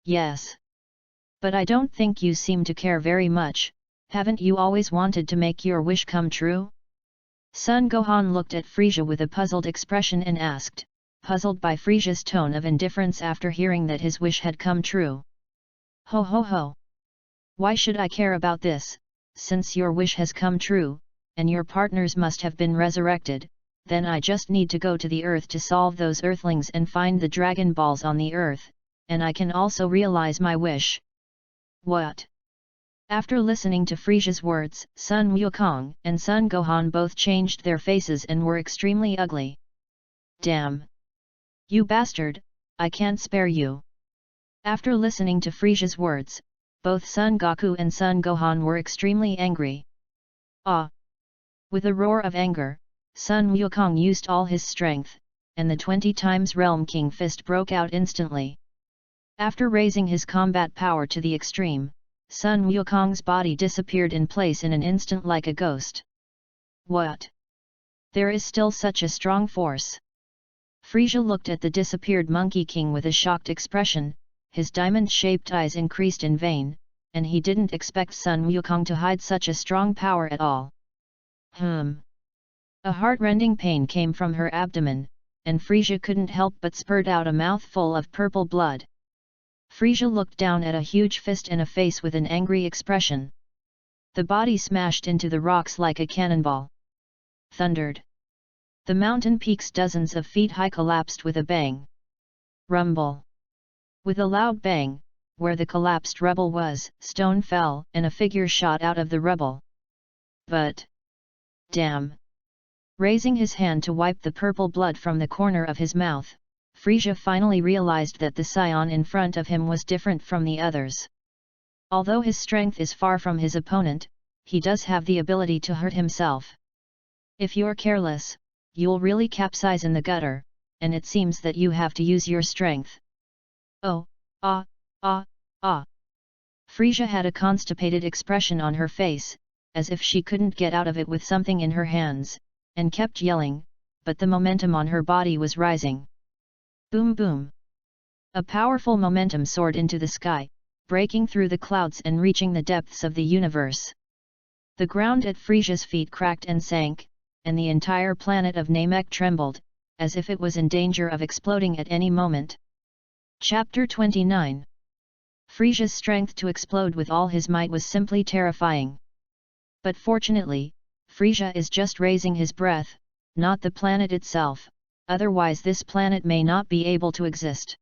Yes. But I don't think you seem to care very much. Haven't you always wanted to make your wish come true? Sun Gohan looked at Frisia with a puzzled expression and asked, puzzled by Frisia's tone of indifference after hearing that his wish had come true. Ho ho ho! Why should I care about this, since your wish has come true, and your partners must have been resurrected? Then I just need to go to the earth to solve those earthlings and find the Dragon Balls on the earth, and I can also realize my wish. What? After listening to Frisia's words, Sun Wukong and Sun Gohan both changed their faces and were extremely ugly. Damn! You bastard, I can't spare you. After listening to Frisia's words, both Sun Goku and Sun Gohan were extremely angry. Ah! With a roar of anger, Sun Wukong used all his strength, and the 20 times Realm King Fist broke out instantly. After raising his combat power to the extreme, Sun Wukong's body disappeared in place in an instant like a ghost. What? There is still such a strong force. Frisia looked at the disappeared Monkey King with a shocked expression, his diamond-shaped eyes increased in vain, and he didn't expect Sun Wukong to hide such a strong power at all. A heart-rending pain came from her abdomen, and Frisia couldn't help but spurt out a mouthful of purple blood. Frisia looked down at a huge fist and a face with an angry expression. The body smashed into the rocks like a cannonball. Thundered. The mountain peaks dozens of feet high collapsed with a bang. Rumble. With a loud bang, where the collapsed rubble was, stone fell and a figure shot out of the rubble. But... damn! Raising his hand to wipe the purple blood from the corner of his mouth, Frisia finally realized that the SAIYAN in front of him was different from the others. Although his strength is far from his opponent, he does have the ability to hurt himself. If you're careless, you'll really capsize in the gutter, and it seems that you have to use your strength. Oh, ah. Frisia had a constipated expression on her face, as if she couldn't get out of it with something in her hands, and kept yelling, but the momentum on her body was rising. Boom boom! A powerful momentum soared into the sky, breaking through the clouds and reaching the depths of the universe. The ground at Frisia's feet cracked and sank, and the entire planet of Namek trembled, as if it was in danger of exploding at any moment. Chapter 29. Frisia's strength to explode with all his might was simply terrifying. But fortunately, Frisia is just raising his breath, not the planet itself, otherwise this planet may not be able to exist.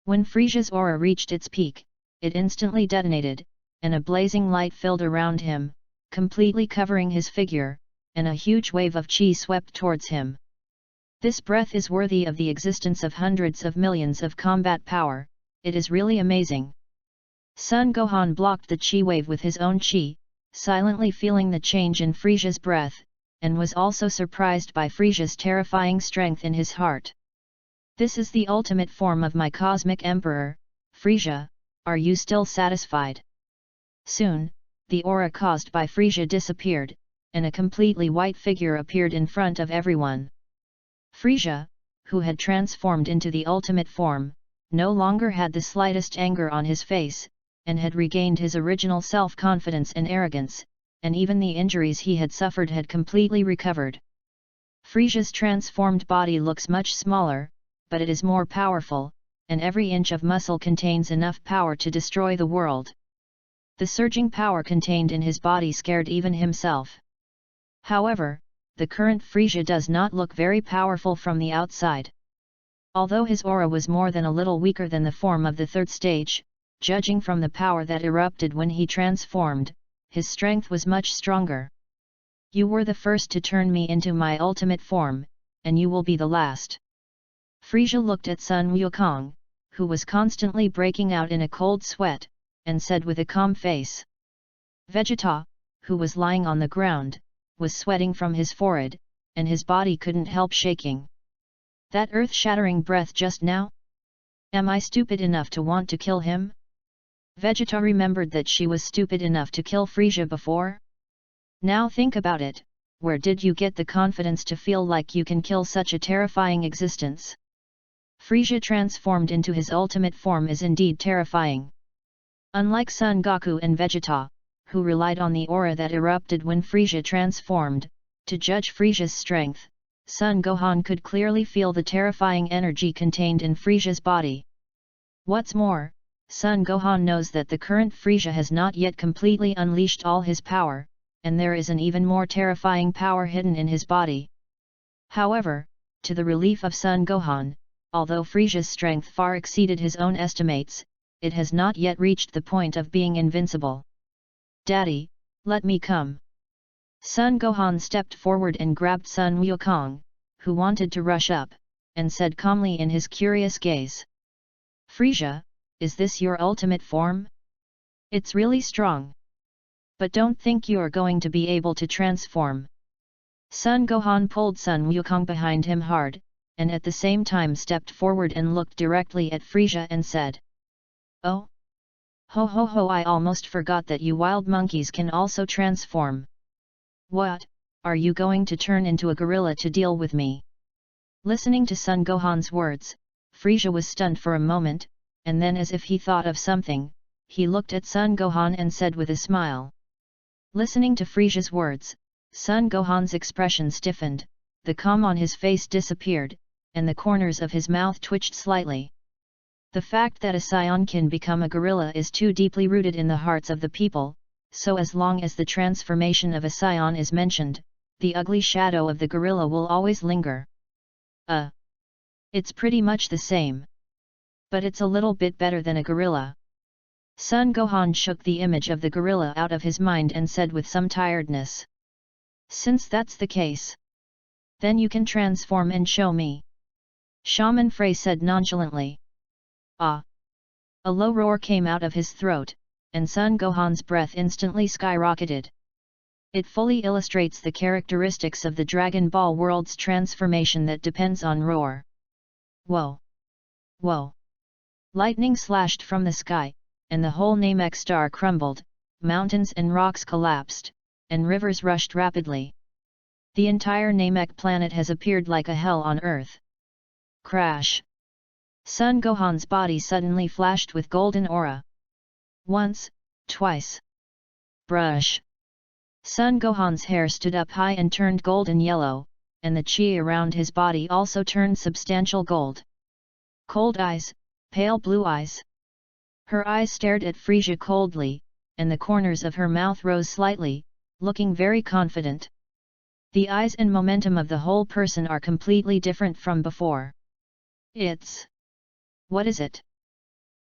When Frisia's aura reached its peak, it instantly detonated, and a blazing light filled around him, completely covering his figure, and a huge wave of chi swept towards him. This breath is worthy of the existence of hundreds of millions of combat power, it is really amazing. Sun Gohan blocked the chi wave with his own chi, silently feeling the change in Frisia's breath, and was also surprised by Frisia's terrifying strength in his heart. This is the ultimate form of my Cosmic Emperor, Frisia, are you still satisfied? Soon, the aura caused by Frisia disappeared, and a completely white figure appeared in front of everyone. Frisia, who had transformed into the ultimate form, no longer had the slightest anger on his face, and had regained his original self-confidence and arrogance, and even the injuries he had suffered had completely recovered. Frisia's transformed body looks much smaller, but it is more powerful, and every inch of muscle contains enough power to destroy the world. The surging power contained in his body scared even himself. However, the current Frisia does not look very powerful from the outside. Although his aura was more than a little weaker than the form of the third stage, judging from the power that erupted when he transformed, his strength was much stronger. You were the first to turn me into my ultimate form, and you will be the last. Frisia looked at Sun Wukong, who was constantly breaking out in a cold sweat, and said with a calm face. Vegeta, who was lying on the ground, was sweating from his forehead, and his body couldn't help shaking. That earth-shattering breath just now? Am I stupid enough to want to kill him? Vegeta remembered that she was stupid enough to kill Frisia before. Now think about it, where did you get the confidence to feel like you can kill such a terrifying existence? Frisia transformed into his ultimate form is indeed terrifying. Unlike Son Goku and Vegeta, who relied on the aura that erupted when Frisia transformed, to judge Frisia's strength, Son Gohan could clearly feel the terrifying energy contained in Frisia's body. What's more, Son Gohan knows that the current Frisia has not yet completely unleashed all his power, and there is an even more terrifying power hidden in his body. However, to the relief of Son Gohan, although Frisia's strength far exceeded his own estimates, it has not yet reached the point of being invincible. "Daddy, let me come." Son Gohan stepped forward and grabbed Sun Wukong, who wanted to rush up, and said calmly in his curious gaze, "Frisia, is this your ultimate form? It's really strong. But don't think you are going to be able to transform." Son Gohan pulled Sun Wukong behind him hard, and at the same time stepped forward and looked directly at Frisia and said, "Oh? Ho ho ho, I almost forgot that you wild monkeys can also transform. What, are you going to turn into a gorilla to deal with me?" Listening to Son Gohan's words, Frisia was stunned for a moment, and then as if he thought of something, he looked at Son Gohan and said with a smile. Listening to Frisia's words, Son Gohan's expression stiffened, the calm on his face disappeared, and the corners of his mouth twitched slightly. The fact that a Saiyan can become a gorilla is too deeply rooted in the hearts of the people, so as long as the transformation of a Saiyan is mentioned, the ugly shadow of the gorilla will always linger. It's pretty much the same. But it's a little bit better than a gorilla." Son Gohan shook the image of the gorilla out of his mind and said with some tiredness, "Since that's the case, then you can transform and show me." Shaman Frey said nonchalantly. "Ah!" A low roar came out of his throat, and Son Gohan's breath instantly skyrocketed. It fully illustrates the characteristics of the Dragon Ball world's transformation that depends on roar. Whoa! Whoa! Lightning slashed from the sky, and the whole Namek star crumbled, mountains and rocks collapsed, and rivers rushed rapidly. The entire Namek planet has appeared like a hell on Earth. Crash! Son Gohan's body suddenly flashed with golden aura. Once, twice. Brush! Son Gohan's hair stood up high and turned golden yellow, and the chi around his body also turned substantial gold. Cold eyes, pale blue eyes. Her eyes stared at Frisia coldly, and the corners of her mouth rose slightly, looking very confident. The eyes and momentum of the whole person are completely different from before. What is it?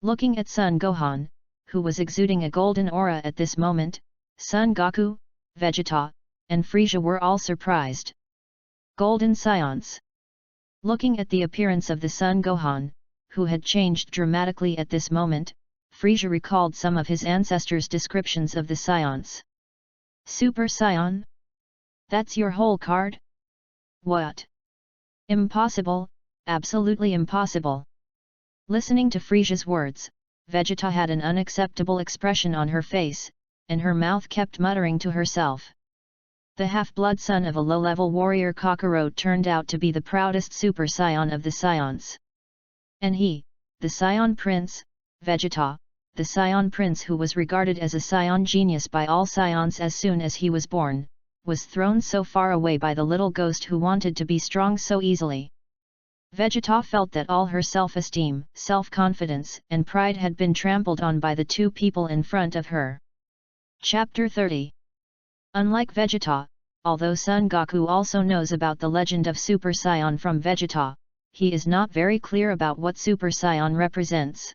Looking at Son Gohan, who was exuding a golden aura at this moment, Son Goku, Vegeta, and Frisia were all surprised. Golden Science. Looking at the appearance of the Son Gohan, who had changed dramatically at this moment, Frisia recalled some of his ancestors' descriptions of the Science. Super Saiyan? That's your whole card? What? Impossible, absolutely impossible. Listening to Frisia's words, Vegeta had an unacceptable expression on her face, and her mouth kept muttering to herself. The half-blood son of a low-level warrior Kakarot turned out to be the proudest Super Saiyan of the Saiyans. And he, the Saiyan Prince, Vegeta, the Saiyan Prince who was regarded as a Saiyan genius by all Saiyans as soon as he was born, was thrown so far away by the little ghost who wanted to be strong so easily. Vegeta felt that all her self-esteem, self-confidence and pride had been trampled on by the two people in front of her. Chapter 30. Unlike Vegeta, although Son Goku also knows about the legend of Super Saiyan from Vegeta, he is not very clear about what Super Saiyan represents.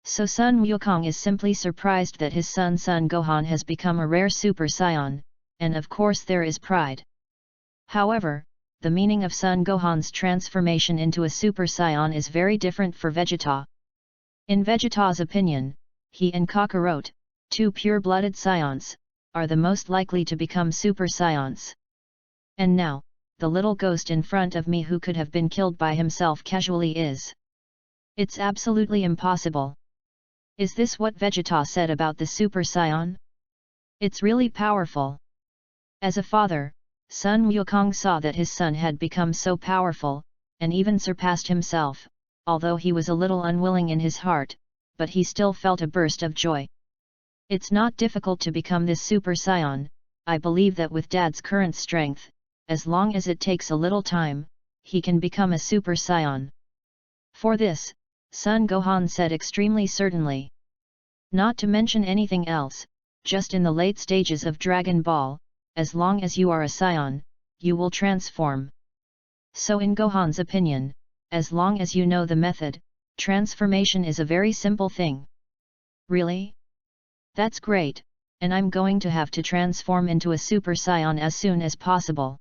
So Son Wukong is simply surprised that his son Son Gohan has become a rare Super Saiyan, and of course there is pride. However, the meaning of Son Gohan's transformation into a Super Saiyan is very different for Vegeta. In Vegeta's opinion, he and Kakarot, two pure-blooded Saiyans, are the most likely to become Super Saiyans. And now, the little ghost in front of me who could have been killed by himself casually is. It's absolutely impossible. Is this what Vegeta said about the Super Saiyan? It's really powerful. As a father, Son Wukong saw that his son had become so powerful, and even surpassed himself, although he was a little unwilling in his heart, but he still felt a burst of joy. It's not difficult to become this Super Saiyan. I believe that with Dad's current strength, as long as it takes a little time, he can become a Super Saiyan. For this, Son Gohan said extremely certainly. Not to mention anything else, just in the late stages of Dragon Ball, as long as you are a Saiyan, you will transform. So in Gohan's opinion, as long as you know the method, transformation is a very simple thing. Really? That's great, and I'm going to have to transform into a Super Saiyan as soon as possible.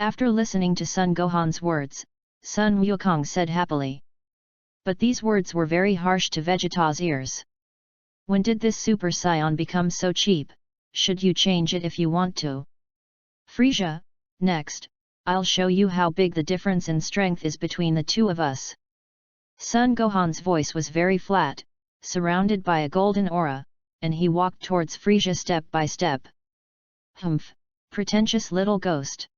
After listening to Son Gohan's words, Sun Wukong said happily. But these words were very harsh to Vegeta's ears. When did this Super Saiyan become so cheap? Should you change it if you want to? Frieza, next, I'll show you how big the difference in strength is between the two of us. Son Gohan's voice was very flat, surrounded by a golden aura, and he walked towards Frieza step by step. Humph, pretentious little ghost.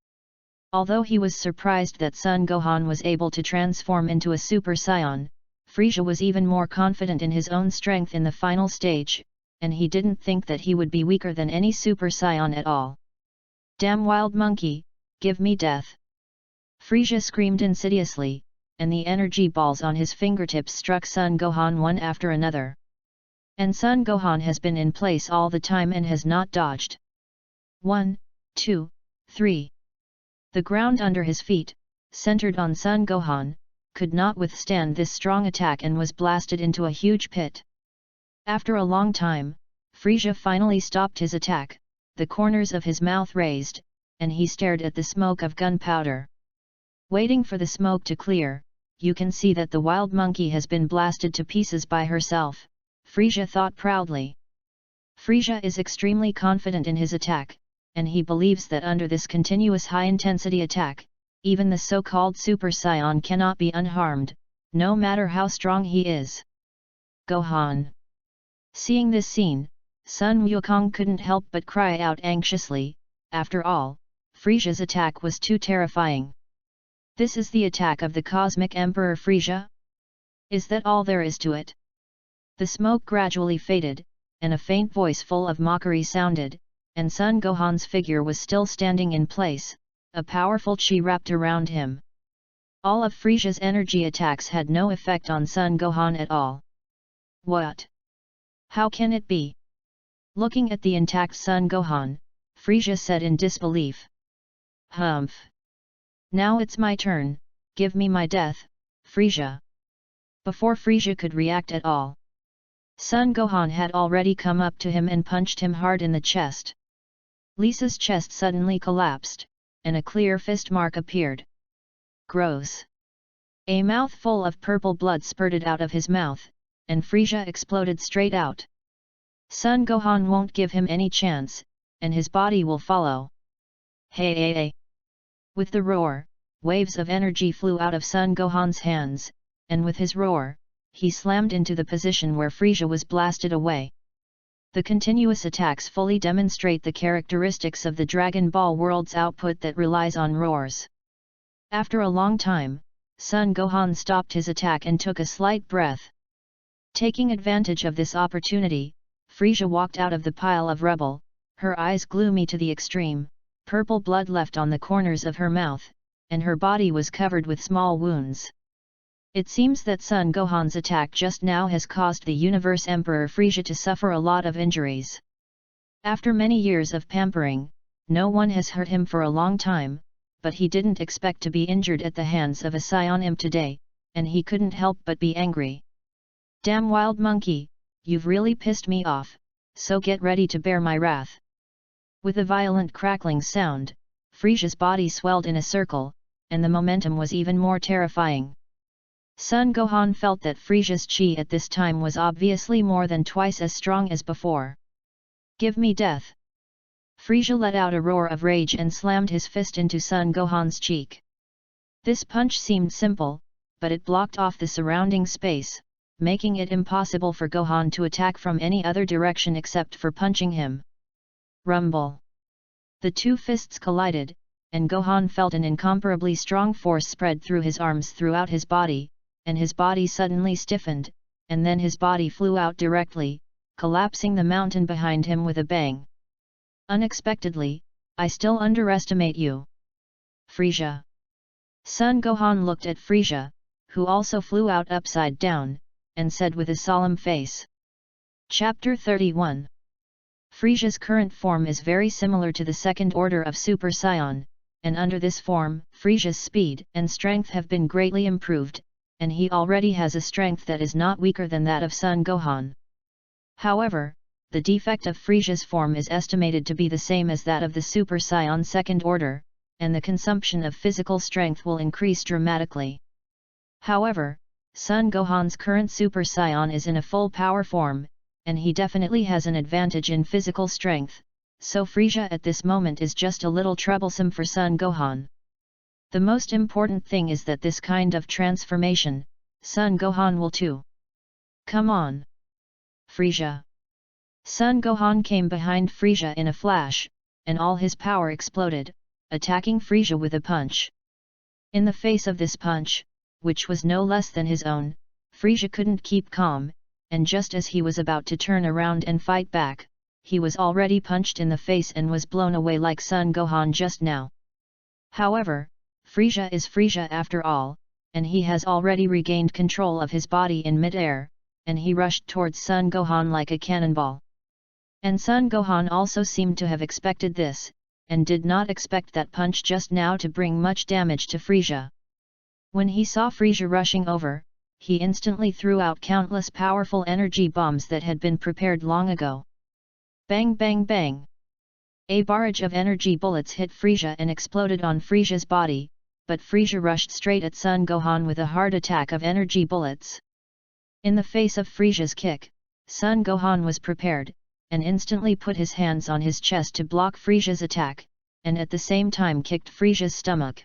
Although he was surprised that Son Gohan was able to transform into a Super Saiyan, Frieza was even more confident in his own strength in the final stage, and he didn't think that he would be weaker than any Super Saiyan at all. Damn wild monkey, give me death! Frieza screamed insidiously, and the energy balls on his fingertips struck Son Gohan one after another. And Son Gohan has been in place all the time and has not dodged. 1, 2, 3. The ground under his feet, centered on Son Gohan, could not withstand this strong attack and was blasted into a huge pit. After a long time, Frieza finally stopped his attack, the corners of his mouth raised, and he stared at the smoke of gunpowder. Waiting for the smoke to clear, you can see that the wild monkey has been blasted to pieces by herself, Frieza thought proudly. Frieza is extremely confident in his attack, and he believes that under this continuous high-intensity attack, even the so-called Super Saiyan cannot be unharmed, no matter how strong he is. Gohan. Seeing this scene, Sun Wukong couldn't help but cry out anxiously. After all, Frieza's attack was too terrifying. This is the attack of the Cosmic Emperor Frieza? Is that all there is to it? The smoke gradually faded, and a faint voice full of mockery sounded, and Son Gohan's figure was still standing in place, a powerful chi wrapped around him. All of Frieza's energy attacks had no effect on Son Gohan at all. What? How can it be? Looking at the intact Son Gohan, Frieza said in disbelief. Humph! Now it's my turn, give me my death, Frieza. Before Frieza could react at all, Son Gohan had already come up to him and punched him hard in the chest. Lisa's chest suddenly collapsed, and a clear fist mark appeared. Gross! A mouthful of purple blood spurted out of his mouth, and Frieza exploded straight out. Son Gohan won't give him any chance, and his body will follow. Hey hey hey! With the roar, waves of energy flew out of Son Gohan's hands, and with his roar, he slammed into the position where Frieza was blasted away. The continuous attacks fully demonstrate the characteristics of the Dragon Ball world's output that relies on roars. After a long time, Son Gohan stopped his attack and took a slight breath. Taking advantage of this opportunity, Frieza walked out of the pile of rubble, her eyes gloomy to the extreme, purple blood left on the corners of her mouth, and her body was covered with small wounds. It seems that Son Gohan's attack just now has caused the Universe Emperor Frieza to suffer a lot of injuries. After many years of pampering, no one has hurt him for a long time, but he didn't expect to be injured at the hands of a Saiyan imp today, and he couldn't help but be angry. Damn wild monkey, you've really pissed me off, so get ready to bear my wrath. With a violent crackling sound, Frieza's body swelled in a circle, and the momentum was even more terrifying. Son Gohan felt that Frieza's chi at this time was obviously more than twice as strong as before. Give me death! Frieza let out a roar of rage and slammed his fist into Son Gohan's cheek. This punch seemed simple, but it blocked off the surrounding space, making it impossible for Gohan to attack from any other direction except for punching him. Rumble! The two fists collided, and Gohan felt an incomparably strong force spread through his arms throughout his body, and his body suddenly stiffened, and then his body flew out directly, collapsing the mountain behind him with a bang. Unexpectedly, I still underestimate you. Frisia. Sun Gohan looked at Frisia, who also flew out upside down, and said with a solemn face. Chapter 31. Frisia's current form is very similar to the second order of Super Saiyan, and under this form, Frisia's speed and strength have been greatly improved, and he already has a strength that is not weaker than that of Sun Gohan. However, the defect of Frisia's form is estimated to be the same as that of the Super Saiyan second order, and the consumption of physical strength will increase dramatically. However, Sun Gohan's current Super Saiyan is in a full power form, and he definitely has an advantage in physical strength, so Frisia at this moment is just a little troublesome for Sun Gohan. The most important thing is that this kind of transformation, Sun Gohan will too. Come on! Frisia. Sun Gohan came behind Frisia in a flash, and all his power exploded, attacking Frisia with a punch. In the face of this punch, which was no less than his own, Frisia couldn't keep calm, and just as he was about to turn around and fight back, he was already punched in the face and was blown away like Sun Gohan just now. However, Frisia is Frisia after all, and he has already regained control of his body in mid-air, and he rushed towards Sun Gohan like a cannonball. And Sun Gohan also seemed to have expected this, and did not expect that punch just now to bring much damage to Frisia. When he saw Frisia rushing over, he instantly threw out countless powerful energy bombs that had been prepared long ago. Bang bang bang! A barrage of energy bullets hit Frisia and exploded on Frisia's body, but Frisia rushed straight at Sun Gohan with a hard attack of energy bullets. In the face of Frisia's kick, Sun Gohan was prepared, and instantly put his hands on his chest to block Frisia's attack, and at the same time kicked Frisia's stomach.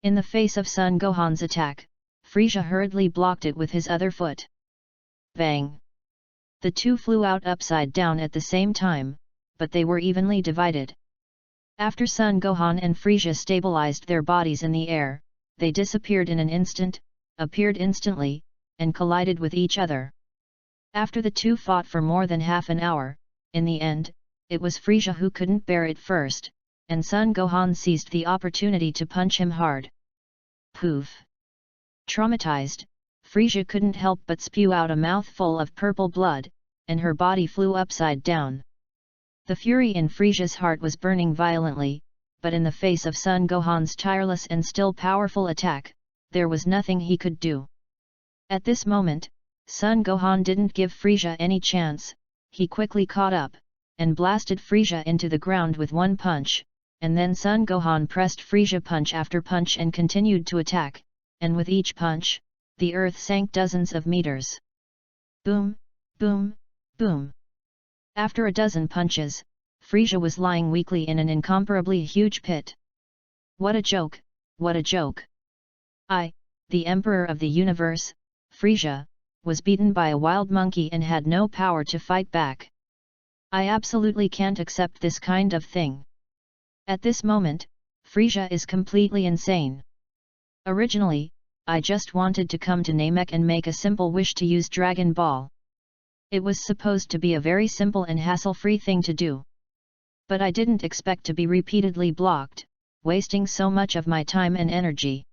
In the face of Sun Gohan's attack, Frisia hurriedly blocked it with his other foot. Bang! The two flew out upside down at the same time, but they were evenly divided. After Sun Gohan and Frisia stabilized their bodies in the air, they disappeared in an instant, appeared instantly, and collided with each other. After the two fought for more than half an hour, in the end, it was Frisia who couldn't bear it first, and Sun Gohan seized the opportunity to punch him hard. Poof! Traumatized, Frisia couldn't help but spew out a mouthful of purple blood, and her body flew upside down. The fury in Frisia's heart was burning violently, but in the face of Sun Gohan's tireless and still powerful attack, there was nothing he could do. At this moment, Sun Gohan didn't give Frisia any chance. He quickly caught up, and blasted Frisia into the ground with one punch, and then Sun Gohan pressed Frisia punch after punch and continued to attack, and with each punch, the earth sank dozens of meters. Boom, boom, boom. After a dozen punches, Frisia was lying weakly in an incomparably huge pit. What a joke, what a joke! I, the Emperor of the Universe, Frisia, was beaten by a wild monkey and had no power to fight back. I absolutely can't accept this kind of thing. At this moment, Frisia is completely insane. Originally, I just wanted to come to Namek and make a simple wish to use Dragon Ball. It was supposed to be a very simple and hassle-free thing to do. But I didn't expect to be repeatedly blocked, wasting so much of my time and energy.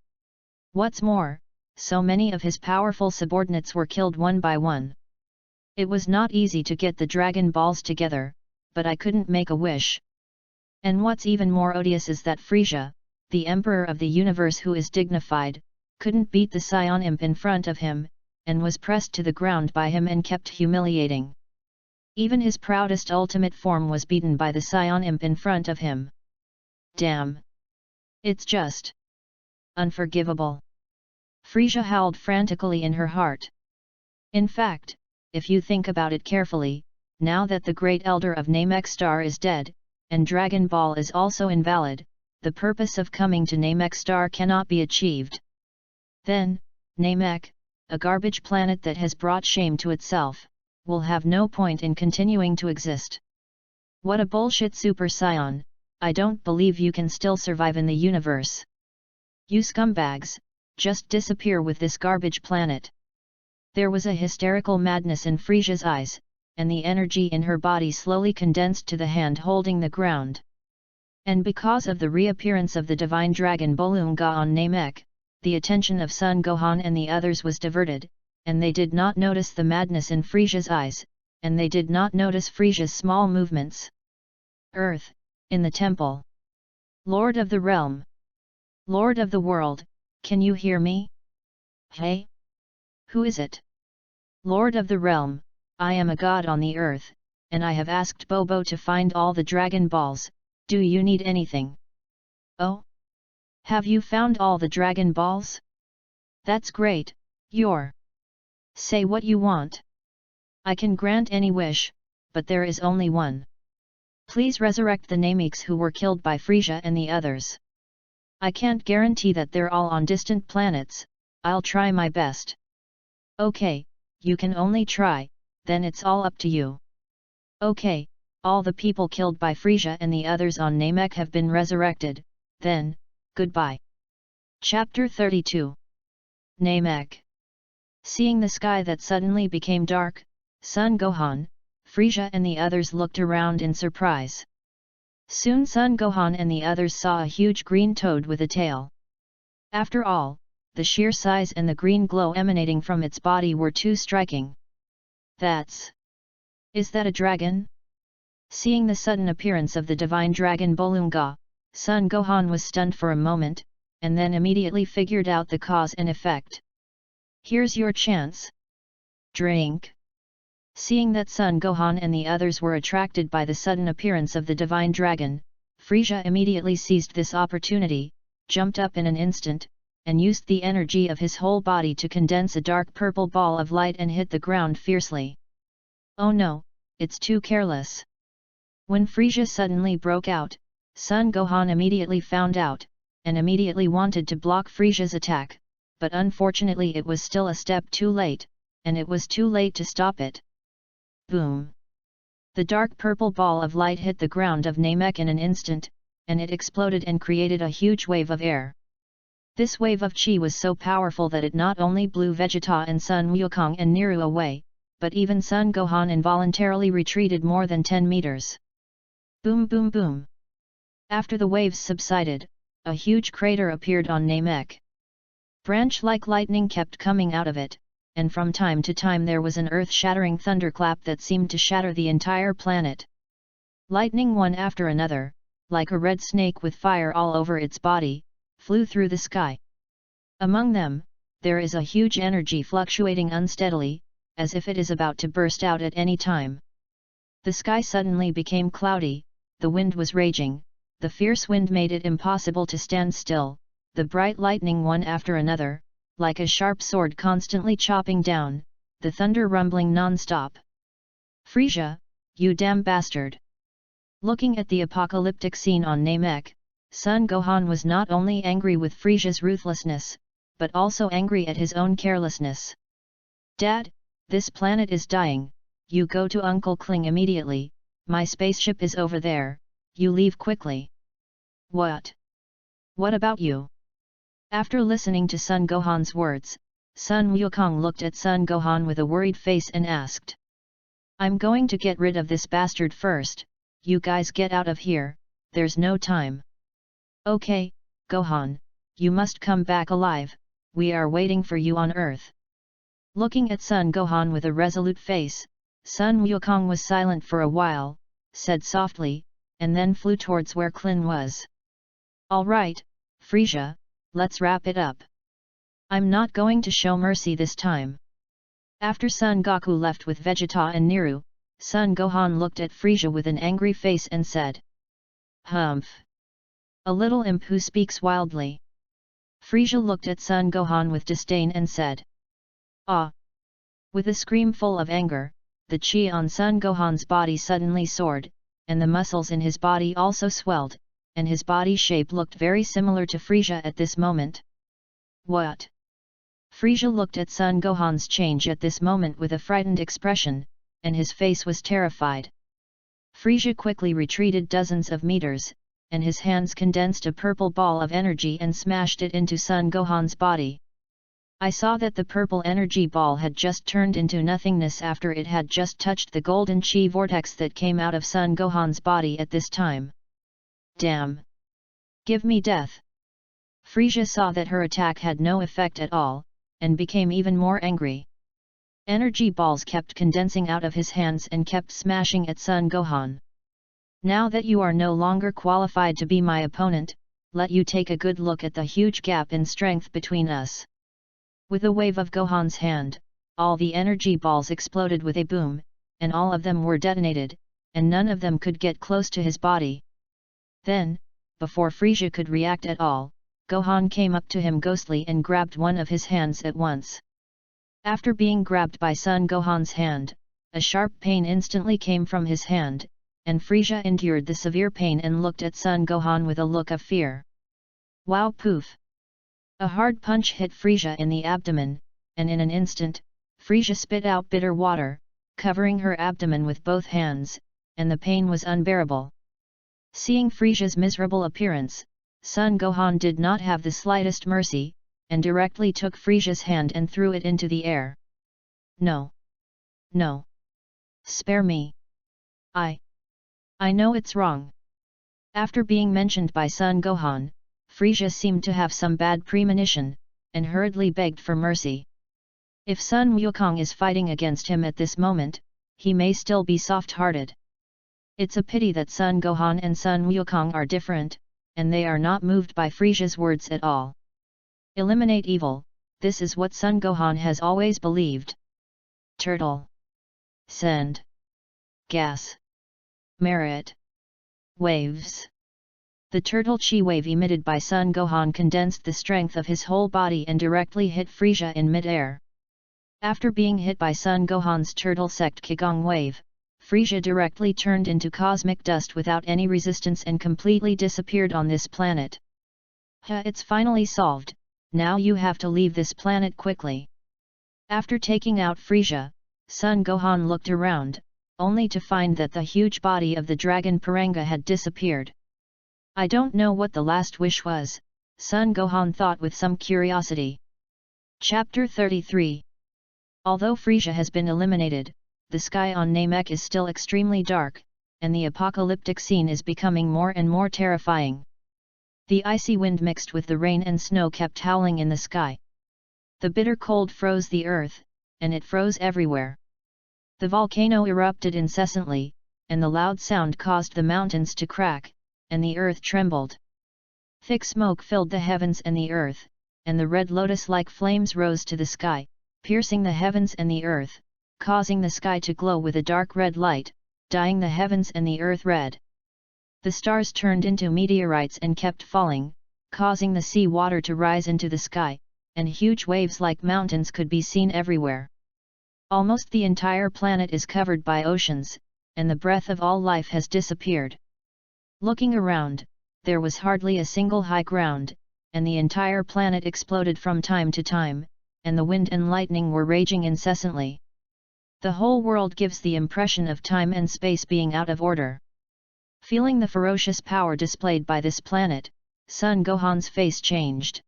What's more, so many of his powerful subordinates were killed one by one. It was not easy to get the Dragon Balls together, but I couldn't make a wish. And what's even more odious is that Frisia, the Emperor of the Universe who is dignified, couldn't beat the Saiyan imp in front of him, and was pressed to the ground by him and kept humiliating. Even his proudest ultimate form was beaten by the Saiyan imp in front of him. Damn! It's just unforgivable! Frisia howled frantically in her heart. In fact, if you think about it carefully, now that the great elder of Namek Star is dead, and Dragon Ball is also invalid, the purpose of coming to Namek Star cannot be achieved. Then, Namek, a garbage planet that has brought shame to itself, will have no point in continuing to exist. What a bullshit Super Saiyan! I don't believe you can still survive in the universe. You scumbags, just disappear with this garbage planet. There was a hysterical madness in Frisia's eyes, and the energy in her body slowly condensed to the hand holding the ground. And because of the reappearance of the divine dragon Bolunga on Namek, the attention of Sun Gohan and the others was diverted, and they did not notice the madness in Frisia's eyes, and they did not notice Frisia's small movements. Earth, in the temple. Lord of the realm. Lord of the world, can you hear me? Hey? Who is it? Lord of the realm, I am a god on the earth, and I have asked Bobo to find all the Dragon Balls. Do you need anything? Oh? Have you found all the Dragon Balls? That's great, say what you want. I can grant any wish, but there is only one. Please resurrect the Nameks who were killed by Frisia and the others. I can't guarantee that they're all on distant planets, I'll try my best. Okay, you can only try, then it's all up to you. Okay. All the people killed by Frisia and the others on Namek have been resurrected, then, goodbye. Chapter 32. Namek. Seeing the sky that suddenly became dark, Sun Gohan, Frisia and the others looked around in surprise. Soon Sun Gohan and the others saw a huge green toad with a tail. After all, the sheer size and the green glow emanating from its body were too striking. Is that a dragon? Seeing the sudden appearance of the divine dragon Bolunga, Sun Gohan was stunned for a moment, and then immediately figured out the cause and effect. Here's your chance. Drink. Seeing that Sun Gohan and the others were attracted by the sudden appearance of the divine dragon, Frisia immediately seized this opportunity, jumped up in an instant, and used the energy of his whole body to condense a dark purple ball of light and hit the ground fiercely. Oh no, it's too careless. When Frisia suddenly broke out, Sun Gohan immediately found out, and immediately wanted to block Frisia's attack, but unfortunately it was still a step too late, and it was too late to stop it. Boom! The dark purple ball of light hit the ground of Namek in an instant, and it exploded and created a huge wave of air. This wave of chi was so powerful that it not only blew Vegeta and Sun Wukong and Niru away, but even Sun Gohan involuntarily retreated more than 10 meters. Boom boom boom! After the waves subsided, a huge crater appeared on Namek. Branch-like lightning kept coming out of it, and from time to time there was an earth-shattering thunderclap that seemed to shatter the entire planet. Lightning one after another, like a red snake with fire all over its body, flew through the sky. Among them, there is a huge energy fluctuating unsteadily, as if it is about to burst out at any time. The sky suddenly became cloudy, the wind was raging, the fierce wind made it impossible to stand still, the bright lightning one after another, like a sharp sword constantly chopping down, the thunder rumbling non-stop. Frisia, you damn bastard! Looking at the apocalyptic scene on Namek, Sun Gohan was not only angry with Frisia's ruthlessness, but also angry at his own carelessness. Dad, this planet is dying, you go to Uncle Kling immediately, my spaceship is over there, you leave quickly. What? What about you? After listening to Sun Gohan's words, Sun Wukong looked at Sun Gohan with a worried face and asked. I'm going to get rid of this bastard first, you guys get out of here, there's no time. Okay, Gohan, you must come back alive, we are waiting for you on Earth. Looking at Sun Gohan with a resolute face, Sun Wukong was silent for a while, said softly, and then flew towards where Klin was. Alright, Frisia, let's wrap it up. I'm not going to show mercy this time. After Son Goku left with Vegeta and Niru, Son Gohan looked at Frisia with an angry face and said. Humph! A little imp who speaks wildly. Frisia looked at Son Gohan with disdain and said. Ah! With a scream full of anger, the chi on Son Gohan's body suddenly soared, and the muscles in his body also swelled, and his body shape looked very similar to Frisia at this moment. What? Frisia looked at Son Gohan's change at this moment with a frightened expression, and his face was terrified. Frisia quickly retreated dozens of meters, and his hands condensed a purple ball of energy and smashed it into Son Gohan's body. I saw that the purple energy ball had just turned into nothingness after it had just touched the golden chi vortex that came out of Sun Gohan's body at this time. Damn! Give me death! Frisia saw that her attack had no effect at all, and became even more angry. Energy balls kept condensing out of his hands and kept smashing at Sun Gohan. Now that you are no longer qualified to be my opponent, let you take a good look at the huge gap in strength between us. With a wave of Gohan's hand, all the energy balls exploded with a boom, and all of them were detonated, and none of them could get close to his body. Then, before Frisia could react at all, Gohan came up to him ghostly and grabbed one of his hands at once. After being grabbed by Sun Gohan's hand, a sharp pain instantly came from his hand, and Frisia endured the severe pain and looked at Sun Gohan with a look of fear. Wow, poof! A hard punch hit Frisia in the abdomen, and in an instant, Frisia spit out bitter water, covering her abdomen with both hands, and the pain was unbearable. Seeing Frisia's miserable appearance, Sun Gohan did not have the slightest mercy, and directly took Frisia's hand and threw it into the air. No! No! Spare me! I know it's wrong. After being mentioned by Sun Gohan, Frisia seemed to have some bad premonition, and hurriedly begged for mercy. If Sun Wukong is fighting against him at this moment, he may still be soft-hearted. It's a pity that Sun Gohan and Sun Wukong are different, and they are not moved by Frisia's words at all. Eliminate evil, this is what Sun Gohan has always believed. Turtle. Send. Gas. Merit. Waves. The turtle chi wave emitted by Sun Gohan condensed the strength of his whole body and directly hit Frisia in mid-air. After being hit by Sun Gohan's turtle sect Qigong wave, Frisia directly turned into cosmic dust without any resistance and completely disappeared on this planet. It's finally solved, now you have to leave this planet quickly. After taking out Frisia, Sun Gohan looked around, only to find that the huge body of the dragon Piranga had disappeared. I don't know what the last wish was, Sun Gohan thought with some curiosity. Chapter 33. Although Frisia has been eliminated, the sky on Namek is still extremely dark, and the apocalyptic scene is becoming more and more terrifying. The icy wind mixed with the rain and snow kept howling in the sky. The bitter cold froze the earth, and it froze everywhere. The volcano erupted incessantly, and the loud sound caused the mountains to crack, and the earth trembled. Thick smoke filled the heavens and the earth, and the red lotus-like flames rose to the sky, piercing the heavens and the earth, causing the sky to glow with a dark red light, dyeing the heavens and the earth red. The stars turned into meteorites and kept falling, causing the sea water to rise into the sky, and huge waves like mountains could be seen everywhere. Almost the entire planet is covered by oceans, and the breath of all life has disappeared. Looking around, there was hardly a single high ground, and the entire planet exploded from time to time, and the wind and lightning were raging incessantly. The whole world gives the impression of time and space being out of order. Feeling the ferocious power displayed by this planet, Sun Gohan's face changed.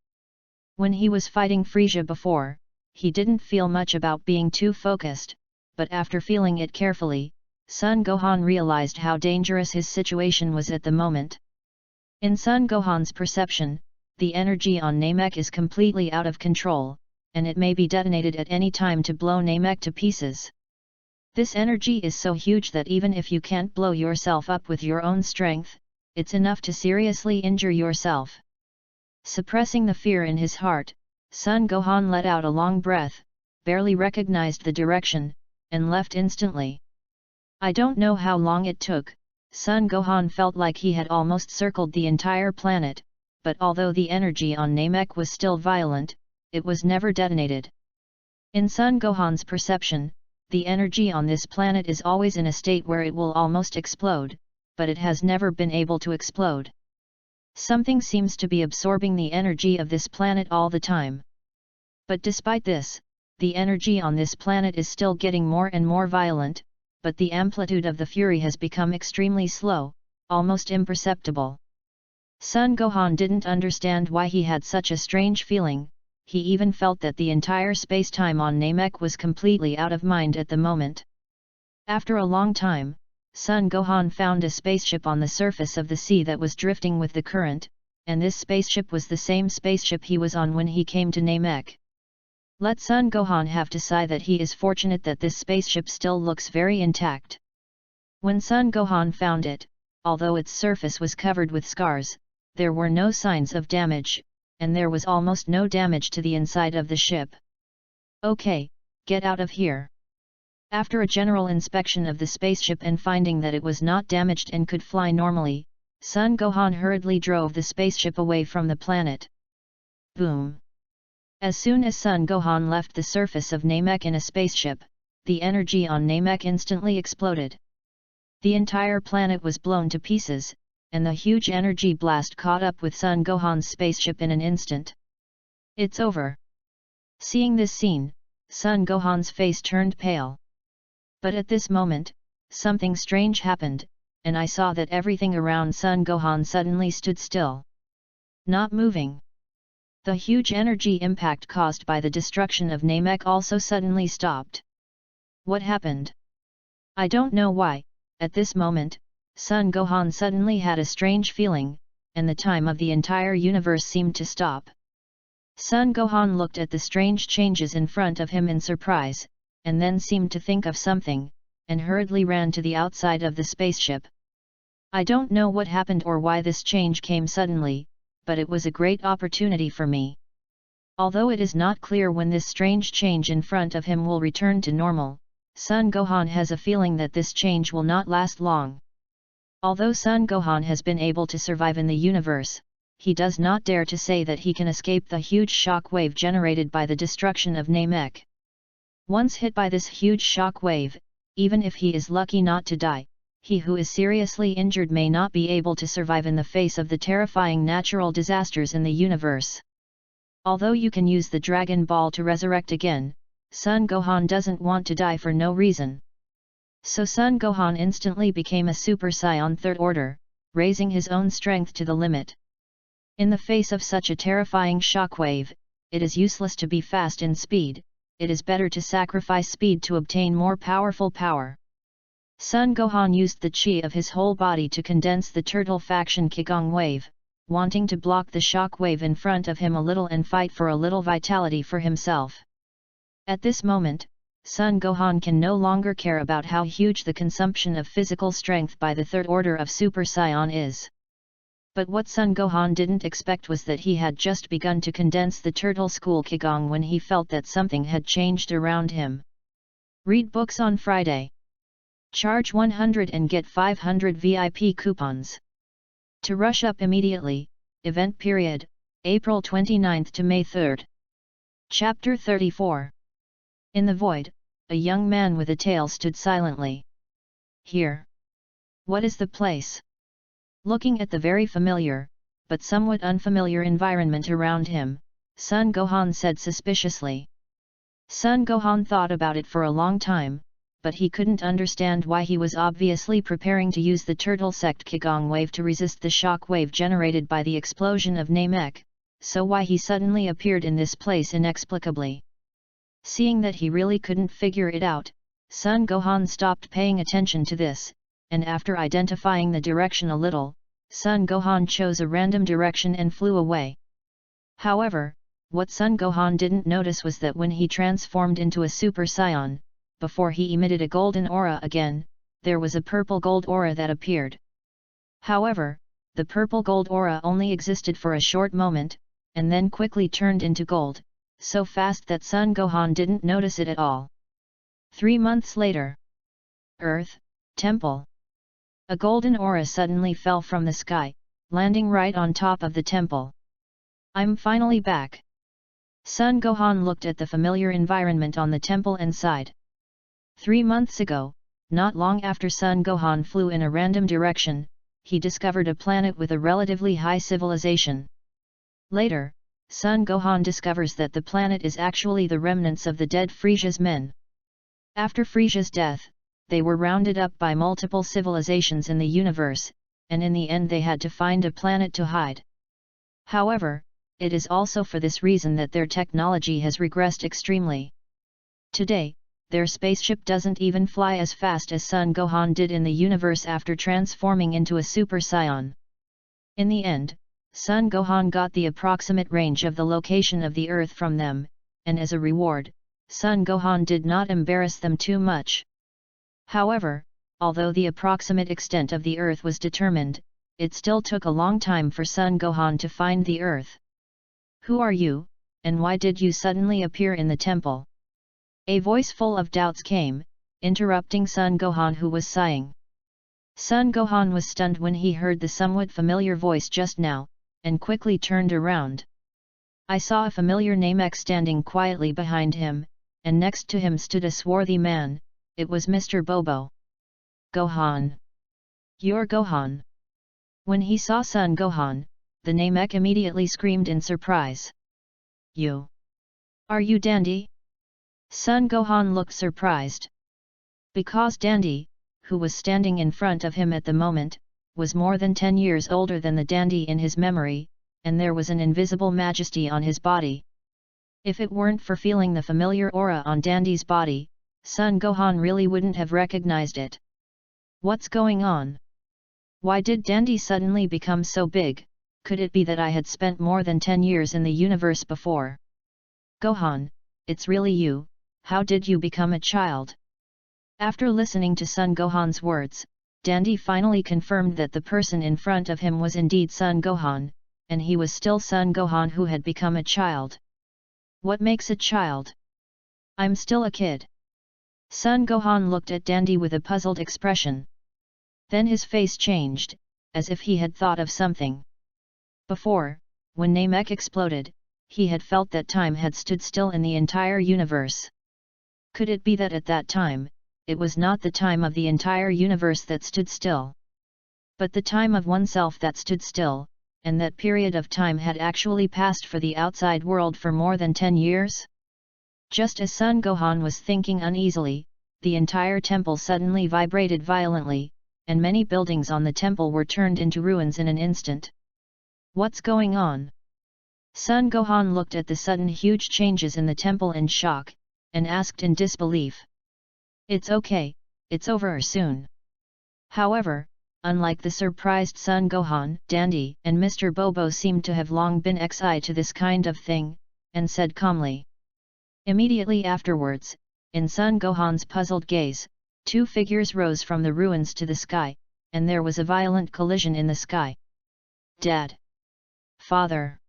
When he was fighting Frisia before, he didn't feel much about being too focused, but after feeling it carefully, Sun Gohan realized how dangerous his situation was at the moment. In Sun Gohan's perception, the energy on Namek is completely out of control, and it may be detonated at any time to blow Namek to pieces. This energy is so huge that even if you can't blow yourself up with your own strength, it's enough to seriously injure yourself. Suppressing the fear in his heart, Sun Gohan let out a long breath, barely recognized the direction, and left instantly. I don't know how long it took, Sun Gohan felt like he had almost circled the entire planet, but although the energy on Namek was still violent, it was never detonated. In Sun Gohan's perception, the energy on this planet is always in a state where it will almost explode, but it has never been able to explode. Something seems to be absorbing the energy of this planet all the time. But despite this, the energy on this planet is still getting more and more violent, but the amplitude of the fury has become extremely slow, almost imperceptible. Sun Gohan didn't understand why he had such a strange feeling, he even felt that the entire space-time on Namek was completely out of mind at the moment. After a long time, Sun Gohan found a spaceship on the surface of the sea that was drifting with the current, and this spaceship was the same spaceship he was on when he came to Namek. Let Sun Gohan have to sigh that he is fortunate that this spaceship still looks very intact. When Sun Gohan found it, although its surface was covered with scars, there were no signs of damage, and there was almost no damage to the inside of the ship. Okay, get out of here. After a general inspection of the spaceship and finding that it was not damaged and could fly normally, Sun Gohan hurriedly drove the spaceship away from the planet. Boom! As soon as Sun Gohan left the surface of Namek in a spaceship, the energy on Namek instantly exploded. The entire planet was blown to pieces, and the huge energy blast caught up with Sun Gohan's spaceship in an instant. It's over. Seeing this scene, Sun Gohan's face turned pale. But at this moment, something strange happened, and I saw that everything around Sun Gohan suddenly stood still. Not moving. The huge energy impact caused by the destruction of Namek also suddenly stopped. What happened? I don't know why. At this moment, Sun Gohan suddenly had a strange feeling, and the time of the entire universe seemed to stop. Sun Gohan looked at the strange changes in front of him in surprise, and then seemed to think of something, and hurriedly ran to the outside of the spaceship. I don't know what happened or why this change came suddenly, but it was a great opportunity for me. Although it is not clear when this strange change in front of him will return to normal, Sun Gohan has a feeling that this change will not last long. Although Sun Gohan has been able to survive in the universe, he does not dare to say that he can escape the huge shock wave generated by the destruction of Namek. Once hit by this huge shock wave, even if he is lucky not to die, he who is seriously injured may not be able to survive in the face of the terrifying natural disasters in the universe. Although you can use the Dragon Ball to resurrect again, Sun Gohan doesn't want to die for no reason. So Sun Gohan instantly became a Super Saiyan Third Order, raising his own strength to the limit. In the face of such a terrifying shockwave, it is useless to be fast in speed, it is better to sacrifice speed to obtain more powerful power. Sun Gohan used the chi of his whole body to condense the turtle faction Qigong wave, wanting to block the shock wave in front of him a little and fight for a little vitality for himself. At this moment, Sun Gohan can no longer care about how huge the consumption of physical strength by the Third Order of Super Saiyan is. But what Sun Gohan didn't expect was that he had just begun to condense the Turtle School Qigong when he felt that something had changed around him. Read books on Friday. Charge 100 and get 500 VIP coupons. To rush up immediately, event period, April 29 to May 3. Chapter 34. In the void, a young man with a tail stood silently. Here. What is the place? Looking at the very familiar, but somewhat unfamiliar environment around him, Sun Gohan said suspiciously. Sun Gohan thought about it for a long time, but he couldn't understand why he was obviously preparing to use the Turtle Sect Qigong wave to resist the shock wave generated by the explosion of Namek, so why he suddenly appeared in this place inexplicably. Seeing that he really couldn't figure it out, Sun Gohan stopped paying attention to this, and after identifying the direction a little, Sun Gohan chose a random direction and flew away. However, what Sun Gohan didn't notice was that when he transformed into a Super Saiyan, before he emitted a golden aura again, there was a purple gold aura that appeared. However, the purple gold aura only existed for a short moment, and then quickly turned into gold, so fast that Sun Gohan didn't notice it at all. 3 months later. Earth, Temple. A golden aura suddenly fell from the sky, landing right on top of the temple. I'm finally back. Sun Gohan looked at the familiar environment on the temple and sighed. 3 months ago, not long after Sun Gohan flew in a random direction, he discovered a planet with a relatively high civilization. Later, Sun Gohan discovers that the planet is actually the remnants of the dead Frisia's men. After Frisia's death, they were rounded up by multiple civilizations in the universe, and in the end they had to find a planet to hide. However, it is also for this reason that their technology has regressed extremely. Today, their spaceship doesn't even fly as fast as Son Gohan did in the universe after transforming into a Super Saiyan. In the end, Son Gohan got the approximate range of the location of the Earth from them, and as a reward, Son Gohan did not embarrass them too much. However, although the approximate extent of the Earth was determined, it still took a long time for Son Gohan to find the Earth. "Who are you, and why did you suddenly appear in the temple?" A voice full of doubts came, interrupting Son Gohan, who was sighing. Son Gohan was stunned when he heard the somewhat familiar voice just now, and quickly turned around. I saw a familiar Namek standing quietly behind him, and next to him stood a swarthy man. It was Mr. Bobo. "Gohan! You're Gohan!" When he saw Son Gohan, the Namek immediately screamed in surprise. "You! Are you Dandy?" Son Gohan looked surprised. Because Dandy, who was standing in front of him at the moment, was more than 10 years older than the Dandy in his memory, and there was an invisible majesty on his body. If it weren't for feeling the familiar aura on Dandy's body, Son Gohan really wouldn't have recognized it. What's going on? Why did Dandy suddenly become so big? Could it be that I had spent more than 10 years in the universe before? Gohan, it's really you, how did you become a child? After listening to Son Gohan's words, Dandy finally confirmed that the person in front of him was indeed Son Gohan, and he was still Son Gohan who had become a child. What makes a child? I'm still a kid. Son Gohan looked at Dandy with a puzzled expression. Then his face changed, as if he had thought of something. Before, when Namek exploded, he had felt that time had stood still in the entire universe. Could it be that at that time, it was not the time of the entire universe that stood still, but the time of oneself that stood still, and that period of time had actually passed for the outside world for more than 10 years? Just as Son Gohan was thinking uneasily, the entire temple suddenly vibrated violently, and many buildings on the temple were turned into ruins in an instant. What's going on? Son Gohan looked at the sudden huge changes in the temple in shock, and asked in disbelief. It's okay, it's over soon. However, unlike the surprised Son Gohan, Dandy and Mr. Bobo seemed to have long been excited to this kind of thing, and said calmly. Immediately afterwards, in Son Gohan's puzzled gaze, 2 figures rose from the ruins to the sky, and there was a violent collision in the sky. Dad! Father!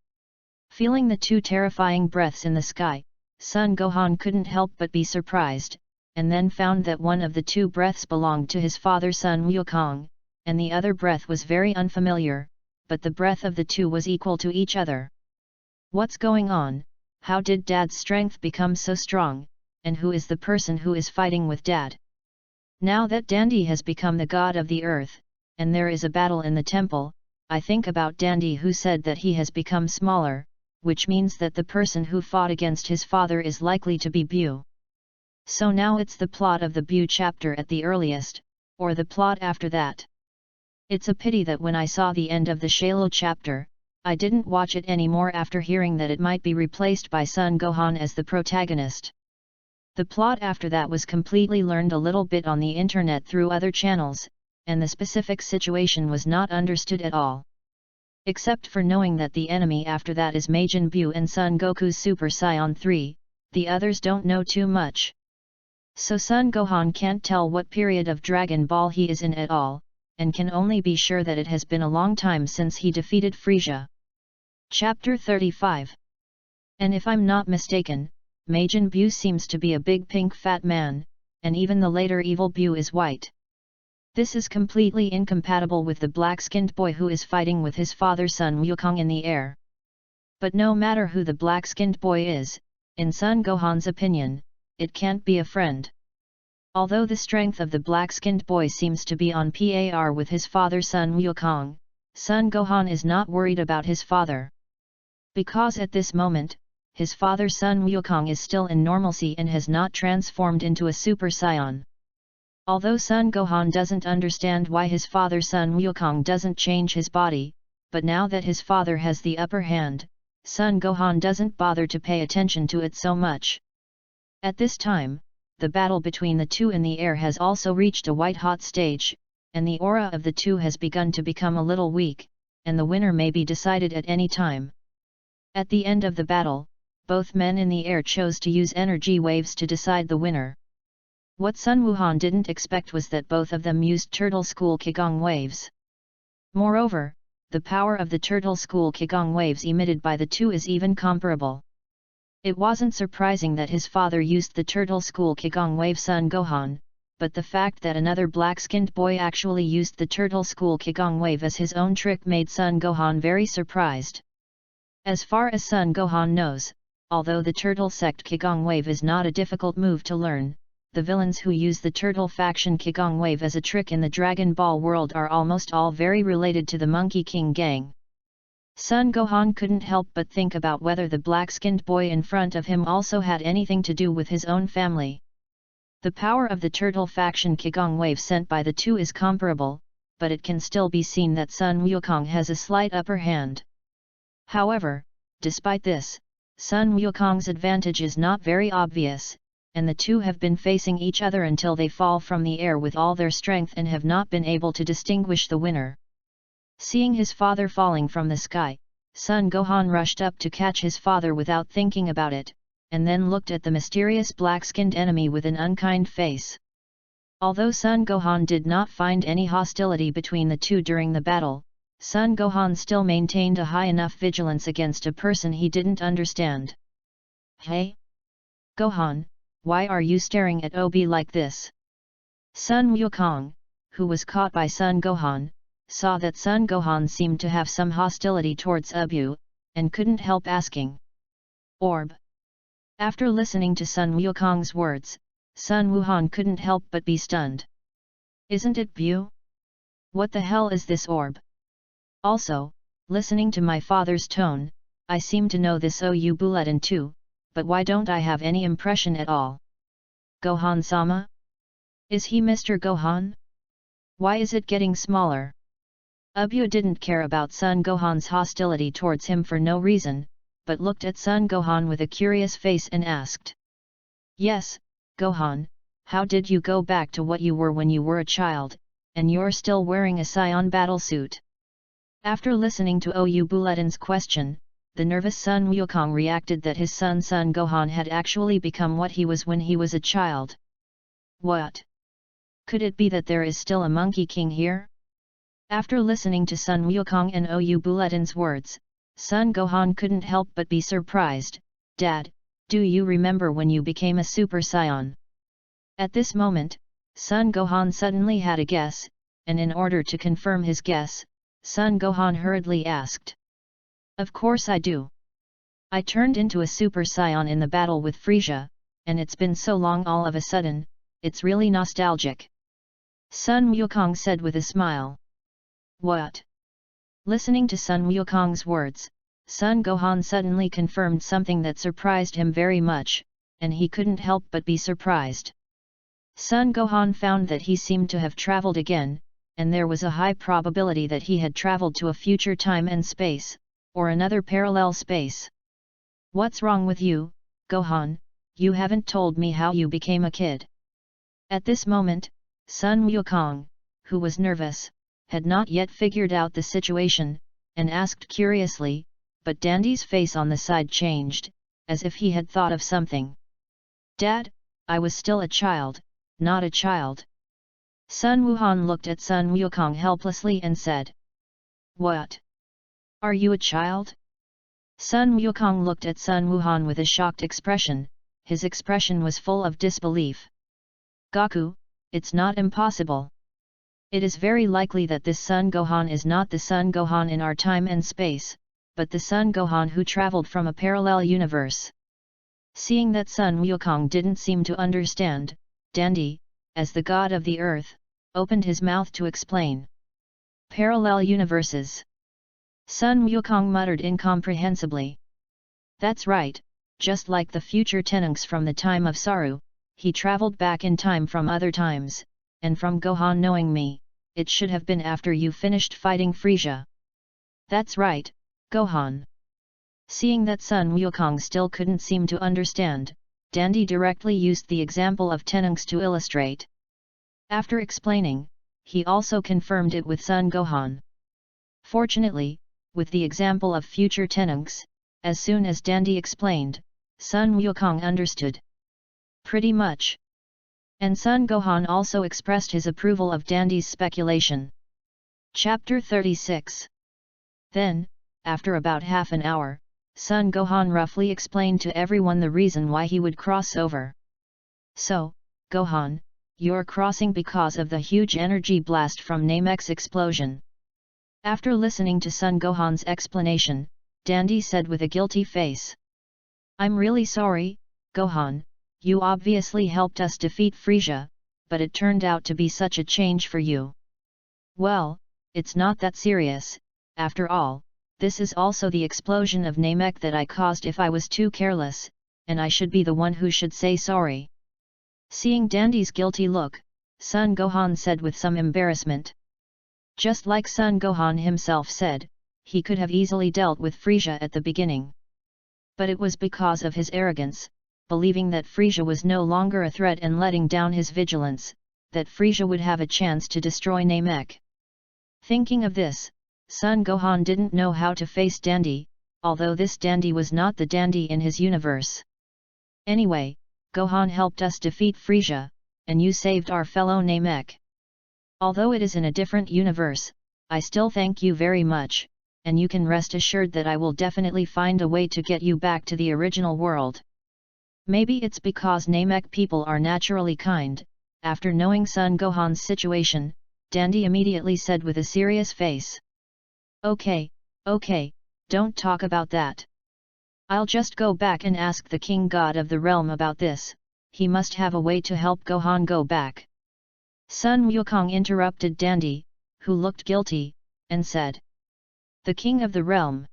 Feeling the 2 terrifying breaths in the sky, Son Gohan couldn't help but be surprised, and then found that one of the 2 breaths belonged to his father Sun Wukong, and the other breath was very unfamiliar, but the breath of the 2 was equal to each other. What's going on? How did Dad's strength become so strong, and who is the person who is fighting with Dad? Now that Dandy has become the god of the earth, and there is a battle in the temple, I think about Dandy who said that he has become smaller, which means that the person who fought against his father is likely to be Bu. So now it's the plot of the Bu chapter at the earliest, or the plot after that. It's a pity that when I saw the end of the Shalo chapter, I didn't watch it anymore after hearing that it might be replaced by Son Gohan as the protagonist. The plot after that was completely learned a little bit on the internet through other channels, and the specific situation was not understood at all. Except for knowing that the enemy after that is Majin Buu and Son Goku's Super Saiyan 3, the others don't know too much. So Son Gohan can't tell what period of Dragon Ball he is in at all, and can only be sure that it has been a long time since he defeated Frieza. Chapter 35. And if I'm not mistaken, Majin Buu seems to be a big pink fat man, and even the later evil Buu is white. This is completely incompatible with the black-skinned boy who is fighting with his father Sun Wukong in the air. But no matter who the black-skinned boy is, in Son Gohan's opinion, it can't be a friend. Although the strength of the black-skinned boy seems to be on par with his father Sun Wukong, Son Gohan is not worried about his father. Because at this moment, his father Sun Wukong is still in normalcy and has not transformed into a Super Saiyan. Although Son Gohan doesn't understand why his father Sun Wukong doesn't change his body, but now that his father has the upper hand, Son Gohan doesn't bother to pay attention to it so much. At this time, the battle between the two in the air has also reached a white-hot stage, and the aura of the two has begun to become a little weak, and the winner may be decided at any time. At the end of the battle, both men in the air chose to use energy waves to decide the winner. What Sun Wuhan didn't expect was that both of them used Turtle School Qigong waves. Moreover, the power of the Turtle School Qigong waves emitted by the two is even comparable. It wasn't surprising that his father used the Turtle School Qigong wave Sun Gohan, but the fact that another black-skinned boy actually used the Turtle School Qigong wave as his own trick made Sun Gohan very surprised. As far as Sun Gohan knows, although the Turtle Sect Qigong wave is not a difficult move to learn, the villains who use the Turtle Faction Qigong wave as a trick in the Dragon Ball world are almost all very related to the Monkey King gang. Sun Gohan couldn't help but think about whether the black-skinned boy in front of him also had anything to do with his own family. The power of the Turtle Faction Qigong wave sent by the two is comparable, but it can still be seen that Sun Wukong has a slight upper hand. However, despite this, Sun Wukong's advantage is not very obvious, and the two have been facing each other until they fall from the air with all their strength and have not been able to distinguish the winner. Seeing his father falling from the sky, Sun Gohan rushed up to catch his father without thinking about it, and then looked at the mysterious black-skinned enemy with an unkind face. Although Sun Gohan did not find any hostility between the two during the battle, Sun Gohan still maintained a high enough vigilance against a person he didn't understand. "Hey? Gohan, why are you staring at Obi like this?" Sun Wukong, who was caught by Sun Gohan, saw that Sun Gohan seemed to have some hostility towards Obi, and couldn't help asking. "Orb." After listening to Sun Wukong's words, Sun Wuhan couldn't help but be stunned. "Isn't it Bu? What the hell is this orb? Also, listening to my father's tone, I seem to know this Ou Bulletin too, but why don't I have any impression at all? Gohan-sama? Is he Mr. Gohan? Why is it getting smaller?" Obi didn't care about Sun Gohan's hostility towards him for no reason, but looked at Sun Gohan with a curious face and asked. "Yes, Gohan, how did you go back to what you were when you were a child, and you're still wearing a SAIYAN battlesuit?" After listening to Ou Bulletin's question, the nervous Sun Wukong reacted that his son Sun Gohan had actually become what he was when he was a child. What? Could it be that there is still a Monkey King here? After listening to Sun Wukong and Ou Bulletin's words, Sun Gohan couldn't help but be surprised. "Dad, do you remember when you became a Super Saiyan?" At this moment, Sun Gohan suddenly had a guess, and in order to confirm his guess, Sun Gohan hurriedly asked. "Of course I do. I turned into a Super Saiyan in the battle with Frieza, and it's been so long all of a sudden, it's really nostalgic," Sun Wukong said with a smile. "What?" Listening to Sun Wukong's words, Sun Gohan suddenly confirmed something that surprised him very much, and he couldn't help but be surprised. Sun Gohan found that he seemed to have traveled again, and there was a high probability that he had traveled to a future time and space, or another parallel space. "What's wrong with you, Gohan? You haven't told me how you became a kid." At this moment, Sun Wukong, who was nervous, had not yet figured out the situation, and asked curiously, but Dandy's face on the side changed, as if he had thought of something. "Dad, I was still a child, not a child." Sun Wuhan looked at Sun Wukong helplessly and said. "What? Are you a child?" Sun Wukong looked at Sun Wuhan with a shocked expression, his expression was full of disbelief. "Goku, it's not impossible. It is very likely that this Sun Gohan is not the Sun Gohan in our time and space, but the Sun Gohan who traveled from a parallel universe." Seeing that Sun Wukong didn't seem to understand, Dandy, as the god of the earth, opened his mouth to explain. "Parallel universes?" Sun Wukong muttered incomprehensibly. "That's right, just like the future Tenunks from the time of Saru, he traveled back in time from other times, and from Gohan knowing me, it should have been after you finished fighting Frieza." "That's right, Gohan. Seeing that Sun Wukong still couldn't seem to understand, Dandy directly used the example of tenunks to illustrate. After explaining, he also confirmed it with Sun Gohan. Fortunately, with the example of future tenunks, as soon as Dandy explained, Sun Wukong understood. Pretty much. And Sun Gohan also expressed his approval of Dandy's speculation. Chapter 36. Then, after about half an hour, Sun Gohan roughly explained to everyone the reason why he would cross over. So, Gohan, you're crossing because of the huge energy blast from Namek's explosion. After listening to Sun Gohan's explanation, Dandy said with a guilty face. I'm really sorry, Gohan, you obviously helped us defeat Frieza, but it turned out to be such a change for you. Well, it's not that serious, after all. This is also the explosion of Namek that I caused if I was too careless, and I should be the one who should say sorry. Seeing Dandy's guilty look, Sun Gohan said with some embarrassment. Just like Sun Gohan himself said, he could have easily dealt with Frieza at the beginning. But it was because of his arrogance, believing that Frieza was no longer a threat and letting down his vigilance, that Frieza would have a chance to destroy Namek. Thinking of this, Sun Gohan didn't know how to face Dandy, although this Dandy was not the Dandy in his universe. Anyway, Gohan helped us defeat Frieza, and you saved our fellow Namek. Although it is in a different universe, I still thank you very much, and you can rest assured that I will definitely find a way to get you back to the original world. Maybe it's because Namek people are naturally kind. After knowing Sun Gohan's situation, Dandy immediately said with a serious face. Okay, don't talk about that. I'll just go back and ask the King God of the Realm about this, he must have a way to help Gohan go back. Sun Wukong interrupted Dandy, who looked guilty, and said. The King of the Realm.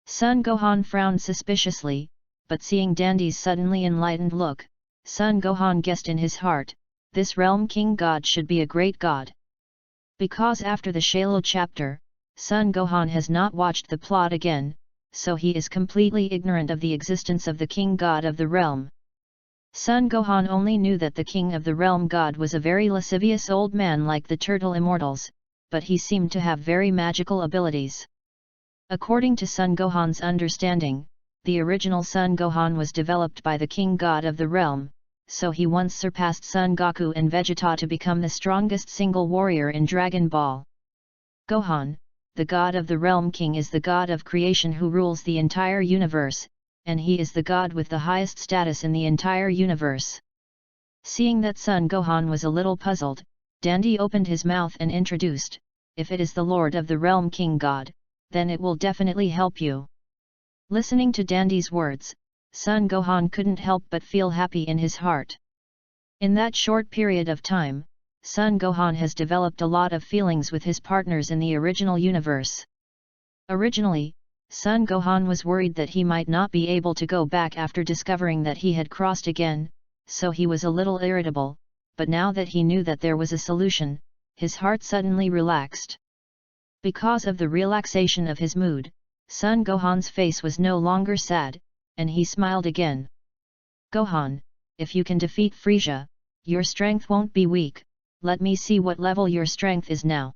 Sun Gohan frowned suspiciously, but seeing Dandy's suddenly enlightened look, Sun Gohan guessed in his heart, this realm king god should be a great god. Because after the Shalo chapter, Sun Gohan has not watched the plot again, so he is completely ignorant of the existence of the king god of the realm. Sun Gohan only knew that the king of the realm god was a very lascivious old man like the turtle immortals, but he seemed to have very magical abilities. According to Sun Gohan's understanding, the original Sun Gohan was developed by the king god of the realm, so he once surpassed Son Goku and Vegeta to become the strongest single warrior in Dragon Ball. Gohan, the god of the realm king, is the god of creation who rules the entire universe, and he is the god with the highest status in the entire universe. Seeing that Sun Gohan was a little puzzled, Dandy opened his mouth and introduced, if it is the Lord of the Realm King God, then it will definitely help you. Listening to Dandy's words, Sun Gohan couldn't help but feel happy in his heart. In that short period of time, Sun Gohan has developed a lot of feelings with his partners in the original universe. Originally, Sun Gohan was worried that he might not be able to go back after discovering that he had crossed again, so he was a little irritable, but now that he knew that there was a solution, his heart suddenly relaxed. Because of the relaxation of his mood, Sun Gohan's face was no longer sad, and he smiled again. Gohan, if you can defeat Frieza, your strength won't be weak, let me see what level your strength is now.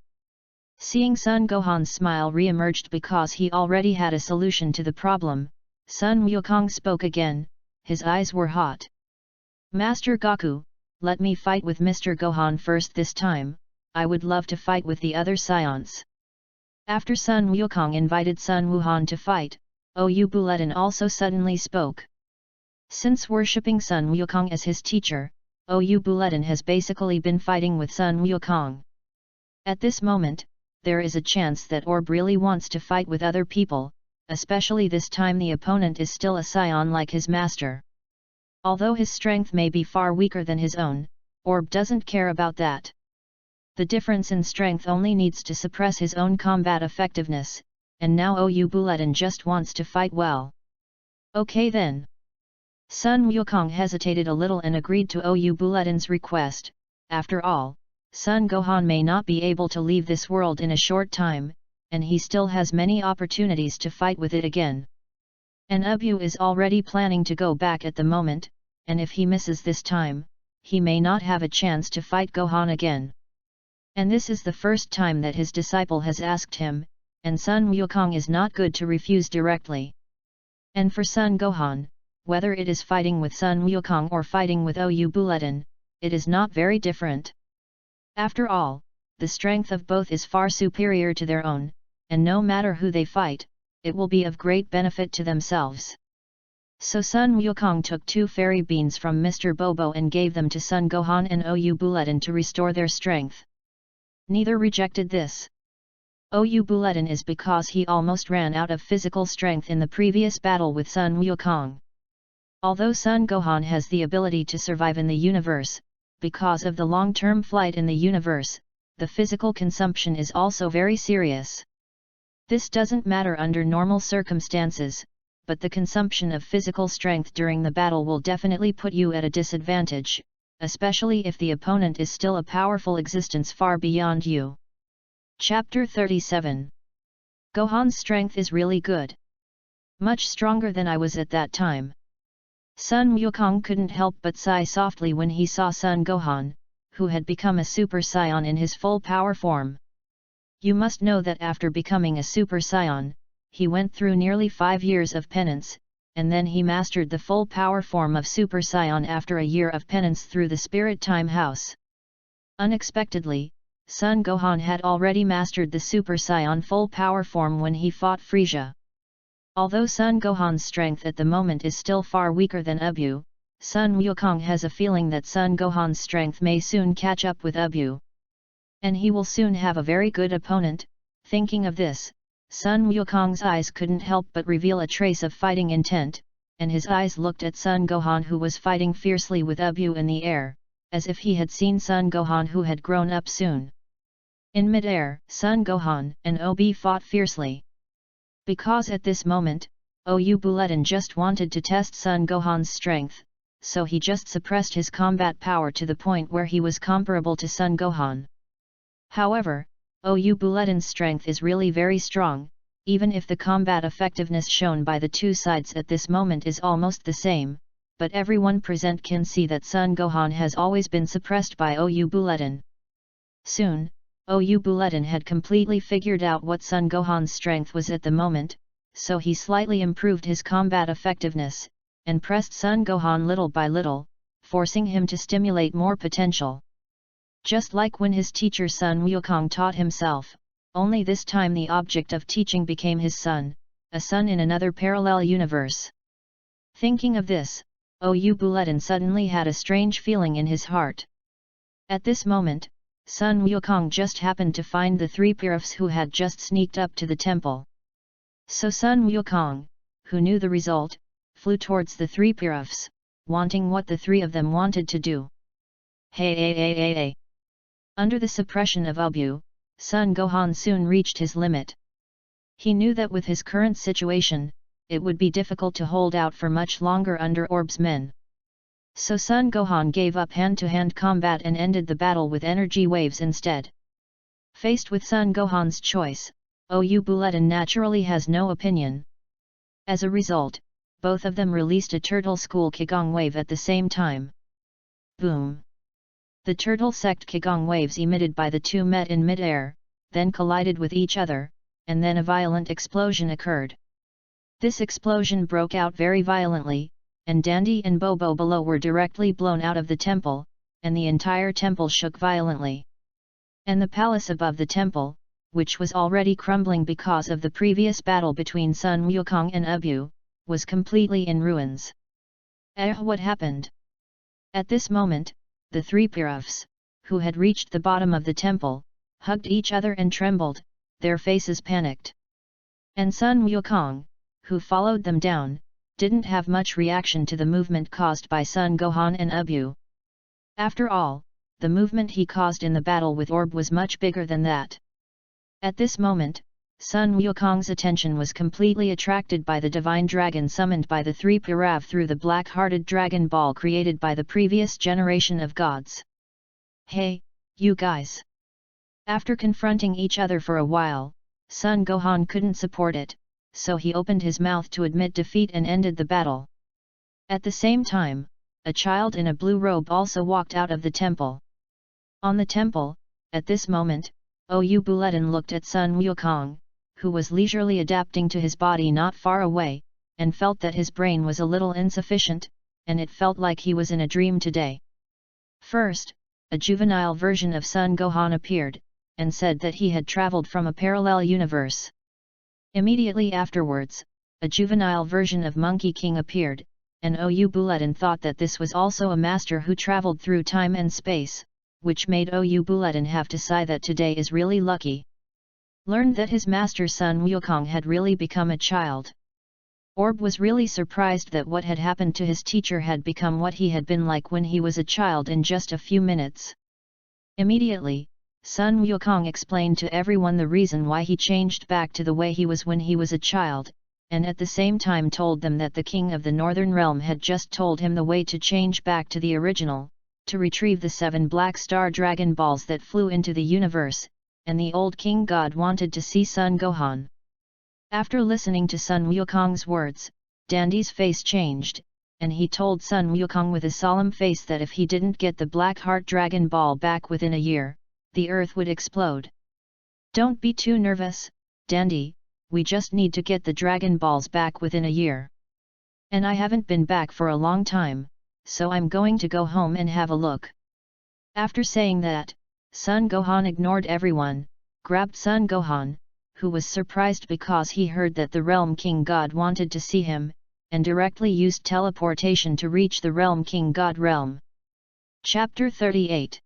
Seeing Sun Gohan's smile re-emerged because he already had a solution to the problem, Sun Wukong spoke again, his eyes were hot. Master Goku, let me fight with Mr. Gohan first this time, I would love to fight with the other Saiyans. After Sun Wukong invited Sun Wuhan to fight, Ou Buletin also suddenly spoke. Since worshipping Sun Wukong as his teacher, Ou Buletin has basically been fighting with Sun Wukong. At this moment, there is a chance that Orb really wants to fight with other people, especially this time the opponent is still a Saiyan like his master. Although his strength may be far weaker than his own, Orb doesn't care about that. The difference in strength only needs to suppress his own combat effectiveness, and now Ou Buletin just wants to fight well. Okay then. Sun Wukong hesitated a little and agreed to Ou Buletin's request. After all, Sun Gohan may not be able to leave this world in a short time, and he still has many opportunities to fight with it again. And Ubyu is already planning to go back at the moment, and if he misses this time, he may not have a chance to fight Gohan again. And this is the first time that his disciple has asked him, and Sun Wukong is not good to refuse directly. And for Son Gohan, whether it is fighting with Sun Wukong or fighting with Oyu Buletin, it is not very different. After all, the strength of both is far superior to their own, and no matter who they fight, it will be of great benefit to themselves. So Sun Wukong took 2 fairy beans from Mr. Bobo and gave them to Son Gohan and Oyu Buletin to restore their strength. Neither rejected this. Oyu Buletin is because he almost ran out of physical strength in the previous battle with Sun Wukong. Although Son Gohan has the ability to survive in the universe, because of the long-term flight in the universe, the physical consumption is also very serious. This doesn't matter under normal circumstances, but the consumption of physical strength during the battle will definitely put you at a disadvantage, especially if the opponent is still a powerful existence far beyond you. Chapter 37. Gohan's strength is really good. Much stronger than I was at that time. Sun Wukong couldn't help but sigh softly when he saw Son Gohan, who had become a Super Saiyan in his full power form. You must know that after becoming a Super Saiyan, he went through nearly 5 years of penance, and then he mastered the full power form of Super Saiyan after a year of penance through the Spirit Time House. Unexpectedly, Son Gohan had already mastered the Super Saiyan full power form when he fought Frieza. Although Son Gohan's strength at the moment is still far weaker than Ubyu, Sun Wukong has a feeling that Son Gohan's strength may soon catch up with Ubyu. And he will soon have a very good opponent. Thinking of this, Sun Wukong's eyes couldn't help but reveal a trace of fighting intent, and his eyes looked at Son Gohan who was fighting fiercely with Ubyu in the air, as if he had seen Son Gohan who had grown up soon. In mid-air, Son Gohan and Obi fought fiercely. Because at this moment, Oyu Buletin just wanted to test Son Gohan's strength, so he just suppressed his combat power to the point where he was comparable to Son Gohan. However, Oyu Buletin's strength is really very strong, even if the combat effectiveness shown by the two sides at this moment is almost the same, but everyone present can see that Son Gohan has always been suppressed by Oyu Buletin. Soon, Oyu Buletin had completely figured out what Son Gohan's strength was at the moment, so he slightly improved his combat effectiveness, and pressed Son Gohan little by little, forcing him to stimulate more potential. Just like when his teacher Sun Wukong taught himself, only this time the object of teaching became his son, a son in another parallel universe. Thinking of this, Oyu Buletin suddenly had a strange feeling in his heart. At this moment, Sun Wukong just happened to find the 3 Pirafs who had just sneaked up to the temple. So Sun Wukong, who knew the result, flew towards the 3 Pirafs, wanting what the 3 of them wanted to do. Hey. Under the suppression of Ubyu, Son Gohan soon reached his limit. He knew that with his current situation, it would be difficult to hold out for much longer under Orb's men. So Son Gohan gave up hand-to-hand combat and ended the battle with energy waves instead. Faced with Son Gohan's choice, Oyu Buletin naturally has no opinion. As a result, both of them released a Turtle School Qigong wave at the same time. Boom! The Turtle Sect Qigong waves emitted by the two met in mid-air, then collided with each other, and then a violent explosion occurred. This explosion broke out very violently, and Dandy and Bobo below were directly blown out of the temple, and the entire temple shook violently. And the palace above the temple, which was already crumbling because of the previous battle between Sun Wukong and Ubyu, was completely in ruins. What happened? At this moment, the 3 Pirafs, who had reached the bottom of the temple, hugged each other and trembled, their faces panicked. And Sun Wukong, who followed them down, didn't have much reaction to the movement caused by Son Gohan and Ubyu. After all, the movement he caused in the battle with Orb was much bigger than that. At this moment, Sun Wukong's attention was completely attracted by the divine dragon summoned by the 3 Pirav through the black-hearted dragon ball created by the previous generation of gods. Hey, you guys! After confronting each other for a while, Son Gohan couldn't support it, so he opened his mouth to admit defeat and ended the battle. At the same time, a child in a blue robe also walked out of the temple. On the temple, at this moment, Oyu Buletin looked at Sun Wukong, who was leisurely adapting to his body not far away, and felt that his brain was a little insufficient, and it felt like he was in a dream today. First, a juvenile version of Sun Gohan appeared, and said that he had traveled from a parallel universe. Immediately afterwards, a juvenile version of Monkey King appeared, and Oyu Buletin thought that this was also a master who traveled through time and space, which made Oyu Buletin have to sigh that today is really lucky. Learned that his master Sun Wukong had really become a child. Orb was really surprised that what had happened to his teacher had become what he had been like when he was a child in just a few minutes. Immediately, Sun Wukong explained to everyone the reason why he changed back to the way he was when he was a child, and at the same time told them that the king of the Northern Realm had just told him the way to change back to the original, to retrieve the 7 black star dragon balls that flew into the universe, and the old king god wanted to see Sun Gohan. After listening to Sun Wukong's words, Dandy's face changed, and he told Sun Wukong with a solemn face that if he didn't get the Black Heart Dragon Ball back within a year, the earth would explode. Don't be too nervous, Dandy, we just need to get the Dragon Balls back within a year. And I haven't been back for a long time, so I'm going to go home and have a look. After saying that, Sun Gohan ignored everyone, grabbed Sun Gohan, who was surprised because he heard that the Realm King God wanted to see him, and directly used teleportation to reach the Realm King God realm. Chapter 38.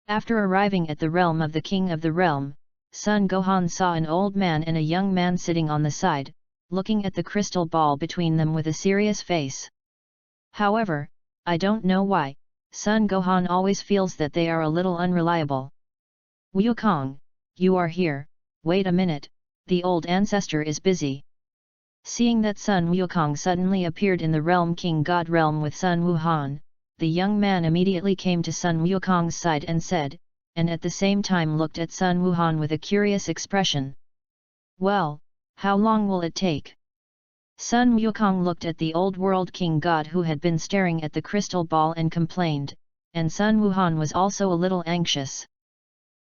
After arriving at the realm of the King of the Realm, Sun Gohan saw an old man and a young man sitting on the side, looking at the crystal ball between them with a serious face. However, I don't know why, Sun Gohan always feels that they are a little unreliable. Wukong, you are here. Wait a minute, the old ancestor is busy. Seeing that Sun Wukong suddenly appeared in the Realm King God realm with Sun Wuhan, the young man immediately came to Sun Wukong's side and said, and at the same time looked at Sun Wuhan with a curious expression. Well, how long will it take? Sun Wukong looked at the old world king god who had been staring at the crystal ball and complained, and Sun Wuhan was also a little anxious.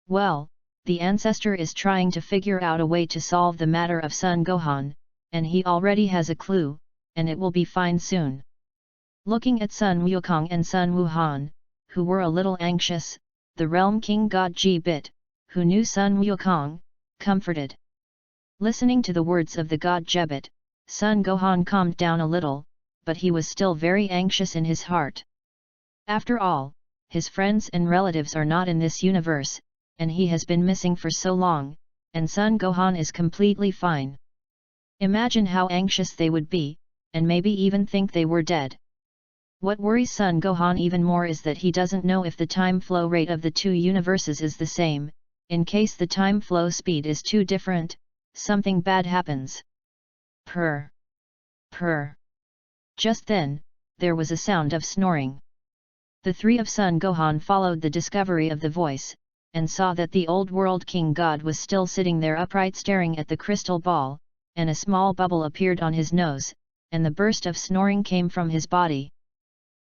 Well, the ancestor is trying to figure out a way to solve the matter of Sun Gohan, and he already has a clue, and it will be fine soon. Looking at Sun Wukong and Sun Wuhan, who were a little anxious, the Realm King God G-Bit, who knew Sun Wukong, comforted. Listening to the words of the god Jebit, Sun Gohan calmed down a little, but he was still very anxious in his heart. After all, his friends and relatives are not in this universe, and he has been missing for so long, and Sun Gohan is completely fine. Imagine how anxious they would be, and maybe even think they were dead. What worries Sun Gohan even more is that he doesn't know if the time flow rate of the two universes is the same. In case the time flow speed is too different, something bad happens. Purr. Purr. Just then, there was a sound of snoring. The three of Sun Gohan followed the discovery of the voice, and saw that the old world king god was still sitting there upright staring at the crystal ball, and a small bubble appeared on his nose, and the burst of snoring came from his body.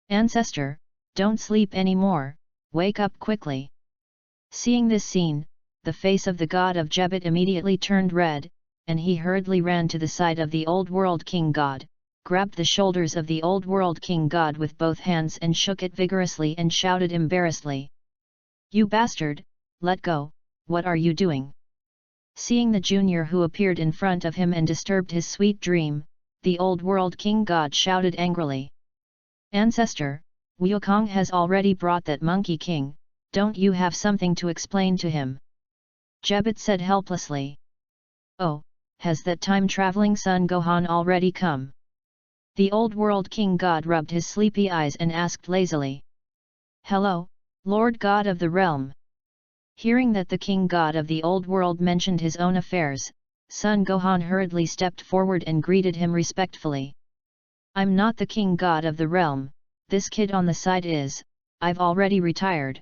Ancestor, don't sleep anymore, wake up quickly. Seeing this scene, the face of the god of Jebit immediately turned red, and he hurriedly ran to the side of the old world king god, grabbed the shoulders of the old world king god with both hands and shook it vigorously and shouted embarrassedly. You bastard, let go, what are you doing? Seeing the junior who appeared in front of him and disturbed his sweet dream, the old world king god shouted angrily. Ancestor, Wukong has already brought that monkey king, don't you have something to explain to him? Jebit said helplessly. Oh, has that time-traveling Sun Gohan already come? The old world king god rubbed his sleepy eyes and asked lazily. Hello, Lord God of the realm. Hearing that the king god of the old world mentioned his own affairs, Sun Gohan hurriedly stepped forward and greeted him respectfully. I'm not the king god of the realm, this kid on the side is, I've already retired.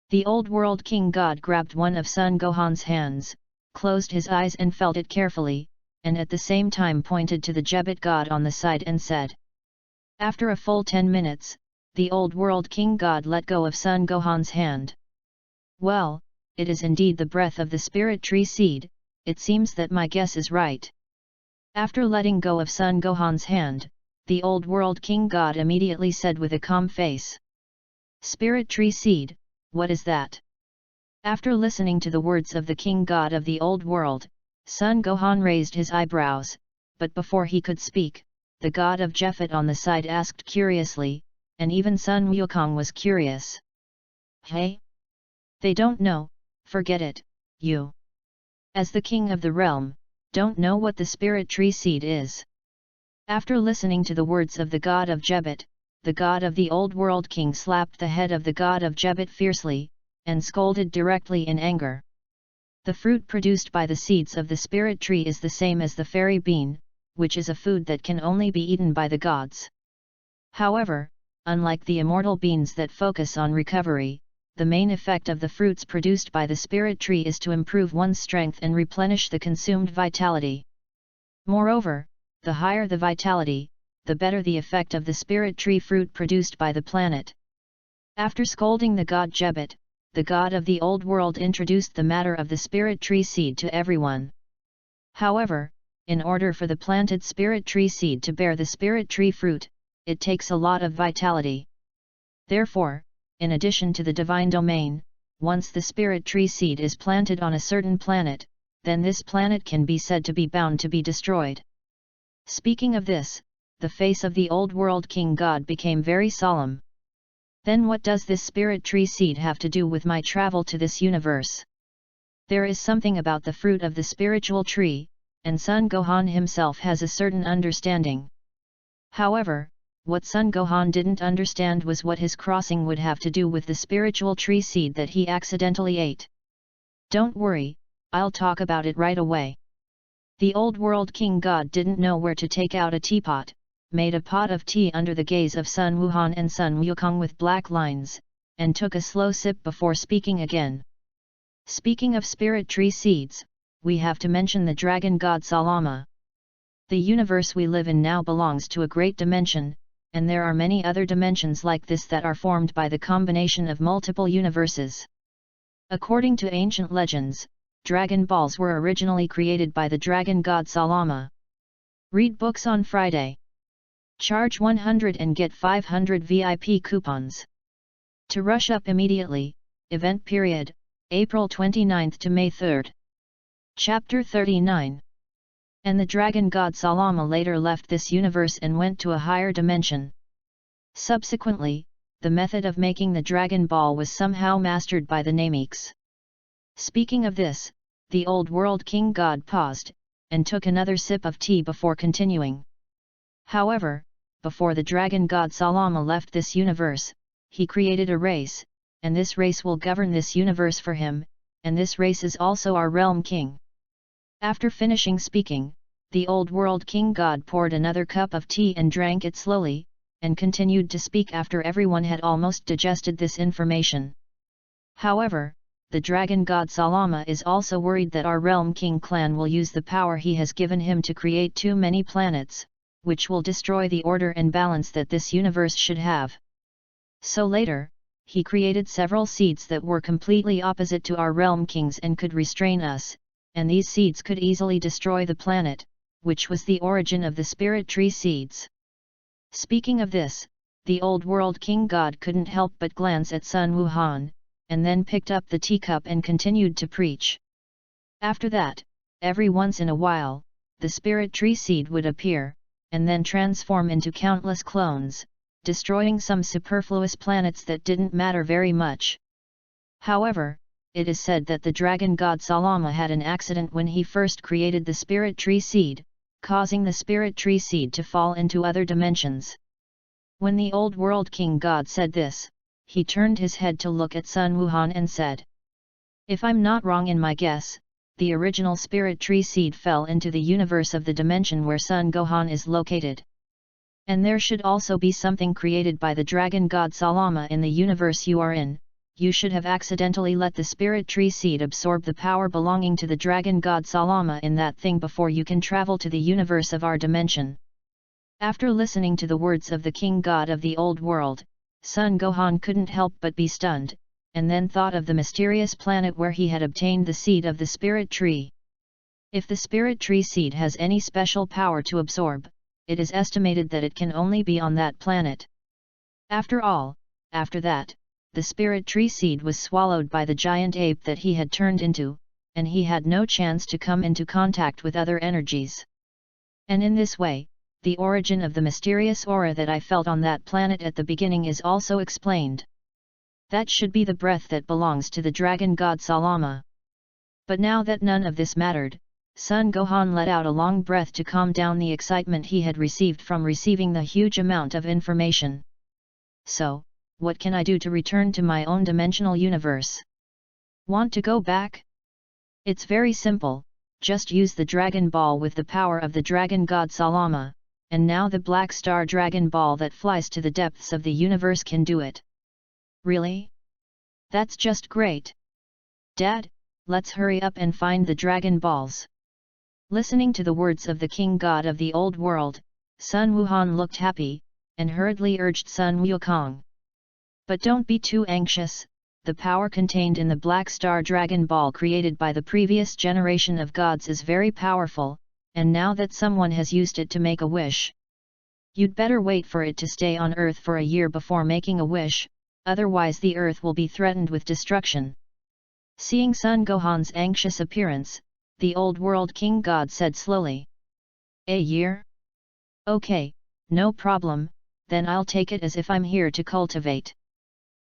The old world king god grabbed one of Sun Gohan's hands, closed his eyes and felt it carefully, and at the same time pointed to the Jebit god on the side and said. After a full 10 minutes, the old world king god let go of Sun Gohan's hand. Well, it is indeed the breath of the spirit tree seed, it seems that my guess is right. After letting go of Sun Gohan's hand, the old world king god immediately said with a calm face. Spirit tree seed, what is that? After listening to the words of the king god of the old world, Sun Gohan raised his eyebrows, but before he could speak, the god of Jeffet on the side asked curiously, and even Sun Wukong was curious. Hey? They don't know, forget it, you. As the king of the realm, don't know what the spirit tree seed is. After listening to the words of the god of Jebet, the god of the old world king slapped the head of the god of Jebet fiercely, and scolded directly in anger. The fruit produced by the seeds of the spirit tree is the same as the fairy bean, which is a food that can only be eaten by the gods. However, unlike the immortal beans that focus on recovery, the main effect of the fruits produced by the spirit tree is to improve one's strength and replenish the consumed vitality. Moreover, the higher the vitality, the better the effect of the spirit tree fruit produced by the planet. After scolding the god Jebet, the god of the old world introduced the matter of the spirit tree seed to everyone. However, in order for the planted spirit tree seed to bear the spirit tree fruit, it takes a lot of vitality. Therefore, in addition to the divine domain, once the spirit tree seed is planted on a certain planet, then this planet can be said to be bound to be destroyed. Speaking of this, the face of the old world king god became very solemn. Then what does this spirit tree seed have to do with my travel to this universe? There is something about the fruit of the spiritual tree, and Sun Gohan himself has a certain understanding. However, what Sun Gohan didn't understand was what his crossing would have to do with the spiritual tree seed that he accidentally ate. Don't worry, I'll talk about it right away. The old world king god didn't know where to take out a teapot, made a pot of tea under the gaze of Sun Wuhan and Sun Wukong with black lines, and took a slow sip before speaking again. Speaking of spirit tree seeds, we have to mention the dragon god Salama. The universe we live in now belongs to a great dimension, and there are many other dimensions like this that are formed by the combination of multiple universes. According to ancient legends, Dragon Balls were originally created by the dragon god Salama. Read books on Friday. Charge 100 and get 500 VIP coupons. To rush up immediately, event period, April 29 to May 3. Chapter 39. And the dragon god Salama later left this universe and went to a higher dimension. Subsequently, the method of making the Dragon Ball was somehow mastered by the Nameeks. Speaking of this, the old world king god paused, and took another sip of tea before continuing. However, before the dragon god Salama left this universe, he created a race, and this race will govern this universe for him, and this race is also our realm king. After finishing speaking, the old world king god poured another cup of tea and drank it slowly, and continued to speak after everyone had almost digested this information. However, the dragon god Salama is also worried that our realm king clan will use the power he has given him to create too many planets, which will destroy the order and balance that this universe should have. So later, he created several seeds that were completely opposite to our realm kings and could restrain us, and these seeds could easily destroy the planet, which was the origin of the spirit tree seeds. Speaking of this, the old world king god couldn't help but glance at Sun Wuhan, and then picked up the teacup and continued to preach. After that, every once in a while, the spirit tree seed would appear, and then transform into countless clones, destroying some superfluous planets that didn't matter very much. However, it is said that the dragon god Salama had an accident when he first created the spirit tree seed, causing the spirit tree seed to fall into other dimensions. When the old world king god said this, he turned his head to look at Sun Wuhan and said, "If I'm not wrong in my guess, the original spirit tree seed fell into the universe of the dimension where Sun Gohan is located. And there should also be something created by the dragon god Salama in the universe you are in, you should have accidentally let the spirit tree seed absorb the power belonging to the dragon god Salama in that thing before you can travel to the universe of our dimension. After listening to the words of the king god of the old world, Sun Gohan couldn't help but be stunned, and then thought of the mysterious planet where he had obtained the seed of the spirit tree. If the spirit tree seed has any special power to absorb, it is estimated that it can only be on that planet. After all, after that, the spirit tree seed was swallowed by the giant ape that he had turned into, and he had no chance to come into contact with other energies. And in this way, the origin of the mysterious aura that I felt on that planet at the beginning is also explained. That should be the breath that belongs to the dragon god Salama. But now that none of this mattered, Sun Gohan let out a long breath to calm down the excitement he had received from receiving the huge amount of information. So, what can I do to return to my own dimensional universe? Want to go back? It's very simple, just use the Dragon Ball with the power of the Dragon God Salama, and now the Black Star Dragon Ball that flies to the depths of the universe can do it. Really? That's just great. Dad, let's hurry up and find the Dragon Balls. Listening to the words of the King God of the Old World, Sun Wuhan looked happy, and hurriedly urged Sun Wukong. But don't be too anxious, the power contained in the Black Star Dragon Ball created by the previous generation of gods is very powerful, and now that someone has used it to make a wish, you'd better wait for it to stay on Earth for a year before making a wish, otherwise the Earth will be threatened with destruction. Seeing Sun Gohan's anxious appearance, the Old World King God said slowly. A year? Okay, no problem, then I'll take it as if I'm here to cultivate.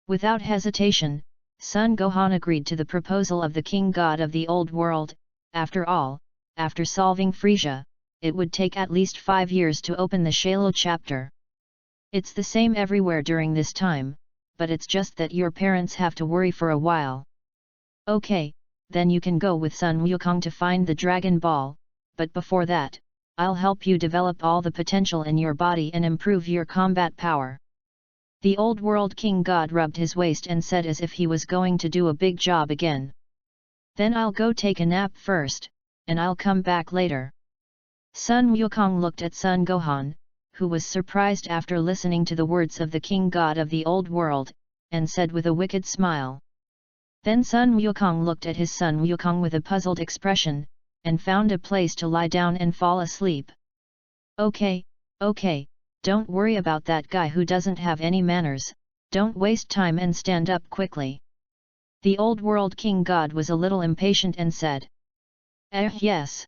Without hesitation, Sun Gohan agreed to the proposal of the King God of the Old World. After all, after solving Frisia, it would take at least 5 years to open the Shalo chapter. It's the same everywhere during this time, but it's just that your parents have to worry for a while. Okay, then you can go with Sun Wukong to find the Dragon Ball, but before that, I'll help you develop all the potential in your body and improve your combat power. The Old World King God rubbed his waist and said as if he was going to do a big job again. Then I'll go take a nap first, and I'll come back later. Sun Wukong looked at Sun Gohan, who was surprised after listening to the words of the King God of the Old World, and said with a wicked smile. Then Sun Wukong looked at his son Wukong with a puzzled expression, and found a place to lie down and fall asleep. Okay, don't worry about that guy who doesn't have any manners, don't waste time and stand up quickly. The Old World King God was a little impatient and said. Yes.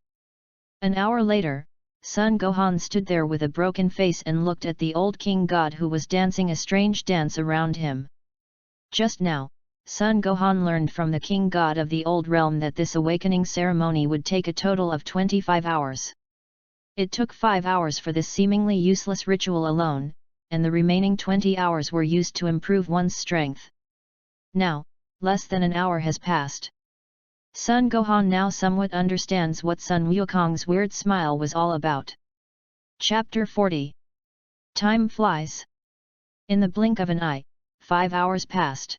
An hour later, Sun Gohan stood there with a broken face and looked at the old King God who was dancing a strange dance around him. Just now, Sun Gohan learned from the King God of the Old Realm that this awakening ceremony would take a total of 25 hours. It took 5 hours for this seemingly useless ritual alone, and the remaining 20 hours were used to improve one's strength. Now, less than an hour has passed. Sun Gohan now somewhat understands what Sun Wukong's weird smile was all about. Chapter 40. Time flies. In the blink of an eye, 5 hours passed.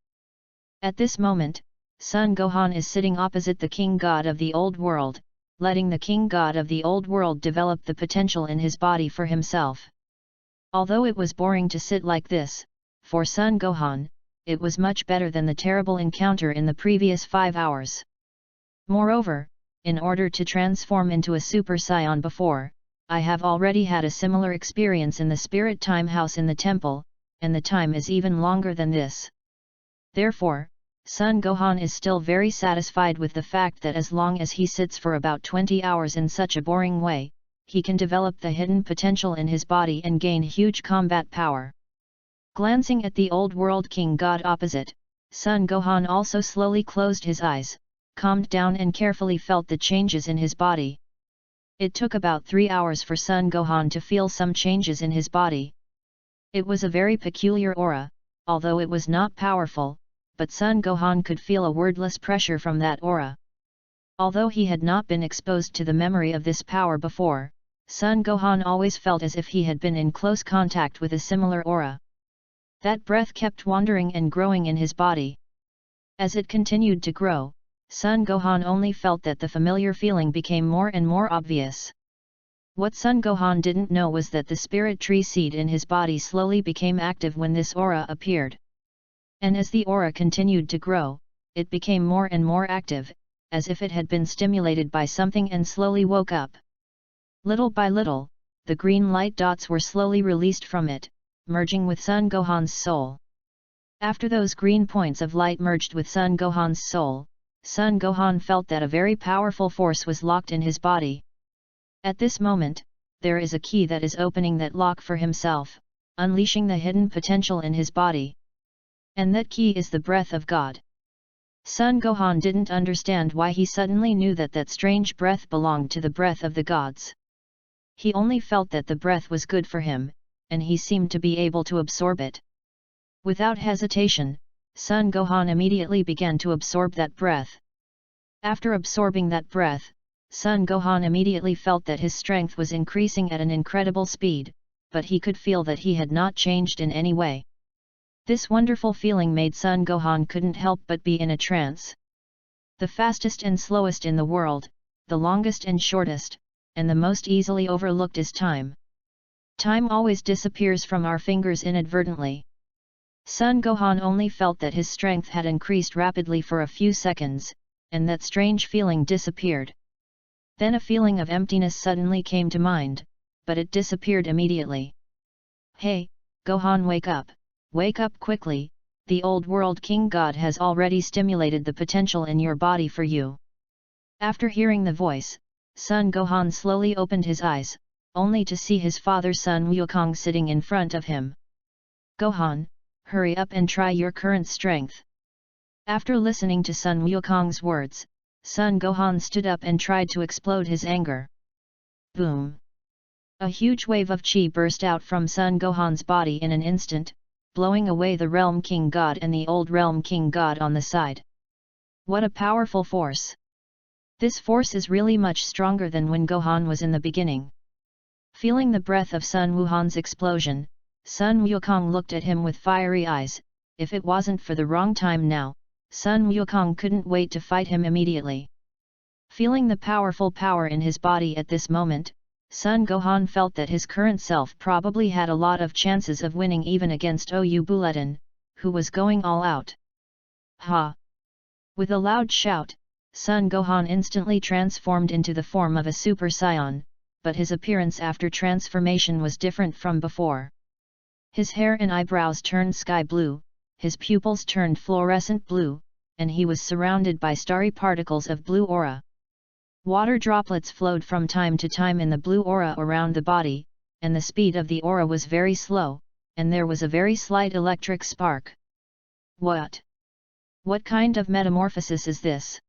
At this moment, Sun Gohan is sitting opposite the King God of the Old World, letting the King God of the Old World develop the potential in his body for himself. Although it was boring to sit like this, for Sun Gohan, it was much better than the terrible encounter in the previous 5 hours. Moreover, in order to transform into a Super Saiyan before, I have already had a similar experience in the Spirit Time House in the temple, and the time is even longer than this. Therefore, Sun Gohan is still very satisfied with the fact that as long as he sits for about 20 hours in such a boring way, he can develop the hidden potential in his body and gain huge combat power. Glancing at the Old World King God opposite, Sun Gohan also slowly closed his eyes, calmed down and carefully felt the changes in his body. It took about 3 hours for Sun Gohan to feel some changes in his body. It was a very peculiar aura, although it was not powerful, but Sun Gohan could feel a wordless pressure from that aura. Although he had not been exposed to the memory of this power before, Sun Gohan always felt as if he had been in close contact with a similar aura. That breath kept wandering and growing in his body. As it continued to grow, Sun Gohan only felt that the familiar feeling became more and more obvious. What Sun Gohan didn't know was that the spirit tree seed in his body slowly became active when this aura appeared. And as the aura continued to grow, it became more and more active, as if it had been stimulated by something and slowly woke up. Little by little, the green light dots were slowly released from it, merging with Sun Gohan's soul. After those green points of light merged with Sun Gohan's soul, Sun Gohan felt that a very powerful force was locked in his body. At this moment, there is a key that is opening that lock for himself, unleashing the hidden potential in his body. And that key is the breath of God. Sun Gohan didn't understand why he suddenly knew that that strange breath belonged to the breath of the gods. He only felt that the breath was good for him, and he seemed to be able to absorb it. Without hesitation, Sun Gohan immediately began to absorb that breath. After absorbing that breath, Sun Gohan immediately felt that his strength was increasing at an incredible speed, but he could feel that he had not changed in any way. This wonderful feeling made Sun Gohan couldn't help but be in a trance. The fastest and slowest in the world, the longest and shortest, and the most easily overlooked is time. Time always disappears from our fingers inadvertently. Sun Gohan only felt that his strength had increased rapidly for a few seconds, and that strange feeling disappeared. Then a feeling of emptiness suddenly came to mind, but it disappeared immediately. Hey, Gohan, wake up! Wake up quickly, the old world king god has already stimulated the potential in your body for you. After hearing the voice, Sun Gohan slowly opened his eyes, only to see his father Sun Wukong sitting in front of him. Gohan, hurry up and try your current strength. After listening to Sun Wukong's words, Sun Gohan stood up and tried to explode his anger. Boom! A huge wave of chi burst out from Sun Gohan's body in an instant, blowing away the Realm King God and the old Realm King God on the side. What a powerful force! This force is really much stronger than when Gohan was in the beginning. Feeling the breath of Sun Wuhan's explosion, Sun Wukong looked at him with fiery eyes. If it wasn't for the wrong time now, Sun Wukong couldn't wait to fight him immediately. Feeling the powerful power in his body at this moment, Sun Gohan felt that his current self probably had a lot of chances of winning even against Ou Bulletin, who was going all out. Ha! With a loud shout, Sun Gohan instantly transformed into the form of a Super Saiyan, but his appearance after transformation was different from before. His hair and eyebrows turned sky blue, his pupils turned fluorescent blue, and he was surrounded by starry particles of blue aura. Water droplets flowed from time to time in the blue aura around the body, and the speed of the aura was very slow, and there was a very slight electric spark. What? What kind of metamorphosis is this?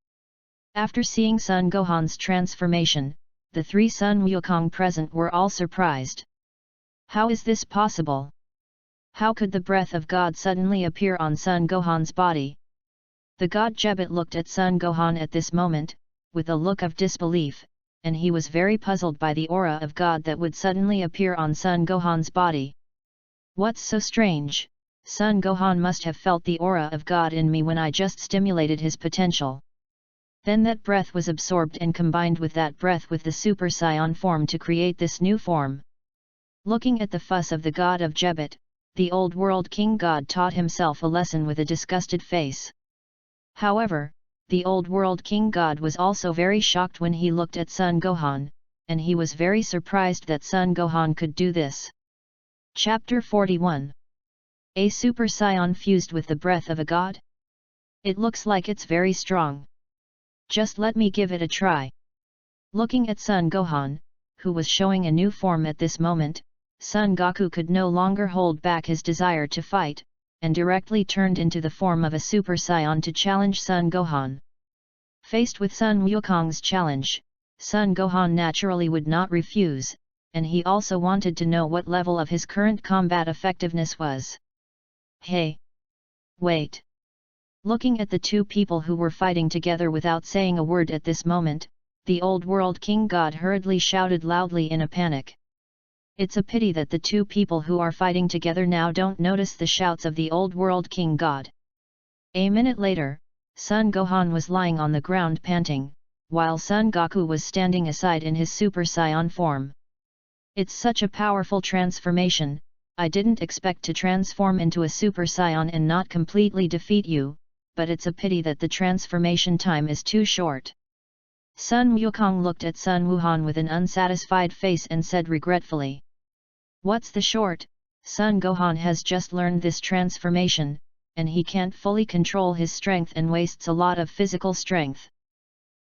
After seeing Sun Gohan's transformation, the three Sun Wukong present were all surprised. How is this possible? How could the breath of God suddenly appear on Sun Gohan's body? The god Jebet looked at Sun Gohan at this moment, with a look of disbelief, and he was very puzzled by the aura of God that would suddenly appear on Sun Gohan's body. What's so strange? Sun Gohan must have felt the aura of God in me when I just stimulated his potential. Then that breath was absorbed and combined with that breath with the Super Saiyan form to create this new form. Looking at the fuss of the god of Jebet, the old world king god taught himself a lesson with a disgusted face. However, the old world king god was also very shocked when he looked at Sun Gohan, and he was very surprised that Sun Gohan could do this. Chapter 41. A Super Saiyan fused with the breath of a god? It looks like it's very strong. Just let me give it a try. Looking at Sun Gohan, who was showing a new form at this moment, Son Goku could no longer hold back his desire to fight, and directly turned into the form of a Super Saiyan to challenge Sun Gohan. Faced with Sun Wukong's challenge, Sun Gohan naturally would not refuse, and he also wanted to know what level of his current combat effectiveness was. Hey! Wait! Looking at the two people who were fighting together without saying a word at this moment, the old world king god hurriedly shouted loudly in a panic. It's a pity that the two people who are fighting together now don't notice the shouts of the old world king god. A minute later, Son Gohan was lying on the ground panting, while Son Goku was standing aside in his Super Saiyan form. It's such a powerful transformation, I didn't expect to transform into a Super Saiyan and not completely defeat you, but it's a pity that the transformation time is too short. Sun Wukong looked at Sun Wuhan with an unsatisfied face and said regretfully. What's the short? Sun Gohan has just learned this transformation, and he can't fully control his strength and wastes a lot of physical strength.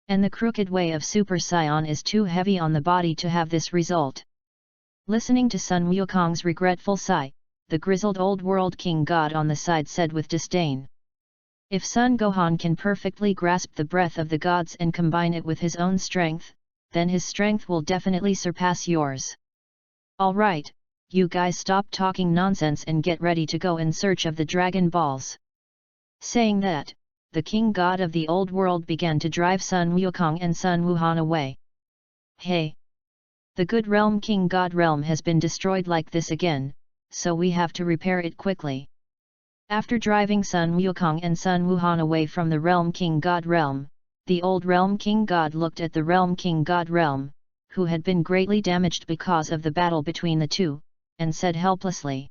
And the crooked way of Super Saiyan is too heavy on the body to have this result. Listening to Sun Wukong's regretful sigh, the grizzled old world king god on the side said with disdain. If Sun Gohan can perfectly grasp the breath of the gods and combine it with his own strength, then his strength will definitely surpass yours. Alright, you guys stop talking nonsense and get ready to go in search of the Dragon Balls. Saying that, the king god of the old world began to drive Sun Wukong and Sun Wuhan away. Hey! The good realm king god realm has been destroyed like this again, so we have to repair it quickly. After driving Sun Wukong and Sun Wuhan away from the realm king god realm, the old realm king god looked at the realm king god realm, who had been greatly damaged because of the battle between the two, and said helplessly.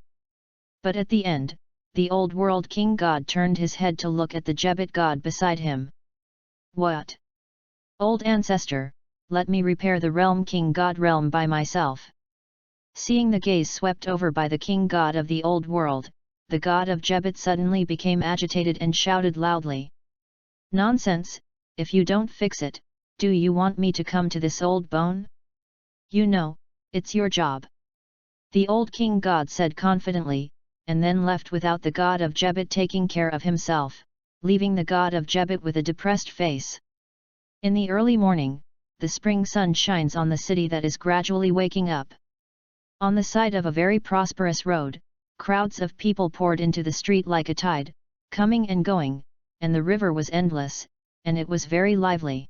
But at the end, the old world king god turned his head to look at the Jebit god beside him. What? Old ancestor, let me repair the realm king god realm by myself. Seeing the gaze swept over by the king god of the old world, the god of Jebit suddenly became agitated and shouted loudly. Nonsense, if you don't fix it, do you want me to come to this old bone? You know, it's your job. The old king god said confidently, and then left without the god of Jebit taking care of himself, leaving the god of Jebit with a depressed face. In the early morning, the spring sun shines on the city that is gradually waking up. On the side of a very prosperous road, crowds of people poured into the street like a tide, coming and going, and the river was endless, and it was very lively.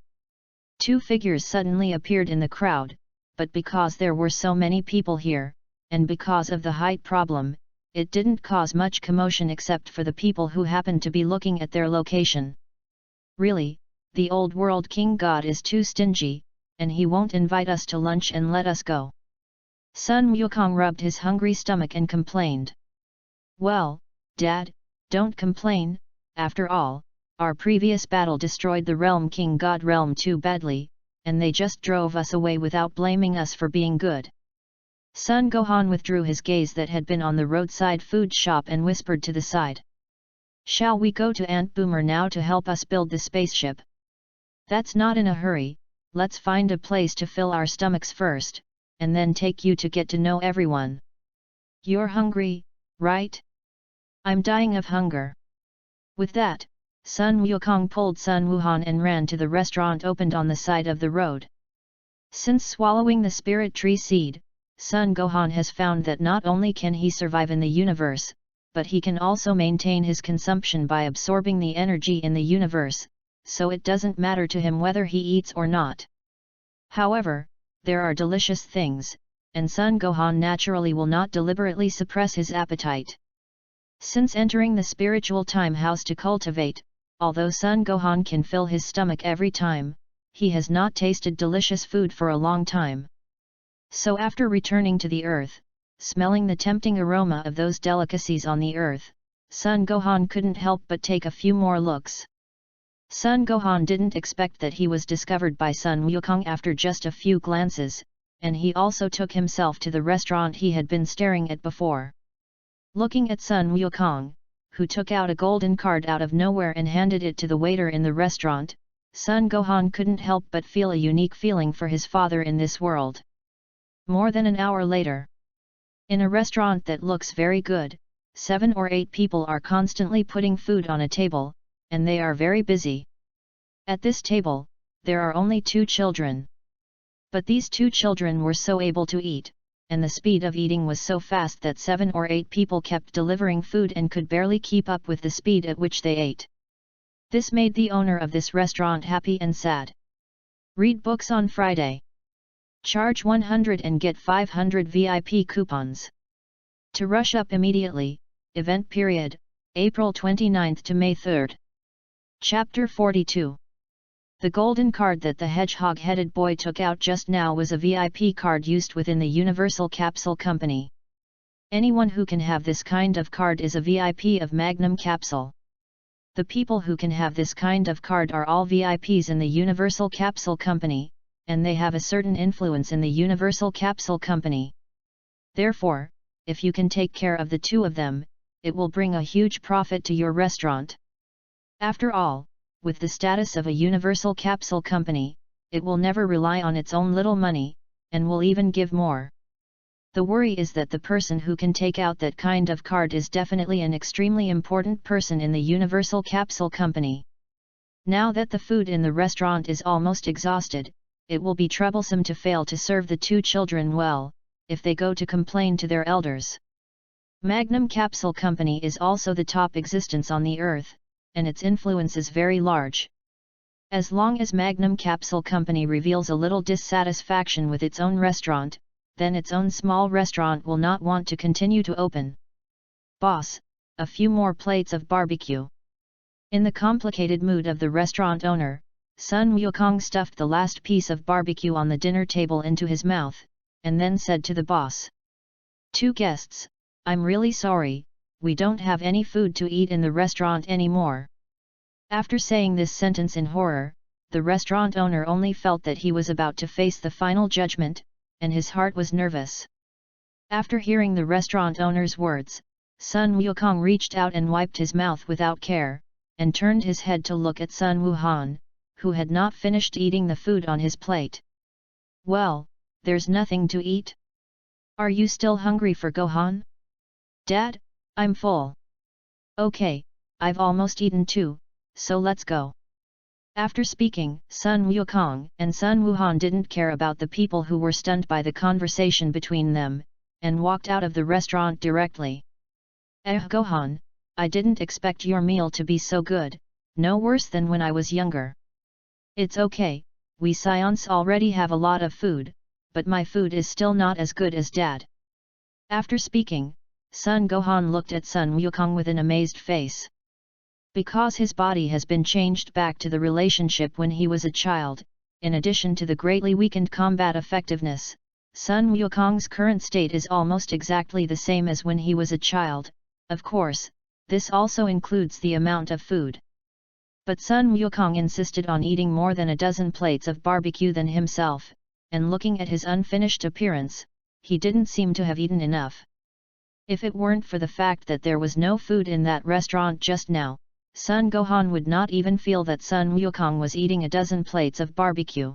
Two figures suddenly appeared in the crowd, but because there were so many people here, and because of the height problem, it didn't cause much commotion except for the people who happened to be looking at their location. Really, the old world king god is too stingy, and he won't invite us to lunch and let us go. Sun Wukong rubbed his hungry stomach and complained. Well, Dad, don't complain, after all, our previous battle destroyed the realm king god realm too badly, and they just drove us away without blaming us for being good. Sun Gohan withdrew his gaze that had been on the roadside food shop and whispered to the side. Shall we go to Ant Boomer now to help us build the spaceship? That's not in a hurry, let's find a place to fill our stomachs first, and then take you to get to know everyone. You're hungry, right? I'm dying of hunger. With that, Sun Wukong pulled Sun Wuhan and ran to the restaurant opened on the side of the road. Since swallowing the spirit tree seed, Sun Gohan has found that not only can he survive in the universe, but he can also maintain his consumption by absorbing the energy in the universe, so it doesn't matter to him whether he eats or not. However, there are delicious things, and Sun Gohan naturally will not deliberately suppress his appetite. Since entering the spiritual time house to cultivate, although Sun Gohan can fill his stomach every time, he has not tasted delicious food for a long time. So after returning to the earth, smelling the tempting aroma of those delicacies on the earth, Sun Gohan couldn't help but take a few more looks. Sun Gohan didn't expect that he was discovered by Sun Wukong after just a few glances, and he also took himself to the restaurant he had been staring at before. Looking at Sun Wukong, who took out a golden card out of nowhere and handed it to the waiter in the restaurant, Sun Gohan couldn't help but feel a unique feeling for his father in this world. More than an hour later, in a restaurant that looks very good, 7 or 8 people are constantly putting food on a table, and they are very busy. At this table, there are only 2 children. But these 2 children were so able to eat, and the speed of eating was so fast that 7 or 8 people kept delivering food and could barely keep up with the speed at which they ate. This made the owner of this restaurant happy and sad. Read books on Friday. Charge 100 and get 500 VIP coupons. To rush up immediately, event period, April 29 to May 3. Chapter 42. The golden card that the hedgehog-headed boy took out just now was a VIP card used within the Universal Capsule Company. Anyone who can have this kind of card is a VIP of Magnum Capsule. The people who can have this kind of card are all VIPs in the Universal Capsule Company, and they have a certain influence in the Universal Capsule Company. Therefore, if you can take care of the two of them, it will bring a huge profit to your restaurant. After all, with the status of a Universal Capsule Company, it will never rely on its own little money, and will even give more. The worry is that the person who can take out that kind of card is definitely an extremely important person in the Universal Capsule Company. Now that the food in the restaurant is almost exhausted, it will be troublesome to fail to serve the two children well, if they go to complain to their elders. Magnum Capsule Company is also the top existence on the earth, and its influence is very large. As long as Magnum Capsule Company reveals a little dissatisfaction with its own restaurant, then its own small restaurant will not want to continue to open. Boss, a few more plates of barbecue. In the complicated mood of the restaurant owner, Sun Wukong stuffed the last piece of barbecue on the dinner table into his mouth, and then said to the boss. "Two guests, I'm really sorry, we don't have any food to eat in the restaurant anymore." After saying this sentence in horror, the restaurant owner only felt that he was about to face the final judgment, and his heart was nervous. After hearing the restaurant owner's words, Sun Wukong reached out and wiped his mouth without care, and turned his head to look at Sun Wuhan, who had not finished eating the food on his plate. "Well, there's nothing to eat? Are you still hungry for Gohan?" "Dad, I'm full." "Okay, I've almost eaten too, so let's go." After speaking, Sun Wukong and Sun Wuhan didn't care about the people who were stunned by the conversation between them, and walked out of the restaurant directly. Gohan, I didn't expect your meal to be so good, no worse than when I was younger." "It's okay, we SAIYANs already have a lot of food, but my food is still not as good as Dad." After speaking, Sun Gohan looked at Sun Wukong with an amazed face. Because his body has been changed back to the relationship when he was a child, in addition to the greatly weakened combat effectiveness, Sun Wukong's current state is almost exactly the same as when he was a child. Of course, this also includes the amount of food. But Sun Wukong insisted on eating more than a dozen plates of barbecue than himself, and looking at his unfinished appearance, he didn't seem to have eaten enough. If it weren't for the fact that there was no food in that restaurant just now, Sun Gohan would not even feel that Sun Wukong was eating a dozen plates of barbecue.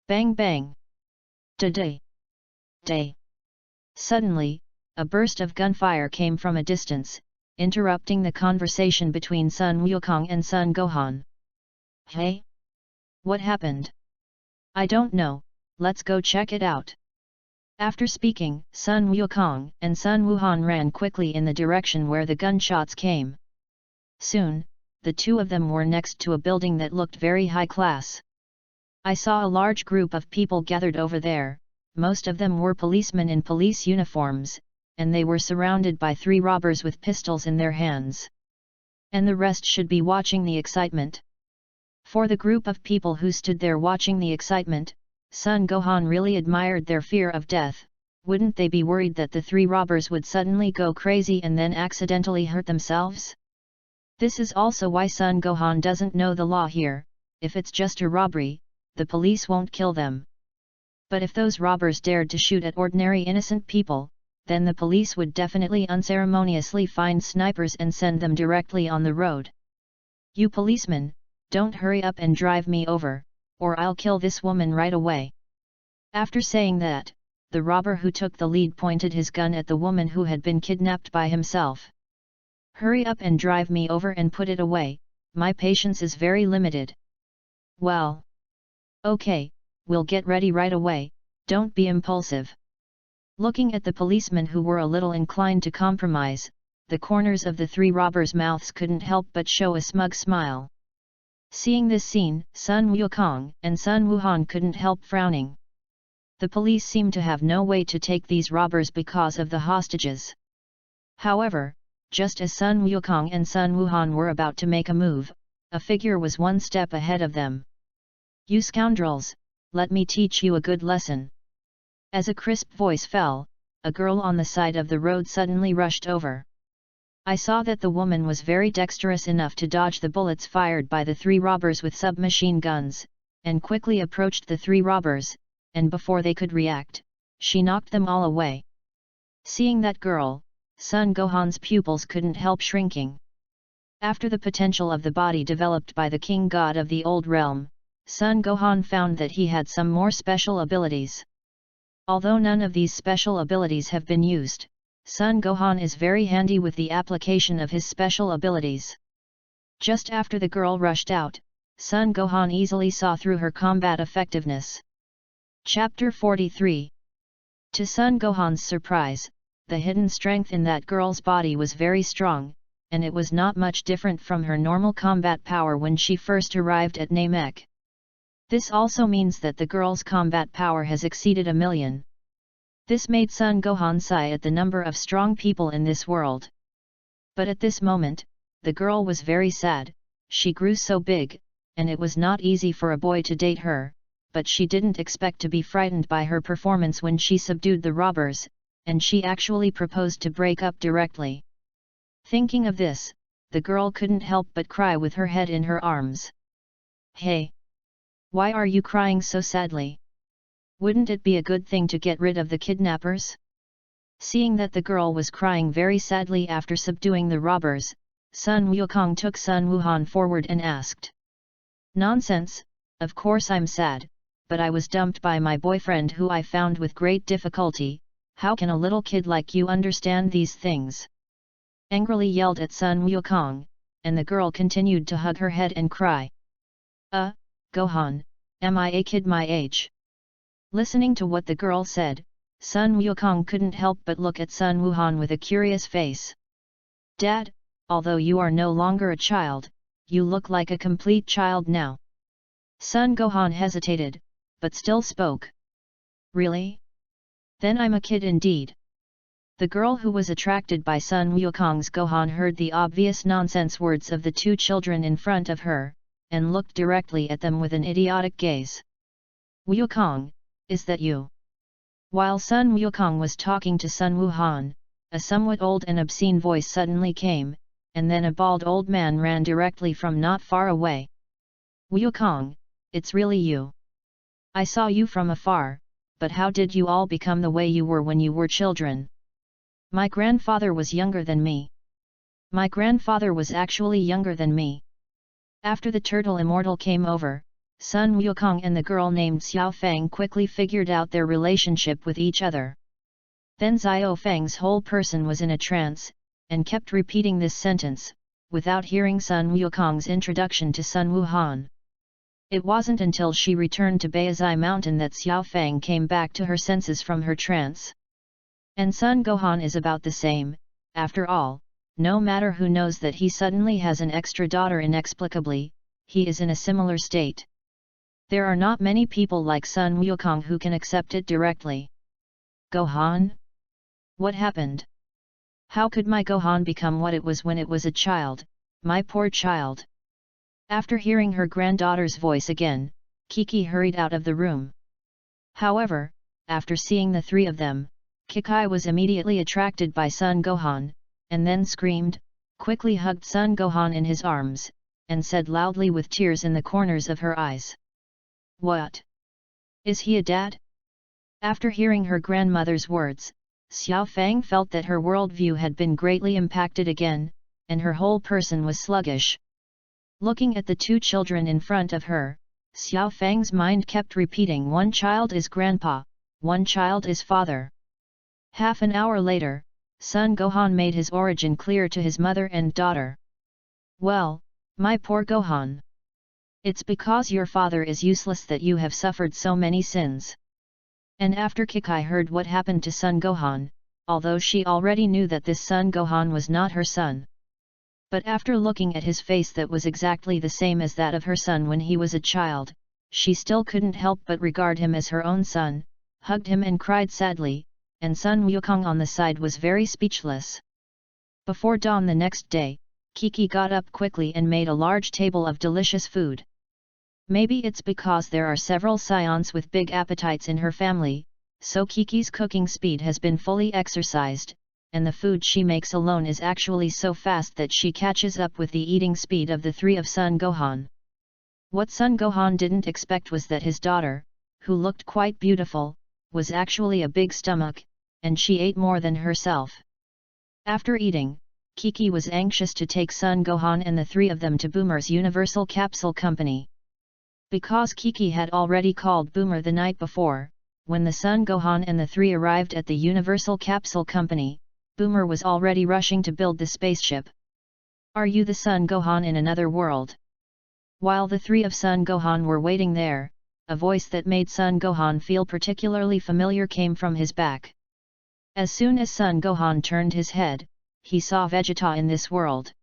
Bang bang! Da-day! Day! Suddenly, a burst of gunfire came from a distance, interrupting the conversation between Sun Wukong and Sun Gohan. "Hey? What happened?" "I don't know, let's go check it out." After speaking, Sun Wukong and Sun Wuhan ran quickly in the direction where the gunshots came. Soon, the two of them were next to a building that looked very high class. "I saw a large group of people gathered over there, most of them were policemen in police uniforms, and they were surrounded by 3 robbers with pistols in their hands. And the rest should be watching the excitement." For the group of people who stood there watching the excitement, Sun Gohan really admired their fear of death. Wouldn't they be worried that the 3 robbers would suddenly go crazy and then accidentally hurt themselves? This is also why Sun Gohan doesn't know the law here. If it's just a robbery, the police won't kill them. But if those robbers dared to shoot at ordinary innocent people, then the police would definitely unceremoniously find snipers and send them directly on the road. "You policemen, don't hurry up and drive me over, or I'll kill this woman right away." After saying that, the robber who took the lead pointed his gun at the woman who had been kidnapped by himself. "Hurry up and drive me over and put it away, my patience is very limited." "Well. Okay, we'll get ready right away, don't be impulsive." Looking at the policemen who were a little inclined to compromise, the corners of the 3 robbers' mouths couldn't help but show a smug smile. Seeing this scene, Sun Wukong and Sun Wuhan couldn't help frowning. The police seemed to have no way to take these robbers because of the hostages. However, just as Sun Wukong and Sun Wuhan were about to make a move, a figure was one step ahead of them. "You scoundrels, let me teach you a good lesson." As a crisp voice fell, a girl on the side of the road suddenly rushed over. I saw that the woman was very dexterous enough to dodge the bullets fired by the 3 robbers with submachine guns, and quickly approached the 3 robbers, and before they could react, she knocked them all away. Seeing that girl, Sun Gohan's pupils couldn't help shrinking. After the potential of the body developed by the king god of the old realm, Sun Gohan found that he had some more special abilities. Although none of these special abilities have been used, Sun Gohan is very handy with the application of his special abilities. Just after the girl rushed out, Sun Gohan easily saw through her combat effectiveness. Chapter 43. To Sun Gohan's surprise, the hidden strength in that girl's body was very strong, and it was not much different from her normal combat power when she first arrived at Namek. This also means that the girl's combat power has exceeded 1,000,000. This made Sun Gohan sigh at the number of strong people in this world. But at this moment, the girl was very sad. She grew so big, and it was not easy for a boy to date her, but she didn't expect to be frightened by her performance when she subdued the robbers, and she actually proposed to break up directly. Thinking of this, the girl couldn't help but cry with her head in her arms. "Hey! Why are you crying so sadly? Wouldn't it be a good thing to get rid of the kidnappers?" Seeing that the girl was crying very sadly after subduing the robbers, Sun Wukong took Sun Wuhan forward and asked. "Nonsense, of course I'm sad, but I was dumped by my boyfriend who I found with great difficulty. How can a little kid like you understand these things?" Angrily yelled at Sun Wukong, and the girl continued to hug her head and cry. Gohan, am I a kid my age?" Listening to what the girl said, Sun Wukong couldn't help but look at Sun Wuhan with a curious face. "Dad, although you are no longer a child, you look like a complete child now." Sun Gohan hesitated, but still spoke. "Really? Then I'm a kid indeed." The girl who was attracted by Sun Wukong's Gohan heard the obvious nonsense words of the 2 children in front of her, and looked directly at them with an idiotic gaze. "Wukong, is that you?" While Sun Wukong was talking to Sun Wuhan, a somewhat old and obscene voice suddenly came, and then a bald old man ran directly from not far away. "Wukong, it's really you. I saw you from afar, but how did you all become the way you were when you were children?" "My grandfather was younger than me." "My grandfather was actually younger than me." After the turtle immortal came over, Sun Wukong and the girl named Xiao Fang quickly figured out their relationship with each other. Then Xiao Fang's whole person was in a trance, and kept repeating this sentence, without hearing Sun Wukong's introduction to Sun Wuhan. It wasn't until she returned to Baizai Mountain that Xiao Fang came back to her senses from her trance. And Sun Gohan is about the same. After all, no matter who knows that he suddenly has an extra daughter inexplicably, he is in a similar state. There are not many people like Sun Wukong who can accept it directly. "Gohan? What happened? How could my Gohan become what it was when it was a child, my poor child?" After hearing her granddaughter's voice again, Kiki hurried out of the room. However, after seeing the 3 of them, Kiki was immediately attracted by Sun Gohan, and then screamed, quickly hugged Sun Gohan in his arms, and said loudly with tears in the corners of her eyes. "What? Is he a dad?" After hearing her grandmother's words, Xiao Fang felt that her worldview had been greatly impacted again, and her whole person was sluggish. Looking at the 2 children in front of her, Xiao Fang's mind kept repeating, "One child is grandpa, one child is father." Half an hour later, Sun Gohan made his origin clear to his mother and daughter. "Well, my poor Gohan. It's because your father is useless that you have suffered so many sins." And after Kiki heard what happened to Sun Gohan, although she already knew that this Sun Gohan was not her son, but after looking at his face that was exactly the same as that of her son when he was a child, she still couldn't help but regard him as her own son, hugged him and cried sadly, and Sun Wukong on the side was very speechless. Before dawn the next day, Kiki got up quickly and made a large table of delicious food. Maybe it's because there are several SAIYANs with big appetites in her family, so Kiki's cooking speed has been fully exercised, and the food she makes alone is actually so fast that she catches up with the eating speed of the three of Sun Gohan. What Sun Gohan didn't expect was that his daughter, who looked quite beautiful, was actually a big stomach, and she ate more than herself. After eating, Kiki was anxious to take Sun Gohan and the three of them to Boomer's Universal Capsule Company. Because Kiki had already called Boomer the night before, when the Sun Gohan and the three arrived at the Universal Capsule Company, Boomer was already rushing to build the spaceship. "Are you the Sun Gohan in another world?" While the three of Sun Gohan were waiting there, a voice that made Sun Gohan feel particularly familiar came from his back. As soon as Sun Gohan turned his head, he saw Vegeta in this world.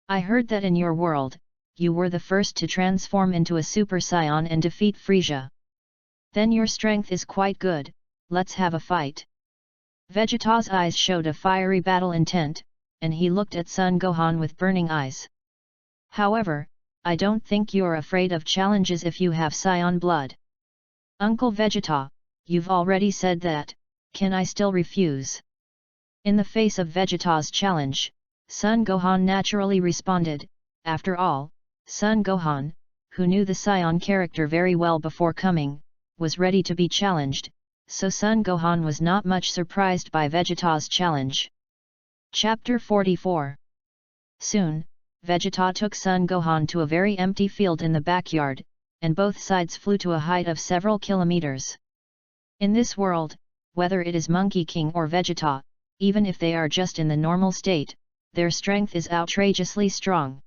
"I heard that in your world, you were the first to transform into a Super Saiyan and defeat Frieza. Then your strength is quite good, let's have a fight." Vegeta's eyes showed a fiery battle intent, and he looked at Sun Gohan with burning eyes. "However, I don't think you're afraid of challenges if you have Saiyan blood." "Uncle Vegeta, you've already said that, can I still refuse?" In the face of Vegeta's challenge, Sun Gohan naturally responded. After all, Sun Gohan, who knew the Saiyan character very well before coming, was ready to be challenged, so Sun Gohan was not much surprised by Vegeta's challenge. Chapter 44. Soon, Vegeta took Sun Gohan to a very empty field in the backyard, and both sides flew to a height of several kilometers. In this world, whether it is Monkey King or Vegeta, even if they are just in the normal state, their strength is outrageously strong.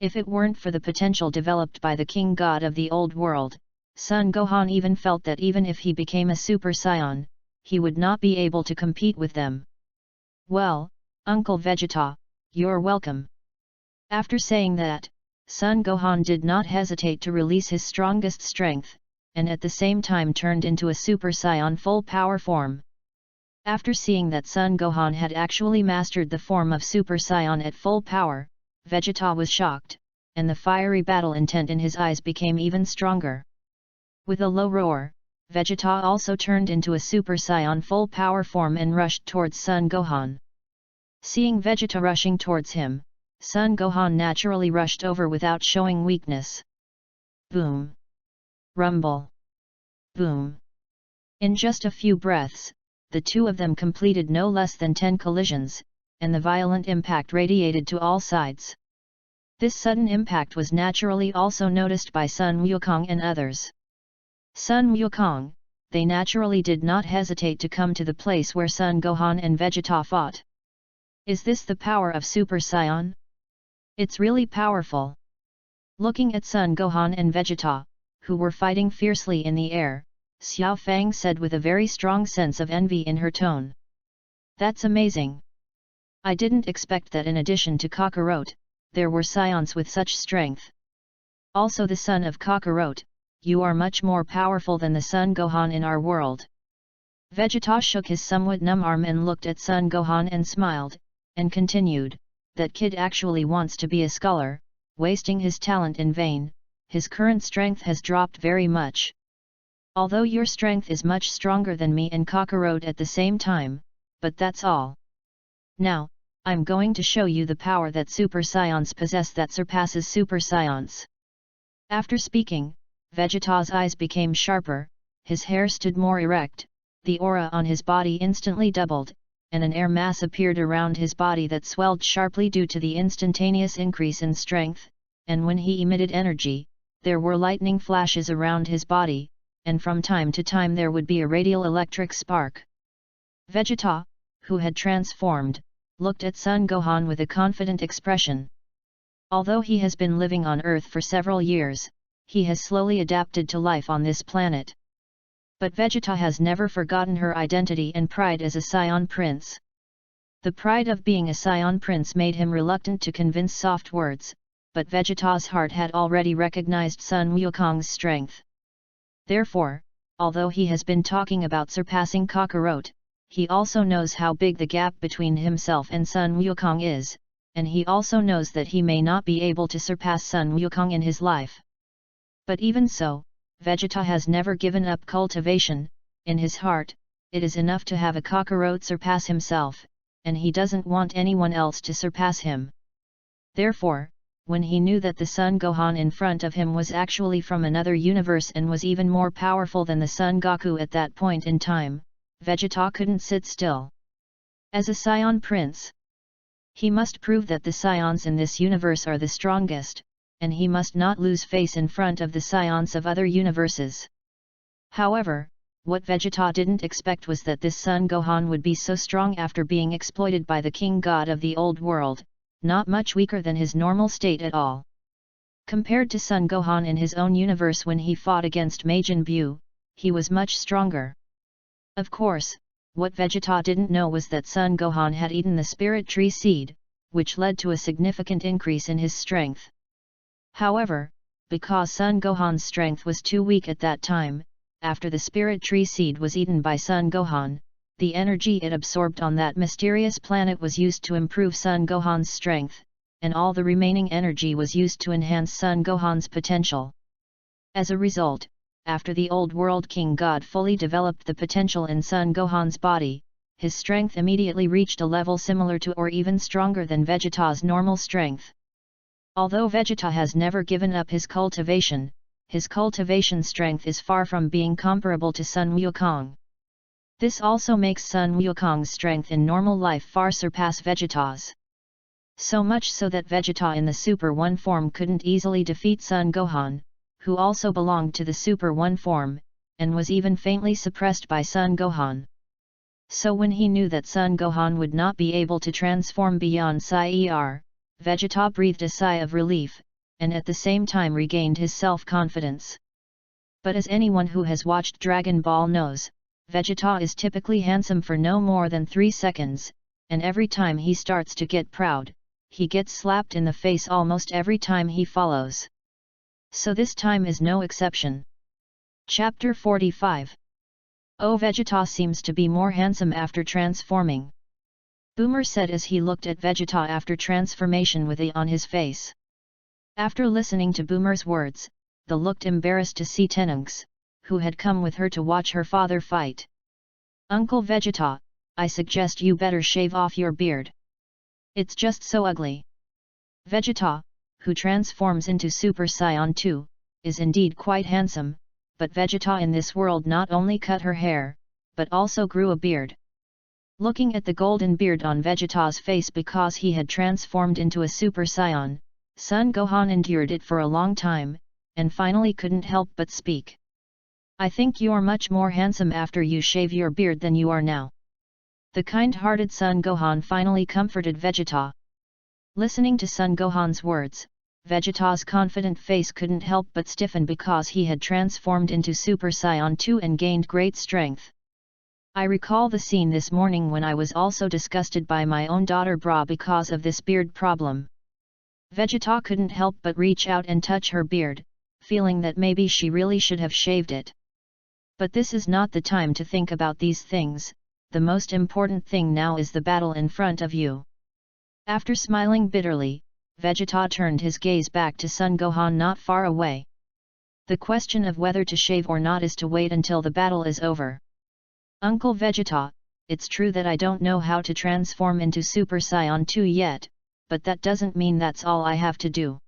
If it weren't for the potential developed by the King God of the old world, Sun Gohan even felt that even if he became a Super Saiyan, he would not be able to compete with them. "Well, Uncle Vegeta, you're welcome." After saying that, Sun Gohan did not hesitate to release his strongest strength, and at the same time turned into a Super Saiyan full power form. After seeing that Sun Gohan had actually mastered the form of Super Saiyan at full power, Vegeta was shocked, and the fiery battle intent in his eyes became even stronger. With a low roar, Vegeta also turned into a Super Saiyan full power form and rushed towards Sun Gohan. Seeing Vegeta rushing towards him, Sun Gohan naturally rushed over without showing weakness. Boom! Rumble! Boom! In just a few breaths, the two of them completed no less than 10 collisions, and the violent impact radiated to all sides. This sudden impact was naturally also noticed by Sun Wukong and others. Sun Wukong, they naturally did not hesitate to come to the place where Sun Gohan and Vegeta fought. "Is this the power of Super Saiyan? It's really powerful." Looking at Sun Gohan and Vegeta, who were fighting fiercely in the air, Xiao Fang said with a very strong sense of envy in her tone. "That's amazing. I didn't expect that in addition to Kakarot, there were Saiyans with such strength. Also the son of Kakarot, you are much more powerful than the Sun Gohan in our world." Vegeta shook his somewhat numb arm and looked at Sun Gohan and smiled, and continued, "That kid actually wants to be a scholar, wasting his talent in vain, his current strength has dropped very much. Although your strength is much stronger than me and Kakarot at the same time, but that's all. Now, I'm going to show you the power that Super Saiyans possess that surpasses Super Saiyans." After speaking, Vegeta's eyes became sharper, his hair stood more erect, the aura on his body instantly doubled, and an air mass appeared around his body that swelled sharply due to the instantaneous increase in strength, and when he emitted energy, there were lightning flashes around his body, and from time to time there would be a radial electric spark. Vegeta, who had transformed, looked at Sun Gohan with a confident expression. Although he has been living on Earth for several years, he has slowly adapted to life on this planet. But Vegeta has never forgotten her identity and pride as a Saiyan prince. The pride of being a Saiyan prince made him reluctant to convince soft words, but Vegeta's heart had already recognized Sun Wukong's strength. Therefore, although he has been talking about surpassing Kakarot, he also knows how big the gap between himself and Sun Wukong is, and he also knows that he may not be able to surpass Sun Wukong in his life. But even so, Vegeta has never given up cultivation. In his heart, it is enough to have a Kakarot surpass himself, and he doesn't want anyone else to surpass him. Therefore, when he knew that the Son Gohan in front of him was actually from another universe and was even more powerful than the Son Goku at that point in time, Vegeta couldn't sit still. As a Saiyan prince, he must prove that the Saiyans in this universe are the strongest, and he must not lose face in front of the Saiyans of other universes. However, what Vegeta didn't expect was that this Son Gohan would be so strong after being exploited by the King God of the Old World, not much weaker than his normal state at all. Compared to Son Gohan in his own universe when he fought against Majin Buu, he was much stronger. Of course, what Vegeta didn't know was that Son Gohan had eaten the Spirit Tree Seed, which led to a significant increase in his strength. However, because Son Gohan's strength was too weak at that time, after the Spirit Tree Seed was eaten by Son Gohan, the energy it absorbed on that mysterious planet was used to improve Son Gohan's strength, and all the remaining energy was used to enhance Son Gohan's potential. As a result, after the Old World King God fully developed the potential in Son Gohan's body, his strength immediately reached a level similar to or even stronger than Vegeta's normal strength. Although Vegeta has never given up his cultivation strength is far from being comparable to Sun Wukong. This also makes Sun Wukong's strength in normal life far surpass Vegeta's. So much so that Vegeta in the Super One form couldn't easily defeat Son Gohan, who also belonged to the Super One form, and was even faintly suppressed by Son Gohan. So when he knew that Son Gohan would not be able to transform beyond SAIYAN, Vegeta breathed a sigh of relief, and at the same time regained his self-confidence. But as anyone who has watched Dragon Ball knows, Vegeta is typically handsome for no more than 3 seconds, and every time he starts to get proud, he gets slapped in the face almost every time he follows. So this time is no exception. Chapter 45. Oh, Vegeta seems to be more handsome after transforming, Boomer said as he looked at Vegeta after transformation with a on his face. After listening to Boomer's words, the looked embarrassed to see Tenunks, who had come with her to watch her father fight. Uncle Vegeta, I suggest you better shave off your beard. It's just so ugly. Vegeta, who transforms into Super Saiyan 2, is indeed quite handsome, but Vegeta in this world not only cut her hair, but also grew a beard. Looking at the golden beard on Vegeta's face because he had transformed into a Super Saiyan, Son Gohan endured it for a long time, and finally couldn't help but speak. I think you're much more handsome after you shave your beard than you are now. The kind-hearted Son Gohan finally comforted Vegeta. Listening to Son Gohan's words, Vegeta's confident face couldn't help but stiffen because he had transformed into Super Saiyan 2 and gained great strength. I recall the scene this morning when I was also disgusted by my own daughter Bra because of this beard problem. Vegeta couldn't help but reach out and touch her beard, feeling that maybe she really should have shaved it. But this is not the time to think about these things, the most important thing now is the battle in front of you. After smiling bitterly, Vegeta turned his gaze back to Son Gohan not far away. The question of whether to shave or not is to wait until the battle is over. Uncle Vegeta, it's true that I don't know how to transform into Super Saiyan 2 yet, but that doesn't mean that's all I have to do.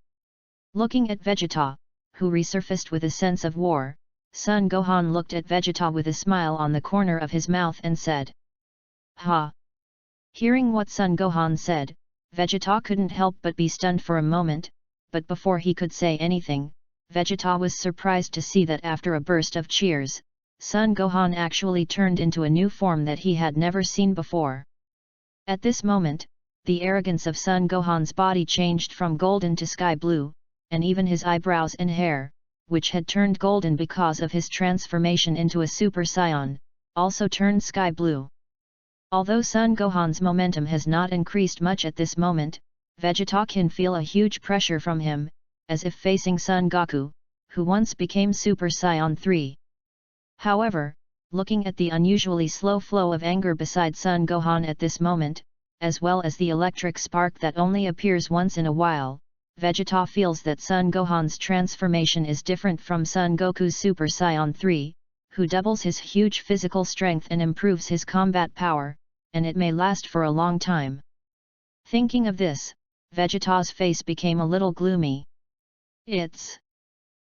Looking at Vegeta, who resurfaced with a sense of war, Son Gohan looked at Vegeta with a smile on the corner of his mouth and said, "Ha!" Hearing what Son Gohan said, Vegeta couldn't help but be stunned for a moment, but before he could say anything, Vegeta was surprised to see that after a burst of cheers, Son Gohan actually turned into a new form that he had never seen before. At this moment, the arrogance of Son Gohan's body changed from golden to sky blue, and even his eyebrows and hair, which had turned golden because of his transformation into a Super Saiyan, also turned sky blue. Although Son Gohan's momentum has not increased much at this moment, Vegeta can feel a huge pressure from him, as if facing Son Goku, who once became Super Saiyan 3. However, looking at the unusually slow flow of anger beside Son Gohan at this moment, as well as the electric spark that only appears once in a while, Vegeta feels that Son Gohan's transformation is different from Son Goku's Super Saiyan 3, who doubles his huge physical strength and improves his combat power, and it may last for a long time. Thinking of this, Vegeta's face became a little gloomy.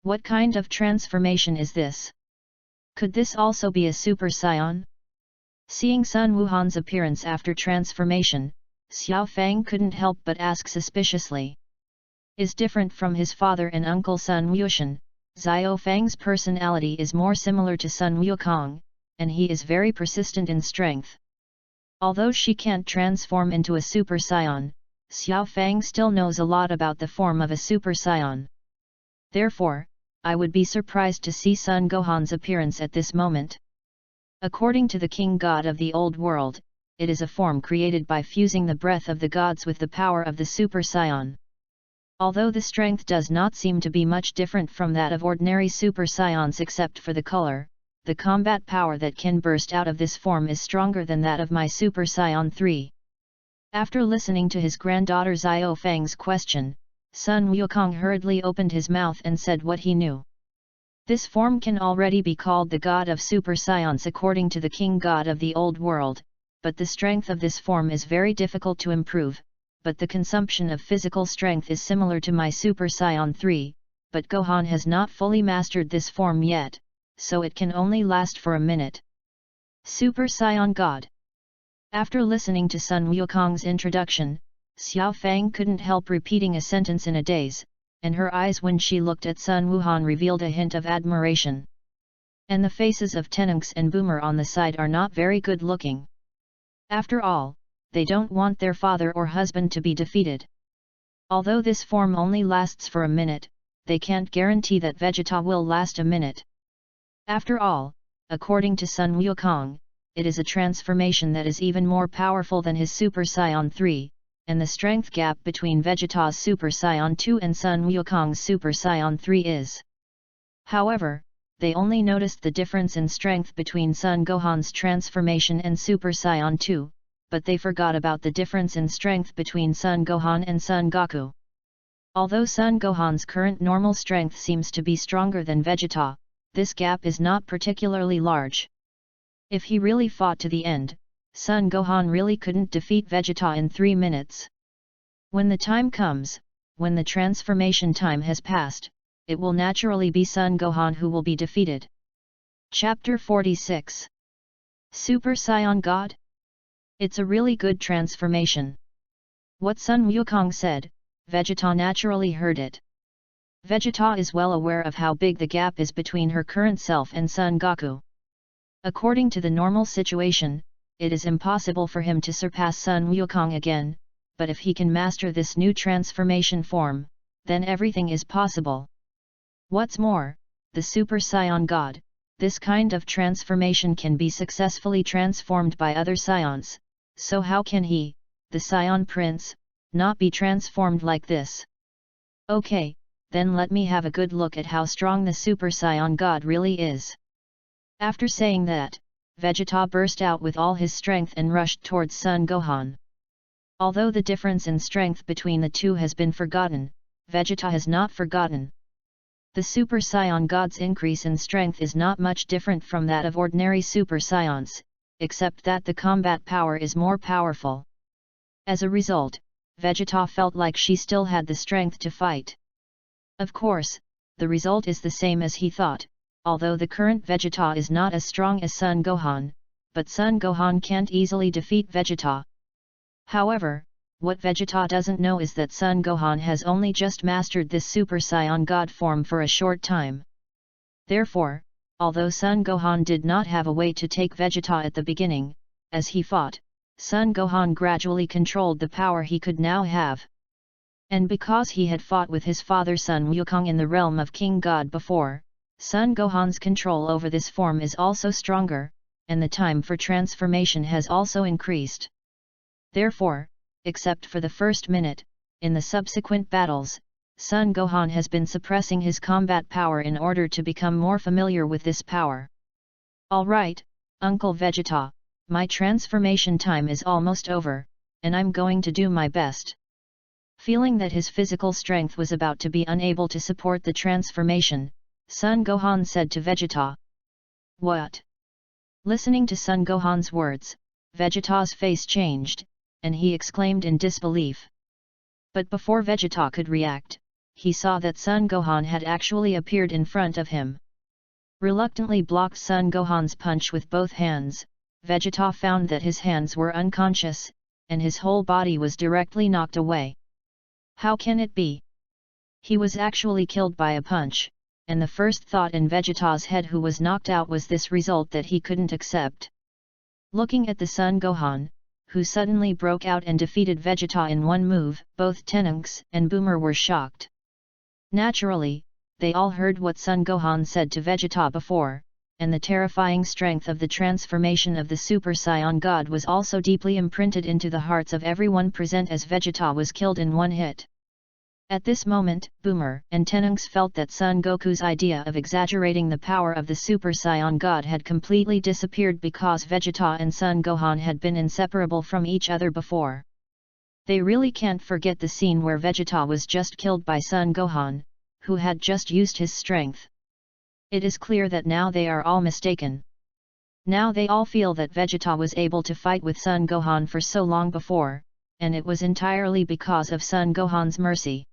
What kind of transformation is this? Could this also be a Super Saiyan? Seeing Sun Wuhan's appearance after transformation, Xiao Fang couldn't help but ask suspiciously. Is different from his father and uncle Sun Wushan, Xiao Fang's personality is more similar to Sun Wukong, and he is very persistent in strength. Although she can't transform into a Super Saiyan, Xiao Fang still knows a lot about the form of a Super Saiyan. Therefore, I would be surprised to see Son Gohan's appearance at this moment. According to the king god of the old world, it is a form created by fusing the breath of the gods with the power of the Super Saiyan. Although the strength does not seem to be much different from that of ordinary Super Saiyans except for the color, the combat power that can burst out of this form is stronger than that of my Super Saiyan 3. After listening to his granddaughter Xiao Fang's question, Sun Wukong hurriedly opened his mouth and said what he knew. This form can already be called the god of Super Saiyans according to the king god of the old world, but the strength of this form is very difficult to improve. But the consumption of physical strength is similar to my Super Saiyan 3, but Gohan has not fully mastered this form yet, so it can only last for a minute. Super Saiyan God. After listening to Sun Wukong's introduction, Xiao Fang couldn't help repeating a sentence in a daze, and her eyes when she looked at Sun Wuhan revealed a hint of admiration. And the faces of Tenunks and Boomer on the side are not very good looking. After all, they don't want their father or husband to be defeated. Although this form only lasts for a minute, they can't guarantee that Vegeta will last a minute. After all, according to Sun Wukong, it is a transformation that is even more powerful than his Super Saiyan 3, and the strength gap between Vegeta's Super Saiyan 2 and Sun Wukong's Super Saiyan 3 is. However, they only noticed the difference in strength between Son Gohan's transformation and Super Saiyan 2, but they forgot about the difference in strength between Son Gohan and Son Goku. Although Son Gohan's current normal strength seems to be stronger than Vegeta, this gap is not particularly large. If he really fought to the end, Son Gohan really couldn't defeat Vegeta in 3 minutes. When the time comes, when the transformation time has passed, it will naturally be Son Gohan who will be defeated. Chapter 46. Super Saiyan God? It's a really good transformation. What Sun Wukong said, Vegeta naturally heard it. Vegeta is well aware of how big the gap is between her current self and Son Goku. According to the normal situation, it is impossible for him to surpass Sun Wukong again, but if he can master this new transformation form, then everything is possible. What's more, the Super Saiyan God, this kind of transformation can be successfully transformed by other Saiyans. So how can he, the Saiyan Prince, not be transformed like this? Okay, then let me have a good look at how strong the Super Saiyan God really is. After saying that, Vegeta burst out with all his strength and rushed towards Son Gohan. Although the difference in strength between the two has been forgotten, Vegeta has not forgotten. The Super Saiyan God's increase in strength is not much different from that of ordinary Super Saiyans, except that the combat power is more powerful. As a result, Vegeta felt like she still had the strength to fight. Of course, the result is the same as he thought, although the current Vegeta is not as strong as Son Gohan, but Son Gohan can't easily defeat Vegeta. However, what Vegeta doesn't know is that Son Gohan has only just mastered this Super Saiyan God form for a short time. Therefore, although Son Gohan did not have a way to take Vegeta at the beginning, as he fought, Son Gohan gradually controlled the power he could now have. And because he had fought with his father Sun Wukong in the realm of King God before, Son Gohan's control over this form is also stronger, and the time for transformation has also increased. Therefore, except for the first minute, in the subsequent battles, Son Gohan has been suppressing his combat power in order to become more familiar with this power. Alright, Uncle Vegeta, my transformation time is almost over, and I'm going to do my best." Feeling that his physical strength was about to be unable to support the transformation, Sun Gohan said to Vegeta. "What?" Listening to Sun Gohan's words, Vegeta's face changed, and he exclaimed in disbelief. But before Vegeta could react, he saw that Sun Gohan had actually appeared in front of him. Reluctantly blocked Sun Gohan's punch with both hands, Vegeta found that his hands were unconscious, and his whole body was directly knocked away. How can it be? He was actually killed by a punch, and the first thought in Vegeta's head who was knocked out was this result that he couldn't accept. Looking at the Sun Gohan, who suddenly broke out and defeated Vegeta in one move, both Tenunks and Boomer were shocked. Naturally, they all heard what Sun Gohan said to Vegeta before, and the terrifying strength of the transformation of the Super Saiyan God was also deeply imprinted into the hearts of everyone present as Vegeta was killed in one hit. At this moment, Boomer and Tenunks felt that Son Goku's idea of exaggerating the power of the Super Saiyan God had completely disappeared because Vegeta and Son Gohan had been inseparable from each other before. They really can't forget the scene where Vegeta was just killed by Son Gohan, who had just used his strength. It is clear that now they are all mistaken. Now they all feel that Vegeta was able to fight with Son Gohan for so long before, and it was entirely because of Son Gohan's mercy.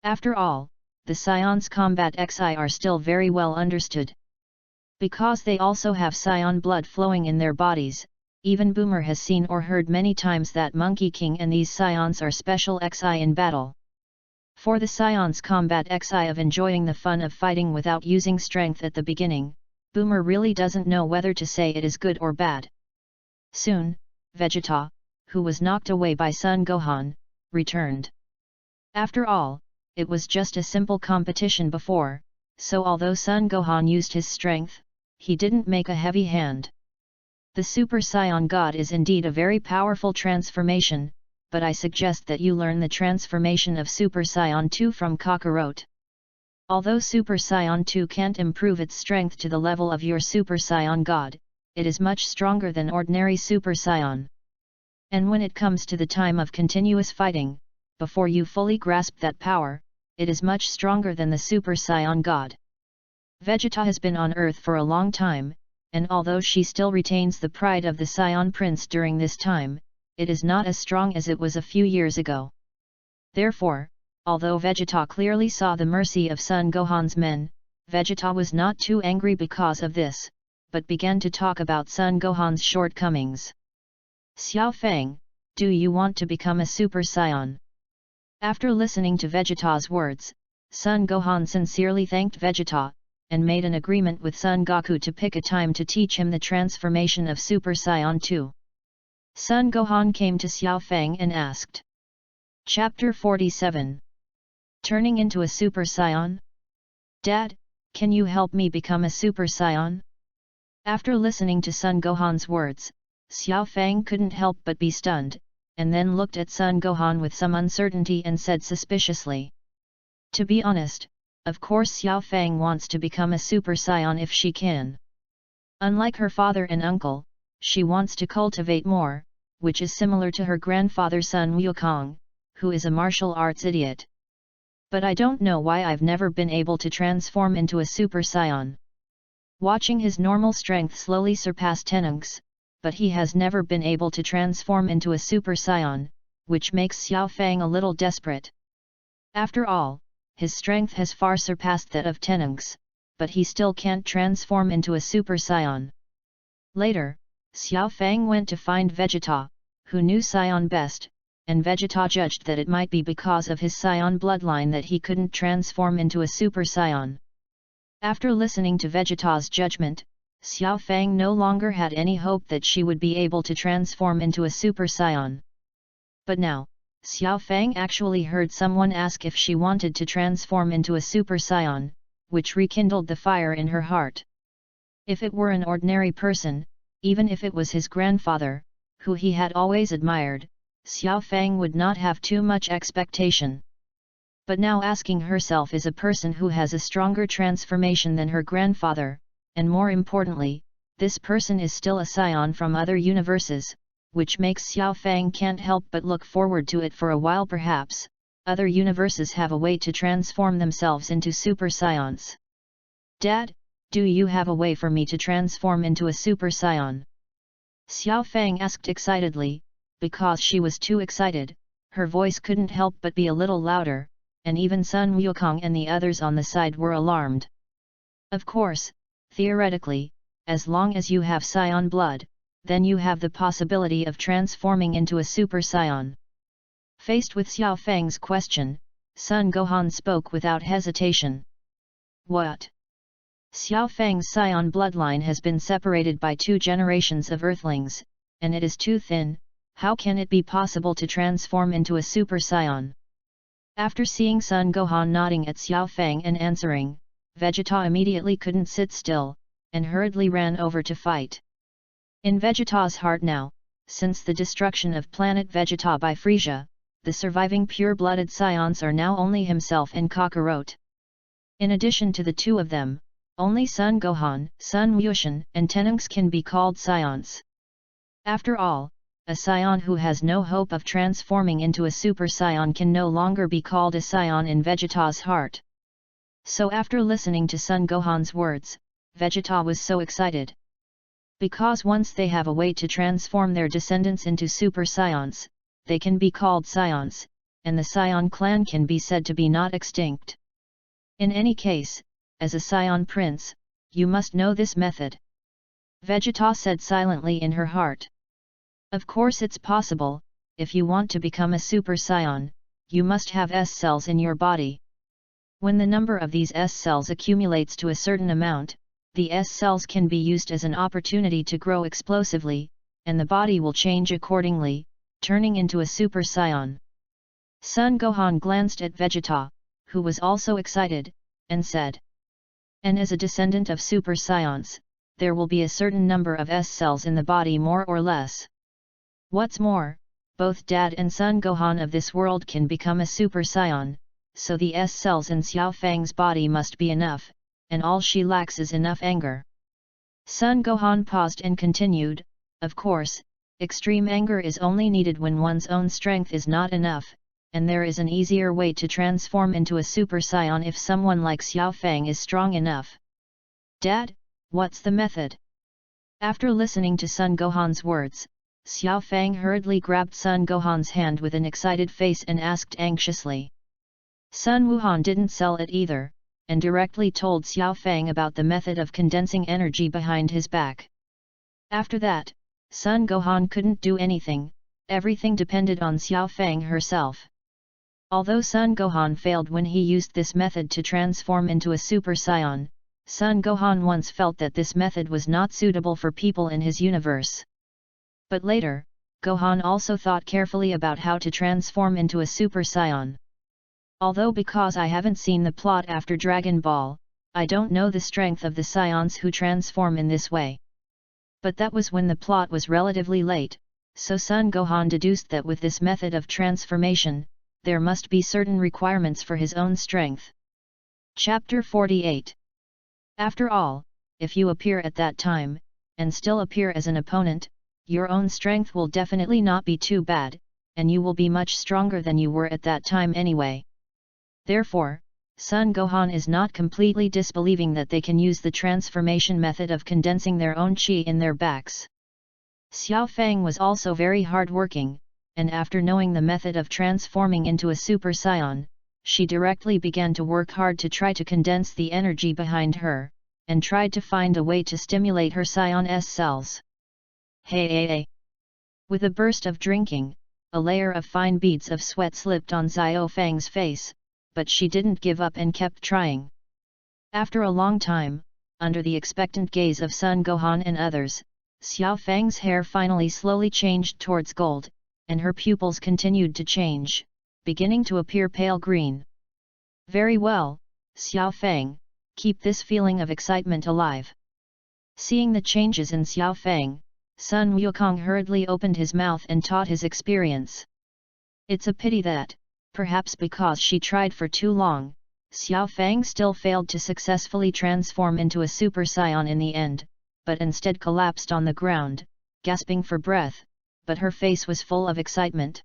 After all, the Saiyans combat Xi are still very well understood. Because they also have Saiyan blood flowing in their bodies, even Boomer has seen or heard many times that Monkey King and these Saiyans are special Xi in battle. For the Saiyans combat Xi of enjoying the fun of fighting without using strength at the beginning, Boomer really doesn't know whether to say it is good or bad. Soon, Vegeta, who was knocked away by Son Gohan, returned. After all, it was just a simple competition before, so although Son Gohan used his strength, he didn't make a heavy hand. The Super Saiyan God is indeed a very powerful transformation, but I suggest that you learn the transformation of Super Saiyan 2 from Kakarot. Although Super Saiyan 2 can't improve its strength to the level of your Super Saiyan God, it is much stronger than ordinary Super Saiyan. And when it comes to the time of continuous fighting, before you fully grasp that power, it is much stronger than the Super Saiyan God. Vegeta has been on Earth for a long time, and although she still retains the pride of the Saiyan Prince during this time, it is not as strong as it was a few years ago. Therefore, although Vegeta clearly saw the mercy of Son Gohan's men, Vegeta was not too angry because of this, but began to talk about Son Gohan's shortcomings. "Xiao Fang, do you want to become a Super Saiyan?" After listening to Vegeta's words, Son Gohan sincerely thanked Vegeta, and made an agreement with Son Goku to pick a time to teach him the transformation of Super Saiyan 2. Son Gohan came to Xiao Fang and asked. Chapter 47. Turning into a Super Saiyan? Dad, can you help me become a Super Saiyan? After listening to Son Gohan's words, Xiao Fang couldn't help but be stunned, and then looked at Son Gohan with some uncertainty and said suspiciously. To be honest, of course Xiao Fang wants to become a Super Saiyan if she can. Unlike her father and uncle, she wants to cultivate more, which is similar to her grandfather Sun Wukong, who is a martial arts idiot. But I don't know why I've never been able to transform into a Super Saiyan. Watching his normal strength slowly surpass Tenunks, but he has never been able to transform into a Super Saiyan, which makes Xiao Fang a little desperate. After all, his strength has far surpassed that of Tenunks, but he still can't transform into a Super Saiyan. Later, Xiao Fang went to find Vegeta, who knew Saiyan best, and Vegeta judged that it might be because of his Saiyan bloodline that he couldn't transform into a Super Saiyan. After listening to Vegeta's judgment, Xiao Fang no longer had any hope that she would be able to transform into a Super Saiyan. But now, Xiao Fang actually heard someone ask if she wanted to transform into a Super Saiyan, which rekindled the fire in her heart. If it were an ordinary person, even if it was his grandfather, who he had always admired, Xiao Fang would not have too much expectation. But now asking herself is a person who has a stronger transformation than her grandfather, and more importantly, this person is still a Saiyan from other universes, which makes Xiao Fang can't help but look forward to it for a while. Perhaps other universes have a way to transform themselves into Super Saiyans. Dad, do you have a way for me to transform into a Super Saiyan? Xiao Fang asked excitedly. Because she was too excited, her voice couldn't help but be a little louder, and even Sun Wukong and the others on the side were alarmed. Of course, theoretically, as long as you have Saiyan blood, then you have the possibility of transforming into a Super Saiyan. Faced with Xiao Fang's question, Sun Gohan spoke without hesitation. What? Xiao Fang's Saiyan bloodline has been separated by 2 generations of Earthlings, and it is too thin. How can it be possible to transform into a Super Saiyan? After seeing Sun Gohan nodding at Xiao Fang and answering, Vegeta immediately couldn't sit still, and hurriedly ran over to fight. In Vegeta's heart now, since the destruction of planet Vegeta by Frieza, the surviving pure-blooded Saiyans are now only himself and Kakarot. In addition to the 2 of them, only Sun Gohan, Sun Wushan, and Tenunks can be called Saiyans. After all, a Saiyan who has no hope of transforming into a Super Saiyan can no longer be called a Saiyan in Vegeta's heart. So after listening to Sun Gohan's words, Vegeta was so excited. Because once they have a way to transform their descendants into Super Saiyans, they can be called Saiyans, and the Saiyan clan can be said to be not extinct. In any case, as a Saiyan prince, you must know this method. Vegeta said silently in her heart. Of course it's possible. If you want to become a Super Saiyan, you must have S cells in your body. When the number of these S cells accumulates to a certain amount, the S cells can be used as an opportunity to grow explosively, and the body will change accordingly, turning into a Super Saiyan. Sun Gohan glanced at Vegeta, who was also excited, and said. And as a descendant of Super Saiyans, there will be a certain number of S cells in the body more or less. What's more, both Dad and Sun Gohan of this world can become a Super Saiyan, so the S cells in Xiao Fang's body must be enough, and all she lacks is enough anger. Sun Gohan paused and continued, of course, extreme anger is only needed when one's own strength is not enough, and there is an easier way to transform into a Super Saiyan if someone like Xiao Fang is strong enough. Dad, what's the method? After listening to Sun Gohan's words, Xiao Fang hurriedly grabbed Sun Gohan's hand with an excited face and asked anxiously. Sun Wuhan didn't sell it either, and directly told Xiao Fang about the method of condensing energy behind his back. After that, Sun Gohan couldn't do anything, everything depended on Xiao Fang herself. Although Sun Gohan failed when he used this method to transform into a Super Saiyan, Sun Gohan once felt that this method was not suitable for people in his universe. But later, Gohan also thought carefully about how to transform into a Super Saiyan. Although because I haven't seen the plot after Dragon Ball, I don't know the strength of the Saiyans who transform in this way. But that was when the plot was relatively late, so Sun Gohan deduced that with this method of transformation, there must be certain requirements for his own strength. Chapter 48. After all, if you appear at that time, and still appear as an opponent, your own strength will definitely not be too bad, and you will be much stronger than you were at that time anyway. Therefore, Sun Gohan is not completely disbelieving that they can use the transformation method of condensing their own chi in their backs. Xiao Fang was also very hard-working, and after knowing the method of transforming into a Super Saiyan, she directly began to work hard to try to condense the energy behind her, and tried to find a way to stimulate her Saiyan S cells. Hey! With a burst of drinking, a layer of fine beads of sweat slipped on Xiao Fang's face, but she didn't give up and kept trying. After a long time, under the expectant gaze of Sun Gohan and others, Xiao Fang's hair finally slowly changed towards gold, and her pupils continued to change, beginning to appear pale green. Very well, Xiao Fang, keep this feeling of excitement alive. Seeing the changes in Xiao Fang, Sun Wukong hurriedly opened his mouth and taught his experience. It's a pity that, perhaps because she tried for too long, Xiao Fang still failed to successfully transform into a Super Saiyan in the end, but instead collapsed on the ground, gasping for breath, but her face was full of excitement.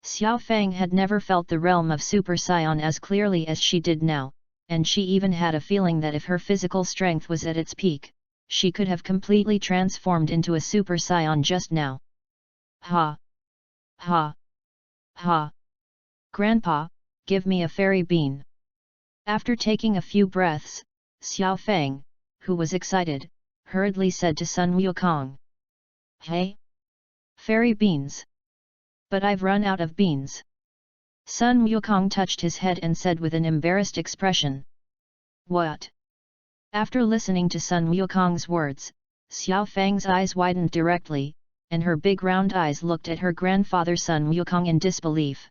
Xiao Fang had never felt the realm of Super Saiyan as clearly as she did now, and she even had a feeling that if her physical strength was at its peak, she could have completely transformed into a Super Saiyan just now. Ha! Ha! Ha! Grandpa, give me a fairy bean. After taking a few breaths, Xiao Fang, who was excited, hurriedly said to Sun Wukong. Hey! Fairy beans! But I've run out of beans. Sun Wukong touched his head and said with an embarrassed expression. What? After listening to Sun Wukong's words, Xiao Fang's eyes widened directly, and her big round eyes looked at her grandfather Sun Wukong in disbelief.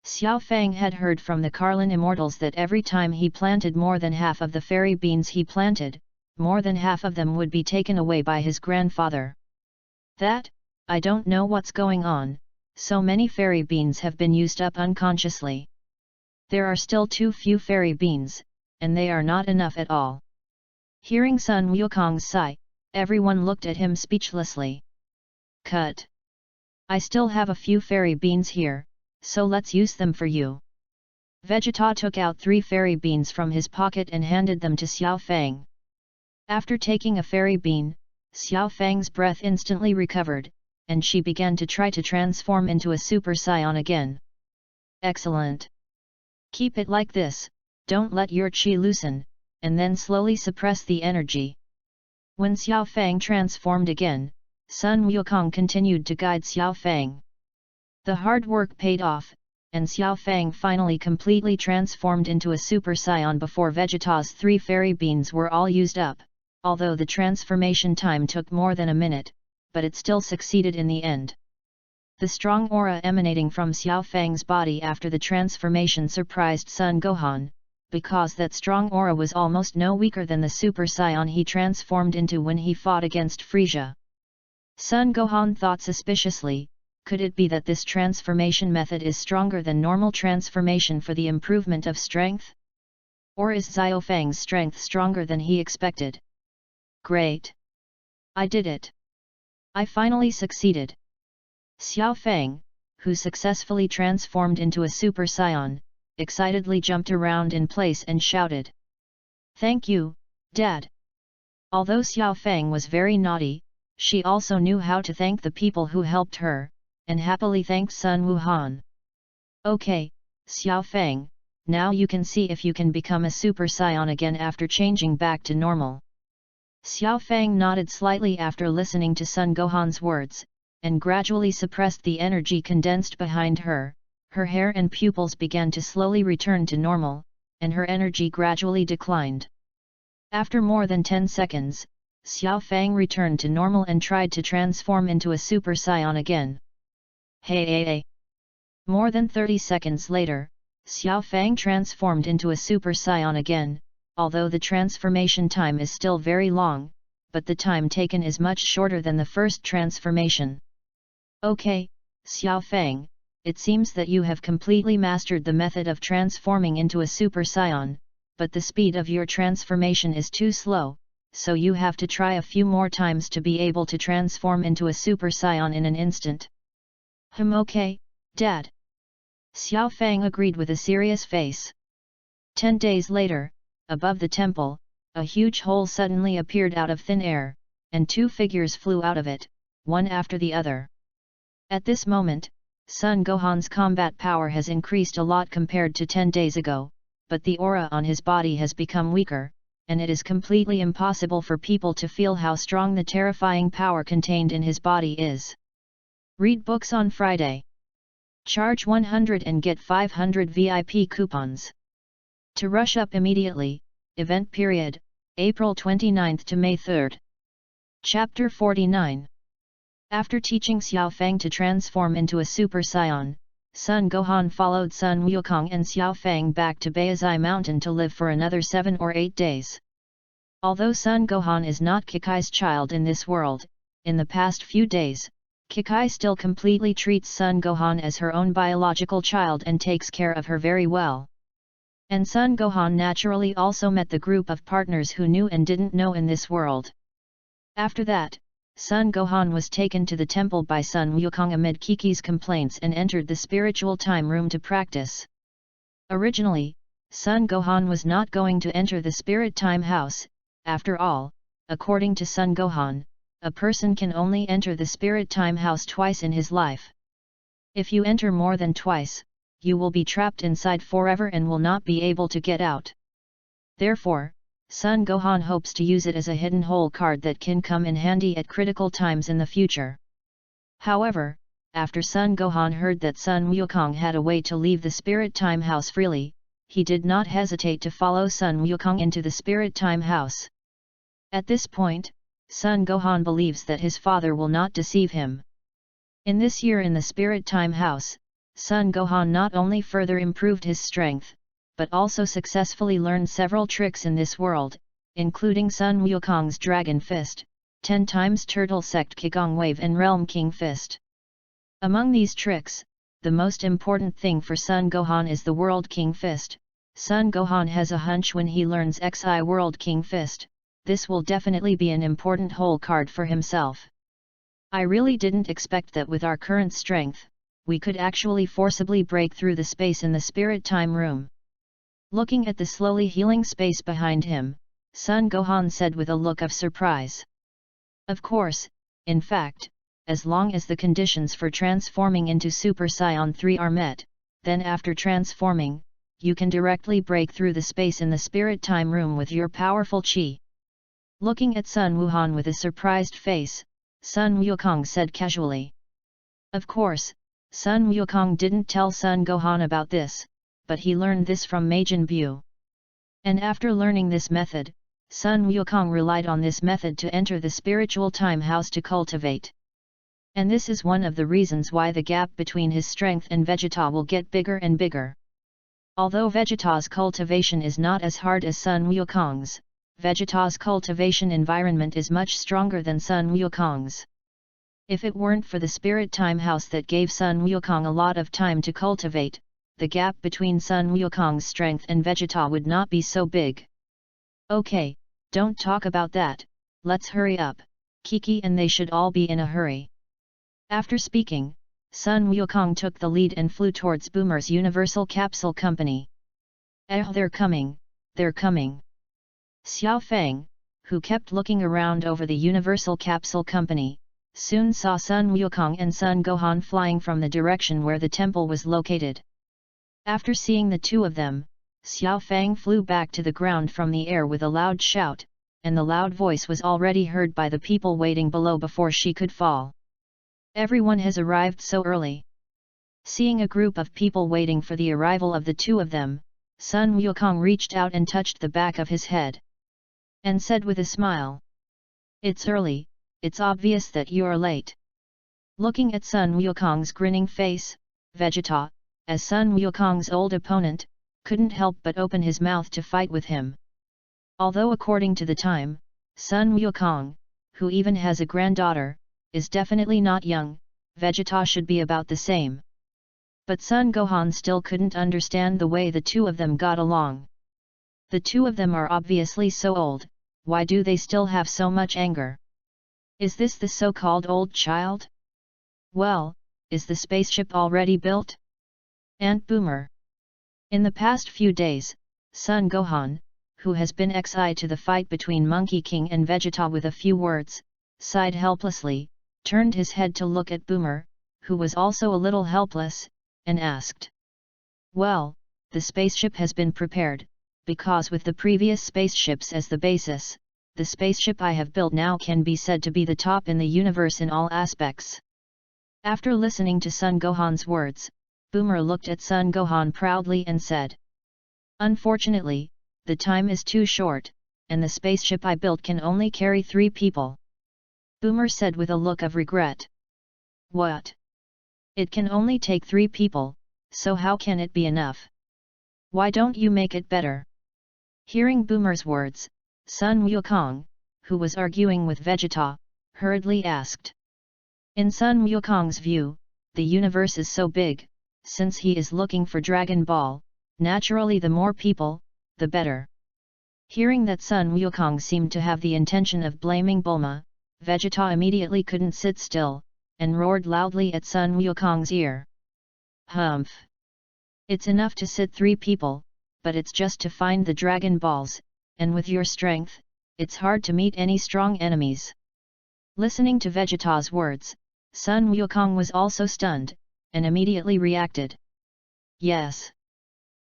Xiao Fang had heard from the Carlin immortals that every time he planted more than half of the fairy beans he planted, more than half of them would be taken away by his grandfather. That, I don't know what's going on, so many fairy beans have been used up unconsciously. There are still too few fairy beans, and they are not enough at all. Hearing Sun Wukong's sigh, everyone looked at him speechlessly. Cut! I still have a few fairy beans here, so let's use them for you. Vegeta took out 3 fairy beans from his pocket and handed them to Xiao Fang. After taking a fairy bean, Xiao Fang's breath instantly recovered, and she began to try to transform into a Super Saiyan again. Excellent! Keep it like this, don't let your chi loosen, and then slowly suppress the energy. When Xiao Fang transformed again, Sun Wukong continued to guide Xiao Fang. The hard work paid off, and Xiao Fang finally completely transformed into a Super Saiyan before Vegeta's 3 fairy beans were all used up, although the transformation time took more than a minute, but it still succeeded in the end. The strong aura emanating from Xiao Fang's body after the transformation surprised Sun Gohan, because that strong aura was almost no weaker than the Super Saiyan he transformed into when he fought against Frieza. Sun Gohan thought suspiciously, could it be that this transformation method is stronger than normal transformation for the improvement of strength? Or is Xiao Fang's strength stronger than he expected? Great! I did it! I finally succeeded! Xiao Fang, who successfully transformed into a Super Saiyan, excitedly jumped around in place and shouted. Thank you, Dad! Although Xiao Fang was very naughty, she also knew how to thank the people who helped her, and happily thanked Sun Wuhan. Okay, Xiao Fang, now you can see if you can become a Super Saiyan again after changing back to normal. Xiao Fang nodded slightly after listening to Sun Gohan's words, and gradually suppressed the energy condensed behind her. Her hair and pupils began to slowly return to normal, and her energy gradually declined. After more than 10 seconds, Xiao Fang returned to normal and tried to transform into a Super Saiyan again. Hey! More than 30 seconds later, Xiao Fang transformed into a Super Saiyan again, although the transformation time is still very long, but the time taken is much shorter than the first transformation. Okay, Xiao Fang, it seems that you have completely mastered the method of transforming into a Super Saiyan, but the speed of your transformation is too slow, so you have to try a few more times to be able to transform into a Super Saiyan in an instant. Okay, Dad. Xiao Fang agreed with a serious face. 10 days later, above the temple, a huge hole suddenly appeared out of thin air, and 2 figures flew out of it, one after the other. At this moment, Sun Gohan's combat power has increased a lot compared to 10 days ago, but the aura on his body has become weaker, and it is completely impossible for people to feel how strong the terrifying power contained in his body is. Read books on Friday. Charge 100 and get 500 VIP coupons. To rush up immediately, event period, April 29th to May 3rd. Chapter 49. After teaching Xiao Fang to transform into a Super Saiyan, Sun Gohan followed Sun Wukong and Xiao Fang back to Baizai Mountain to live for another 7 or 8 days. Although Sun Gohan is not Kikai's child in this world, in the past few days, Kikai still completely treats Sun Gohan as her own biological child and takes care of her very well. And Sun Gohan naturally also met the group of partners who knew and didn't know in this world. After that, Sun Gohan was taken to the temple by Sun Wukong amid Kiki's complaints and entered the spiritual time room to practice. Originally, Sun Gohan was not going to enter the spirit time house. After all, according to Sun Gohan, a person can only enter the spirit time house twice in his life. If you enter more than twice, you will be trapped inside forever and will not be able to get out. Therefore, Sun Gohan hopes to use it as a hidden hole card that can come in handy at critical times in the future. However, after Sun Gohan heard that Sun Wukong had a way to leave the spirit time house freely, he did not hesitate to follow Sun Wukong into the spirit time house. At this point, Sun Gohan believes that his father will not deceive him. In this year in the spirit time house, Sun Gohan not only further improved his strength, but also successfully learned several tricks in this world, including Sun Wukong's Dragon Fist, 10 times Turtle Sect Qigong Wave and Realm King Fist. Among these tricks, the most important thing for Sun Gohan is the World King Fist. Sun Gohan has a hunch when he learns XI World King Fist, this will definitely be an important hole card for himself. I really didn't expect that with our current strength, we could actually forcibly break through the space in the spirit time room. Looking at the slowly healing space behind him, Sun Gohan said with a look of surprise. Of course, in fact, as long as the conditions for transforming into Super Saiyan 3 are met, then after transforming, you can directly break through the space in the spirit time room with your powerful chi. Looking at Sun Wuhan with a surprised face, Sun Wukong said casually. Of course, Sun Wukong didn't tell Sun Gohan about this, but he learned this from Majin Bu. And after learning this method, Sun Wukong relied on this method to enter the spiritual time house to cultivate. And this is one of the reasons why the gap between his strength and Vegeta will get bigger and bigger. Although Vegeta's cultivation is not as hard as Sun Wukong's, Vegeta's cultivation environment is much stronger than Sun Wukong's. If it weren't for the spirit time house that gave Sun Wukong a lot of time to cultivate, the gap between Sun Wukong's strength and Vegeta would not be so big. Okay, don't talk about that, let's hurry up, Kiki and they should all be in a hurry. After speaking, Sun Wukong took the lead and flew towards Boomer's Universal Capsule Company. They're coming, they're coming. Xiao Feng, who kept looking around over the Universal Capsule Company, soon saw Sun Wukong and Sun Gohan flying from the direction where the temple was located. After seeing the two of them, Xiao Feng flew back to the ground from the air with a loud shout, and the loud voice was already heard by the people waiting below before she could fall. Everyone has arrived so early. Seeing a group of people waiting for the arrival of the two of them, Sun Wukong reached out and touched the back of his head. And said with a smile. It's early, it's obvious that you're late. Looking at Sun Wukong's grinning face, Vegeta, as Sun Wukong's old opponent, couldn't help but open his mouth to fight with him. Although according to the time, Sun Wukong, who even has a granddaughter, is definitely not young, Vegeta should be about the same. But Sun Gohan still couldn't understand the way the two of them got along. The two of them are obviously so old, why do they still have so much anger? Is this the so-called old child? Well, is the spaceship already built? Aunt Boomer. In the past few days, Sun Gohan, who has been XI to the fight between Monkey King and Vegeta with a few words, sighed helplessly, turned his head to look at Boomer, who was also a little helpless, and asked. Well, the spaceship has been prepared, because with the previous spaceships as the basis, the spaceship I have built now can be said to be the top in the universe in all aspects. After listening to Sun Gohan's words, Boomer looked at Sun Gohan proudly and said. Unfortunately, the time is too short, and the spaceship I built can only carry 3 people. Boomer said with a look of regret. What? It can only take 3 people, so how can it be enough? Why don't you make it better? Hearing Boomer's words, Sun Wukong, who was arguing with Vegeta, hurriedly asked. In Sun Wukong's view, the universe is so big, since he is looking for Dragon Ball, naturally the more people, the better. Hearing that Sun Wukong seemed to have the intention of blaming Bulma, Vegeta immediately couldn't sit still, and roared loudly at Sun Wukong's ear. Humph! It's enough to sit 3 people, but it's just to find the Dragon Balls, and with your strength, it's hard to meet any strong enemies. Listening to Vegeta's words, Sun Wukong was also stunned, and immediately reacted. Yes.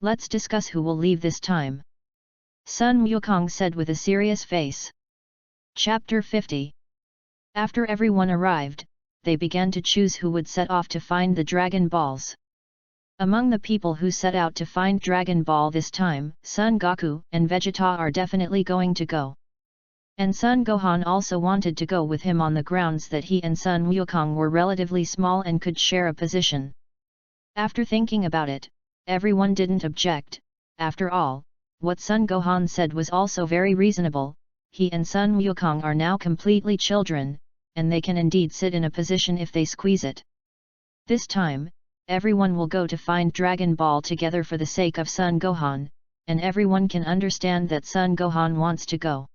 Let's discuss who will leave this time. Sun Wukong said with a serious face. Chapter 50. After everyone arrived, they began to choose who would set off to find the Dragon Balls. Among the people who set out to find Dragon Ball this time, Son Goku and Vegeta are definitely going to go. And Son Gohan also wanted to go with him on the grounds that he and Sun Wukong were relatively small and could share a position. After thinking about it, everyone didn't object. After all, what Son Gohan said was also very reasonable. He and Sun Wukong are now completely children, and they can indeed sit in a position if they squeeze it. This time, everyone will go to find Dragon Ball together for the sake of Son Gohan, and everyone can understand that Son Gohan wants to go.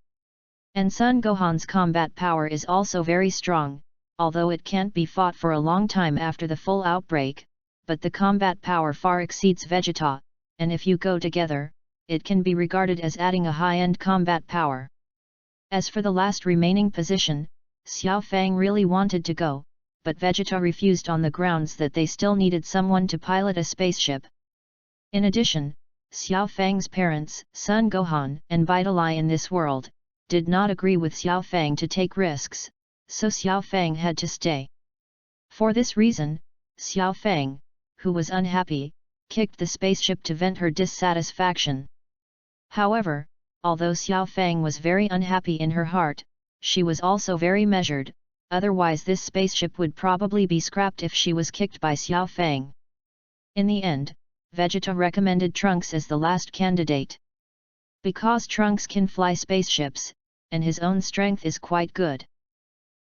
And Son Gohan's combat power is also very strong, although it can't be fought for a long time after the full outbreak, but the combat power far exceeds Vegeta, and if you go together, it can be regarded as adding a high-end combat power. As for the last remaining position, Xiao Fang really wanted to go, but Vegeta refused on the grounds that they still needed someone to pilot a spaceship. In addition, Xiao Fang's parents, Son Gohan and Vidalai in this world, did not agree with Xiao Fang to take risks, so Xiao Fang had to stay. For this reason, Xiao Fang, who was unhappy, kicked the spaceship to vent her dissatisfaction. However, although Xiao Fang was very unhappy in her heart, she was also very measured. Otherwise this spaceship would probably be scrapped if she was kicked by Xiao Fang. In the end, Vegeta recommended Trunks as the last candidate. Because Trunks can fly spaceships, and his own strength is quite good.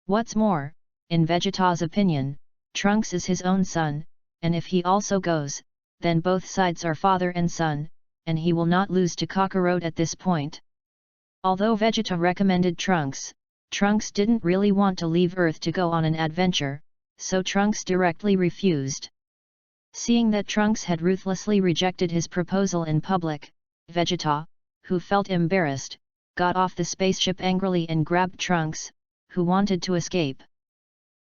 What's more, in Vegeta's opinion, Trunks is his own son, and if he also goes, then both sides are father and son, and he will not lose to Kakarot at this point. Although Vegeta recommended Trunks, Trunks didn't really want to leave Earth to go on an adventure, so Trunks directly refused. Seeing that Trunks had ruthlessly rejected his proposal in public, Vegeta, who felt embarrassed, got off the spaceship angrily and grabbed Trunks, who wanted to escape.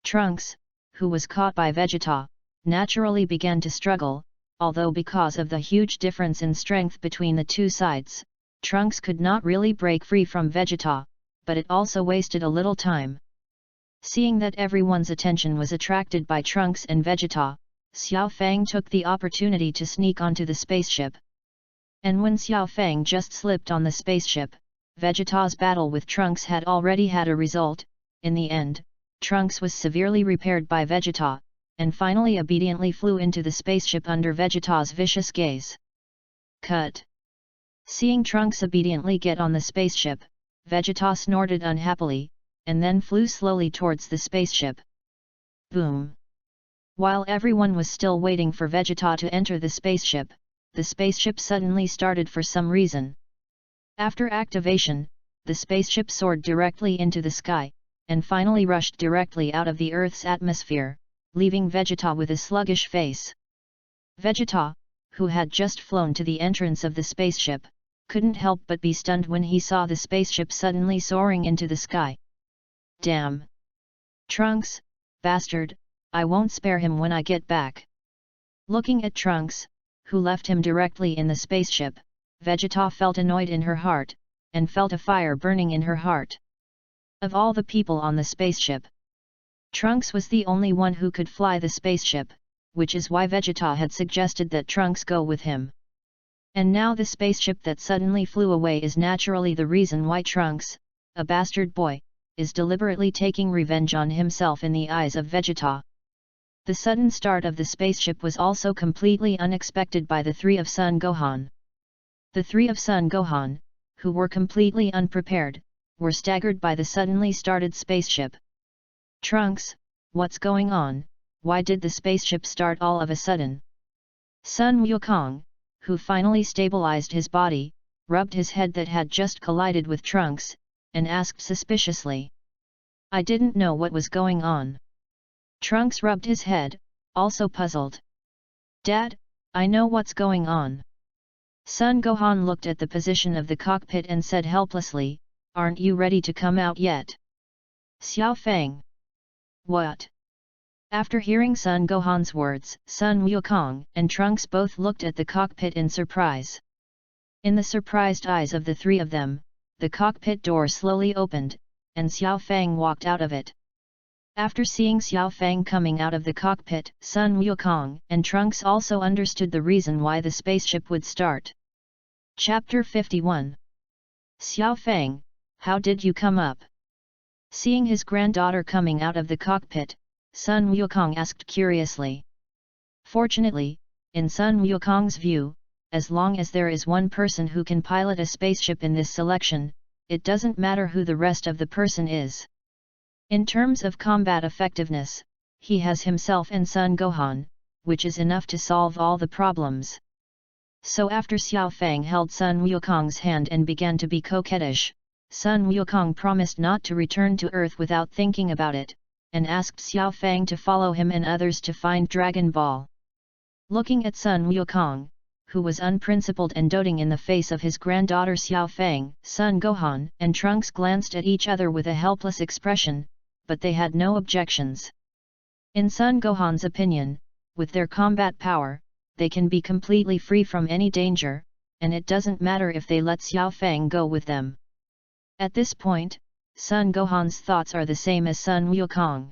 Trunks, who was caught by Vegeta, naturally began to struggle, although because of the huge difference in strength between the two sides, Trunks could not really break free from Vegeta, but it also wasted a little time. Seeing that everyone's attention was attracted by Trunks and Vegeta, Xiao Fang took the opportunity to sneak onto the spaceship. And when Xiao Fang just slipped on the spaceship, Vegeta's battle with Trunks had already had a result. In the end, Trunks was severely repaired by Vegeta, and finally obediently flew into the spaceship under Vegeta's vicious gaze. Cut. Seeing Trunks obediently get on the spaceship, Vegeta snorted unhappily, and then flew slowly towards the spaceship. Boom! While everyone was still waiting for Vegeta to enter the spaceship suddenly started for some reason. After activation, the spaceship soared directly into the sky, and finally rushed directly out of the Earth's atmosphere, leaving Vegeta with a sluggish face. Vegeta, who had just flown to the entrance of the spaceship, couldn't help but be stunned when he saw the spaceship suddenly soaring into the sky. Damn! Trunks, bastard, I won't spare him when I get back. Looking at Trunks, who left him directly in the spaceship, Vegeta felt annoyed in her heart, and felt a fire burning in her heart. Of all the people on the spaceship, Trunks was the only one who could fly the spaceship, which is why Vegeta had suggested that Trunks go with him. And now the spaceship that suddenly flew away is naturally the reason why Trunks, a bastard boy, is deliberately taking revenge on himself in the eyes of Vegeta. The sudden start of the spaceship was also completely unexpected by the three of Son Gohan. The three of Son Gohan, who were completely unprepared, were staggered by the suddenly started spaceship. Trunks, what's going on? Why did the spaceship start all of a sudden? Sun Wukong, who finally stabilized his body, rubbed his head that had just collided with Trunks, and asked suspiciously. I didn't know what was going on. Trunks rubbed his head, also puzzled. Dad, I know what's going on. Son Gohan looked at the position of the cockpit and said helplessly, aren't you ready to come out yet? Xiao Fang. What? After hearing Son Gohan's words, Sun Wukong and Trunks both looked at the cockpit in surprise. In the surprised eyes of the three of them, the cockpit door slowly opened, and Xiao Fang walked out of it. After seeing Xiao Fang coming out of the cockpit, Sun Wukong and Trunks also understood the reason why the spaceship would start. Chapter 51. Xiao Fang, how did you come up? Seeing his granddaughter coming out of the cockpit, Sun Wukong asked curiously. Fortunately, in Sun Wukong's view, as long as there is one person who can pilot a spaceship in this selection, it doesn't matter who the rest of the person is. In terms of combat effectiveness, he has himself and Son Gohan, which is enough to solve all the problems. So after Xiao Fang held Sun Wukong's hand and began to be coquettish, Sun Wukong promised not to return to Earth without thinking about it, and asked Xiao Fang to follow him and others to find Dragon Ball. Looking at Sun Wukong, who was unprincipled and doting in the face of his granddaughter Xiao Fang, Son Gohan and Trunks glanced at each other with a helpless expression, but they had no objections. In Son Gohan's opinion, with their combat power, they can be completely free from any danger, and it doesn't matter if they let Xiao Fang go with them. At this point, Son Gohan's thoughts are the same as Sun Wukong.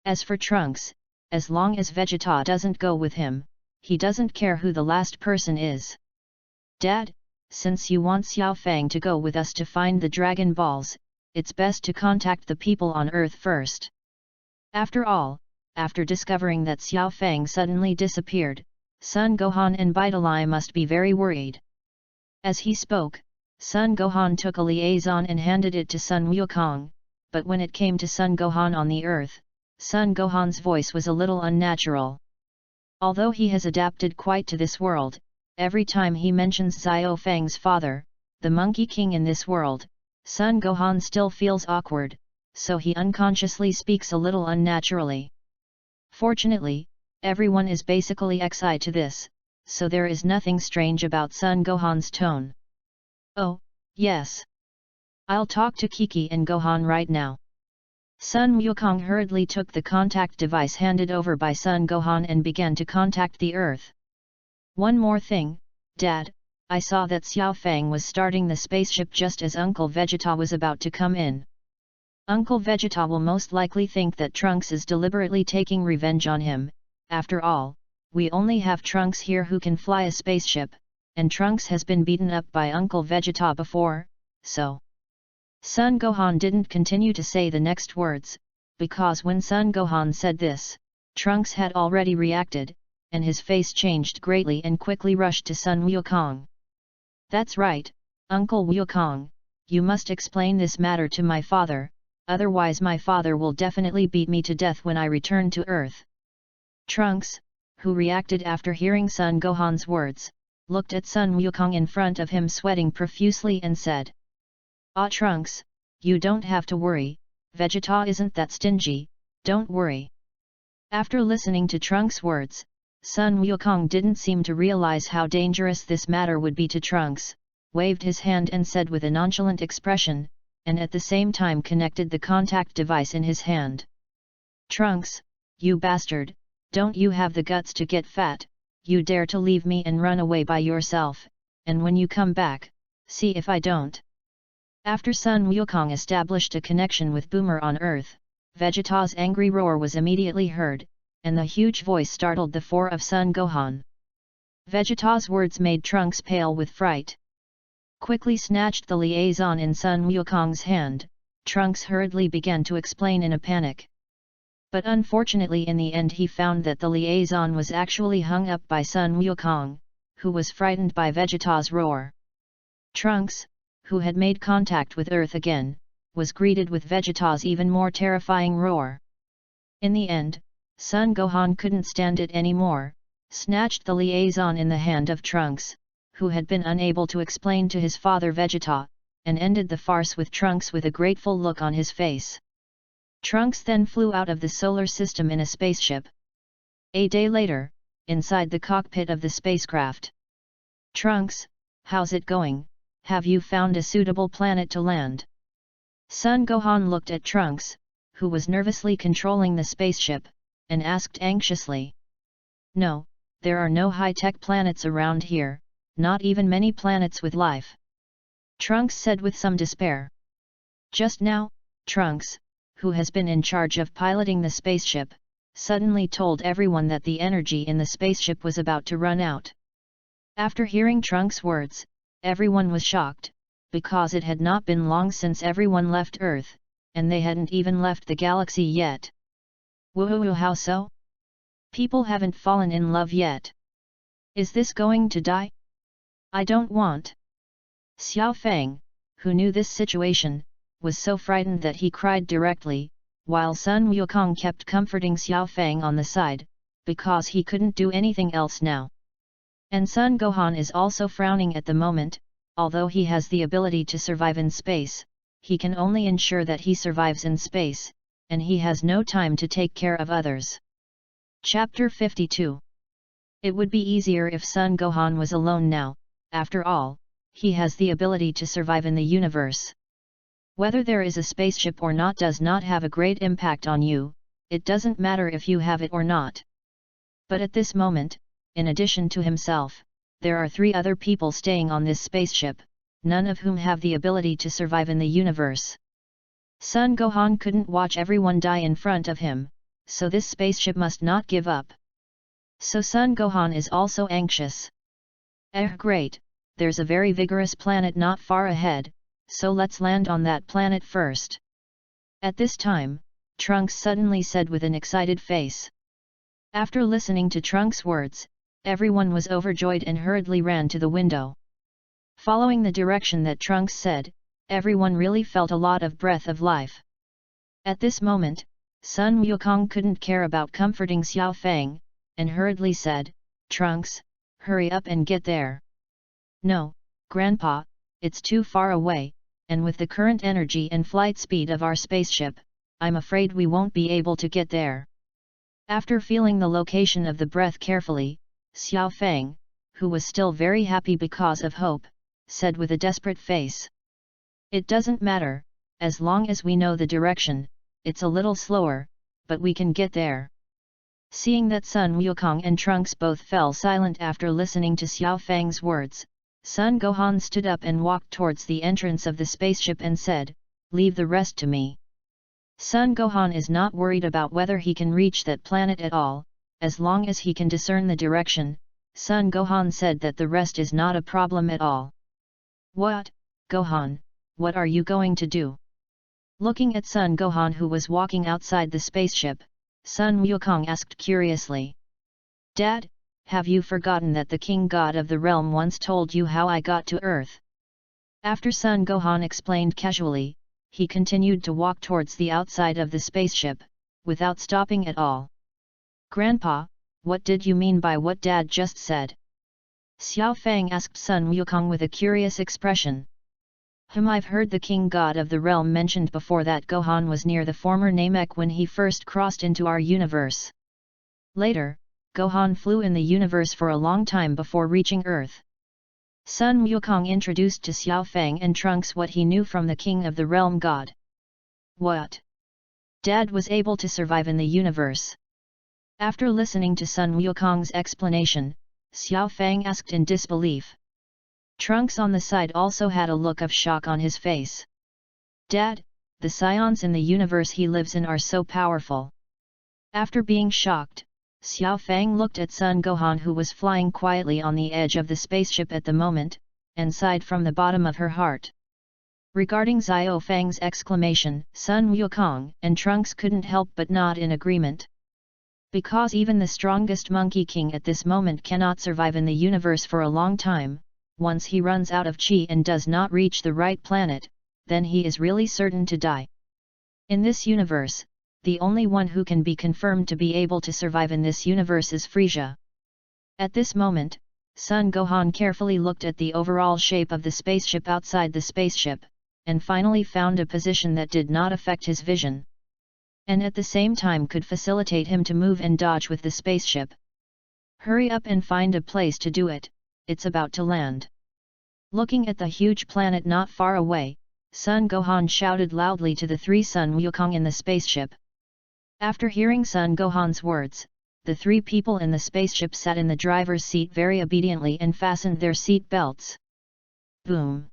As for Trunks, as long as Vegeta doesn't go with him, he doesn't care who the last person is. Dad, since you want Xiao Fang to go with us to find the Dragon Balls, it's best to contact the people on Earth first. After all, after discovering that Xiao Fang suddenly disappeared, Son Gohan and Vidalai must be very worried. As he spoke, Son Gohan took a liaison and handed it to Sun Wukong, but when it came to Son Gohan on the Earth, Son Gohan's voice was a little unnatural. Although he has adapted quite to this world, every time he mentions Xiao Fang's father, the Monkey King in this world, Son Gohan still feels awkward, so he unconsciously speaks a little unnaturally. Fortunately, everyone is basically XI to this, so there is nothing strange about Son Gohan's tone. Oh, yes. I'll talk to Kiki and Gohan right now. Sun Wukong hurriedly took the contact device handed over by Son Gohan and began to contact the Earth. One more thing, Dad, I saw that Xiao Fang was starting the spaceship just as Uncle Vegeta was about to come in. Uncle Vegeta will most likely think that Trunks is deliberately taking revenge on him. After all, we only have Trunks here who can fly a spaceship, and Trunks has been beaten up by Uncle Vegeta before, so... Son Gohan didn't continue to say the next words, because when Son Gohan said this, Trunks had already reacted, and his face changed greatly and quickly rushed to Sun Wukong. That's right, Uncle Wukong, you must explain this matter to my father, otherwise my father will definitely beat me to death when I return to Earth. Trunks, who reacted after hearing Son Gohan's words, looked at Sun Wukong in front of him sweating profusely and said, Ah Trunks, you don't have to worry, Vegeta isn't that stingy, don't worry. After listening to Trunks' words, Sun Wukong didn't seem to realize how dangerous this matter would be to Trunks, waved his hand and said with a nonchalant expression, and at the same time connected the contact device in his hand. Trunks, you bastard, don't you have the guts to get fat, you dare to leave me and run away by yourself, and when you come back, see if I don't. After Sun Wukong established a connection with Boomer on Earth, Vegeta's angry roar was immediately heard, and the huge voice startled the four of Son Gohan. Vegeta's words made Trunks pale with fright. Quickly snatched the liaison in Sun Wukong's hand, Trunks hurriedly began to explain in a panic. But unfortunately in the end he found that the liaison was actually hung up by Sun Wukong, who was frightened by Vegeta's roar. Trunks, who had made contact with Earth again, was greeted with Vegeta's even more terrifying roar. In the end, Son Gohan couldn't stand it anymore, snatched the liaison in the hand of Trunks, who had been unable to explain to his father Vegeta, and ended the farce with Trunks with a grateful look on his face. Trunks then flew out of the solar system in a spaceship. A day later, inside the cockpit of the spacecraft. Trunks, how's it going? Have you found a suitable planet to land? Son Gohan looked at Trunks, who was nervously controlling the spaceship, and asked anxiously. No, there are no high-tech planets around here, not even many planets with life. Trunks said with some despair. Just now, Trunks, who has been in charge of piloting the spaceship, suddenly told everyone that the energy in the spaceship was about to run out. After hearing Trunks' words, everyone was shocked, because it had not been long since everyone left Earth, and they hadn't even left the galaxy yet. Woohoo, how so? People haven't fallen in love yet. Is this going to die? I don't want. Xiao Fang, who knew this situation, was so frightened that he cried directly, while Sun Wukong kept comforting Xiao Fang on the side, because he couldn't do anything else now. And Son Gohan is also frowning at the moment. Although he has the ability to survive in space, he can only ensure that he survives in space, and he has no time to take care of others. Chapter 52. It would be easier if Son Gohan was alone now. After all, he has the ability to survive in the universe. Whether there is a spaceship or not does not have a great impact on you, it doesn't matter if you have it or not. But at this moment, in addition to himself, there are 3 other people staying on this spaceship, none of whom have the ability to survive in the universe. Son Gohan couldn't watch everyone die in front of him, so this spaceship must not give up. So Son Gohan is also anxious. Great, there's a very vigorous planet not far ahead, so let's land on that planet first. At this time, Trunks suddenly said with an excited face. After listening to Trunks' words, everyone was overjoyed and hurriedly ran to the window. Following the direction that Trunks said, everyone really felt a lot of breath of life. At this moment, Sun Wukong couldn't care about comforting Xiao Fang, and hurriedly said, Trunks, hurry up and get there. No, Grandpa, it's too far away, and with the current energy and flight speed of our spaceship, I'm afraid we won't be able to get there. After feeling the location of the breath carefully, Xiao Fang, who was still very happy because of hope, said with a desperate face. It doesn't matter, as long as we know the direction, it's a little slower, but we can get there. Seeing that Sun Wukong and Trunks both fell silent after listening to Xiao Fang's words, Son Gohan stood up and walked towards the entrance of the spaceship and said, Leave the rest to me. Son Gohan is not worried about whether he can reach that planet at all. As long as he can discern the direction, Son Gohan said that the rest is not a problem at all. What, Gohan, what are you going to do? Looking at Son Gohan who was walking outside the spaceship, Sun Wukong asked curiously. Dad, have you forgotten that the King God of the realm once told you how I got to Earth? After Son Gohan explained casually, he continued to walk towards the outside of the spaceship, without stopping at all. Grandpa, what did you mean by what Dad just said? Xiao Fang asked Sun Wukong with a curious expression. I've heard the King God of the realm mentioned before that Gohan was near the former Namek when he first crossed into our universe. Later, Gohan flew in the universe for a long time before reaching Earth. Sun Wukong introduced to Xiao Fang and Trunks what he knew from the King of the Realm God. What? Dad was able to survive in the universe. After listening to Sun Wukong's explanation, Xiao Fang asked in disbelief. Trunks on the side also had a look of shock on his face. Dad, the Saiyans in the universe he lives in are so powerful. After being shocked, Xiao Fang looked at Son Gohan who was flying quietly on the edge of the spaceship at the moment, and sighed from the bottom of her heart. Regarding Xiao Fang's exclamation, Sun Wukong and Trunks couldn't help but nod in agreement. Because even the strongest Monkey King at this moment cannot survive in the universe for a long time, once he runs out of chi and does not reach the right planet, then he is really certain to die. In this universe, the only one who can be confirmed to be able to survive in this universe is Frieza. At this moment, Son Gohan carefully looked at the overall shape of the spaceship outside the spaceship, and finally found a position that did not affect his vision. and at the same time could facilitate him to move and dodge with the spaceship. Hurry up and find a place to do it, it's about to land. Looking at the huge planet not far away, Sun Gohan shouted loudly to the three Sun Wukong in the spaceship. After hearing Sun Gohan's words, the three people in the spaceship sat in the driver's seat very obediently and fastened their seat belts. Boom!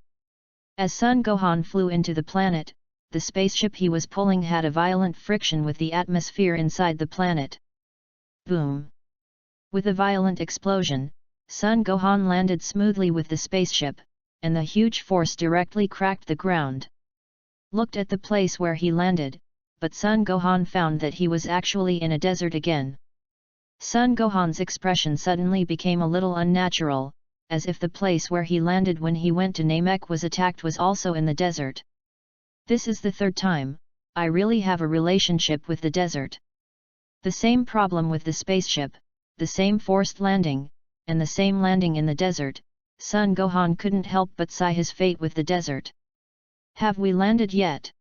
As Sun Gohan flew into the planet, the spaceship he was pulling had a violent friction with the atmosphere inside the planet. Boom! With a violent explosion, Sun Gohan landed smoothly with the spaceship, and the huge force directly cracked the ground. Looked at the place where he landed, but Sun Gohan found that he was actually in a desert again. Sun Gohan's expression suddenly became a little unnatural, as if the place where he landed when he went to Namek was attacked was also in the desert. This is the third time, I really have a relationship with the desert. The same problem with the spaceship, the same forced landing, and the same landing in the desert, Sun Gohan couldn't help but sigh his fate with the desert. Have we landed yet?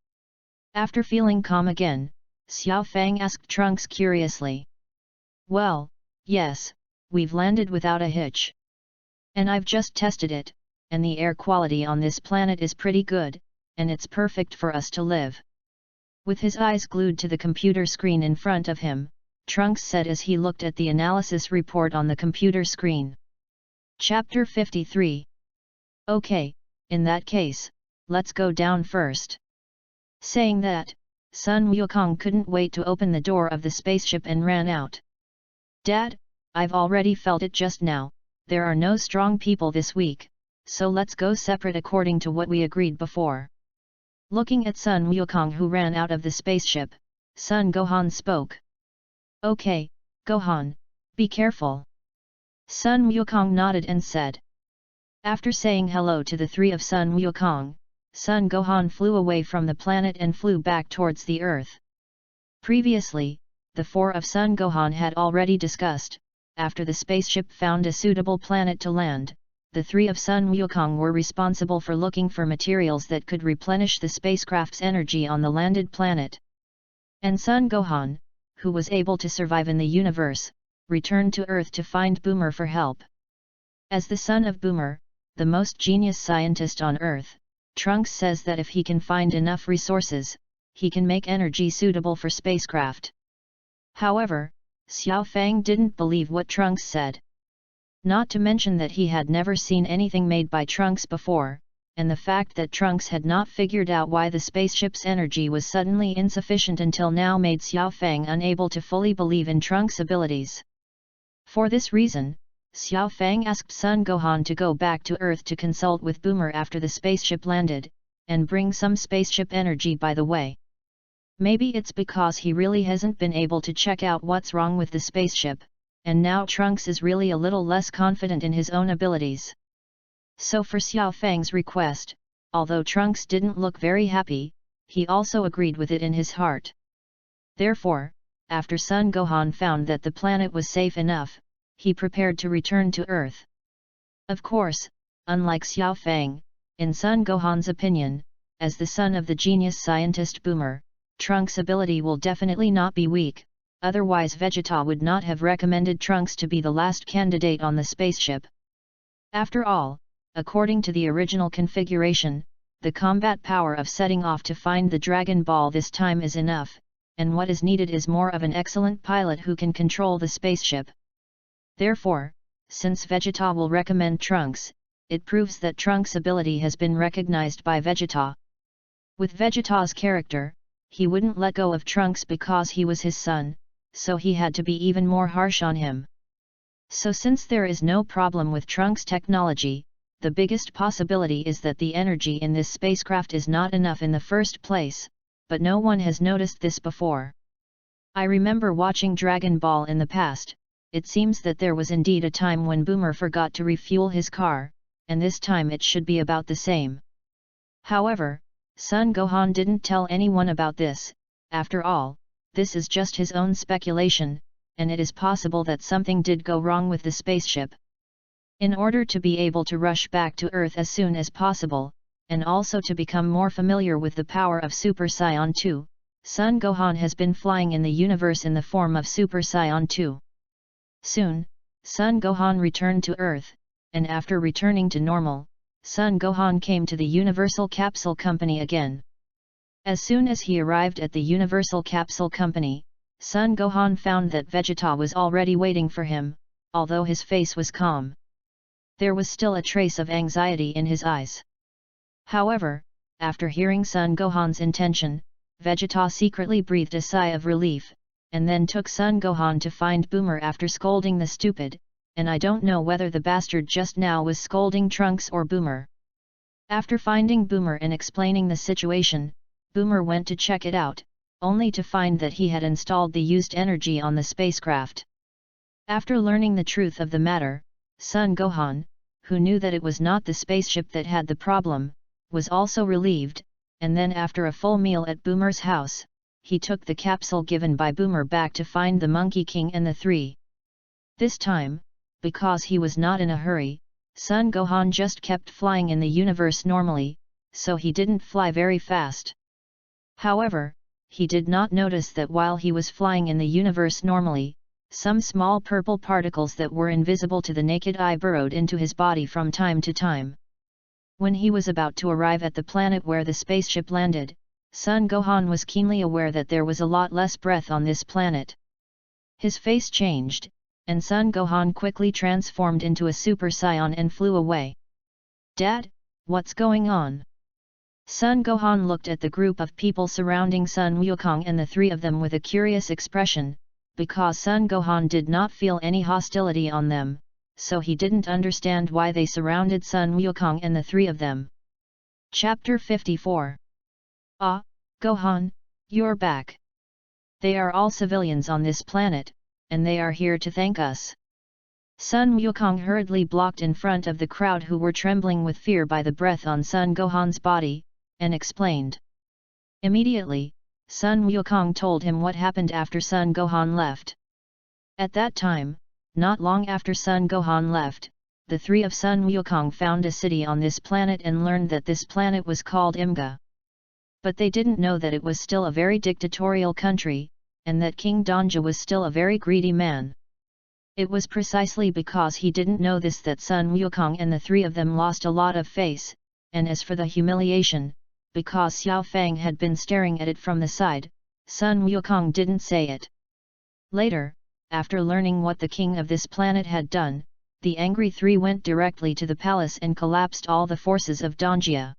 After feeling calm again, Xiao Fang asked Trunks curiously. Well, yes, we've landed without a hitch. And I've just tested it, and the air quality on this planet is pretty good, and it's perfect for us to live. With his eyes glued to the computer screen in front of him, Trunks said as he looked at the analysis report on the computer screen. Chapter 53. Okay, in that case, let's go down first. Saying that, Sun Wukong couldn't wait to open the door of the spaceship and ran out. Dad, I've already felt it just now, there are no strong people this week, so let's go separate according to what we agreed before. Looking at Sun Wukong who ran out of the spaceship, Sun Gohan spoke. Okay, Gohan, be careful. Sun Wukong nodded and said. After saying hello to the three of Sun Wukong, Sun Gohan flew away from the planet and flew back towards the Earth. Previously, the four of Sun Gohan had already discussed, after the spaceship found a suitable planet to land, the three of Sun Wukong were responsible for looking for materials that could replenish the spacecraft's energy on the landed planet. And Sun Gohan, who was able to survive in the universe, returned to Earth to find Boomer for help. As the son of Boomer, the most genius scientist on Earth, Trunks says that if he can find enough resources, he can make energy suitable for spacecraft. However, Xiao Fang didn't believe what Trunks said. Not to mention that he had never seen anything made by Trunks before, and the fact that Trunks had not figured out why the spaceship's energy was suddenly insufficient until now made Xiao Fang unable to fully believe in Trunks' abilities. For this reason, Xiao Fang asked Sun Gohan to go back to Earth to consult with Boomer after the spaceship landed, and bring some spaceship energy by the way. Maybe it's because he really hasn't been able to check out what's wrong with the spaceship, and now Trunks is really a little less confident in his own abilities. So for Xiao Fang's request, although Trunks didn't look very happy, he also agreed with it in his heart. Therefore, after Sun Gohan found that the planet was safe enough, he prepared to return to Earth. Of course, unlike Xiao Fang, in Sun Gohan's opinion, as the son of the genius scientist Boomer, Trunks' ability will definitely not be weak, otherwise Vegeta would not have recommended Trunks to be the last candidate on the spaceship. After all, according to the original configuration, the combat power of setting off to find the Dragon Ball this time is enough, and what is needed is more of an excellent pilot who can control the spaceship. Therefore, since Vegeta will recommend Trunks, it proves that Trunks' ability has been recognized by Vegeta. With Vegeta's character, he wouldn't let go of Trunks because he was his son, so he had to be even more harsh on him. So since there is no problem with Trunks' technology, the biggest possibility is that the energy in this spacecraft is not enough in the first place, but no one has noticed this before. I remember watching Dragon Ball in the past. It seems that there was indeed a time when Boomer forgot to refuel his car, and this time it should be about the same. However, Sun Gohan didn't tell anyone about this. After all, this is just his own speculation, and it is possible that something did go wrong with the spaceship. In order to be able to rush back to Earth as soon as possible, and also to become more familiar with the power of Super Saiyan 2, Sun Gohan has been flying in the universe in the form of Super Saiyan 2. Soon, Sun Gohan returned to Earth, and after returning to normal, Sun Gohan came to the Universal Capsule Company again. As soon as he arrived at the Universal Capsule Company, Sun Gohan found that Vegeta was already waiting for him, although his face was calm. There was still a trace of anxiety in his eyes. However, after hearing Sun Gohan's intention, Vegeta secretly breathed a sigh of relief, and then took Sun Gohan to find Boomer after scolding the stupid, and I don't know whether the bastard just now was scolding Trunks or Boomer. After finding Boomer and explaining the situation, Boomer went to check it out, only to find that he had installed the used energy on the spacecraft. After learning the truth of the matter, Sun Gohan, who knew that it was not the spaceship that had the problem, was also relieved, and then after a full meal at Boomer's house, he took the capsule given by Boomer back to find the Monkey King and the three. This time, because he was not in a hurry, Sun Gohan just kept flying in the universe normally, so he didn't fly very fast. However, he did not notice that while he was flying in the universe normally, some small purple particles that were invisible to the naked eye burrowed into his body from time to time. When he was about to arrive at the planet where the spaceship landed, Sun Gohan was keenly aware that there was a lot less breath on this planet. His face changed, and Sun Gohan quickly transformed into a Super Saiyan and flew away. "Dad, what's going on?" Sun Gohan looked at the group of people surrounding Sun Wukong and the three of them with a curious expression, because Sun Gohan did not feel any hostility on them, so he didn't understand why they surrounded Sun Wukong and the three of them. Chapter 54. Ah, Gohan, you're back. They are all civilians on this planet, and they are here to thank us. Sun Wukong hurriedly blocked in front of the crowd who were trembling with fear by the breath on Sun Gohan's body, and explained. Immediately, Sun Wukong told him what happened after Sun Gohan left. At that time, not long after Sun Gohan left, the three of Sun Wukong found a city on this planet and learned that this planet was called Imga. But they didn't know that it was still a very dictatorial country, and that King Danja was still a very greedy man. It was precisely because he didn't know this that Sun Wukong and the three of them lost a lot of face, and as for the humiliation, because Xiao Fang had been staring at it from the side, Sun Wukong didn't say it. Later, after learning what the king of this planet had done, the angry three went directly to the palace and collapsed all the forces of Dongjia.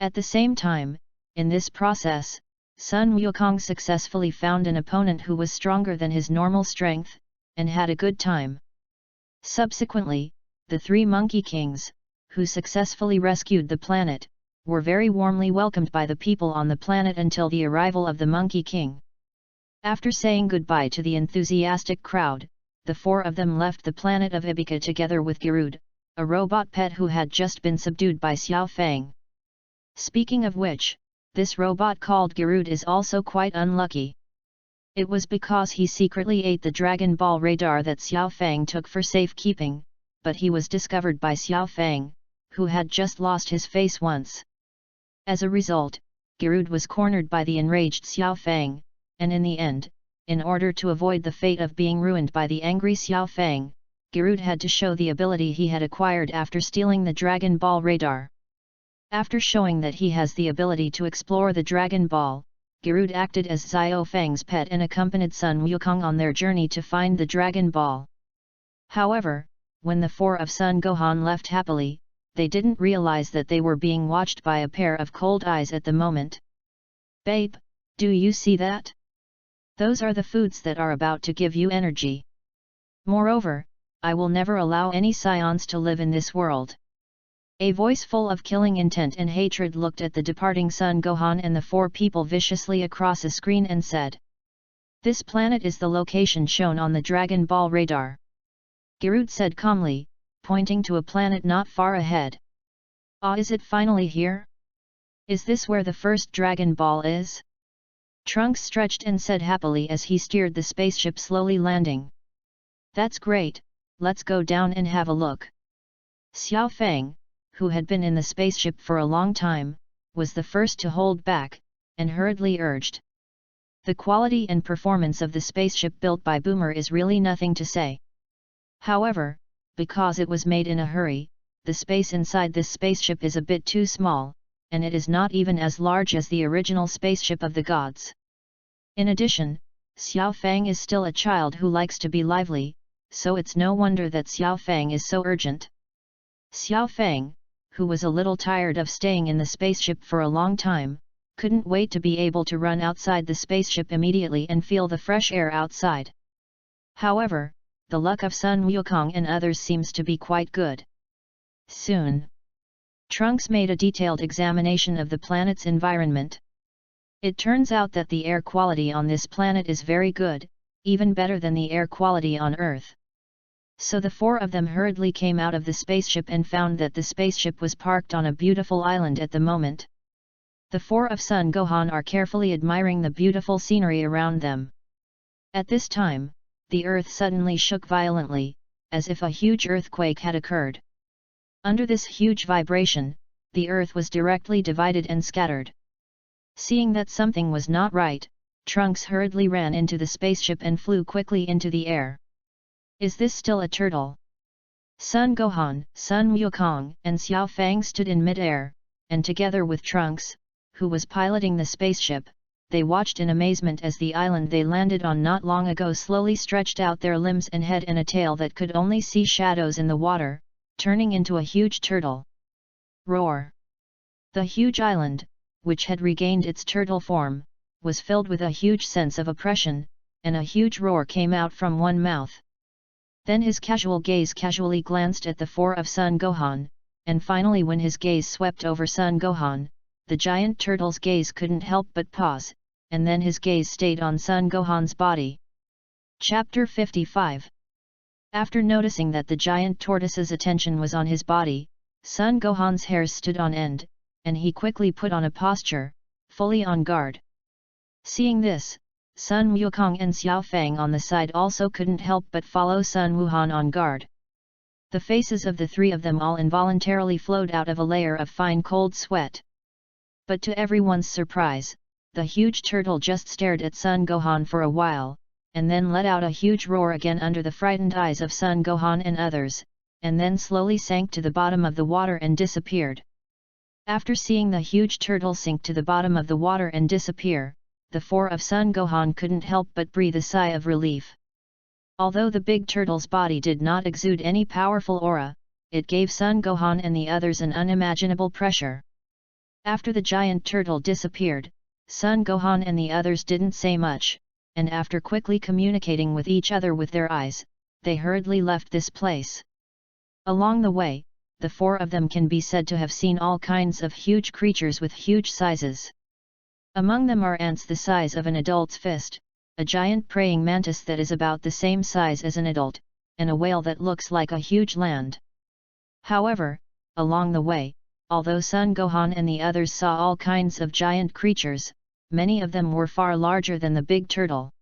At the same time, in this process, Sun Wukong successfully found an opponent who was stronger than his normal strength, and had a good time. Subsequently, the three Monkey Kings, who successfully rescued the planet, were very warmly welcomed by the people on the planet until the arrival of the Monkey King. After saying goodbye to the enthusiastic crowd, the four of them left the planet of Ibika together with Garud, a robot pet who had just been subdued by Xiao Fang. Speaking of which, this robot called Garud is also quite unlucky. It was because he secretly ate the Dragon Ball radar that Xiao Fang took for safekeeping, but he was discovered by Xiao Fang, who had just lost his face once. As a result, Garud was cornered by the enraged Xiao Fang, and in the end, in order to avoid the fate of being ruined by the angry Xiao Fang, Garud had to show the ability he had acquired after stealing the Dragon Ball radar. After showing that he has the ability to explore the Dragon Ball, Garud acted as Xiao Fang's pet and accompanied Sun Wukong on their journey to find the Dragon Ball. However, when the four of Sun Gohan left happily, they didn't realize that they were being watched by a pair of cold eyes at the moment. "Babe, do you see that? Those are the foods that are about to give you energy. Moreover, I will never allow any Saiyans to live in this world." A voice full of killing intent and hatred looked at the departing Sun Gohan and the four people viciously across a screen and said, "This planet is the location shown on the Dragon Ball radar." Garud said calmly, pointing to a planet not far ahead. "Ah, is it finally here? Is this where the first Dragon Ball is?" Trunks stretched and said happily as he steered the spaceship slowly landing. "That's great, let's go down and have a look." Xiao Fang, who had been in the spaceship for a long time, was the first to hold back, and hurriedly urged, The quality and performance of the spaceship built by Boomer is really nothing to say. However, because it was made in a hurry, the space inside this spaceship is a bit too small, and it is not even as large as the original spaceship of the gods. In addition, Xiao Fang is still a child who likes to be lively, so it's no wonder that Xiao Fang is so urgent. Xiao Fang, who was a little tired of staying in the spaceship for a long time, couldn't wait to be able to run outside the spaceship immediately and feel the fresh air outside. However, the luck of Sun Wukong and others seems to be quite good. Soon, Trunks made a detailed examination of the planet's environment. It turns out that the air quality on this planet is very good, even better than the air quality on Earth. So the four of them hurriedly came out of the spaceship and found that the spaceship was parked on a beautiful island at the moment. The four of Sun Gohan are carefully admiring the beautiful scenery around them. At this time, the earth suddenly shook violently, as if a huge earthquake had occurred. Under this huge vibration, the earth was directly divided and scattered. Seeing that something was not right, Trunks hurriedly ran into the spaceship and flew quickly into the air. Is this still a turtle? Sun Gohan, Sun Wukong, and Xiao Fang stood in mid-air, and together with Trunks, who was piloting the spaceship, they watched in amazement as the island they landed on not long ago slowly stretched out their limbs and head and a tail that could only see shadows in the water, turning into a huge turtle. Roar! The huge island, which had regained its turtle form, was filled with a huge sense of oppression, and a huge roar came out from one mouth. Then his casual gaze casually glanced at the four of Sun Gohan, and finally when his gaze swept over Sun Gohan, the giant turtle's gaze couldn't help but pause, and then his gaze stayed on Sun Gohan's body. Chapter 55. After noticing that the giant tortoise's attention was on his body, Sun Gohan's hairs stood on end, and he quickly put on a posture, fully on guard. Seeing this, Sun Wukong and Xiao Fang on the side also couldn't help but follow Sun Wuhan on guard. The faces of the three of them all involuntarily flowed out of a layer of fine cold sweat. But to everyone's surprise, the huge turtle just stared at Sun Gohan for a while, and then let out a huge roar again under the frightened eyes of Sun Gohan and others, and then slowly sank to the bottom of the water and disappeared. After seeing the huge turtle sink to the bottom of the water and disappear, the four of Sun Gohan couldn't help but breathe a sigh of relief. Although the big turtle's body did not exude any powerful aura, it gave Sun Gohan and the others an unimaginable pressure. After the giant turtle disappeared, Sun Gohan and the others didn't say much, and after quickly communicating with each other with their eyes, they hurriedly left this place. Along the way, the four of them can be said to have seen all kinds of huge creatures with huge sizes. Among them are ants the size of an adult's fist, a giant praying mantis that is about the same size as an adult, and a whale that looks like a huge land. However, along the way, although Sun Gohan and the others saw all kinds of giant creatures, many of them were far larger than the big turtle.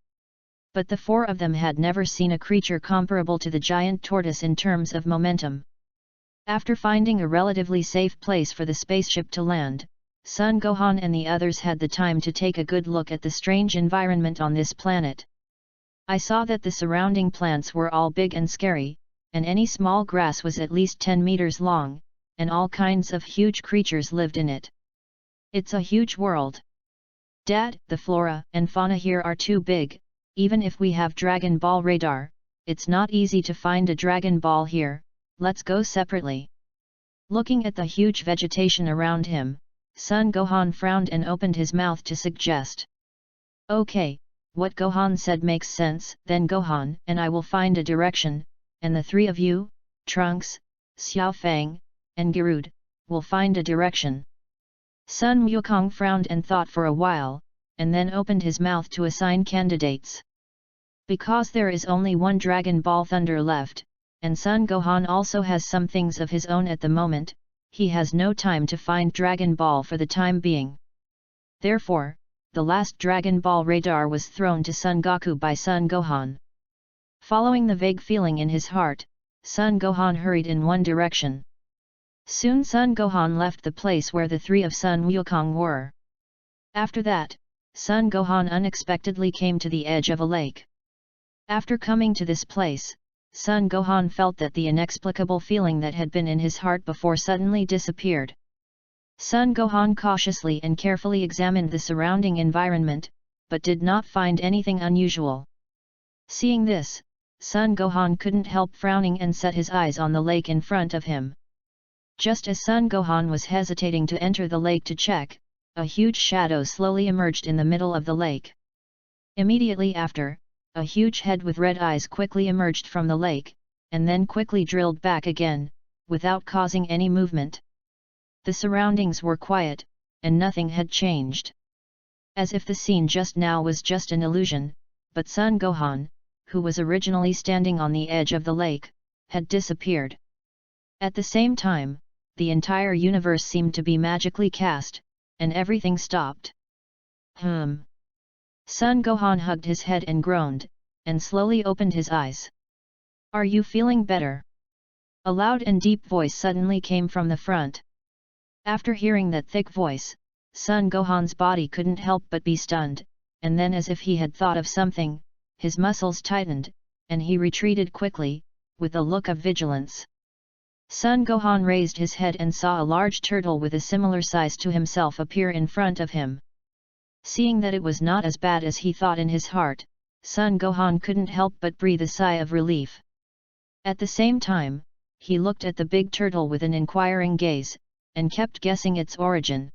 But the four of them had never seen a creature comparable to the giant tortoise in terms of momentum. After finding a relatively safe place for the spaceship to land, Sun Gohan and the others had the time to take a good look at the strange environment on this planet. I saw that the surrounding plants were all big and scary, and any small grass was at least 10 meters long, and all kinds of huge creatures lived in it. It's a huge world. Dad, the flora and fauna here are too big. Even if we have Dragon Ball radar, it's not easy to find a Dragon Ball here. Let's go separately. Looking at the huge vegetation around him, Sun Gohan frowned and opened his mouth to suggest. Okay, what Gohan said makes sense. Then Gohan and I will find a direction, and the three of you, Trunks, Xiao Fang, and Garud, will find a direction. Sun Wukong frowned and thought for a while, and then opened his mouth to assign candidates. Because there is only one Dragon Ball Thunder left, and Sun Gohan also has some things of his own at the moment, he has no time to find Dragon Ball for the time being. Therefore, the last Dragon Ball radar was thrown to Son Goku by Sun Gohan. Following the vague feeling in his heart, Sun Gohan hurried in one direction. Soon Sun Gohan left the place where the three of Sun Wukong were. After that, Sun Gohan unexpectedly came to the edge of a lake. After coming to this place, Sun Gohan felt that the inexplicable feeling that had been in his heart before suddenly disappeared. Sun Gohan cautiously and carefully examined the surrounding environment, but did not find anything unusual. Seeing this, Sun Gohan couldn't help frowning and set his eyes on the lake in front of him. Just as Sun Gohan was hesitating to enter the lake to check, a huge shadow slowly emerged in the middle of the lake. Immediately after, a huge head with red eyes quickly emerged from the lake, and then quickly drilled back again, without causing any movement. The surroundings were quiet, and nothing had changed. As if the scene just now was just an illusion, but Sun Gohan, who was originally standing on the edge of the lake, had disappeared. At the same time, the entire universe seemed to be magically cast, and everything stopped. Sun Gohan hugged his head and groaned, and slowly opened his eyes. Are you feeling better? A loud and deep voice suddenly came from the front. After hearing that thick voice, Sun Gohan's body couldn't help but be stunned, and then as if he had thought of something, his muscles tightened, and he retreated quickly, with a look of vigilance. Sun Gohan raised his head and saw a large turtle with a similar size to himself appear in front of him. Seeing that it was not as bad as he thought in his heart, Sun Gohan couldn't help but breathe a sigh of relief. At the same time, he looked at the big turtle with an inquiring gaze, and kept guessing its origin.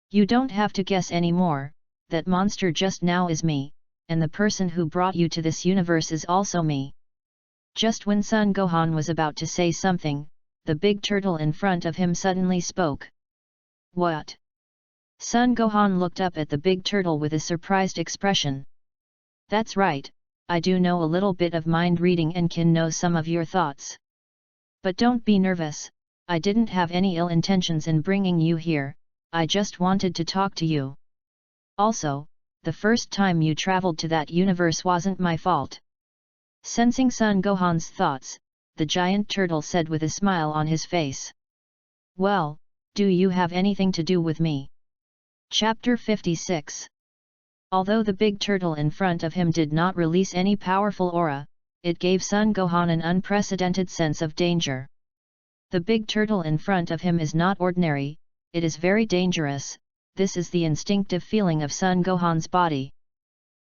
You don't have to guess anymore, that monster just now is me, and the person who brought you to this universe is also me. Just when Sun Gohan was about to say something, the big turtle in front of him suddenly spoke. What? Sun Gohan looked up at the big turtle with a surprised expression. That's right, I do know a little bit of mind reading and can know some of your thoughts. But don't be nervous, I didn't have any ill intentions in bringing you here, I just wanted to talk to you. Also, the first time you traveled to that universe wasn't my fault. Sensing Sun Gohan's thoughts, the giant turtle said with a smile on his face. Well, do you have anything to do with me? Chapter 56. Although the big turtle in front of him did not release any powerful aura, it gave Sun Gohan an unprecedented sense of danger. The big turtle in front of him is not ordinary, it is very dangerous, this is the instinctive feeling of Sun Gohan's body.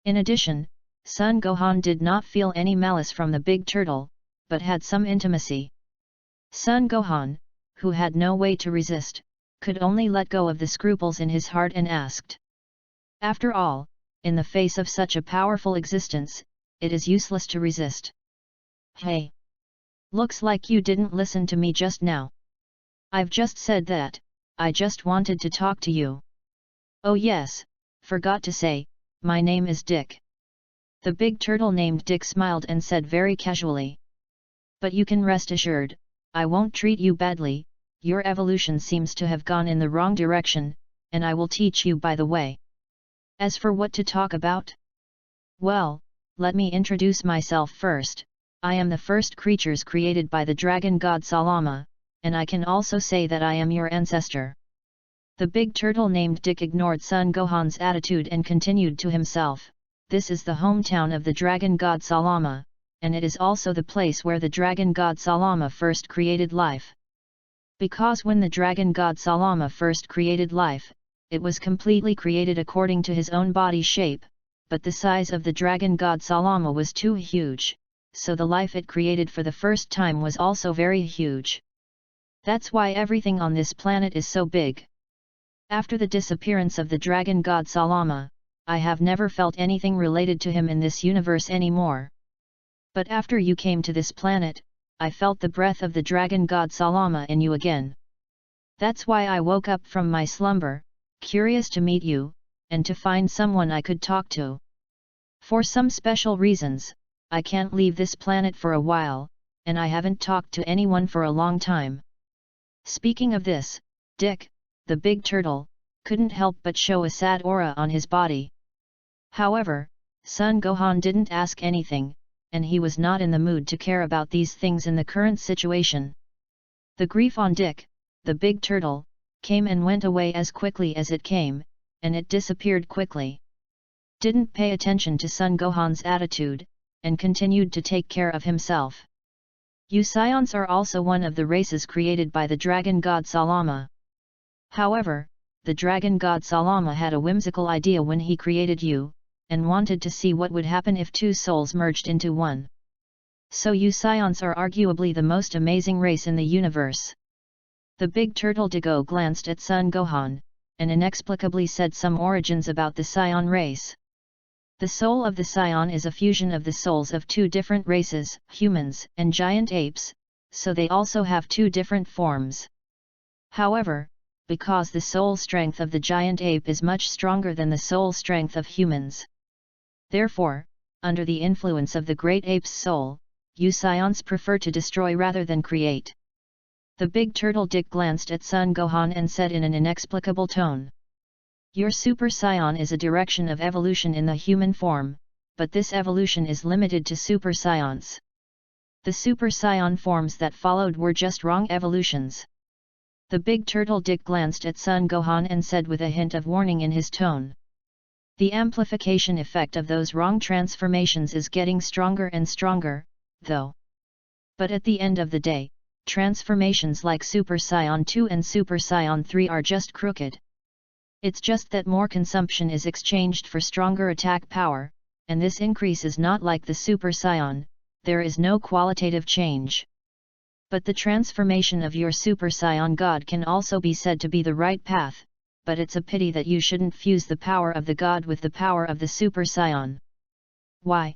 In addition, Sun Gohan did not feel any malice from the big turtle, but had some intimacy. Sun Gohan, who had no way to resist, could only let go of the scruples in his heart and asked. After all, in the face of such a powerful existence, it is useless to resist. Hey! Looks like you didn't listen to me just now. I've just said that, I just wanted to talk to you. Oh yes, forgot to say, my name is Dick. The big turtle named Dick smiled and said very casually. But you can rest assured, I won't treat you badly, your evolution seems to have gone in the wrong direction, and I will teach you by the way. As for what to talk about? Well, let me introduce myself first. I am the first creatures created by the dragon god Salama, and I can also say that I am your ancestor. The big turtle named Dick ignored Sun Gohan's attitude and continued to himself, this is the hometown of the dragon god Salama, and it is also the place where the dragon god Salama first created life. Because when the dragon god Salama first created life, it was completely created according to his own body shape, but the size of the dragon god Salama was too huge, so the life it created for the first time was also very huge. That's why everything on this planet is so big. After the disappearance of the dragon god Salama, I have never felt anything related to him in this universe anymore. But after you came to this planet, I felt the breath of the dragon god Salama in you again. That's why I woke up from my slumber, curious to meet you, and to find someone I could talk to. For some special reasons, I can't leave this planet for a while, and I haven't talked to anyone for a long time. Speaking of this, Dick, the big turtle, couldn't help but show a sad aura on his body. However, Sun Gohan didn't ask anything, and he was not in the mood to care about these things in the current situation. The grief on Dick, the big turtle, came and went away as quickly as it came, and it disappeared quickly. didn't pay attention to Sun Gohan's attitude, and continued to take care of himself. You SAIYANs are also one of the races created by the dragon god Salama. However, the dragon god Salama had a whimsical idea when he created you, and wanted to see what would happen if two souls merged into one. So you SAIYANs are arguably the most amazing race in the universe. The big turtle Digo glanced at Sun Gohan, and inexplicably said some origins about the SAIYAN race. The soul of the SAIYAN is a fusion of the souls of two different races, humans and giant apes, so they also have two different forms. However, because the soul strength of the giant ape is much stronger than the soul strength of humans. Therefore, under the influence of the great ape's soul, you SAIYANs prefer to destroy rather than create. The big turtle Dick glanced at Sun Gohan and said in an inexplicable tone. Your Super SAIYAN is a direction of evolution in the human form, but this evolution is limited to Super SAIYANs. The Super SAIYAN forms that followed were just wrong evolutions. The big turtle Dick glanced at Sun Gohan and said with a hint of warning in his tone. The amplification effect of those wrong transformations is getting stronger and stronger, though. But at the end of the day, transformations like Super SAIYAN 2 and Super SAIYAN 3 are just crooked. It's just that more consumption is exchanged for stronger attack power, and this increase is not like the Super SAIYAN, there is no qualitative change. But the transformation of your Super SAIYAN God can also be said to be the right path, but it's a pity that you shouldn't fuse the power of the God with the power of the Super SAIYAN. Why?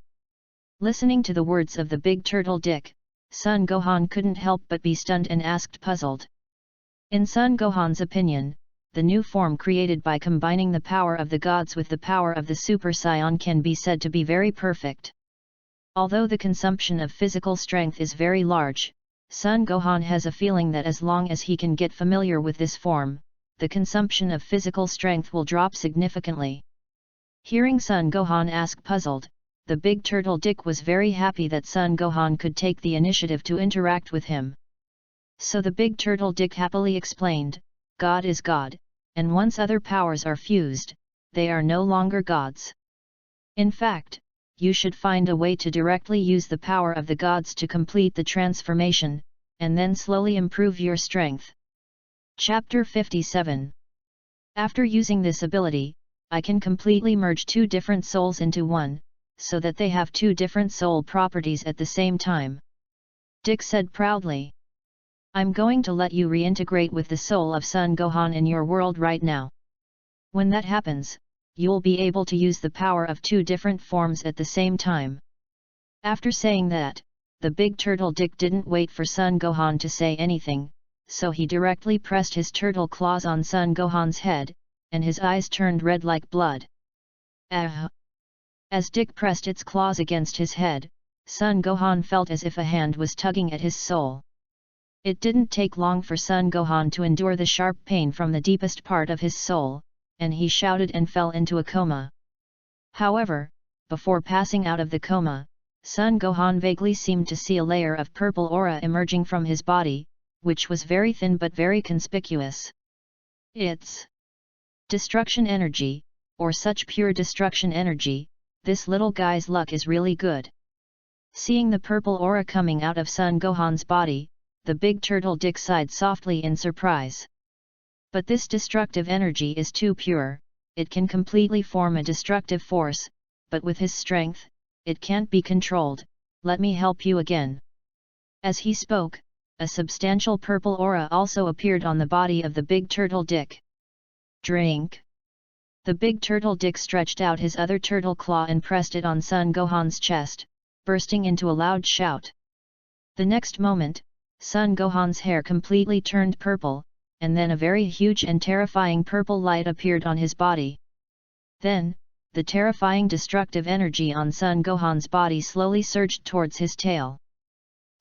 Listening to the words of the big turtle Dick, Sun Gohan couldn't help but be stunned and asked puzzled. In Sun Gohan's opinion, the new form created by combining the power of the gods with the power of the Super SAIYAN can be said to be very perfect. Although the consumption of physical strength is very large, Sun Gohan has a feeling that as long as he can get familiar with this form, the consumption of physical strength will drop significantly. Hearing Sun Gohan ask puzzled, the big turtle Dick was very happy that Sun Gohan could take the initiative to interact with him. So the big turtle Dick happily explained, God is God, and once other powers are fused, they are no longer gods. In fact, you should find a way to directly use the power of the gods to complete the transformation, and then slowly improve your strength. Chapter 57. After using this ability, I can completely merge two different souls into one, so that they have two different soul properties at the same time. Dick said proudly. I'm going to let you reintegrate with the soul of Sun Gohan in your world right now. When that happens, you'll be able to use the power of two different forms at the same time. After saying that, the big turtle Dick didn't wait for Sun Gohan to say anything, so he directly pressed his turtle claws on Sun Gohan's head, and his eyes turned red like blood. Ah! As Dick pressed its claws against his head, Sun Gohan felt as if a hand was tugging at his soul. It didn't take long for Sun Gohan to endure the sharp pain from the deepest part of his soul, and he shouted and fell into a coma. However, before passing out of the coma, Sun Gohan vaguely seemed to see a layer of purple aura emerging from his body, which was very thin but very conspicuous. It's destruction energy, or such pure destruction energy. This little guy's luck is really good. Seeing the purple aura coming out of Sun Gohan's body, the big turtle Dick sighed softly in surprise. But this destructive energy is too pure, it can completely form a destructive force, but with his strength, it can't be controlled, let me help you again. As he spoke, a substantial purple aura also appeared on the body of the big turtle Dick. Drink! The big turtle Dick stretched out his other turtle claw and pressed it on Sun Gohan's chest, bursting into a loud shout. The next moment, Sun Gohan's hair completely turned purple, and then a very huge and terrifying purple light appeared on his body. Then, the terrifying destructive energy on Sun Gohan's body slowly surged towards his tail.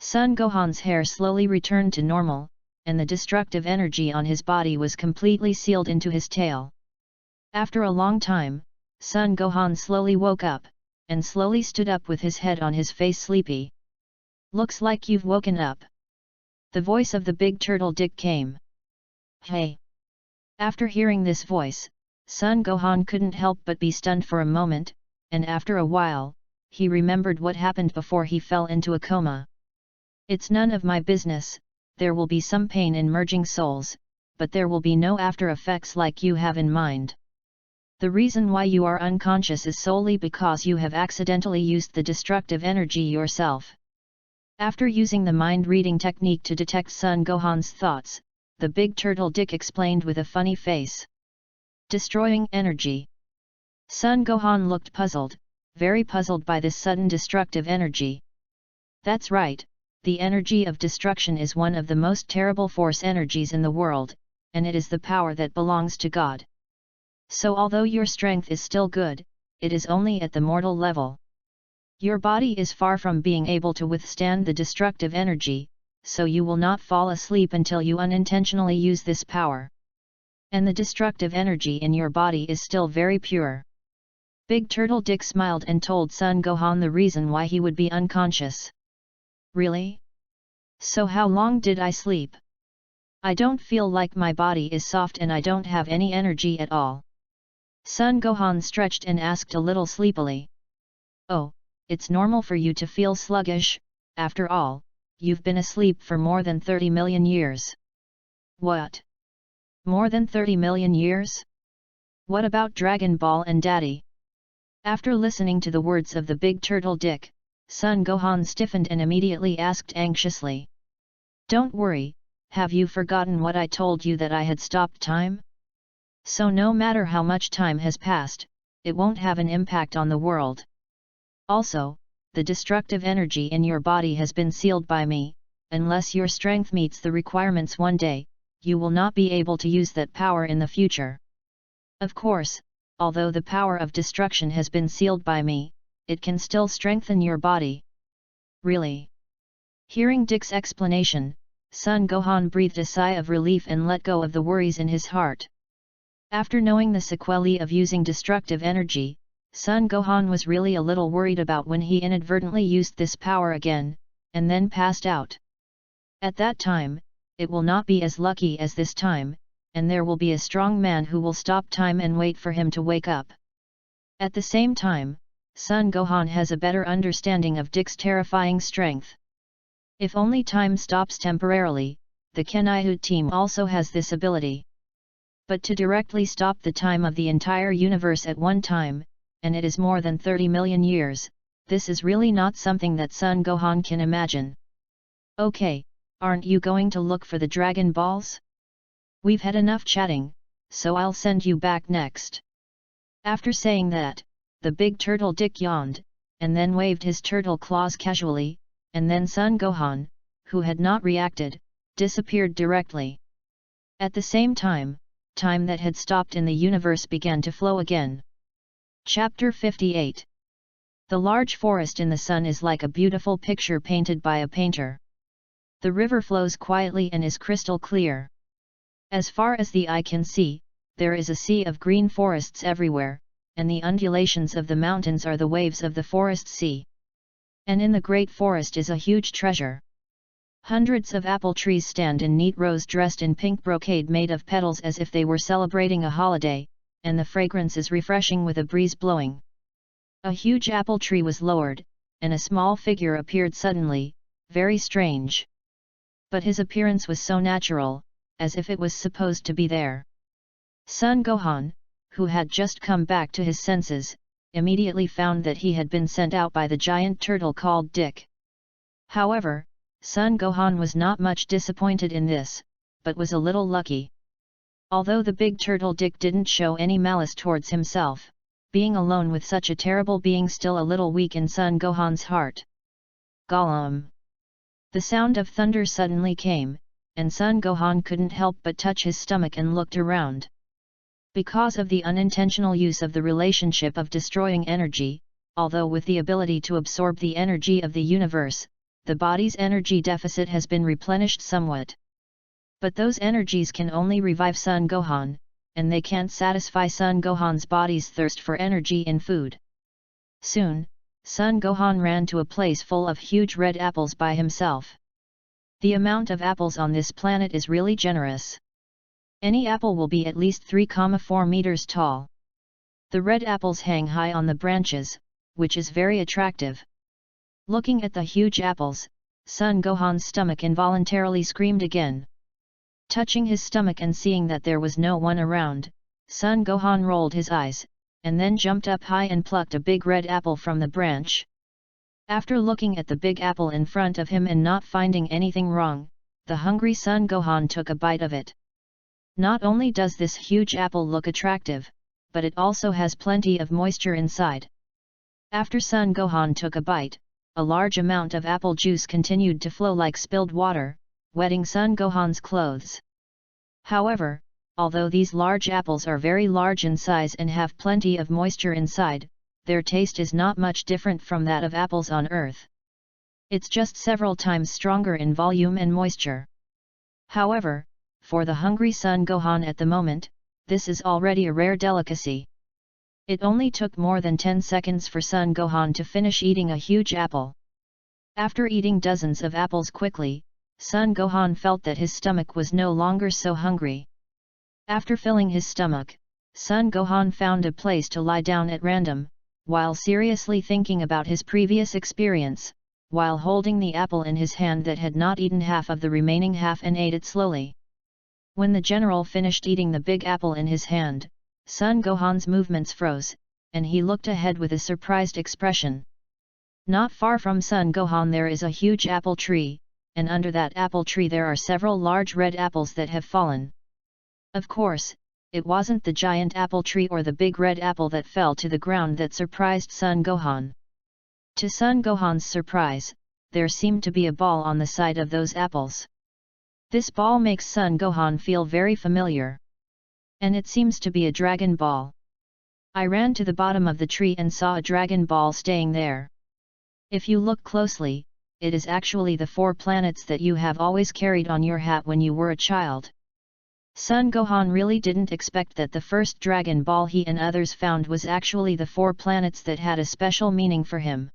Sun Gohan's hair slowly returned to normal, and the destructive energy on his body was completely sealed into his tail. After a long time, Sun Gohan slowly woke up, and slowly stood up with his head on his face sleepy. Looks like you've woken up. The voice of the big turtle Dick came. Hey! After hearing this voice, Son Gohan couldn't help but be stunned for a moment, and after a while, he remembered what happened before he fell into a coma. It's none of my business, there will be some pain in merging souls, but there will be no after effects like you have in mind. The reason why you are unconscious is solely because you have accidentally used the destructive energy yourself. After using the mind-reading technique to detect Son Gohan's thoughts, the big turtle Dick explained with a funny face. Destroying energy. Son Gohan looked puzzled, very puzzled by this sudden destructive energy. That's right, the energy of destruction is one of the most terrible force energies in the world, and it is the power that belongs to God. So although your strength is still good, it is only at the mortal level. Your body is far from being able to withstand the destructive energy, so you will not fall asleep until you unintentionally use this power. And the destructive energy in your body is still very pure. Big Turtle Dick smiled and told Son Gohan the reason why he would be unconscious. Really? So how long did I sleep? I don't feel like my body is soft and I don't have any energy at all. Son Gohan stretched and asked a little sleepily. Oh, it's normal for you to feel sluggish, after all, you've been asleep for more than 30 million years. What? More than 30 million years? What about Dragon Ball and Daddy? After listening to the words of the big turtle Dick, Son Gohan stiffened and immediately asked anxiously. Don't worry, have you forgotten what I told you that I had stopped time? So no matter how much time has passed, it won't have an impact on the world. Also, the destructive energy in your body has been sealed by me, unless your strength meets the requirements one day, you will not be able to use that power in the future. Of course, although the power of destruction has been sealed by me, it can still strengthen your body. Really? Hearing Dick's explanation, Son Gohan breathed a sigh of relief and let go of the worries in his heart. After knowing the sequelae of using destructive energy, Son Gohan was really a little worried about when he inadvertently used this power again, and then passed out. At that time, it will not be as lucky as this time, and there will be a strong man who will stop time and wait for him to wake up. At the same time, Son Gohan has a better understanding of Dick's terrifying strength. If only time stops temporarily, the Kenaihu team also has this ability. But to directly stop the time of the entire universe at one time, and it is more than 30 million years, this is really not something that Son Gohan can imagine. Okay, aren't you going to look for the Dragon Balls? We've had enough chatting, so I'll send you back next. After saying that, the big turtle Dick yawned, and then waved his turtle claws casually, and then Son Gohan, who had not reacted, disappeared directly. At the same time, time that had stopped in the universe began to flow again. Chapter 58. The large forest in the sun is like a beautiful picture painted by a painter. The river flows quietly and is crystal clear. As far as the eye can see, there is a sea of green forests everywhere, and the undulations of the mountains are the waves of the forest sea. And in the great forest is a huge treasure. Hundreds of apple trees stand in neat rows dressed in pink brocade made of petals as if they were celebrating a holiday, and the fragrance is refreshing with a breeze blowing. A huge apple tree was lowered, and a small figure appeared suddenly, very strange. But his appearance was so natural, as if it was supposed to be there. Son Gohan, who had just come back to his senses, immediately found that he had been sent out by the giant turtle called Dick. However, Son Gohan was not much disappointed in this, but was a little lucky. Although the big turtle Dick didn't show any malice towards himself, being alone with such a terrible being still a little weak in Son Gohan's heart. Gollum! The sound of thunder suddenly came, and Son Gohan couldn't help but touch his stomach and looked around. Because of the unintentional use of the relationship of destroying energy, although with the ability to absorb the energy of the universe, the body's energy deficit has been replenished somewhat. But those energies can only revive Son Gohan, and they can't satisfy Son Gohan's body's thirst for energy in food. Soon, Son Gohan ran to a place full of huge red apples by himself. The amount of apples on this planet is really generous. Any apple will be at least 3,4 meters tall. The red apples hang high on the branches, which is very attractive. Looking at the huge apples, Sun Gohan's stomach involuntarily screamed again. Touching his stomach and seeing that there was no one around, Sun Gohan rolled his eyes, and then jumped up high and plucked a big red apple from the branch. After looking at the big apple in front of him and not finding anything wrong, the hungry Sun Gohan took a bite of it. Not only does this huge apple look attractive, but it also has plenty of moisture inside. After Sun Gohan took a bite, a large amount of apple juice continued to flow like spilled water, wetting Sun Gohan's clothes. However, although these large apples are very large in size and have plenty of moisture inside, their taste is not much different from that of apples on Earth. It's just several times stronger in volume and moisture. However, for the hungry Sun Gohan at the moment, this is already a rare delicacy. It only took more than 10 seconds for Sun Gohan to finish eating a huge apple. After eating dozens of apples quickly, Sun Gohan felt that his stomach was no longer so hungry. After filling his stomach, Sun Gohan found a place to lie down at random, while seriously thinking about his previous experience, while holding the apple in his hand that had not eaten half of the remaining half and ate it slowly. When the general finished eating the big apple in his hand, Sun Gohan's movements froze, and he looked ahead with a surprised expression. Not far from Sun Gohan there is a huge apple tree, and under that apple tree there are several large red apples that have fallen. Of course, it wasn't the giant apple tree or the big red apple that fell to the ground that surprised Sun Gohan. To Sun Gohan's surprise, there seemed to be a ball on the side of those apples. This ball makes Sun Gohan feel very familiar. And it seems to be a dragon ball. I ran to the bottom of the tree and saw a dragon ball staying there. If you look closely, it is actually the 4 planets that you have always carried on your hat when you were a child. Sun Gohan really didn't expect that the first dragon ball he and others found was actually the 4 planets that had a special meaning for him.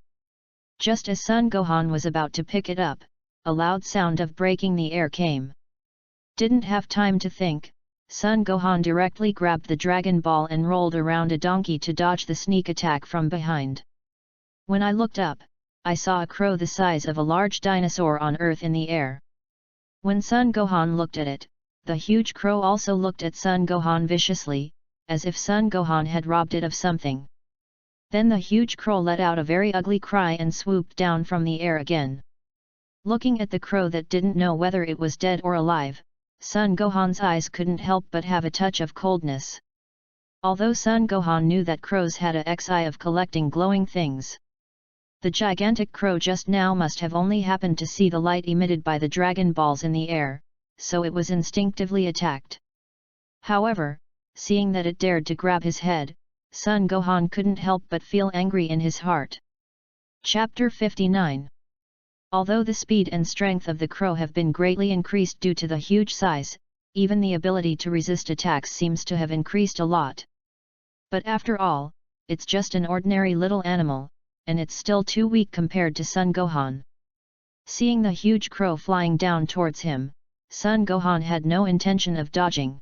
Just as Sun Gohan was about to pick it up, a loud sound of breaking the air came. Didn't have time to think, Sun Gohan directly grabbed the dragon ball and rolled around a donkey to dodge the sneak attack from behind. When I looked up, I saw a crow the size of a large dinosaur on Earth in the air. When Sun Gohan looked at it, the huge crow also looked at Sun Gohan viciously, as if Sun Gohan had robbed it of something. Then the huge crow let out a very ugly cry and swooped down from the air again. Looking at the crow that didn't know whether it was dead or alive, Sun Gohan's eyes couldn't help but have a touch of coldness. Although Sun Gohan knew that crows had a eye of collecting glowing things. The gigantic crow just now must have only happened to see the light emitted by the dragon balls in the air, so it was instinctively attacked. However, seeing that it dared to grab his head, Sun Gohan couldn't help but feel angry in his heart. Chapter 59. Although the speed and strength of the crow have been greatly increased due to the huge size, even the ability to resist attacks seems to have increased a lot. But after all, it's just an ordinary little animal, and it's still too weak compared to Sun Gohan. Seeing the huge crow flying down towards him, Sun Gohan had no intention of dodging.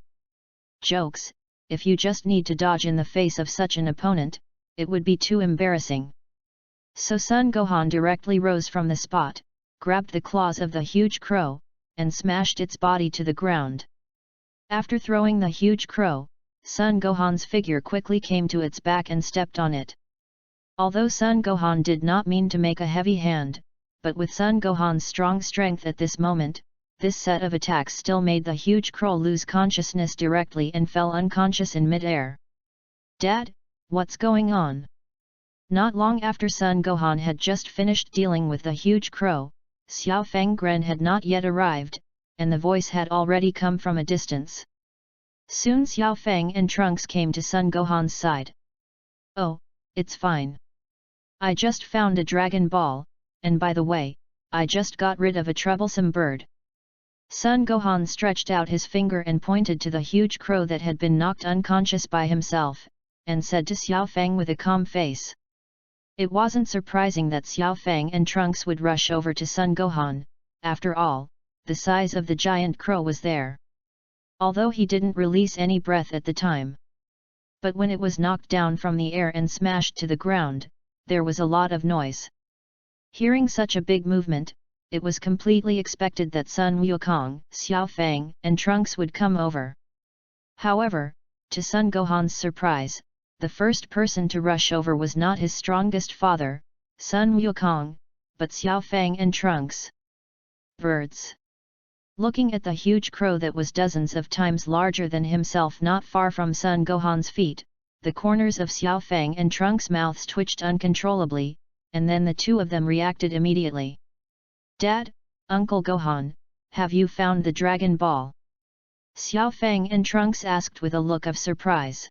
Jokes, if you just need to dodge in the face of such an opponent, it would be too embarrassing. So Sun Gohan directly rose from the spot, grabbed the claws of the huge crow, and smashed its body to the ground. After throwing the huge crow, Sun Gohan's figure quickly came to its back and stepped on it. Although Sun Gohan did not mean to make a heavy hand, but with Sun Gohan's strong strength at this moment, this set of attacks still made the huge crow lose consciousness directly and fell unconscious in mid-air. "Dad, what's going on?" Not long after Sun Gohan had just finished dealing with the huge crow, Xiao Fang Gren had not yet arrived, and the voice had already come from a distance. Soon Xiao Fang and Trunks came to Sun Gohan's side. "Oh, it's fine. I just found a dragon ball, and by the way, I just got rid of a troublesome bird." Sun Gohan stretched out his finger and pointed to the huge crow that had been knocked unconscious by himself, and said to Xiao Fang with a calm face. It wasn't surprising that Xiao Fang and Trunks would rush over to Sun Gohan, after all, the size of the giant crow was there. although he didn't release any breath at the time. But when it was knocked down from the air and smashed to the ground, there was a lot of noise. Hearing such a big movement, it was completely expected that Sun Wukong, Xiao Fang, and Trunks would come over. However, to Sun Gohan's surprise, the first person to rush over was not his strongest father, Sun Wukong, but Xiao Fang and Trunks. Birds. Looking at the huge crow that was dozens of times larger than himself not far from Sun Gohan's feet, the corners of Xiao Fang and Trunks' mouths twitched uncontrollably, and then the two of them reacted immediately. "Dad, Uncle Gohan, have you found the Dragon Ball?" Xiao Fang and Trunks asked with a look of surprise.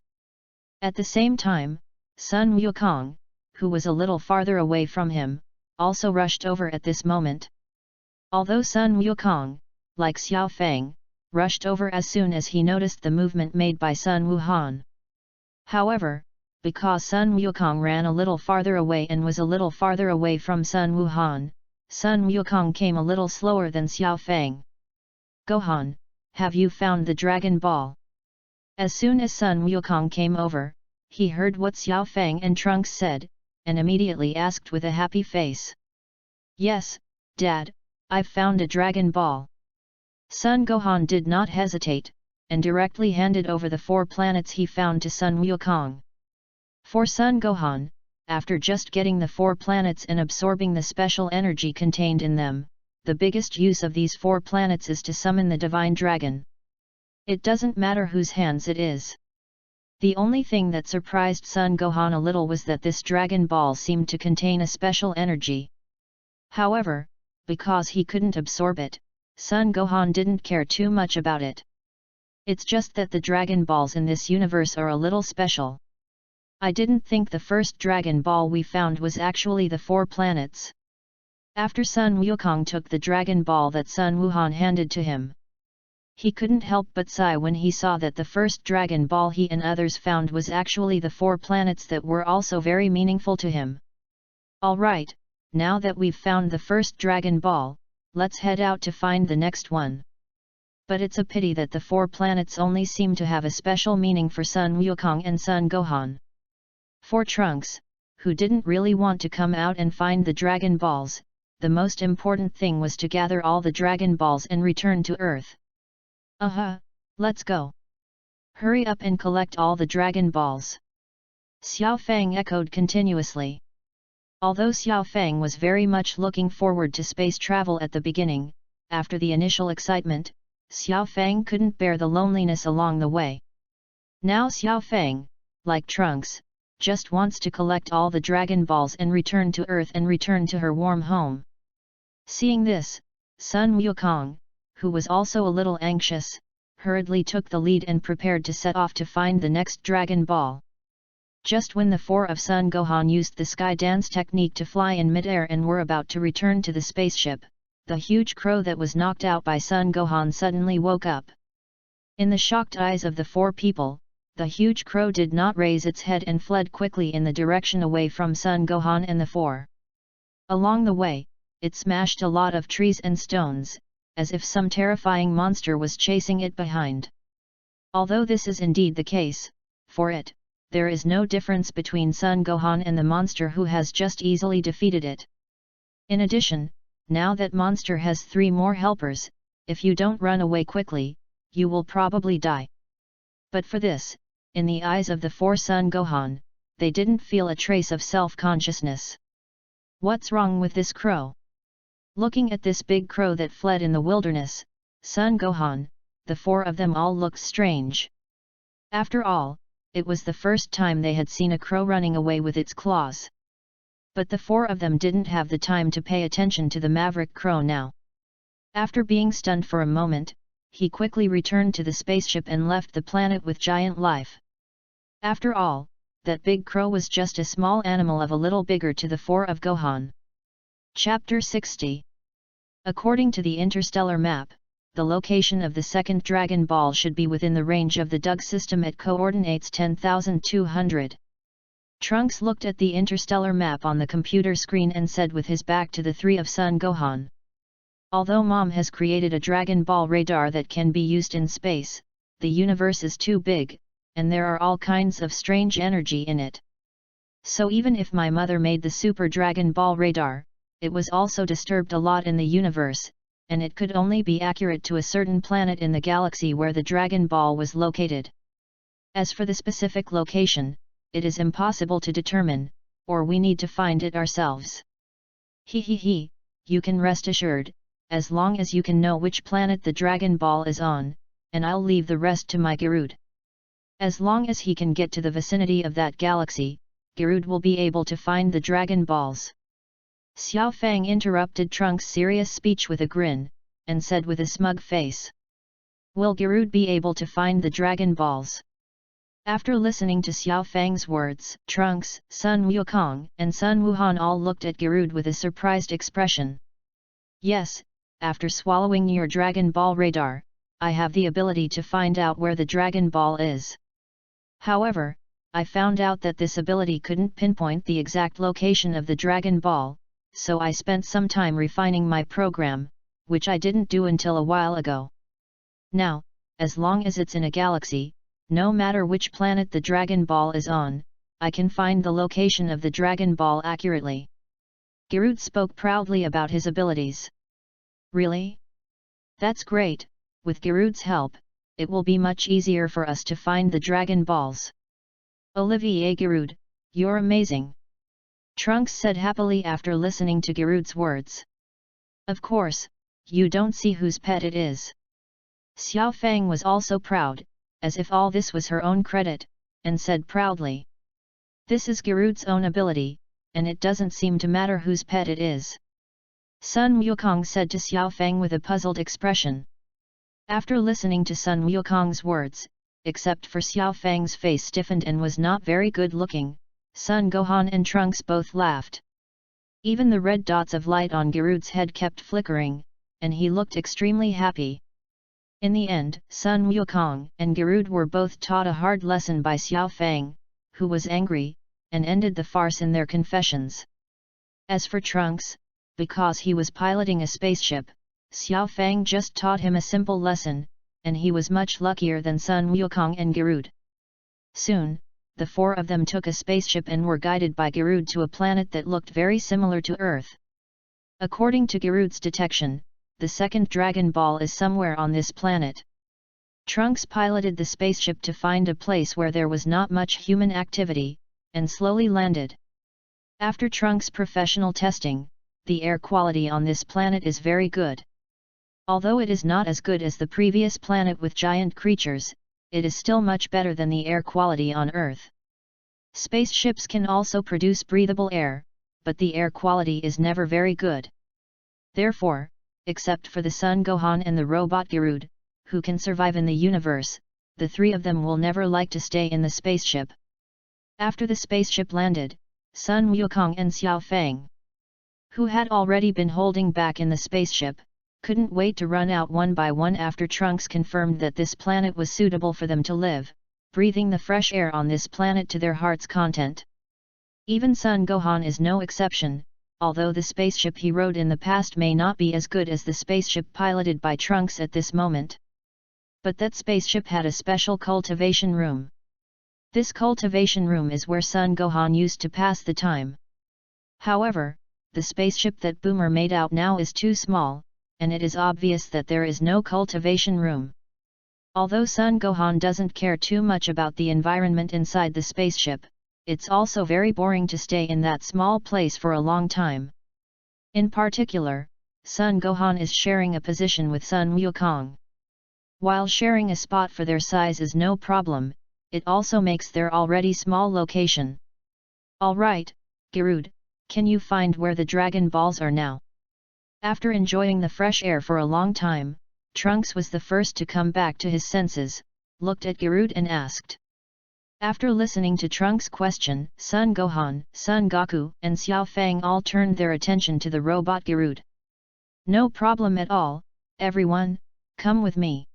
At the same time, Sun Wukong, who was a little farther away from him, also rushed over at this moment. Although Sun Wukong, like Xiao Fang, rushed over as soon as he noticed the movement made by Sun Wuhan. However, because Sun Wukong ran a little farther away and was a little farther away from Sun Wuhan, Sun Wukong came a little slower than Xiao Fang. "Gohan, have you found the Dragon Ball?" As soon as Sun Wukong came over, he heard what Xiao Fang and Trunks said, and immediately asked with a happy face. "Yes, Dad, I've found a Dragon Ball." Sun Gohan did not hesitate, and directly handed over the 4 planets he found to Sun Wukong. For Sun Gohan, after just getting the 4 planets and absorbing the special energy contained in them, the biggest use of these 4 planets is to summon the Divine Dragon. It doesn't matter whose hands it is. The only thing that surprised Sun Gohan a little was that this Dragon Ball seemed to contain a special energy. However, because he couldn't absorb it, Sun Gohan didn't care too much about it. It's just that the Dragon Balls in this universe are a little special. I didn't think the first Dragon Ball we found was actually the 4 planets. After Sun Wukong took the Dragon Ball that Sun Wuhan handed to him, he couldn't help but sigh when he saw that the first Dragon Ball he and others found was actually the 4 planets that were also very meaningful to him. Alright, now that we've found the first Dragon Ball, let's head out to find the next one. But it's a pity that the 4 planets only seem to have a special meaning for Sun Wukong and Sun Gohan. For Trunks, who didn't really want to come out and find the Dragon Balls, the most important thing was to gather all the Dragon Balls and return to Earth. Let's go. Hurry up and collect all the Dragon Balls. Xiao Fang echoed continuously. Although Xiao Fang was very much looking forward to space travel at the beginning, after the initial excitement, Xiao Fang couldn't bear the loneliness along the way. Now Xiao Fang, like Trunks, just wants to collect all the Dragon Balls and return to Earth and return to her warm home. Seeing this, Sun Wukong, who was also a little anxious, hurriedly took the lead and prepared to set off to find the next Dragon Ball. Just when the 4 of Sun Gohan used the sky dance technique to fly in midair and were about to return to the spaceship, the huge crow that was knocked out by Sun Gohan suddenly woke up. In the shocked eyes of the 4 people, the huge crow did not raise its head and fled quickly in the direction away from Sun Gohan and the 4. Along the way, it smashed a lot of trees and stones, as if some terrifying monster was chasing it behind. Although this is indeed the case, for it, there is no difference between Sun Gohan and the monster who has just easily defeated it. In addition, now that monster has 3 more helpers, if you don't run away quickly, you will probably die. But for this, in the eyes of the 4 Sun Gohan, they didn't feel a trace of self-consciousness. What's wrong with this crow? Looking at this big crow that fled in the wilderness, Sun Gohan, the 4 of them all looked strange. After all, it was the first time they had seen a crow running away with its claws. But the 4 of them didn't have the time to pay attention to the maverick crow now. After being stunned for a moment, he quickly returned to the spaceship and left the planet with giant life. After all, that big crow was just a small animal of a little bigger to the 4 of Gohan. Chapter 60. According to the interstellar map, the location of the second Dragon Ball should be within the range of the Doug system at coordinates 10,200. Trunks looked at the interstellar map on the computer screen and said with his back to the 3 of Sun Gohan. Although Mom has created a Dragon Ball radar that can be used in space, the universe is too big, and there are all kinds of strange energy in it. So even if my mother made the Super Dragon Ball radar, it was also disturbed a lot in the universe, and it could only be accurate to a certain planet in the galaxy where the Dragon Ball was located. As for the specific location, it is impossible to determine, or we need to find it ourselves. He, you can rest assured, as long as you can know which planet the Dragon Ball is on, and I'll leave the rest to my Garud. As long as he can get to the vicinity of that galaxy, Garud will be able to find the Dragon Balls. Xiao Fang interrupted Trunks' serious speech with a grin, and said with a smug face. Will Garud be able to find the Dragon Balls? After listening to Xiao Fang's words, Trunks, Sun Wukong, and Sun Wuhan all looked at Garud with a surprised expression. Yes, after swallowing your Dragon Ball radar, I have the ability to find out where the Dragon Ball is. However, I found out that this ability couldn't pinpoint the exact location of the Dragon Ball, so I spent some time refining my program, which I didn't do until a while ago. Now, as long as it's in a galaxy, no matter which planet the Dragon Ball is on, I can find the location of the Dragon Ball accurately. Garud spoke proudly about his abilities. Really? That's great. With Garud's help, it will be much easier for us to find the Dragon Balls. Olivier Garud, you're amazing! Trunks said happily after listening to Garud's words. Of course, you don't see whose pet it is. Xiao Fang was also proud, as if all this was her own credit, and said proudly. This is Garud's own ability, and it doesn't seem to matter whose pet it is. Sun Wukong said to Xiao Fang with a puzzled expression. After listening to Sun Wukong's words, except for Xiao Fang's face stiffened and was not very good looking, Sun Gohan and Trunks both laughed. Even the red dots of light on Garud's head kept flickering, and he looked extremely happy. In the end, Sun Wukong and Garud were both taught a hard lesson by Xiao Fang, who was angry, and ended the farce in their confessions. As for Trunks, because he was piloting a spaceship, Xiao Fang just taught him a simple lesson, and he was much luckier than Sun Wukong and Garud. Soon, the four of them took a spaceship and were guided by Garud to a planet that looked very similar to Earth. According to Garud's detection, the second Dragon Ball is somewhere on this planet. Trunks piloted the spaceship to find a place where there was not much human activity, and slowly landed. After Trunks' professional testing, the air quality on this planet is very good. Although it is not as good as the previous planet with giant creatures, it is still much better than the air quality on Earth. Spaceships can also produce breathable air, but the air quality is never very good. Therefore, except for the Sun Gohan and the robot Garud, who can survive in the universe, the three of them will never like to stay in the spaceship. After the spaceship landed, Sun Wukong and Xiao Fang, who had already been holding back in the spaceship, couldn't wait to run out one by one after Trunks confirmed that this planet was suitable for them to live, breathing the fresh air on this planet to their heart's content. Even Sun Gohan is no exception, although the spaceship he rode in the past may not be as good as the spaceship piloted by Trunks at this moment. But that spaceship had a special cultivation room. This cultivation room is where Sun Gohan used to pass the time. However, the spaceship that Boomer made out now is too small, and it is obvious that there is no cultivation room. Although Sun Gohan doesn't care too much about the environment inside the spaceship, it's also very boring to stay in that small place for a long time. In particular, Sun Gohan is sharing a position with Sun Wukong. While sharing a spot for their size is no problem, it also makes their already small location. Alright, Garud, can you find where the Dragon Balls are now? After enjoying the fresh air for a long time, Trunks was the first to come back to his senses, looked at Garud and asked. After listening to Trunks' question, Sun Gohan, Sun Goku, and Xiao Fang all turned their attention to the robot Garud. No problem at all, everyone, come with me.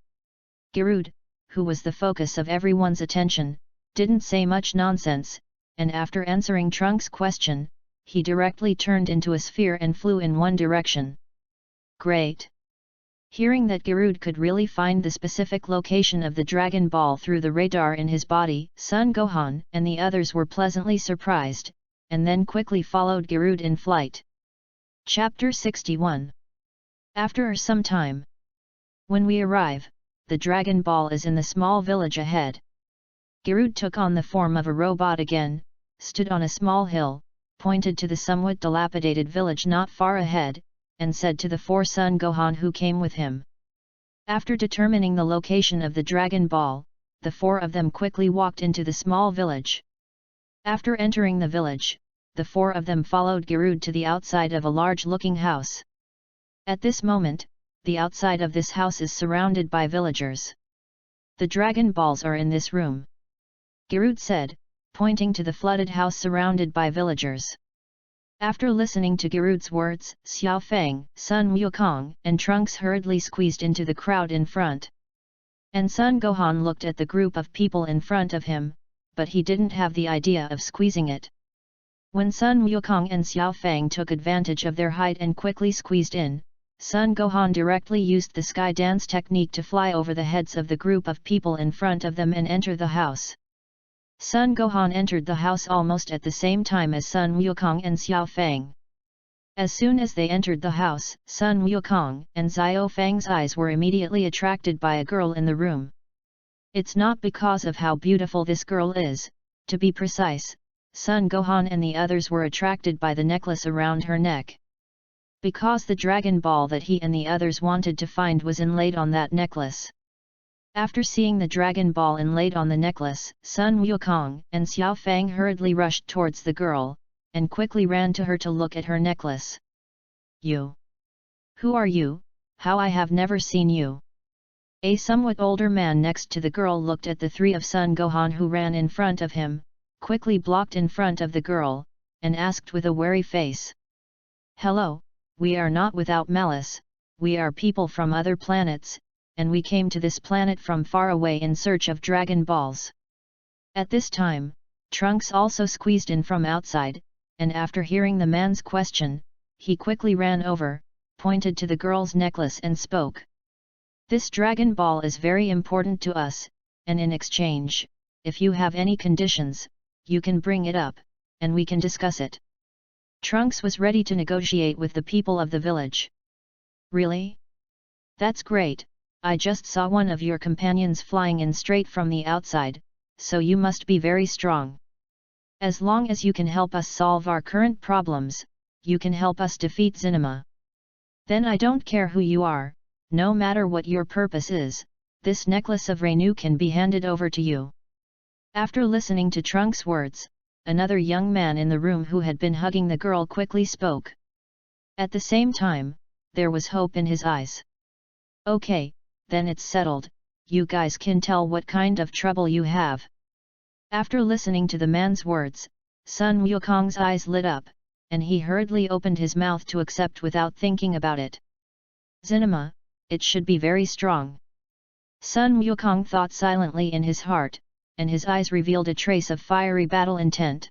Garud, who was the focus of everyone's attention, didn't say much nonsense, and after answering Trunks' question, he directly turned into a sphere and flew in one direction. Great! Hearing that Garud could really find the specific location of the Dragon Ball through the radar in his body, Son Gohan and the others were pleasantly surprised, and then quickly followed Garud in flight. Chapter 61. After some time. When we arrive, the Dragon Ball is in the small village ahead. Garud took on the form of a robot again, stood on a small hill, pointed to the somewhat dilapidated village not far ahead, and said to the 4 Son Gohan who came with him. After determining the location of the Dragon Ball, the 4 of them quickly walked into the small village. After entering the village, the 4 of them followed Garud to the outside of a large-looking house. At this moment, the outside of this house is surrounded by villagers. The Dragon Balls are in this room, Garud said, pointing to the flooded house surrounded by villagers. After listening to Garud's words, Xiao Feng, Sun Wukong and Trunks hurriedly squeezed into the crowd in front. And Son Gohan looked at the group of people in front of him, but he didn't have the idea of squeezing it. When Sun Wukong and Xiao Feng took advantage of their height and quickly squeezed in, Son Gohan directly used the sky dance technique to fly over the heads of the group of people in front of them and enter the house. Son Gohan entered the house almost at the same time as Sun Wukong and Xiao Feng. As soon as they entered the house, Sun Wukong and Xiao Feng's eyes were immediately attracted by a girl in the room. It's not because of how beautiful this girl is, to be precise, Son Gohan and the others were attracted by the necklace around her neck. Because the Dragon Ball that he and the others wanted to find was inlaid on that necklace. After seeing the Dragon Ball inlaid on the necklace, Sun Wukong and Xiao Feng hurriedly rushed towards the girl, and quickly ran to her to look at her necklace. You? Who are you? How I have never seen you? A somewhat older man next to the girl looked at the 3 of Son Gohan who ran in front of him, quickly blocked in front of the girl, and asked with a wary face. Hello, we are not without malice, we are people from other planets, and we came to this planet from far away in search of Dragon Balls. At this time, Trunks also squeezed in from outside, and after hearing the man's question, he quickly ran over, pointed to the girl's necklace and spoke. This Dragon Ball is very important to us, and in exchange, if you have any conditions, you can bring it up, and we can discuss it. Trunks was ready to negotiate with the people of the village. Really? That's great. I just saw one of your companions flying in straight from the outside, so you must be very strong. As long as you can help us solve our current problems, you can help us defeat Zinema. Then I don't care who you are, no matter what your purpose is, this necklace of Renu can be handed over to you. After listening to Trunks' words, another young man in the room who had been hugging the girl quickly spoke. At the same time, there was hope in his eyes. Okay, then it's settled, you guys can tell what kind of trouble you have. After listening to the man's words, Sun Wukong's eyes lit up, and he hurriedly opened his mouth to accept without thinking about it. Zinema, it should be very strong. Sun Wukong thought silently in his heart, and his eyes revealed a trace of fiery battle intent.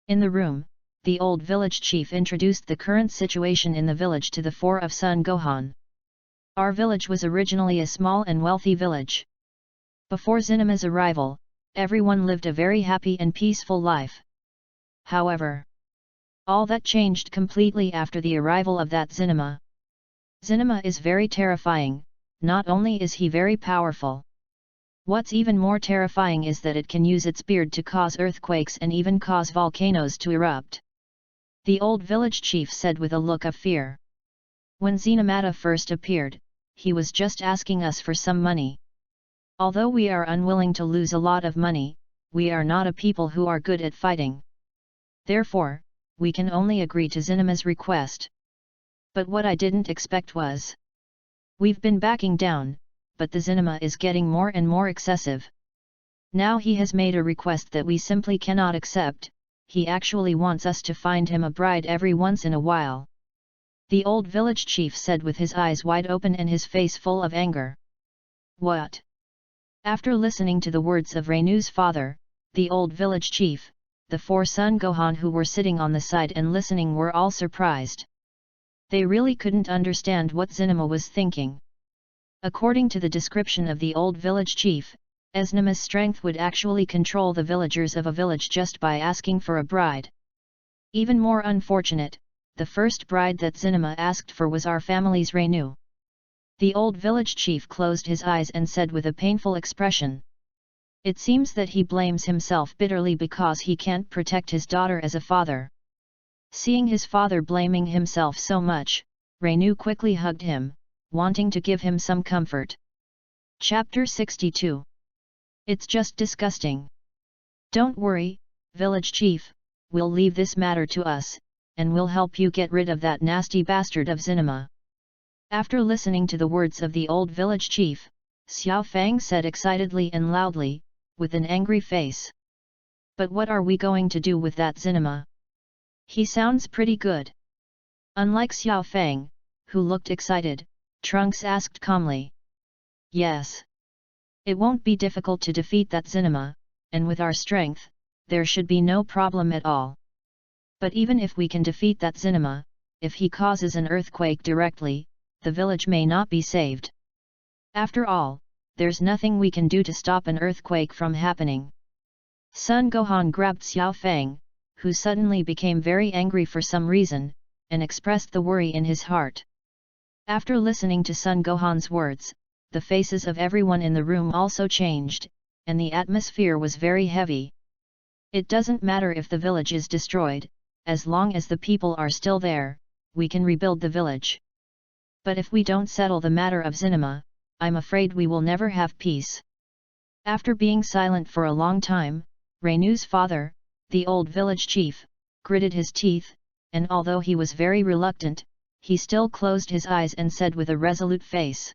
In the room, the old village chief introduced the current situation in the village to the 4 of Son Gohan. Our village was originally a small and wealthy village. Before Zinema's arrival, everyone lived a very happy and peaceful life. However, all that changed completely after the arrival of that Zinema. Zinema is very terrifying, not only is he very powerful. What's even more terrifying is that it can use its beard to cause earthquakes and even cause volcanoes to erupt. The old village chief said with a look of fear. When Zinamata first appeared, he was just asking us for some money. Although we are unwilling to lose a lot of money, we are not a people who are good at fighting. Therefore, we can only agree to Zinema's request. But what I didn't expect was, we've been backing down, but the Zinema is getting more and more excessive. Now he has made a request that we simply cannot accept, he actually wants us to find him a bride every once in a while. The old village chief said with his eyes wide open and his face full of anger. What? After listening to the words of Renu's father, the old village chief, the 4 Son Gohan who were sitting on the side and listening were all surprised. They really couldn't understand what Zinema was thinking. According to the description of the old village chief, Esnama's strength would actually control the villagers of a village just by asking for a bride. Even more unfortunate, the first bride that Zinema asked for was our family's Renu. The old village chief closed his eyes and said with a painful expression. It seems that he blames himself bitterly because he can't protect his daughter as a father. Seeing his father blaming himself so much, Renu quickly hugged him, wanting to give him some comfort. Chapter 62. It's just disgusting. Don't worry, village chief, we'll leave this matter to us, and we'll help you get rid of that nasty bastard of Zinema. After listening to the words of the old village chief, Xiao Fang said excitedly and loudly, with an angry face. But what are we going to do with that Zinema? He sounds pretty good. Unlike Xiao Fang, who looked excited, Trunks asked calmly. Yes. It won't be difficult to defeat that Zinema, and with our strength, there should be no problem at all. But even if we can defeat that Zinema, if he causes an earthquake directly, the village may not be saved. After all, there's nothing we can do to stop an earthquake from happening. Sun Gohan grabbed Xiao Fang, who suddenly became very angry for some reason, and expressed the worry in his heart. After listening to Sun Gohan's words, the faces of everyone in the room also changed, and the atmosphere was very heavy. It doesn't matter if the village is destroyed, as long as the people are still there, we can rebuild the village. But if we don't settle the matter of Zinema, I'm afraid we will never have peace. After being silent for a long time, Renu's father, the old village chief, gritted his teeth, and although he was very reluctant, he still closed his eyes and said with a resolute face.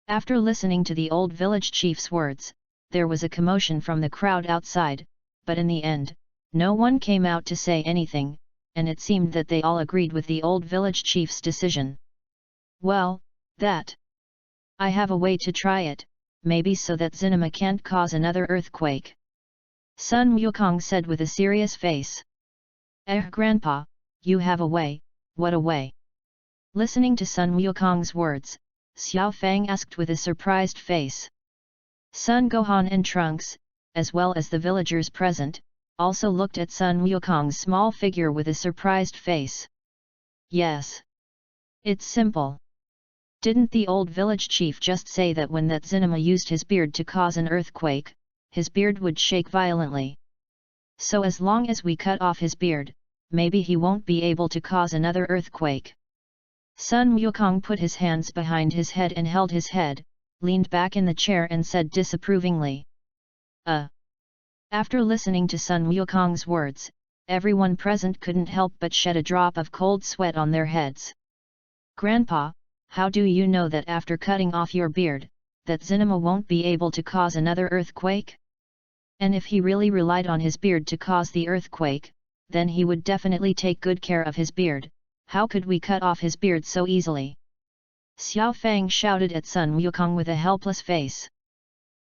After listening to the old village chief's words, there was a commotion from the crowd outside, but in the end, no one came out to say anything, and it seemed that they all agreed with the old village chief's decision. Well, I have a way to try it, maybe so that Zinema can't cause another earthquake. Sun Wukong said with a serious face. Grandpa, you have a way, what a way? Listening to Sun Wukong's words, Xiao Fang asked with a surprised face. Sun Gohan and Trunks, as well as the villagers present, also looked at Sun Wukong's small figure with a surprised face. Yes. It's simple. Didn't the old village chief just say that when that Zinema used his beard to cause an earthquake, his beard would shake violently? So as long as we cut off his beard, maybe he won't be able to cause another earthquake. Sun Wukong put his hands behind his head and held his head, leaned back in the chair and said disapprovingly. After listening to Sun Wukong's words, everyone present couldn't help but shed a drop of cold sweat on their heads. Grandpa, how do you know that after cutting off your beard, that Zinema won't be able to cause another earthquake? And if he really relied on his beard to cause the earthquake, then he would definitely take good care of his beard. How could we cut off his beard so easily? Xiao Fang shouted at Sun Wukong with a helpless face.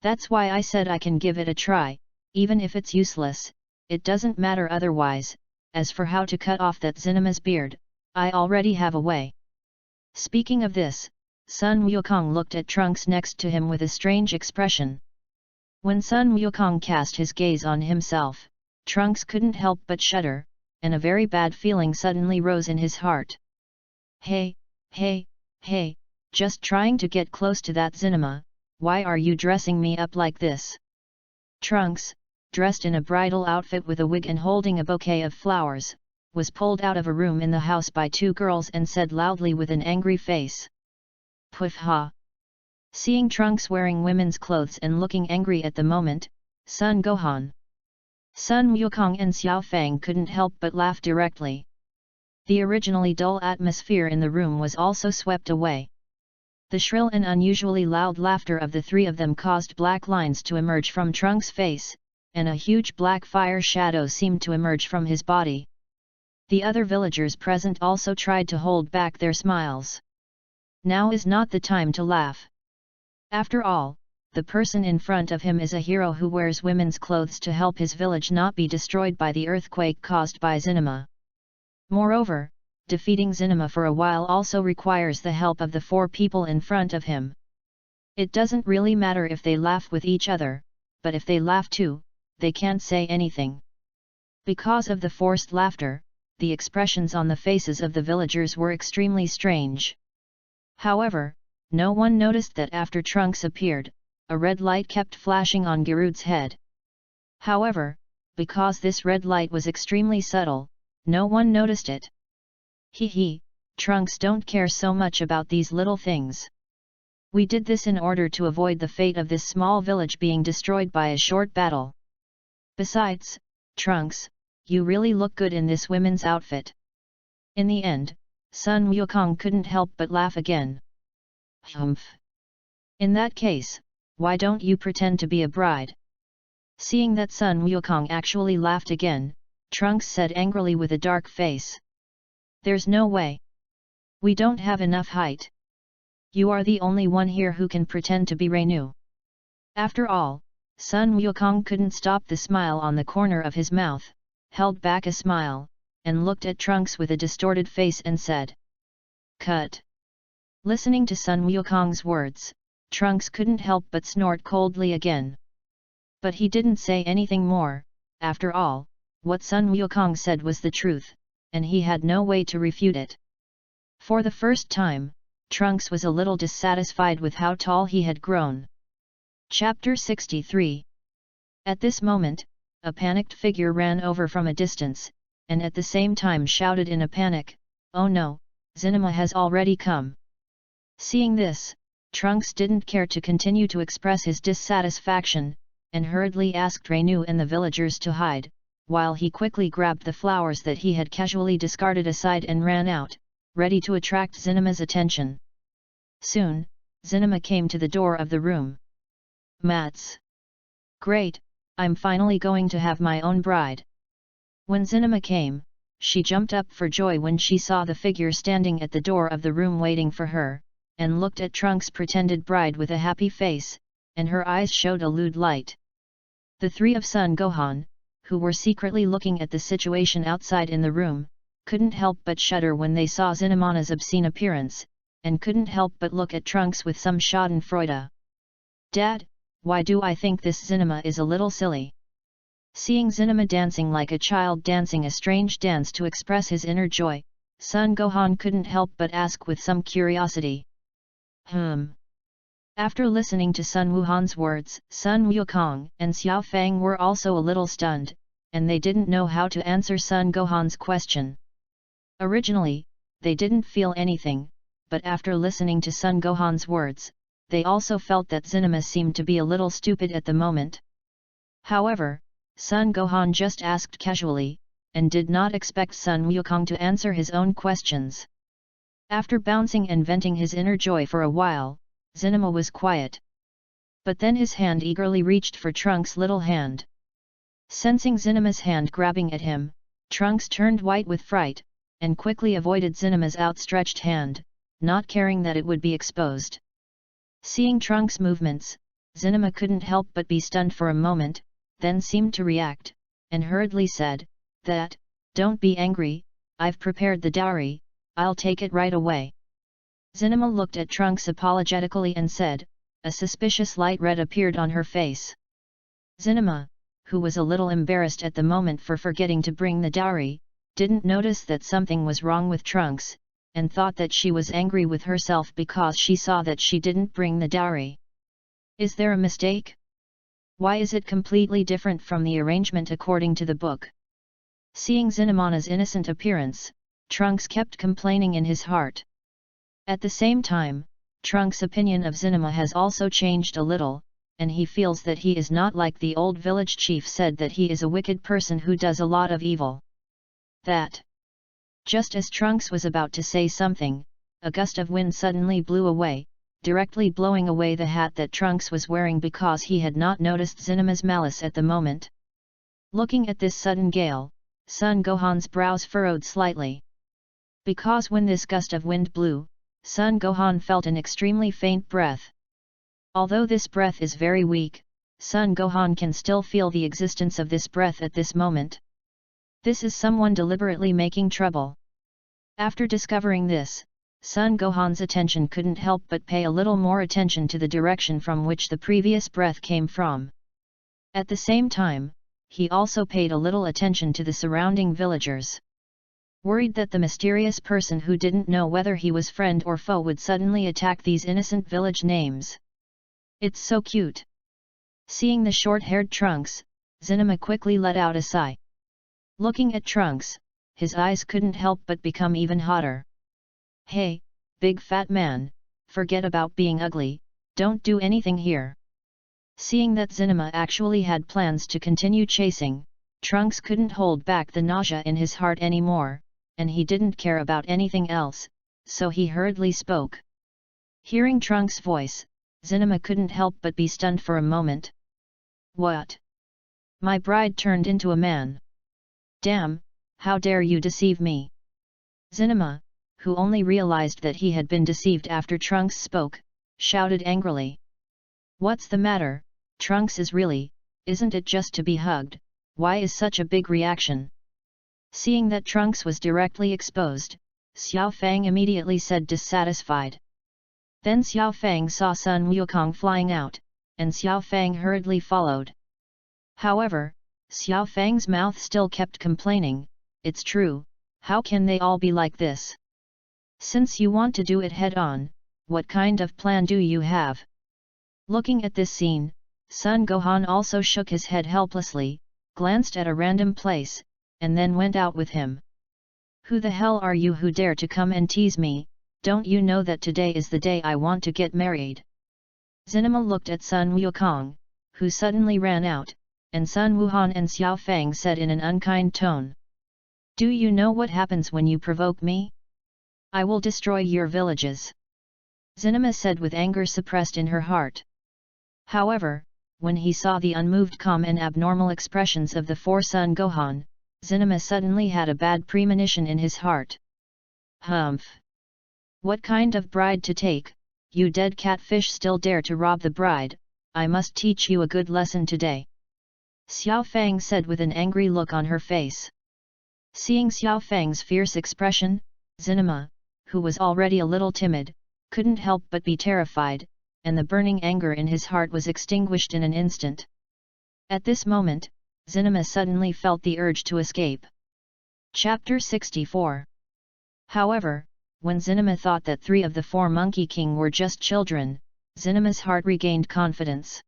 That's why I said I can give it a try, even if it's useless, it doesn't matter otherwise. As for how to cut off that Zinema's beard, I already have a way. Speaking of this, Sun Wukong looked at Trunks next to him with a strange expression. When Sun Wukong cast his gaze on himself, Trunks couldn't help but shudder, and a very bad feeling suddenly rose in his heart. Hey, just trying to get close to that Zinema, why are you dressing me up like this? Trunks, dressed in a bridal outfit with a wig and holding a bouquet of flowers, was pulled out of a room in the house by two girls and said loudly with an angry face. Poof ha! Seeing Trunks wearing women's clothes and looking angry at the moment, Sun Gohan, Sun Wukong and Xiao Fang couldn't help but laugh directly. The originally dull atmosphere in the room was also swept away. The shrill and unusually loud laughter of the three of them caused black lines to emerge from Trunks' face, and a huge black fire shadow seemed to emerge from his body. The other villagers present also tried to hold back their smiles. Now is not the time to laugh. After all, the person in front of him is a hero who wears women's clothes to help his village not be destroyed by the earthquake caused by Zinema. Moreover, defeating Zinema for a while also requires the help of the four people in front of him. It doesn't really matter if they laugh with each other, but if they laugh too, they can't say anything. Because of the forced laughter, the expressions on the faces of the villagers were extremely strange. However, no one noticed that after Trunks appeared, a red light kept flashing on Gerude's head. However, because this red light was extremely subtle, no one noticed it. Hee, Trunks don't care so much about these little things. We did this in order to avoid the fate of this small village being destroyed by a short battle. Besides, Trunks, you really look good in this women's outfit. In the end, Sun Wukong couldn't help but laugh again. Humph. In that case, why don't you pretend to be a bride? Seeing that Sun Wukong actually laughed again, Trunks said angrily with a dark face. There's no way. We don't have enough height. You are the only one here who can pretend to be Reinu. After all, Sun Wukong couldn't stop the smile on the corner of his mouth, held back a smile, and looked at Trunks with a distorted face and said, "Cut." Listening to Sun Wukong's words, Trunks couldn't help but snort coldly again. But he didn't say anything more. After all, what Sun Wukong said was the truth, and he had no way to refute it. For the first time, Trunks was a little dissatisfied with how tall he had grown. Chapter 63. At this moment, a panicked figure ran over from a distance, and at the same time shouted in a panic, "Oh no, Zinema has already come." Seeing this, Trunks didn't care to continue to express his dissatisfaction, and hurriedly asked Reinu and the villagers to hide, while he quickly grabbed the flowers that he had casually discarded aside and ran out, ready to attract Zinema's attention. Soon, Zinema came to the door of the room. "Mats! Great, I'm finally going to have my own bride." When Zinema came, she jumped up for joy when she saw the figure standing at the door of the room waiting for her, and looked at Trunks' pretended bride with a happy face, and her eyes showed a lewd light. The three of Sun Gohan, who were secretly looking at the situation outside in the room, couldn't help but shudder when they saw Zinema's obscene appearance, and couldn't help but look at Trunks with some schadenfreude. "Dad, why do I think this Zinema is a little silly?" Seeing Zinema dancing like a child dancing a strange dance to express his inner joy, Sun Gohan couldn't help but ask with some curiosity. After listening to Sun Wuhan's words, Sun Wukong and Xiao Fang were also a little stunned, and they didn't know how to answer Sun Gohan's question. Originally, they didn't feel anything, but after listening to Sun Gohan's words, they also felt that Zinema seemed to be a little stupid at the moment. However, Sun Gohan just asked casually, and did not expect Sun Wukong to answer his own questions. After bouncing and venting his inner joy for a while, Zinema was quiet. But then his hand eagerly reached for Trunks' little hand. Sensing Zinema's hand grabbing at him, Trunks turned white with fright, and quickly avoided Zinema's outstretched hand, not caring that it would be exposed. Seeing Trunks' movements, Zinema couldn't help but be stunned for a moment, then seemed to react, and hurriedly said, "That, don't be angry, I've prepared the dowry, I'll take it right away." Zinema looked at Trunks apologetically and said, a suspicious light red appeared on her face. Zinema, who was a little embarrassed at the moment for forgetting to bring the dowry, didn't notice that something was wrong with Trunks, and thought that she was angry with herself because she saw that she didn't bring the dowry. Is there a mistake? Why is it completely different from the arrangement according to the book? Seeing Zinema's innocent appearance, Trunks kept complaining in his heart. At the same time, Trunks' opinion of Zinema has also changed a little, and he feels that he is not like the old village chief said that he is a wicked person who does a lot of evil. That. Just as Trunks was about to say something, a gust of wind suddenly blew away, directly blowing away the hat that Trunks was wearing because he had not noticed Zinema's malice at the moment. Looking at this sudden gale, Sun Gohan's brows furrowed slightly. Because when this gust of wind blew, Sun Gohan felt an extremely faint breath. Although this breath is very weak, Sun Gohan can still feel the existence of this breath at this moment. This is someone deliberately making trouble. After discovering this, Son Gohan's attention couldn't help but pay a little more attention to the direction from which the previous breath came from. At the same time, he also paid a little attention to the surrounding villagers. Worried that the mysterious person who didn't know whether he was friend or foe would suddenly attack these innocent village names. It's so cute. Seeing the short-haired Trunks, Zinema quickly let out a sigh. Looking at Trunks, his eyes couldn't help but become even hotter. Hey, big fat man, forget about being ugly, don't do anything here. Seeing that Zinema actually had plans to continue chasing, Trunks couldn't hold back the nausea in his heart anymore, and he didn't care about anything else, so he hurriedly spoke. Hearing Trunks' voice, Zinema couldn't help but be stunned for a moment. What? My bride turned into a man. Damn, how dare you deceive me? Zinema, who only realized that he had been deceived after Trunks spoke, shouted angrily. What's the matter, Trunks? Isn't it just to be hugged, why is such a big reaction? Seeing that Trunks was directly exposed, Xiao Fang immediately said dissatisfied. Then Xiao Fang saw Sun Wukong flying out, and Xiao Fang hurriedly followed. However, Xiao Fang's mouth still kept complaining, it's true, how can they all be like this? Since you want to do it head-on, what kind of plan do you have? Looking at this scene, Sun Gohan also shook his head helplessly, glanced at a random place, and then went out with him. Who the hell are you who dare to come and tease me? Don't you know that today is the day I want to get married? Zinema looked at Sun Wukong, who suddenly ran out, and Sun Wuhan and Xiao Fang said in an unkind tone. Do you know what happens when you provoke me? I will destroy your villages. Zinema said with anger suppressed in her heart. However, when he saw the unmoved calm and abnormal expressions of the four Sun Gohan, Zinema suddenly had a bad premonition in his heart. Humph! What kind of bride to take, you dead catfish still dare to rob the bride, I must teach you a good lesson today. Xiao Fang said with an angry look on her face. Seeing Xiao Fang's fierce expression, Zinema, who was already a little timid, couldn't help but be terrified, and the burning anger in his heart was extinguished in an instant. At this moment, Zinema suddenly felt the urge to escape. Chapter 64. However, when Zinema thought that 3 of the 4 Monkey King were just children, Zinema's heart regained confidence.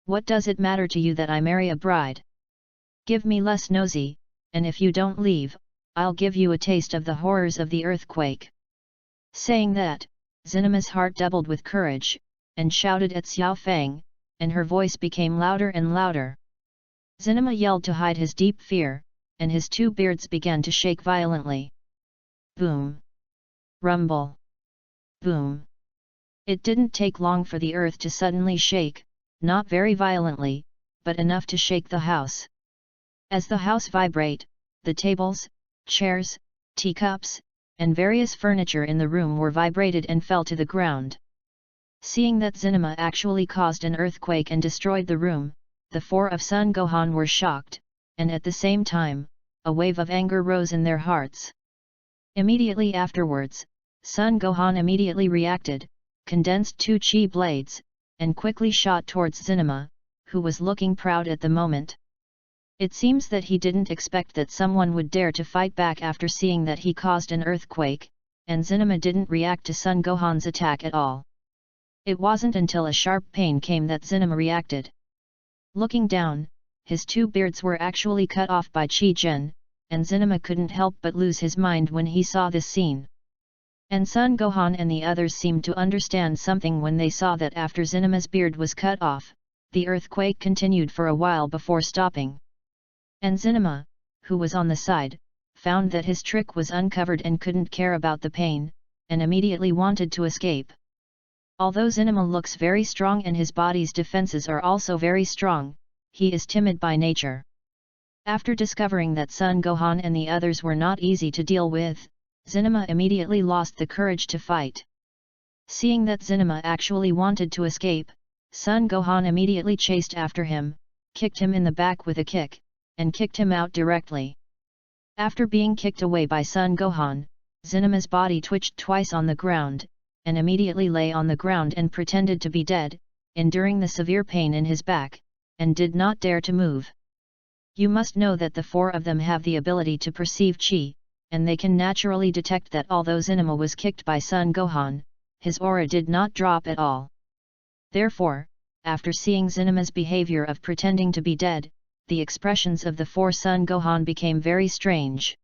What does it matter to you that I marry a bride? Give me less nosy, and if you don't leave, I'll give you a taste of the horrors of the earthquake. Saying that, Zinema's heart doubled with courage, and shouted at Xiao Fang, and her voice became louder and louder. Zinema yelled to hide his deep fear, and his 2 beards began to shake violently. Boom! Rumble! Boom! It didn't take long for the earth to suddenly shake, not very violently, but enough to shake the house. As the house vibrated, the tables, chairs, teacups, and various furniture in the room were vibrated and fell to the ground. Seeing that Zinema actually caused an earthquake and destroyed the room, the 4 of Sun Gohan were shocked, and at the same time, a wave of anger rose in their hearts. Immediately afterwards, Sun Gohan immediately reacted, condensed 2 chi blades, and quickly shot towards Zinema, who was looking proud at the moment. It seems that he didn't expect that someone would dare to fight back after seeing that he caused an earthquake, and Zinema didn't react to Sun Gohan's attack at all. It wasn't until a sharp pain came that Zinema reacted. Looking down, his 2 beards were actually cut off by Qi Zhen, and Zinema couldn't help but lose his mind when he saw this scene. And Sun Gohan and the others seemed to understand something when they saw that after Zinema's beard was cut off, the earthquake continued for a while before stopping. And Zinema, who was on the side, found that his trick was uncovered and couldn't care about the pain, and immediately wanted to escape. Although Zinema looks very strong and his body's defenses are also very strong, he is timid by nature. After discovering that Sun Gohan and the others were not easy to deal with, Zinema immediately lost the courage to fight. Seeing that Zinema actually wanted to escape, Sun Gohan immediately chased after him, kicked him in the back with a kick, and kicked him out directly. After being kicked away by Sun Gohan, Zinema's body twitched twice on the ground, and immediately lay on the ground and pretended to be dead, enduring the severe pain in his back, and did not dare to move. You must know that the four of them have the ability to perceive qi, and they can naturally detect that although Zinema was kicked by Sun Gohan, his aura did not drop at all. Therefore, after seeing Zinema's behavior of pretending to be dead, the expressions of the four Sun Gohan became very strange.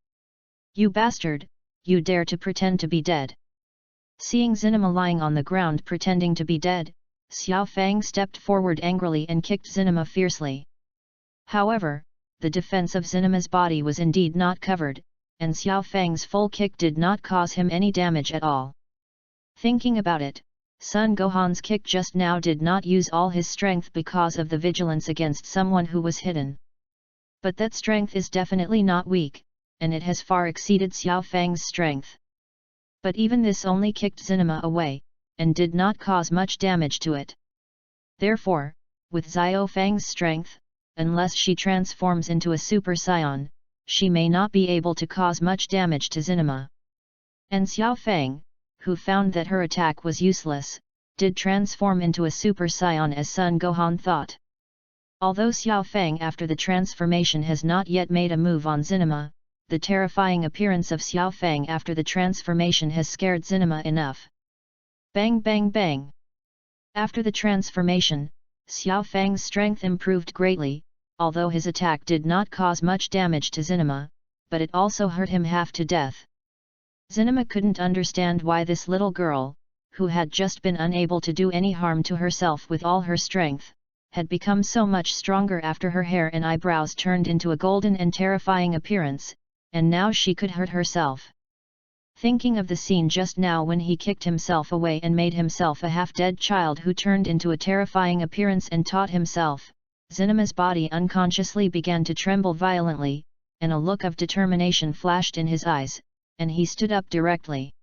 "You bastard, you dare to pretend to be dead!" Seeing Zinema lying on the ground pretending to be dead, Xiao Fang stepped forward angrily and kicked Zinema fiercely. However, the defense of Zinema's body was indeed not covered, and Xiao Fang's full kick did not cause him any damage at all. Thinking about it, Sun Gohan's kick just now did not use all his strength because of the vigilance against someone who was hidden. But that strength is definitely not weak, and it has far exceeded Xiao Fang's strength. But even this only kicked Zinema away, and did not cause much damage to it. Therefore, with Xiao Fang's strength, unless she transforms into a Super Saiyan, she may not be able to cause much damage to Zinema. And Xiao Fang, who found that her attack was useless, did transform into a Super Saiyan as Sun Gohan thought. Although Xiao Fang after the transformation has not yet made a move on Zinema, the terrifying appearance of Xiao Fang after the transformation has scared Zinema enough. Bang bang bang! After the transformation, Xiao Fang's strength improved greatly, although his attack did not cause much damage to Zinema, but it also hurt him half to death. Zinema couldn't understand why this little girl, who had just been unable to do any harm to herself with all her strength, had become so much stronger after her hair and eyebrows turned into a golden and terrifying appearance, and now she could hurt herself. Thinking of the scene just now when he kicked himself away and made himself a half-dead child who turned into a terrifying appearance and taught himself, Zinema's body unconsciously began to tremble violently, and a look of determination flashed in his eyes, and he stood up directly.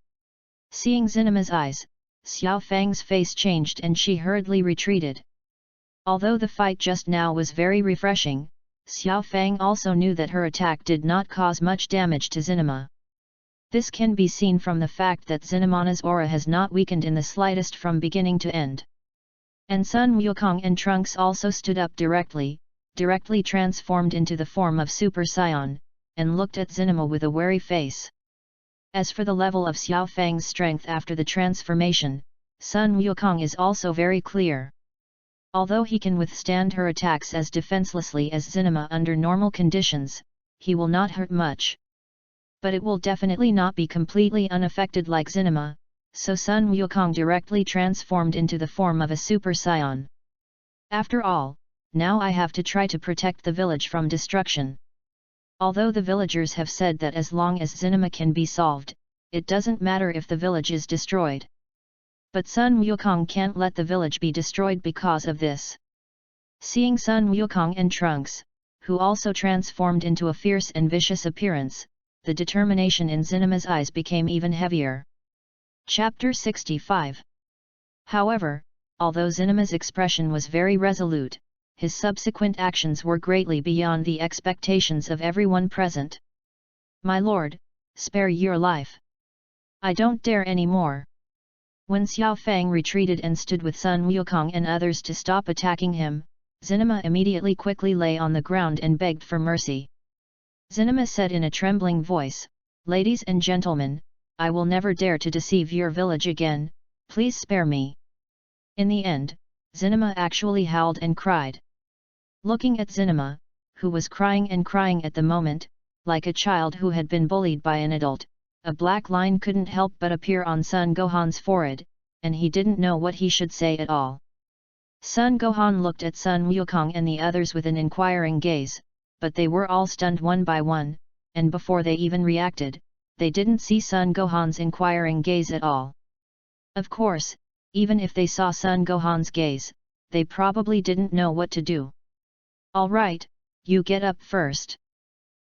Seeing Zinema's eyes, Xiao Fang's face changed and she hurriedly retreated. Although the fight just now was very refreshing, Xiao Fang also knew that her attack did not cause much damage to Zinema. This can be seen from the fact that Zinema's aura has not weakened in the slightest from beginning to end. And Sun Wukong and Trunks also stood up directly transformed into the form of Super Saiyan, and looked at Zinema with a wary face. As for the level of Xiao Fang's strength after the transformation, Sun Wukong is also very clear. Although he can withstand her attacks as defenselessly as Zinema under normal conditions, he will not hurt much. But it will definitely not be completely unaffected like Zinema, so Sun Wukong directly transformed into the form of a Super Saiyan. After all, now I have to try to protect the village from destruction. Although the villagers have said that as long as Zinema can be solved, it doesn't matter if the village is destroyed. But Sun Wukong can't let the village be destroyed because of this. Seeing Sun Wukong and Trunks, who also transformed into a fierce and vicious appearance, the determination in Zinema's eyes became even heavier. Chapter 65. However, although Zinema's expression was very resolute, his subsequent actions were greatly beyond the expectations of everyone present. "My lord, spare your life. I don't dare any more." When Xiao Fang retreated and stood with Sun Wukong and others to stop attacking him, Zinema immediately quickly lay on the ground and begged for mercy. Zinema said in a trembling voice, "Ladies and gentlemen, I will never dare to deceive your village again, please spare me." In the end, Zinema actually howled and cried. Looking at Zinema, who was crying at the moment, like a child who had been bullied by an adult, a black line couldn't help but appear on Sun Gohan's forehead, and he didn't know what he should say at all. Sun Gohan looked at Sun Wukong and the others with an inquiring gaze, but they were all stunned one by one, and before they even reacted, they didn't see Sun Gohan's inquiring gaze at all. Of course, even if they saw Sun Gohan's gaze, they probably didn't know what to do. "All right, you get up first.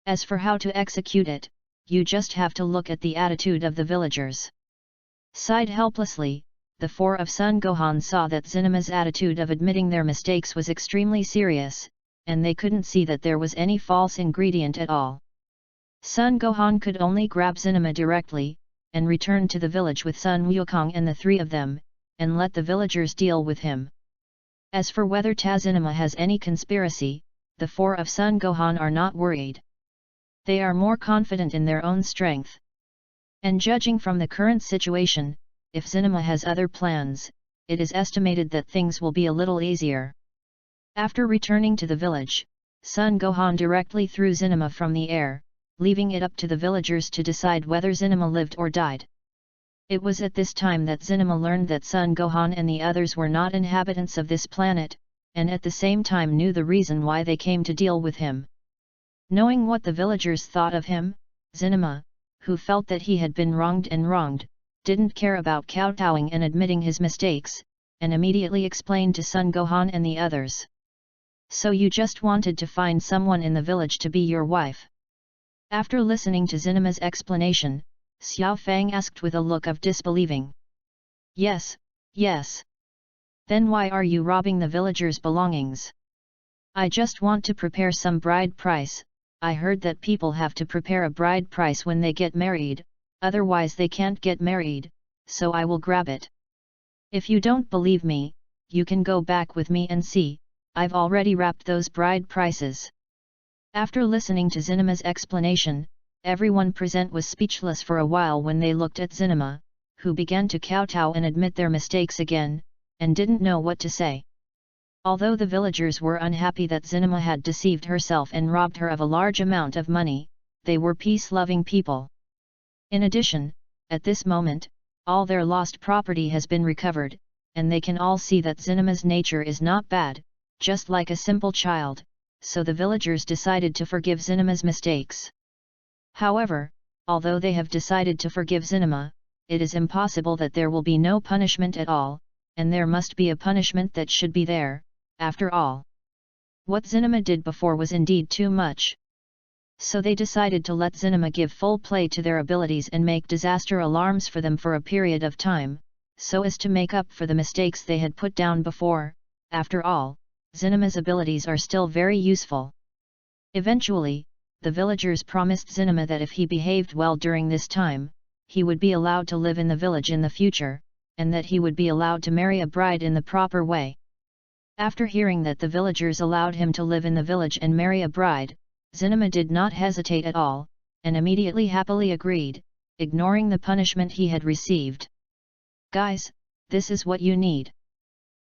As for how to execute it, you just have to look at the attitude of the villagers." Sighed helplessly, the four of Sun Gohan saw that Zinema's attitude of admitting their mistakes was extremely serious, and they couldn't see that there was any false ingredient at all. Sun Gohan could only grab Zinema directly, and returned to the village with Sun Wukong and the three of them, and let the villagers deal with him. As for whether Tazinama has any conspiracy, the four of Sun Gohan are not worried. They are more confident in their own strength. And judging from the current situation, if Zinama has other plans, it is estimated that things will be a little easier. After returning to the village, Sun Gohan directly threw Zinama from the air, leaving it up to the villagers to decide whether Zinama lived or died. It was at this time that Zinama learned that Sun Gohan and the others were not inhabitants of this planet, and at the same time knew the reason why they came to deal with him. Knowing what the villagers thought of him, Zinama, who felt that he had been wronged, didn't care about kowtowing and admitting his mistakes, and immediately explained to Sun Gohan and the others. So you just wanted to find someone in the village to be your wife? After listening to Zinama's explanation, Xiao Fang asked with a look of disbelieving. Yes, yes. Then why are you robbing the villagers' belongings? I just want to prepare some bride price. I heard that people have to prepare a bride price when they get married, otherwise they can't get married, so I will grab it. If you don't believe me, you can go back with me and see, I've already wrapped those bride prices. After listening to Zinama's explanation, everyone present was speechless for a while when they looked at Zinama, who began to kowtow and admit their mistakes again, and didn't know what to say. Although the villagers were unhappy that Zinama had deceived herself and robbed her of a large amount of money, they were peace-loving people. In addition, at this moment, all their lost property has been recovered, and they can all see that Zinama's nature is not bad, just like a simple child, so the villagers decided to forgive Zinama's mistakes. However, although they have decided to forgive Zinama, it is impossible that there will be no punishment at all, and there must be a punishment that should be there. After all, what Zinama did before was indeed too much. So they decided to let Zinama give full play to their abilities and make disaster alarms for them for a period of time, so as to make up for the mistakes they had put down before. After all, Zinama's abilities are still very useful. Eventually, the villagers promised Zinama that if he behaved well during this time, he would be allowed to live in the village in the future, and that he would be allowed to marry a bride in the proper way. After hearing that the villagers allowed him to live in the village and marry a bride, Zinama did not hesitate at all, and immediately happily agreed, ignoring the punishment he had received. Guys, this is what you need.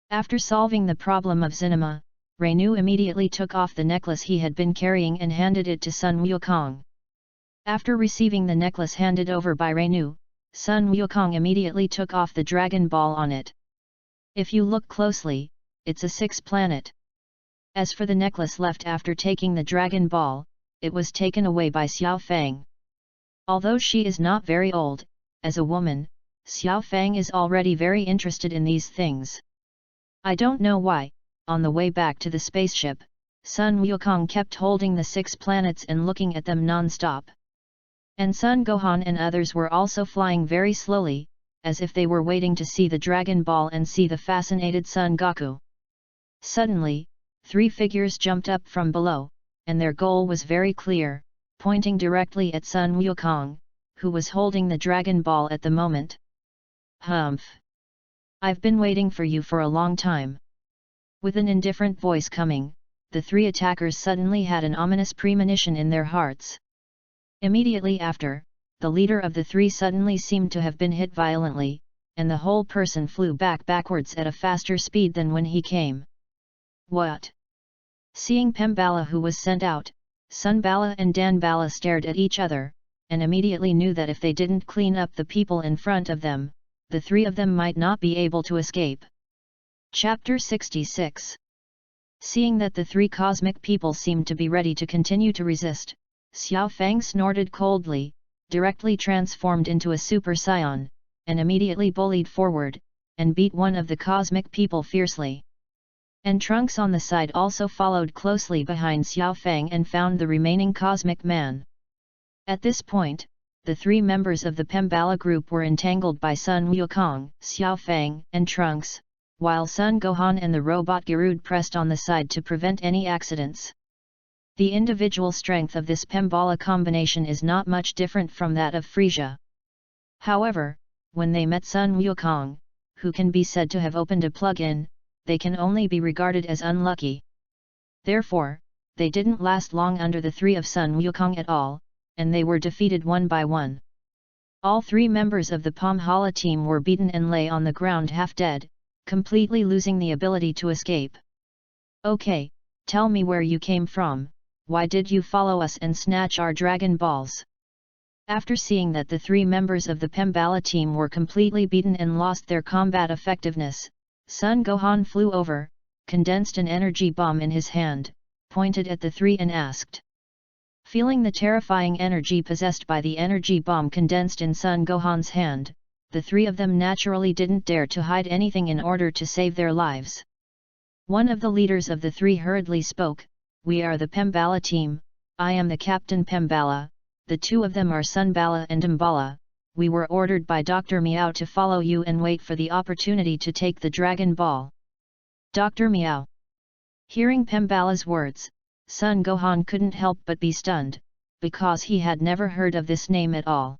After solving the problem of Zinama, Reinu immediately took off the necklace he had been carrying and handed it to Sun Wukong. After receiving the necklace handed over by Reinu, Sun Wukong immediately took off the dragon ball on it. If you look closely, it's a 6-planet. As for the necklace left after taking the dragon ball, it was taken away by Xiao Fang. Although she is not very old, as a woman, Xiao Fang is already very interested in these things. I don't know why, on the way back to the spaceship, Sun Wukong kept holding the 6 planets and looking at them non-stop. And Sun Gohan and others were also flying very slowly, as if they were waiting to see the Dragon Ball and see the fascinated Son Goku. Suddenly, 3 figures jumped up from below, and their goal was very clear, pointing directly at Sun Wukong, who was holding the Dragon Ball at the moment. Humph! I've been waiting for you for a long time. With an indifferent voice coming, the 3 attackers suddenly had an ominous premonition in their hearts. Immediately after, the leader of the 3 suddenly seemed to have been hit violently, and the whole person flew backwards at a faster speed than when he came. What? Seeing Pembala who was sent out, Sun Bala and Dan Bala stared at each other, and immediately knew that if they didn't clean up the people in front of them, the 3 of them might not be able to escape. Chapter 66. Seeing that the 3 cosmic people seemed to be ready to continue to resist, Xiao Fang snorted coldly, directly transformed into a Super Saiyan, and immediately bullied forward, and beat one of the cosmic people fiercely. And Trunks on the side also followed closely behind Xiao Fang and found the remaining cosmic man. At this point, the 3 members of the Pembala group were entangled by Sun Wukong, Xiao Fang, and Trunks, while Sun Gohan and the robot Garud pressed on the side to prevent any accidents. The individual strength of this Pembala combination is not much different from that of Frieza. However, when they met Sun Wukong, who can be said to have opened a plug-in, they can only be regarded as unlucky. Therefore, they didn't last long under the three of Sun Wukong at all, and they were defeated one by one. All three members of the Palmhala team were beaten and lay on the ground half dead, completely losing the ability to escape. Okay, tell me where you came from, why did you follow us and snatch our Dragon Balls? After seeing that the three members of the Palmhala team were completely beaten and lost their combat effectiveness, Sun Gohan flew over, condensed an energy bomb in his hand, pointed at the three and asked. Feeling the terrifying energy possessed by the energy bomb condensed in Sun Gohan's hand, the three of them naturally didn't dare to hide anything in order to save their lives. One of the leaders of the three hurriedly spoke, "We are the Palmhala team, I am the Captain Palmhala, the two of them are Sunbala and Umbala. We were ordered by Dr. Meow to follow you and wait for the opportunity to take the Dragon Ball." Dr. Meow. Hearing Palmbala's words, Sun Gohan couldn't help but be stunned, because he had never heard of this name at all.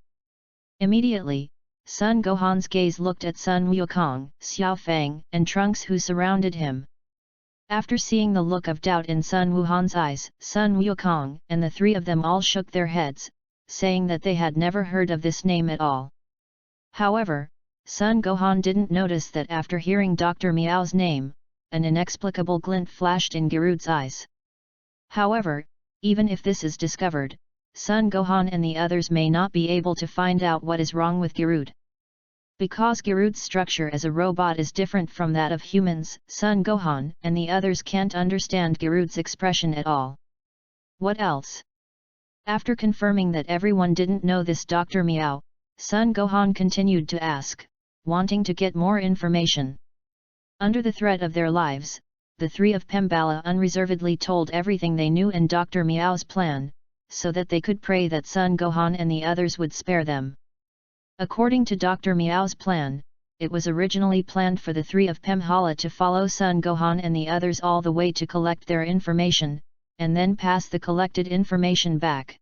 Immediately, Sun Gohan's gaze looked at Sun Wukong, Xiao Fang, and Trunks who surrounded him. After seeing the look of doubt in Sun Wuhan's eyes, Sun Wukong and the three of them all shook their heads, saying that they had never heard of this name at all. However, Sun Gohan didn't notice that after hearing Dr. Meow's name, an inexplicable glint flashed in Garud's eyes. However, even if this is discovered, Sun Gohan and the others may not be able to find out what is wrong with Garud. Because Garud's structure as a robot is different from that of humans, Sun Gohan and the others can't understand Garud's expression at all. What else? After confirming that everyone didn't know this Dr. Meow, Sun Gohan continued to ask, wanting to get more information. Under the threat of their lives, the three of Palmhala unreservedly told everything they knew in Dr. Meow's plan, so that they could pray that Sun Gohan and the others would spare them. According to Dr. Meow's plan, it was originally planned for the three of Palmhala to follow Sun Gohan and the others all the way to collect their information, and then pass the collected information back.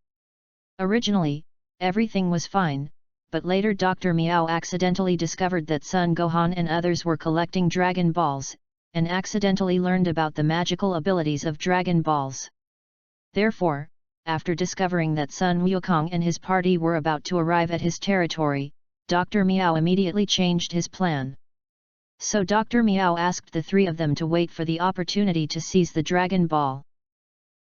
Originally, everything was fine, but later Dr. Meow accidentally discovered that Sun Gohan and others were collecting Dragon Balls, and accidentally learned about the magical abilities of Dragon Balls. Therefore, after discovering that Sun Wukong and his party were about to arrive at his territory, Dr. Meow immediately changed his plan. So Dr. Meow asked the three of them to wait for the opportunity to seize the Dragon Ball,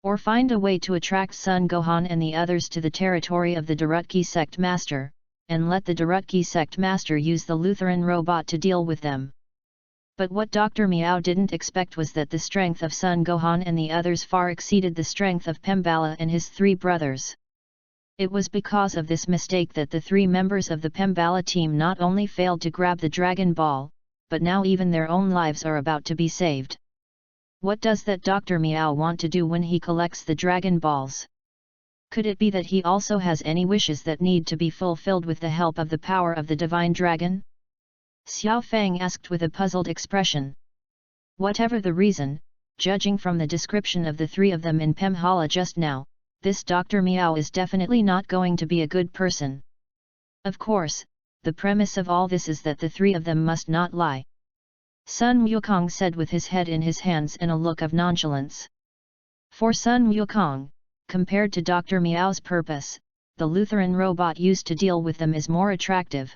or find a way to attract Sun Gohan and the others to the territory of the Darutki sect master, and let the Darutki sect master use the Lutheran robot to deal with them. But what Dr. Meow didn't expect was that the strength of Sun Gohan and the others far exceeded the strength of Palmhala and his three brothers. It was because of this mistake that the three members of the Palmhala team not only failed to grab the Dragon Ball, but now even their own lives are about to be saved. What does that Dr. Meow want to do when he collects the Dragon Balls? Could it be that he also has any wishes that need to be fulfilled with the help of the power of the Divine Dragon? Xiao Fang asked with a puzzled expression. Whatever the reason, judging from the description of the three of them in Palmhala just now, this Dr. Meow is definitely not going to be a good person. Of course, the premise of all this is that the three of them must not lie. Sun Wukong said with his head in his hands and a look of nonchalance. For Sun Wukong, compared to Dr. Meow's purpose, the Lutheran robot used to deal with them is more attractive.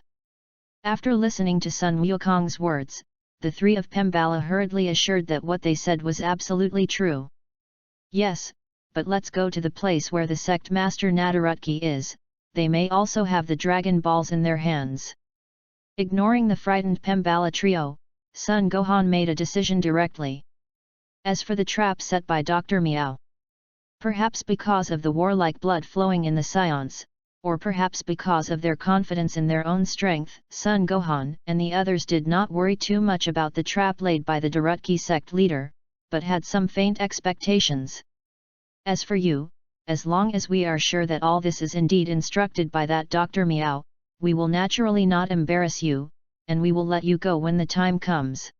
After listening to Sun Wukong's words, the three of Palmhala hurriedly assured that what they said was absolutely true. Yes, but let's go to the place where the sect master Nadarutki is, they may also have the Dragon Balls in their hands. Ignoring the frightened Palmhala trio, Sun Gohan made a decision directly. As for the trap set by Dr. Meow, perhaps because of the warlike blood flowing in the Saiyans, or perhaps because of their confidence in their own strength, Sun Gohan and the others did not worry too much about the trap laid by the Darutki sect leader, but had some faint expectations. As for you, as long as we are sure that all this is indeed instructed by that Dr. Meow, we will naturally not embarrass you, and we will let you go when the time comes.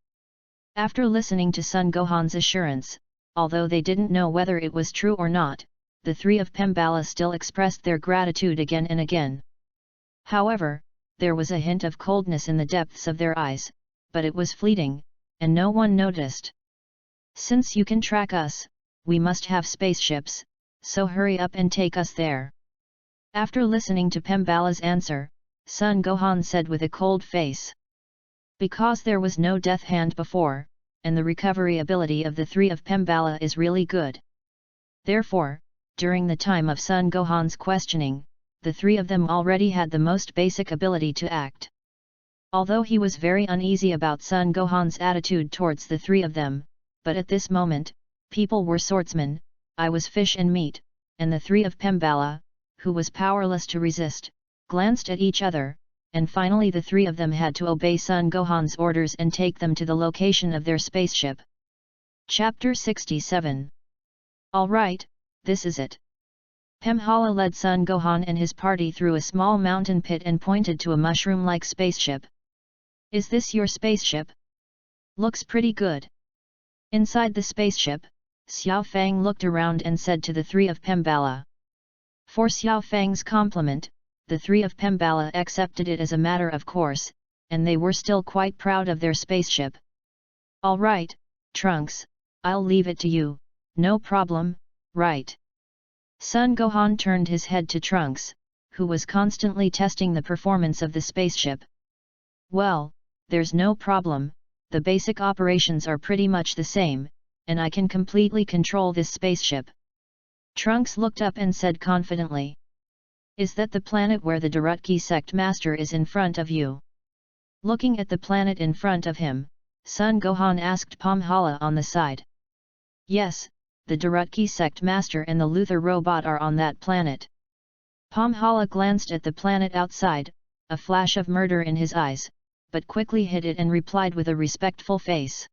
After listening to Sun Gohan's assurance, although they didn't know whether it was true or not, the three of Palmhala still expressed their gratitude again and again. However, there was a hint of coldness in the depths of their eyes, but it was fleeting, and no one noticed. Since you can track us, we must have spaceships, so hurry up and take us there. After listening to Pembala's answer, Sun Gohan said with a cold face. Because there was no death hand before, and the recovery ability of the three of Pembala is really good. Therefore, during the time of Sun Gohan's questioning, the three of them already had the most basic ability to act. Although he was very uneasy about Sun Gohan's attitude towards the three of them, but at this moment, people were swordsmen, I was fish and meat, and the three of Pembala, who was powerless to resist, glanced at each other, and finally the three of them had to obey Sun Gohan's orders and take them to the location of their spaceship. Chapter 67. Alright, this is it. Pembala led Sun Gohan and his party through a small mountain pit and pointed to a mushroom-like spaceship. Is this your spaceship? Looks pretty good. Inside the spaceship, Xiao Fang looked around and said to the three of Pembala. For Xiao Fang's compliment, the three of Pembala accepted it as a matter of course, and they were still quite proud of their spaceship. Alright, Trunks, I'll leave it to you, no problem, right? Sun Gohan turned his head to Trunks, who was constantly testing the performance of the spaceship. Well, there's no problem, the basic operations are pretty much the same, and I can completely control this spaceship. Trunks looked up and said confidently. Is that the planet where the Darutki sect master is in front of you? Looking at the planet in front of him, Sun Gohan asked Pembala on the side. Yes, the Darutki sect master and the Luther robot are on that planet. Pembala glanced at the planet outside, a flash of murder in his eyes, but quickly hid it and replied with a respectful face.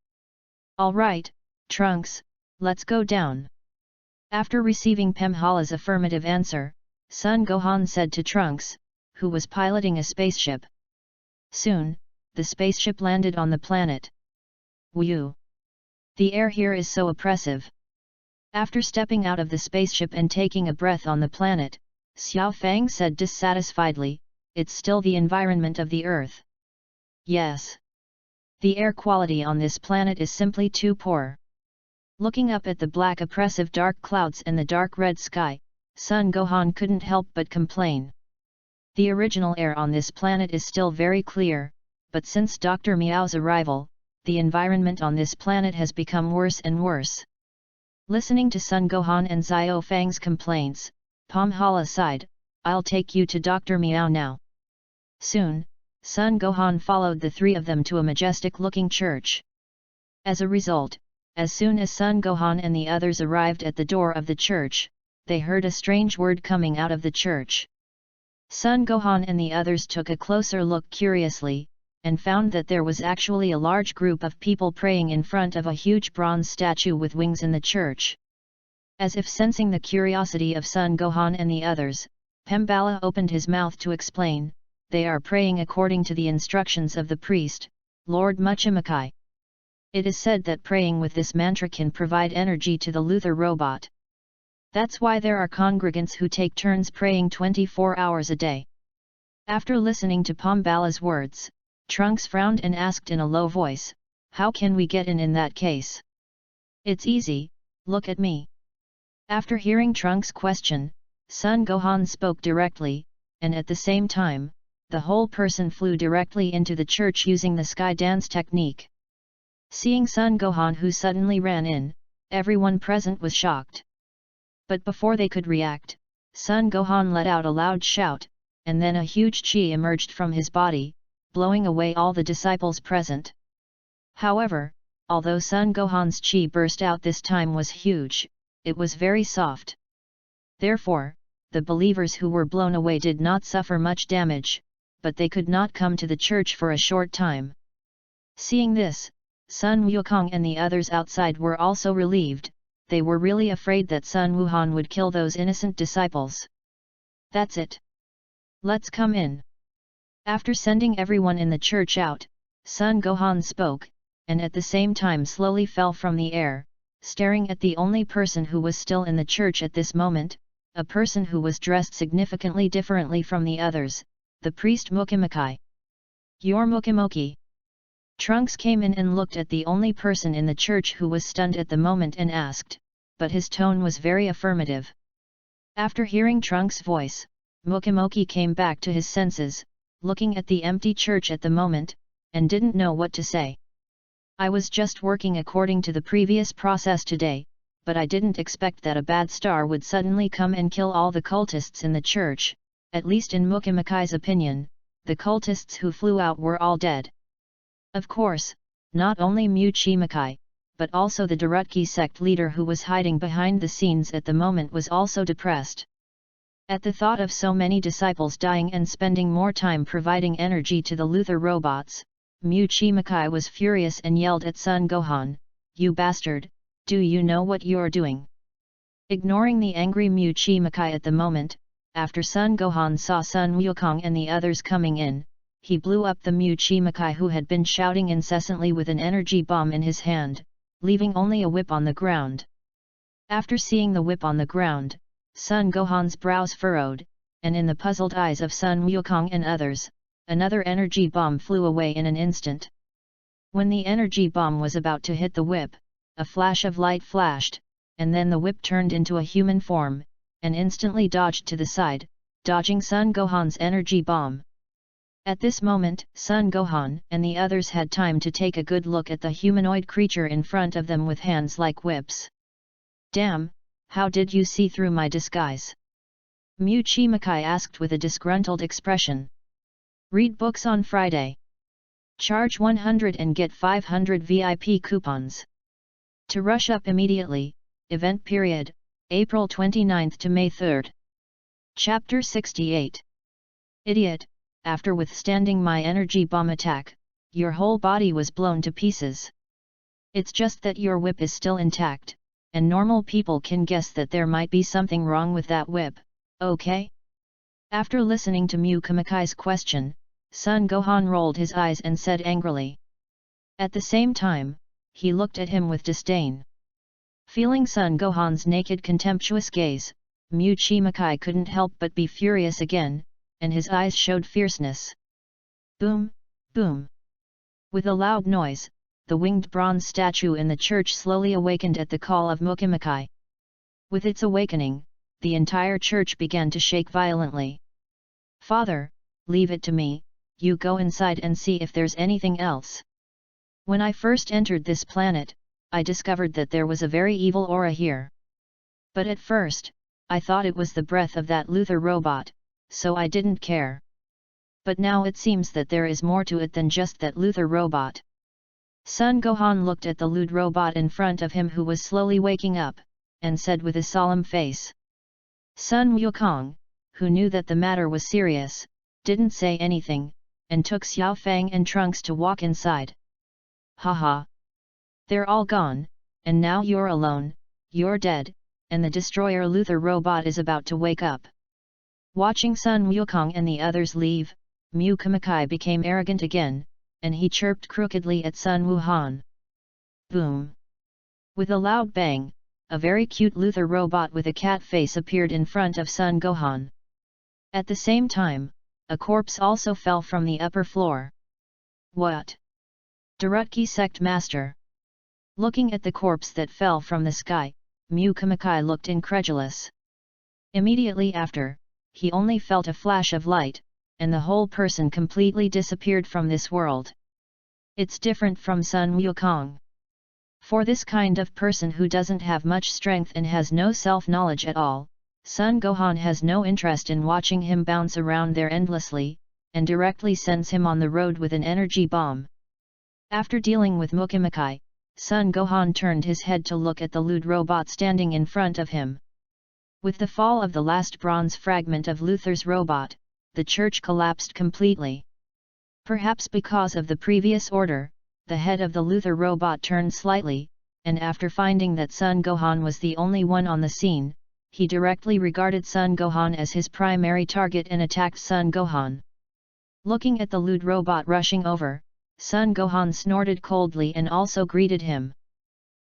Alright, Trunks, let's go down. After receiving Pembala's affirmative answer, Sun Gohan said to Trunks, who was piloting a spaceship. Soon, the spaceship landed on the planet. Whew! The air here is so oppressive. After stepping out of the spaceship and taking a breath on the planet, Xiao Fang said dissatisfiedly, it's still the environment of the Earth. Yes. The air quality on this planet is simply too poor. Looking up at the black oppressive dark clouds and the dark red sky, Sun Gohan couldn't help but complain. The original air on this planet is still very clear, but since Dr. Meow's arrival, the environment on this planet has become worse and worse. Listening to Sun Gohan and Xiao Fang's complaints, Pembala sighed, I'll take you to Dr. Meow now. Soon, Sun Gohan followed the three of them to a majestic-looking church. As a result, as soon as Sun Gohan and the others arrived at the door of the church, they heard a strange word coming out of the church. Sun Gohan and the others took a closer look curiously, and found that there was actually a large group of people praying in front of a huge bronze statue with wings in the church. As if sensing the curiosity of Sun Gohan and the others, Pembala opened his mouth to explain, they are praying according to the instructions of the priest, Lord Muchamakai. It is said that praying with this mantra can provide energy to the Luther robot. That's why there are congregants who take turns praying 24 hours a day. After listening to Pembala's words, Trunks frowned and asked in a low voice, how can we get in that case? It's easy, look at me. After hearing Trunks' question, Sun Gohan spoke directly, and at the same time, the whole person flew directly into the church using the sky dance technique. Seeing Sun Gohan who suddenly ran in, everyone present was shocked. But before they could react, Sun Gohan let out a loud shout, and then a huge chi emerged from his body, blowing away all the disciples present. However, although Sun Gohan's chi burst out this time was huge, it was very soft. Therefore, the believers who were blown away did not suffer much damage, but they could not come to the church for a short time. Seeing this, Sun Wukong and the others outside were also relieved. They were really afraid that Sun Wuhan would kill those innocent disciples. That's it. Let's come in. After sending everyone in the church out, Sun Gohan spoke, and at the same time slowly fell from the air, staring at the only person who was still in the church at this moment, a person who was dressed significantly differently from the others, the priest Mukimoki. You're Mukimoki. Trunks came in and looked at the only person in the church who was stunned at the moment and asked, but his tone was very affirmative. After hearing Trunks' voice, Mukimoki came back to his senses, looking at the empty church at the moment, and didn't know what to say. I was just working according to the previous process today, but I didn't expect that a bad star would suddenly come and kill all the cultists in the church. At least in Mukimoki's opinion, the cultists who flew out were all dead. Of course, not only Mukimoki, but also the Darutki sect leader who was hiding behind the scenes at the moment was also depressed. At the thought of so many disciples dying and spending more time providing energy to the Luther robots, Mukimoki was furious and yelled at Sun Gohan, "You bastard, do you know what you're doing?" Ignoring the angry Mukimoki at the moment, after Sun Gohan saw Sun Wukong and the others coming in, he blew up the Mukimoki who had been shouting incessantly with an energy bomb in his hand, leaving only a whip on the ground. After seeing the whip on the ground, Sun Gohan's brows furrowed, and in the puzzled eyes of Sun Wukong and others, another energy bomb flew away in an instant. When the energy bomb was about to hit the whip, a flash of light flashed, and then the whip turned into a human form, and instantly dodged to the side, dodging Sun Gohan's energy bomb. At this moment, Sun Gohan and the others had time to take a good look at the humanoid creature in front of them with hands like whips. "Damn, how did you see through my disguise?" Mukimoki asked with a disgruntled expression. Read books on Friday. Charge 100 and get 500 VIP coupons. To rush up immediately, event period, April 29 to May 3. Chapter 68. Idiot, after withstanding my energy bomb attack, your whole body was blown to pieces. It's just that your whip is still intact, and normal people can guess that there might be something wrong with that whip, okay? After listening to Mukimoki's question, Sun Gohan rolled his eyes and said angrily. At the same time, he looked at him with disdain. Feeling Sun Gohan's naked contemptuous gaze, Mukimoki couldn't help but be furious again, and his eyes showed fierceness. Boom, boom. With a loud noise, the winged bronze statue in the church slowly awakened at the call of Mukimoki. With its awakening, the entire church began to shake violently. "Father, leave it to me, you go inside and see if there's anything else. When I first entered this planet, I discovered that there was a very evil aura here. But at first, I thought it was the breath of that Luther robot, so I didn't care. But now it seems that there is more to it than just that Luther robot." Sun Gohan looked at the Lud robot in front of him who was slowly waking up, and said with a solemn face. Sun Wukong, who knew that the matter was serious, didn't say anything, and took Xiao Fang and Trunks to walk inside. "Haha! They're all gone, and now you're alone, you're dead, and the destroyer Luther robot is about to wake up." Watching Sun Wukong and the others leave, Mukimoki became arrogant again, and he chirped crookedly at Sun Wuhan. Boom! With a loud bang, a very cute Luther robot with a cat face appeared in front of Sun Gohan. At the same time, a corpse also fell from the upper floor. "What? Darutki sect master?" Looking at the corpse that fell from the sky, Mukimoki looked incredulous. Immediately after, he only felt a flash of light, and the whole person completely disappeared from this world. It's different from Sun Wukong. For this kind of person who doesn't have much strength and has no self-knowledge at all, Sun Gohan has no interest in watching him bounce around there endlessly, and directly sends him on the road with an energy bomb. After dealing with Mukimoki, Sun Gohan turned his head to look at the Lud robot standing in front of him. With the fall of the last bronze fragment of Luther's robot, the church collapsed completely. Perhaps because of the previous order, the head of the Luther robot turned slightly, and after finding that Sun Gohan was the only one on the scene, he directly regarded Sun Gohan as his primary target and attacked Sun Gohan. Looking at the Lud robot rushing over, Sun Gohan snorted coldly and also greeted him.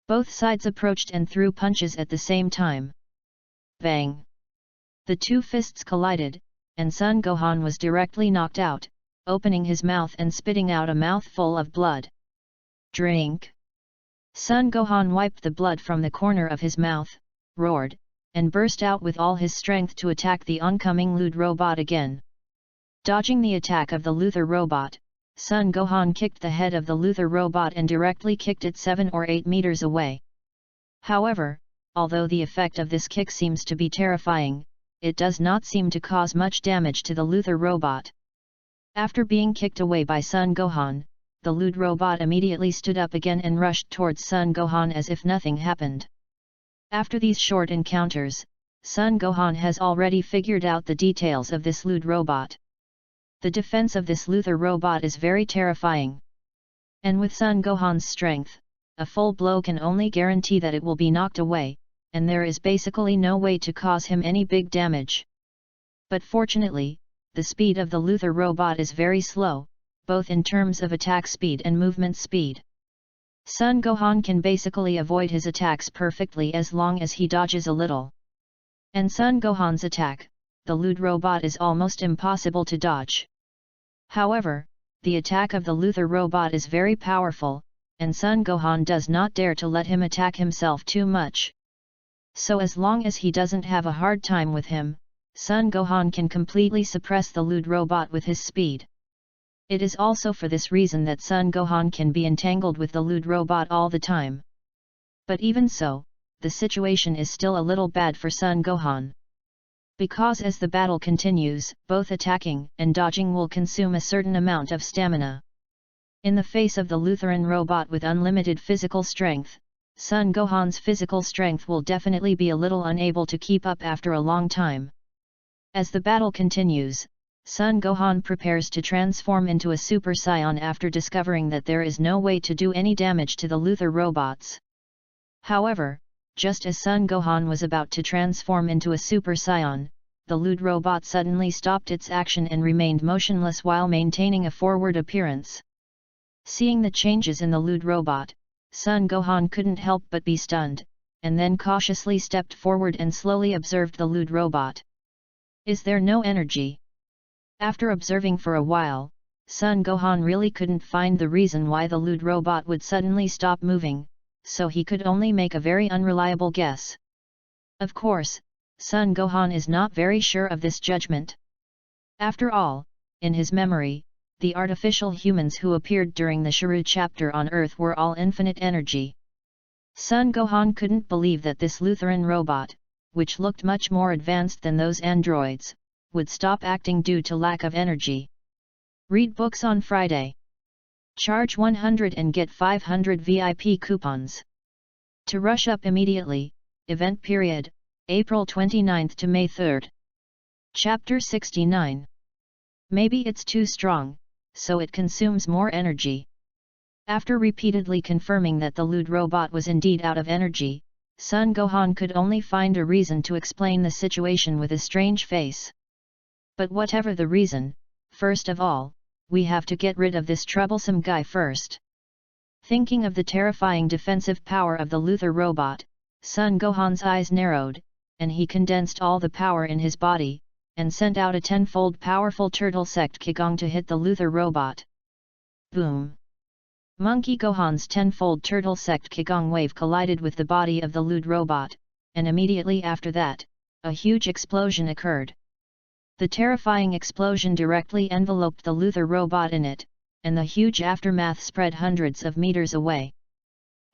Both sides approached and threw punches at the same time. Bang! The two fists collided, and Sun Gohan was directly knocked out, opening his mouth and spitting out a mouthful of blood. "Drink!" Sun Gohan wiped the blood from the corner of his mouth, roared, and burst out with all his strength to attack the oncoming Lud robot again. Dodging the attack of the Luther robot, Sun Gohan kicked the head of the Luther robot and directly kicked it 7 or 8 meters away. However, although the effect of this kick seems to be terrifying, it does not seem to cause much damage to the Luther robot. After being kicked away by Sun Gohan, the Lud robot immediately stood up again and rushed towards Sun Gohan as if nothing happened. After these short encounters, Sun Gohan has already figured out the details of this Lud robot. The defense of this Luther robot is very terrifying. And with Sun Gohan's strength, a full blow can only guarantee that it will be knocked away, and there is basically no way to cause him any big damage. But fortunately, the speed of the Luther robot is very slow, both in terms of attack speed and movement speed. Sun Gohan can basically avoid his attacks perfectly as long as he dodges a little. And Sun Gohan's attack, the Lud robot, is almost impossible to dodge. However, the attack of the Luther robot is very powerful, and Sun Gohan does not dare to let him attack himself too much. So as long as he doesn't have a hard time with him, Sun Gohan can completely suppress the Lud robot with his speed. It is also for this reason that Sun Gohan can be entangled with the Lud robot all the time. But even so, the situation is still a little bad for Sun Gohan. Because as the battle continues, both attacking and dodging will consume a certain amount of stamina. In the face of the Lutheran robot with unlimited physical strength, Sun Gohan's physical strength will definitely be a little unable to keep up after a long time. As the battle continues, Sun Gohan prepares to transform into a Super Saiyan after discovering that there is no way to do any damage to the Luther robots. However, just as Sun Gohan was about to transform into a Super Saiyan, the Lud robot suddenly stopped its action and remained motionless while maintaining a forward appearance. Seeing the changes in the Lud robot, Sun Gohan couldn't help but be stunned, and then cautiously stepped forward and slowly observed the Lud robot. Is there no energy? After observing for a while, Sun Gohan really couldn't find the reason why the Lud robot would suddenly stop moving, so he could only make a very unreliable guess. Of course, Sun Gohan is not very sure of this judgment. After all, in his memory, the artificial humans who appeared during the Shiru chapter on Earth were all infinite energy. Sun Gohan couldn't believe that this Lutheran robot, which looked much more advanced than those androids, would stop acting due to lack of energy. Read books on Friday. Charge 100 and get 500 VIP coupons. To rush up immediately, event period, April 29 to May 3. Chapter 69. Maybe it's too strong, so it consumes more energy. After repeatedly confirming that the Lud robot was indeed out of energy, Sun Gohan could only find a reason to explain the situation with a strange face. But whatever the reason, first of all, we have to get rid of this troublesome guy first. Thinking of the terrifying defensive power of the Luther robot, Sun Gohan's eyes narrowed, and he condensed all the power in his body, and sent out a 10-fold powerful turtle sect Qigong to hit the Luther robot. Boom! Monkey Gohan's 10-fold turtle sect Qigong wave collided with the body of the Lud robot, and immediately after that, a huge explosion occurred. The terrifying explosion directly enveloped the Luther robot in it, and the huge aftermath spread hundreds of meters away.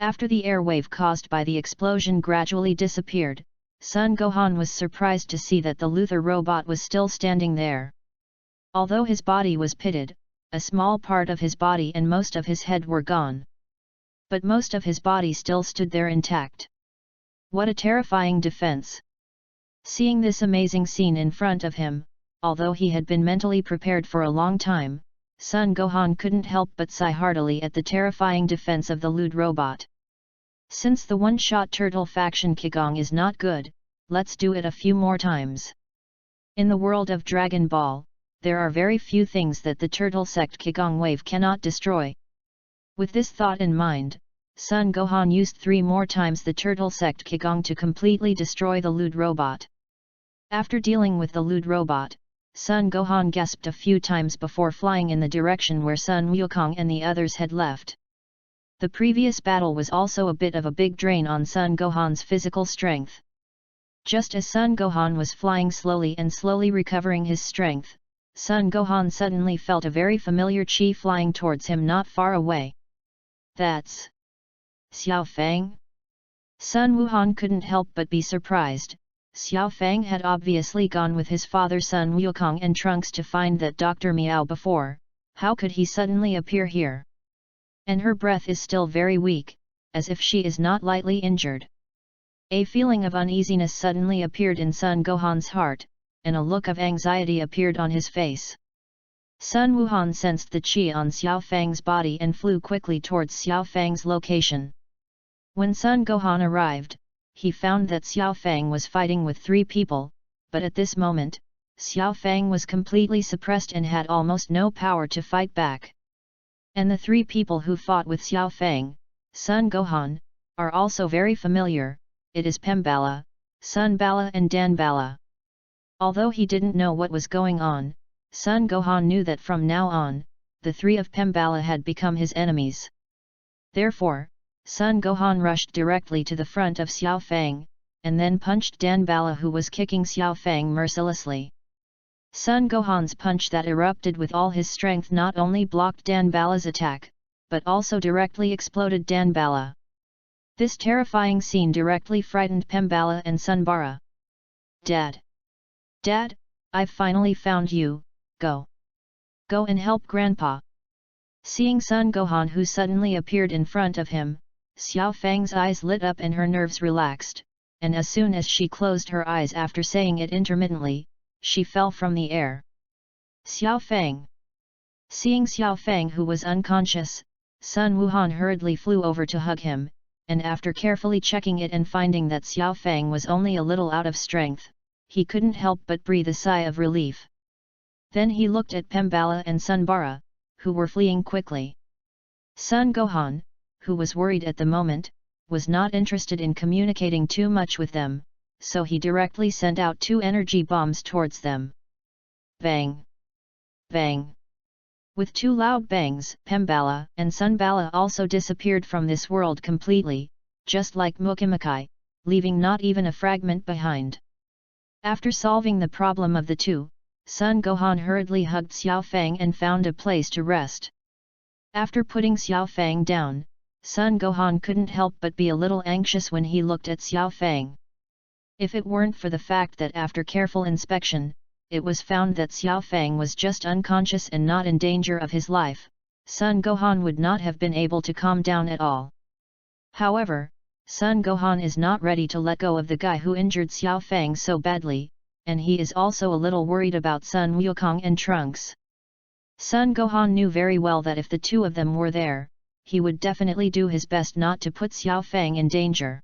After the air wave caused by the explosion gradually disappeared, Sun Gohan was surprised to see that the Luther robot was still standing there. Although his body was pitted, a small part of his body and most of his head were gone. But most of his body still stood there intact. What a terrifying defense! Seeing this amazing scene in front of him, although he had been mentally prepared for a long time, Sun Gohan couldn't help but sigh heartily at the terrifying defense of the Lud robot. Since the one-shot turtle faction Qigong is not good, let's do it a few more times. In the world of Dragon Ball, there are very few things that the turtle sect Qigong wave cannot destroy. With this thought in mind, Sun Gohan used 3 more times the turtle sect Qigong to completely destroy the Lud robot. After dealing with the Lud robot, Sun Gohan gasped a few times before flying in the direction where Sun Wukong and the others had left. The previous battle was also a bit of a big drain on Sun Gohan's physical strength. Just as Sun Gohan was flying slowly and slowly recovering his strength, Sun Gohan suddenly felt a very familiar chi flying towards him not far away. That's Xiao Fang? Sun Wuhan couldn't help but be surprised. Xiao Fang had obviously gone with his father Sun Wukong and Trunks to find that Dr. Miao before. How could he suddenly appear here? And her breath is still very weak, as if she is not lightly injured. A feeling of uneasiness suddenly appeared in Sun Gohan's heart, and a look of anxiety appeared on his face. Sun Wuhan sensed the qi on Xiao Fang's body and flew quickly towards Xiao Fang's location. When Sun Gohan arrived, he found that Xiao Fang was fighting with 3 people, but at this moment, Xiao Fang was completely suppressed and had almost no power to fight back. And the 3 people who fought with Xiao Fang, Sun Gohan, are also very familiar. It is Pembala, Sun Bala and Dan Bala. Although he didn't know what was going on, Sun Gohan knew that from now on, the 3 of Pembala had become his enemies. Therefore, Sun Gohan rushed directly to the front of Xiao Fang, and then punched Dan Bala who was kicking Xiao Fang mercilessly. Sun Gohan's punch that erupted with all his strength not only blocked Dan Bala's attack, but also directly exploded Dan Bala. This terrifying scene directly frightened Pembala and Sunbara. Dad! Dad, I've finally found you, go! Go and help Grandpa! Seeing Sun Gohan who suddenly appeared in front of him, Xiao Fang's eyes lit up and her nerves relaxed, and as soon as she closed her eyes after saying it intermittently, she fell from the air. Xiao Fang! Seeing Xiao Fang who was unconscious, Sun Wuhan hurriedly flew over to hug him, and after carefully checking it and finding that Xiao Fang was only a little out of strength, he couldn't help but breathe a sigh of relief. Then he looked at Pembala and Sunbara, who were fleeing quickly. Sun Gohan, who was worried at the moment, was not interested in communicating too much with them, so he directly sent out 2 energy bombs towards them. Bang! Bang! With 2 loud bangs, Pembala and Sunbala also disappeared from this world completely, just like Mukimakai, leaving not even a fragment behind. After solving the problem of the 2, Sun Gohan hurriedly hugged Xiao Fang and found a place to rest. After putting Xiao Fang down, Sun Gohan couldn't help but be a little anxious when he looked at Xiao Fang. If it weren't for the fact that after careful inspection, it was found that Xiao Fang was just unconscious and not in danger of his life, Sun Gohan would not have been able to calm down at all. However, Sun Gohan is not ready to let go of the guy who injured Xiao Fang so badly, and he is also a little worried about Sun Wukong and Trunks. Sun Gohan knew very well that if the 2 of them were there, he would definitely do his best not to put Xiao Fang in danger.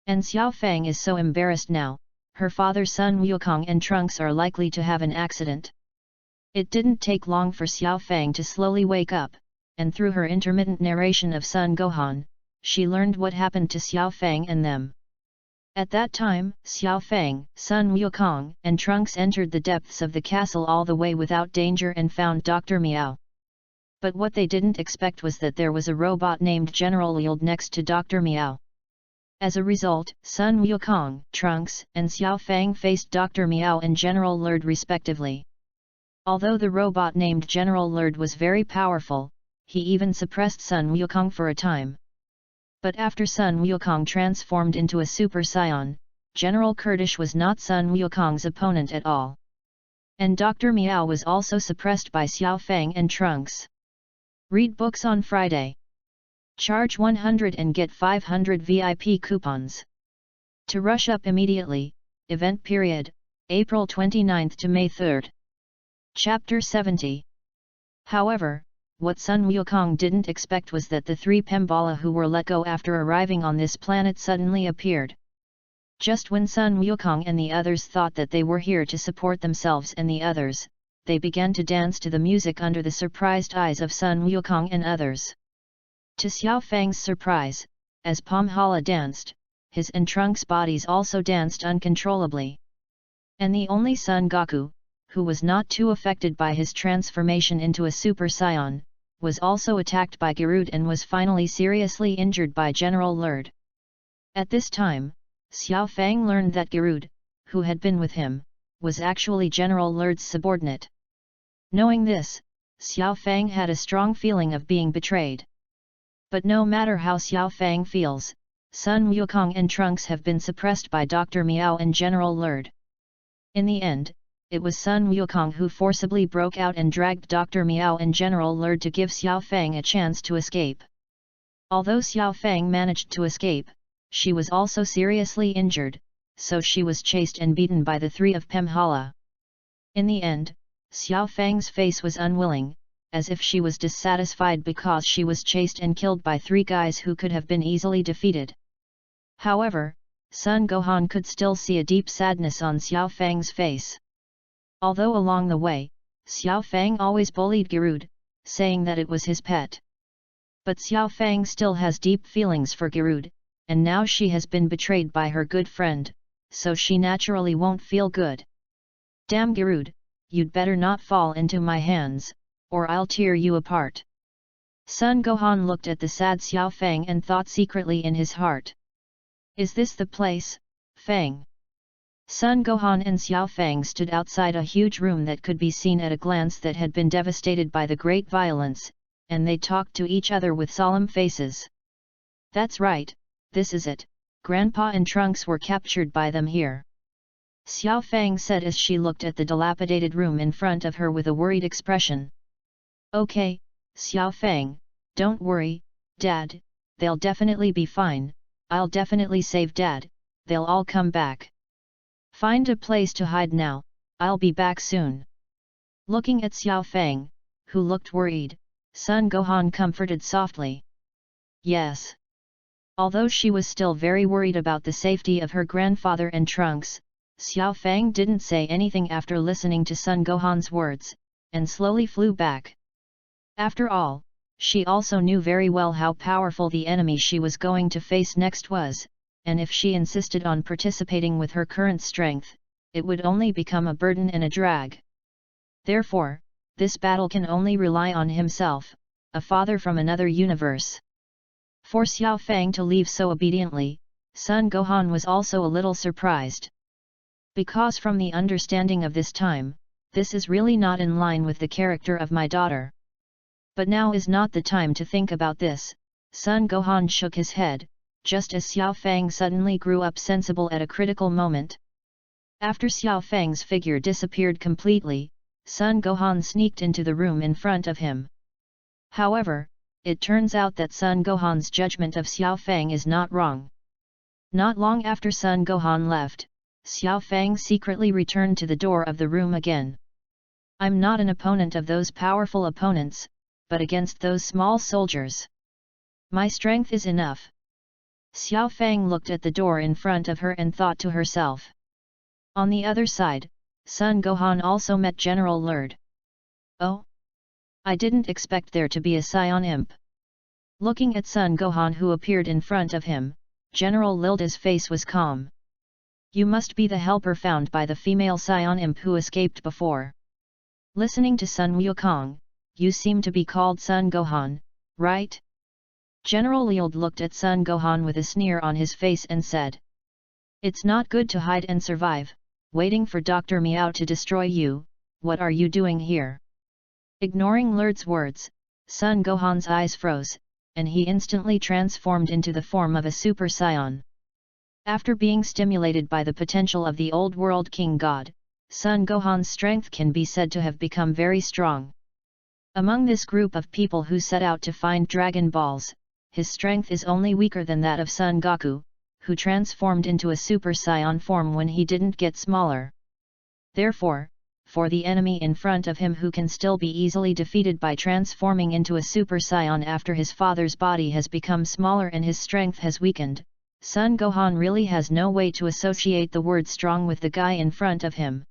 And Xiao Fang is so embarrassed now, her father Sun Wukong and Trunks are likely to have an accident. It didn't take long for Xiao Fang to slowly wake up, and through her intermittent narration of Sun Gohan, she learned what happened to Xiao Fang and them. At that time, Xiao Fang, Sun Wukong and Trunks entered the depths of the castle all the way without danger and found Dr. Miao. But what they didn't expect was that there was a robot named General Lild next to Dr. Miao. As a result, Sun Wukong, Trunks and Xiao Fang faced Dr. Miao and General Lild respectively. Although the robot named General Lild was very powerful, he even suppressed Sun Wukong for a time. But after Sun Wukong transformed into a Super Saiyan, General Kurdish was not Sun Wukong's opponent at all. And Dr. Miao was also suppressed by Xiao Fang and Trunks. Read books on Friday. Charge 100 and get 500 VIP coupons. To rush up immediately, event period, April 29 to May 3. Chapter 70. However, what Sun Wukong didn't expect was that the 3 Pembala who were let go after arriving on this planet suddenly appeared. Just when Sun Wukong and the others thought that they were here to support themselves and the others, they began to dance to the music under the surprised eyes of Sun Wukong and others. To Xiao Fang's surprise, as Pomhala danced, his and Trunks' bodies also danced uncontrollably. And the only Son Goku, who was not too affected by his transformation into a Super Saiyan, was also attacked by Garud and was finally seriously injured by General Lurd. At this time, Xiao Fang learned that Garud, who had been with him, was actually General Lurd's subordinate. Knowing this, Xiao Fang had a strong feeling of being betrayed. But no matter how Xiao Fang feels, Sun Wukong and Trunks have been suppressed by Dr. Miao and General Lurd. In the end, it was Sun Wukong who forcibly broke out and dragged Dr. Miao and General Lurd to give Xiao Fang a chance to escape. Although Xiao Fang managed to escape, she was also seriously injured, so she was chased and beaten by the three of Pemhala. In the end, Xiao Fang's face was unwilling, as if she was dissatisfied because she was chased and killed by three guys who could have been easily defeated. However, Sun Gohan could still see a deep sadness on Xiao Fang's face. Although along the way, Xiao Fang always bullied Garud, saying that it was his pet. But Xiao Fang still has deep feelings for Garud, and now she has been betrayed by her good friend, so she naturally won't feel good. Damn Garud, you'd better not fall into my hands, or I'll tear you apart. Sun Gohan looked at the sad Xiao Fang and thought secretly in his heart. Is this the place, Fang? Sun Gohan and Xiao Fang stood outside a huge room that could be seen at a glance that had been devastated by the great violence, and they talked to each other with solemn faces. That's right, this is it, Grandpa and Trunks were captured by them here. Xiao Fang said as she looked at the dilapidated room in front of her with a worried expression. Okay, Xiao Fang, don't worry, Dad, they'll definitely be fine, I'll definitely save Dad, they'll all come back. Find a place to hide now, I'll be back soon. Looking at Xiao Fang, who looked worried, Sun Gohan comforted softly. Yes. Although she was still very worried about the safety of her grandfather and Trunks, Xiao Fang didn't say anything after listening to Sun Gohan's words, and slowly flew back. After all, she also knew very well how powerful the enemy she was going to face next was, and if she insisted on participating with her current strength, it would only become a burden and a drag. Therefore, this battle can only rely on himself, a father from another universe. For Xiao Fang to leave so obediently, Sun Gohan was also a little surprised. Because from the understanding of this time, this is really not in line with the character of my daughter. But now is not the time to think about this, Sun Gohan shook his head, just as Xiao Fang suddenly grew up sensible at a critical moment. After Xiao Fang's figure disappeared completely, Sun Gohan sneaked into the room in front of him. However, it turns out that Sun Gohan's judgment of Xiao Fang is not wrong. Not long after Sun Gohan left, Xiao Fang secretly returned to the door of the room again. I'm not an opponent of those powerful opponents, but against those small soldiers. My strength is enough. Xiao Fang looked at the door in front of her and thought to herself. On the other side, Sun Gohan also met General Lurd. Oh? I didn't expect there to be a Saiyan imp. Looking at Sun Gohan who appeared in front of him, General Lilda's face was calm. You must be the helper found by the female Saiyan imp who escaped before. Listening to Sun Wukong, you seem to be called Sun Gohan, right? General Lild looked at Sun Gohan with a sneer on his face and said. It's not good to hide and survive, waiting for Dr. Miao to destroy you, what are you doing here? Ignoring Lurd's words, Sun Gohan's eyes froze, and he instantly transformed into the form of a Super Saiyan. After being stimulated by the potential of the Old World King God, Sun Gohan's strength can be said to have become very strong. Among this group of people who set out to find Dragon Balls, his strength is only weaker than that of Son Goku, who transformed into a Super Saiyan form when he didn't get smaller. Therefore, for the enemy in front of him who can still be easily defeated by transforming into a Super Saiyan after his father's body has become smaller and his strength has weakened, Sun Gohan really has no way to associate the word strong with the guy in front of him.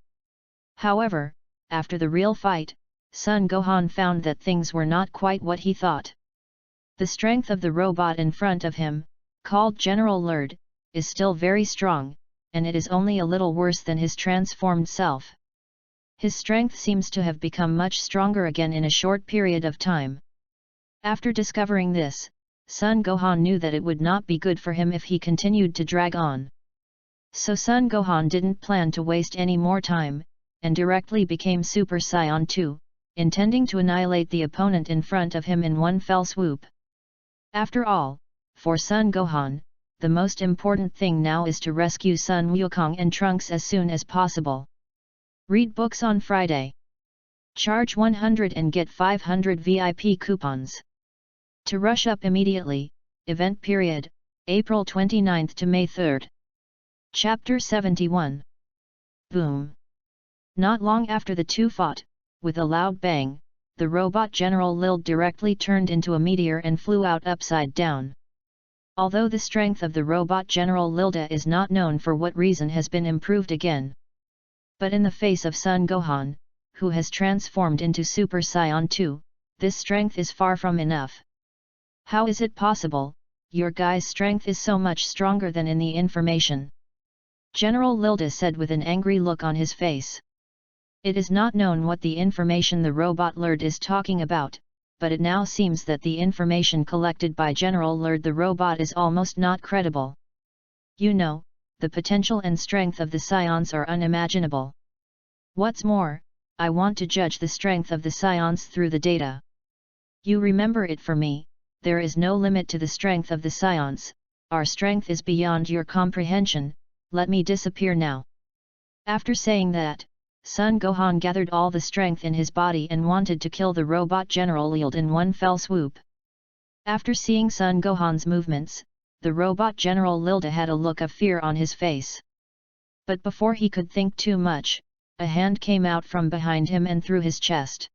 However, after the real fight, Sun Gohan found that things were not quite what he thought. The strength of the robot in front of him, called General Lurd, is still very strong, and it is only a little worse than his transformed self. His strength seems to have become much stronger again in a short period of time. After discovering this, Sun Gohan knew that it would not be good for him if he continued to drag on. So Sun Gohan didn't plan to waste any more time, and directly became Super Saiyan 2, intending to annihilate the opponent in front of him in one fell swoop. After all, for Sun Gohan, the most important thing now is to rescue Sun Wukong and Trunks as soon as possible. Read books on Friday. Charge 100 and get 500 VIP coupons. To rush up immediately, event period, April 29 to May 3. Chapter 71. Boom. Not long after the two fought, with a loud bang, the robot General Lild directly turned into a meteor and flew out upside down. Although the strength of the robot General Lilda is not known for what reason has been improved again. But in the face of Sun Gohan, who has transformed into Super Saiyan 2, this strength is far from enough. How is it possible? Your guy's strength is so much stronger than in the information. General Lilda said with an angry look on his face. It is not known what the information the robot Lerd is talking about, but it now seems that the information collected by General Lerd the robot is almost not credible. You know, the potential and strength of the Saiyans are unimaginable. What's more, I want to judge the strength of the Saiyans through the data. You remember it for me, there is no limit to the strength of the Saiyans, our strength is beyond your comprehension, let me disappear now. After saying that, Sun Gohan gathered all the strength in his body and wanted to kill the robot General Lild in one fell swoop. After seeing Sun Gohan's movements, the robot General Lilda had a look of fear on his face. But before he could think too much, a hand came out from behind him and through his chest.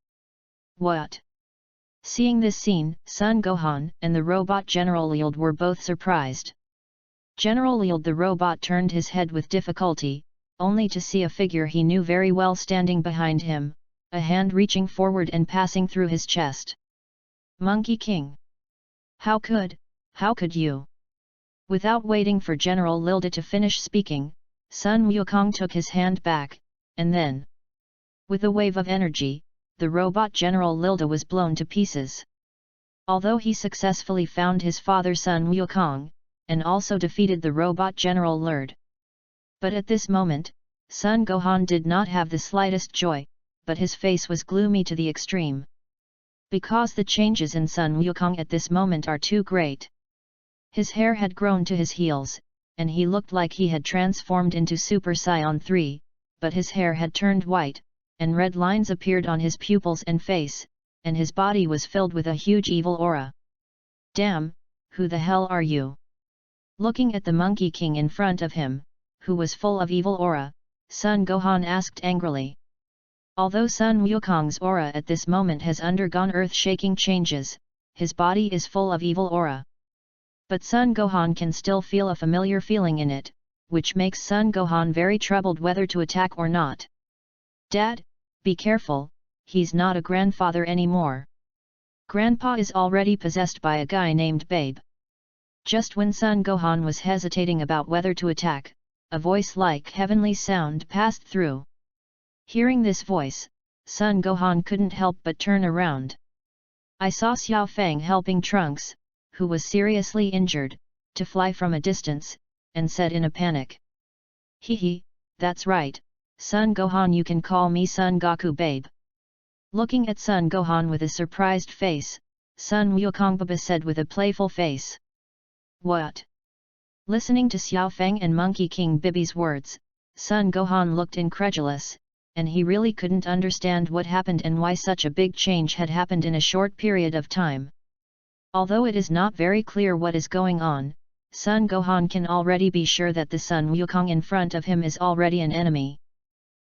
What? Seeing this scene, Sun Gohan and the robot General Lild were both surprised. General Lild the robot turned his head with difficulty, only to see a figure he knew very well standing behind him, a hand reaching forward and passing through his chest. Monkey King! How could you? Without waiting for General Lilda to finish speaking, Sun Wukong took his hand back, and then, with a wave of energy, the robot General Lilda was blown to pieces. Although he successfully found his father Sun Wukong, and also defeated the robot General Lerd. But at this moment, Sun Gohan did not have the slightest joy, but his face was gloomy to the extreme. Because the changes in Sun Wukong at this moment are too great. His hair had grown to his heels, and he looked like he had transformed into Super Saiyan 3, but his hair had turned white, and red lines appeared on his pupils and face, and his body was filled with a huge evil aura. Damn, who the hell are you? Looking at the Monkey King in front of him, who was full of evil aura, Sun Gohan asked angrily. Although Sun Wukong's aura at this moment has undergone earth-shaking changes, his body is full of evil aura. But Sun Gohan can still feel a familiar feeling in it, which makes Sun Gohan very troubled whether to attack or not. Dad, be careful, he's not a grandfather anymore. Grandpa is already possessed by a guy named Babe. Just when Sun Gohan was hesitating about whether to attack, a voice like heavenly sound passed through. Hearing this voice, Sun Gohan couldn't help but turn around. I saw Xiao Fang helping Trunks, who was seriously injured, to fly from a distance, and said in a panic. Hehe, that's right, Sun Gohan, you can call me Sun Goku Babe. Looking at Sun Gohan with a surprised face, Sun Wukong Baba said with a playful face. What? Listening to Xiao Fang and Monkey King Bibi's words, Sun Gohan looked incredulous, and he really couldn't understand what happened and why such a big change had happened in a short period of time. Although it is not very clear what is going on, Sun Gohan can already be sure that the Sun Wukong in front of him is already an enemy.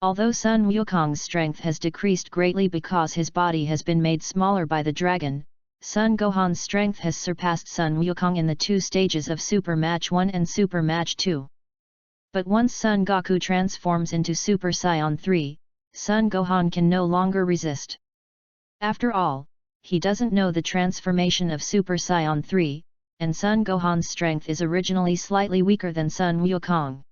Although Sun Wukong's strength has decreased greatly because his body has been made smaller by the dragon, Sun Gohan's strength has surpassed Sun Wukong in the two stages of Super Match 1 and Super Match 2. But once Sun Goku transforms into Super Saiyan 3, Sun Gohan can no longer resist. After all, he doesn't know the transformation of Super Saiyan 3, and Sun Gohan's strength is originally slightly weaker than Sun Wukong.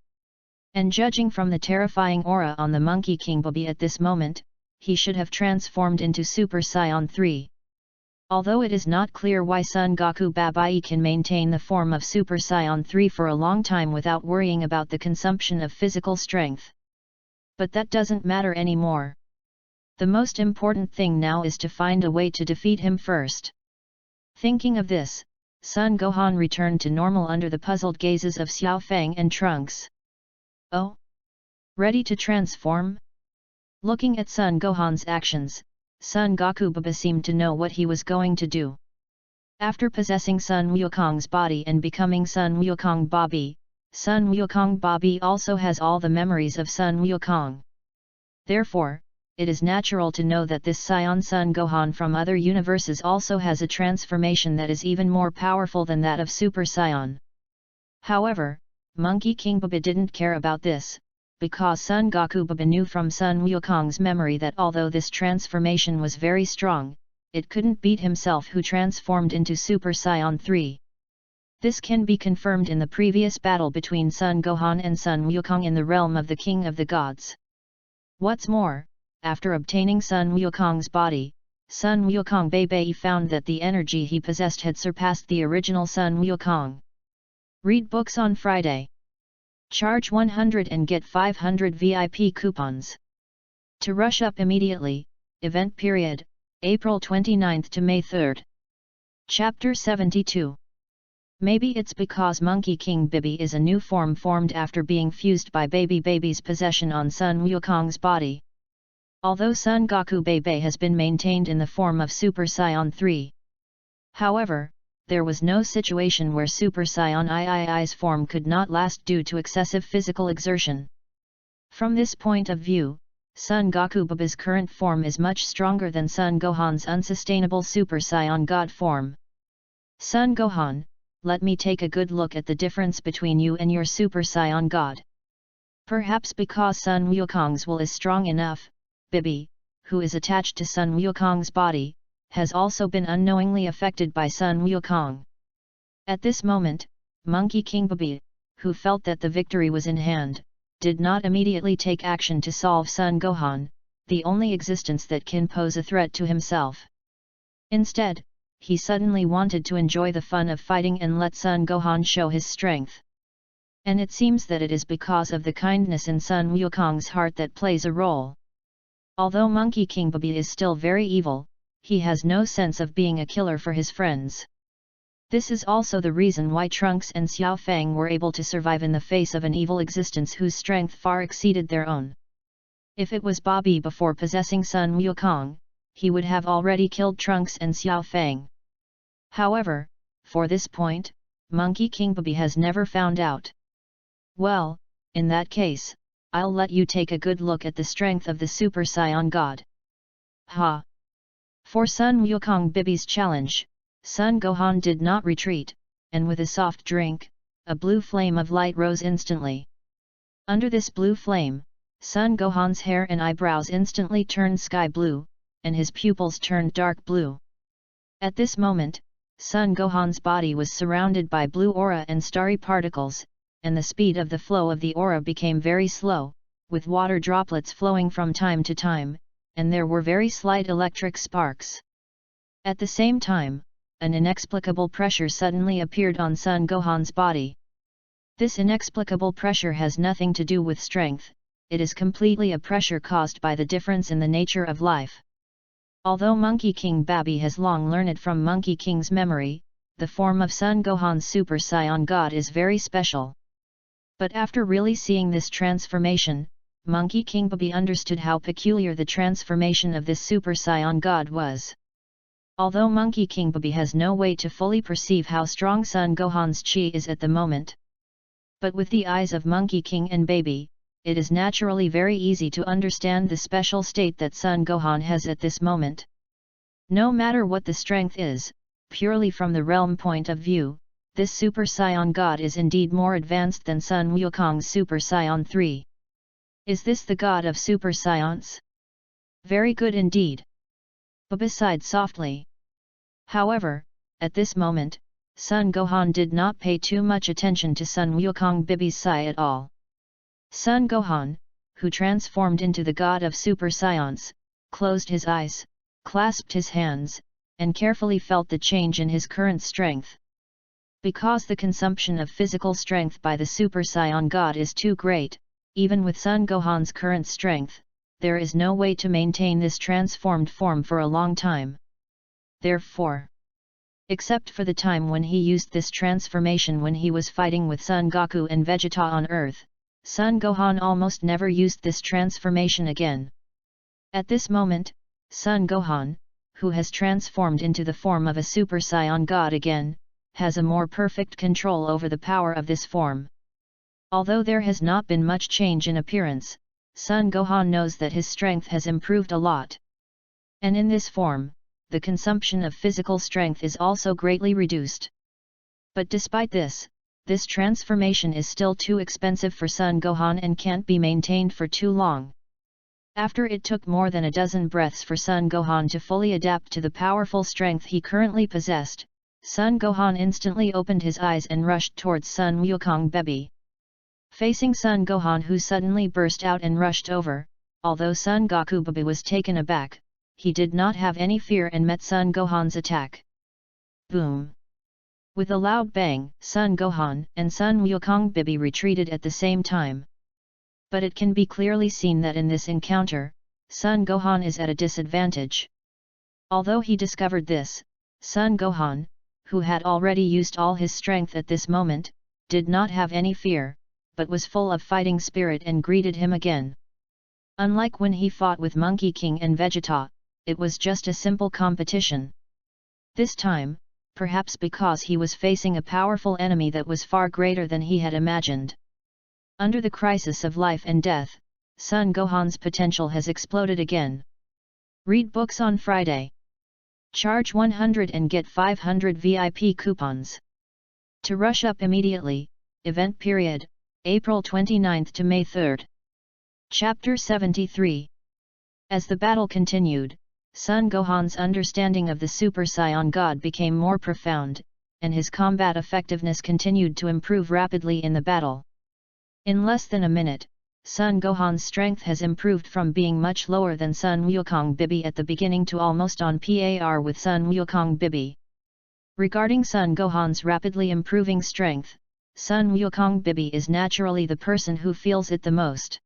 And judging from the terrifying aura on the Monkey King Babi at this moment, he should have transformed into Super Saiyan 3. Although it is not clear why Son Goku Babai can maintain the form of Super Saiyan 3 for a long time without worrying about the consumption of physical strength. But that doesn't matter anymore. The most important thing now is to find a way to defeat him first. Thinking of this, Son Gohan returned to normal under the puzzled gazes of Xiao Fang and Trunks. Oh? Ready to transform? Looking at Son Gohan's actions, Son Goku Baba seemed to know what he was going to do. After possessing Sun Wukong's body and becoming Sun Wukong Babi, Sun Wukong Babi also has all the memories of Sun Wukong. Therefore, it is natural to know that this Saiyan Son Gohan from other universes also has a transformation that is even more powerful than that of Super Saiyan. However, Monkey King Baba didn't care about this, because Son Goku Baba knew from Sun Wukong's memory that although this transformation was very strong, it couldn't beat himself who transformed into Super Saiyan 3. This can be confirmed in the previous battle between Son Gohan and Sun Wukong in the realm of the King of the Gods. What's more, after obtaining Sun Wukong's body, Sun Wukong Bei found that the energy he possessed had surpassed the original Sun Wukong. Read books on Friday. Charge 100 and get 500 VIP coupons. To rush up immediately, event period, April 29 to May 3. Chapter 72. Maybe it's because Monkey King Bibi is a new form formed after being fused by Baby's possession on Sun Wukong's body. Although Son Goku Bei has been maintained in the form of Super Saiyan 3. However, there was no situation where Super Saiyan III's form could not last due to excessive physical exertion. From this point of view, Son Goku Baba's current form is much stronger than Son Gohan's unsustainable Super Saiyan God form. Son Gohan, let me take a good look at the difference between you and your Super Saiyan God. Perhaps because Sun Wukong's will is strong enough, Bibi, who is attached to Sun Wukong's body, has also been unknowingly affected by Sun Wukong. At this moment, Monkey King Bibi, who felt that the victory was in hand, did not immediately take action to solve Son Gohan, the only existence that can pose a threat to himself. Instead, he suddenly wanted to enjoy the fun of fighting and let Son Gohan show his strength. And it seems that it is because of the kindness in Sun Wukong's heart that plays a role. Although Monkey King Bibi is still very evil, he has no sense of being a killer for his friends. This is also the reason why Trunks and Xiao Fang were able to survive in the face of an evil existence whose strength far exceeded their own. If it was Bobby before possessing Sun Wukong, he would have already killed Trunks and Xiao Fang. However, for this point, Monkey King Bibi has never found out. Well, in that case, I'll let you take a good look at the strength of the Super Saiyan God. Ha! For Sun Wukong Bibi's challenge, Son Gohan did not retreat, and with a soft drink, a blue flame of light rose instantly. Under this blue flame, Son Gohan's hair and eyebrows instantly turned sky blue, and his pupils turned dark blue. At this moment, Son Gohan's body was surrounded by blue aura and starry particles, and the speed of the flow of the aura became very slow, with water droplets flowing from time to time, and there were very slight electric sparks. At the same time, an inexplicable pressure suddenly appeared on Son Gohan's body. This inexplicable pressure has nothing to do with strength, it is completely a pressure caused by the difference in the nature of life. Although Monkey King Babi has long learned from Monkey King's memory, the form of Son Gohan's Super Saiyan God is very special. But after really seeing this transformation, Monkey King Babi understood how peculiar the transformation of this Super Saiyan God was. Although Monkey King Babi has no way to fully perceive how strong Son Gohan's chi is at the moment. But with the eyes of Monkey King and Baby, it is naturally very easy to understand the special state that Son Gohan has at this moment. No matter what the strength is, purely from the realm point of view, this Super Saiyan God is indeed more advanced than Sun Wukong's Super Saiyan 3. Is this the God of Super Saiyans? Very good indeed. Baba sighed softly. However, at this moment, Son Gohan did not pay too much attention to Sun Wukong Bibi's sigh at all. Son Gohan, who transformed into the god of super science, closed his eyes, clasped his hands, and carefully felt the change in his current strength. Because the consumption of physical strength by the Super Saiyan God is too great, even with Son Gohan's current strength, there is no way to maintain this transformed form for a long time. Therefore, except for the time when he used this transformation when he was fighting with Son Goku and Vegeta on Earth, Son Gohan almost never used this transformation again. At this moment, Son Gohan, who has transformed into the form of a Super Saiyan God again, has a more perfect control over the power of this form. Although there has not been much change in appearance, Son Gohan knows that his strength has improved a lot. And in this form, the consumption of physical strength is also greatly reduced. But despite this, this transformation is still too expensive for Son Gohan and can't be maintained for too long. After it took more than a dozen breaths for Son Gohan to fully adapt to the powerful strength he currently possessed, Son Gohan instantly opened his eyes and rushed towards Son Wukong Bebi. Facing Son Gohan, who suddenly burst out and rushed over, although Son Goku Bebi was taken aback, he did not have any fear and met Son Gohan's attack. Boom! With a loud bang, Son Gohan and Son Wukong Bebi retreated at the same time. But it can be clearly seen that in this encounter, Son Gohan is at a disadvantage. Although he discovered this, Son Gohan, who had already used all his strength at this moment, did not have any fear, but was full of fighting spirit and greeted him again. Unlike when he fought with Monkey King and Vegeta, it was just a simple competition. This time, perhaps because he was facing a powerful enemy that was far greater than he had imagined. Under the crisis of life and death, Son Gohan's potential has exploded again. Read books on Friday. Charge 100 and get 500 VIP coupons. To rush up immediately, event period, April 29th to May 3rd. Chapter 73. As the battle continued, Son Gohan's understanding of the Super Saiyan God became more profound, and his combat effectiveness continued to improve rapidly in the battle. In less than a minute, Son Gohan's strength has improved from being much lower than Son Wukong Bebi at the beginning to almost on par with Son Wukong Bebi. Regarding Son Gohan's rapidly improving strength, Son Wukong Bebi is naturally the person who feels it the most.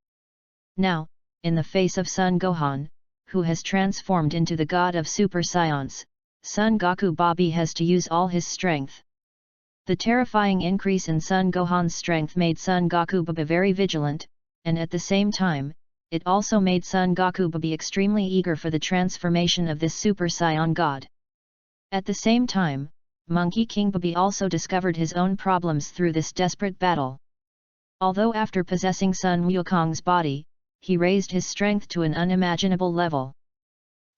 Now, in the face of Son Gohan, who has transformed into the god of super science, Son Goku Bebi has to use all his strength. The terrifying increase in Son Gohan's strength made Son Goku Bebi very vigilant, and at the same time, it also made Son Goku Bebi extremely eager for the transformation of this Super Saiyan God. At the same time, Monkey King Bebi also discovered his own problems through this desperate battle. Although after possessing Son Wukong's body, he raised his strength to an unimaginable level.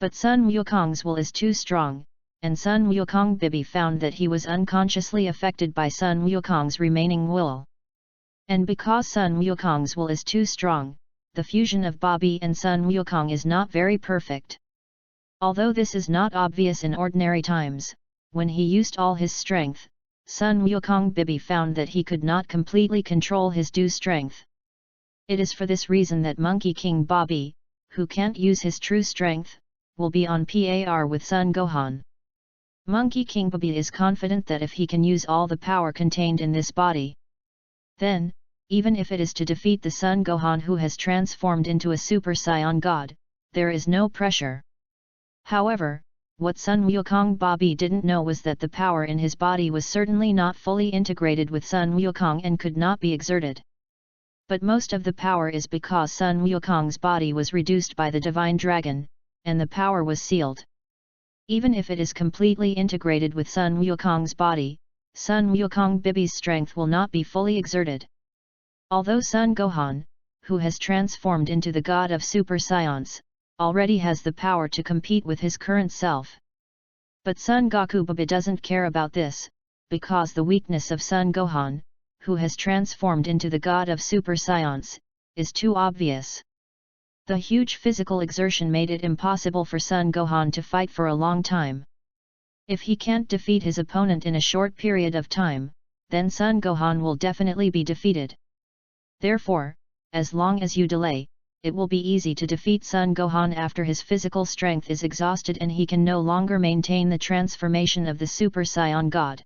But Son Wukong's will is too strong, and Son Wukong Bebi found that he was unconsciously affected by Son Wukong's remaining will. And because Son Wukong's will is too strong, the fusion of Bebi and Son Wukong is not very perfect. Although this is not obvious in ordinary times, when he used all his strength, Son Wukong Bebi found that he could not completely control his due strength. It is for this reason that Monkey King Bebi, who can't use his true strength, will be on par with Son Gohan. Monkey King Bebi is confident that if he can use all the power contained in this body, then, even if it is to defeat the Son Gohan who has transformed into a Super Saiyan God, there is no pressure. However, what Son Wukong Bebi didn't know was that the power in his body was certainly not fully integrated with Son Wukong and could not be exerted. But most of the power is because Son Wukong's body was reduced by the Divine Dragon, and the power was sealed. Even if it is completely integrated with Son Wukong's body, Son Wukong Bebi's strength will not be fully exerted. Although Son Gohan, who has transformed into the god of super science, already has the power to compete with his current self. But Son Goku Bebi doesn't care about this, because the weakness of Son Gohan, who has transformed into the god of super science, is too obvious. The huge physical exertion made it impossible for Son Gohan to fight for a long time. If he can't defeat his opponent in a short period of time, then Son Gohan will definitely be defeated. Therefore, as long as you delay, it will be easy to defeat Son Gohan after his physical strength is exhausted and he can no longer maintain the transformation of the Super Saiyan God.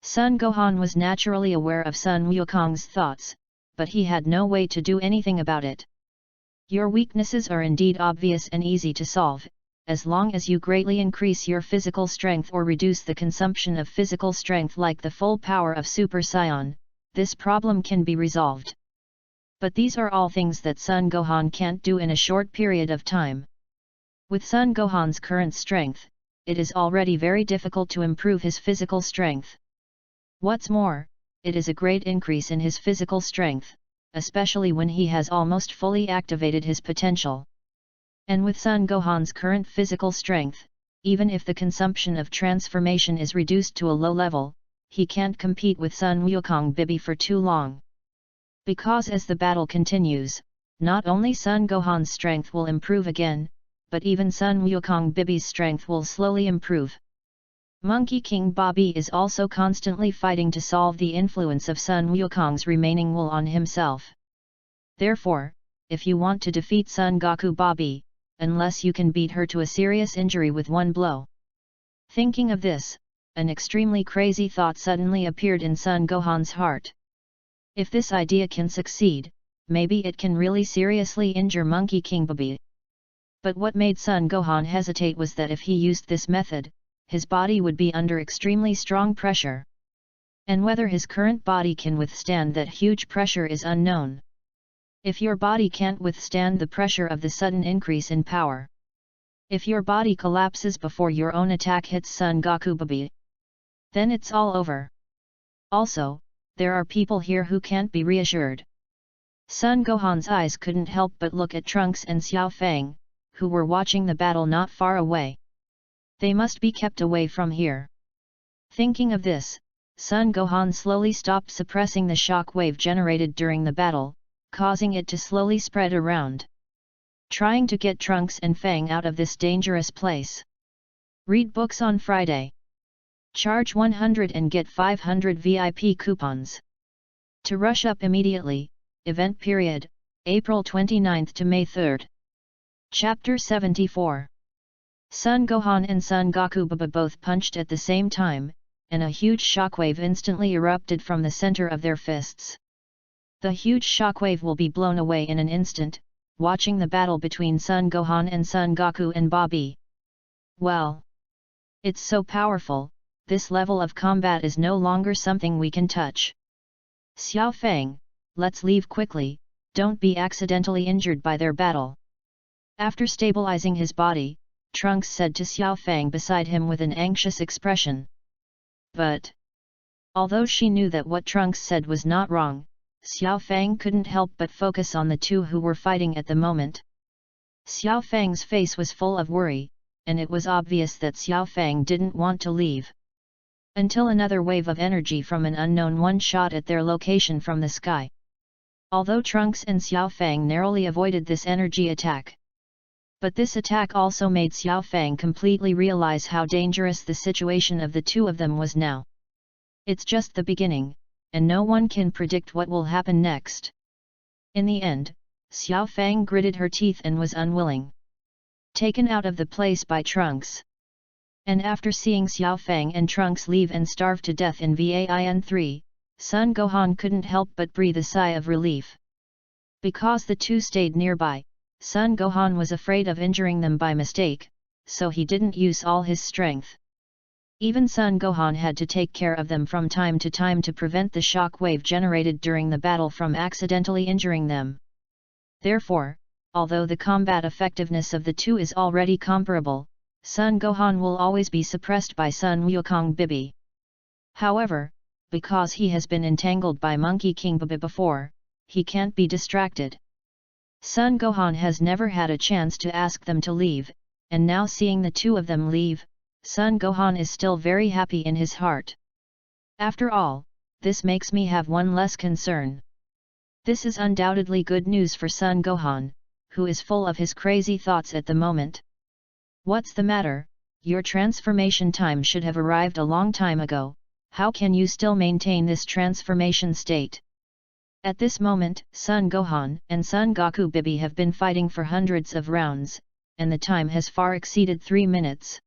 Son Gohan was naturally aware of Sun Wukong's thoughts, but he had no way to do anything about it. Your weaknesses are indeed obvious and easy to solve, as long as you greatly increase your physical strength or reduce the consumption of physical strength like the full power of Super Saiyan, this problem can be resolved. But these are all things that Son Gohan can't do in a short period of time. With Son Gohan's current strength, it is already very difficult to improve his physical strength. What's more, it is a great increase in his physical strength, especially when he has almost fully activated his potential. And with Son Gohan's current physical strength, even if the consumption of transformation is reduced to a low level, he can't compete with Sun Wukong Bibi for too long. Because as the battle continues, not only Son Gohan's strength will improve again, but even Sun Wukong Bibi's strength will slowly improve. Monkey King Bobby is also constantly fighting to solve the influence of Sun Wukong's remaining will on himself. Therefore, if you want to defeat Son Goku Bobby, unless you can beat her to a serious injury with one blow. Thinking of this, an extremely crazy thought suddenly appeared in Son Gohan's heart. If this idea can succeed, maybe it can really seriously injure Monkey King Bobby. But what made Son Gohan hesitate was that if he used this method, his body would be under extremely strong pressure. And whether his current body can withstand that huge pressure is unknown. If your body can't withstand the pressure of the sudden increase in power. If your body collapses before your own attack hits Son Goku Bobby, then it's all over. Also, there are people here who can't be reassured. Son Gohan's eyes couldn't help but look at Trunks and Xiao Fang, who were watching the battle not far away. They must be kept away from here. Thinking of this, Son Gohan slowly stopped suppressing the shock wave generated during the battle, causing it to slowly spread around. Trying to get Trunks and Fang out of this dangerous place. Read books on Friday. Charge 100 and get 500 VIP coupons. To rush up immediately, event period, April 29th to May 3rd. Chapter 74. Son Gohan and Son Goku Baba both punched at the same time, and a huge shockwave instantly erupted from the center of their fists. The huge shockwave will be blown away in an instant, watching the battle between Son Gohan and Son Goku and Bobby. Well, it's so powerful. This level of combat is no longer something we can touch. Xiao Fang, let's leave quickly, don't be accidentally injured by their battle. After stabilizing his body, Trunks said to Xiao Fang beside him with an anxious expression. But, although she knew that what Trunks said was not wrong, Xiao Fang couldn't help but focus on the two who were fighting at the moment. Xiao Fang's face was full of worry, and it was obvious that Xiao Fang didn't want to leave. Until another wave of energy from an unknown one shot at their location from the sky. Although Trunks and Xiao Fang narrowly avoided this energy attack. But this attack also made Xiao Fang completely realize how dangerous the situation of the two of them was now. It's just the beginning, and no one can predict what will happen next. In the end, Xiao Fang gritted her teeth and was unwilling. Taken out of the place by Trunks. And after seeing Xiao Fang and Trunks leave and starve to death in FANFIC 3, Son Gohan couldn't help but breathe a sigh of relief. Because the two stayed nearby, Son Gohan was afraid of injuring them by mistake, so he didn't use all his strength. Even Son Gohan had to take care of them from time to time to prevent the shock wave generated during the battle from accidentally injuring them. Therefore, although the combat effectiveness of the two is already comparable, Son Gohan will always be suppressed by Sun Wukong Bibi. However, because he has been entangled by Monkey King Bibi before, he can't be distracted. Son Gohan has never had a chance to ask them to leave, and now seeing the two of them leave, Son Gohan is still very happy in his heart. After all, this makes me have one less concern. This is undoubtedly good news for Son Gohan, who is full of his crazy thoughts at the moment. What's the matter? Your transformation time should have arrived a long time ago, how can you still maintain this transformation state? At this moment, Son Gohan and Son Goku Bibi have been fighting for hundreds of rounds, and the time has far exceeded 3 minutes.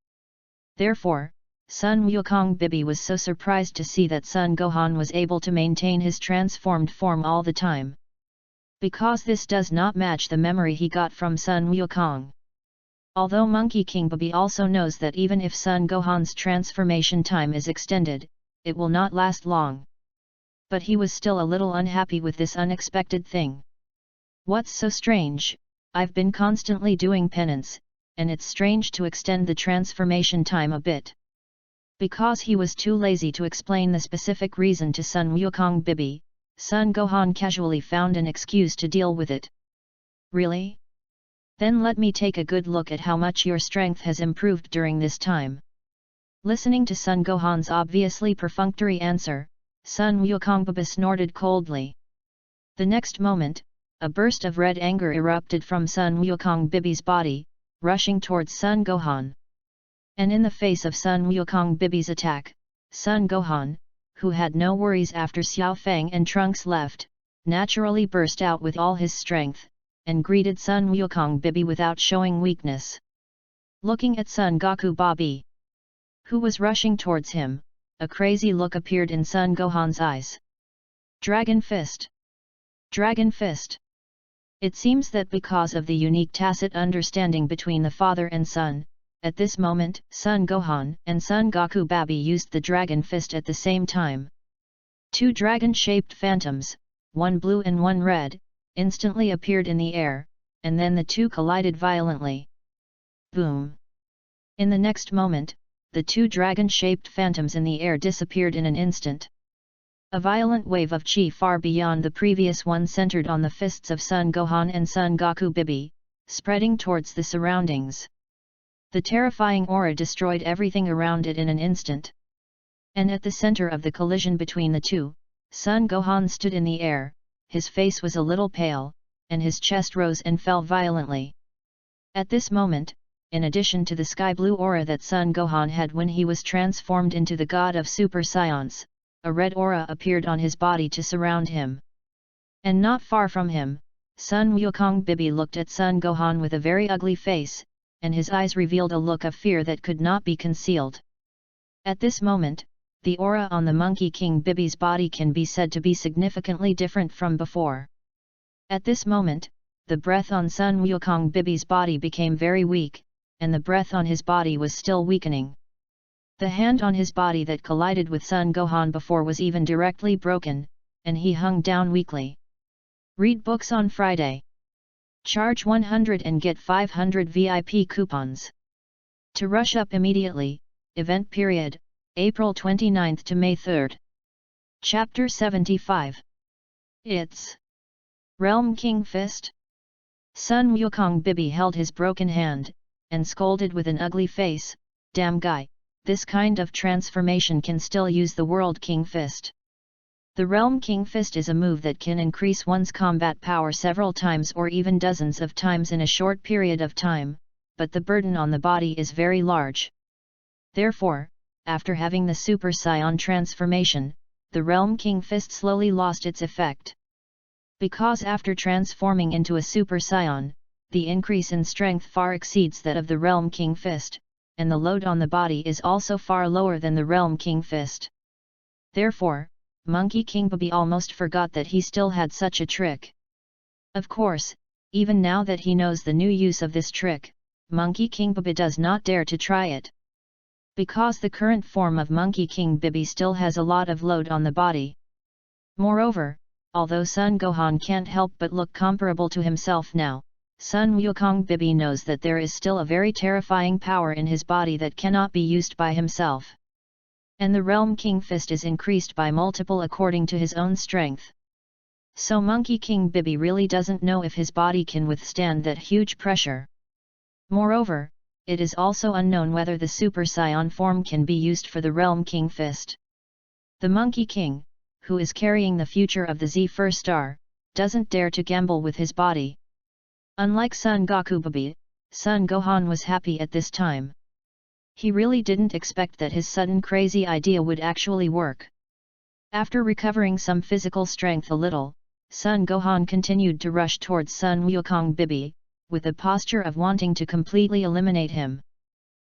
Therefore, Son Wukong Bibi was so surprised to see that Son Gohan was able to maintain his transformed form all the time. Because this does not match the memory he got from Son Wukong. Although Monkey King Bibi also knows that even if Son Gohan's transformation time is extended, it will not last long. But he was still a little unhappy with this unexpected thing. What's so strange? I've been constantly doing penance, and it's strange to extend the transformation time a bit. Because he was too lazy to explain the specific reason to Son Wukong Bibi, Son Gohan casually found an excuse to deal with it. Really? Then let me take a good look at how much your strength has improved during this time. Listening to Son Gohan's obviously perfunctory answer, Son Wukong Bibi snorted coldly. The next moment, a burst of red anger erupted from Son Wukong Bibi's body, rushing towards Son Gohan. And in the face of Son Wukong Bibi's attack, Son Gohan, who had no worries after Xiao Fang and Trunks left, naturally burst out with all his strength, and greeted Son Wukong Bibi without showing weakness. Looking at Son Goku Bibi, who was rushing towards him, a crazy look appeared in Son Gohan's eyes. Dragon Fist! Dragon Fist! It seems that because of the unique tacit understanding between the father and son, at this moment, Son Gohan and Son Goku Bibi used the Dragon Fist at the same time. 2 dragon-shaped phantoms, one blue and one red, instantly appeared in the air, and then the two collided violently. Boom! In the next moment, the 2 dragon-shaped phantoms in the air disappeared in an instant. A violent wave of chi far beyond the previous one centered on the fists of Son Gohan and Son Goku Bibi, spreading towards the surroundings. The terrifying aura destroyed everything around it in an instant. And at the center of the collision between the two, Son Gohan stood in the air, his face was a little pale, and his chest rose and fell violently. At this moment, in addition to the sky blue aura that Son Gohan had when he was transformed into the god of Super Saiyans, a red aura appeared on his body to surround him. And not far from him, Son Wukong Bibi looked at Son Gohan with a very ugly face, and his eyes revealed a look of fear that could not be concealed. At this moment, the aura on the Monkey King Bibi's body can be said to be significantly different from before. At this moment, the breath on Son Wukong Bibi's body became very weak, and the breath on his body was still weakening. The hand on his body that collided with Son Gohan before was even directly broken, and he hung down weakly. Read books on Friday. Charge 100 and get 500 VIP coupons. To rush up immediately, event period, April 29 to May 3. Chapter 75. It's Realm King Fist. Son Wukong Bibi held his broken hand, and scolded with an ugly face, "Damn guy, this kind of transformation can still use the World King Fist." The Realm King Fist is a move that can increase one's combat power several times or even dozens of times in a short period of time, but the burden on the body is very large. Therefore, after having the Super Saiyan transformation, the Realm King Fist slowly lost its effect. Because after transforming into a Super Saiyan, the increase in strength far exceeds that of the Realm King Fist, and the load on the body is also far lower than the Realm King Fist. Therefore, Monkey King Bibi almost forgot that he still had such a trick. Of course, even now that he knows the new use of this trick, Monkey King Bibi does not dare to try it. Because the current form of Monkey King Bibi still has a lot of load on the body. Moreover, although Son Gohan can't help but look comparable to himself now, Son Wukong Bibi knows that there is still a very terrifying power in his body that cannot be used by himself. And the Realm King Fist is increased by multiple according to his own strength. So Monkey King Bibi really doesn't know if his body can withstand that huge pressure. Moreover, it is also unknown whether the Super Saiyan form can be used for the Realm King Fist. The Monkey King, who is carrying the future of the Z-Fur Star, doesn't dare to gamble with his body. Unlike Son Goku Bibi, Son Gohan was happy at this time. He really didn't expect that his sudden crazy idea would actually work. After recovering some physical strength a little, Sun Gohan continued to rush towards Sun Wukong Bibi, with a posture of wanting to completely eliminate him.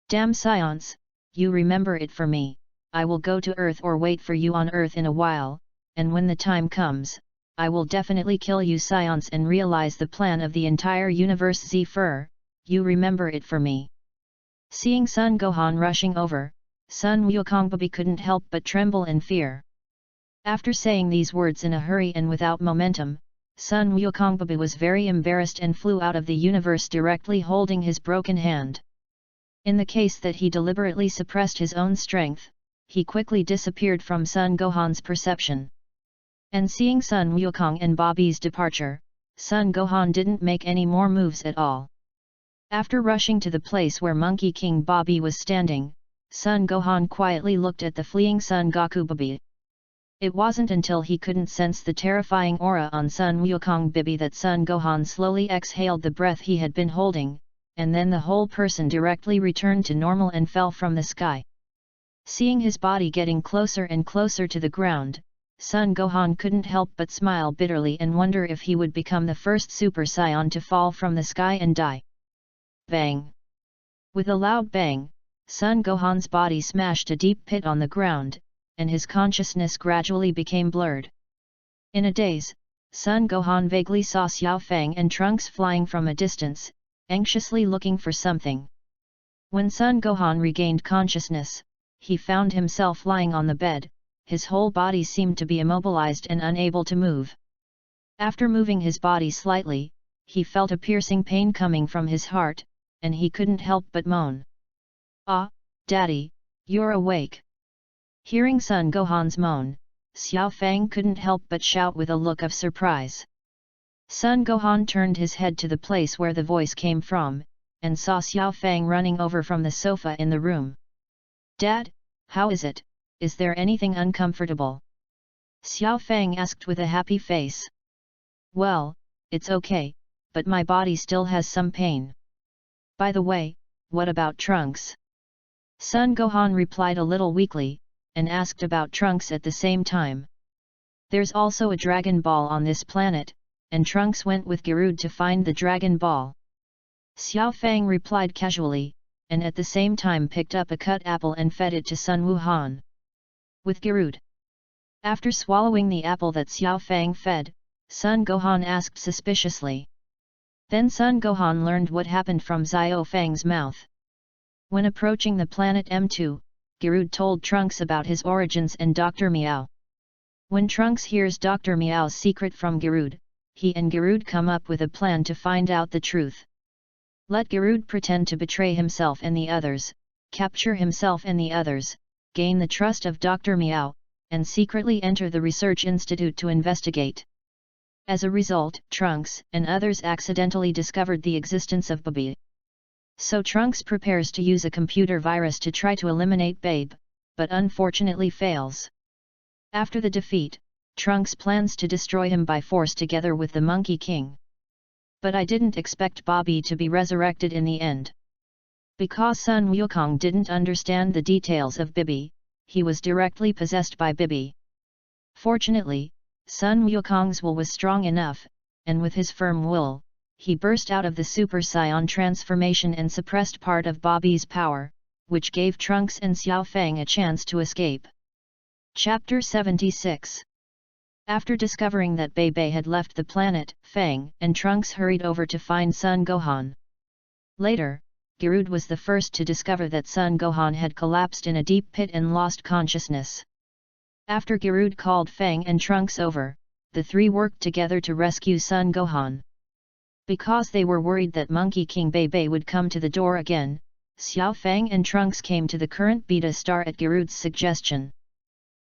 Damn Science, you remember it for me, I will go to Earth or wait for you on Earth in a while, and when the time comes, I will definitely kill you Science and realize the plan of the entire universe Zephyr, you remember it for me. Seeing Sun Gohan rushing over, Sun Wukong Bibi couldn't help but tremble in fear. After saying these words in a hurry and without momentum, Sun Wukong Bibi was very embarrassed and flew out of the universe directly holding his broken hand. In the case that he deliberately suppressed his own strength, he quickly disappeared from Sun Gohan's perception. And seeing Sun Wukong and Bobby's departure, Sun Gohan didn't make any more moves at all. After rushing to the place where Monkey King Bobby was standing, Sun Gohan quietly looked at the fleeing Sun Goku Bibi. It wasn't until he couldn't sense the terrifying aura on Sun Wukong Bibi that Sun Gohan slowly exhaled the breath he had been holding, and then the whole person directly returned to normal and fell from the sky. Seeing his body getting closer and closer to the ground, Sun Gohan couldn't help but smile bitterly and wonder if he would become the first Super Saiyan to fall from the sky and die. Bang! With a loud bang, Sun Gohan's body smashed a deep pit on the ground, and his consciousness gradually became blurred. In a daze, Sun Gohan vaguely saw Xiao Fang and Trunks flying from a distance, anxiously looking for something. When Sun Gohan regained consciousness, he found himself lying on the bed, his whole body seemed to be immobilized and unable to move. After moving his body slightly, he felt a piercing pain coming from his heart, and he couldn't help but moan. "Ah, Daddy, you're awake." Hearing Sun Gohan's moan, Xiao Fang couldn't help but shout with a look of surprise. Sun Gohan turned his head to the place where the voice came from, and saw Xiao Fang running over from the sofa in the room. "Dad, how is it? Is there anything uncomfortable?" Xiao Fang asked with a happy face. "Well, it's okay, but my body still has some pain. By the way, what about Trunks?" Sun Gohan replied a little weakly, and asked about Trunks at the same time. "There's also a Dragon Ball on this planet, and Trunks went with Garud to find the Dragon Ball." Xiao Fang replied casually, and at the same time picked up a cut apple and fed it to Sun Wuhan. "With Garud?" After swallowing the apple that Xiao Fang fed, Sun Gohan asked suspiciously. Then Sun Gohan learned what happened from Xiao Fang's mouth. When approaching the planet M2, Garud told Trunks about his origins and Dr. Meow. When Trunks hears Dr. Meow's secret from Garud, he and Garud come up with a plan to find out the truth. Let Garud pretend to betray himself and the others, capture himself and the others, gain the trust of Dr. Meow, and secretly enter the research institute to investigate. As a result, Trunks and others accidentally discovered the existence of Baby. So Trunks prepares to use a computer virus to try to eliminate Babe, but unfortunately fails. After the defeat, Trunks plans to destroy him by force together with the Monkey King. But I didn't expect Bobby to be resurrected in the end. Because Sun Wukong didn't understand the details of Bibi, he was directly possessed by Bibi. Fortunately, Sun Wukong's will was strong enough, and with his firm will, he burst out of the Super Saiyan transformation and suppressed part of Bobby's power, which gave Trunks and Xiao Fang a chance to escape. Chapter 76. After discovering that Bebe had left the planet, Fang and Trunks hurried over to find Sun Gohan. Later, Garud was the first to discover that Sun Gohan had collapsed in a deep pit and lost consciousness. After Garud called Fang and Trunks over, the three worked together to rescue Sun Gohan. Because they were worried that Monkey King Bebe would come to the door again, Xiao Fang and Trunks came to the current beta star at Garud's suggestion.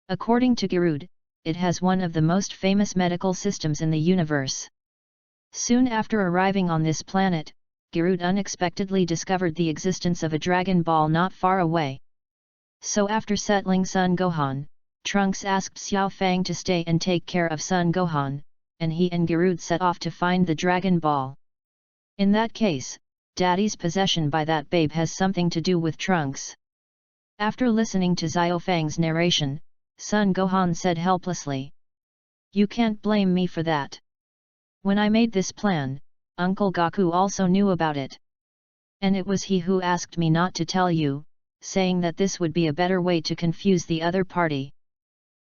According to Garud, it has one of the most famous medical systems in the universe. Soon after arriving on this planet, Garud unexpectedly discovered the existence of a Dragon Ball not far away. So after settling Sun Gohan, Trunks asked Xiao Fang to stay and take care of Sun Gohan, and he and Garud set off to find the Dragon Ball. In that case, Daddy's possession by that babe has something to do with Trunks. After listening to Xiao Fang's narration, Sun Gohan said helplessly. You can't blame me for that. When I made this plan, Uncle Gaku also knew about it. And it was he who asked me not to tell you, saying that this would be a better way to confuse the other party.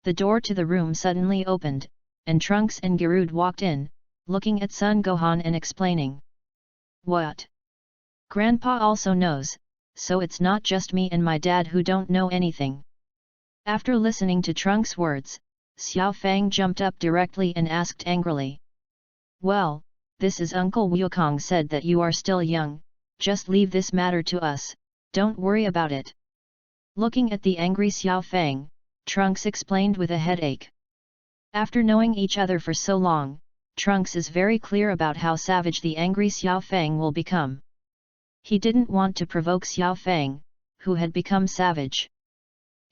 The door to the room suddenly opened, and Trunks and Gerudo walked in, looking at Son Gohan and explaining. What? Grandpa also knows, so it's not just me and my dad who don't know anything. After listening to Trunks' words, Xiao Fang jumped up directly and asked angrily. Well, this is Uncle Wukong said that you are still young, just leave this matter to us, don't worry about it. Looking at the angry Xiao Fang, Trunks explained with a headache. After knowing each other for so long, Trunks is very clear about how savage the angry Xiao Fang will become. He didn't want to provoke Xiao Fang, who had become savage.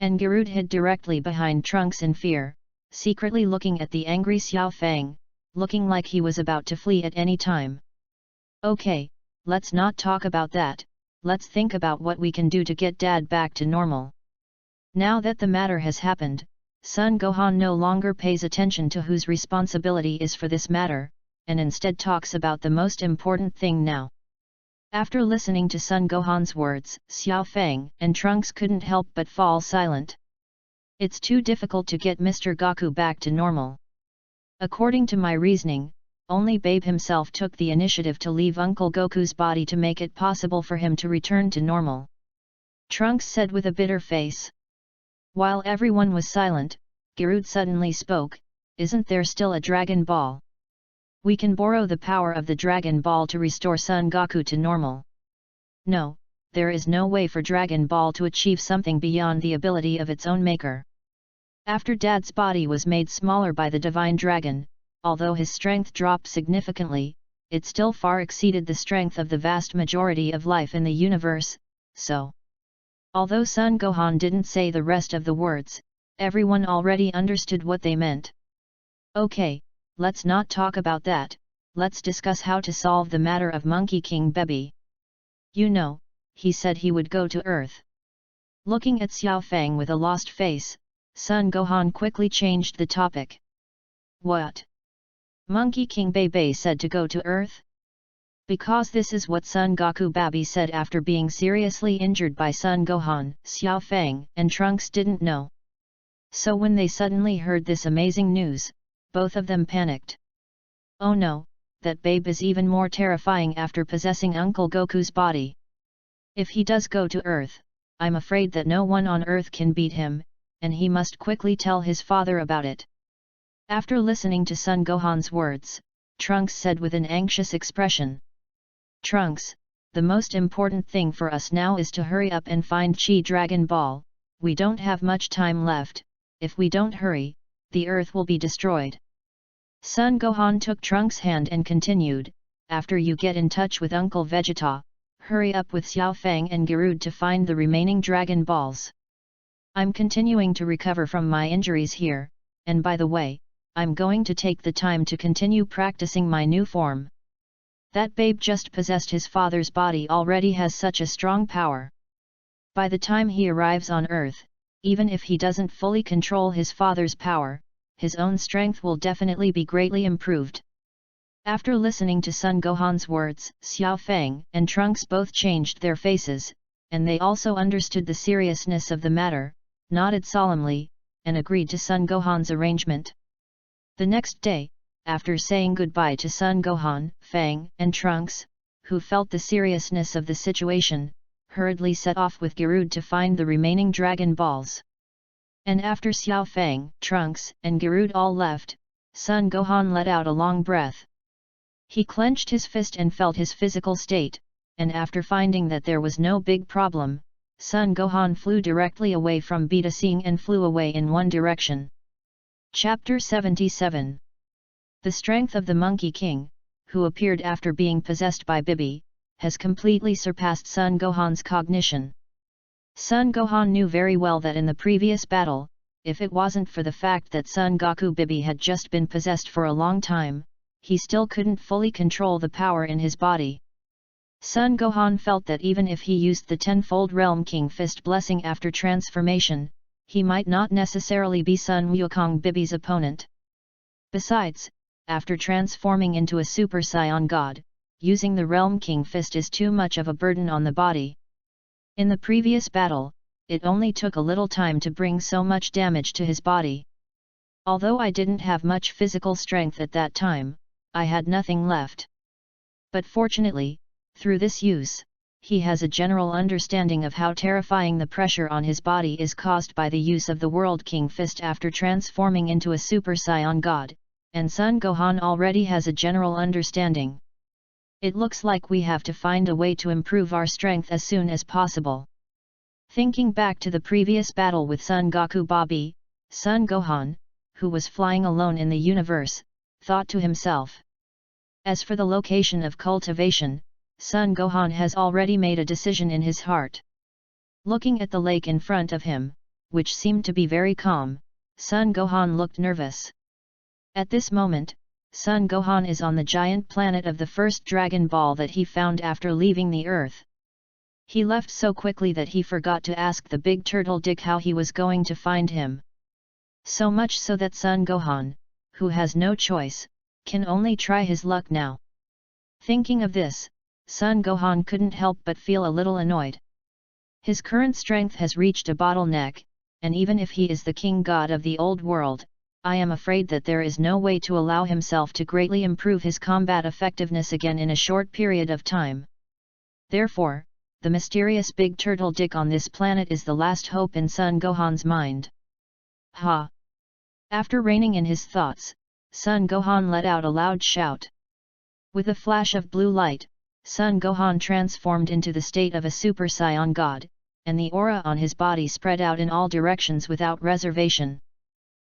And Gerudo hid directly behind Trunks in fear, secretly looking at the angry Xiao Fang, looking like he was about to flee at any time. Okay, let's not talk about that, let's think about what we can do to get Dad back to normal. Now that the matter has happened, Son Gohan no longer pays attention to whose responsibility is for this matter, and instead talks about the most important thing now. After listening to Son Gohan's words, Xiao Fang and Trunks couldn't help but fall silent. It's too difficult to get Mr. Gaku back to normal. According to my reasoning, only Babe himself took the initiative to leave Uncle Goku's body to make it possible for him to return to normal. Trunks said with a bitter face. While everyone was silent, Gerudo suddenly spoke, isn't there still a Dragon Ball? We can borrow the power of the Dragon Ball to restore Son Goku to normal. No, there is no way for Dragon Ball to achieve something beyond the ability of its own maker. After Dad's body was made smaller by the Divine Dragon, although his strength dropped significantly, it still far exceeded the strength of the vast majority of life in the universe, so. Although Son Gohan didn't say the rest of the words, everyone already understood what they meant. Okay, let's not talk about that, let's discuss how to solve the matter of Monkey King Baby. You know, he said he would go to Earth. Looking at Xiao Fang with a lost face, Son Gohan quickly changed the topic. What? Monkey King Baby said to go to Earth? Because this is what Son Goku Baby said after being seriously injured by Son Gohan, Xiao Fang and Trunks didn't know. So when they suddenly heard this amazing news, both of them panicked. Oh no, that babe is even more terrifying after possessing Uncle Goku's body. If he does go to Earth, I'm afraid that no one on Earth can beat him, and he must quickly tell his father about it. After listening to Son Gohan's words, Trunks said with an anxious expression. Trunks, the most important thing for us now is to hurry up and find Chi Dragon Ball, we don't have much time left, if we don't hurry, the Earth will be destroyed. Son Gohan took Trunks' hand and continued, after you get in touch with Uncle Vegeta, hurry up with Xiao Fang and Gerudo to find the remaining Dragon Balls. I'm continuing to recover from my injuries here, and by the way, I'm going to take the time to continue practicing my new form. That babe just possessed his father's body already has such a strong power. By the time he arrives on Earth, even if he doesn't fully control his father's power, his own strength will definitely be greatly improved. After listening to Son Gohan's words, Xiao Fang and Trunks both changed their faces, and they also understood the seriousness of the matter, nodded solemnly, and agreed to Son Gohan's arrangement. The next day, after saying goodbye to Son Gohan, Fang and Trunks, who felt the seriousness of the situation, hurriedly set off with Gerudo to find the remaining Dragon Balls. And after Xiao Fang, Trunks, and Gerudo all left, Son Gohan let out a long breath. He clenched his fist and felt his physical state, and after finding that there was no big problem, Son Gohan flew directly away from Beta Seeing and flew away in one direction. Chapter 77. The strength of the Monkey King, who appeared after being possessed by Bibi, has completely surpassed Son Gohan's cognition. Son Gohan knew very well that in the previous battle, if it wasn't for the fact that Son Goku Bibi had just been possessed for a long time, he still couldn't fully control the power in his body. Son Gohan felt that even if he used the tenfold Realm King Fist blessing after transformation, he might not necessarily be Son Wukong Bibi's opponent. Besides, after transforming into a Super Saiyan God, using the Realm King Fist is too much of a burden on the body. In the previous battle, it only took a little time to bring so much damage to his body. Although I didn't have much physical strength at that time, I had nothing left. But fortunately, through this use, he has a general understanding of how terrifying the pressure on his body is caused by the use of the World King Fist after transforming into a Super Saiyan God, and Son Gohan already has a general understanding. It looks like we have to find a way to improve our strength as soon as possible. Thinking back to the previous battle with Son Goku Bobby, Son Gohan, who was flying alone in the universe, thought to himself. As for the location of cultivation, Son Gohan has already made a decision in his heart. Looking at the lake in front of him, which seemed to be very calm, Son Gohan looked nervous. At this moment, Son Gohan is on the giant planet of the first Dragon Ball that he found after leaving the Earth. He left so quickly that he forgot to ask the big turtle Dick how he was going to find him. So much so that Son Gohan, who has no choice, can only try his luck now. Thinking of this, Son Gohan couldn't help but feel a little annoyed. His current strength has reached a bottleneck, and even if he is the king god of the old world, I am afraid that there is no way to allow himself to greatly improve his combat effectiveness again in a short period of time. Therefore, the mysterious big turtle Dick on this planet is the last hope in Son Gohan's mind. Ha! After reining in his thoughts, Son Gohan let out a loud shout. With a flash of blue light, Son Gohan transformed into the state of a Super Saiyan God, and the aura on his body spread out in all directions without reservation.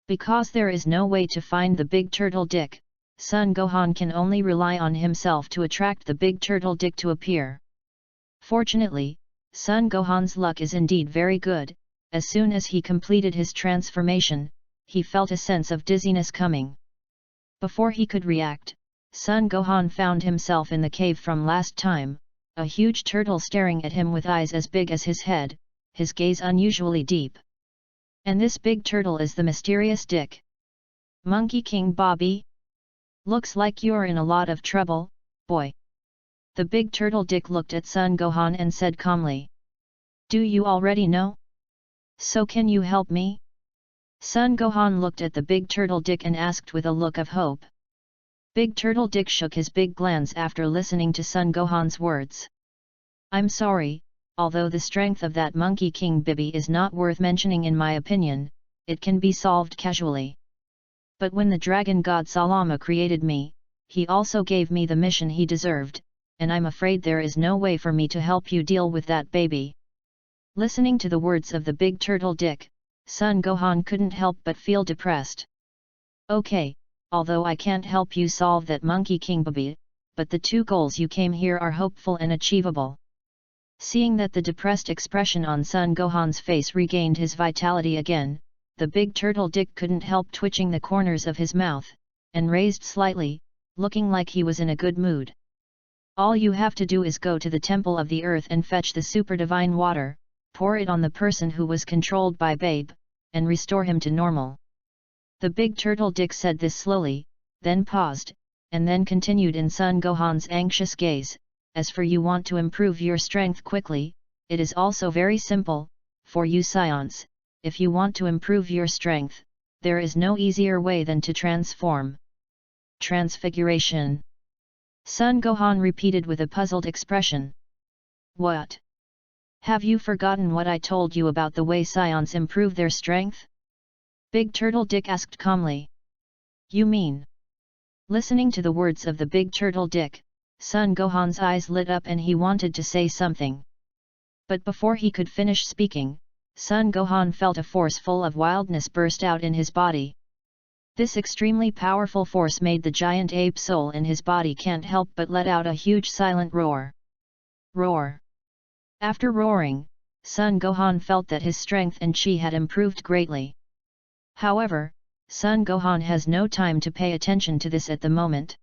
Because there is no way to find the big turtle Dick, Son Gohan can only rely on himself to attract the big turtle Dick to appear. Fortunately, Son Gohan's luck is indeed very good. As soon as he completed his transformation, he felt a sense of dizziness coming. Before he could react, Son Gohan found himself in the cave from last time, a huge turtle staring at him with eyes as big as his head, his gaze unusually deep. And this big turtle is the mysterious Dick. Monkey King Bobby? Looks like you're in a lot of trouble, boy. The big turtle Dick looked at Son Gohan and said calmly. Do you already know? So can you help me? Son Gohan looked at the big turtle Dick and asked with a look of hope. Big turtle Dick shook his big glands after listening to Son Gohan's words. I'm sorry, although the strength of that Monkey King Bibi is not worth mentioning in my opinion, it can be solved casually. But when the Dragon God Salama created me, he also gave me the mission he deserved, and I'm afraid there is no way for me to help you deal with that baby. Listening to the words of the big turtle Dick, Son Gohan couldn't help but feel depressed. Okay, although I can't help you solve that Monkey King Bibi, but the two goals you came here are hopeful and achievable. Seeing that the depressed expression on Son Gohan's face regained his vitality again, the big turtle Dick couldn't help twitching the corners of his mouth, and raised slightly, looking like he was in a good mood. All you have to do is go to the Temple of the Earth and fetch the super divine water, pour it on the person who was controlled by Babe, and restore him to normal. The big turtle Dick said this slowly, then paused, and then continued in Son Gohan's anxious gaze. As for you want to improve your strength quickly, it is also very simple, for you Saiyans, if you want to improve your strength, there is no easier way than to transform. Transfiguration. Son Gohan repeated with a puzzled expression. What? Have you forgotten what I told you about the way Saiyans improve their strength? Big Turtle Dick asked calmly. You mean? Listening to the words of the Big Turtle Dick, Son Gohan's eyes lit up and he wanted to say something. But before he could finish speaking, Son Gohan felt a force full of wildness burst out in his body. This extremely powerful force made the giant ape soul in his body can't help but let out a huge silent roar. Roar. After roaring, Son Gohan felt that his strength and chi had improved greatly. However, Son Gohan has no time to pay attention to this at the moment.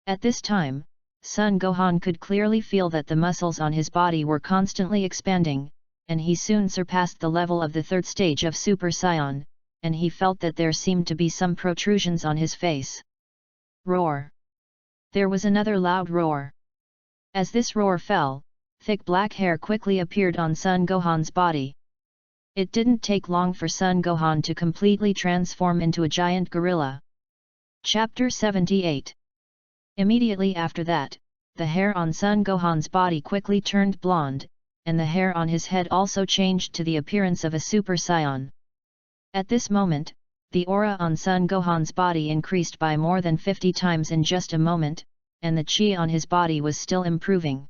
At this time, Son Gohan could clearly feel that the muscles on his body were constantly expanding, and he soon surpassed the level of the third stage of Super Saiyan, and he felt that there seemed to be some protrusions on his face. Roar! There was another loud roar. As this roar fell, thick black hair quickly appeared on Sun Gohan's body. It didn't take long for Sun Gohan to completely transform into a giant gorilla. Chapter 78. Immediately after that, the hair on Sun Gohan's body quickly turned blonde, and the hair on his head also changed to the appearance of a Super Saiyan. At this moment, the aura on Sun Gohan's body increased by more than 50 times in just a moment, and the chi on his body was still improving.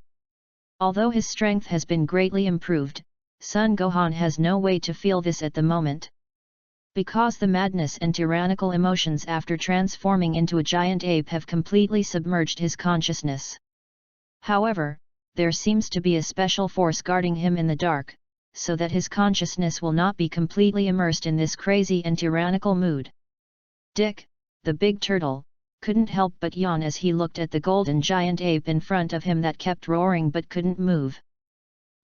Although his strength has been greatly improved, Sun Gohan has no way to feel this at the moment. Because the madness and tyrannical emotions after transforming into a giant ape have completely submerged his consciousness. However, there seems to be a special force guarding him in the dark, so that his consciousness will not be completely immersed in this crazy and tyrannical mood. Dick, the big turtle, couldn't help but yawn as he looked at the golden giant ape in front of him that kept roaring but couldn't move.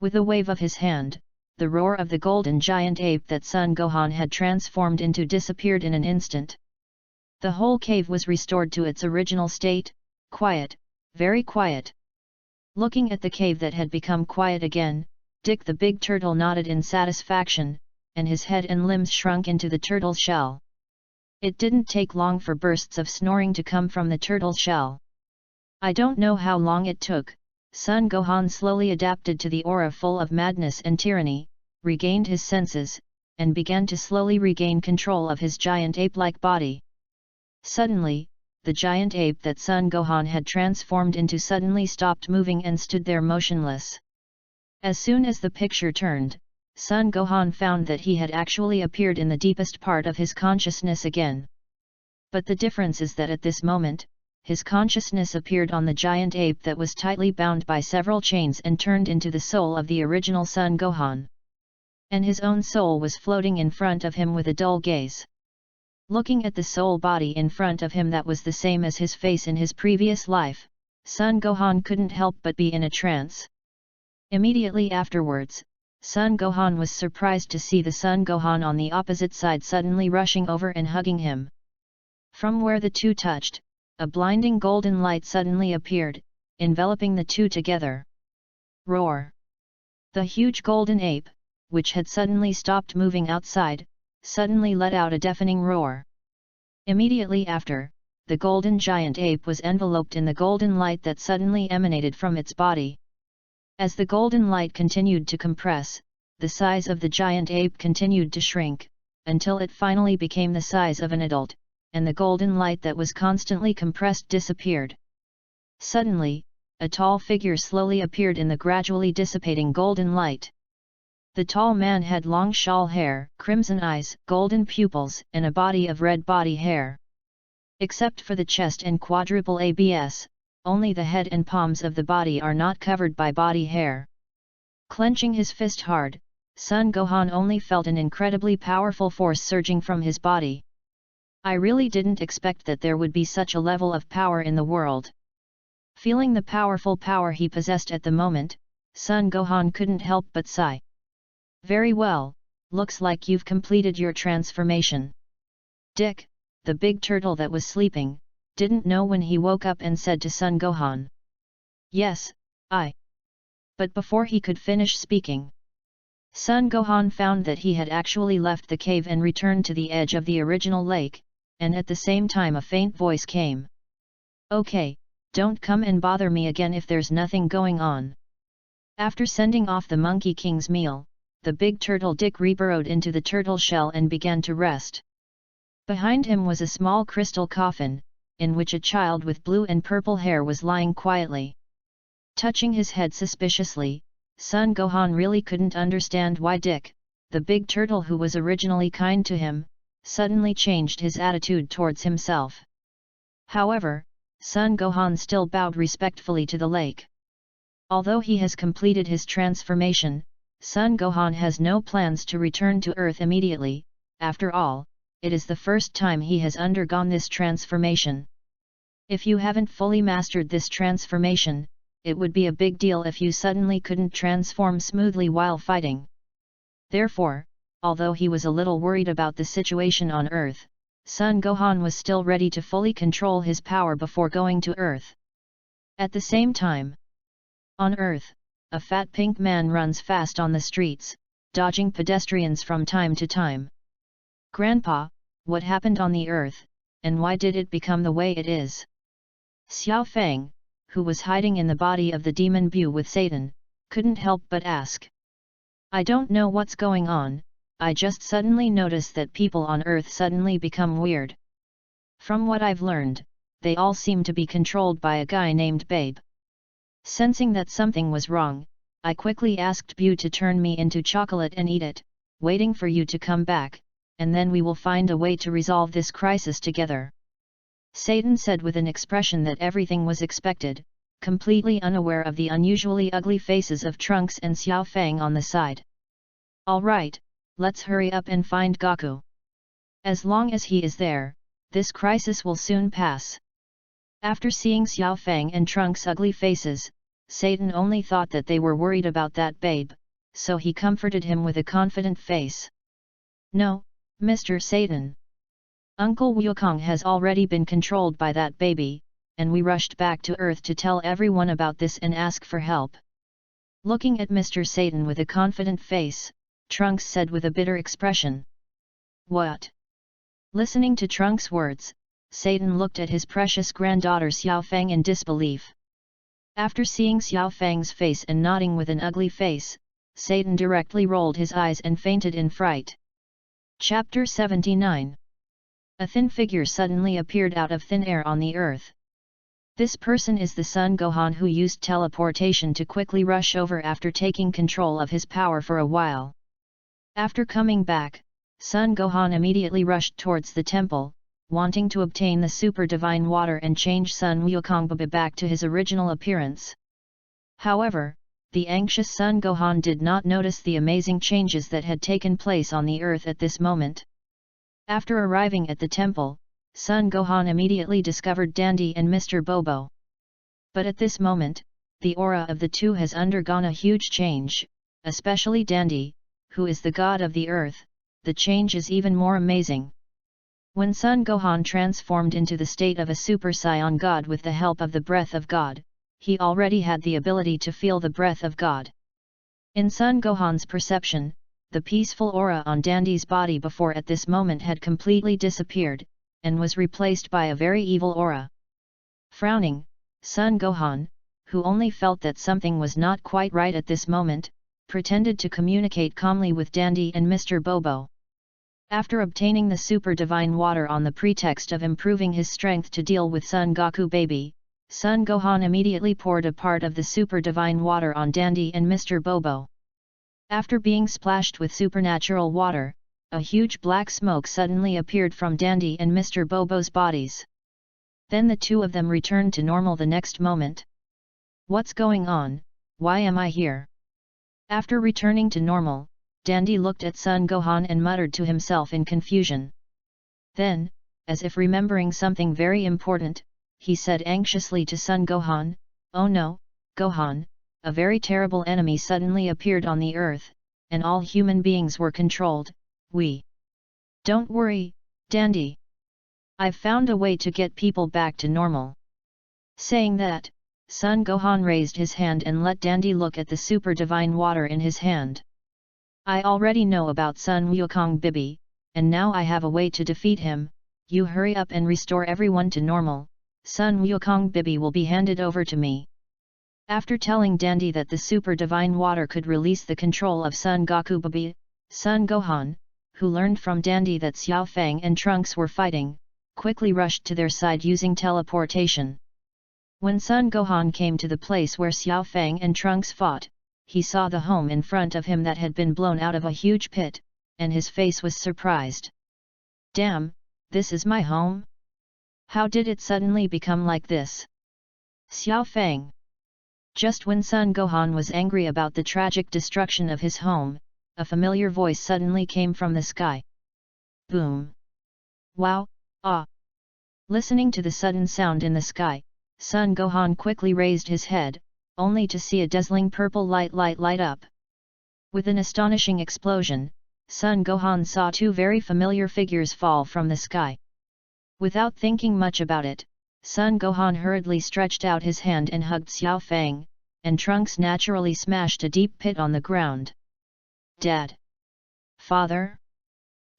With a wave of his hand, the roar of the golden giant ape that Sun Gohan had transformed into disappeared in an instant. The whole cave was restored to its original state, quiet, very quiet. Looking at the cave that had become quiet again, Dick the big turtle nodded in satisfaction, and his head and limbs shrunk into the turtle's shell. It didn't take long for bursts of snoring to come from the turtle's shell. I don't know how long it took. Sun Gohan slowly adapted to the aura full of madness and tyranny, regained his senses, and began to slowly regain control of his giant ape-like body. Suddenly, the giant ape that Sun Gohan had transformed into suddenly stopped moving and stood there motionless. As soon as the picture turned, Sun Gohan found that he had actually appeared in the deepest part of his consciousness again. But the difference is that at this moment, his consciousness appeared on the giant ape that was tightly bound by several chains and turned into the soul of the original Sun Gohan. And his own soul was floating in front of him with a dull gaze. Looking at the soul body in front of him that was the same as his face in his previous life, Sun Gohan couldn't help but be in a trance. Immediately afterwards, Sun Gohan was surprised to see the Sun Gohan on the opposite side suddenly rushing over and hugging him. From where the two touched, a blinding golden light suddenly appeared, enveloping the two together. Roar! The huge golden ape, which had suddenly stopped moving outside, suddenly let out a deafening roar. Immediately after, the golden giant ape was enveloped in the golden light that suddenly emanated from its body. As the golden light continued to compress, the size of the giant ape continued to shrink, until it finally became the size of an adult, and the golden light that was constantly compressed disappeared. Suddenly, a tall figure slowly appeared in the gradually dissipating golden light. The tall man had long shawl hair, crimson eyes, golden pupils, and a body of red body hair. Except for the chest and quadruple abs, only the head and palms of the body are not covered by body hair. Clenching his fist hard, Sun Gohan only felt an incredibly powerful force surging from his body. I really didn't expect that there would be such a level of power in the world. Feeling the powerful power he possessed at the moment, Sun Gohan couldn't help but sigh. Very well, looks like you've completed your transformation. Dick, the big turtle that was sleeping, didn't know when he woke up and said to Sun Gohan. Yes, I. But before he could finish speaking, Sun Gohan found that he had actually left the cave and returned to the edge of the original lake, and at the same time a faint voice came. Okay, don't come and bother me again if there's nothing going on. After sending off the Monkey King's meal, the big turtle Dick reburrowed into the turtle shell and began to rest. Behind him was a small crystal coffin, in which a child with blue and purple hair was lying quietly. Touching his head suspiciously, Sun Gohan really couldn't understand why Dick, the big turtle who was originally kind to him, suddenly changed his attitude towards himself. However, Sun Gohan still bowed respectfully to the lake. Although he has completed his transformation, Sun Gohan has no plans to return to Earth immediately. After all, it is the first time he has undergone this transformation. If you haven't fully mastered this transformation, it would be a big deal if you suddenly couldn't transform smoothly while fighting. Therefore, although he was a little worried about the situation on Earth, Sun Gohan was still ready to fully control his power before going to Earth. At the same time, on Earth, a fat pink man runs fast on the streets, dodging pedestrians from time to time. "Grandpa, what happened on the Earth, and why did it become the way it is?" Xiao Fang, who was hiding in the body of the demon Bu with Satan, couldn't help but ask. "I don't know what's going on, I just suddenly notice that people on Earth suddenly become weird. From what I've learned, they all seem to be controlled by a guy named Babe." Sensing that something was wrong, I quickly asked Bu to turn me into chocolate and eat it, waiting for you to come back, and then we will find a way to resolve this crisis together. Satan said with an expression that everything was expected, completely unaware of the unusually ugly faces of Trunks and Xiao Fang on the side. "Alright, let's hurry up and find Goku. As long as he is there, this crisis will soon pass." After seeing Xiao Fang and Trunks' ugly faces, Satan only thought that they were worried about that Babe, so he comforted him with a confident face. "No, Mr. Satan. Uncle Wukong has already been controlled by that baby, and we rushed back to Earth to tell everyone about this and ask for help." Looking at Mr. Satan with a confident face, Trunks said with a bitter expression. "What?" Listening to Trunks' words, Satan looked at his precious granddaughter Xiao Fang in disbelief. After seeing Xiao Fang's face and nodding with an ugly face, Satan directly rolled his eyes and fainted in fright. Chapter 79. A thin figure suddenly appeared out of thin air on the Earth. This person is the Son Gohan who used teleportation to quickly rush over after taking control of his power for a while. After coming back, Son Gohan immediately rushed towards the temple, wanting to obtain the super divine water and change Sun Wukong back to his original appearance. However, the anxious Son Gohan did not notice the amazing changes that had taken place on the Earth at this moment. After arriving at the temple, Son Gohan immediately discovered Dandy and Mr. Bobo. But at this moment, the aura of the two has undergone a huge change, especially Dandy, who is the god of the earth. The change is even more amazing. When Son Gohan transformed into the state of a Super Saiyan God with the help of the breath of God, he already had the ability to feel the breath of God. In Son Gohan's perception, the peaceful aura on Dandy's body before at this moment had completely disappeared, and was replaced by a very evil aura. Frowning, Son Gohan, who only felt that something was not quite right at this moment, pretended to communicate calmly with Dandy and Mr. Bobo. After obtaining the super divine water on the pretext of improving his strength to deal with Son Goku baby, Son Gohan immediately poured a part of the super divine water on Dandy and Mr. Bobo. After being splashed with supernatural water, a huge black smoke suddenly appeared from Dandy and Mr. Bobo's bodies. Then the two of them returned to normal the next moment. "What's going on? Why am I here?" After returning to normal, Dandy looked at Son Gohan and muttered to himself in confusion. Then, as if remembering something very important, he said anxiously to Son Gohan, "Oh no, Gohan, a very terrible enemy suddenly appeared on the earth, and all human beings were controlled. Don't worry, Dandy. I've found a way to get people back to normal." Saying that, Son Gohan raised his hand and let Dandy look at the super divine water in his hand. "I already know about Sun Wukong Bibi, and now I have a way to defeat him. You hurry up and restore everyone to normal. Sun Wukong Bibi will be handed over to me." After telling Dandy that the super divine water could release the control of Son Goku Bibi, Son Gohan, who learned from Dandy that Xiao Fang and Trunks were fighting, quickly rushed to their side using teleportation. When Son Gohan came to the place where Xiao Fang and Trunks fought, he saw the home in front of him that had been blown out of a huge pit, and his face was surprised. "Damn, this is my home? How did it suddenly become like this?" Xiao Fang. Just when Son Gohan was angry about the tragic destruction of his home, a familiar voice suddenly came from the sky. Boom! Wow! Ah! Listening to the sudden sound in the sky, Son Gohan quickly raised his head, only to see a dazzling purple light up. With an astonishing explosion, Son Gohan saw two very familiar figures fall from the sky. Without thinking much about it, Son Gohan hurriedly stretched out his hand and hugged Xiao Fang, and Trunks naturally smashed a deep pit on the ground. Dad! Father?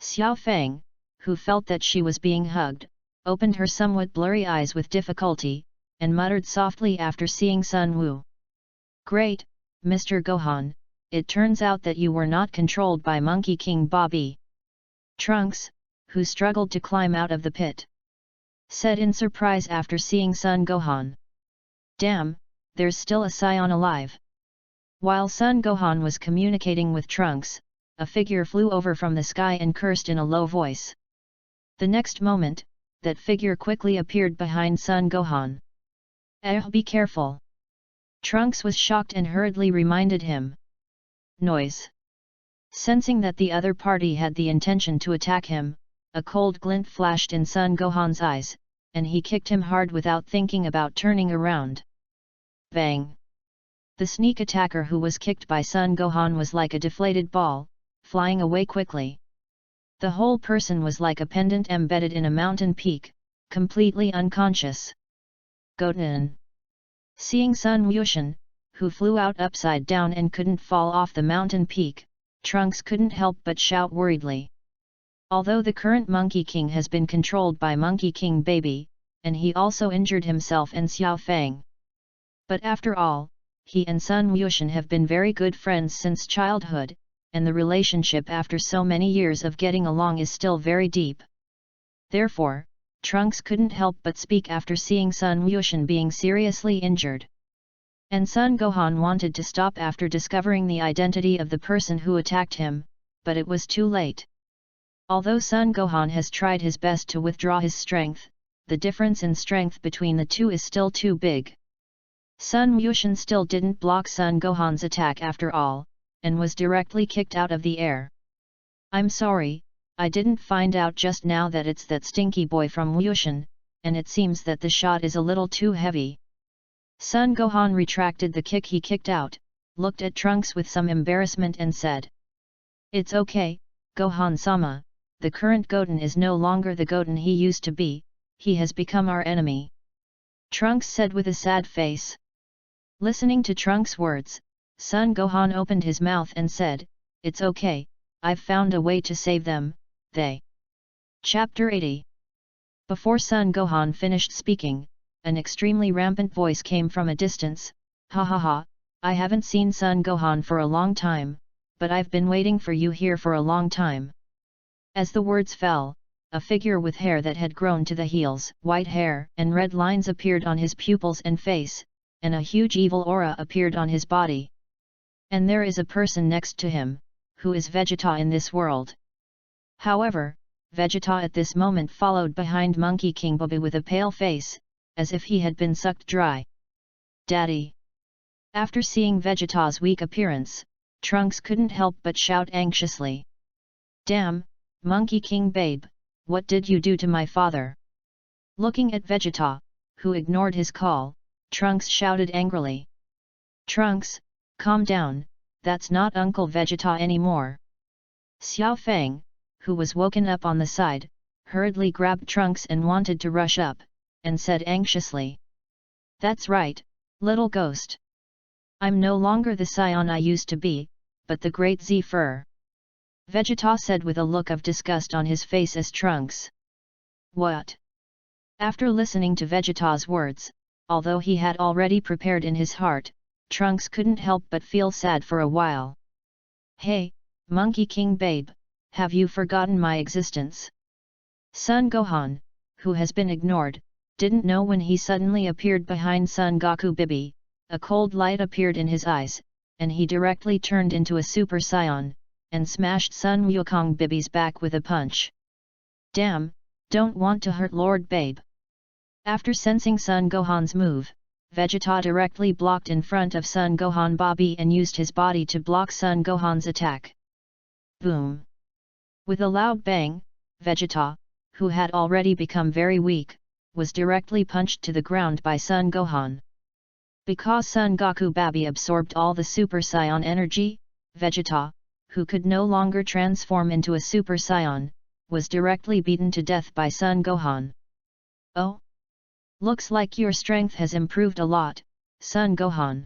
Xiao Fang, who felt that she was being hugged, opened her somewhat blurry eyes with difficulty, and muttered softly after seeing Sun Wu. Great, Mr. Gohan, it turns out that you were not controlled by Monkey King Bobby. Trunks, who struggled to climb out of the pit, said in surprise after seeing Son Gohan. Damn, there's still a Saiyan alive. While Son Gohan was communicating with Trunks, a figure flew over from the sky and cursed in a low voice. The next moment, that figure quickly appeared behind Son Gohan. Be careful! Trunks was shocked and hurriedly reminded him. Noise! Sensing that the other party had the intention to attack him, a cold glint flashed in Son Gohan's eyes, and he kicked him hard without thinking about turning around. Bang! The sneak attacker who was kicked by Son Gohan was like a deflated ball, flying away quickly. The whole person was like a pendant embedded in a mountain peak, completely unconscious. Goten! Seeing Sun Wushan, who flew out upside down and couldn't fall off the mountain peak, Trunks couldn't help but shout worriedly. Although the current Monkey King has been controlled by Monkey King Baby, and he also injured himself and Xiao Fang. But after all, he and Sun Wushan have been very good friends since childhood, and the relationship after so many years of getting along is still very deep. Therefore, Trunks couldn't help but speak after seeing Sun Wushan being seriously injured. And Son Gohan wanted to stop after discovering the identity of the person who attacked him, but it was too late. Although Son Gohan has tried his best to withdraw his strength, the difference in strength between the two is still too big. Sun Wushan still didn't block Son Gohan's attack after all, and was directly kicked out of the air. I'm sorry, I didn't find out just now that it's that stinky boy from Wushan, and it seems that the shot is a little too heavy. Son Gohan retracted the kick he kicked out, looked at Trunks with some embarrassment and said. It's okay, Gohan-sama, the current Goten is no longer the Goten he used to be, he has become our enemy. Trunks said with a sad face. Listening to Trunks' words, Son Gohan opened his mouth and said, It's okay, I've found a way to save them, they. Chapter 80. Before Son Gohan finished speaking, an extremely rampant voice came from a distance, Ha ha ha, I haven't seen Son Gohan for a long time, but I've been waiting for you here for a long time. As the words fell, a figure with hair that had grown to the heels, white hair and red lines appeared on his pupils and face, and a huge evil aura appeared on his body. And there is a person next to him, who is Vegeta in this world. However, Vegeta at this moment followed behind Monkey King Bobby with a pale face, as if he had been sucked dry. Daddy! After seeing Vegeta's weak appearance, Trunks couldn't help but shout anxiously. Damn, Monkey King Babe, what did you do to my father? Looking at Vegeta, who ignored his call, Trunks shouted angrily. Trunks, calm down, that's not Uncle Vegeta anymore. Xiao Fang, who was woken up on the side, hurriedly grabbed Trunks and wanted to rush up, and said anxiously. That's right, little ghost. I'm no longer the Saiyan I used to be, but the great Z-Fur. Vegeta said with a look of disgust on his face as Trunks. What? After listening to Vegeta's words, although he had already prepared in his heart, Trunks couldn't help but feel sad for a while. Hey, Monkey King Babe, have you forgotten my existence? Son Gohan, who has been ignored, didn't know when he suddenly appeared behind Son Goku Bibi, a cold light appeared in his eyes, and he directly turned into a Super Saiyan, and smashed Sun Wukong Bibi's back with a punch. Damn, don't want to hurt Lord Babe. After sensing Son Gohan's move, Vegeta directly blocked in front of Son Gohan Bobby and used his body to block Son Gohan's attack. Boom! With a loud bang, Vegeta, who had already become very weak, was directly punched to the ground by Son Gohan. Because Son Goku Baby absorbed all the Super Saiyan energy, Vegeta, who could no longer transform into a Super Saiyan, was directly beaten to death by Son Gohan. "Oh? Looks like your strength has improved a lot, Son Gohan."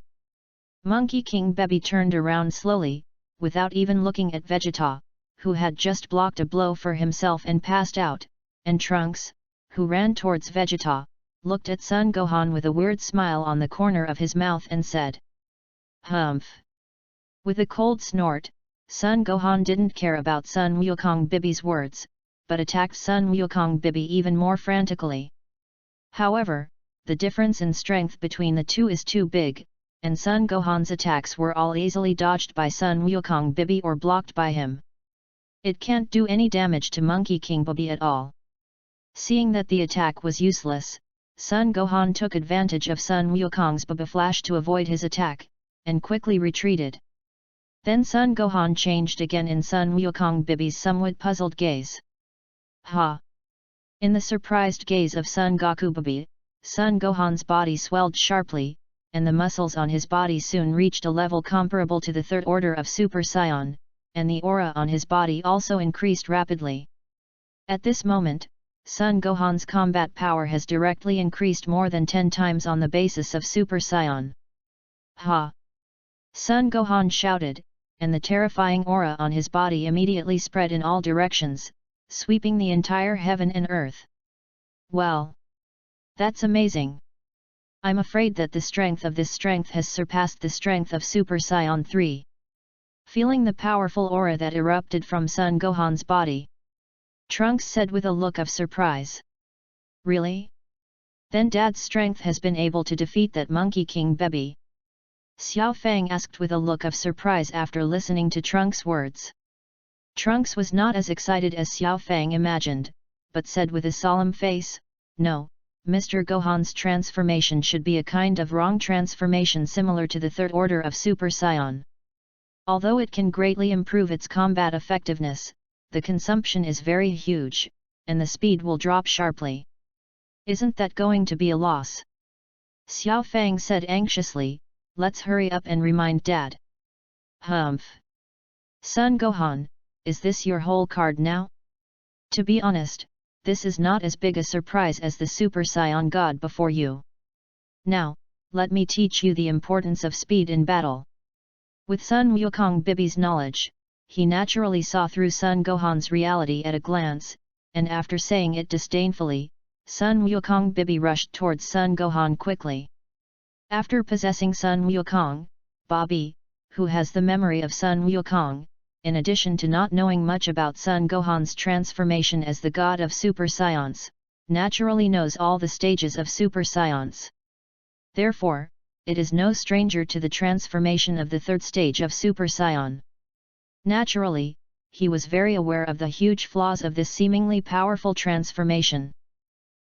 Monkey King Baby turned around slowly, without even looking at Vegeta, who had just blocked a blow for himself and passed out, and Trunks, who ran towards Vegeta, looked at Son Gohan with a weird smile on the corner of his mouth and said, "Humph." With a cold snort, Son Gohan didn't care about Son Wukong Bibi's words, but attacked Son Wukong Bibi even more frantically. However, the difference in strength between the two is too big, and Son Gohan's attacks were all easily dodged by Son Wukong Bibi or blocked by him. It can't do any damage to Monkey King Bibi at all. Seeing that the attack was useless, Son Gohan took advantage of Son Wukong's Bibi flash to avoid his attack, and quickly retreated. Then Son Gohan changed again in Son Wukong Bibi's somewhat puzzled gaze. "Ha!" In the surprised gaze of Son Goku Bibi, Son Gohan's body swelled sharply, and the muscles on his body soon reached a level comparable to the third order of Super Saiyan, and the aura on his body also increased rapidly. At this moment, Son Gohan's combat power has directly increased more than 10 times on the basis of Super Saiyan. "Ha!" Son Gohan shouted, and the terrifying aura on his body immediately spread in all directions, sweeping the entire heaven and earth. "Well, that's amazing. I'm afraid that the strength of this strength has surpassed the strength of Super Saiyan 3. Feeling the powerful aura that erupted from Son Gohan's body, Trunks said with a look of surprise. "Really? Then Dad's strength has been able to defeat that Monkey King Baby?" Xiao Fang asked with a look of surprise after listening to Trunks' words. Trunks was not as excited as Xiao Fang imagined, but said with a solemn face, "No, Mr. Gohan's transformation should be a kind of wrong transformation similar to the third order of Super Saiyan. Although it can greatly improve its combat effectiveness, the consumption is very huge, and the speed will drop sharply. Isn't that going to be a loss?" Xiao Fang said anxiously, "Let's hurry up and remind Dad." "Humph! Son Gohan, is this your whole card now? To be honest, this is not as big a surprise as the Super Saiyan God before you. Now, let me teach you the importance of speed in battle." With Son Wukong Bibi's knowledge, he naturally saw through Son Gohan's reality at a glance, and after saying it disdainfully, Son Wukong Bibi rushed towards Son Gohan quickly. After possessing Son Wukong, Bobby, who has the memory of Son Wukong, in addition to not knowing much about Son Gohan's transformation as the god of Super Saiyans, naturally knows all the stages of Super Saiyans. Therefore, it is no stranger to the transformation of the third stage of Super Saiyan. Naturally, he was very aware of the huge flaws of this seemingly powerful transformation.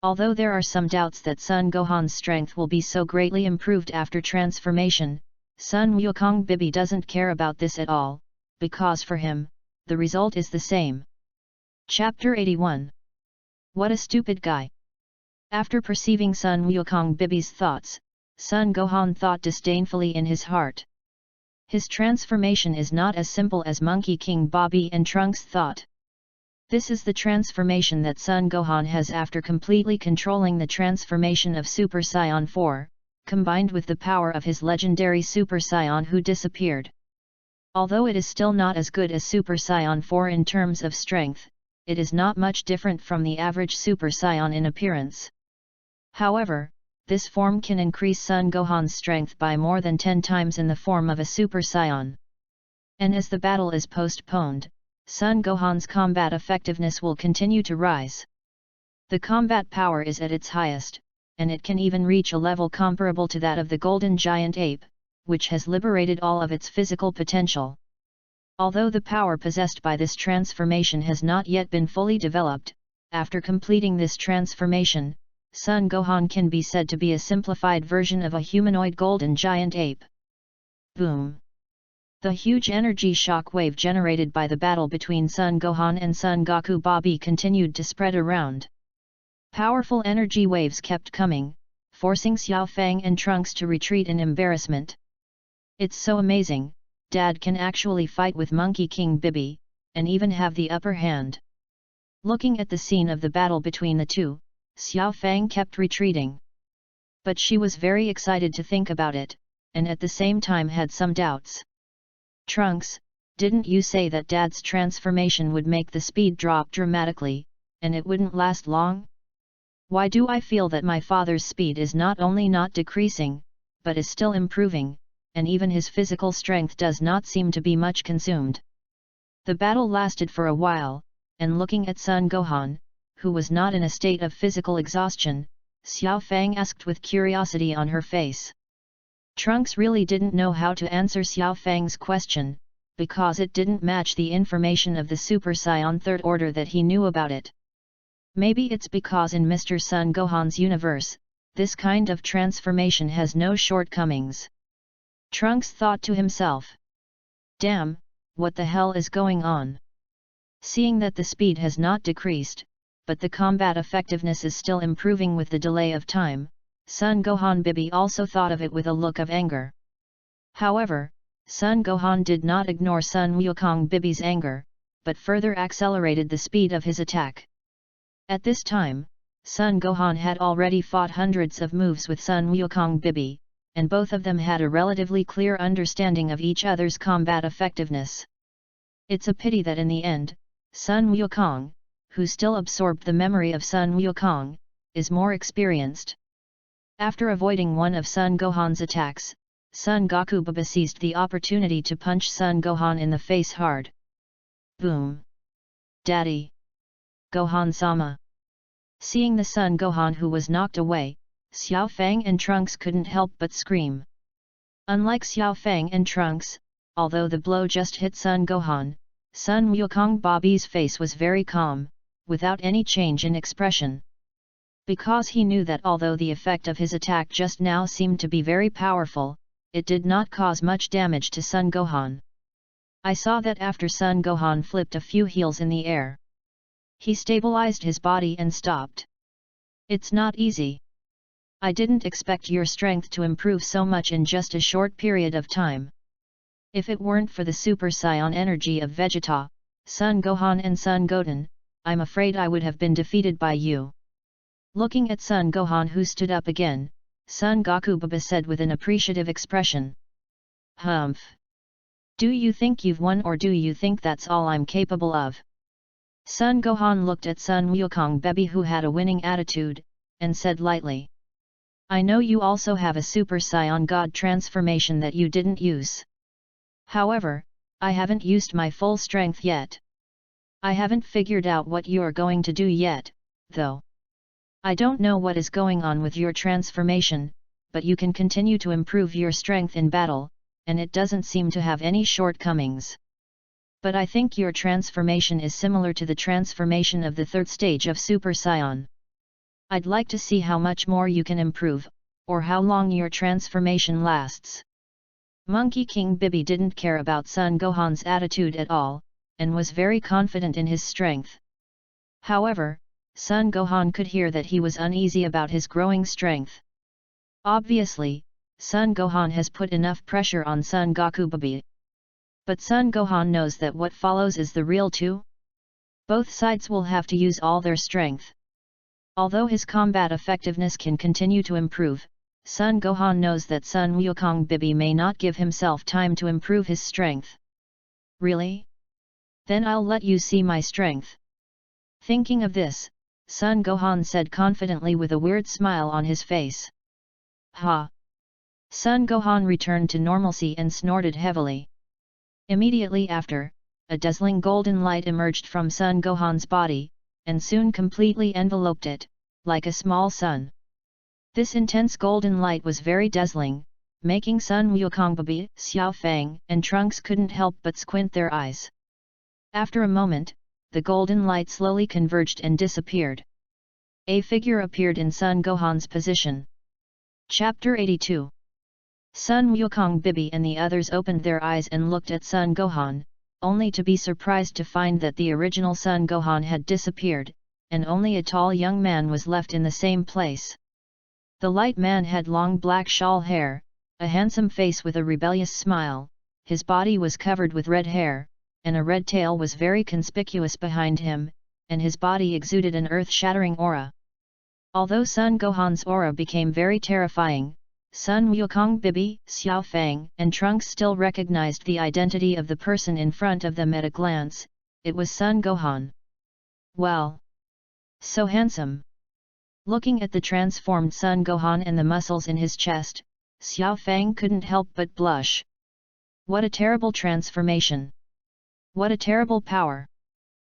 Although there are some doubts that Son Gohan's strength will be so greatly improved after transformation, Son Wukong Bibi doesn't care about this at all, because for him, the result is the same. Chapter 81. What a stupid guy! After perceiving Son Wukong Bibi's thoughts, Son Gohan thought disdainfully in his heart. His transformation is not as simple as Monkey King Bobby and Trunks thought. This is the transformation that Son Gohan has after completely controlling the transformation of Super Saiyan 4, combined with the power of his legendary Super Saiyan who disappeared. Although it is still not as good as Super Saiyan 4 in terms of strength, it is not much different from the average Super Saiyan in appearance. However, this form can increase Son Gohan's strength by more than 10 times in the form of a Super Saiyan. And as the battle is postponed, Son Gohan's combat effectiveness will continue to rise. The combat power is at its highest, and it can even reach a level comparable to that of the Golden Giant Ape, which has liberated all of its physical potential. Although the power possessed by this transformation has not yet been fully developed, after completing this transformation, Son Gohan can be said to be a simplified version of a humanoid Golden Giant Ape. Boom! The huge energy shock wave generated by the battle between Son Gohan and Son Goku Bobby continued to spread around. Powerful energy waves kept coming, forcing Xiao Fang and Trunks to retreat in embarrassment. "It's so amazing, Dad can actually fight with Monkey King Bibi, and even have the upper hand. Looking at the scene of the battle between the two, Xiao Fang kept retreating. But she was very excited to think about it, and at the same time had some doubts. Trunks, didn't you say that Dad's transformation would make the speed drop dramatically, and it wouldn't last long? Why do I feel that my father's speed is not only not decreasing, but is still improving, and even his physical strength does not seem to be much consumed? The battle lasted for a while, and looking at Sun Gohan, who was not in a state of physical exhaustion, Xiao Fang asked with curiosity on her face. Trunks really didn't know how to answer Xiao Fang's question, because it didn't match the information of the Super Saiyan Third Order that he knew about it. Maybe it's because in Mr. Sun Gohan's universe, this kind of transformation has no shortcomings. Trunks thought to himself. Damn, what the hell is going on? Seeing that the speed has not decreased, but the combat effectiveness is still improving with the delay of time, Sun Gohan Bibi also thought of it with a look of anger. However, Sun Gohan did not ignore Sun Wukong Bibi's anger, but further accelerated the speed of his attack. At this time, Sun Gohan had already fought hundreds of moves with Sun Wukong Bibi, and both of them had a relatively clear understanding of each other's combat effectiveness. It's a pity that in the end, Sun Wukong, who still absorbed the memory of Sun Wukong, is more experienced. After avoiding one of Sun Gohan's attacks, Sun Goku Baba seized the opportunity to punch Sun Gohan in the face hard. Boom! Daddy! Gohan-sama! Seeing the Sun Gohan who was knocked away, Xiao Fang and Trunks couldn't help but scream. Unlike Xiao Fang and Trunks, although the blow just hit Sun Gohan, Sun Wukong Babi's face was very calm, without any change in expression. Because he knew that although the effect of his attack just now seemed to be very powerful, it did not cause much damage to Sun Gohan. I saw that after Sun Gohan flipped a few heels in the air. He stabilized his body and stopped. It's not easy. I didn't expect your strength to improve so much in just a short period of time. If it weren't for the Super Saiyan energy of Vegeta, Sun Gohan and Sun Goten, I'm afraid I would have been defeated by you. Looking at Sun Gohan who stood up again, Sun Goku Baba said with an appreciative expression. Humph! Do you think you've won, or do you think that's all I'm capable of? Sun Gohan looked at Sun Wukong Baby who had a winning attitude, and said lightly. I know you also have a Super Saiyan God transformation that you didn't use. However, I haven't used my full strength yet. I haven't figured out what you're going to do yet, though. I don't know what is going on with your transformation, but you can continue to improve your strength in battle, and it doesn't seem to have any shortcomings. But I think your transformation is similar to the transformation of the third stage of Super Saiyan. I'd like to see how much more you can improve, or how long your transformation lasts. Monkey King Bibi didn't care about Sun Gohan's attitude at all, and was very confident in his strength. However, Sun Gohan could hear that he was uneasy about his growing strength. Obviously, Sun Gohan has put enough pressure on Sun Goku Baby. But Sun Gohan knows that what follows is the real too. Both sides will have to use all their strength. Although his combat effectiveness can continue to improve, Sun Gohan knows that Sun Wukong Bibi may not give himself time to improve his strength. Really? Then I'll let you see my strength. Thinking of this, Sun Gohan said confidently with a weird smile on his face. Ha! Sun Gohan returned to normalcy and snorted heavily. Immediately after, a dazzling golden light emerged from Sun Gohan's body, and soon completely enveloped it, like a small sun. This intense golden light was very dazzling, making Sun Wukong Baby, Xiao Fang, and Trunks couldn't help but squint their eyes. After a moment, the golden light slowly converged and disappeared. A figure appeared in Sun Gohan's position. Chapter 82. Sun Wukong Bibi and the others opened their eyes and looked at Sun Gohan, only to be surprised to find that the original Sun Gohan had disappeared, and only a tall young man was left in the same place. The light man had long black shawl hair, a handsome face with a rebellious smile, his body was covered with red hair, and a red tail was very conspicuous behind him, and his body exuded an earth-shattering aura. Although Sun Gohan's aura became very terrifying, Sun Wukong, Bibi, Xiao Fang, and Trunks still recognized the identity of the person in front of them at a glance. It was Sun Gohan. Well, so handsome. Looking at the transformed Sun Gohan and the muscles in his chest, Xiao Fang couldn't help but blush. What a terrible transformation! What a terrible power!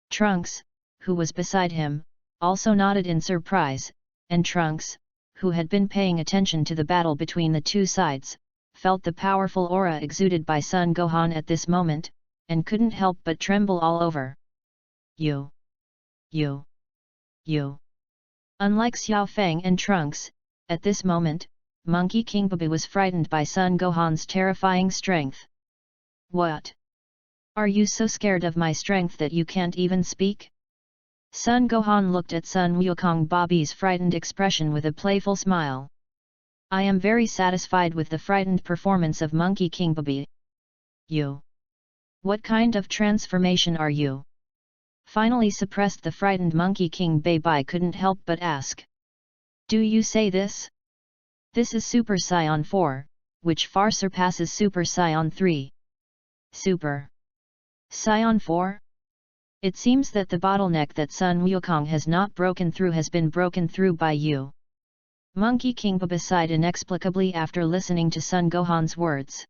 Trunks, who was beside him, also nodded in surprise, and Trunks, who had been paying attention to the battle between the two sides, felt the powerful aura exuded by Sun Gohan at this moment, and couldn't help but tremble all over. You. Unlike Xiao Fang and Trunks, at this moment, Monkey King Bibi was frightened by Sun Gohan's terrifying strength. What? Are you so scared of my strength that you can't even speak? Sun Gohan looked at Sun Wukong Bobby's frightened expression with a playful smile. I am very satisfied with the frightened performance of Monkey King Bibi. You. What kind of transformation are you? Finally suppressed the frightened Monkey King Bibi couldn't help but ask. Do you say this? This is Super Saiyan 4, which far surpasses Super Saiyan 3. Super Saiyan 4? It seems that the bottleneck that Sun Wukong has not broken through has been broken through by you. Monkey King Bibi sighed inexplicably after listening to Sun Gohan's words.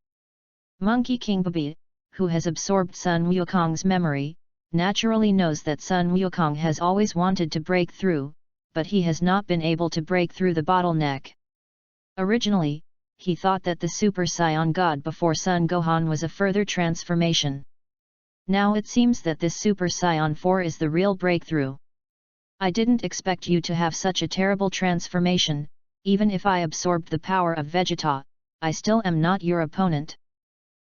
Monkey King Bibi, who has absorbed Sun Wukong's memory, naturally knows that Sun Wukong has always wanted to break through, but he has not been able to break through the bottleneck. Originally, he thought that the Super Saiyan God before Sun Gohan was a further transformation. Now it seems that this Super Saiyan 4 is the real breakthrough. I didn't expect you to have such a terrible transformation. Even if I absorbed the power of Vegeta, I still am not your opponent.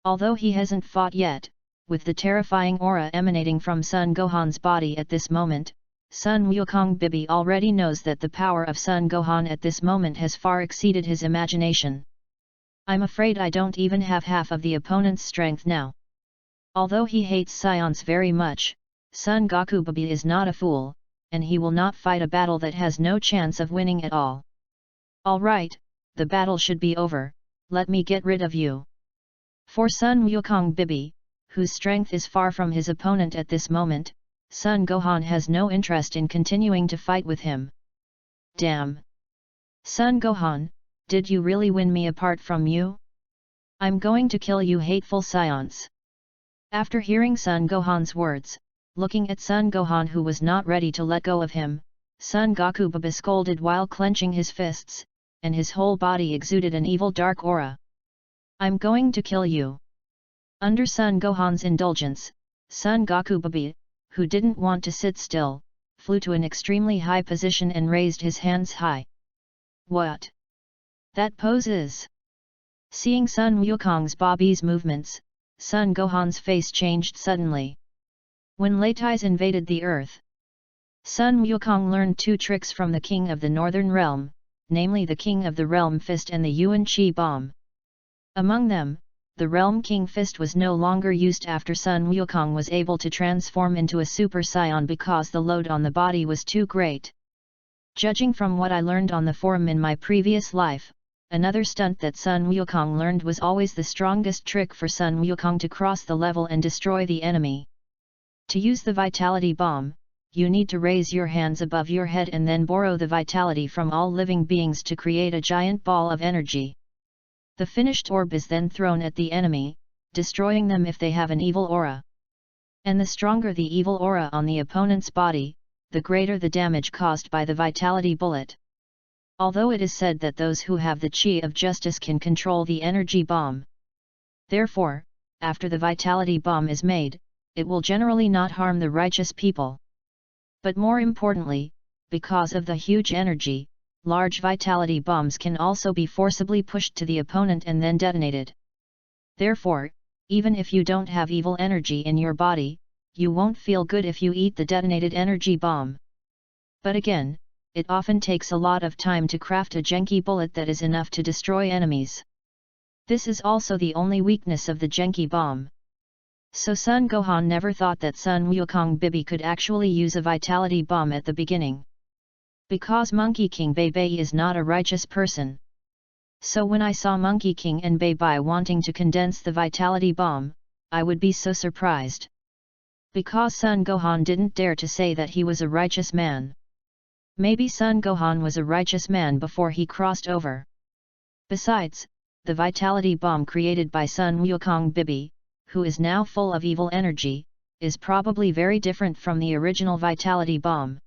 Although he hasn't fought yet, with the terrifying aura emanating from Sun Gohan's body at this moment, Sun Wukong Bibi already knows that the power of Sun Gohan at this moment has far exceeded his imagination. I'm afraid I don't even have half of the opponent's strength now. Although he hates Saiyans very much, Sun Goku Bibi is not a fool, and he will not fight a battle that has no chance of winning at all. Alright, the battle should be over, let me get rid of you. For Sun Wukong Bibi, whose strength is far from his opponent at this moment, Sun Gohan has no interest in continuing to fight with him. Damn! Sun Gohan, did you really win me apart from you? I'm going to kill you hateful Saiyans. After hearing Sun Gohan's words, looking at Sun Gohan who was not ready to let go of him, Sun Goku Bibi scolded while clenching his fists, and his whole body exuded an evil dark aura. I'm going to kill you. Under Sun Gohan's indulgence, Sun Goku Bibi, who didn't want to sit still, flew to an extremely high position and raised his hands high. What? That pose is? Seeing Sun Wukong's Bobby's movements, Sun Gohan's face changed suddenly. When Leitais invaded the earth, Sun Wukong learned two tricks from the King of the Northern Realm, namely the King of the Realm Fist and the Yuan Chi Bomb. Among them, the Realm King Fist was no longer used after Sun Wukong was able to transform into a Super Saiyan because the load on the body was too great. Judging from what I learned on the forum in my previous life, another stunt that Sun Wukong learned was always the strongest trick for Sun Wukong to cross the level and destroy the enemy. To use the Vitality Bomb, you need to raise your hands above your head and then borrow the vitality from all living beings to create a giant ball of energy. The finished orb is then thrown at the enemy, destroying them if they have an evil aura. And the stronger the evil aura on the opponent's body, the greater the damage caused by the vitality bullet. Although it is said that those who have the Chi of Justice can control the energy bomb. Therefore, after the vitality bomb is made, it will generally not harm the righteous people. But more importantly, because of the huge energy, large vitality bombs can also be forcibly pushed to the opponent and then detonated. Therefore, even if you don't have evil energy in your body, you won't feel good if you eat the detonated energy bomb. But again, it often takes a lot of time to craft a Genki bullet that is enough to destroy enemies. This is also the only weakness of the Genki bomb. So Sun Gohan never thought that Sun Wukong Bibi could actually use a vitality bomb at the beginning. Because Monkey King Bei is not a righteous person. So when I saw Monkey King and Bei wanting to condense the vitality bomb, I would be so surprised. Because Sun Gohan didn't dare to say that he was a righteous man. Maybe Sun Gohan was a righteous man before he crossed over. Besides, the vitality bomb created by Sun Wukong Bibi, who is now full of evil energy, is probably very different from the original vitality bomb.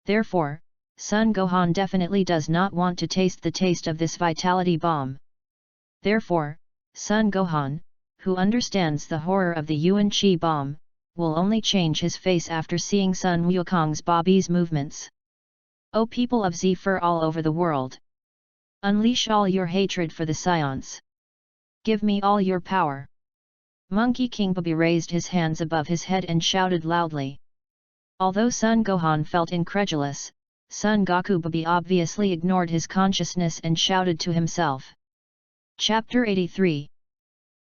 Therefore, Sun Gohan definitely does not want to taste the taste of this vitality bomb. Therefore, Sun Gohan, who understands the horror of the Yuan Chi bomb, will only change his face after seeing Sun Wukong's Bobby's movements. O people of Zephyr all over the world! Unleash all your hatred for the Saiyans. Give me all your power. Monkey King Bobby raised his hands above his head and shouted loudly. Although Sun Gohan felt incredulous, Son Goku Bobby obviously ignored his consciousness and shouted to himself. Chapter 83.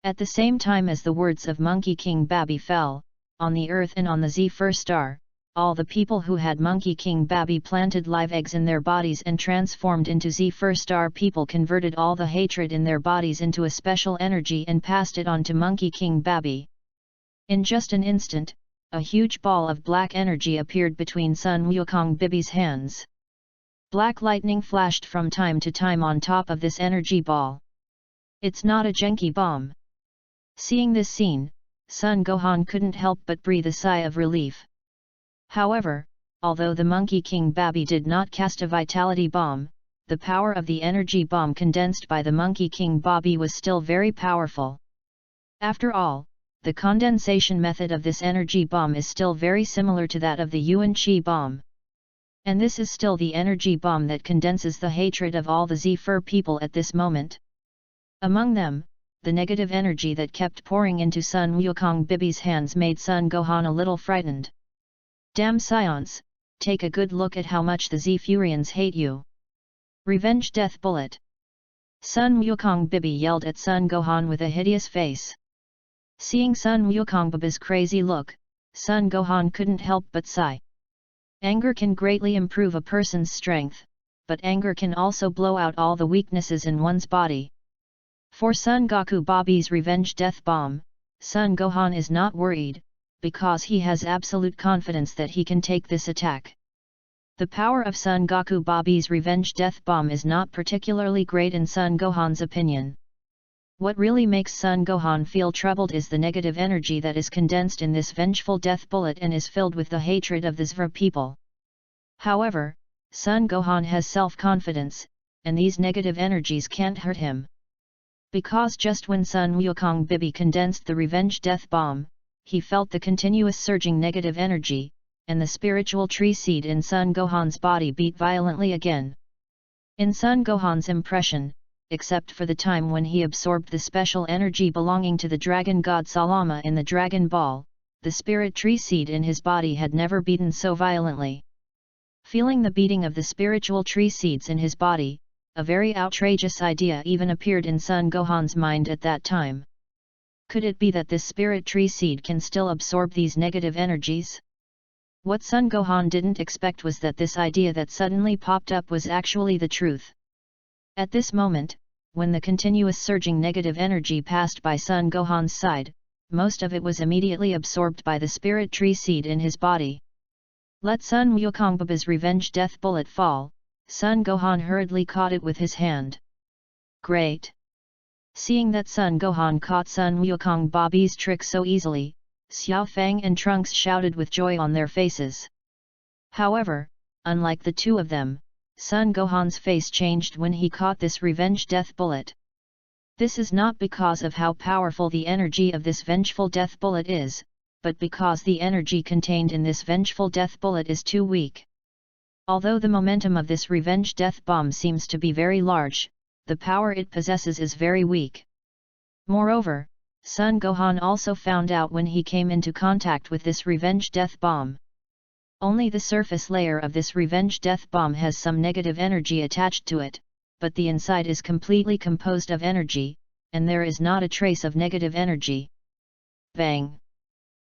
At the same time as the words of Monkey King Babi fell, on the earth and on the Zephyr star, all the people who had Monkey King Babi planted live eggs in their bodies and transformed into Zephyr star people converted all the hatred in their bodies into a special energy and passed it on to Monkey King Babi. In just an instant, a huge ball of black energy appeared between Sun Wukong Bibi's hands. Black lightning flashed from time to time on top of this energy ball. It's not a Genki bomb. Seeing this scene, Sun Gohan couldn't help but breathe a sigh of relief. However, although the Monkey King Babi did not cast a vitality bomb, the power of the energy bomb condensed by the Monkey King Babi was still very powerful. After all, the condensation method of this energy bomb is still very similar to that of the Yuan Chi bomb. And this is still the energy bomb that condenses the hatred of all the Zephyr people at this moment. Among them, the negative energy that kept pouring into Sun Wukong Bibi's hands made Sun Gohan a little frightened. Damn Saiyans, take a good look at how much the Zephurians hate you. Revenge Death Bullet. Sun Wukong Bibi yelled at Sun Gohan with a hideous face. Seeing Sun Wukong Bibi's crazy look, Sun Gohan couldn't help but sigh. Anger can greatly improve a person's strength, but anger can also blow out all the weaknesses in one's body. For Son Goku Babi's revenge death bomb, Sun Gohan is not worried, because he has absolute confidence that he can take this attack. The power of Son Goku Babi's revenge death bomb is not particularly great in Sun Gohan's opinion. What really makes Sun Gohan feel troubled is the negative energy that is condensed in this vengeful death bullet and is filled with the hatred of the Zephyr people. However, Sun Gohan has self-confidence, and these negative energies can't hurt him. Because just when Sun Wukong Bibi condensed the revenge death bomb, he felt the continuous surging negative energy, and the spiritual tree seed in Sun Gohan's body beat violently again. In Sun Gohan's impression, except for the time when he absorbed the special energy belonging to the dragon god Salama in the Dragon Ball, the spirit tree seed in his body had never beaten so violently. Feeling the beating of the spiritual tree seeds in his body, a very outrageous idea even appeared in Sun Gohan's mind at that time. Could it be that this spirit tree seed can still absorb these negative energies? What Sun Gohan didn't expect was that this idea that suddenly popped up was actually the truth. At this moment, when the continuous surging negative energy passed by Sun Gohan's side, most of it was immediately absorbed by the spirit tree seed in his body. Let Sun Wukong Bibi's revenge death bullet fall, Sun Gohan hurriedly caught it with his hand. Great! Seeing that Sun Gohan caught Sun Wukong Babi's trick so easily, Xiao Fang and Trunks shouted with joy on their faces. However, unlike the two of them, Sun Gohan's face changed when he caught this revenge death bullet. This is not because of how powerful the energy of this vengeful death bullet is, but because the energy contained in this vengeful death bullet is too weak. Although the momentum of this revenge death bomb seems to be very large, the power it possesses is very weak. Moreover, Sun Gohan also found out when he came into contact with this revenge death bomb. Only the surface layer of this revenge death bomb has some negative energy attached to it, but the inside is completely composed of energy, and there is not a trace of negative energy. Bang!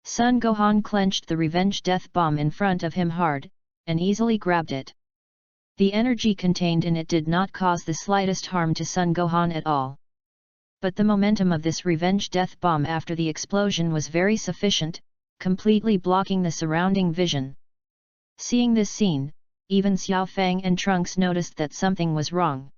Son Gohan clenched the revenge death bomb in front of him hard, and easily grabbed it. The energy contained in it did not cause the slightest harm to Son Gohan at all. But the momentum of this revenge death bomb after the explosion was very sufficient, completely blocking the surrounding vision. Seeing this scene, even Xiao Fang and Trunks noticed that something was wrong.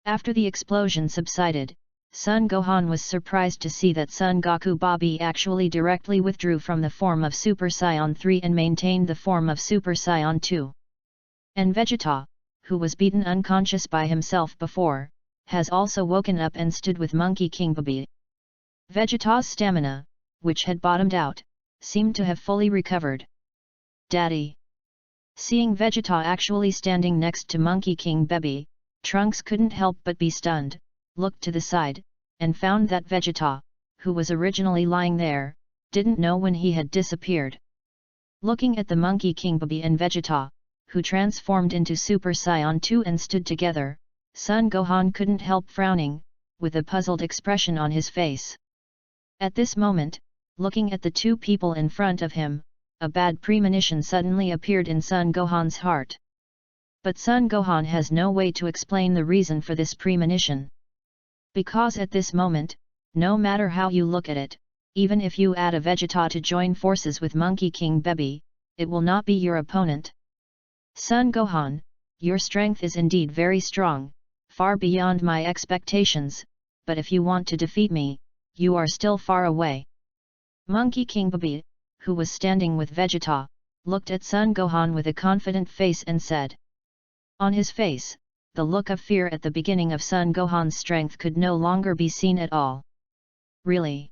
After the explosion subsided, Son Gohan was surprised to see that Son Goku Bobby actually directly withdrew from the form of Super Saiyan 3 and maintained the form of Super Saiyan 2. And Vegeta, who was beaten unconscious by himself before, has also woken up and stood with Monkey King Bobby. Vegeta's stamina, which had bottomed out, seemed to have fully recovered. Daddy! Seeing Vegeta actually standing next to Monkey King Bobby, Trunks couldn't help but be stunned, looked to the side, and found that Vegeta, who was originally lying there, didn't know when he had disappeared. Looking at the Monkey King Bobby and Vegeta, who transformed into Super Saiyan 2 and stood together, Son Gohan couldn't help frowning, with a puzzled expression on his face. At this moment, looking at the two people in front of him, a bad premonition suddenly appeared in Son Gohan's heart. But Son Gohan has no way to explain the reason for this premonition. Because at this moment, no matter how you look at it, even if you add a Vegeta to join forces with Monkey King Bobby, it will not be your opponent. Son Gohan, your strength is indeed very strong, far beyond my expectations, but if you want to defeat me, you are still far away. Monkey King Bobby, who was standing with Vegeta, looked at Son Gohan with a confident face and said. On his face, the look of fear at the beginning of Son Gohan's strength could no longer be seen at all. Really?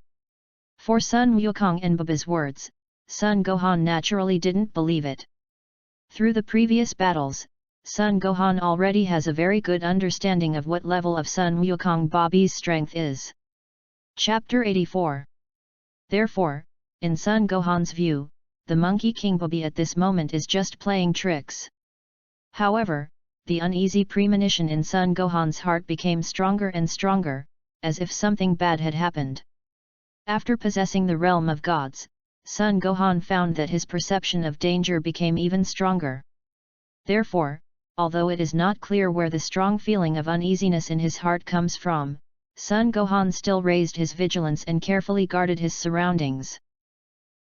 For Sun Wukong and Bobby's words, Son Gohan naturally didn't believe it. Through the previous battles, Son Gohan already has a very good understanding of what level of Sun Wukong Bobby's strength is. Chapter 84. Therefore, in Son Gohan's view, the Monkey King Bobby at this moment is just playing tricks. However, the uneasy premonition in Son Gohan's heart became stronger and stronger, as if something bad had happened. After possessing the realm of gods, Son Gohan found that his perception of danger became even stronger. Therefore, although it is not clear where the strong feeling of uneasiness in his heart comes from, Son Gohan still raised his vigilance and carefully guarded his surroundings.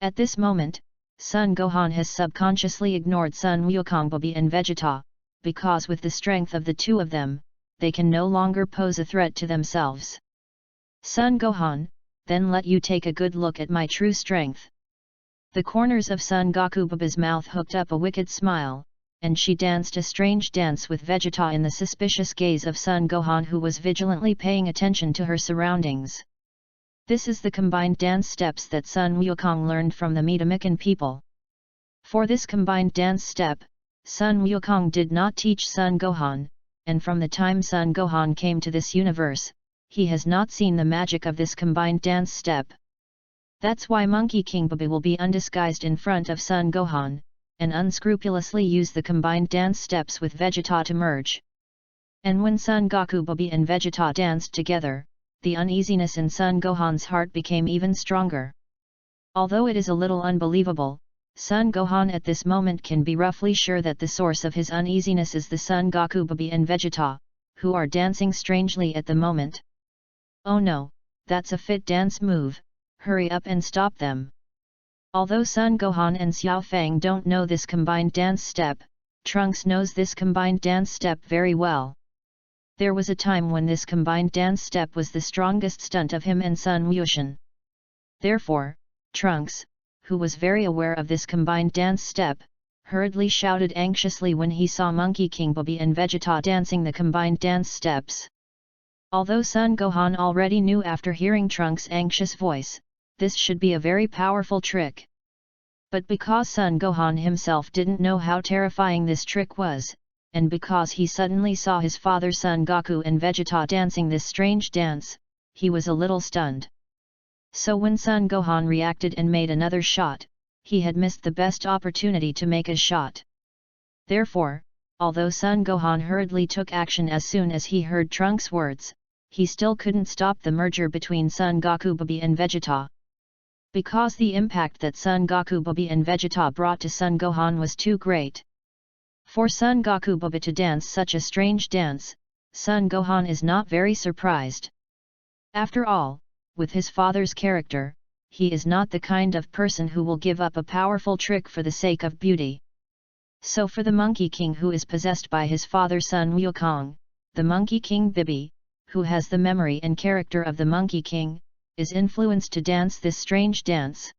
At this moment, Son Gohan has subconsciously ignored Sun Wukong Bobby and Vegeta, because with the strength of the two of them, they can no longer pose a threat to themselves. Son Gohan, then let you take a good look at my true strength. The corners of Son Goku Bobby's mouth hooked up a wicked smile, and she danced a strange dance with Vegeta in the suspicious gaze of Son Gohan, who was vigilantly paying attention to her surroundings. This is the combined dance steps that Sun Wukong learned from the Metamikan people. For this combined dance step, Sun Wukong did not teach Son Gohan, and from the time Son Gohan came to this universe, he has not seen the magic of this combined dance step. That's why Monkey King Bobby will be undisguised in front of Son Gohan, and unscrupulously use the combined dance steps with Vegeta to merge. And when Son Goku Bobby and Vegeta danced together, the uneasiness in Son Gohan's heart became even stronger. Although it is a little unbelievable, Son Gohan at this moment can be roughly sure that the source of his uneasiness is the Son Goku Bobby and Vegeta, who are dancing strangely at the moment. Oh no, that's a fit dance move, hurry up and stop them. Although Son Gohan and Xiao Fang don't know this combined dance step, Trunks knows this combined dance step very well. There was a time when this combined dance step was the strongest stunt of him and Sun Wushan. Therefore, Trunks, who was very aware of this combined dance step, hurriedly shouted anxiously when he saw Monkey King Bobby and Vegeta dancing the combined dance steps. Although Son Gohan already knew after hearing Trunks' anxious voice, this should be a very powerful trick. But because Son Gohan himself didn't know how terrifying this trick was, and because he suddenly saw his father Son Goku and Vegeta dancing this strange dance, he was a little stunned. So when Son Gohan reacted and made another shot, he had missed the best opportunity to make a shot. Therefore, although Son Gohan hurriedly took action as soon as he heard Trunks' words, he still couldn't stop the merger between Son Goku Baby and Vegeta. Because the impact that Son Goku Baby and Vegeta brought to Son Gohan was too great. For Son Goku Baby to dance such a strange dance, Son Gohan is not very surprised. After all, with his father's character, he is not the kind of person who will give up a powerful trick for the sake of beauty. So for the Monkey King who is possessed by his father Sun Wukong, the Monkey King Bibi, who has the memory and character of the Monkey King, is influenced to dance this strange dance.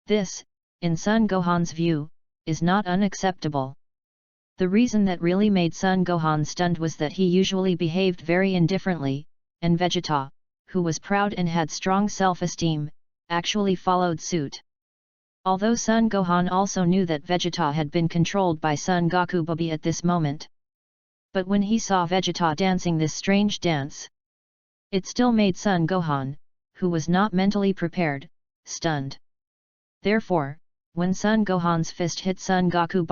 This, in Son Gohan's view, is not unacceptable. The reason that really made Son Gohan stunned was that he usually behaved very indifferently, and Vegeta, who was proud and had strong self-esteem, actually followed suit. Although Son Gohan also knew that Vegeta had been controlled by Son Goku Baby at this moment. But when he saw Vegeta dancing this strange dance, it still made Son Gohan, who was not mentally prepared, stunned. Therefore, when Son Gohan's fist hit Son Goku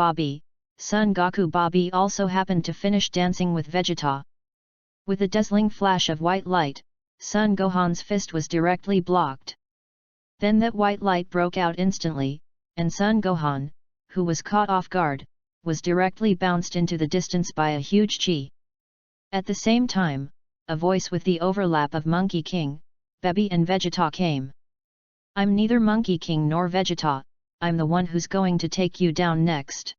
Baby also happened to finish dancing with Vegeta. With a dazzling flash of white light, Son Gohan's fist was directly blocked. Then that white light broke out instantly, and Son Gohan, who was caught off guard, was directly bounced into the distance by a huge chi. At the same time, a voice with the overlap of Monkey King, Baby and Vegeta came. "I'm neither Monkey King nor Vegeta, I'm the one who's going to take you down next."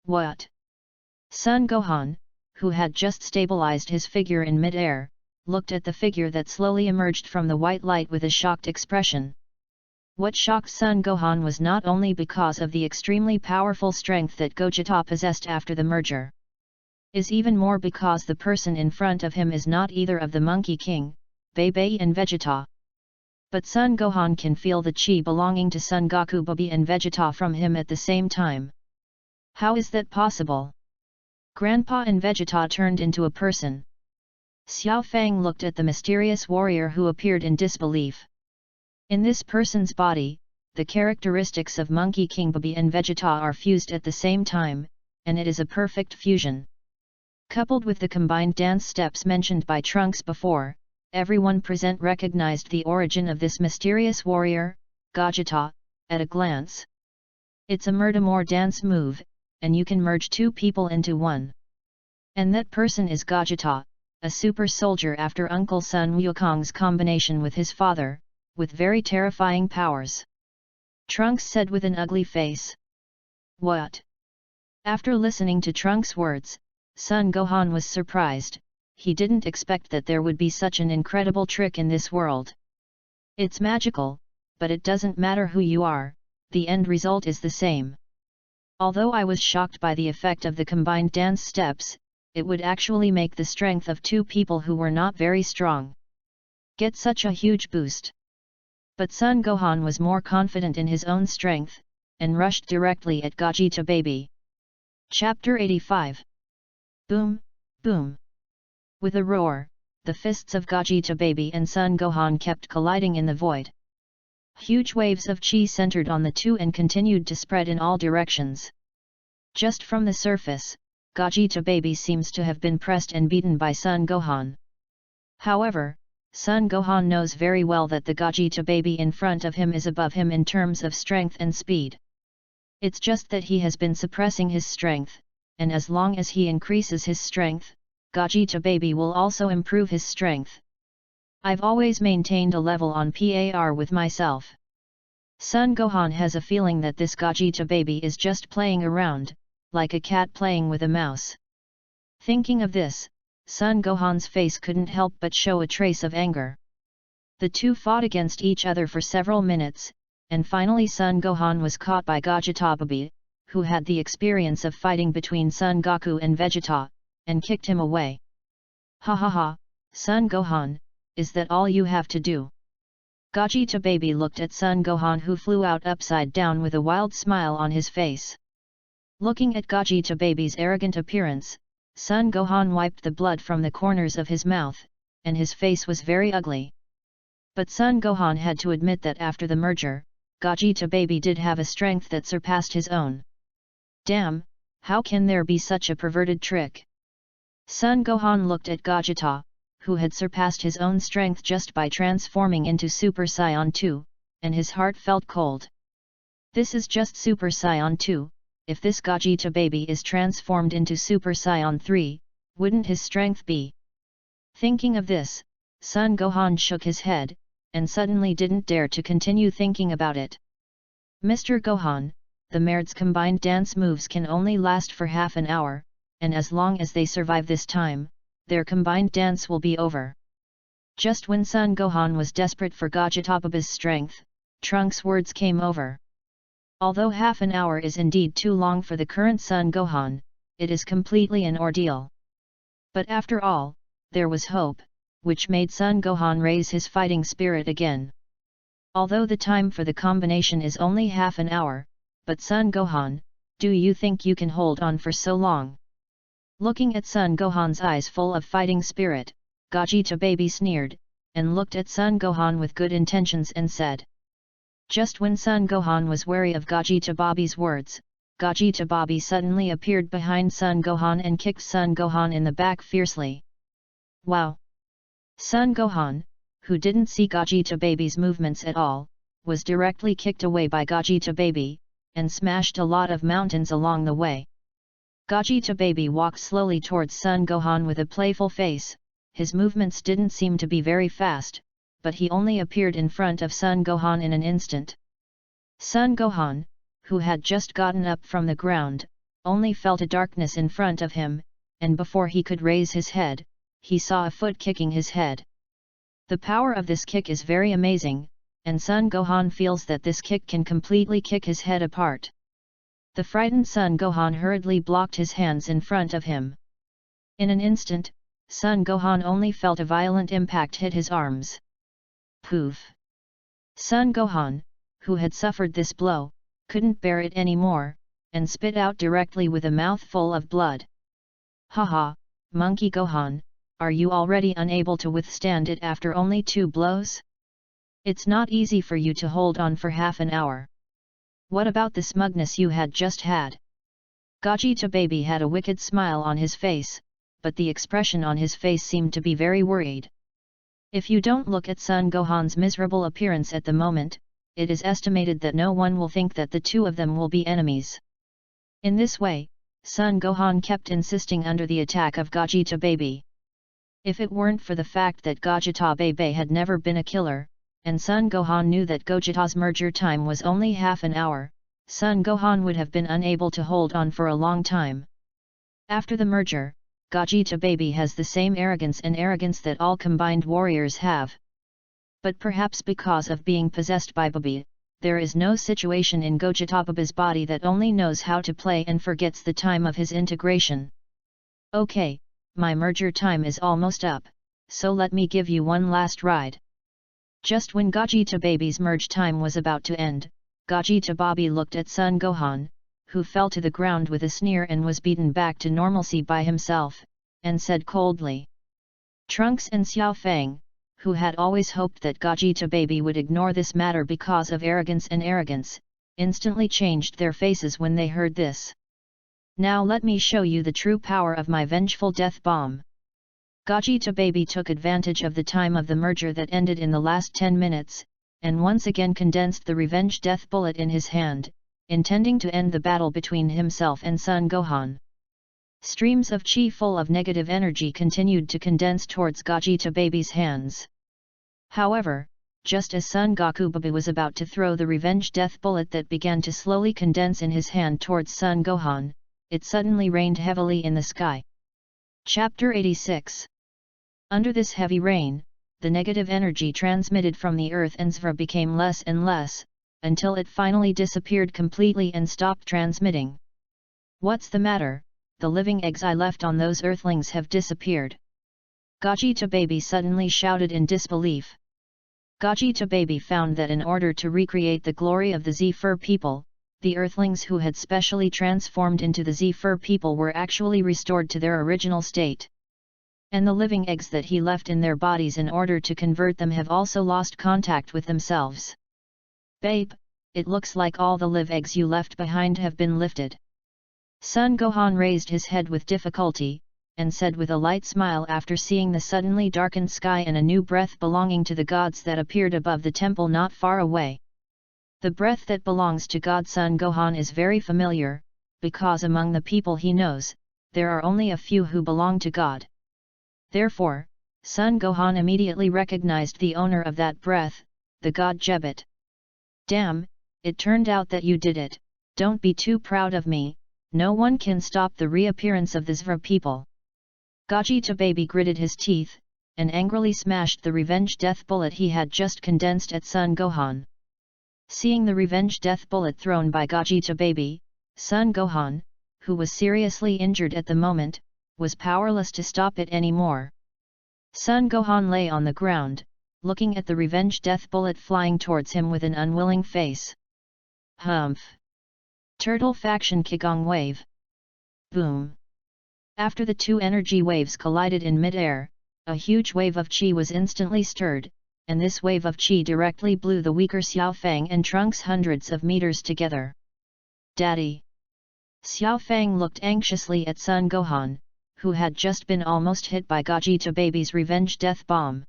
"What?" Son Gohan, who had just stabilized his figure in mid-air, looked at the figure that slowly emerged from the white light with a shocked expression. What shocked Son Gohan was not only because of the extremely powerful strength that Gogeta possessed after the merger, is even more because the person in front of him is not either of the Monkey King, Baby and Vegeta. But Son Gohan can feel the chi belonging to Son Goku Baby and Vegeta from him at the same time. How is that possible? Grandpa and Vegeta turned into a person. Xiao Fang looked at the mysterious warrior who appeared in disbelief. In this person's body, the characteristics of Monkey King Baby and Vegeta are fused at the same time, and it is a perfect fusion. Coupled with the combined dance steps mentioned by Trunks before, everyone present recognized the origin of this mysterious warrior, Gogeta, at a glance. It's a Murdermore dance move, and you can merge two people into one. And that person is Gogeta, a super soldier after Uncle Sun Wukong's combination with his father, with very terrifying powers. Trunks said with an ugly face. What? After listening to Trunks' words, Son Gohan was surprised. He didn't expect that there would be such an incredible trick in this world. It's magical, but it doesn't matter who you are, the end result is the same. Although I was shocked by the effect of the combined dance steps, it would actually make the strength of two people who were not very strong get such a huge boost. But Son Gohan was more confident in his own strength, and rushed directly at Gogeta Baby. Chapter 85. Boom, boom. With a roar, the fists of Gogeta Baby and Son Gohan kept colliding in the void. Huge waves of chi centered on the two and continued to spread in all directions. Just from the surface, Gogeta Baby seems to have been pressed and beaten by Son Gohan. However, Son Gohan knows very well that the Gogeta Baby in front of him is above him in terms of strength and speed. It's just that he has been suppressing his strength, and as long as he increases his strength, Gogeta Baby will also improve his strength. I've always maintained a level on par with myself. Son Gohan has a feeling that this Gogeta Baby is just playing around, like a cat playing with a mouse. Thinking of this, Son Gohan's face couldn't help but show a trace of anger. The two fought against each other for several minutes, and finally Son Gohan was caught by Gogeta Baby, who had the experience of fighting between Son Goku and Vegeta, and kicked him away. Ha ha ha, Son Gohan, is that all you have to do? Gogeta Baby looked at Son Gohan, who flew out upside down with a wild smile on his face. Looking at Gogeta Baby's arrogant appearance, Son Gohan wiped the blood from the corners of his mouth, and his face was very ugly. But Son Gohan had to admit that after the merger, Gogeta Baby did have a strength that surpassed his own. Damn, how can there be such a perverted trick? Son Gohan looked at Gogeta, who had surpassed his own strength just by transforming into Super Saiyan 2, and his heart felt cold. This is just Super Saiyan 2, if this Gogeta baby is transformed into Super Saiyan 3, wouldn't his strength be? Thinking of this, Son Gohan shook his head, and suddenly didn't dare to continue thinking about it. Mr. Gohan, the Maird's combined dance moves can only last for half an hour, and as long as they survive this time, their combined dance will be over. Just when Son Gohan was desperate for Gogeta baby's strength, Trunks' words came over. Although half an hour is indeed too long for the current Son Gohan, it is completely an ordeal. But after all, there was hope, which made Son Gohan raise his fighting spirit again. Although the time for the combination is only half an hour, but Son Gohan, do you think you can hold on for so long? Looking at Son Gohan's eyes full of fighting spirit, Gogeta baby sneered, and looked at Son Gohan with good intentions and said. Just when Son Gohan was wary of Gogeta baby's words, Gogeta baby suddenly appeared behind Son Gohan and kicked Son Gohan in the back fiercely. Wow! Son Gohan, who didn't see Gogeta baby's movements at all, was directly kicked away by Gogeta baby, and smashed a lot of mountains along the way. Gogeta baby walked slowly towards Son Gohan with a playful face. His movements didn't seem to be very fast, but he only appeared in front of Son Gohan in an instant. Son Gohan, who had just gotten up from the ground, only felt a darkness in front of him, and before he could raise his head, he saw a foot kicking his head. The power of this kick is very amazing, and Son Gohan feels that this kick can completely kick his head apart. The frightened Son Gohan hurriedly blocked his hands in front of him. In an instant, Son Gohan only felt a violent impact hit his arms. Poof! Son Gohan, who had suffered this blow, couldn't bear it anymore, and spit out directly with a mouthful of blood. Haha, Monkey Gohan, are you already unable to withstand it after only 2 blows? It's not easy for you to hold on for half an hour. What about the smugness you had just had? Gogeta baby had a wicked smile on his face, but the expression on his face seemed to be very worried. If you don't look at Son Gohan's miserable appearance at the moment, it is estimated that no one will think that the two of them will be enemies. In this way, Son Gohan kept insisting under the attack of Gogeta baby. If it weren't for the fact that Gogeta baby had never been a killer, and Son Gohan knew that Gogeta's merger time was only half an hour, Son Gohan would have been unable to hold on for a long time. After the merger, Gogeta baby has the same arrogance that all combined warriors have. But perhaps because of being possessed by Babi, there is no situation in Gogeta baby's body that only knows how to play and forgets the time of his integration. Okay, my merger time is almost up, so let me give you one last ride. Just when Gogeta baby's merge time was about to end, Gogeta baby looked at Son Gohan, who fell to the ground with a sneer and was beaten back to normalcy by himself, and said coldly. Trunks and Xiao Fang, who had always hoped that Gogeta baby would ignore this matter because of arrogance, instantly changed their faces when they heard this. Now let me show you the true power of my vengeful death bomb. Gogeta baby took advantage of the time of the merger that ended in the last 10 minutes, and once again condensed the revenge death bullet in his hand, intending to end the battle between himself and Son Gohan. Streams of chi full of negative energy continued to condense towards Gogeta baby's hands. However, just as Son Goku baby was about to throw the revenge death bullet that began to slowly condense in his hand towards Son Gohan, it suddenly rained heavily in the sky. Chapter 86. Under this heavy rain, the negative energy transmitted from the earth and Zvra became less and less, until it finally disappeared completely and stopped transmitting. What's the matter? The living eggs I left on those earthlings have disappeared. Gogeta baby suddenly shouted in disbelief. Gogeta baby found that in order to recreate the glory of the Z-Fur people, the earthlings who had specially transformed into the Z-Fur people were actually restored to their original state. And the living eggs that he left in their bodies in order to convert them have also lost contact with themselves. Babe, it looks like all the live eggs you left behind have been lifted. Son Gohan raised his head with difficulty, and said with a light smile after seeing the suddenly darkened sky and a new breath belonging to the gods that appeared above the temple not far away. The breath that belongs to God Sun Gohan is very familiar, because among the people he knows, there are only a few who belong to God. Therefore, Sun Gohan immediately recognized the owner of that breath, the god Jebet. Damn, it turned out that you did it, don't be too proud of me, no one can stop the reappearance of the Zvra people. Gogeta Baby gritted his teeth, and angrily smashed the revenge death bullet he had just condensed at Sun Gohan. Seeing the revenge death bullet thrown by Gogeta Baby, Sun Gohan, who was seriously injured at the moment, was powerless to stop it anymore. Sun Gohan lay on the ground, looking at the revenge death bullet flying towards him with an unwilling face. Humph! Turtle Faction Qigong Wave. Boom! After the two energy waves collided in mid-air, a huge wave of qi was instantly stirred, and this wave of qi directly blew the weaker Xiao Fang and Trunks hundreds of meters together. Daddy! Xiao Fang looked anxiously at Sun Gohan, who had just been almost hit by Gogeta Baby's revenge death bomb.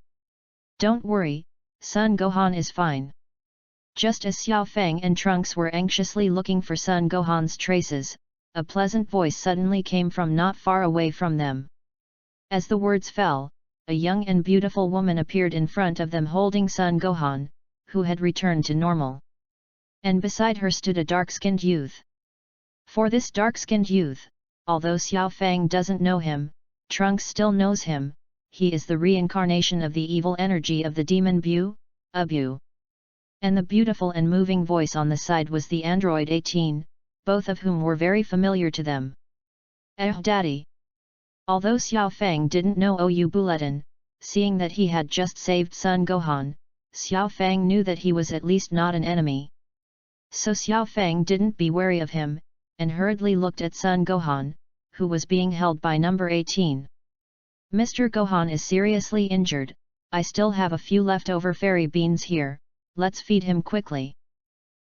Don't worry, Sun Gohan is fine. Just as Xiao Fang and Trunks were anxiously looking for Sun Gohan's traces, a pleasant voice suddenly came from not far away from them. As the words fell, a young and beautiful woman appeared in front of them holding Sun Gohan, who had returned to normal. And beside her stood a dark-skinned youth. For this dark-skinned youth, although Xiao Fang doesn't know him, Trunks still knows him, he is the reincarnation of the evil energy of the demon Bu, Abu. And the beautiful and moving voice on the side was the android 18, both of whom were very familiar to them. Daddy! Although Xiao Fang didn't know Ou Bulletin, seeing that he had just saved Sun Gohan, Xiao Fang knew that he was at least not an enemy. So Xiao Fang didn't be wary of him, and hurriedly looked at Sun Gohan, who was being held by number 18. Mr. Gohan is seriously injured, I still have a few leftover fairy beans here, let's feed him quickly.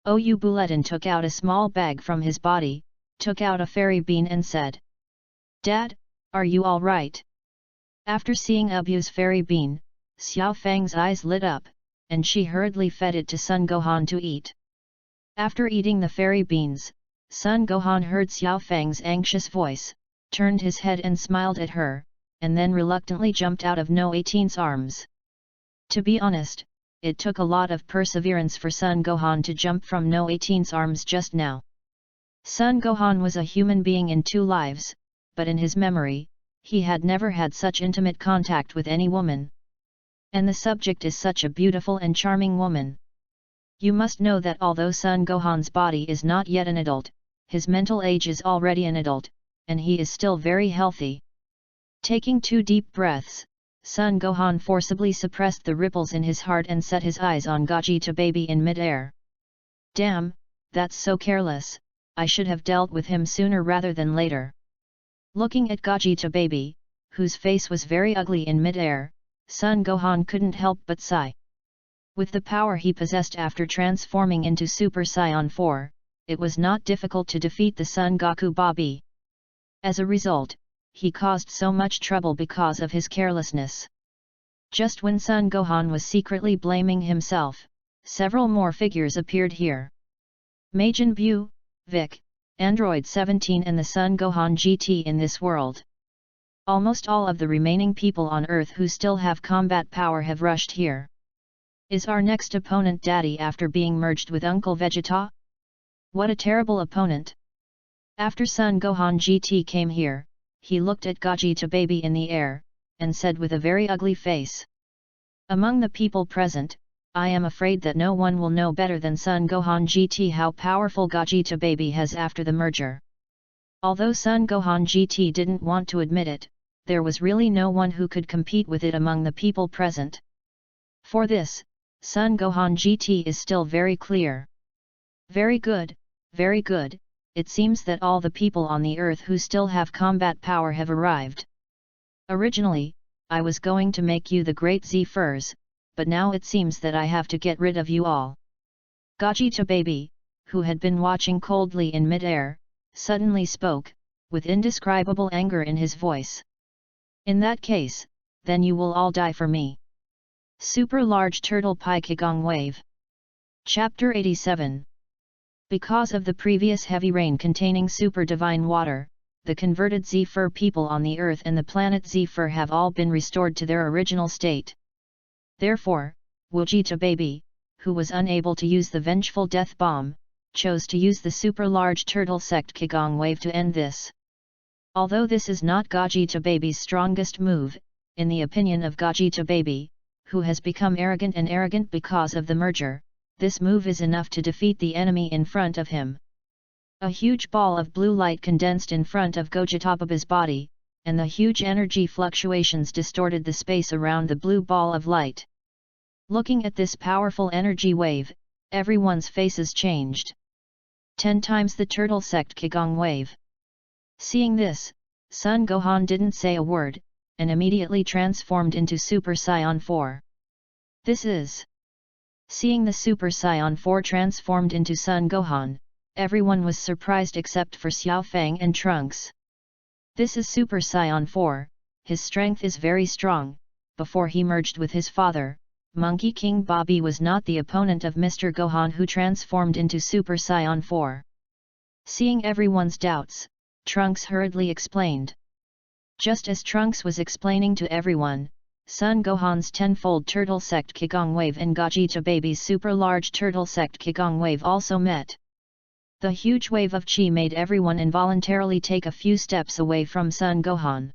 Ou Bulletin took out a small bag from his body, took out a fairy bean and said, Dad, are you all right? After seeing Abu's fairy bean, Xiao Fang's eyes lit up, and she hurriedly fed it to Sun Gohan to eat. After eating the fairy beans, Sun Gohan heard Xiao Fang's anxious voice, turned his head and smiled at her, and then reluctantly jumped out of No 18's arms. To be honest, it took a lot of perseverance for Sun Gohan to jump from No 18's arms just now. Sun Gohan was a human being in two lives, but in his memory, he had never had such intimate contact with any woman. And the subject is such a beautiful and charming woman. You must know that although Sun Gohan's body is not yet an adult, his mental age is already an adult, and he is still very healthy. Taking 2 deep breaths, Sun Gohan forcibly suppressed the ripples in his heart and set his eyes on Gogeta Baby in mid-air. Damn, that's so careless, I should have dealt with him sooner rather than later. Looking at Gogeta Baby, whose face was very ugly in mid-air, Sun Gohan couldn't help but sigh. With the power he possessed after transforming into Super Saiyan 4, it was not difficult to defeat the Son Goku Babi. As a result, he caused so much trouble because of his carelessness. Just when Sun Gohan was secretly blaming himself, several more figures appeared here. Majin Bu, Vic, Android 17 and the Sun Gohan GT in this world. Almost all of the remaining people on Earth who still have combat power have rushed here. Is our next opponent Daddy after being merged with Uncle Vegeta? What a terrible opponent! After Sun Gohan GT came here, he looked at Gogeta Baby in the air, and said with a very ugly face. Among the people present, I am afraid that no one will know better than Sun Gohan GT how powerful Gogeta Baby has after the merger. Although Sun Gohan GT didn't want to admit it, there was really no one who could compete with it among the people present. For this, Sun Gohan GT is still very clear. Very good, very good. It seems that all the people on the Earth who still have combat power have arrived. Originally, I was going to make you the Great Z-Furs, but now it seems that I have to get rid of you all. Gogeta Baby, who had been watching coldly in mid-air, suddenly spoke, with indescribable anger in his voice. In that case, then you will all die for me. Super Large Turtle Pi Qigong Wave. Chapter 87. Because of the previous heavy rain containing super divine water, the converted Zephyr people on the earth and the planet Zephyr have all been restored to their original state. Therefore, Wujita Baby, who was unable to use the vengeful death bomb, chose to use the super large turtle sect Qigong wave to end this. Although this is not Gogeta Baby's strongest move, in the opinion of Gogeta Baby, who has become arrogant because of the merger, this move is enough to defeat the enemy in front of him. A huge ball of blue light condensed in front of Gogeta Baby's body, and the huge energy fluctuations distorted the space around the blue ball of light. Looking at this powerful energy wave, everyone's faces changed. 10 times the turtle sect Qigong wave. Seeing this, Sun Gohan didn't say a word, and immediately transformed into Super Saiyan 4. This is. Seeing the Super Saiyan 4 transformed into Sun Gohan, everyone was surprised except for Xiao Fang and Trunks. This is Super Saiyan 4, his strength is very strong. Before he merged with his father, Monkey King Bobby was not the opponent of Mr. Gohan, who transformed into Super Saiyan 4. Seeing everyone's doubts, Trunks hurriedly explained. Just as Trunks was explaining to everyone, Sun Gohan's tenfold turtle sect Qigong wave and Gogeta Baby's super large turtle sect Qigong wave also met. The huge wave of chi made everyone involuntarily take a few steps away from Sun Gohan.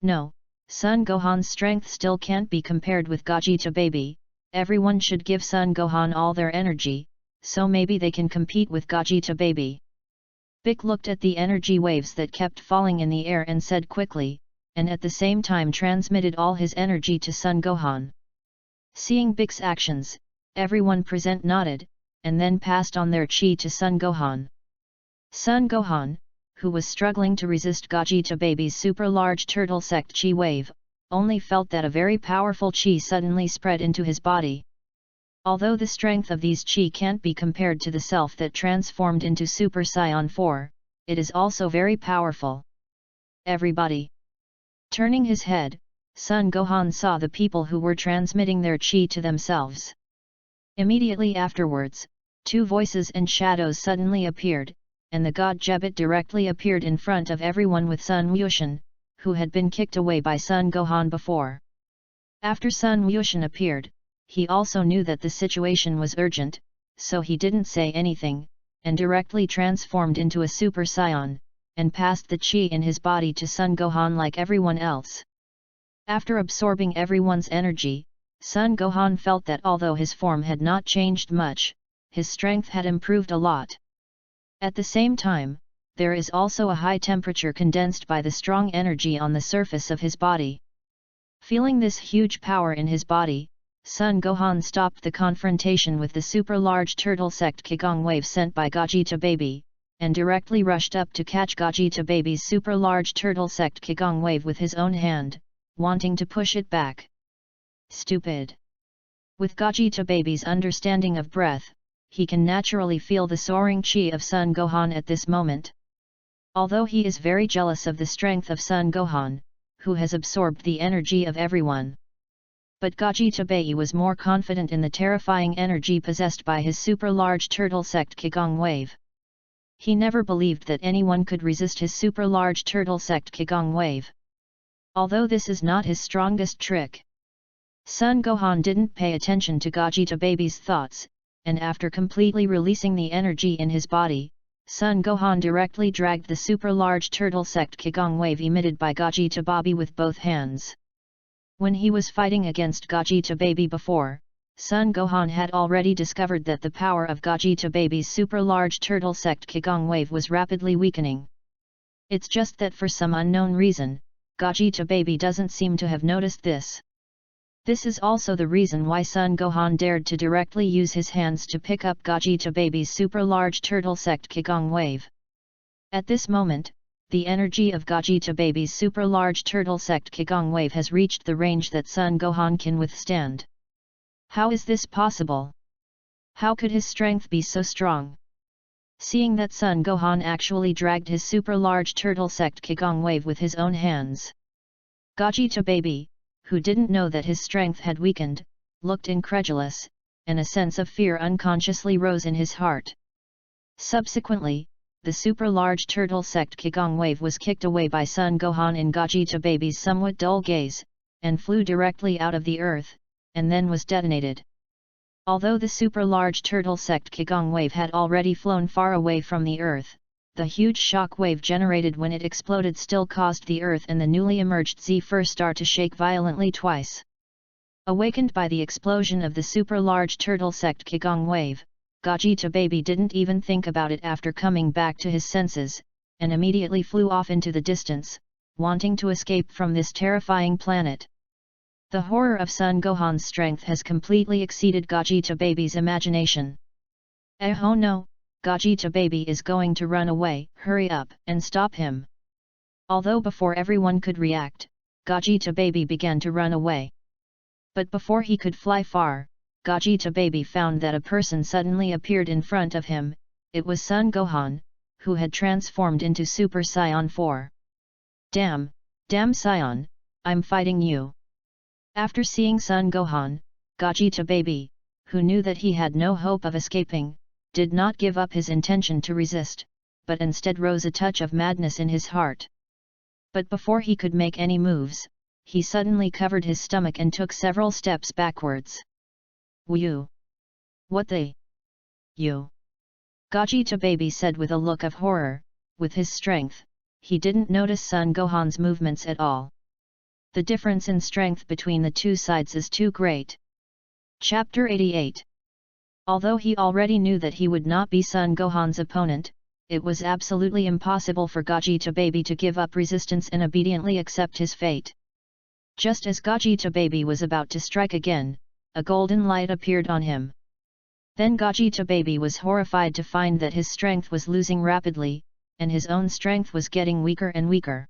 No, Sun Gohan's strength still can't be compared with Gogeta Baby. Everyone should give Sun Gohan all their energy, so maybe they can compete with Gogeta Baby. Bic looked at the energy waves that kept falling in the air and said quickly, and at the same time transmitted all his energy to Sun Gohan. Seeing Bic's actions, everyone present nodded, and then passed on their chi to Sun Gohan. Sun Gohan, who was struggling to resist Gogeta Baby's super large turtle sect chi wave, only felt that a very powerful chi suddenly spread into his body. Although the strength of these chi can't be compared to the self that transformed into Super Saiyan 4, it is also very powerful. Everybody. Turning his head, Sun Gohan saw the people who were transmitting their chi to themselves. Immediately afterwards, 2 voices and shadows suddenly appeared, and the god Jebit directly appeared in front of everyone with Sun Wushan, who had been kicked away by Sun Gohan before. After Sun Wushan appeared, he also knew that the situation was urgent, so he didn't say anything, and directly transformed into a Super Saiyan, and passed the chi in his body to Sun Gohan like everyone else. After absorbing everyone's energy, Sun Gohan felt that although his form had not changed much, his strength had improved a lot. At the same time, there is also a high temperature condensed by the strong energy on the surface of his body. Feeling this huge power in his body, Sun Gohan stopped the confrontation with the super large turtle sect Qigong wave sent by Gogeta Baby, and directly rushed up to catch Gogeta Baby's super large turtle sect Qigong wave with his own hand, wanting to push it back. Stupid! With Gogeta Baby's understanding of breath, he can naturally feel the soaring chi of Sun Gohan at this moment. Although he is very jealous of the strength of Sun Gohan, who has absorbed the energy of everyone. But Gogeta Baby was more confident in the terrifying energy possessed by his super large turtle sect Qigong wave. He never believed that anyone could resist his super large turtle sect Qigong wave. Although this is not his strongest trick. Sun Gohan didn't pay attention to Gogeta Baby's thoughts, and after completely releasing the energy in his body, Sun Gohan directly dragged the super large turtle sect Qigong wave emitted by Gogeta Baby with both hands. When he was fighting against Gogeta Baby before, Sun Gohan had already discovered that the power of Gogeta Baby's super large turtle sect Qigong wave was rapidly weakening. It's just that for some unknown reason, Gogeta Baby doesn't seem to have noticed this. This is also the reason why Sun Gohan dared to directly use his hands to pick up Gogeta Baby's super large turtle sect Qigong wave. At this moment, the energy of Gogeta Baby's super large turtle sect Qigong wave has reached the range that Sun Gohan can withstand. How is this possible? How could his strength be so strong? Seeing that Sun Gohan actually dragged his super large turtle sect Qigong wave with his own hands, Gogeta baby, who didn't know that his strength had weakened, looked incredulous, and a sense of fear unconsciously rose in his heart. Subsequently, the super-large turtle sect Qigong wave was kicked away by Sun Gohan in Gogeta baby's somewhat dull gaze, and flew directly out of the earth, and then was detonated. Although the super-large turtle sect Qigong wave had already flown far away from the earth, the huge shock wave generated when it exploded still caused the earth and the newly emerged Z-First star to shake violently twice. Awakened by the explosion of the super-large turtle sect Qigong wave, Gogeta baby didn't even think about it after coming back to his senses, and immediately flew off into the distance, wanting to escape from this terrifying planet. The horror of Sun Gohan's strength has completely exceeded Gogeta baby's imagination. Oh no, Gogeta baby is going to run away, hurry up and stop him. Although before everyone could react, Gogeta baby began to run away. But before he could fly far, Gogeta baby found that a person suddenly appeared in front of him. It was Sun Gohan, who had transformed into Super Saiyan 4. Damn Saiyan, I'm fighting you. After seeing Sun Gohan, Gogeta baby, who knew that he had no hope of escaping, did not give up his intention to resist, but instead rose a touch of madness in his heart. But before he could make any moves, he suddenly covered his stomach and took several steps backwards. You? What the? You? Gogeta baby said with a look of horror. With his strength, he didn't notice Sun Gohan's movements at all. The difference in strength between the two sides is too great. Chapter 88. Although he already knew that he would not be Sun Gohan's opponent, it was absolutely impossible for Gogeta baby to give up resistance and obediently accept his fate. Just as Gogeta baby was about to strike again, a golden light appeared on him. Then Gogeta baby was horrified to find that his strength was losing rapidly, and his own strength was getting weaker and weaker.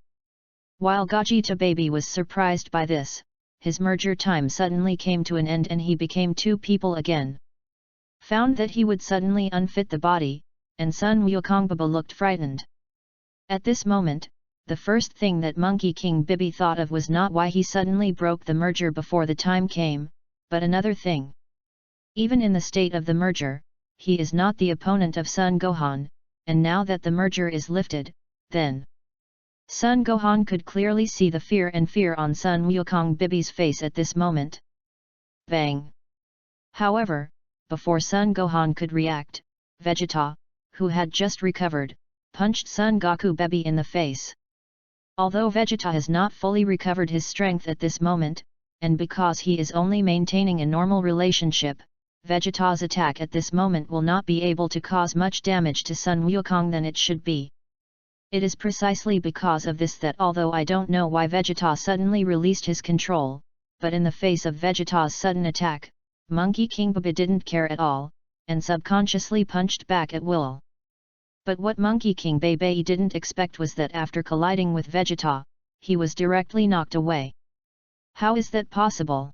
While Gogeta baby was surprised by this, his merger time suddenly came to an end and he became two people again. Found that he would suddenly unfit the body, and Sun Wukong Baba looked frightened. At this moment, the first thing that Monkey King Bibi thought of was not why he suddenly broke the merger before the time came, but another thing. Even in the state of the merger, he is not the opponent of Sun Gohan, and now that the merger is lifted, then Sun Gohan could clearly see the fear on Sun Wukong Bibi's face at this moment. Bang! However, before Sun Gohan could react, Vegeta, who had just recovered, punched Sun Goku Baby in the face. Although Vegeta has not fully recovered his strength at this moment, and because he is only maintaining a normal relationship, Vegeta's attack at this moment will not be able to cause much damage to Sun Wukong than it should be. It is precisely because of this that although I don't know why Vegeta suddenly released his control, but in the face of Vegeta's sudden attack, Monkey King Baba didn't care at all, and subconsciously punched back at will. But what Monkey King Baba didn't expect was that after colliding with Vegeta, he was directly knocked away. How is that possible?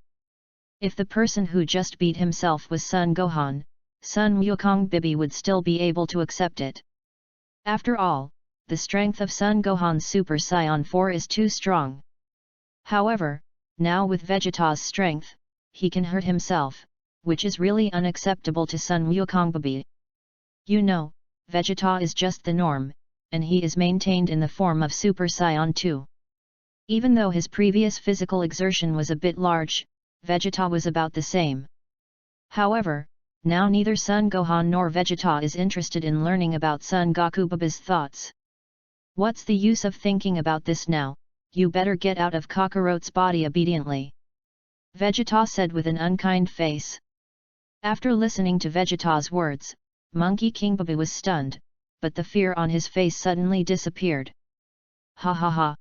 If the person who just beat himself was Sun Gohan, Sun Wukong Bibi would still be able to accept it. After all, the strength of Sun Gohan's Super Saiyan 4 is too strong. However, now with Vegeta's strength, he can hurt himself, which is really unacceptable to Sun Wukong Bibi. You know, Vegeta is just the norm, and he is maintained in the form of Super Saiyan 2. Even though his previous physical exertion was a bit large, Vegeta was about the same. However, now neither Sun Gohan nor Vegeta is interested in learning about Sun Goku Baba's thoughts. What's the use of thinking about this now? You better get out of Kakarot's body obediently. Vegeta said with an unkind face. After listening to Vegeta's words, Monkey King Baba was stunned, but the fear on his face suddenly disappeared. Ha ha ha!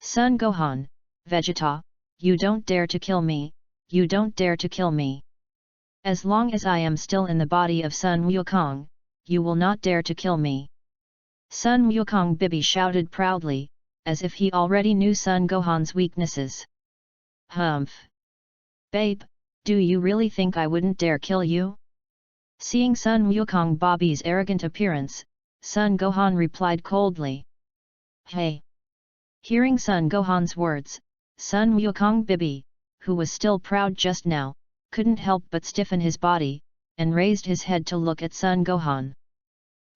Sun Gohan, Vegeta, you don't dare to kill me, you don't dare to kill me. As long as I am still in the body of Sun Wukong, you will not dare to kill me. Sun Wukong Bibi shouted proudly, as if he already knew Sun Gohan's weaknesses. Humph! Babe, do you really think I wouldn't dare kill you? Seeing Sun Wukong Babi's arrogant appearance, Sun Gohan replied coldly. Hey! Hearing Sun Gohan's words, Sun Wukong Bibi, who was still proud just now, couldn't help but stiffen his body, and raised his head to look at Sun Gohan.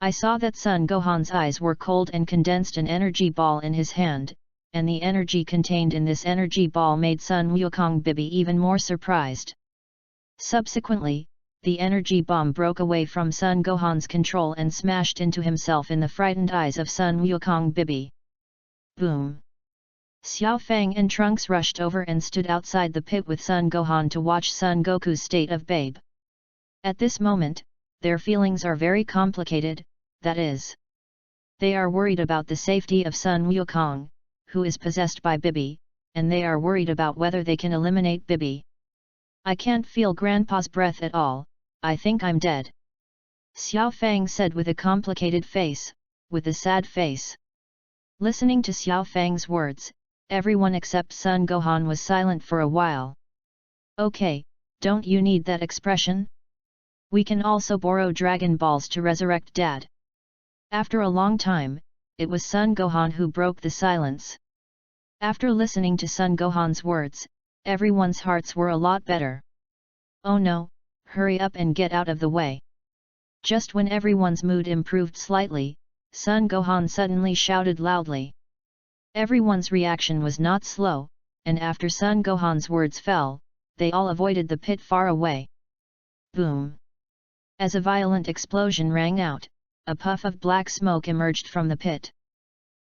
I saw that Sun Gohan's eyes were cold and condensed an energy ball in his hand, and the energy contained in this energy ball made Sun Wukong Bibi even more surprised. Subsequently, the energy bomb broke away from Sun Gohan's control and smashed into himself in the frightened eyes of Sun Wukong Bibi. Boom! Xiao Fang and Trunks rushed over and stood outside the pit with Sun Gohan to watch Son Goku's state of babe. At this moment, their feelings are very complicated, that is, they are worried about the safety of Sun Wukong, who is possessed by Bibi, and they are worried about whether they can eliminate Bibi. I can't feel Grandpa's breath at all, I think I'm dead. Xiao Fang said with a complicated face, with a sad face. Listening to Xiao Fang's words, everyone except Sun Gohan was silent for a while. Okay, don't you need that expression? We can also borrow Dragon Balls to resurrect Dad. After a long time, it was Sun Gohan who broke the silence. After listening to Sun Gohan's words, everyone's hearts were a lot better. Oh no, hurry up and get out of the way. Just when everyone's mood improved slightly, Sun Gohan suddenly shouted loudly. Everyone's reaction was not slow, and after Sun Gohan's words fell, they all avoided the pit far away. Boom! As a violent explosion rang out, a puff of black smoke emerged from the pit.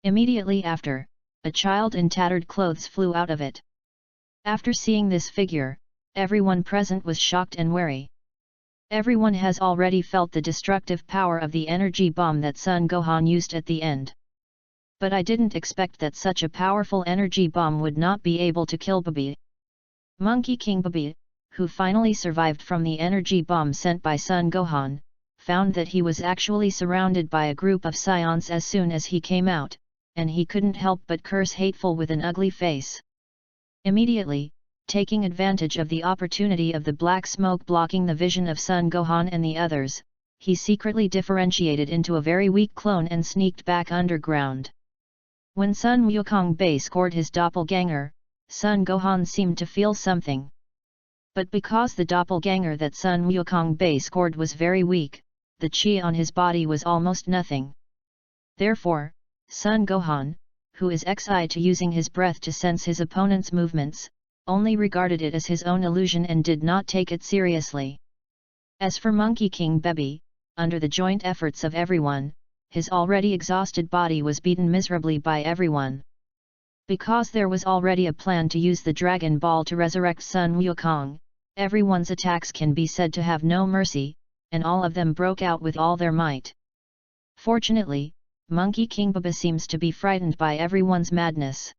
Immediately after, a child in tattered clothes flew out of it. After seeing this figure, everyone present was shocked and wary. Everyone has already felt the destructive power of the energy bomb that Sun Gohan used at the end. But I didn't expect that such a powerful energy bomb would not be able to kill Bibi. Monkey King Bibi, who finally survived from the energy bomb sent by Sun Gohan, found that he was actually surrounded by a group of Saiyans as soon as he came out, and he couldn't help but curse hateful with an ugly face. Immediately, taking advantage of the opportunity of the black smoke blocking the vision of Sun Gohan and the others, he secretly differentiated into a very weak clone and sneaked back underground. When Sun Wukong Bei scored his doppelganger, Sun Gohan seemed to feel something. But because the doppelganger that Sun Wukong Bei scored was very weak, the chi on his body was almost nothing. Therefore, Sun Gohan, who is xi to using his breath to sense his opponent's movements, only regarded it as his own illusion and did not take it seriously. As for Monkey King Bibi, under the joint efforts of everyone, his already exhausted body was beaten miserably by everyone. Because there was already a plan to use the Dragon Ball to resurrect Sun Wukong, everyone's attacks can be said to have no mercy, and all of them broke out with all their might. Fortunately, Monkey King Bibi seems to be frightened by everyone's madness.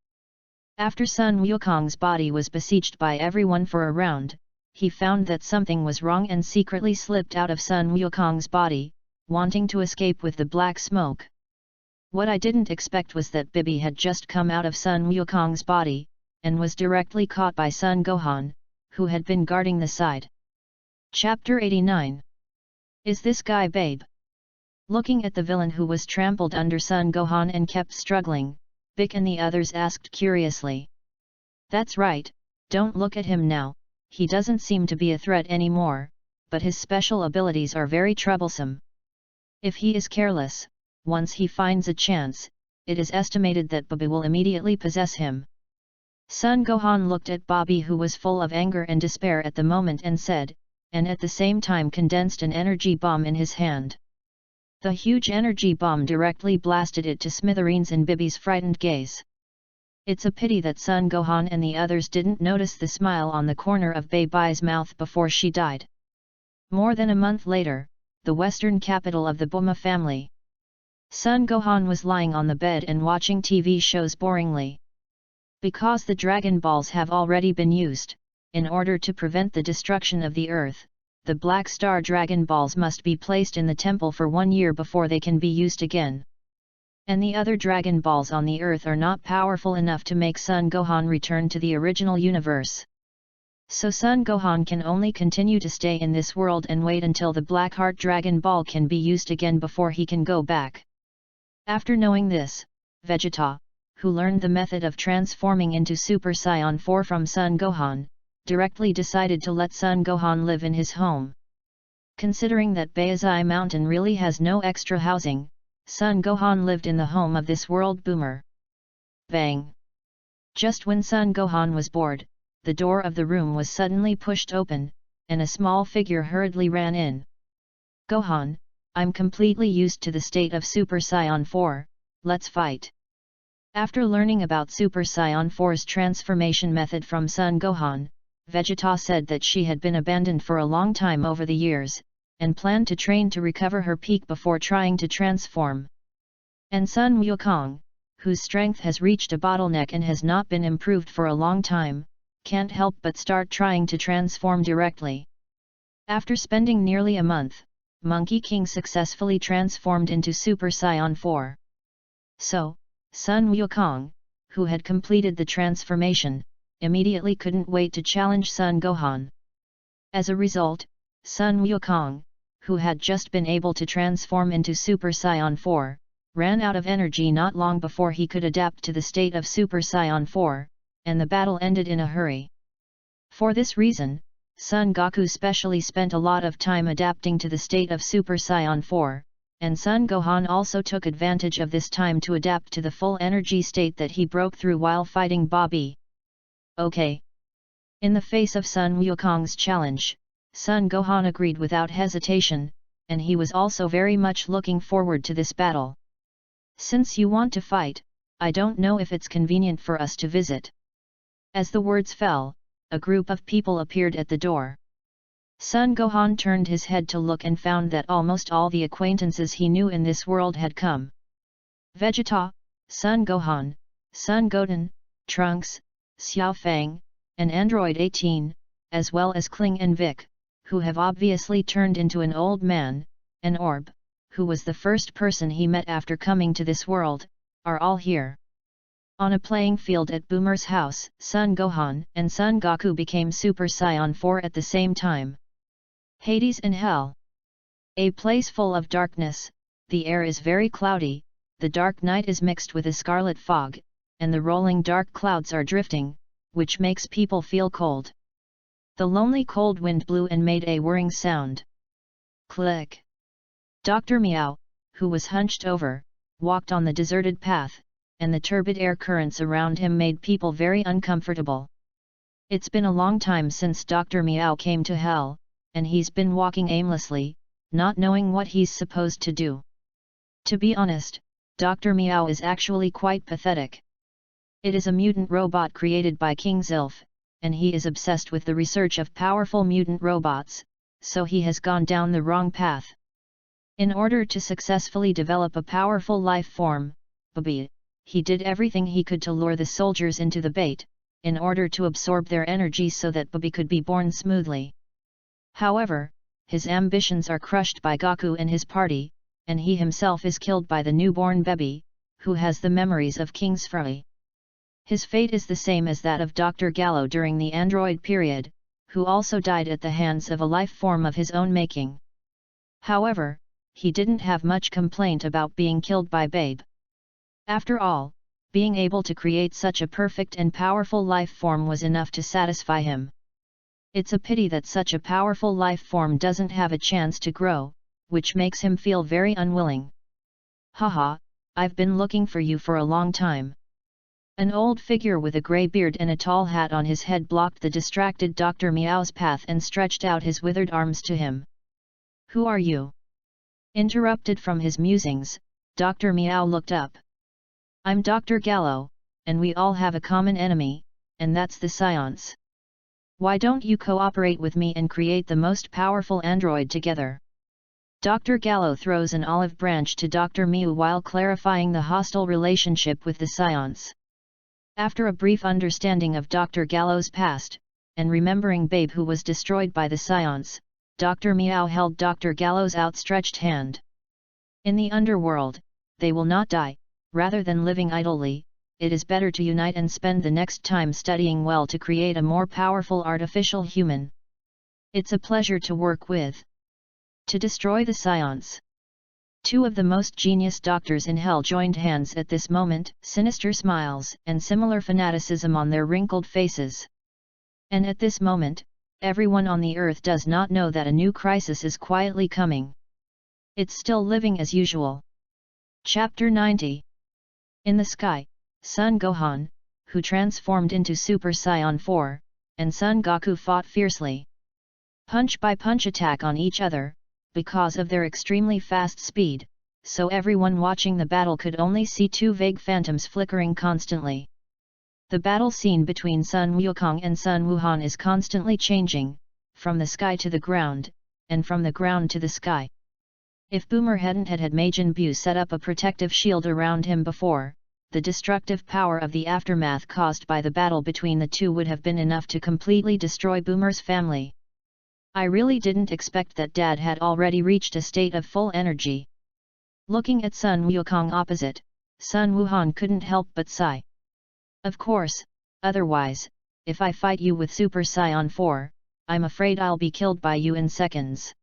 After Sun Wukong's body was besieged by everyone for a round, he found that something was wrong and secretly slipped out of Sun Wukong's body, wanting to escape with the black smoke. What I didn't expect was that Bibi had just come out of Sun Wukong's body, and was directly caught by Sun Gohan, who had been guarding the side. Chapter 89. Is this guy babe? Looking at the villain who was trampled under Sun Gohan and kept struggling, Bic and the others asked curiously. That's right, don't look at him now, he doesn't seem to be a threat anymore, but his special abilities are very troublesome. If he is careless, once he finds a chance, it is estimated that Bibi will immediately possess him. Sun Gohan looked at Bobby, who was full of anger and despair at the moment, and said, and at the same time condensed an energy bomb in his hand. The huge energy bomb directly blasted it to smithereens in Bibi's frightened gaze. It's a pity that Sun Gohan and the others didn't notice the smile on the corner of Bei's mouth before she died. More than a month later, the western capital of the Bulma family. Sun Gohan was lying on the bed and watching TV shows boringly. Because the Dragon Balls have already been used, in order to prevent the destruction of the Earth, the Black Star Dragon Balls must be placed in the temple for 1 year before they can be used again. And the other Dragon Balls on the Earth are not powerful enough to make Sun Gohan return to the original universe. So Sun Gohan can only continue to stay in this world and wait until the Black Heart Dragon Ball can be used again before he can go back. After knowing this, Vegeta, who learned the method of transforming into Super Saiyan 4 from Sun Gohan, directly decided to let Sun Gohan live in his home. Considering that Baizai Mountain really has no extra housing, Sun Gohan lived in the home of this world boomer. Bang! Just when Sun Gohan was bored, the door of the room was suddenly pushed open, and a small figure hurriedly ran in. Gohan, I'm completely used to the state of Super Saiyan 4, let's fight. After learning about Super Saiyan 4's transformation method from Sun Gohan, Vegeta said that she had been abandoned for a long time over the years, and planned to train to recover her peak before trying to transform. And Sun Wukong, whose strength has reached a bottleneck and has not been improved for a long time, can't help but start trying to transform directly. After spending nearly a month, Monkey King successfully transformed into Super Saiyan 4. So, Sun Wukong, who had completed the transformation, immediately couldn't wait to challenge Sun Gohan. As a result, Sun Wukong, who had just been able to transform into Super Saiyan 4, ran out of energy not long before he could adapt to the state of Super Saiyan 4, and the battle ended in a hurry. For this reason, Son Goku specially spent a lot of time adapting to the state of Super Saiyan 4, and Son Gohan also took advantage of this time to adapt to the full energy state that he broke through while fighting Bobby. Okay. In the face of Sun Wukong's challenge, Son Gohan agreed without hesitation, and he was also very much looking forward to this battle. Since you want to fight, I don't know if it's convenient for us to visit. As the words fell, a group of people appeared at the door. Son Gohan turned his head to look and found that almost all the acquaintances he knew in this world had come. Vegeta, Son Gohan, Son Goten, Trunks, Xiao Fang, and Android 18, as well as Kling and Vic, who have obviously turned into an old man, and Orb, who was the first person he met after coming to this world, are all here. On a playing field at Boomer's house, Son Gohan and Son Goku became Super Saiyan 4 at the same time. Hades and Hell. A place full of darkness, the air is very cloudy, the dark night is mixed with a scarlet fog, and the rolling dark clouds are drifting, which makes people feel cold. The lonely cold wind blew and made a whirring sound. Click. Dr. Meow, who was hunched over, walked on the deserted path, and the turbid air currents around him made people very uncomfortable. It's been a long time since Dr. Meow came to Hell, and he's been walking aimlessly, not knowing what he's supposed to do. To be honest, Dr. Meow is actually quite pathetic. It is a mutant robot created by King Zilf, and he is obsessed with the research of powerful mutant robots, so he has gone down the wrong path. In order to successfully develop a powerful life form, Bobby, he did everything he could to lure the soldiers into the bait, in order to absorb their energy so that Bobby could be born smoothly. However, his ambitions are crushed by Goku and his party, and he himself is killed by the newborn baby, who has the memories of King Sfree. His fate is the same as that of Dr. Gallo during the android period, who also died at the hands of a life form of his own making. However, he didn't have much complaint about being killed by Babe. After all, being able to create such a perfect and powerful life form was enough to satisfy him. It's a pity that such a powerful life form doesn't have a chance to grow, which makes him feel very unwilling. Haha, I've been looking for you for a long time. An old figure with a grey beard and a tall hat on his head blocked the distracted Dr. Meow's path and stretched out his withered arms to him. Who are you? Interrupted from his musings, Dr. Meow looked up. I'm Dr. Gallo, and we all have a common enemy, and that's the Saiyans. Why don't you cooperate with me and create the most powerful android together? Dr. Gallo throws an olive branch to Dr. Mew while clarifying the hostile relationship with the Saiyans. After a brief understanding of Dr. Gallo's past, and remembering Babe who was destroyed by the Saiyans, Dr. Meow held Dr. Gallo's outstretched hand. In the underworld, they will not die. Rather than living idly, it is better to unite and spend the next time studying well to create a more powerful artificial human. It's a pleasure to work with. To destroy the Saiyans. Two of the most genius doctors in hell joined hands at this moment, sinister smiles and similar fanaticism on their wrinkled faces. And at this moment, everyone on the earth does not know that a new crisis is quietly coming. It's still living as usual. Chapter 90. In the sky, Son Gohan, who transformed into Super Saiyan 4, and Son Goku fought fiercely. Punch by punch attack on each other, because of their extremely fast speed, so everyone watching the battle could only see two vague phantoms flickering constantly. The battle scene between Sun Wukong and Sun Wuhan is constantly changing, from the sky to the ground, and from the ground to the sky. If Boomer hadn't had Majin Buu set up a protective shield around him before, the destructive power of the aftermath caused by the battle between the two would have been enough to completely destroy Boomer's family. I really didn't expect that Dad had already reached a state of full energy. Looking at Sun Wukong opposite, Sun Wuhan couldn't help but sigh. Of course, otherwise, if I fight you with Super Saiyan 4, I'm afraid I'll be killed by you in seconds.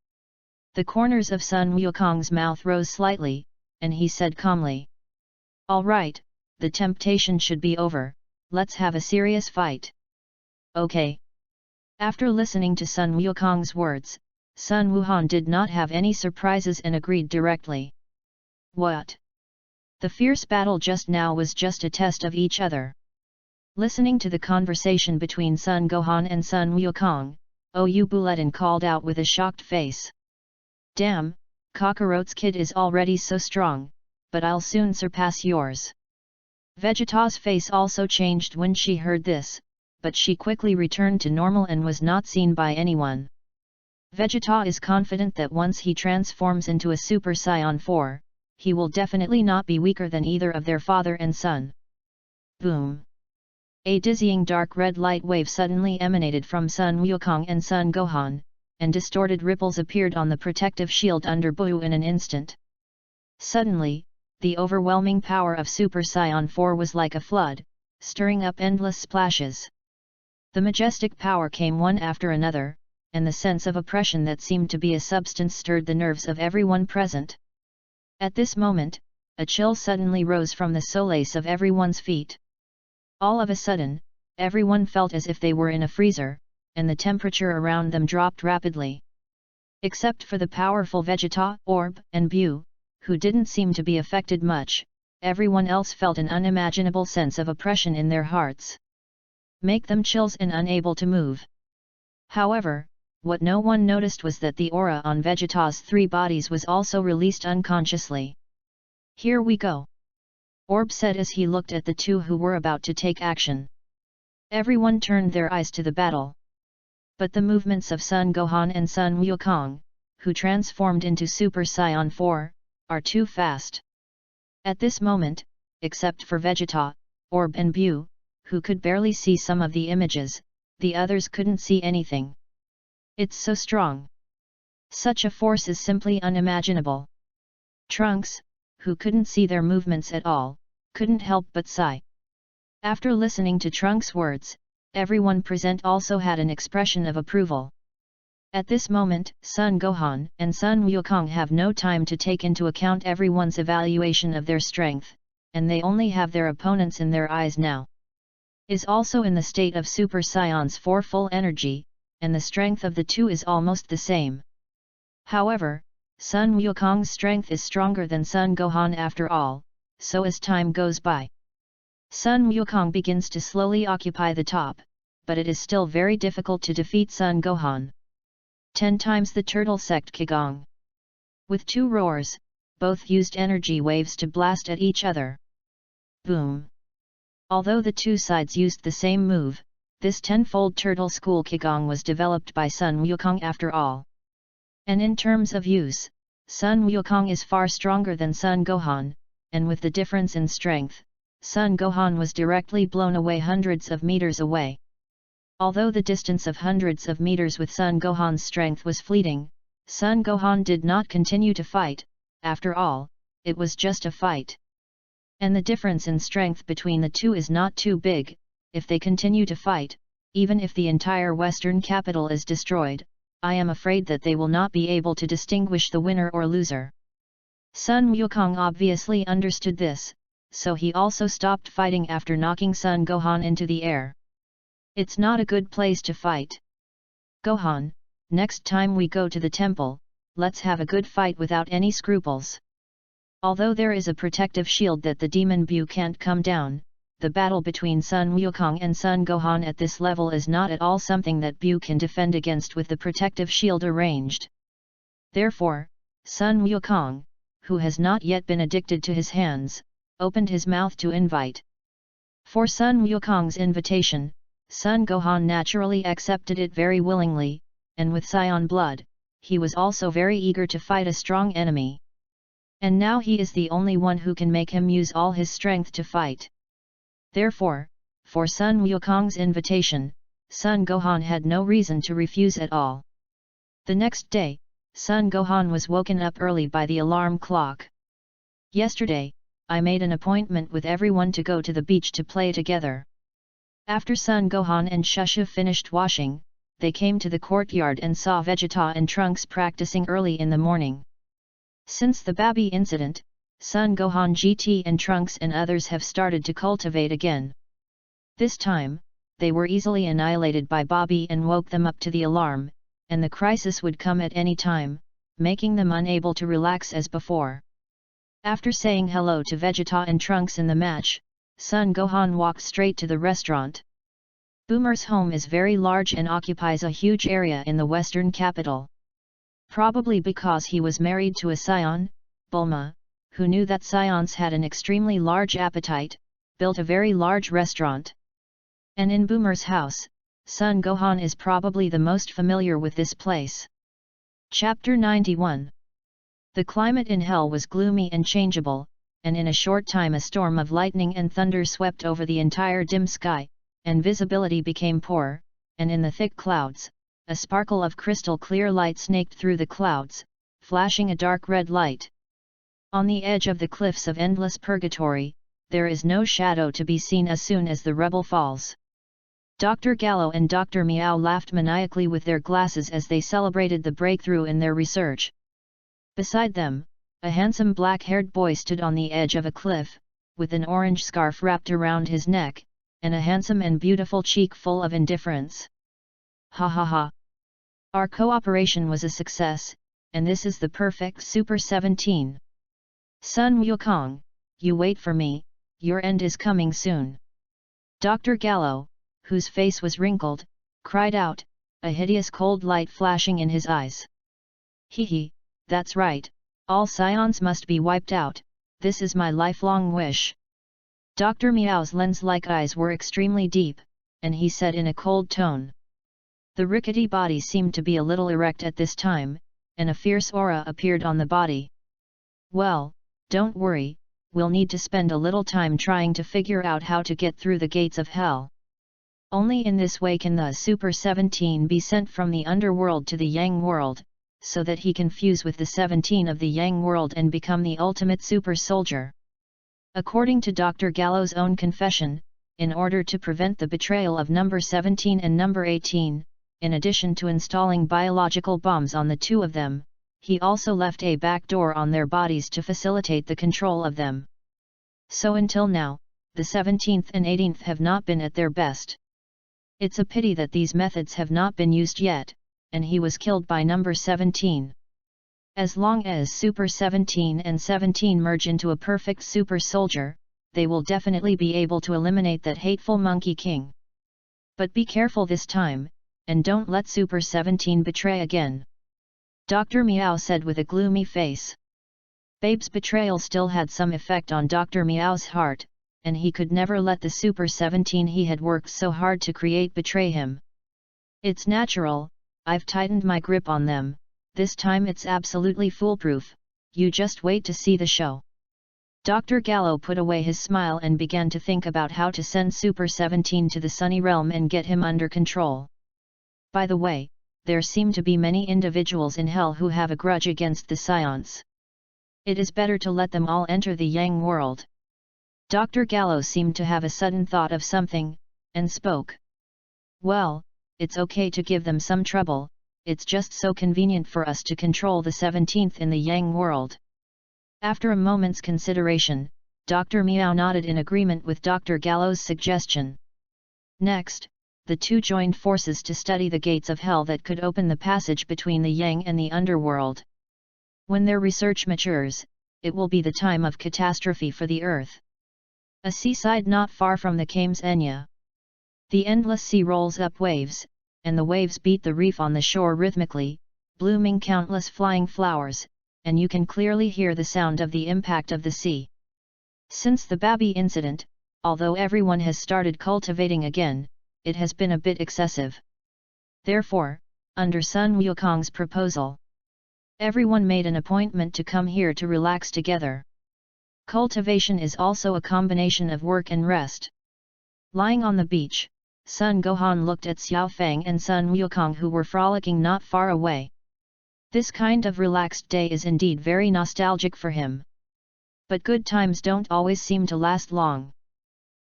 The corners of Sun Wukong's mouth rose slightly, and he said calmly. All right, the temptation should be over, let's have a serious fight. Okay. After listening to Sun Wukong's words, Sun Wuhan did not have any surprises and agreed directly. What? The fierce battle just now was just a test of each other. Listening to the conversation between Sun Gohan and Sun Wukong, Ou Buletin called out with a shocked face. Damn, Kakarote's kid is already so strong, but I'll soon surpass yours. Vegeta's face also changed when she heard this, but she quickly returned to normal and was not seen by anyone. Vegeta is confident that once he transforms into a Super Saiyan 4, he will definitely not be weaker than either of their father and son. Boom! A dizzying dark red light wave suddenly emanated from Sun Wukong and Sun Gohan, and distorted ripples appeared on the protective shield under Buu in an instant. Suddenly, the overwhelming power of Super Saiyan 4 was like a flood, stirring up endless splashes. The majestic power came one after another, and the sense of oppression that seemed to be a substance stirred the nerves of everyone present. At this moment, a chill suddenly rose from the soles of everyone's feet. All of a sudden, everyone felt as if they were in a freezer, and the temperature around them dropped rapidly. Except for the powerful Vegeta, Orb, and Buu, who didn't seem to be affected much, everyone else felt an unimaginable sense of oppression in their hearts. Make them chills and unable to move. However, what no one noticed was that the aura on Vegeta's three bodies was also released unconsciously. Here we go. Orb said as he looked at the two who were about to take action. Everyone turned their eyes to the battle. But the movements of Sun Gohan and Sun Wukong, who transformed into Super Saiyan 4, are too fast. At this moment, except for Vegeta, Orb and Buu, who could barely see some of the images, the others couldn't see anything. It's so strong. Such a force is simply unimaginable. Trunks, who couldn't see their movements at all, couldn't help but sigh. After listening to Trunks' words, everyone present also had an expression of approval. At this moment, Sun Gohan and Sun Wukong have no time to take into account everyone's evaluation of their strength, and they only have their opponents in their eyes now. Is also in the state of Super Saiyan's 4 full energy, and the strength of the two is almost the same. However, Sun Wukong's strength is stronger than Sun Gohan after all, so as time goes by, Sun Wukong begins to slowly occupy the top, but it is still very difficult to defeat Sun Gohan. 10 times the Turtle Sect Qigong. With 2 roars, both used energy waves to blast at each other. Boom! Although the two sides used the same move, this 10-fold Turtle School Qigong was developed by Sun Wukong after all. And in terms of use, Sun Wukong is far stronger than Sun Gohan, and with the difference in strength, Sun Gohan was directly blown away hundreds of meters away. Although the distance of hundreds of meters with Sun Gohan's strength was fleeting, Sun Gohan did not continue to fight. After all, it was just a fight. And the difference in strength between the two is not too big. If they continue to fight, even if the entire Western capital is destroyed, I am afraid that they will not be able to distinguish the winner or loser. Sun Wukong obviously understood this, so he also stopped fighting after knocking Sun Gohan into the air. It's not a good place to fight. Gohan, next time we go to the temple, let's have a good fight without any scruples. Although there is a protective shield that the demon Bu can't come down, the battle between Sun Wukong and Sun Gohan at this level is not at all something that Bu can defend against with the protective shield arranged. Therefore, Sun Wukong, who has not yet been addicted to his hands, opened his mouth to invite. For Sun Wukong's invitation, Sun Gohan naturally accepted it very willingly, and with SAIYAN blood, he was also very eager to fight a strong enemy. And now he is the only one who can make him use all his strength to fight. Therefore, for Sun Wukong's invitation, Sun Gohan had no reason to refuse at all. The next day, Sun Gohan was woken up early by the alarm clock. Yesterday, I made an appointment with everyone to go to the beach to play together. After Sun Gohan and Shushu finished washing, they came to the courtyard and saw Vegeta and Trunks practicing early in the morning. Since the Babi incident, Sun Gohan GT and Trunks and others have started to cultivate again. This time, they were easily annihilated by Babi and woke them up to the alarm, and the crisis would come at any time, making them unable to relax as before. After saying hello to Vegeta and Trunks in the match, Sun Gohan walked straight to the restaurant. Boomer's home is very large and occupies a huge area in the western capital. Probably because he was married to a SAIYAN, Bulma, who knew that SAIYANs had an extremely large appetite, built a very large restaurant. And in Boomer's house, Sun Gohan is probably the most familiar with this place. Chapter 91. The climate in Hell was gloomy and changeable, and in a short time a storm of lightning and thunder swept over the entire dim sky, and visibility became poor, and in the thick clouds, a sparkle of crystal clear light snaked through the clouds, flashing a dark red light. On the edge of the cliffs of endless purgatory, there is no shadow to be seen as soon as the rebel falls. Dr. Gallo and Dr. Meow laughed maniacally with their glasses as they celebrated the breakthrough in their research. Beside them, a handsome black-haired boy stood on the edge of a cliff, with an orange scarf wrapped around his neck, and a handsome and beautiful cheek full of indifference. Ha ha ha! Our cooperation was a success, and this is the perfect Super 17. Sun Wukong, you wait for me, your end is coming soon. Dr. Gallo, whose face was wrinkled, cried out, a hideous cold light flashing in his eyes. Hee, that's right, all SAIYANs must be wiped out, this is my lifelong wish. Dr. Meow's lens-like eyes were extremely deep, and he said in a cold tone. The rickety body seemed to be a little erect at this time, and a fierce aura appeared on the body. Well, don't worry, we'll need to spend a little time trying to figure out how to get through the gates of hell. Only in this way can the Super 17 be sent from the underworld to the Yang world, so that he can fuse with the 17 of the Yang world and become the ultimate super soldier. According to Dr. Gallo's own confession, in order to prevent the betrayal of number 17 and number 18, in addition to installing biological bombs on the two of them, he also left a back door on their bodies to facilitate the control of them. So until now, the 17th and 18th have not been at their best. It's a pity that these methods have not been used yet, and he was killed by number 17. As long as Super 17 and 17 merge into a perfect super soldier, they will definitely be able to eliminate that hateful Monkey King. But be careful this time, and don't let Super 17 betray again. Dr. Meow said with a gloomy face. Babe's betrayal still had some effect on Dr. Meow's heart, and he could never let the Super 17 he had worked so hard to create betray him. It's natural, I've tightened my grip on them, this time it's absolutely foolproof, you just wait to see the show. Dr. Gallo put away his smile and began to think about how to send Super 17 to the Sunny Realm and get him under control. By the way, there seem to be many individuals in Hell who have a grudge against the SAIYANs. It is better to let them all enter the Yang world. Dr. Gallo seemed to have a sudden thought of something, and spoke. Well, it's okay to give them some trouble, it's just so convenient for us to control the 17th in the Yang world. After a moment's consideration, Dr. Meow nodded in agreement with Dr. Gallo's suggestion. Next, the two joined forces to study the gates of hell that could open the passage between the Yang and the underworld. When their research matures, it will be the time of catastrophe for the earth. A seaside not far from the Kames Enya. The endless sea rolls up waves, and the waves beat the reef on the shore rhythmically, blooming countless flying flowers, and you can clearly hear the sound of the impact of the sea. Since the Babi incident, although everyone has started cultivating again, it has been a bit excessive. Therefore, under Sun Wukong's proposal, everyone made an appointment to come here to relax together. Cultivation is also a combination of work and rest. Lying on the beach, Sun Gohan looked at Xiao Fang and Sun Wukong, who were frolicking not far away. This kind of relaxed day is indeed very nostalgic for him. But good times don't always seem to last long.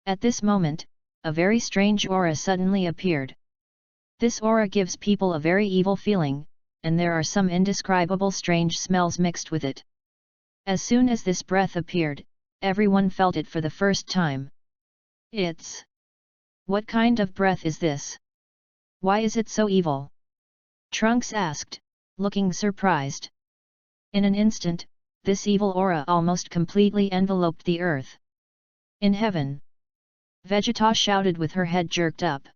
At this moment, a very strange aura suddenly appeared. This aura gives people a very evil feeling, and there are some indescribable strange smells mixed with it. As soon as this breath appeared, everyone felt it for the first time. It's... What kind of breath is this? Why is it so evil? Trunks asked, looking surprised. In an instant, this evil aura almost completely enveloped the earth. In heaven! Vegeta shouted with her head jerked up.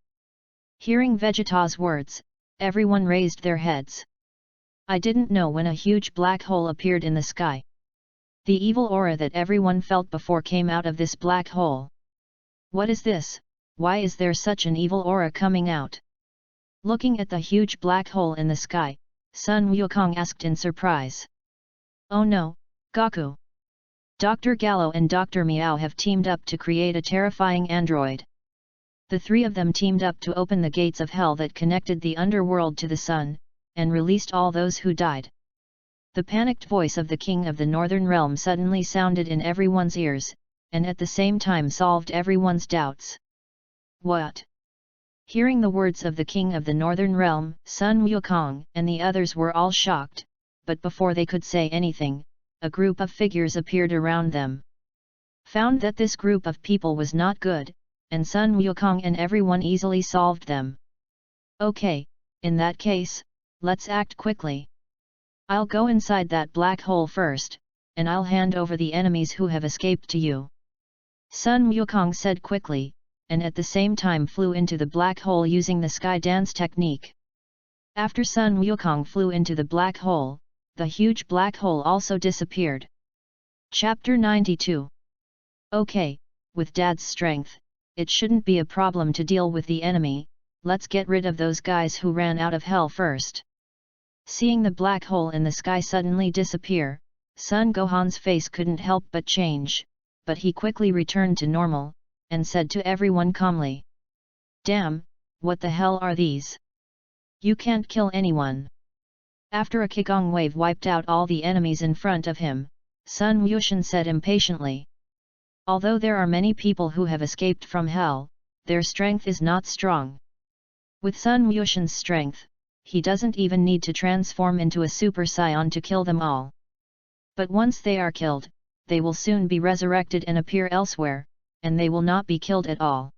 Hearing Vegeta's words, everyone raised their heads. I didn't know when a huge black hole appeared in the sky. The evil aura that everyone felt before came out of this black hole. What is this? Why is there such an evil aura coming out? Looking at the huge black hole in the sky, Sun Wukong asked in surprise. Oh no, Goku! Dr. Gallo and Dr. Meow have teamed up to create a terrifying android. The three of them teamed up to open the gates of hell that connected the underworld to the sun, and released all those who died. The panicked voice of the King of the Northern Realm suddenly sounded in everyone's ears, and at the same time solved everyone's doubts. What? Hearing the words of the King of the Northern Realm, Sun Wukong and the others were all shocked, but before they could say anything, a group of figures appeared around them. Found that this group of people was not good, and Sun Wukong and everyone easily solved them. Okay, in that case, let's act quickly. I'll go inside that black hole first, and I'll hand over the enemies who have escaped to you. Sun Wukong said quickly, and at the same time flew into the black hole using the sky dance technique. After Sun Wukong flew into the black hole, the huge black hole also disappeared. Chapter 92. Okay, with Dad's strength, it shouldn't be a problem to deal with the enemy. Let's get rid of those guys who ran out of hell first. Seeing the black hole in the sky suddenly disappear, Sun Gohan's face couldn't help but change, but he quickly returned to normal, and said to everyone calmly. Damn, what the hell are these? You can't kill anyone. After a Qigong wave wiped out all the enemies in front of him, Sun Wushan said impatiently. Although there are many people who have escaped from hell, their strength is not strong. With Sun Wushan's strength, he doesn't even need to transform into a Super Saiyan to kill them all. But once they are killed, they will soon be resurrected and appear elsewhere, and they will not be killed at all.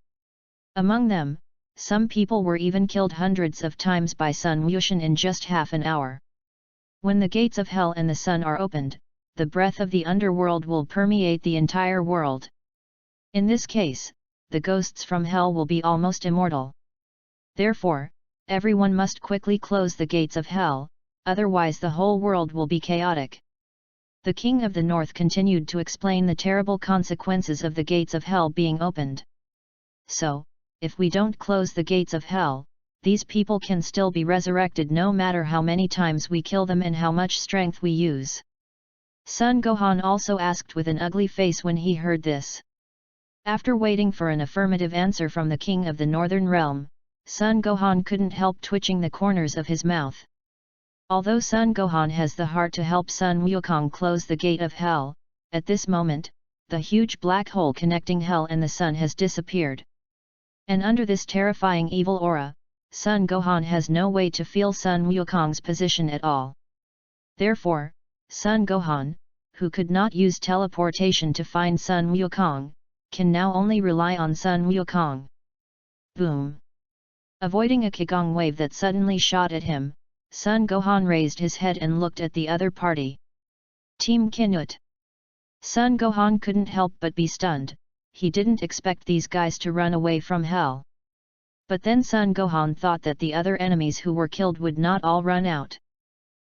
Among them, some people were even killed hundreds of times by Sun Wushan in just half an hour. When the gates of hell and the sun are opened, the breath of the underworld will permeate the entire world. In this case, the ghosts from hell will be almost immortal. Therefore, everyone must quickly close the gates of hell, otherwise the whole world will be chaotic. The King of the North continued to explain the terrible consequences of the gates of hell being opened. So, if we don't close the gates of hell, these people can still be resurrected no matter how many times we kill them and how much strength we use. Sun Gohan also asked with an ugly face when he heard this. After waiting for an affirmative answer from the King of the Northern Realm, Sun Gohan couldn't help twitching the corners of his mouth. Although Sun Gohan has the heart to help Sun Wukong close the gate of hell, at this moment, the huge black hole connecting hell and the sun has disappeared. And under this terrifying evil aura, Sun Gohan has no way to feel Sun Wukong's position at all. Therefore, Sun Gohan, who could not use teleportation to find Sun Wukong, can now only rely on Sun Wukong. Boom! Avoiding a Qigong wave that suddenly shot at him, Sun Gohan raised his head and looked at the other party. Team Kinut. Sun Gohan couldn't help but be stunned. He didn't expect these guys to run away from hell. But then Sun Gohan thought that the other enemies who were killed would not all run out.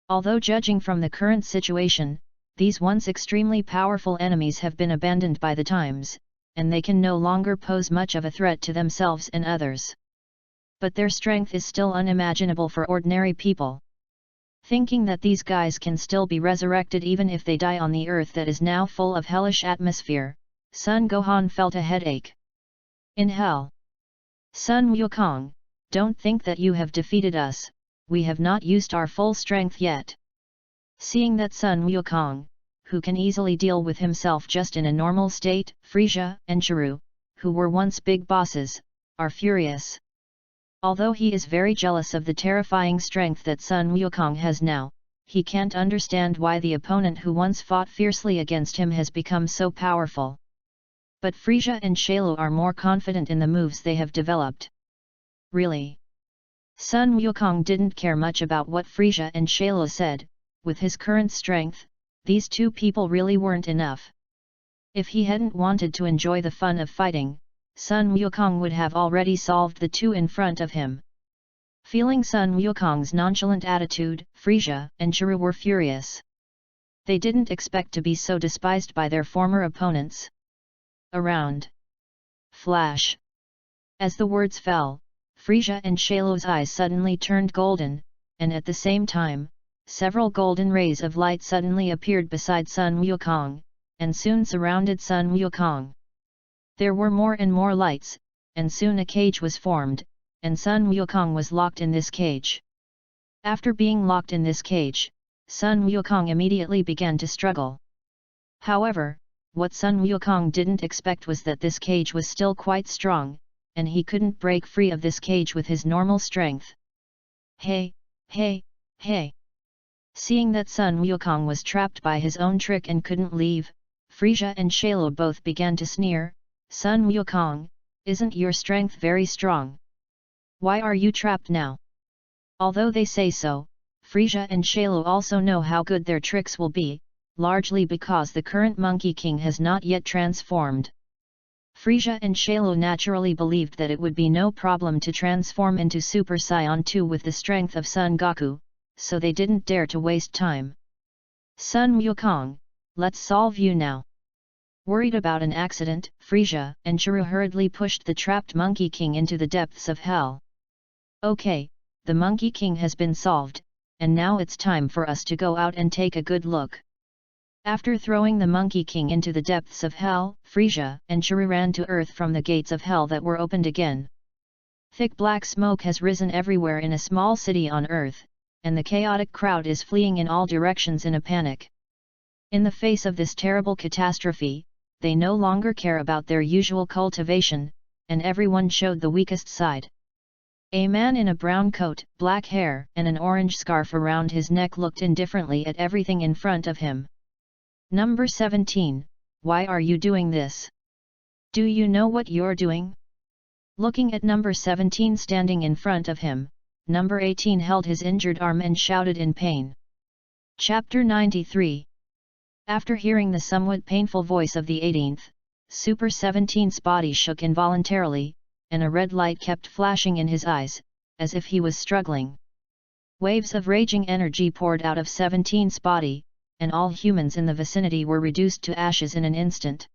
Although judging from the current situation, these once extremely powerful enemies have been abandoned by the times, and they can no longer pose much of a threat to themselves and others. But their strength is still unimaginable for ordinary people. Thinking that these guys can still be resurrected even if they die on the earth that is now full of hellish atmosphere, Sun Gohan felt a headache. In hell! Sun Wukong, don't think that you have defeated us, we have not used our full strength yet. Seeing that Sun Wukong, who can easily deal with himself just in a normal state, Frieza and Chiru, who were once big bosses, are furious. Although he is very jealous of the terrifying strength that Sun Wukong has now, he can't understand why the opponent who once fought fiercely against him has become so powerful. But Frieza and Shailu are more confident in the moves they have developed. Really? Sun Wukong didn't care much about what Frieza and Shailu said. With his current strength, these two people really weren't enough. If he hadn't wanted to enjoy the fun of fighting, Sun Wukong would have already solved the two in front of him. Feeling Sun Wukong's nonchalant attitude, Frieza and Chiru were furious. They didn't expect to be so despised by their former opponents. Around. Flash. As the words fell, Frieza and Shailu's eyes suddenly turned golden, and at the same time, several golden rays of light suddenly appeared beside Sun Wukong, and soon surrounded Sun Wukong. There were more and more lights, and soon a cage was formed, and Sun Wukong was locked in this cage. After being locked in this cage, Sun Wukong immediately began to struggle. However, what Sun Wukong didn't expect was that this cage was still quite strong, and he couldn't break free of this cage with his normal strength. Hey, hey, hey! Seeing that Sun Wukong was trapped by his own trick and couldn't leave, Frieza and Shailu both began to sneer. Sun Wukong, isn't your strength very strong? Why are you trapped now? Although they say so, Frieza and Shailu also know how good their tricks will be, largely because the current Monkey King has not yet transformed. Frieza and Shailu naturally believed that it would be no problem to transform into Super Saiyan 2 with the strength of Son Goku, so they didn't dare to waste time. Sun Wukong, let's solve you now. Worried about an accident, Frieza and Chiru hurriedly pushed the trapped Monkey King into the depths of hell. Okay, the Monkey King has been solved, and now it's time for us to go out and take a good look. After throwing the Monkey King into the depths of hell, Frieza and Chiru ran to earth from the gates of hell that were opened again. Thick black smoke has risen everywhere in a small city on earth, and the chaotic crowd is fleeing in all directions in a panic. In the face of this terrible catastrophe, they no longer care about their usual cultivation, and everyone showed the weakest side. A man in a brown coat, black hair, and an orange scarf around his neck looked indifferently at everything in front of him. Number 17, why are you doing this? Do you know what you're doing? Looking at number 17 standing in front of him, number 18 held his injured arm and shouted in pain. Chapter 93. After hearing the somewhat painful voice of the 18th, Super 17's body shook involuntarily, and a red light kept flashing in his eyes, as if he was struggling. Waves of raging energy poured out of 17's body, and all humans in the vicinity were reduced to ashes in an instant.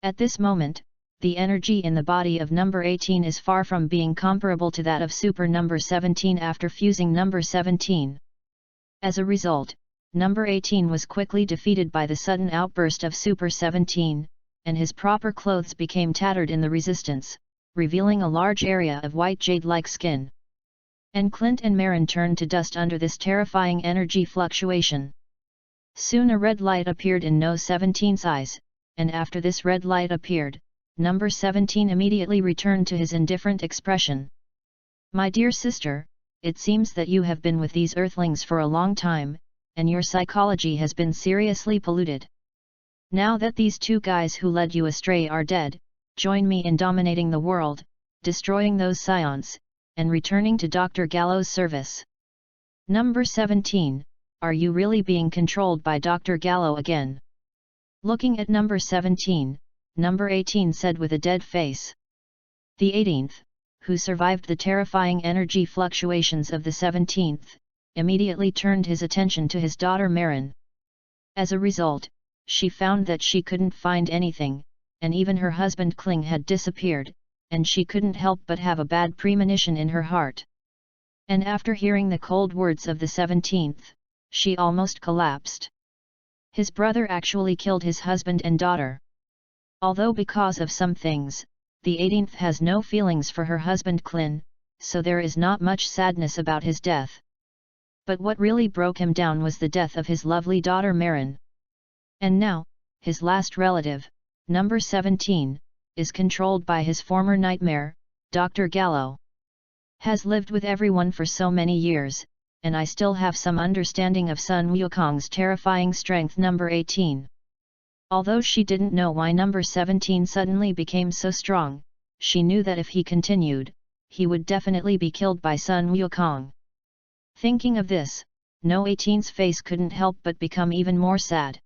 At this moment, the energy in the body of number 18 is far from being comparable to that of Super number 17 after fusing number 17. As a result, number 18 was quickly defeated by the sudden outburst of Super 17, and his proper clothes became tattered in the resistance, revealing a large area of white jade-like skin. And Clint and Marin turned to dust under this terrifying energy fluctuation. Soon a red light appeared in No 17's eyes, and after this red light appeared, number 17 immediately returned to his indifferent expression. My dear sister, it seems that you have been with these earthlings for a long time, and your psychology has been seriously polluted. Now that these two guys who led you astray are dead, join me in dominating the world, destroying those SAIYANs, and returning to Dr. Gallo's service. Number 17, are you really being controlled by Dr. Gallo again? Looking at number 17, number 18 said with a dead face. The 18th, who survived the terrifying energy fluctuations of the 17th, immediately turned his attention to his daughter Marin. As a result, she found that she couldn't find anything, and even her husband Kling had disappeared, and she couldn't help but have a bad premonition in her heart. And after hearing the cold words of the 17th, she almost collapsed. His brother actually killed his husband and daughter. Although because of some things, the 18th has no feelings for her husband Kling, so there is not much sadness about his death. But what really broke him down was the death of his lovely daughter Marin. And now, his last relative, number 17, is controlled by his former nightmare, Dr. Gallo. Has lived with everyone for so many years, and I still have some understanding of Sun Wukong's terrifying strength. Number 18. Although she didn't know why number 17 suddenly became so strong, she knew that if he continued, he would definitely be killed by Sun Wukong. Thinking of this, No 18's face couldn't help but become even more sad.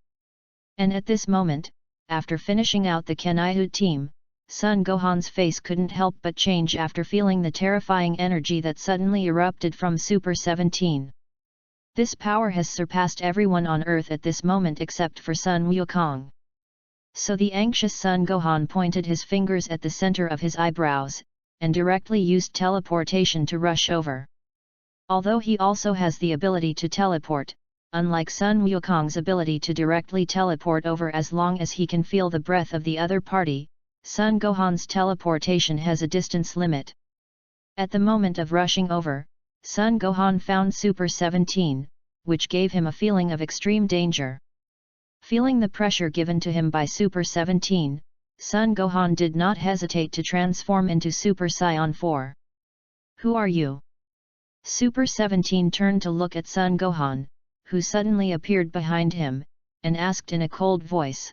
And at this moment, after finishing out the Kenaihu team, Sun Gohan's face couldn't help but change after feeling the terrifying energy that suddenly erupted from Super 17. This power has surpassed everyone on Earth at this moment except for Sun Wukong. So the anxious Sun Gohan pointed his fingers at the center of his eyebrows, and directly used teleportation to rush over. Although he also has the ability to teleport, unlike Sun Wukong's ability to directly teleport over as long as he can feel the breath of the other party, Sun Gohan's teleportation has a distance limit. At the moment of rushing over, Sun Gohan found Super 17, which gave him a feeling of extreme danger. Feeling the pressure given to him by Super 17, Sun Gohan did not hesitate to transform into Super Saiyan 4. Who are you? Super 17 turned to look at Sun Gohan, who suddenly appeared behind him, and asked in a cold voice.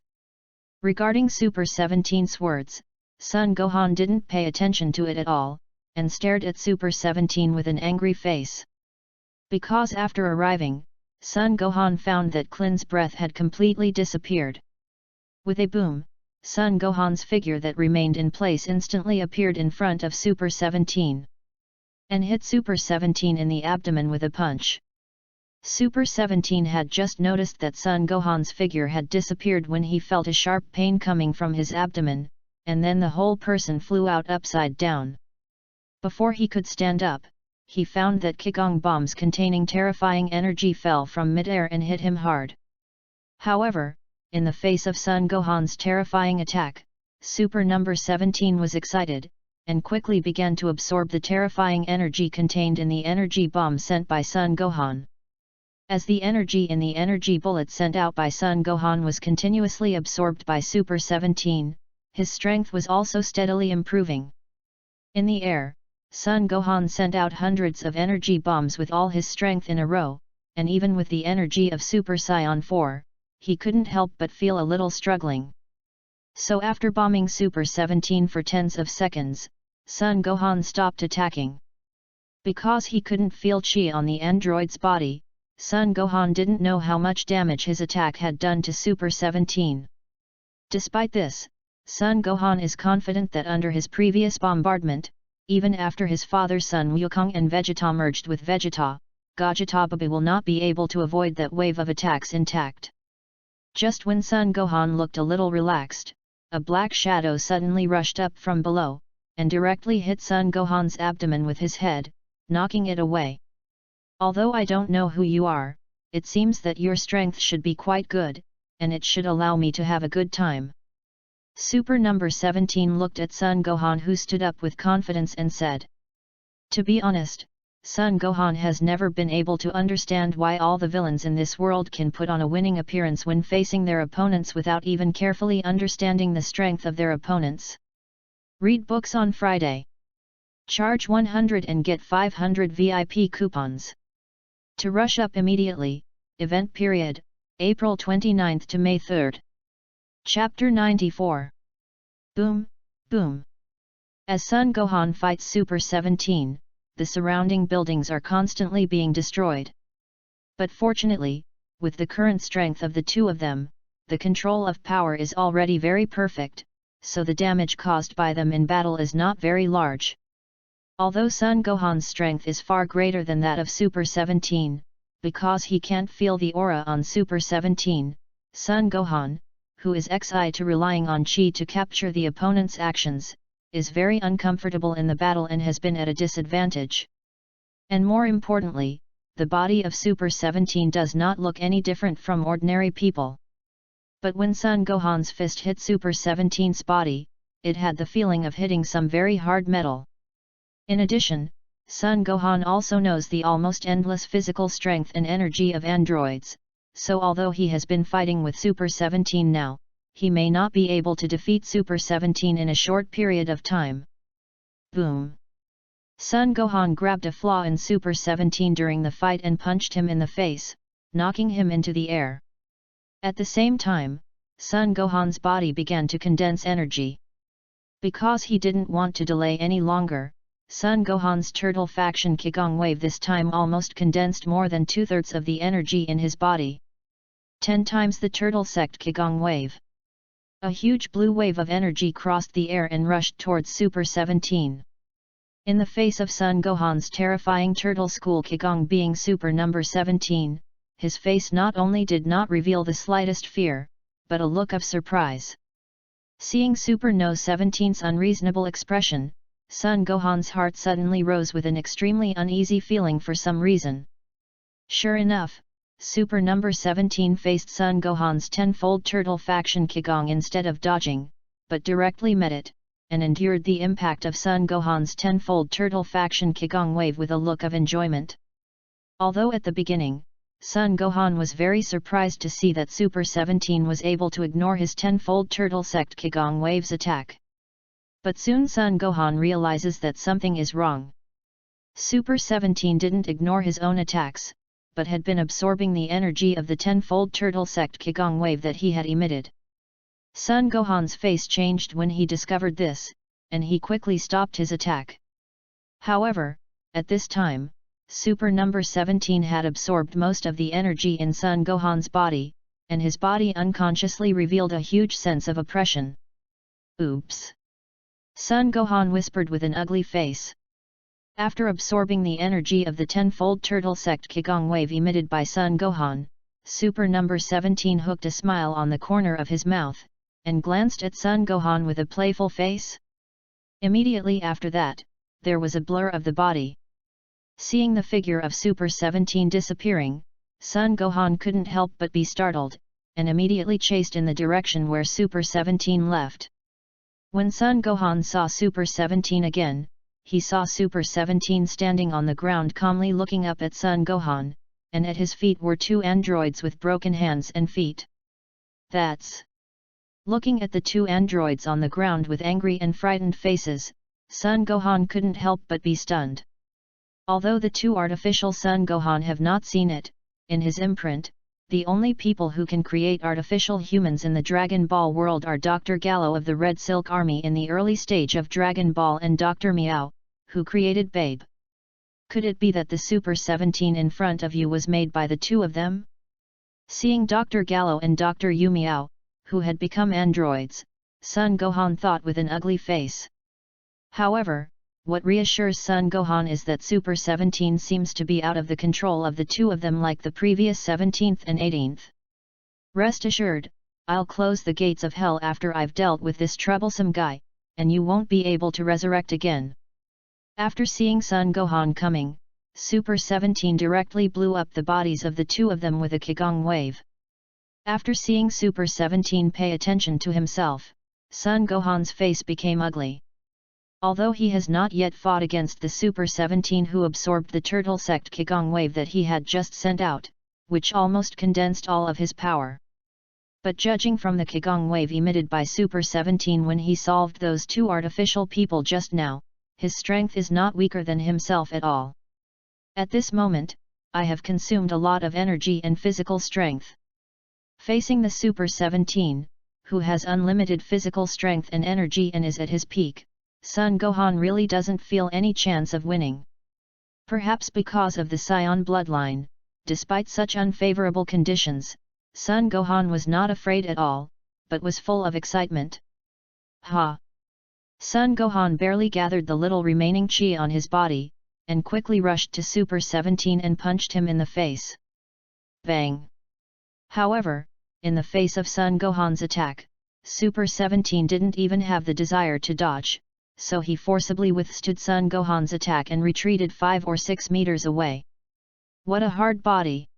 Regarding Super 17's words, Sun Gohan didn't pay attention to it at all, and stared at Super 17 with an angry face. Because after arriving, Sun Gohan found that Kling's breath had completely disappeared. With a boom, Sun Gohan's figure that remained in place instantly appeared in front of Super 17. And hit Super 17 in the abdomen with a punch. Super 17 had just noticed that Sun Gohan's figure had disappeared when he felt a sharp pain coming from his abdomen, and then the whole person flew out upside down. Before he could stand up, he found that Qigong bombs containing terrifying energy fell from midair and hit him hard. However, in the face of Sun Gohan's terrifying attack, Super number 17 was excited, and quickly began to absorb the terrifying energy contained in the energy bomb sent by Sun Gohan. As the energy in the energy bullet sent out by Sun Gohan was continuously absorbed by Super 17, his strength was also steadily improving. In the air, Sun Gohan sent out hundreds of energy bombs with all his strength in a row, and even with the energy of Super Saiyan 4, he couldn't help but feel a little struggling. So after bombing Super 17 for tens of seconds, Sun Gohan stopped attacking. Because he couldn't feel chi on the android's body, Sun Gohan didn't know how much damage his attack had done to Super 17. Despite this, Sun Gohan is confident that under his previous bombardment, even after his father Sun Wukong and Vegeta merged with Vegeta, Gogeta Baba will not be able to avoid that wave of attacks intact. Just when Sun Gohan looked a little relaxed, a black shadow suddenly rushed up from below, and directly hit Sun Gohan's abdomen with his head, knocking it away. Although I don't know who you are, it seems that your strength should be quite good, and it should allow me to have a good time. Super number 17 looked at Sun Gohan, who stood up with confidence and said. To be honest, Sun Gohan has never been able to understand why all the villains in this world can put on a winning appearance when facing their opponents without even carefully understanding the strength of their opponents. Read books on Friday. Charge 100 and get 500 VIP coupons. To rush up immediately, Event period, April 29 to May 3. Chapter 94. Boom, boom. As Son Gohan fights Super 17, the surrounding buildings are constantly being destroyed. But fortunately, with the current strength of the two of them, the control of power is already very perfect, so the damage caused by them in battle is not very large. Although Son Gohan's strength is far greater than that of Super 17, because he can't feel the aura on Super 17, Son Gohan, who is XI to relying on Chi to capture the opponent's actions, is very uncomfortable in the battle and has been at a disadvantage. And more importantly, the body of Super 17 does not look any different from ordinary people. But when Son Gohan's fist hit Super 17's body, it had the feeling of hitting some very hard metal. In addition, Son Gohan also knows the almost endless physical strength and energy of androids, so although he has been fighting with Super 17 now, he may not be able to defeat Super 17 in a short period of time. Boom! Son Gohan grabbed a flaw in Super 17 during the fight and punched him in the face, knocking him into the air. At the same time, Son Gohan's body began to condense energy. Because he didn't want to delay any longer, Son Gohan's turtle faction Qigong wave this time almost condensed more than 2/3 of the energy in his body. 10 times the turtle sect Qigong wave. A huge blue wave of energy crossed the air and rushed towards Super 17. In the face of Son Gohan's terrifying turtle school Qigong being Super number 17, his face not only did not reveal the slightest fear, but a look of surprise. Seeing Super No 17's unreasonable expression, Son Gohan's heart suddenly rose with an extremely uneasy feeling for some reason. Sure enough, Super number 17 faced Son Gohan's tenfold turtle faction Qigong instead of dodging, but directly met it, and endured the impact of Son Gohan's tenfold turtle faction Qigong wave with a look of enjoyment. Although at the beginning, Son Gohan was very surprised to see that Super 17 was able to ignore his tenfold turtle sect Qigong wave's attack. But soon Son Gohan realizes that something is wrong. Super 17 didn't ignore his own attacks, but had been absorbing the energy of the tenfold turtle sect Qigong wave that he had emitted. Son Gohan's face changed when he discovered this, and he quickly stopped his attack. However, at this time, Super number 17 had absorbed most of the energy in Son Gohan's body, and his body unconsciously revealed a huge sense of oppression. Oops! Son Gohan whispered with an ugly face. After absorbing the energy of the tenfold turtle sect Qigong wave emitted by Son Gohan, Super number 17 hooked a smile on the corner of his mouth, and glanced at Son Gohan with a playful face. Immediately after that, there was a blur of the body. Seeing the figure of Super 17 disappearing, Son Gohan couldn't help but be startled, and immediately chased in the direction where Super 17 left. When Son Gohan saw Super 17 again, he saw Super 17 standing on the ground calmly looking up at Son Gohan, and at his feet were 2 androids with broken hands and feet. That's... Looking at the 2 androids on the ground with angry and frightened faces, Son Gohan couldn't help but be stunned. Although the 2 artificial Son Gohan have not seen it, in his imprint, the only people who can create artificial humans in the Dragon Ball world are Dr. Gallo of the Red Silk Army in the early stage of Dragon Ball and Dr. Meow, who created Babe. Could it be that the Super 17 in front of you was made by the 2 of them? Seeing Dr. Gallo and Dr. Yu Meow, who had become androids, Son Gohan thought with an ugly face. However, what reassures Son Gohan is that Super 17 seems to be out of the control of the 2 of them like the previous 17th and 18th. Rest assured, I'll close the gates of hell after I've dealt with this troublesome guy, and you won't be able to resurrect again. After seeing Son Gohan coming, Super 17 directly blew up the bodies of the 2 of them with a Qigong wave. After seeing Super 17 pay attention to himself, Son Gohan's face became ugly. Although he has not yet fought against the Super 17 who absorbed the turtle sect Qigong wave that he had just sent out, which almost condensed all of his power. But judging from the Qigong wave emitted by Super 17 when he solved those 2 artificial people just now, his strength is not weaker than himself at all. At this moment, I have consumed a lot of energy and physical strength. Facing the Super 17, who has unlimited physical strength and energy and is at his peak, Sun Gohan really doesn't feel any chance of winning. Perhaps because of the SAIYAN bloodline, despite such unfavorable conditions, Sun Gohan was not afraid at all, but was full of excitement. Ha! Sun Gohan barely gathered the little remaining chi on his body, and quickly rushed to Super 17 and punched him in the face. Bang! However, in the face of Sun Gohan's attack, Super 17 didn't even have the desire to dodge, so he forcibly withstood Sun Gohan's attack and retreated 5 or 6 meters away. What a hard body!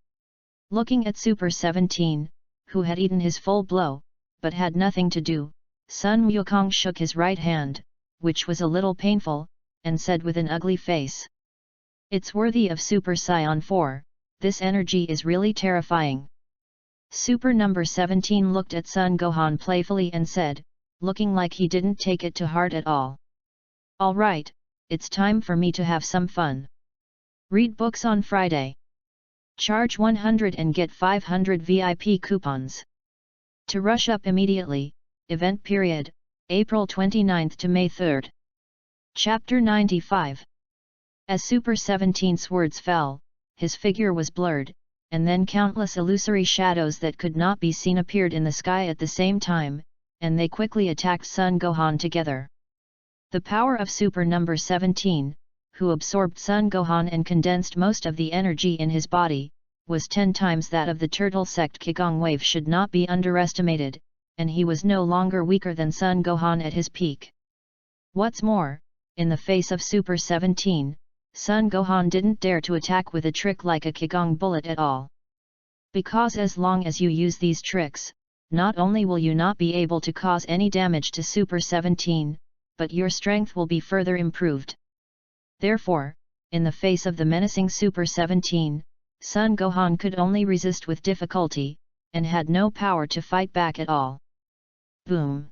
Looking at Super 17, who had eaten his full blow, but had nothing to do, Sun Wukong shook his right hand, which was a little painful, and said with an ugly face. It's worthy of Super Saiyan 4, this energy is really terrifying. Super number 17 looked at Sun Gohan playfully and said, looking like he didn't take it to heart at all. Alright, it's time for me to have some fun. Read books on Friday. Charge 100 and get 500 VIP coupons. To rush up immediately, event period, April 29th to May 3rd. Chapter 95. As Super 17's words fell, his figure was blurred, and then countless illusory shadows that could not be seen appeared in the sky at the same time, and they quickly attacked Sun Gohan together. The power of Super number 17, who absorbed Sun Gohan and condensed most of the energy in his body, was 10 times that of the turtle sect. Qigong wave should not be underestimated, and he was no longer weaker than Sun Gohan at his peak. What's more, in the face of Super 17, Sun Gohan didn't dare to attack with a trick like a Qigong bullet at all. Because as long as you use these tricks, not only will you not be able to cause any damage to Super 17, but your strength will be further improved. Therefore, in the face of the menacing Super 17, Sun Gohan could only resist with difficulty, and had no power to fight back at all. Boom!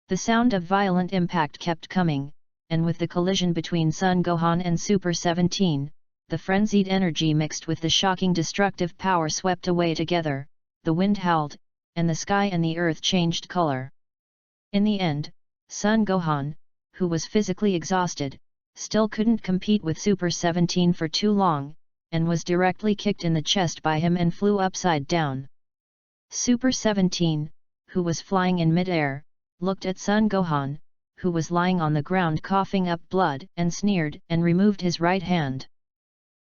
The sound of violent impact kept coming, and with the collision between Sun Gohan and Super 17, the frenzied energy mixed with the shocking destructive power swept away together, the wind howled, and the sky and the earth changed color. In the end, Sun Gohan, who was physically exhausted, still couldn't compete with Super 17 for too long, and was directly kicked in the chest by him and flew upside down. Super 17, who was flying in mid-air, looked at Sun Gohan, who was lying on the ground coughing up blood, and sneered and removed his right hand.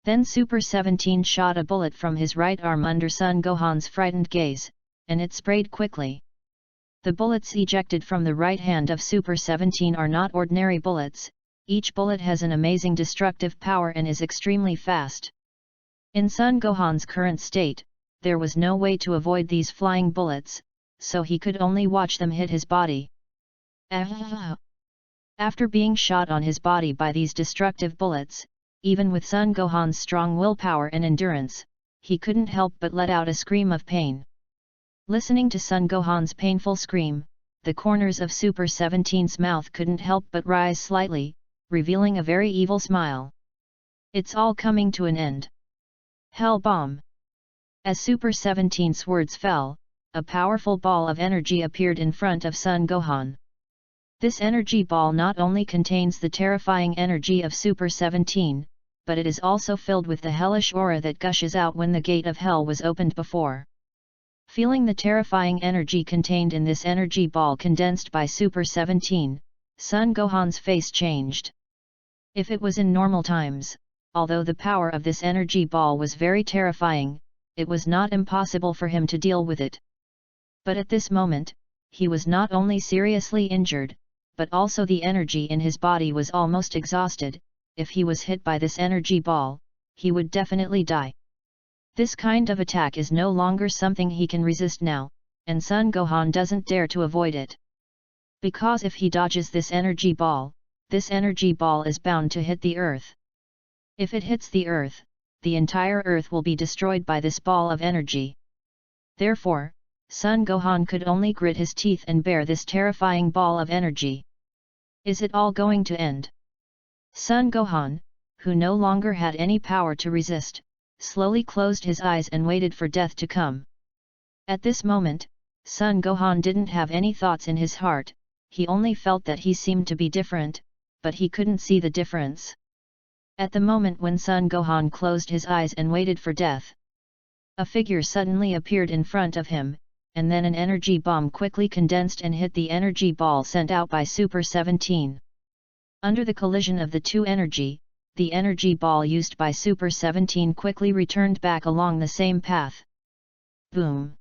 Then Super 17 shot a bullet from his right arm under Sun Gohan's frightened gaze, and it sprayed quickly. The bullets ejected from the right hand of Super 17 are not ordinary bullets, each bullet has an amazing destructive power and is extremely fast. In Sun Gohan's current state, there was no way to avoid these flying bullets, so he could only watch them hit his body. After being shot on his body by these destructive bullets, even with Sun Gohan's strong willpower and endurance, he couldn't help but let out a scream of pain. Listening to Sun Gohan's painful scream, the corners of Super 17's mouth couldn't help but rise slightly, revealing a very evil smile. It's all coming to an end. Hell bomb! As Super 17's words fell, a powerful ball of energy appeared in front of Sun Gohan. This energy ball not only contains the terrifying energy of Super 17, but it is also filled with the hellish aura that gushes out when the gate of hell was opened before. Feeling the terrifying energy contained in this energy ball condensed by Super 17, Sun Gohan's face changed. If it was in normal times, although the power of this energy ball was very terrifying, it was not impossible for him to deal with it. But at this moment, he was not only seriously injured, but also the energy in his body was almost exhausted. If he was hit by this energy ball, he would definitely die. This kind of attack is no longer something he can resist now, and Sun Gohan doesn't dare to avoid it. Because if he dodges this energy ball is bound to hit the earth. If it hits the earth, the entire earth will be destroyed by this ball of energy. Therefore, Sun Gohan could only grit his teeth and bear this terrifying ball of energy. Is it all going to end? Sun Gohan, who no longer had any power to resist, slowly closed his eyes and waited for death to come. At this moment, Sun Gohan didn't have any thoughts in his heart, he only felt that he seemed to be different, but he couldn't see the difference. At the moment when Sun Gohan closed his eyes and waited for death, a figure suddenly appeared in front of him, and then an energy bomb quickly condensed and hit the energy ball sent out by Super 17. Under the collision of the two energy, the energy ball used by Super 17 quickly returned back along the same path. Boom!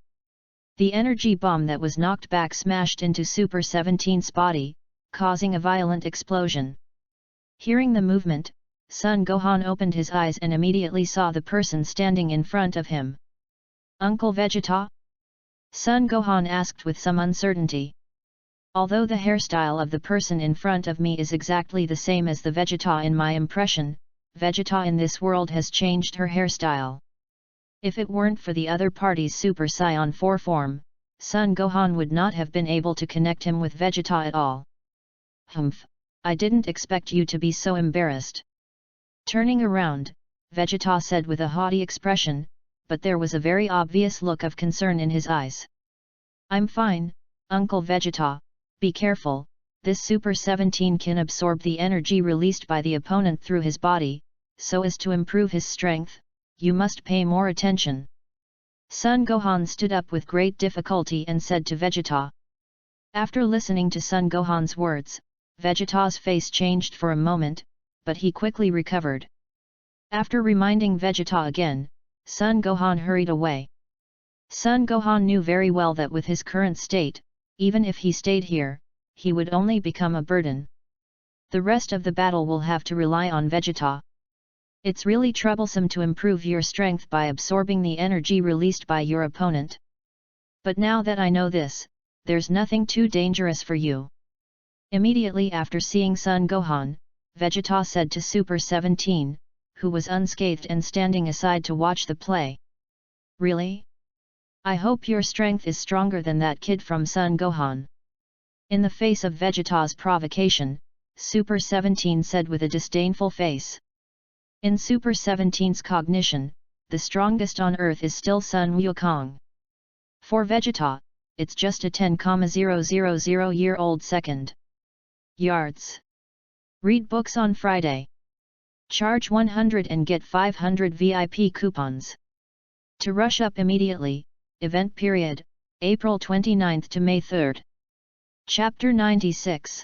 The energy bomb that was knocked back smashed into Super 17's body, causing a violent explosion. Hearing the movement, Sun Gohan opened his eyes and immediately saw the person standing in front of him. Uncle Vegeta? Sun Gohan asked with some uncertainty. Although the hairstyle of the person in front of me is exactly the same as the Vegeta in my impression, Vegeta in this world has changed her hairstyle. If it weren't for the other party's Super Saiyan 4 form, Sun Gohan would not have been able to connect him with Vegeta at all. Humph, I didn't expect you to be so embarrassed. Turning around, Vegeta said with a haughty expression, but there was a very obvious look of concern in his eyes. I'm fine, Uncle Vegeta, be careful, this Super 17 can absorb the energy released by the opponent through his body, so as to improve his strength, you must pay more attention. Sun Gohan stood up with great difficulty and said to Vegeta. After listening to Sun Gohan's words, Vegeta's face changed for a moment, but he quickly recovered. After reminding Vegeta again, Sun Gohan hurried away. Sun Gohan knew very well that with his current state, even if he stayed here, he would only become a burden. The rest of the battle will have to rely on Vegeta. It's really troublesome to improve your strength by absorbing the energy released by your opponent. But now that I know this, there's nothing too dangerous for you. Immediately after seeing Sun Gohan, Vegeta said to Super 17, who was unscathed and standing aside to watch the play. Really? I hope your strength is stronger than that kid from Sun Gohan. In the face of Vegeta's provocation, Super 17 said with a disdainful face. In Super 17's cognition, the strongest on Earth is still Sun Wukong. For Vegeta, it's just a 10,000-year-old second. Yards. Read books on Friday. Charge 100 and get 500 VIP coupons. To rush up immediately, event period, April 29 to May 3. Chapter 96.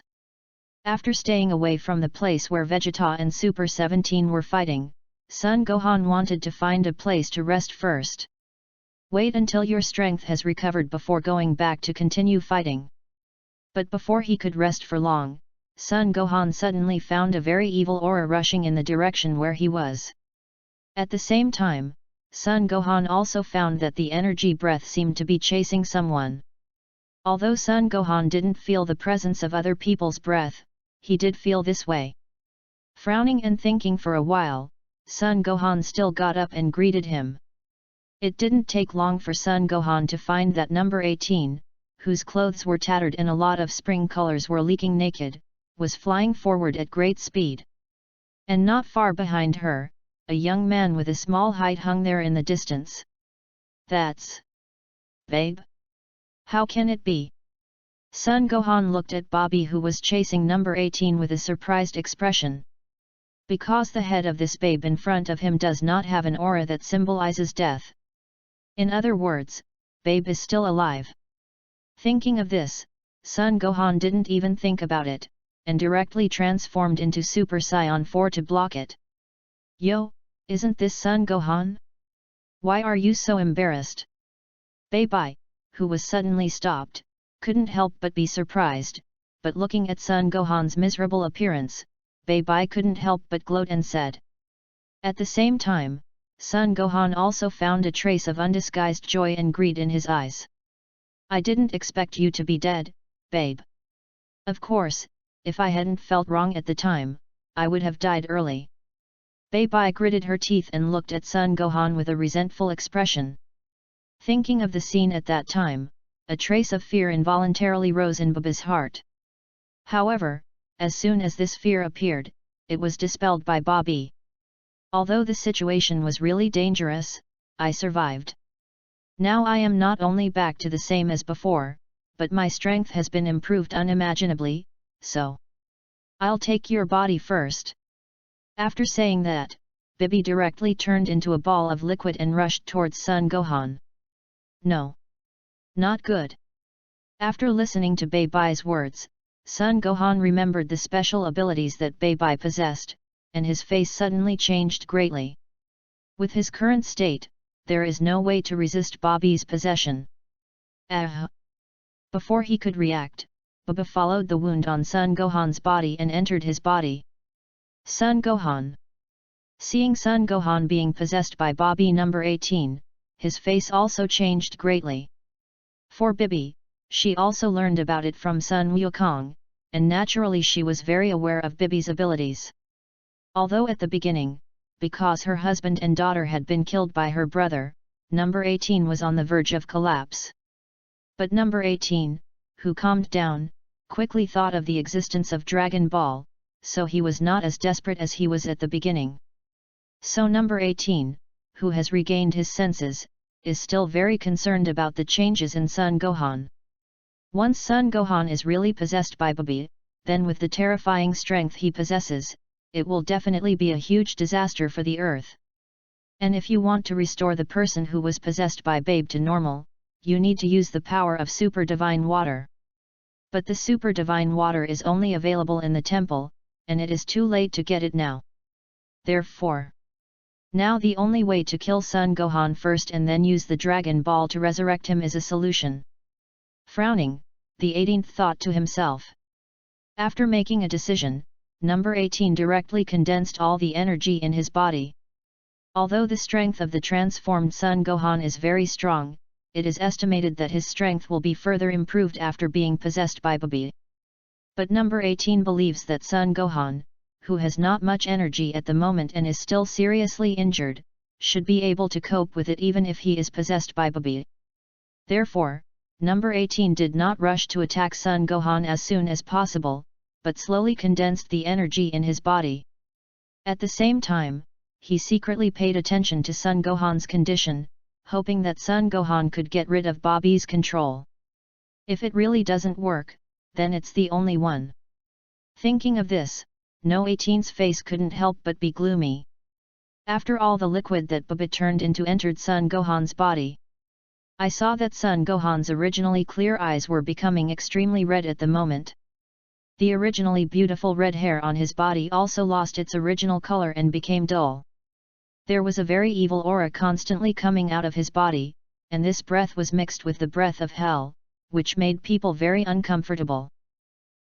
After staying away from the place where Vegeta and Super 17 were fighting, Sun Gohan wanted to find a place to rest first. Wait until your strength has recovered before going back to continue fighting. But before he could rest for long, Sun Gohan suddenly found a very evil aura rushing in the direction where he was. At the same time, Sun Gohan also found that the energy breath seemed to be chasing someone. Although Sun Gohan didn't feel the presence of other people's breath, he did feel this way. Frowning and thinking for a while, Sun Gohan still got up and greeted him. It didn't take long for Sun Gohan to find that number 18, whose clothes were tattered and a lot of spring colors were leaking naked, was flying forward at great speed. And not far behind her, a young man with a small height hung there in the distance. That's Babe? How can it be? Sun Gohan looked at Bobby, who was chasing number 18, with a surprised expression. Because the head of this babe in front of him does not have an aura that symbolizes death. In other words, Babe is still alive. Thinking of this, Sun Gohan didn't even think about it, and directly transformed into Super Saiyan 4 to block it. Yo, isn't this Sun Gohan? Why are you so embarrassed? Babe, who was suddenly stopped, couldn't help but be surprised, but looking at Sun Gohan's miserable appearance, Babe couldn't help but gloat and said. At the same time, Sun Gohan also found a trace of undisguised joy and greed in his eyes. I didn't expect you to be dead, Babe. Of course, if I hadn't felt wrong at the time, I would have died early. Babe gritted her teeth and looked at Sun Gohan with a resentful expression. Thinking of the scene at that time, a trace of fear involuntarily rose in Baba's heart. However, as soon as this fear appeared, it was dispelled by Bobby. Although the situation was really dangerous, I survived. Now I am not only back to the same as before, but my strength has been improved unimaginably, so I'll take your body first." After saying that, Bibi directly turned into a ball of liquid and rushed towards Sun Gohan. "No. Not good." After listening to Bei's words, Sun Gohan remembered the special abilities that Bei possessed, and his face suddenly changed greatly. With his current state, there is no way to resist Bobby's possession. Before he could react, Baba followed the wound on Sun Gohan's body and entered his body. Sun Gohan. Seeing Sun Gohan being possessed by Bobby number 18, his face also changed greatly. For Bibi, she also learned about it from Sun Wukong, and naturally she was very aware of Bibi's abilities. Although at the beginning, because her husband and daughter had been killed by her brother, number 18 was on the verge of collapse. But number 18, who calmed down, quickly thought of the existence of Dragon Ball, so he was not as desperate as he was at the beginning. So number 18, who has regained his senses, is still very concerned about the changes in Sun Gohan. Once Sun Gohan is really possessed by Bibi, then with the terrifying strength he possesses, it will definitely be a huge disaster for the earth. And if you want to restore the person who was possessed by Babe to normal, you need to use the power of Super Divine Water. But the Super Divine Water is only available in the temple, and it is too late to get it now. Therefore, now the only way to kill Sun Gohan first and then use the Dragon Ball to resurrect him is a solution. Frowning, the 18th thought to himself. After making a decision, number 18 directly condensed all the energy in his body. Although the strength of the transformed Sun Gohan is very strong, it is estimated that his strength will be further improved after being possessed by Bibi. But number 18 believes that Sun Gohan, who has not much energy at the moment and is still seriously injured, should be able to cope with it even if he is possessed by Bibi. Therefore, number 18 did not rush to attack Sun Gohan as soon as possible, but slowly condensed the energy in his body. At the same time, he secretly paid attention to Sun Gohan's condition, hoping that Sun Gohan could get rid of Bobby's control. If it really doesn't work, then it's the only one. Thinking of this, No 18's face couldn't help but be gloomy. After all the liquid that Baba turned into entered Sun Gohan's body, I saw that Sun Gohan's originally clear eyes were becoming extremely red at the moment. The originally beautiful red hair on his body also lost its original color and became dull. There was a very evil aura constantly coming out of his body, and this breath was mixed with the breath of hell, which made people very uncomfortable.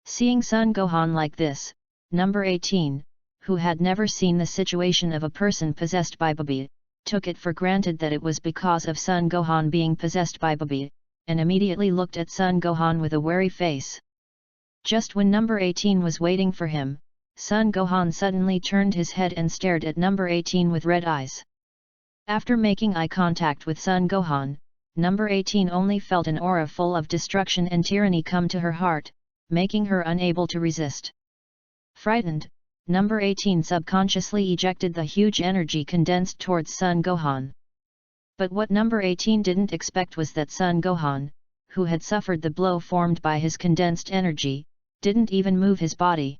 Seeing Sun Gohan like this, number 18, who had never seen the situation of a person possessed by Bibi, took it for granted that it was because of Sun Gohan being possessed by Bibi, and immediately looked at Sun Gohan with a wary face. Just when number 18 was waiting for him, Sun Gohan suddenly turned his head and stared at number 18 with red eyes. After making eye contact with Sun Gohan, number 18 only felt an aura full of destruction and tyranny come to her heart, making her unable to resist. Frightened, number 18 subconsciously ejected the huge energy condensed towards Sun Gohan. But what number 18 didn't expect was that Sun Gohan, who had suffered the blow formed by his condensed energy, didn't even move his body.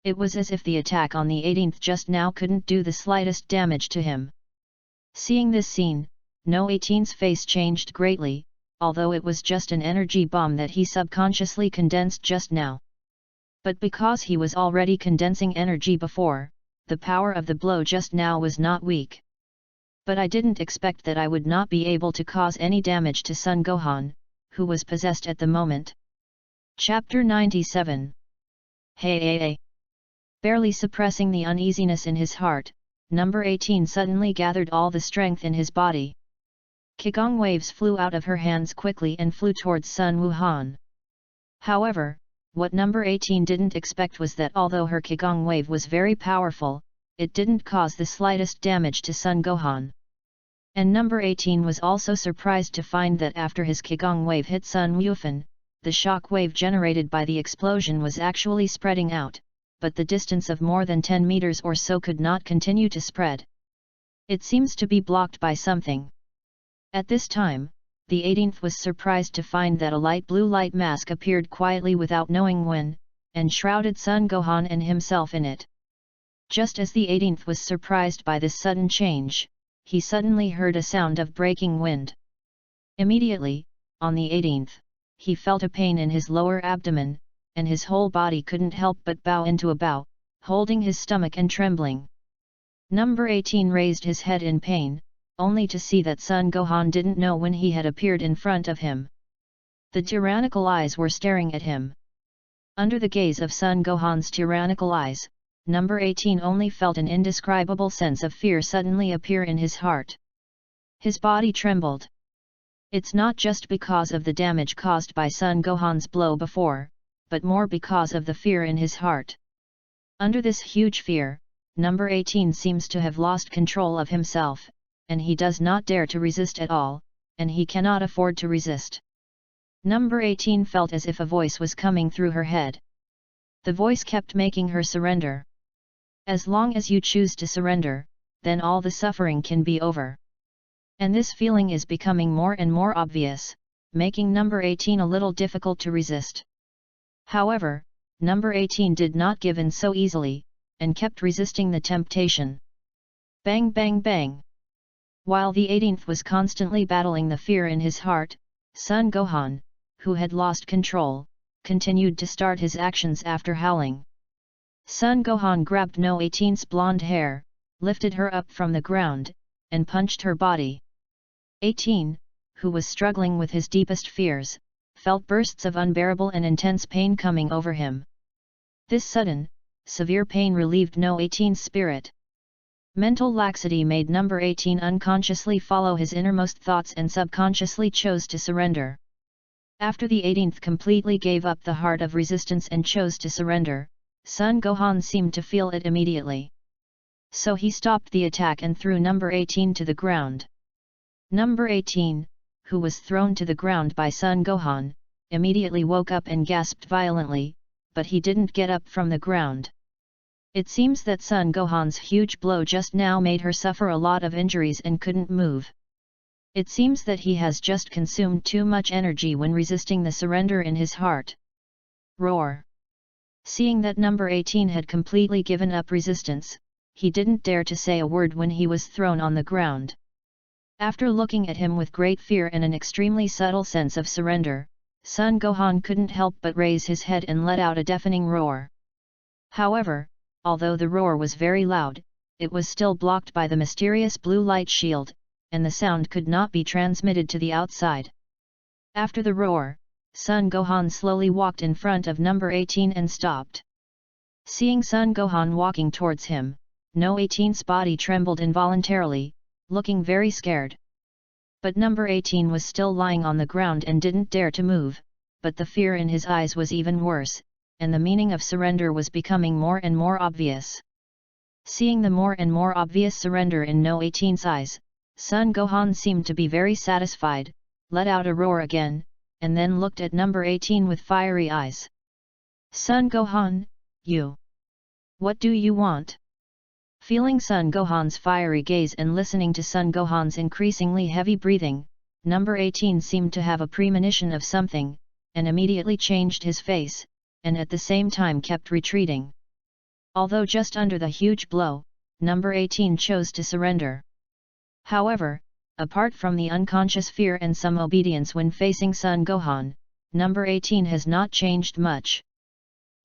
It was as if the attack on the 18th just now couldn't do the slightest damage to him. Seeing this scene, No 18's face changed greatly, although it was just an energy bomb that he subconsciously condensed just now. But because he was already condensing energy before, the power of the blow just now was not weak. But I didn't expect that I would not be able to cause any damage to Sun Gohan, who was possessed at the moment. Chapter 97. Hey. Barely suppressing the uneasiness in his heart, number 18 suddenly gathered all the strength in his body. Qigong waves flew out of her hands quickly and flew towards Sun Wuhan. However, what number 18 didn't expect was that although her Qigong wave was very powerful, it didn't cause the slightest damage to Sun Gohan. And number 18 was also surprised to find that after his Qigong wave hit Sun Wufan, the shock wave generated by the explosion was actually spreading out, but the distance of more than 10 meters or so could not continue to spread. It seems to be blocked by something. At this time, the 18th was surprised to find that a light blue light mask appeared quietly without knowing when, and shrouded Sun Gohan and himself in it. Just as the 18th was surprised by this sudden change, he suddenly heard a sound of breaking wind. Immediately, on the 18th, he felt a pain in his lower abdomen, and his whole body couldn't help but bow into a bow, holding his stomach and trembling. Number 18 raised his head in pain, only to see that Sun Gohan didn't know when he had appeared in front of him. The tyrannical eyes were staring at him. Under the gaze of Sun Gohan's tyrannical eyes, Number 18 only felt an indescribable sense of fear suddenly appear in his heart. His body trembled. It's not just because of the damage caused by Sun Gohan's blow before, but more because of the fear in his heart. Under this huge fear, Number 18 seems to have lost control of himself, and he does not dare to resist at all, and he cannot afford to resist. Number 18 felt as if a voice was coming through her head. The voice kept making her surrender. As long as you choose to surrender, then all the suffering can be over. And this feeling is becoming more and more obvious, making Number 18 a little difficult to resist. However, Number 18 did not give in so easily, and kept resisting the temptation. Bang bang bang! While the 18th was constantly battling the fear in his heart, Sun Gohan, who had lost control, continued to start his actions after howling. Sun Gohan grabbed No 18's blonde hair, lifted her up from the ground, and punched her body. 18, who was struggling with his deepest fears, felt bursts of unbearable and intense pain coming over him. This sudden, severe pain relieved No 18's spirit. Mental laxity made Number 18 unconsciously follow his innermost thoughts and subconsciously chose to surrender. After the 18th completely gave up the heart of resistance and chose to surrender, Sun Gohan seemed to feel it immediately. So he stopped the attack and threw Number 18 to the ground. Number 18, who was thrown to the ground by Sun Gohan, immediately woke up and gasped violently, but he didn't get up from the ground. It seems that Sun Gohan's huge blow just now made her suffer a lot of injuries and couldn't move. It seems that he has just consumed too much energy when resisting the surrender in his heart. Roar! Seeing that Number 18 had completely given up resistance, he didn't dare to say a word when he was thrown on the ground. After looking at him with great fear and an extremely subtle sense of surrender, Sun Gohan couldn't help but raise his head and let out a deafening roar. However, although the roar was very loud, it was still blocked by the mysterious blue light shield, and the sound could not be transmitted to the outside. After the roar, Sun Gohan slowly walked in front of Number 18 and stopped. Seeing Sun Gohan walking towards him, No 18's body trembled involuntarily, looking very scared. But Number 18 was still lying on the ground and didn't dare to move, but the fear in his eyes was even worse, and the meaning of surrender was becoming more and more obvious. Seeing the more and more obvious surrender in No 18's eyes, Sun Gohan seemed to be very satisfied, let out a roar again, and then looked at Number 18 with fiery eyes. Sun Gohan, you! What do you want? Feeling Sun Gohan's fiery gaze and listening to Sun Gohan's increasingly heavy breathing, Number 18 seemed to have a premonition of something, and immediately changed his face, and at the same time kept retreating. Although just under the huge blow, Number 18 chose to surrender. However, apart from the unconscious fear and some obedience when facing Sun Gohan, Number 18 has not changed much.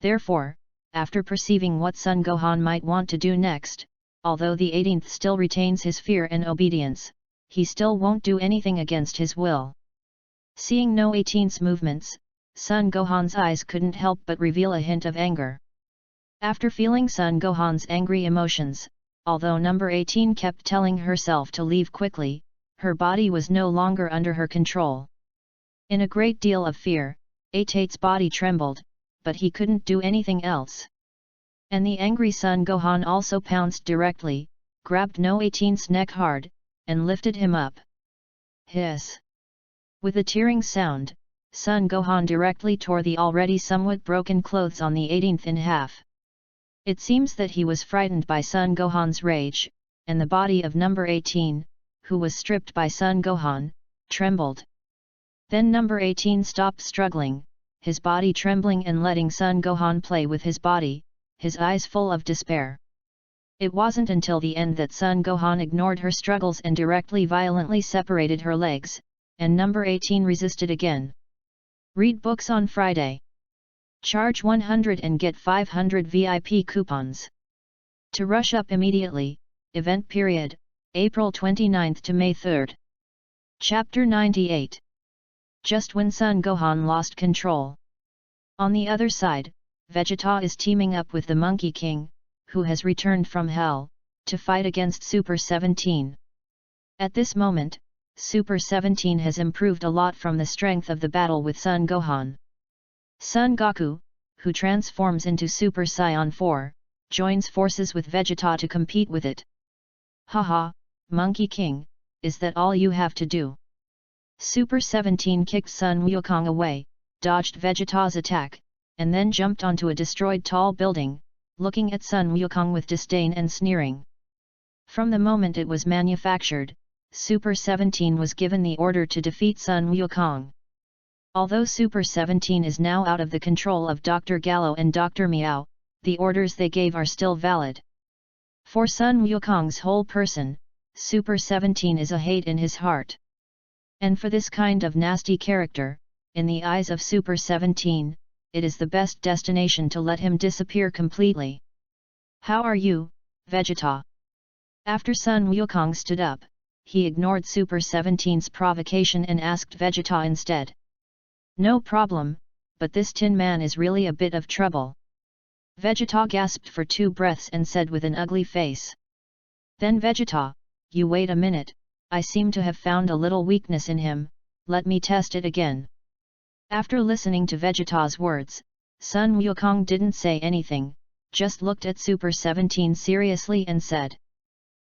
Therefore, after perceiving what Sun Gohan might want to do next, although the 18th still retains his fear and obedience, he still won't do anything against his will. Seeing No 18's movements, Sun Gohan's eyes couldn't help but reveal a hint of anger. After feeling Sun Gohan's angry emotions, although Number 18 kept telling herself to leave quickly, her body was no longer under her control. In a great deal of fear, 18's body trembled, but he couldn't do anything else. And the angry Sun Gohan also pounced directly, grabbed No 18's neck hard, and lifted him up. Hiss! With a tearing sound, Sun Gohan directly tore the already somewhat broken clothes on the 18th in half. It seems that he was frightened by Sun Gohan's rage, and the body of number 18, who was stripped by Sun Gohan, trembled. Then number 18 stopped struggling, his body trembling and letting Sun Gohan play with his body, his eyes full of despair. It wasn't until the end that Sun Gohan ignored her struggles and directly violently separated her legs, and number 18 resisted again. Read books on Friday. Charge 100 and get 500 VIP coupons. To rush up immediately, event period, April 29 to May 3. Chapter 98. Just when Sun Gohan lost control. On the other side, Vegeta is teaming up with the Monkey King, who has returned from Hell, to fight against Super 17. At this moment, Super 17 has improved a lot from the strength of the battle with Sun Gohan. Son Goku, who transforms into Super Saiyan 4, joins forces with Vegeta to compete with it. Haha, Monkey King, is that all you have to do? Super 17 kicked Sun Wukong away, dodged Vegeta's attack, and then jumped onto a destroyed tall building, looking at Sun Wukong with disdain and sneering. From the moment it was manufactured, Super 17 was given the order to defeat Sun Wukong. Although Super 17 is now out of the control of Dr. Gallo and Dr. Meow, the orders they gave are still valid. For Sun Wukong's whole person, Super 17 is a hate in his heart. And for this kind of nasty character, in the eyes of Super 17, it is the best destination to let him disappear completely. How are you, Vegeta? After Sun Wukong stood up, he ignored Super 17's provocation and asked Vegeta instead. No problem, but this Tin Man is really a bit of trouble. Vegeta gasped for 2 breaths and said with an ugly face. Then Vegeta, you wait a minute, I seem to have found a little weakness in him, let me test it again. After listening to Vegeta's words, Sun Wukong didn't say anything, just looked at Super 17 seriously and said.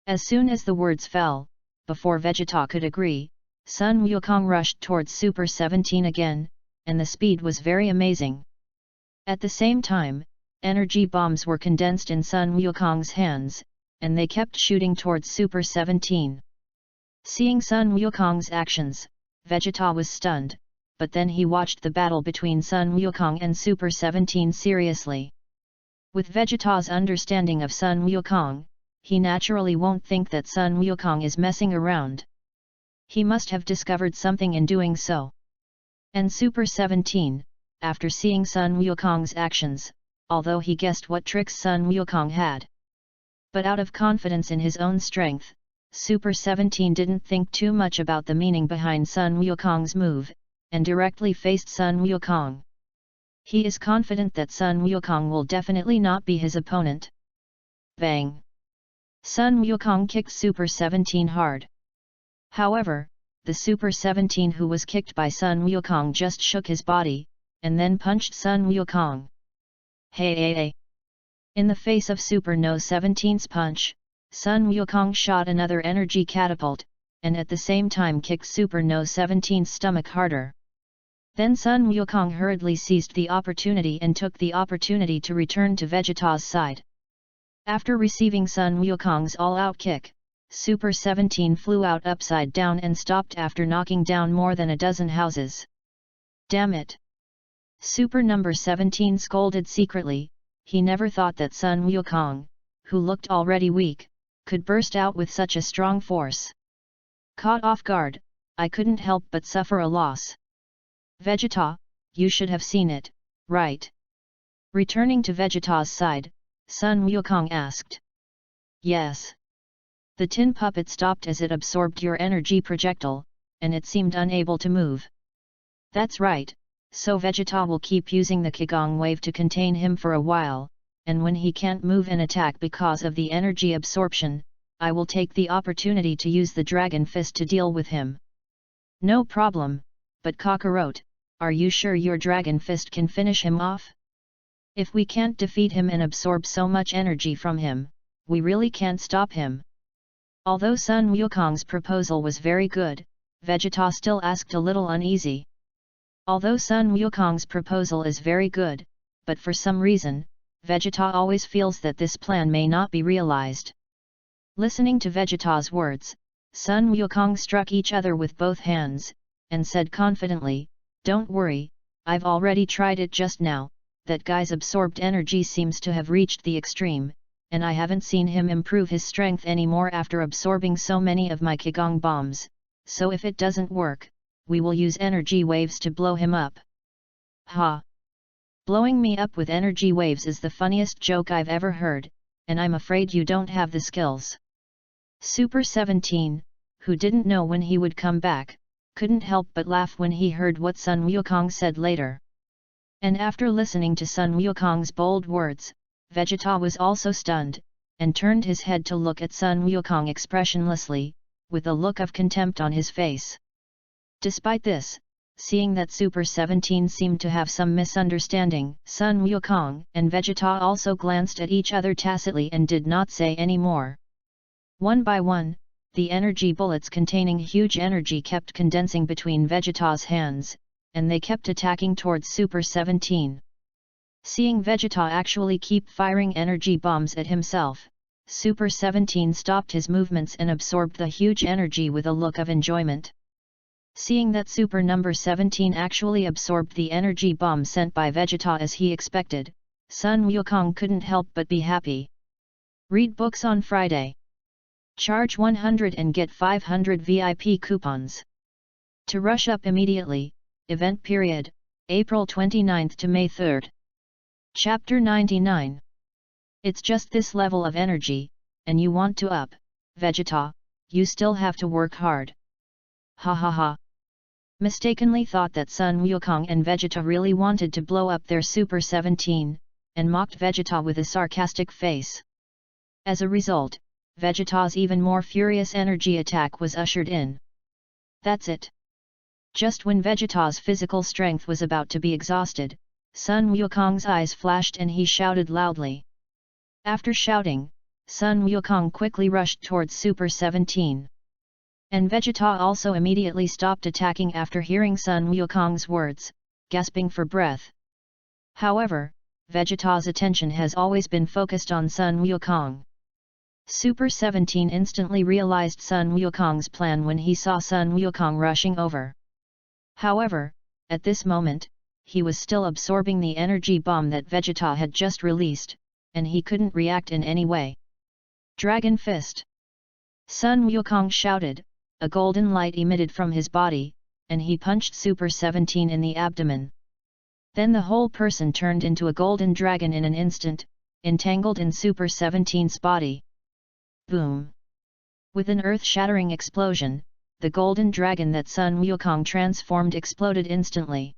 As soon as the words fell, before Vegeta could agree, Sun Wukong rushed towards Super 17 again, and the speed was very amazing. At the same time, energy bombs were condensed in Sun Wukong's hands, and they kept shooting towards Super 17. Seeing Sun Wukong's actions, Vegeta was stunned, but then he watched the battle between Sun Wukong and Super 17 seriously. With Vegeta's understanding of Sun Wukong, he naturally won't think that Sun Wukong is messing around. He must have discovered something in doing so. And Super 17, after seeing Sun Wukong's actions, although he guessed what tricks Sun Wukong had, but out of confidence in his own strength, Super 17 didn't think too much about the meaning behind Sun Wukong's move, and directly faced Sun Wukong. He is confident that Sun Wukong will definitely not be his opponent. Bang! Sun Wukong kicked Super 17 hard. However, the Super 17 who was kicked by Sun Wukong just shook his body, and then punched Sun Wukong. Hey! In the face of Super No 17's punch, Sun Wukong shot another energy catapult, and at the same time kicked Super No 17's stomach harder. Then Sun Wukong hurriedly seized the opportunity and took the opportunity to return to Vegeta's side. After receiving Sun Wukong's all-out kick, Super 17 flew out upside down and stopped after knocking down more than a dozen houses. Damn it! Super number 17 scolded secretly, he never thought that Sun Wukong, who looked already weak, could burst out with such a strong force. Caught off guard, I couldn't help but suffer a loss. Vegeta, you should have seen it, right? Returning to Vegeta's side, Sun Wukong asked. Yes. The tin puppet stopped as it absorbed your energy projectile, and it seemed unable to move. That's right, so Vegeta will keep using the Qigong wave to contain him for a while, and when he can't move and attack because of the energy absorption, I will take the opportunity to use the Dragon Fist to deal with him. No problem, but Kakarot, are you sure your Dragon Fist can finish him off? If we can't defeat him and absorb so much energy from him, we really can't stop him. Although Sun Wukong's proposal was very good, Vegeta still asked a little uneasy. Although Sun Wukong's proposal is very good, but for some reason, Vegeta always feels that this plan may not be realized. Listening to Vegeta's words, Sun Wukong struck each other with both hands, and said confidently, "Don't worry, I've already tried it just now. That guy's absorbed energy seems to have reached the extreme, and I haven't seen him improve his strength anymore after absorbing so many of my Qigong bombs, so if it doesn't work, we will use energy waves to blow him up." Ha! Blowing me up with energy waves is the funniest joke I've ever heard, and I'm afraid you don't have the skills. Super 17, who didn't know when he would come back, couldn't help but laugh when he heard what Sun Wukong said later. And after listening to Sun Wukong's bold words, Vegeta was also stunned, and turned his head to look at Sun Wukong expressionlessly, with a look of contempt on his face. Despite this, seeing that Super 17 seemed to have some misunderstanding, Sun Wukong and Vegeta also glanced at each other tacitly and did not say any more. One by one, the energy bullets containing huge energy kept condensing between Vegeta's hands, and they kept attacking towards Super 17. Seeing Vegeta actually keep firing energy bombs at himself, Super 17 stopped his movements and absorbed the huge energy with a look of enjoyment. Seeing that Super number 17 actually absorbed the energy bomb sent by Vegeta as he expected, Sun Wukong couldn't help but be happy. Read books on Friday. Charge 100 and get 500 VIP coupons. To rush up immediately, event period, April 29 to May 3. Chapter 99. It's just this level of energy, and you want to up, Vegeta, you still have to work hard. Ha ha ha. Mistakenly thought that Sun Wukong and Vegeta really wanted to blow up their Super 17, and mocked Vegeta with a sarcastic face. As a result, Vegeta's even more furious energy attack was ushered in. That's it. Just when Vegeta's physical strength was about to be exhausted, Sun Wukong's eyes flashed and he shouted loudly. After shouting, Sun Wukong quickly rushed towards Super 17. And Vegeta also immediately stopped attacking after hearing Sun Wukong's words, gasping for breath. However, Vegeta's attention has always been focused on Sun Wukong. Super 17 instantly realized Sun Wukong's plan when he saw Sun Wukong rushing over. However, at this moment, he was still absorbing the energy bomb that Vegeta had just released, and he couldn't react in any way. Dragon Fist! Sun Wukong shouted. A golden light emitted from his body, and he punched Super 17 in the abdomen. Then the whole person turned into a golden dragon in an instant, entangled in Super 17's body. Boom! With an earth-shattering explosion, the golden dragon that Sun Wukong transformed exploded instantly.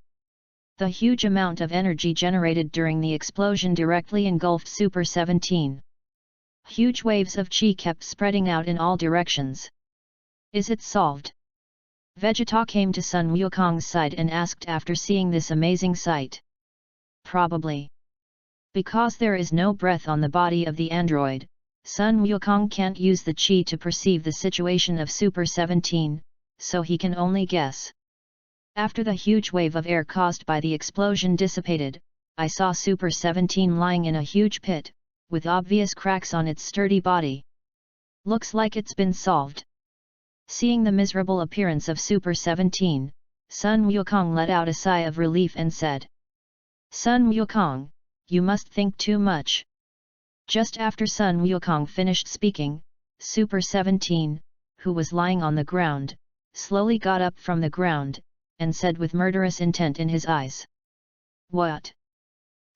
The huge amount of energy generated during the explosion directly engulfed Super 17. Huge waves of chi kept spreading out in all directions. Is it solved? Vegeta came to Sun Wukong's side and asked after seeing this amazing sight. Probably. Because there is no breath on the body of the android, Sun Wukong can't use the chi to perceive the situation of Super 17, so he can only guess. After the huge wave of air caused by the explosion dissipated, I saw Super 17 lying in a huge pit, with obvious cracks on its sturdy body. Looks like it's been solved. Seeing the miserable appearance of Super 17, Sun Wukong let out a sigh of relief and said, "Sun Wukong, you must think too much." Just after Sun Wukong finished speaking, Super 17, who was lying on the ground, slowly got up from the ground, and said with murderous intent in his eyes, "What?"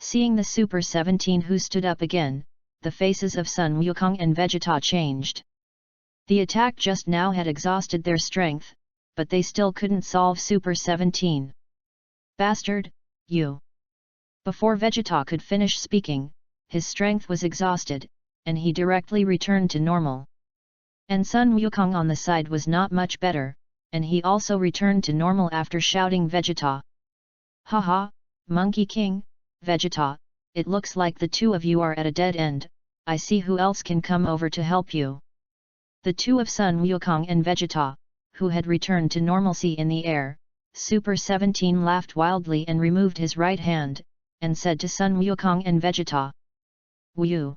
Seeing the Super 17 who stood up again, the faces of Sun Wukong and Vegeta changed. The attack just now had exhausted their strength, but they still couldn't solve Super 17. "Bastard, you!" Before Vegeta could finish speaking, his strength was exhausted, and he directly returned to normal. And Sun Wukong on the side was not much better, and he also returned to normal after shouting Vegeta. "Haha, Monkey King, Vegeta, it looks like the two of you are at a dead end, I see who else can come over to help you." The two of Sun Wukong and Vegeta, who had returned to normalcy in the air, Super 17 laughed wildly and removed his right hand, and said to Sun Wukong and Vegeta, Wu.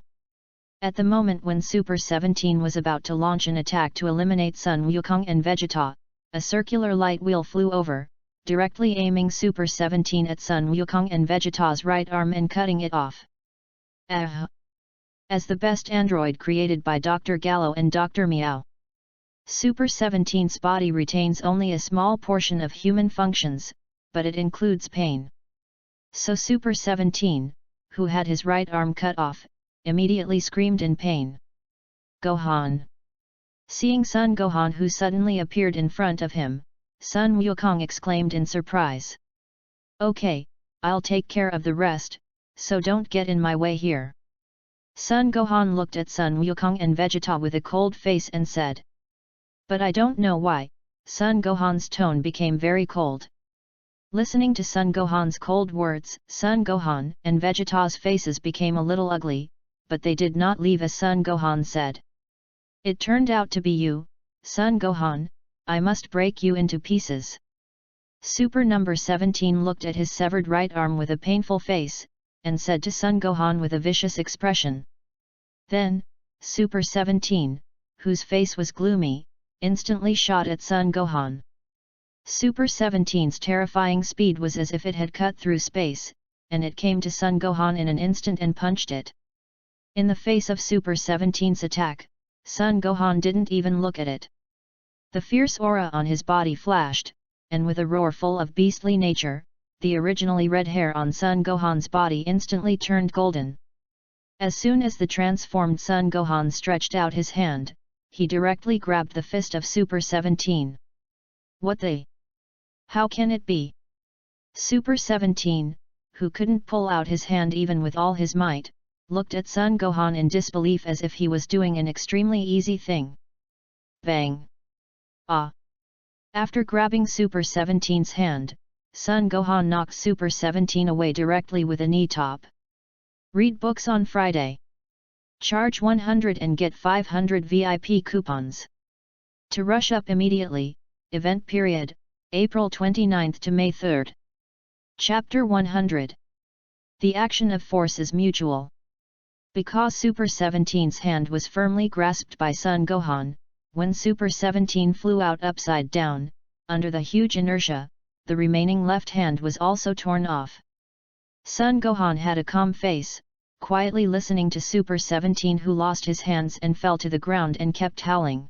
At the moment when Super 17 was about to launch an attack to eliminate Sun Wukong and Vegeta, a circular light wheel flew over, directly aiming Super 17 at Sun Wukong and Vegeta's right arm and cutting it off. As the best android created by Dr. Gallo and Dr. Meow, Super 17's body retains only a small portion of human functions, but it includes pain. So Super 17, who had his right arm cut off, immediately screamed in pain. Gohan. Seeing Son Gohan who suddenly appeared in front of him, Sun Wukong exclaimed in surprise. Okay, I'll take care of the rest, so don't get in my way here. Sun Gohan looked at Sun Wukong and Vegeta with a cold face and said. But I don't know why, Sun Gohan's tone became very cold. Listening to Sun Gohan's cold words, Sun Gohan and Vegeta's faces became a little ugly, but they did not leave as Sun Gohan said. It turned out to be you, Sun Gohan, I must break you into pieces. Super number 17 looked at his severed right arm with a painful face, and said to Sun Gohan with a vicious expression. Then, Super 17, whose face was gloomy, instantly shot at Sun Gohan. Super 17's terrifying speed was as if it had cut through space, and it came to Sun Gohan in an instant and punched it. In the face of Super 17's attack, Sun Gohan didn't even look at it. The fierce aura on his body flashed, and with a roar full of beastly nature, the originally red hair on Sun Gohan's body instantly turned golden. As soon as the transformed Sun Gohan stretched out his hand, he directly grabbed the fist of Super 17. What the? How can it be? Super 17, who couldn't pull out his hand even with all his might, looked at Sun Gohan in disbelief as if he was doing an extremely easy thing. Bang! Ah! After grabbing Super 17's hand, Sun Gohan knocked Super 17 away directly with a knee top. Read books on Friday. Charge 100 and get 500 VIP coupons. To rush up immediately, event period, April 29 to May 3. Chapter 100. The action of force is mutual. Because Super 17's hand was firmly grasped by Sun Gohan, when Super 17 flew out upside down, under the huge inertia, the remaining left hand was also torn off. Sun Gohan had a calm face, quietly listening to Super 17 who lost his hands and fell to the ground and kept howling.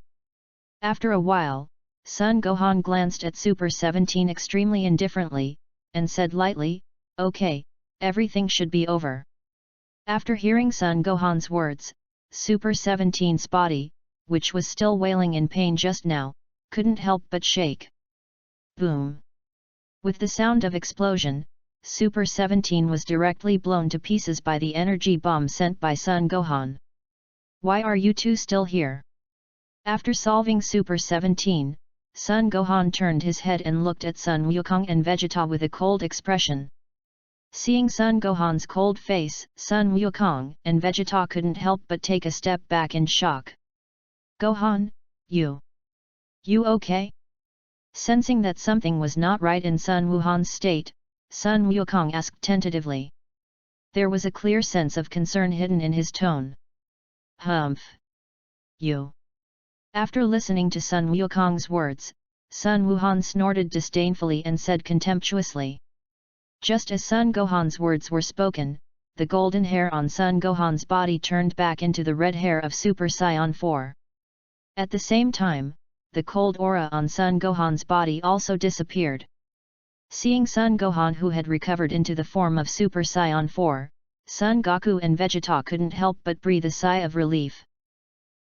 After a while, Sun Gohan glanced at Super 17 extremely indifferently, and said lightly, Okay, everything should be over. After hearing Sun Gohan's words, Super 17's body, which was still wailing in pain just now, couldn't help but shake. Boom! With the sound of explosion, Super 17 was directly blown to pieces by the energy bomb sent by Sun Gohan. Why are you two still here? After solving Super 17, Sun Gohan turned his head and looked at Sun Wukong and Vegeta with a cold expression. Seeing Sun Gohan's cold face, Sun Wukong and Vegeta couldn't help but take a step back in shock. Gohan, you okay? Sensing that something was not right in Sun Wuhan's state, Sun Wukong asked tentatively. There was a clear sense of concern hidden in his tone. Humph. You. After listening to Sun Wukong's words, Sun Wuhan snorted disdainfully and said contemptuously. Just as Sun Gohan's words were spoken, the golden hair on Sun Gohan's body turned back into the red hair of Super Saiyan 4. At the same time, the cold aura on Sun Gohan's body also disappeared. Seeing Sun Gohan who had recovered into the form of Super Saiyan 4, Sun Goku and Vegeta couldn't help but breathe a sigh of relief.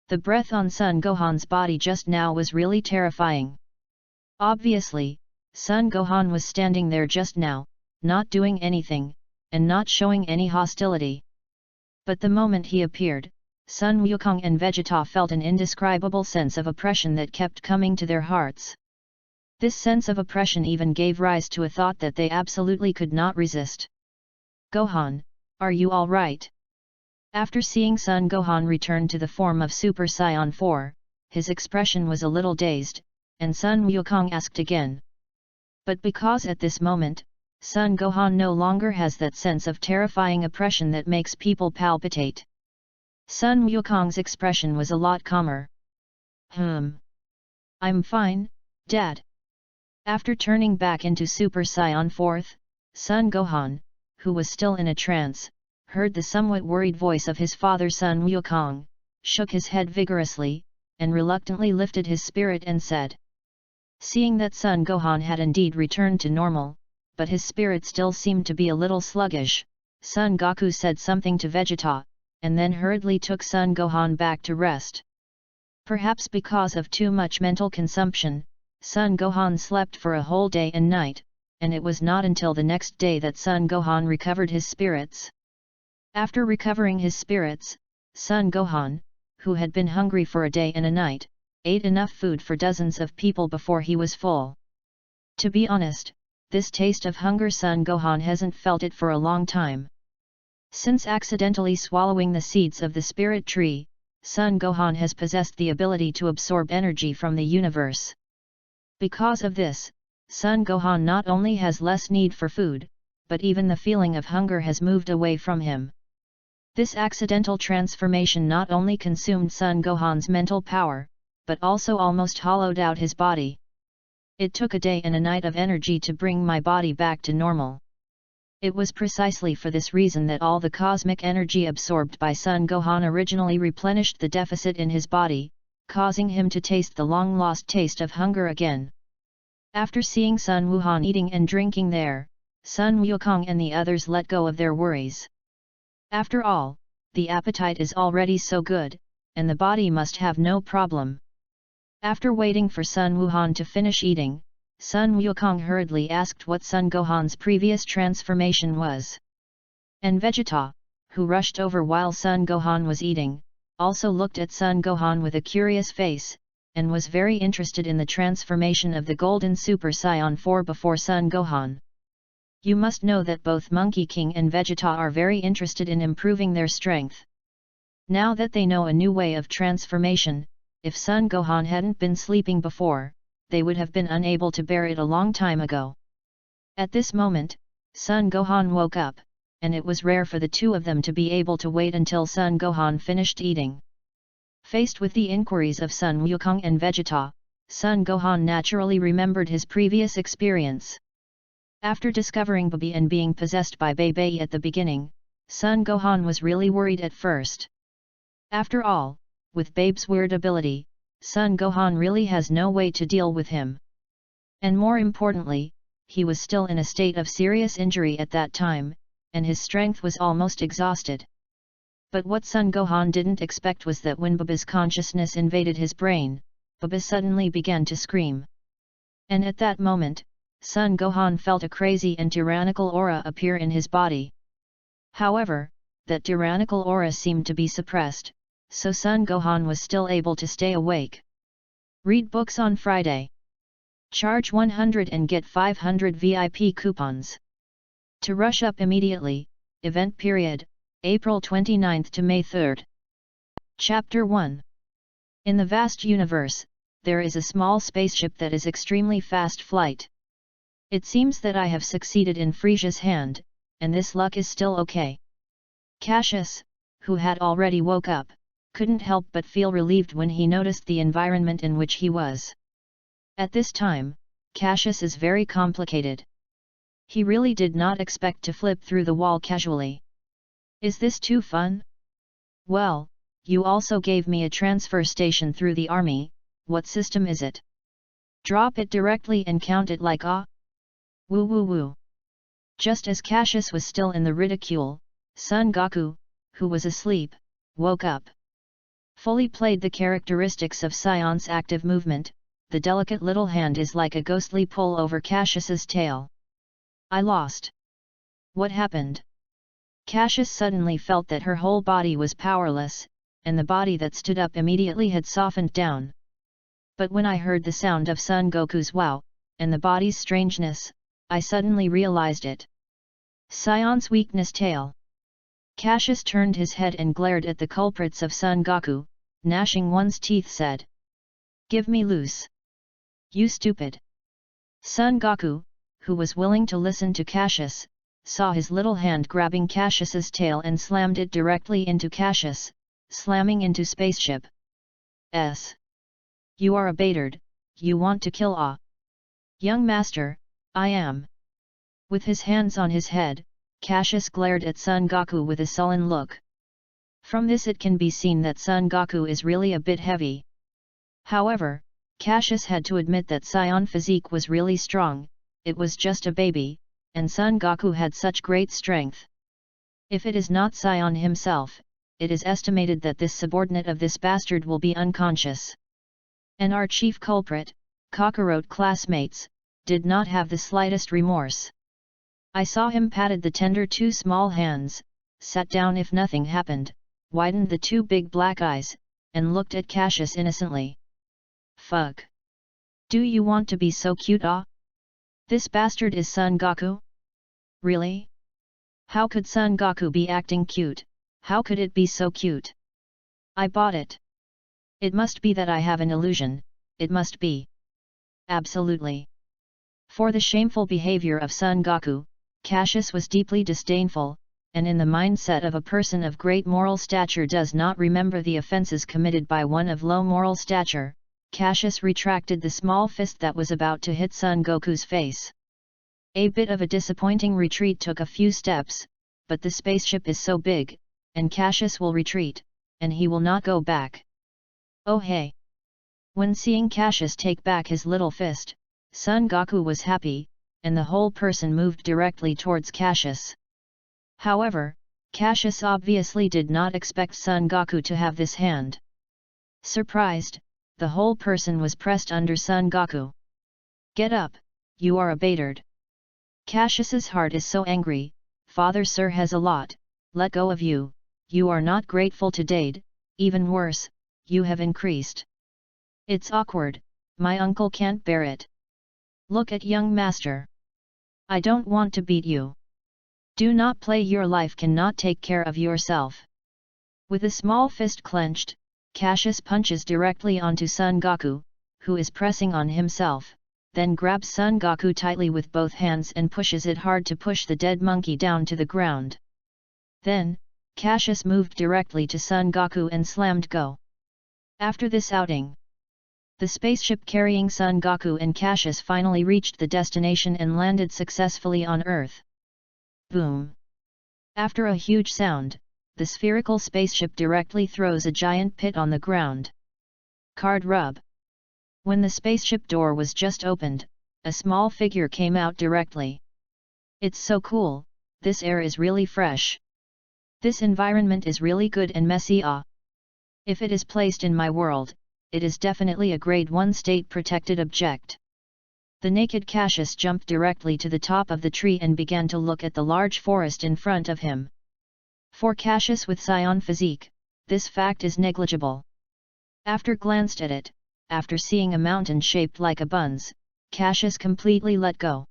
The breath on Sun Gohan's body just now was really terrifying. Obviously, Sun Gohan was standing there just now, not doing anything, and not showing any hostility. But the moment he appeared, Sun Wukong and Vegeta felt an indescribable sense of oppression that kept coming to their hearts. This sense of oppression even gave rise to a thought that they absolutely could not resist. Gohan, are you all right? After seeing Sun Gohan return to the form of Super Saiyan 4, his expression was a little dazed, and Sun Wukong asked again. But because at this moment, Sun Gohan no longer has that sense of terrifying oppression that makes people palpitate. Sun Wukong's expression was a lot calmer. I'm fine, Dad. After turning back into Super Saiyan 4th, Sun Gohan, who was still in a trance, heard the somewhat worried voice of his father Sun Wukong, shook his head vigorously, and reluctantly lifted his spirit and said. Seeing that Sun Gohan had indeed returned to normal, but his spirit still seemed to be a little sluggish, Sun Goku said something to Vegeta, and then hurriedly took Sun Gohan back to rest. Perhaps because of too much mental consumption, Sun Gohan slept for a whole day and night, and it was not until the next day that Sun Gohan recovered his spirits. After recovering his spirits, Sun Gohan, who had been hungry for a day and a night, ate enough food for dozens of people before he was full. To be honest, this taste of hunger Sun Gohan hasn't felt it for a long time. Since accidentally swallowing the seeds of the spirit tree, Sun Gohan has possessed the ability to absorb energy from the universe. Because of this, Sun Gohan not only has less need for food, but even the feeling of hunger has moved away from him. This accidental transformation not only consumed Sun Gohan's mental power, but also almost hollowed out his body. It took a day and a night of energy to bring my body back to normal. It was precisely for this reason that all the cosmic energy absorbed by Sun Gohan originally replenished the deficit in his body, causing him to taste the long-lost taste of hunger again. After seeing Sun Wuhan eating and drinking there, Sun Wukong and the others let go of their worries. After all, the appetite is already so good, and the body must have no problem. After waiting for Sun Wuhan to finish eating, Sun Wukong hurriedly asked what Sun Gohan's previous transformation was. And Vegeta, who rushed over while Sun Gohan was eating, also looked at Sun Gohan with a curious face, and was very interested in the transformation of the Golden Super Saiyan 4 before Sun Gohan. You must know that both Monkey King and Vegeta are very interested in improving their strength. Now that they know a new way of transformation, if Sun Gohan hadn't been sleeping before, they would have been unable to bear it a long time ago. At this moment, Sun Gohan woke up, and it was rare for the two of them to be able to wait until Sun Gohan finished eating. Faced with the inquiries of Sun Wukong and Vegeta, Sun Gohan naturally remembered his previous experience. After discovering Babi and being possessed by Bei at the beginning, Sun Gohan was really worried at first. After all, with Babe's weird ability, Sun Gohan really has no way to deal with him. And more importantly, he was still in a state of serious injury at that time, and his strength was almost exhausted. But what Sun Gohan didn't expect was that when Baba's consciousness invaded his brain, Baba suddenly began to scream. And at that moment, Sun Gohan felt a crazy and tyrannical aura appear in his body. However, that tyrannical aura seemed to be suppressed, so Sun Gohan was still able to stay awake. Read books on Friday. Charge 100 and get 500 VIP coupons. To rush up immediately, event period, April 29 to May 3. Chapter 1. In the vast universe, there is a small spaceship that is extremely fast flight. It seems that I have succeeded in Frisia's hand, and this luck is still okay. Cassius, who had already woke up, couldn't help but feel relieved when he noticed the environment in which he was. At this time, Cassius is very complicated. He really did not expect to flip through the wall casually. Is this too fun? Well, you also gave me a transfer station through the army. What system is it? Drop it directly and count it like ah? Woo woo woo. Just as Cassius was still in the ridicule, Son Goku, who was asleep, woke up. Fully played the characteristics of Saiyan's active movement, the delicate little hand is like a ghostly pull over Cassius's tail. I lost. What happened? Cassius suddenly felt that her whole body was powerless, and the body that stood up immediately had softened down. But when I heard the sound of Son Goku's wow, and the body's strangeness, I suddenly realized it. Saiyan's weakness tail. Cassius turned his head and glared at the culprits of Son Goku, gnashing one's teeth said. Give me loose. You stupid. Son Goku, who was willing to listen to Cassius, saw his little hand grabbing Cassius's tail and slammed it directly into Cassius, slamming into spaceship. You are a Batard, you want to kill Ah. Young master, I am. With his hands on his head, Cassius glared at Son Goku with a sullen look. From this it can be seen that Son Goku is really a bit heavy. However, Cassius had to admit that SAIYAN physique was really strong, it was just a baby, and Son Goku had such great strength. If it is not SAIYAN himself, it is estimated that this subordinate of this bastard will be unconscious. And our chief culprit, Kakarot classmates, did not have the slightest remorse. I saw him patted the tender two small hands, sat down if nothing happened, widened the two big black eyes, and looked at Cassius innocently. Fuck. Do you want to be so cute ah? This bastard is Son Goku? Really? How could Son Goku be acting cute, how could it be so cute? I bought it. It must be that I have an illusion, it must be. Absolutely. For the shameful behavior of Son Goku, Cassius was deeply disdainful, and in the mindset of a person of great moral stature does not remember the offences committed by one of low moral stature, Cassius retracted the small fist that was about to hit Son Goku's face. A bit of a disappointing retreat took a few steps, but the spaceship is so big, and Cassius will retreat, and he will not go back. Oh hey! When seeing Cassius take back his little fist, Son Goku was happy, and the whole person moved directly towards Cassius. However, Cassius obviously did not expect Son Goku to have this hand. Surprised, the whole person was pressed under Son Goku. Get up, you are a Batard. Cassius's heart is so angry, Father Sir has a lot, let go of you, you are not grateful to Dade, even worse, you have increased. It's awkward, my uncle can't bear it. Look at young master. I don't want to beat you. Do not play your life cannot take care of yourself. With a small fist clenched, Cassius punches directly onto Son Goku, who is pressing on himself, then grabs Son Goku tightly with both hands and pushes it hard to push the dead monkey down to the ground. Then, Cassius moved directly to Son Goku and slammed go. After this outing, the spaceship carrying Son Goku and Cassius finally reached the destination and landed successfully on Earth. Boom! After a huge sound, the spherical spaceship directly throws a giant pit on the ground. Card rub. When the spaceship door was just opened, a small figure came out directly. It's so cool, this air is really fresh. This environment is really good and messy ah. If it is placed in my world, it is definitely a grade 1 state protected object. The naked Cassius jumped directly to the top of the tree and began to look at the large forest in front of him. For Cassius with SAIYAN physique, this fact is negligible. After glanced at it, after seeing a mountain shaped like a buns, Cassius completely let go.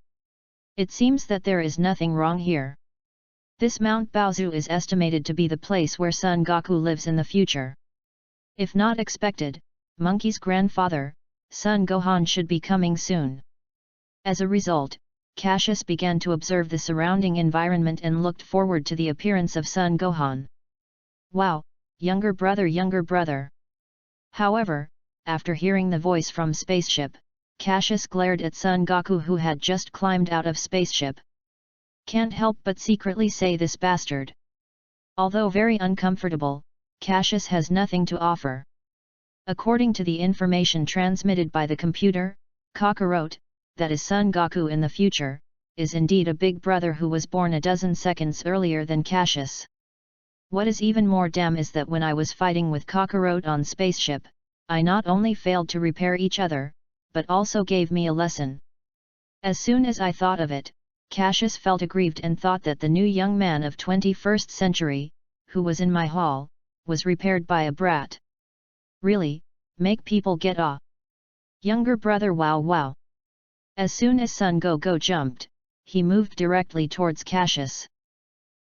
It seems that there is nothing wrong here. This Mount Baozu is estimated to be the place where Son Goku lives in the future. If not expected, Monkey's grandfather, Son Gohan should be coming soon. As a result, Cassius began to observe the surrounding environment and looked forward to the appearance of Son Gohan. Wow, younger brother. However, after hearing the voice from spaceship, Cassius glared at Son Goku who had just climbed out of spaceship. Can't help but secretly say this bastard. Although very uncomfortable, Cassius has nothing to offer. According to the information transmitted by the computer, Kakarot, that is Son Goku in the future, is indeed a big brother who was born a dozen seconds earlier than Cassius. What is even more damn is that when I was fighting with Kakarot on spaceship, I not only failed to repair each other, but also gave me a lesson. As soon as I thought of it, Cassius felt aggrieved and thought that the new young man of 21st century, who was in my hall, was repaired by a brat. Really, make people get awe. Younger brother wow. As soon as Son Goku jumped, he moved directly towards Cassius.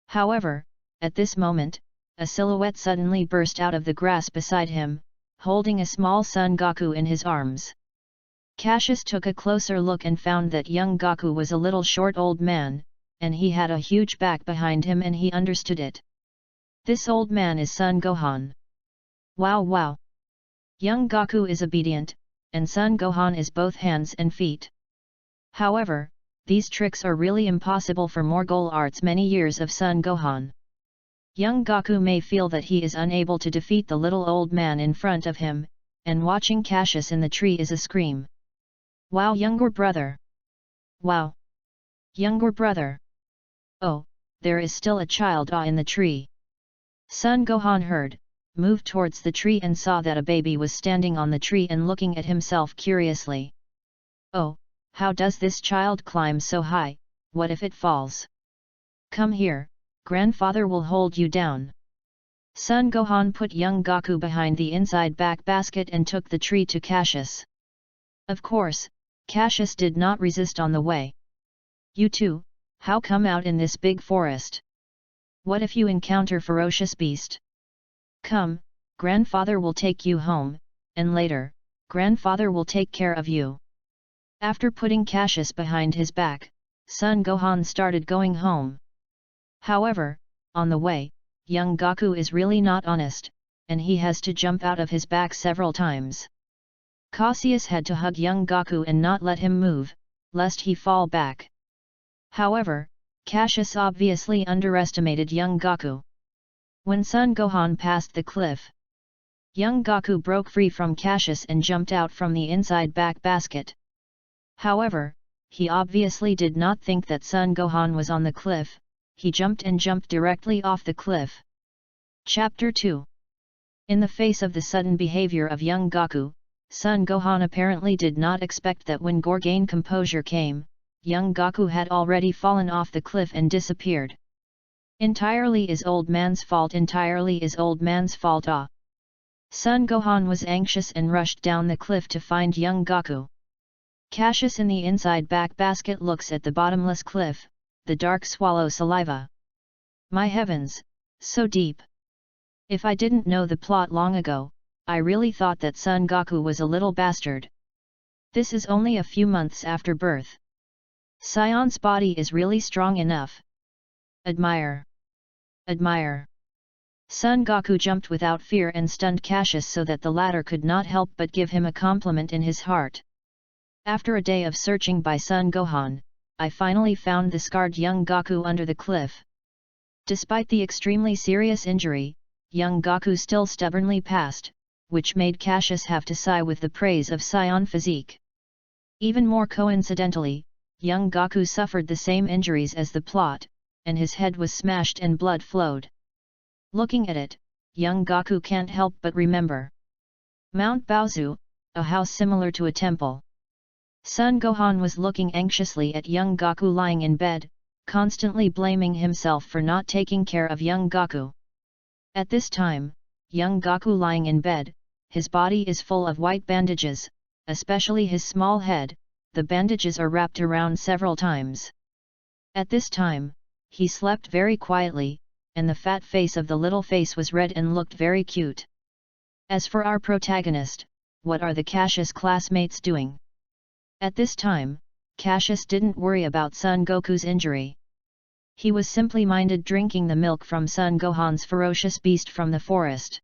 However, at this moment, a silhouette suddenly burst out of the grass beside him, holding a small Son Goku in his arms. Cassius took a closer look and found that young Goku was a little short old man, and he had a huge back behind him and he understood it. This old man is Son Gohan. Wow wow! Young Gaku is obedient, and Son Gohan is both hands and feet. However, these tricks are really impossible for Morgul Art's many years of Son Gohan. Young Gaku may feel that he is unable to defeat the little old man in front of him, and watching Cassius in the tree is a scream. Wow, younger brother! Wow! Younger brother! Oh, there is still a child in the tree. Son Gohan heard, moved towards the tree and saw that a baby was standing on the tree and looking at himself curiously. Oh, how does this child climb so high? What if it falls? Come here, grandfather will hold you down. Son Gohan put young Gaku behind the inside back basket and took the tree to Cassius. Of course, Cassius did not resist on the way. You too, how come out in this big forest? What if you encounter ferocious beast? Come, grandfather will take you home, and later, grandfather will take care of you. After putting Cassius behind his back, Son Gohan started going home. However, on the way, young Gaku is really not honest, and he has to jump out of his back several times. Cassius had to hug young Gaku and not let him move, lest he fall back. However, Cassius obviously underestimated young Gaku. When Son Gohan passed the cliff, young Gaku broke free from Cassius and jumped out from the inside back basket. However, he obviously did not think that Son Gohan was on the cliff. He jumped directly off the cliff. Chapter 2. In the face of the sudden behavior of young Gaku, Son Gohan apparently did not expect that when Gorgain composure came, young Gaku had already fallen off the cliff and disappeared. Entirely is old man's fault, entirely is old man's fault. Son Gohan was anxious and rushed down the cliff to find young Gaku. Cassius in the inside back basket looks at the bottomless cliff, the dark swallow saliva. My heavens, so deep! If I didn't know the plot long ago, I really thought that Son Goku was a little bastard. This is only a few months after birth. SAIYAN's body is really strong enough. Admire! Admire! Son Goku jumped without fear and stunned Cassius so that the latter could not help but give him a compliment in his heart. After a day of searching by Son Gohan, I finally found the scarred young Gaku under the cliff. Despite the extremely serious injury, young Gaku still stubbornly passed, which made Cassius have to sigh with the praise of SAIYAN physique. Even more coincidentally, young Gaku suffered the same injuries as the plot, and his head was smashed and blood flowed. Looking at it, young Gaku can't help but remember Mount Baozu, a house similar to a temple. Son Gohan was looking anxiously at young Gaku lying in bed, constantly blaming himself for not taking care of young Gaku. At this time, young Gaku lying in bed, his body is full of white bandages, especially his small head, the bandages are wrapped around several times. At this time, he slept very quietly, and the fat face of the little face was red and looked very cute. As for our protagonist, what are the Cassius classmates doing? At this time, Cassius didn't worry about Son Goku's injury. He was simply minded drinking the milk from Son Gohan's ferocious beast from the forest.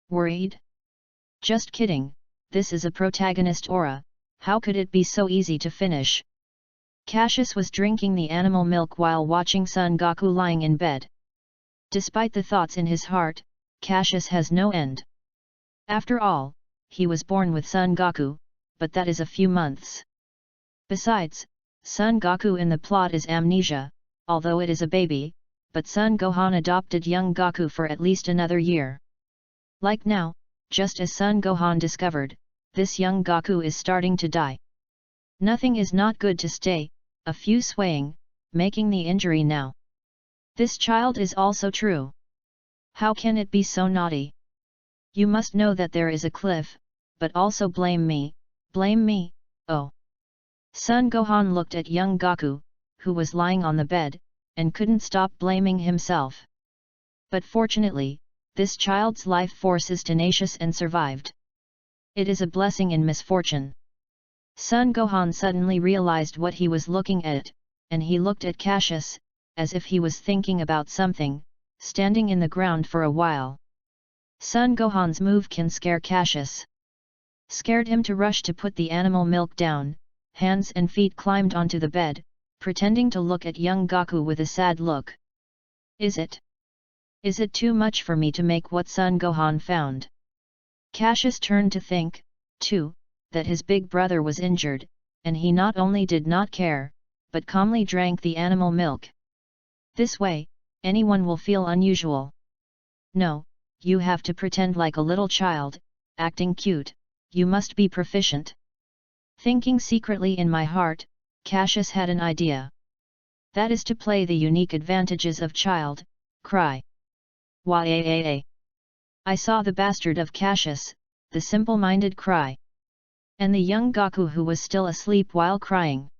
Worried? Just kidding, this is a protagonist aura, how could it be so easy to finish? Cassius was drinking the animal milk while watching Son Goku lying in bed. Despite the thoughts in his heart, Cassius has no end. After all, he was born with Son Goku, but that is a few months. Besides, Son Goku in the plot is amnesia, although it is a baby, but Son Gohan adopted young Gaku for at least another year. Like now, just as Son Gohan discovered, this young Gaku is starting to die. Nothing is not good to stay, a few swaying, making the injury now. This child is also true. How can it be so naughty? You must know that there is a cliff, but also blame me, oh. Son Gohan looked at young Gaku, who was lying on the bed, and couldn't stop blaming himself. But fortunately, this child's life force is tenacious and survived. It is a blessing in misfortune. Son Gohan suddenly realized what he was looking at, and he looked at Cassius, as if he was thinking about something, standing in the ground for a while. Son Gohan's move can scare Cassius. Scared him to rush to put the animal milk down, hands and feet climbed onto the bed, pretending to look at young Gaku with a sad look. Is it too much for me to make what Son Gohan found? Cassius turned to think, too, that his big brother was injured, and he not only did not care, but calmly drank the animal milk. This way, anyone will feel unusual. No, you have to pretend like a little child, acting cute, you must be proficient. Thinking secretly in my heart, Cassius had an idea. That is to play the unique advantages of child, cry. Yaa. I saw the bastard of Cassius, the simple-minded cry. And the young Gaku who was still asleep while crying.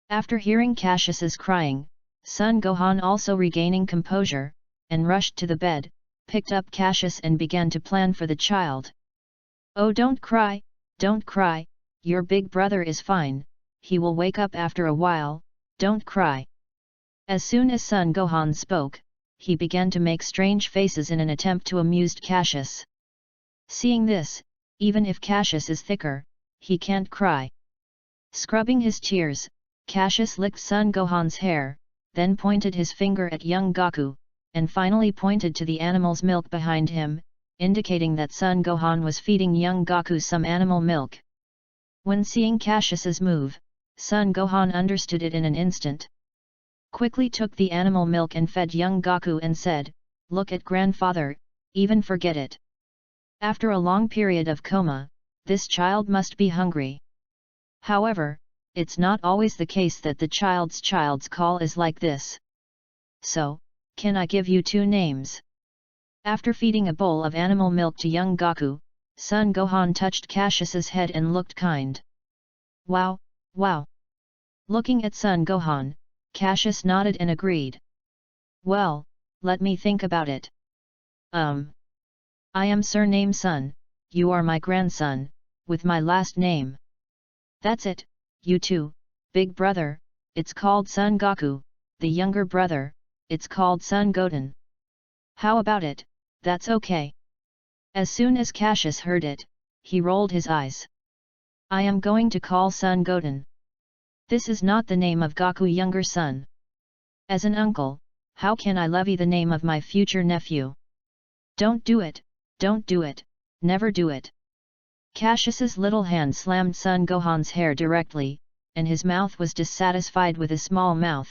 After hearing Cassius's crying, Son Gohan also regaining composure, and rushed to the bed, picked up Cassius and began to plan for the child. Oh, don't cry, your big brother is fine, he will wake up after a while, don't cry. As soon as Son Gohan spoke, he began to make strange faces in an attempt to amuse Cassius. Seeing this, even if Cassius is thicker, he can't cry. Scrubbing his tears, Cassius licked Son Gohan's hair, then pointed his finger at young Gaku, and finally pointed to the animal's milk behind him, indicating that Son Gohan was feeding young Gaku some animal milk. When seeing Cassius's move, Son Gohan understood it in an instant. Quickly took the animal milk and fed young Gaku and said, "Look at grandfather, even forget it. After a long period of coma, this child must be hungry." However, it's not always the case that the child's call is like this. So, can I give you two names? After feeding a bowl of animal milk to young Gaku, Son Gohan touched Cassius's head and looked kind. Wow, wow. Looking at Son Gohan, Cassius nodded and agreed. Well, let me think about it. I am surname Son, you are my grandson, with my last name. That's it, you too, big brother, it's called Son Gaku, the younger brother, it's called Son Goten. How about it, that's okay. As soon as Cassius heard it, he rolled his eyes. I am going to call Son Goten. This is not the name of Gaku younger son. As an uncle, how can I levy the name of my future nephew? Don't do it, never do it. Cassius's little hand slammed Son Gohan's hair directly, and his mouth was dissatisfied with a small mouth.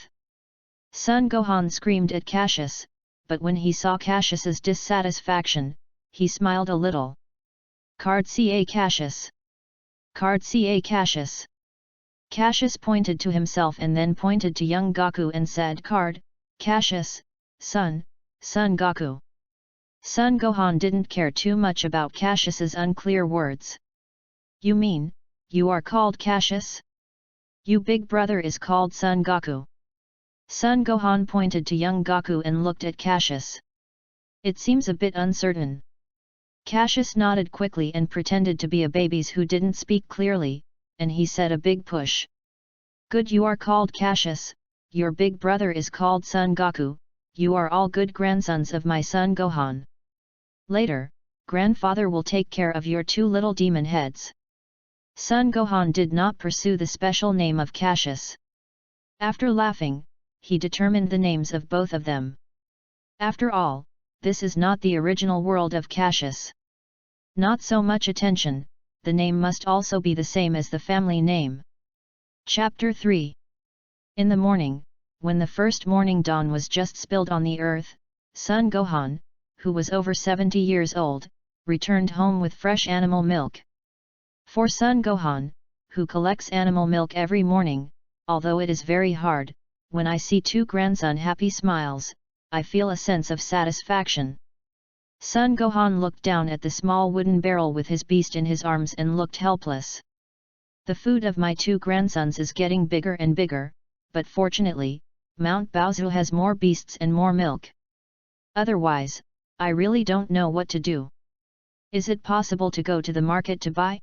Son Gohan screamed at Cassius, but when he saw Cassius's dissatisfaction, he smiled a little. Card ca Cassius. Card ca Cassius. Cassius pointed to himself and then pointed to young Gaku and said, Card, Cassius, Son Gaku. Son Gohan didn't care too much about Cassius's unclear words. You mean, you are called Cassius? You big brother is called Son Gaku. Son Gohan pointed to young Gaku and looked at Cassius. It seems a bit uncertain. Cassius nodded quickly and pretended to be a baby who didn't speak clearly, and he said a big push. Good, you are called Cassius, your big brother is called Son Gaku, you are all good grandsons of my son Gohan. Later, grandfather will take care of your two little demon heads. Son Gohan did not pursue the special name of Cassius. After laughing, he determined the names of both of them. After all, this is not the original world of Cassius. Not so much attention, the name must also be the same as the family name. Chapter 3. In the morning, when the first morning dawn was just spilled on the earth, Son Gohan, who was over 70 years old, returned home with fresh animal milk. For Son Gohan, who collects animal milk every morning, although it is very hard, when I see two grandson happy smiles, I feel a sense of satisfaction. Son Gohan looked down at the small wooden barrel with his beast in his arms and looked helpless. The food of my two grandsons is getting bigger and bigger, but fortunately, Mount Baozu has more beasts and more milk. Otherwise, I really don't know what to do. Is it possible to go to the market to buy?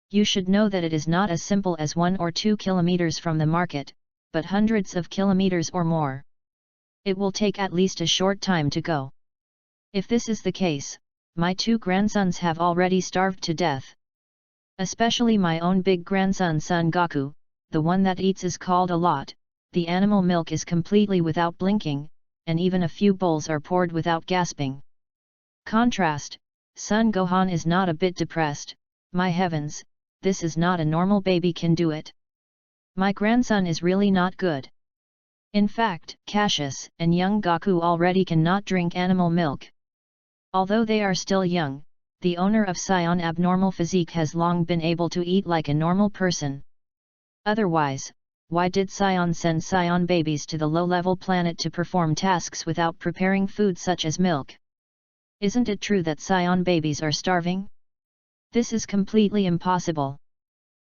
You should know that it is not as simple as 1 or 2 kilometers from the market, but hundreds of kilometers or more. It will take at least a short time to go. If this is the case, my 2 grandsons have already starved to death. Especially my own big grandson Son Goku, the one that eats is called a lot, the animal milk is completely without blinking, and even a few bowls are poured without gasping. Contrast, Son Gohan is not a bit depressed, my heavens, this is not a normal baby can do it. My grandson is really not good. In fact, Cassius and young Goku already cannot drink animal milk. Although they are still young, the owner of SAIYAN abnormal physique has long been able to eat like a normal person. Otherwise, why did SAIYAN send SAIYAN babies to the low-level planet to perform tasks without preparing food such as milk? Isn't it true that SAIYAN babies are starving? This is completely impossible.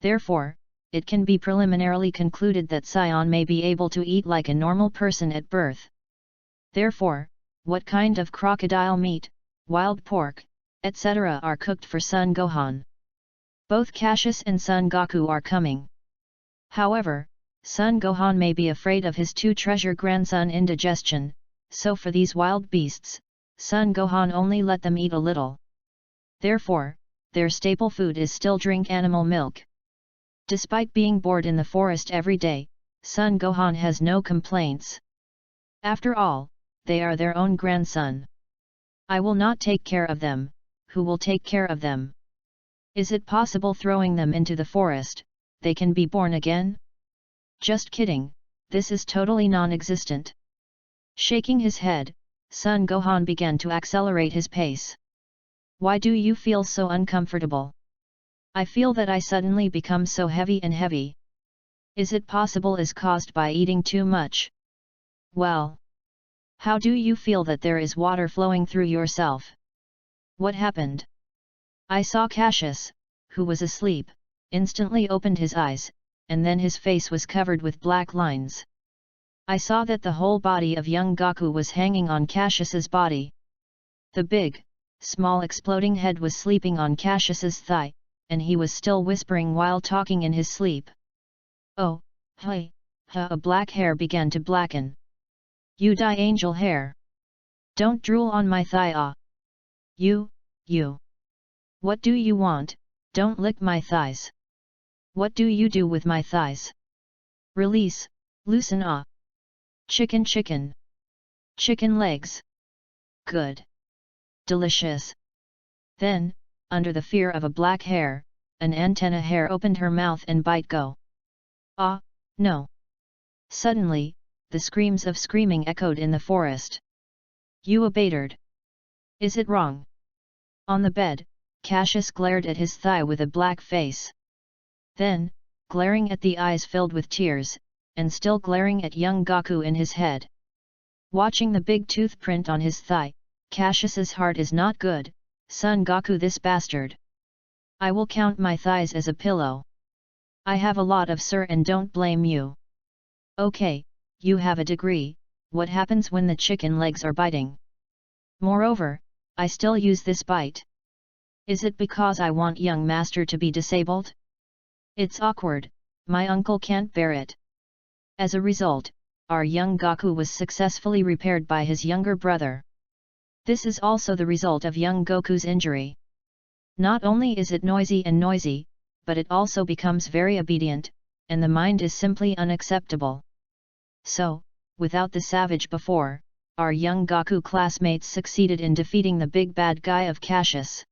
Therefore, it can be preliminarily concluded that SAIYAN may be able to eat like a normal person at birth. Therefore, what kind of crocodile meat, wild pork, etc. are cooked for Son Gohan? Both Cassius and Son Goku are coming. However, Son Gohan may be afraid of his 2 treasure grandson indigestion, so for these wild beasts, Son Gohan only let them eat a little. Therefore, their staple food is still drink animal milk. Despite being bored in the forest every day, Son Gohan has no complaints. After all, they are their own grandson. I will not take care of them, who will take care of them? Is it possible throwing them into the forest, they can be born again? Just kidding, this is totally non-existent. Shaking his head, Son Gohan began to accelerate his pace. Why do you feel so uncomfortable? I feel that I suddenly become so heavy and heavy. Is it possible is caused by eating too much? Well, how do you feel that there is water flowing through yourself? What happened? I saw Cassius, who was asleep, instantly opened his eyes, and then his face was covered with black lines. I saw that the whole body of young Goku was hanging on Cassius's body. The big, small exploding head was sleeping on Cassius's thigh, and he was still whispering while talking in his sleep. Oh, hi, a black hair began to blacken. You die angel hair. Don't drool on my thigh ah. You. What do you want? Don't lick my thighs. What do you do with my thighs? Release, loosen ah. Chicken. Chicken legs. Good. Delicious. Then, under the fear of a black hair, an antenna hair opened her mouth and bite go. Ah, no. Suddenly, the screams of screaming echoed in the forest. You abated. Is it wrong? On the bed, Cassius glared at his thigh with a black face. Then, glaring at the eyes filled with tears, and still glaring at young Goku in his head. Watching the big tooth print on his thigh, Cassius's heart is not good, Son Goku this bastard. I will count my thighs as a pillow. I have a lot of sir and don't blame you. Okay, you have a degree, what happens when the chicken legs are biting? Moreover, I still use this bite. Is it because I want young master to be disabled? It's awkward, my uncle can't bear it. As a result, our young Goku was successfully repaired by his younger brother. This is also the result of young Goku's injury. Not only is it noisy, but it also becomes very obedient, and the mind is simply unacceptable. So, without the savage before, our young Goku classmates succeeded in defeating the big bad guy of Cassius.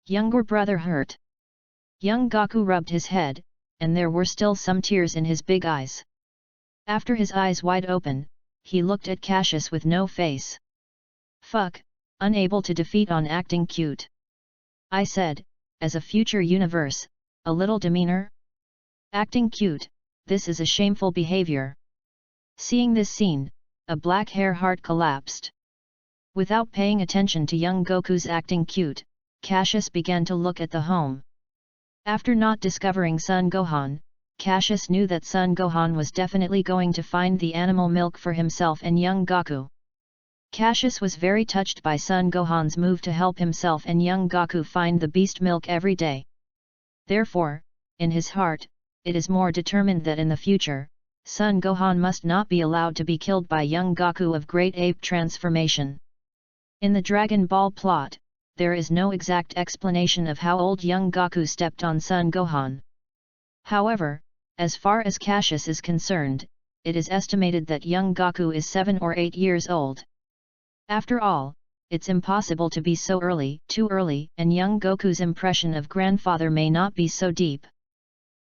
Younger brother hurt. Young Goku rubbed his head, and there were still some tears in his big eyes. After his eyes wide open, he looked at Cassius with no face. Fuck, unable to defeat on acting cute. I said, as a future universe, a little demeanor? Acting cute, this is a shameful behavior. Seeing this scene, a black hair heart collapsed. Without paying attention to young Goku's acting cute, Cassius began to look at the home. After not discovering Son Gohan, Cassius knew that Son Gohan was definitely going to find the animal milk for himself and young Goku. Cassius was very touched by Son Gohan's move to help himself and young Goku find the beast milk every day. Therefore, in his heart, it is more determined that in the future, Son Gohan must not be allowed to be killed by young Goku of Great Ape transformation. In the Dragon Ball plot, there is no exact explanation of how old young Gaku stepped on Son Gohan. However, as far as Cassius is concerned, it is estimated that young Gaku is 7 or 8 years old. After all, it's impossible to be so too early, and young Goku's impression of grandfather may not be so deep.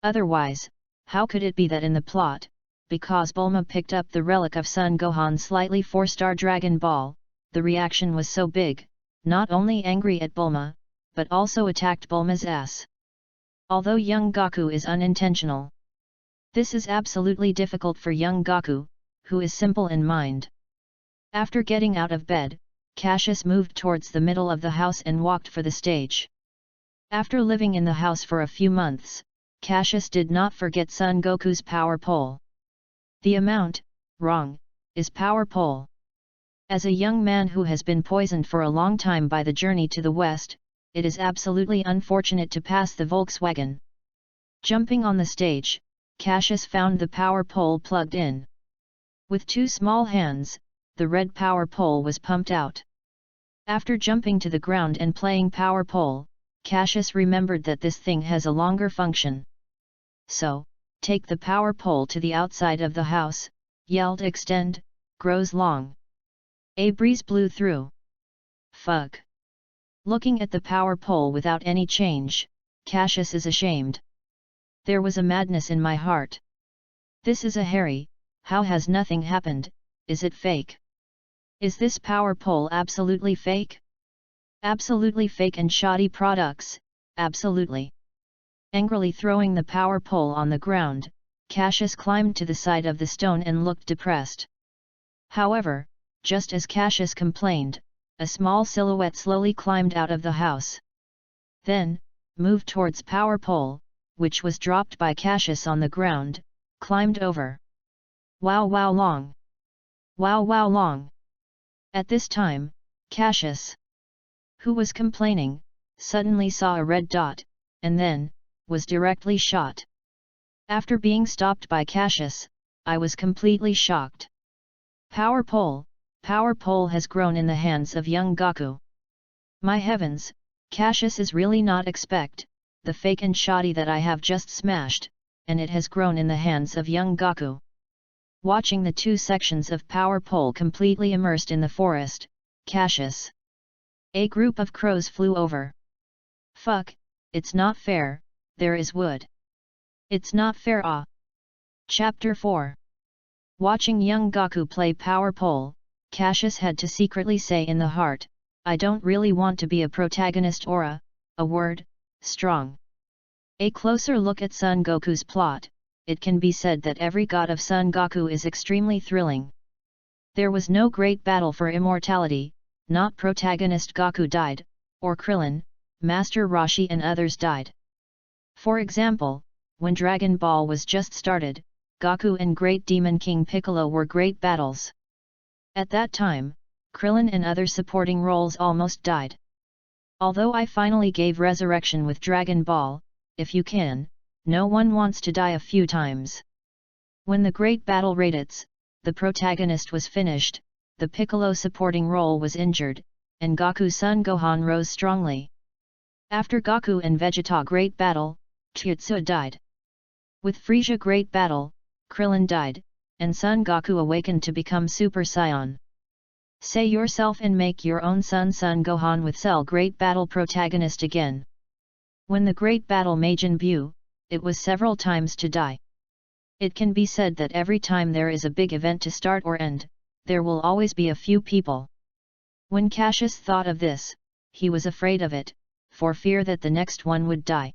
Otherwise, how could it be that in the plot, because Bulma picked up the relic of Son Gohan's slightly 4-star Dragon Ball, the reaction was so big, not only angry at Bulma, but also attacked Bulma's ass? Although young Gaku is unintentional, this is absolutely difficult for young Gaku, who is simple in mind. After getting out of bed, Cassius moved towards the middle of the house and walked for the stage. After living in the house for a few months, Cassius did not forget Son Goku's power pole. The amount, wrong, is power pole. As a young man who has been poisoned for a long time by the journey to the west, it is absolutely unfortunate to pass the Volkswagen. Jumping on the stage, Cassius found the power pole plugged in. With 2 small hands, the red power pole was pumped out. After jumping to the ground and playing power pole, Cassius remembered that this thing has a longer function. So, take the power pole to the outside of the house, yelled extend, grows long. A breeze blew through. Fug. Looking at the power pole without any change, Cassius is ashamed. There was a madness in my heart. This is a Harry, how has nothing happened, is it fake? Is this power pole absolutely fake? Absolutely fake and shoddy products, absolutely. Angrily throwing the power pole on the ground, Cassius climbed to the side of the stone and looked depressed. However, just as Cassius complained, a small silhouette slowly climbed out of the house. Then, moved towards power pole, which was dropped by Cassius on the ground, climbed over. Wow wow long! Wow wow long! At this time, Cassius, who was complaining, suddenly saw a red dot, and then, was directly shot. After being stopped by Cassius, I was completely shocked. Power pole has grown in the hands of young Gaku. My heavens, Cassius is really not expect, the fake and shoddy that I have just smashed, and it has grown in the hands of young Gaku. Watching the 2 sections of power pole completely immersed in the forest, Cassius. A group of crows flew over. Fuck, it's not fair, there is wood. It's not fair ah. Chapter 4. Watching young Gaku play power pole, Cassius had to secretly say in the heart, I don't really want to be a protagonist or a word, strong. A closer look at Son Goku's plot, it can be said that every god of Son Goku is extremely thrilling. There was no great battle for immortality, not protagonist Gaku died, or Krillin, Master Roshi and others died. For example, when Dragon Ball was just started, Gaku and Great Demon King Piccolo were great battles. At that time, Krillin and other supporting roles almost died. Although I finally gave resurrection with Dragon Ball, if you can, no one wants to die a few times. When the great battle Raditz, the protagonist was finished, the Piccolo supporting role was injured, and Gaku's son Gohan rose strongly. After Gaku and Vegeta great battle, Chiaotzu died. With Frieza great battle, Krillin died, and Son Goku awakened to become Super Saiyan. Say yourself and make your own Son Gohan with Cell great battle protagonist again. When the great battle Majin Buu, it was several times to die. It can be said that every time there is a big event to start or end, there will always be a few people. When Cassius thought of this, he was afraid of it, for fear that the next one would die.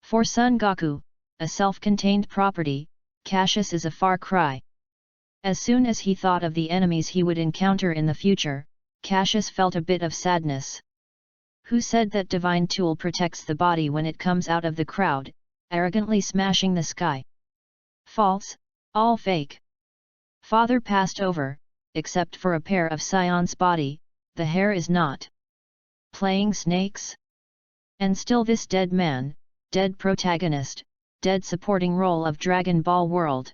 For Son Goku, a self-contained property, Cassius is a far cry. As soon as he thought of the enemies he would encounter in the future, Cassius felt a bit of sadness. Who said that divine tool protects the body when it comes out of the crowd, arrogantly smashing the sky? False, all fake. Father passed over, except for a pair of Saiyan's body, the hair is not. Playing snakes? And still this dead man, dead protagonist, dead supporting role of Dragon Ball world.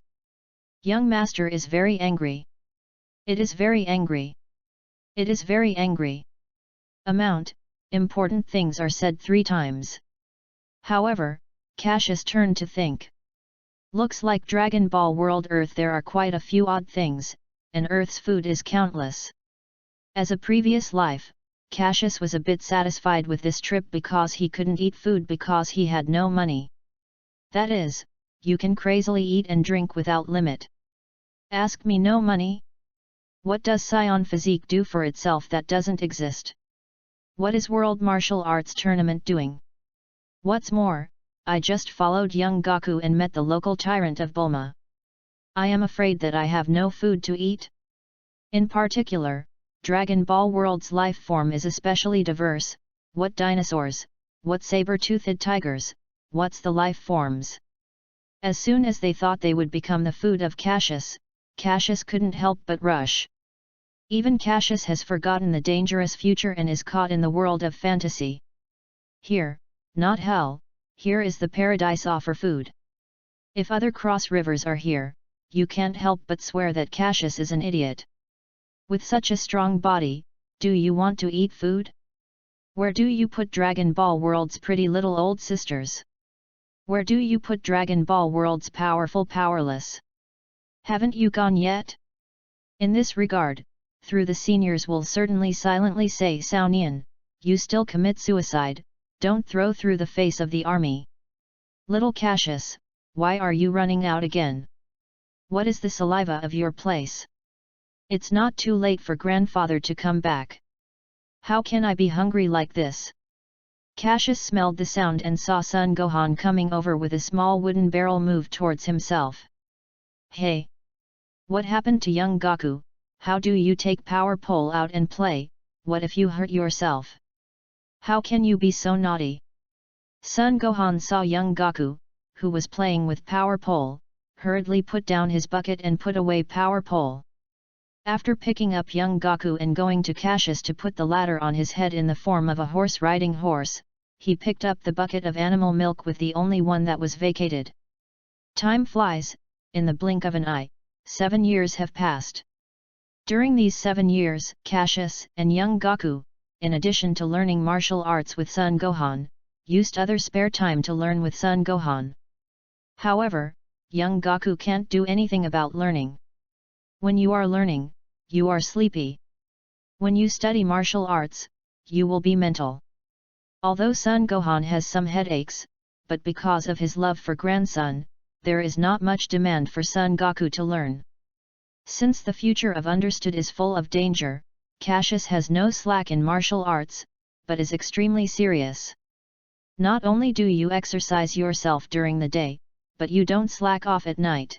Young master is very angry. It is very angry. It is very angry. Amount, important things are said 3 times. However, Cassius turned to think. Looks like Dragon Ball World Earth there are quite a few odd things, and Earth's food is countless. As a previous life, Cassius was a bit satisfied with this trip because he couldn't eat food because he had no money. That is, you can crazily eat and drink without limit. Ask me no money? What does SAIYAN physique do for itself that doesn't exist? What is World Martial Arts Tournament doing? What's more, I just followed young Goku and met the local tyrant of Bulma. I am afraid that I have no food to eat. In particular, Dragon Ball World's life form is especially diverse. What dinosaurs, what saber-toothed tigers, what's the life forms? As soon as they thought they would become the food of Cassius, Cassius couldn't help but rush. Even Cassius has forgotten the dangerous future and is caught in the world of fantasy. Here, not hell, here is the paradise offer food. If other cross rivers are here, you can't help but swear that Cassius is an idiot. With such a strong body, do you want to eat food? Where do you put Dragon Ball World's pretty little old sisters? Where do you put Dragon Ball World's powerful powerless? Haven't you gone yet? In this regard, through the seniors will certainly silently say SAIYAN, you still commit suicide, don't throw through the face of the army. Little Cassius, why are you running out again? What is the saliva of your place? It's not too late for grandfather to come back. How can I be hungry like this? Cassius smelled the sound and saw Son Gohan coming over with a small wooden barrel move towards himself. Hey! What happened to young Goku? How do you take power pole out and play? What if you hurt yourself? How can you be so naughty? Son Gohan saw young Goku, who was playing with power pole, hurriedly put down his bucket and put away power pole. After picking up young Goku and going to Cassius to put the latter on his head in the form of a horse riding horse, he picked up the bucket of animal milk with the only one that was vacated. Time flies, in the blink of an eye, 7 years have passed. During these 7 years, Cassius and young Goku, in addition to learning martial arts with Son Gohan, used other spare time to learn with Son Gohan. However, young Goku can't do anything about learning. When you are learning, you are sleepy. When you study martial arts, you will be mental. Although Son Gohan has some headaches, but because of his love for grandson, there is not much demand for Son Goku to learn. Since the future of understood is full of danger, Cassius has no slack in martial arts, but is extremely serious. Not only do you exercise yourself during the day, but you don't slack off at night.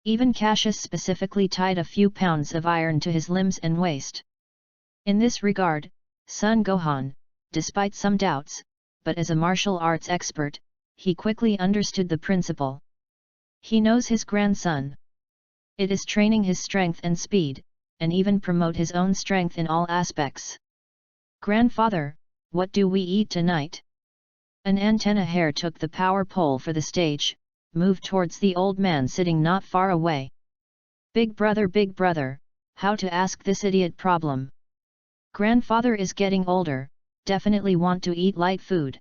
Even Cassius specifically tied a few pounds of iron to his limbs and waist. In this regard, Son Gohan, despite some doubts, but as a martial arts expert, he quickly understood the principle. He knows his grandson. It is training his strength and speed, and even promote his own strength in all aspects. Grandfather, what do we eat tonight? An antenna hare took the power pole for the stage, moved towards the old man sitting not far away. Big brother, how to ask this idiot problem? Grandfather is getting older, definitely want to eat light food.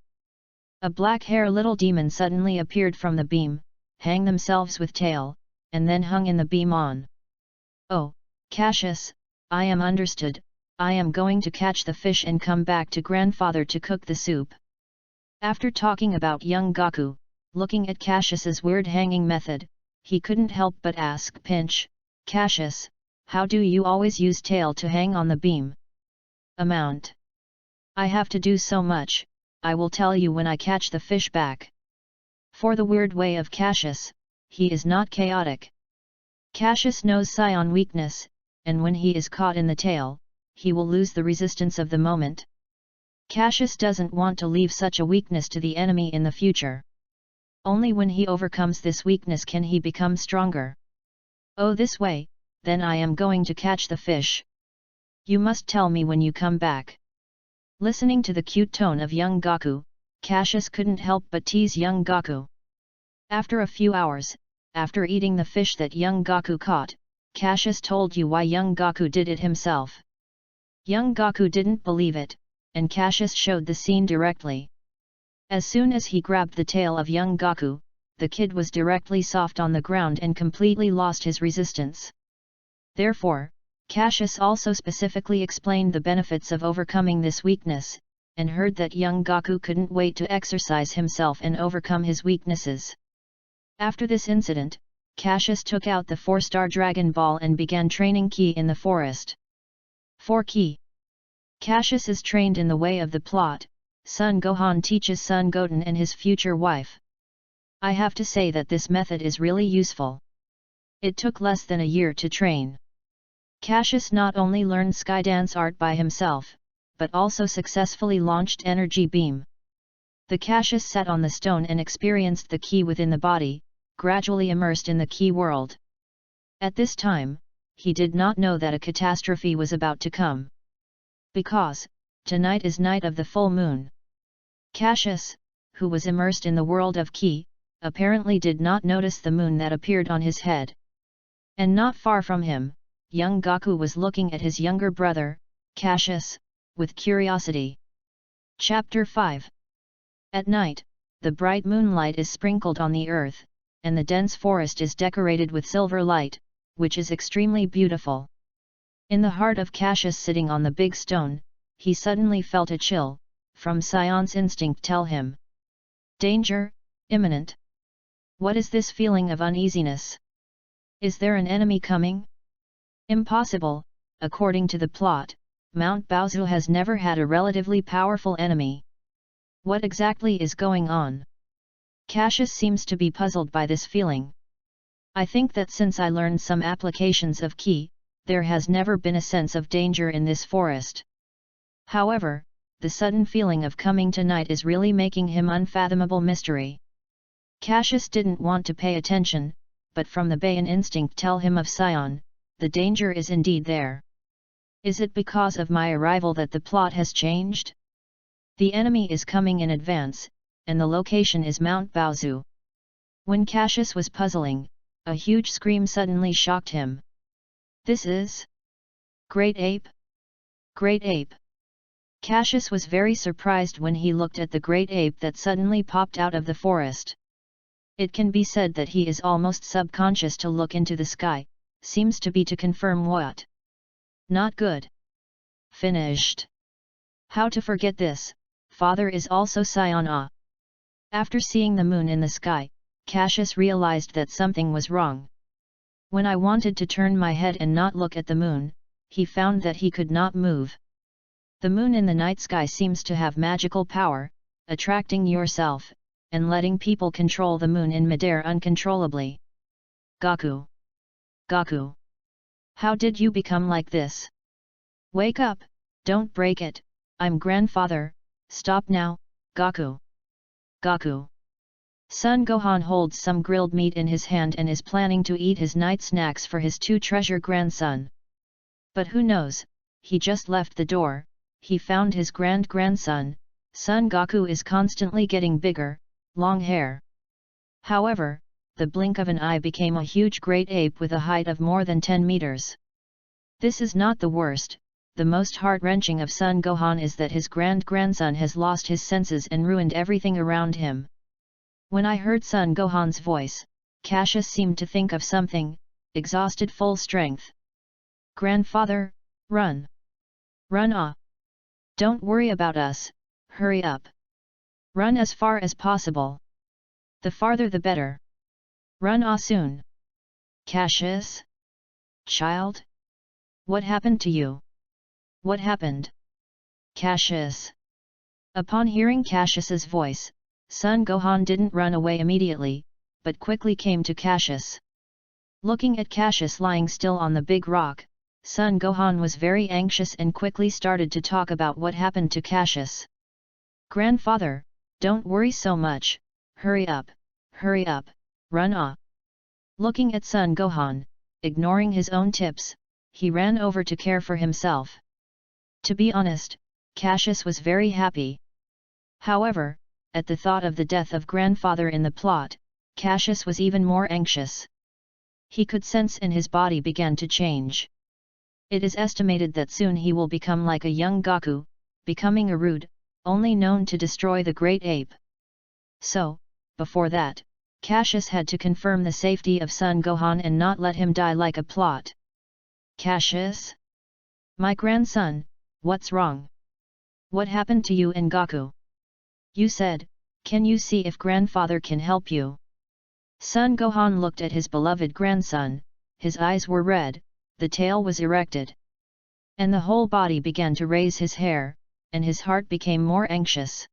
A black hair little demon suddenly appeared from the beam, hang themselves with tail, and then hung in the beam on. Oh, Cassius, I am understood, I am going to catch the fish and come back to grandfather to cook the soup. After talking about young Goku, looking at Cassius's weird hanging method, he couldn't help but ask Pinch, Cassius, how do you always use tail to hang on the beam? Amount. I have to do so much, I will tell you when I catch the fish back. For the weird way of Cassius, he is not chaotic. Cassius knows SAIYAN weakness, and when he is caught in the tail, he will lose the resistance of the moment. Cassius doesn't want to leave such a weakness to the enemy in the future. Only when he overcomes this weakness can he become stronger. Oh, this way, then I am going to catch the fish. You must tell me when you come back. Listening to the cute tone of young Goku, Cassius couldn't help but tease young Goku. After a few hours, after eating the fish that young Goku caught, Cassius told you why young Goku did it himself. Young Goku didn't believe it, and Cassius showed the scene directly. As soon as he grabbed the tail of young Gaku, the kid was directly soft on the ground and completely lost his resistance. Therefore, Cassius also specifically explained the benefits of overcoming this weakness, and heard that young Gaku couldn't wait to exercise himself and overcome his weaknesses. After this incident, Cassius took out the 4-star Dragon Ball and began training Ki in the forest. For Ki, Cassius is trained in the way of the plot. Son Gohan teaches Son Goten and his future wife. I have to say that this method is really useful. It took less than a year to train. Cassius not only learned Skydance art by himself, but also successfully launched Energy Beam. The Cassius sat on the stone and experienced the Ki within the body, gradually immersed in the Ki world. At this time, he did not know that a catastrophe was about to come. Because, tonight is night of the full moon. Cassius, who was immersed in the world of Ki, apparently did not notice the moon that appeared on his head. And not far from him, young Gaku was looking at his younger brother, Cassius, with curiosity. Chapter 5. At night, the bright moonlight is sprinkled on the earth, and the dense forest is decorated with silver light, which is extremely beautiful. In the heart of Cassius sitting on the big stone, he suddenly felt a chill, from SAIYAN's instinct tell him. Danger, imminent. What is this feeling of uneasiness? Is there an enemy coming? Impossible, according to the plot, Mount Baozu has never had a relatively powerful enemy. What exactly is going on? Cassius seems to be puzzled by this feeling. I think that since I learned some applications of Ki, there has never been a sense of danger in this forest. However, the sudden feeling of coming tonight is really making him unfathomable mystery. Cassius didn't want to pay attention, but from the Baiyan instinct tell him of SAIYAN, the danger is indeed there. Is it because of my arrival that the plot has changed? The enemy is coming in advance, and the location is Mount Baozu. When Cassius was puzzling, a huge scream suddenly shocked him. This is Great Ape? Great Ape! Cassius was very surprised when he looked at the great ape that suddenly popped out of the forest. It can be said that he is almost subconscious to look into the sky, seems to be to confirm what? Not good. Finished. How to forget this, father is also SAIYAN. After seeing the moon in the sky, Cassius realized that something was wrong. When I wanted to turn my head and not look at the moon, he found that he could not move. The moon in the night sky seems to have magical power, attracting yourself, and letting people control the moon in midair uncontrollably. Gaku! Gaku! How did you become like this? Wake up, don't break it, I'm grandfather, stop now, Gaku! Gaku! Son Gohan holds some grilled meat in his hand and is planning to eat his night snacks for his 2 treasure grandson. But who knows, he just left the door, he found his grandson, Son Gaku is constantly getting bigger, long hair. However, the blink of an eye became a huge great ape with a height of more than 10 meters. This is not the worst, the most heart-wrenching of Son Gohan is that his grandson has lost his senses and ruined everything around him. When I heard Son Gohan's voice, Cassius seemed to think of something, exhausted full strength. Grandfather, run! Run! Don't worry about us, hurry up! Run as far as possible. The farther the better. Run soon. Cassius? Child? What happened to you? What happened? Cassius. Upon hearing Cassius's voice, Son Gohan didn't run away immediately, but quickly came to Cassius. Looking at Cassius lying still on the big rock, Son Gohan was very anxious and quickly started to talk about what happened to Cassius. Grandfather, don't worry so much, hurry up, run! Looking at Son Gohan, ignoring his own tips, he ran over to care for himself. To be honest, Cassius was very happy. However, at the thought of the death of grandfather in the plot, Cassius was even more anxious. He could sense and his body began to change. It is estimated that soon he will become like a young Gaku, becoming a rude, only known to destroy the great ape. So, before that, Cassius had to confirm the safety of Son Gohan and not let him die like a plot. Cassius? My grandson, what's wrong? What happened to you and Goku? You said, can you see if grandfather can help you? Son Gohan looked at his beloved grandson, his eyes were red, the tail was erected. And the whole body began to raise his hair, and his heart became more anxious.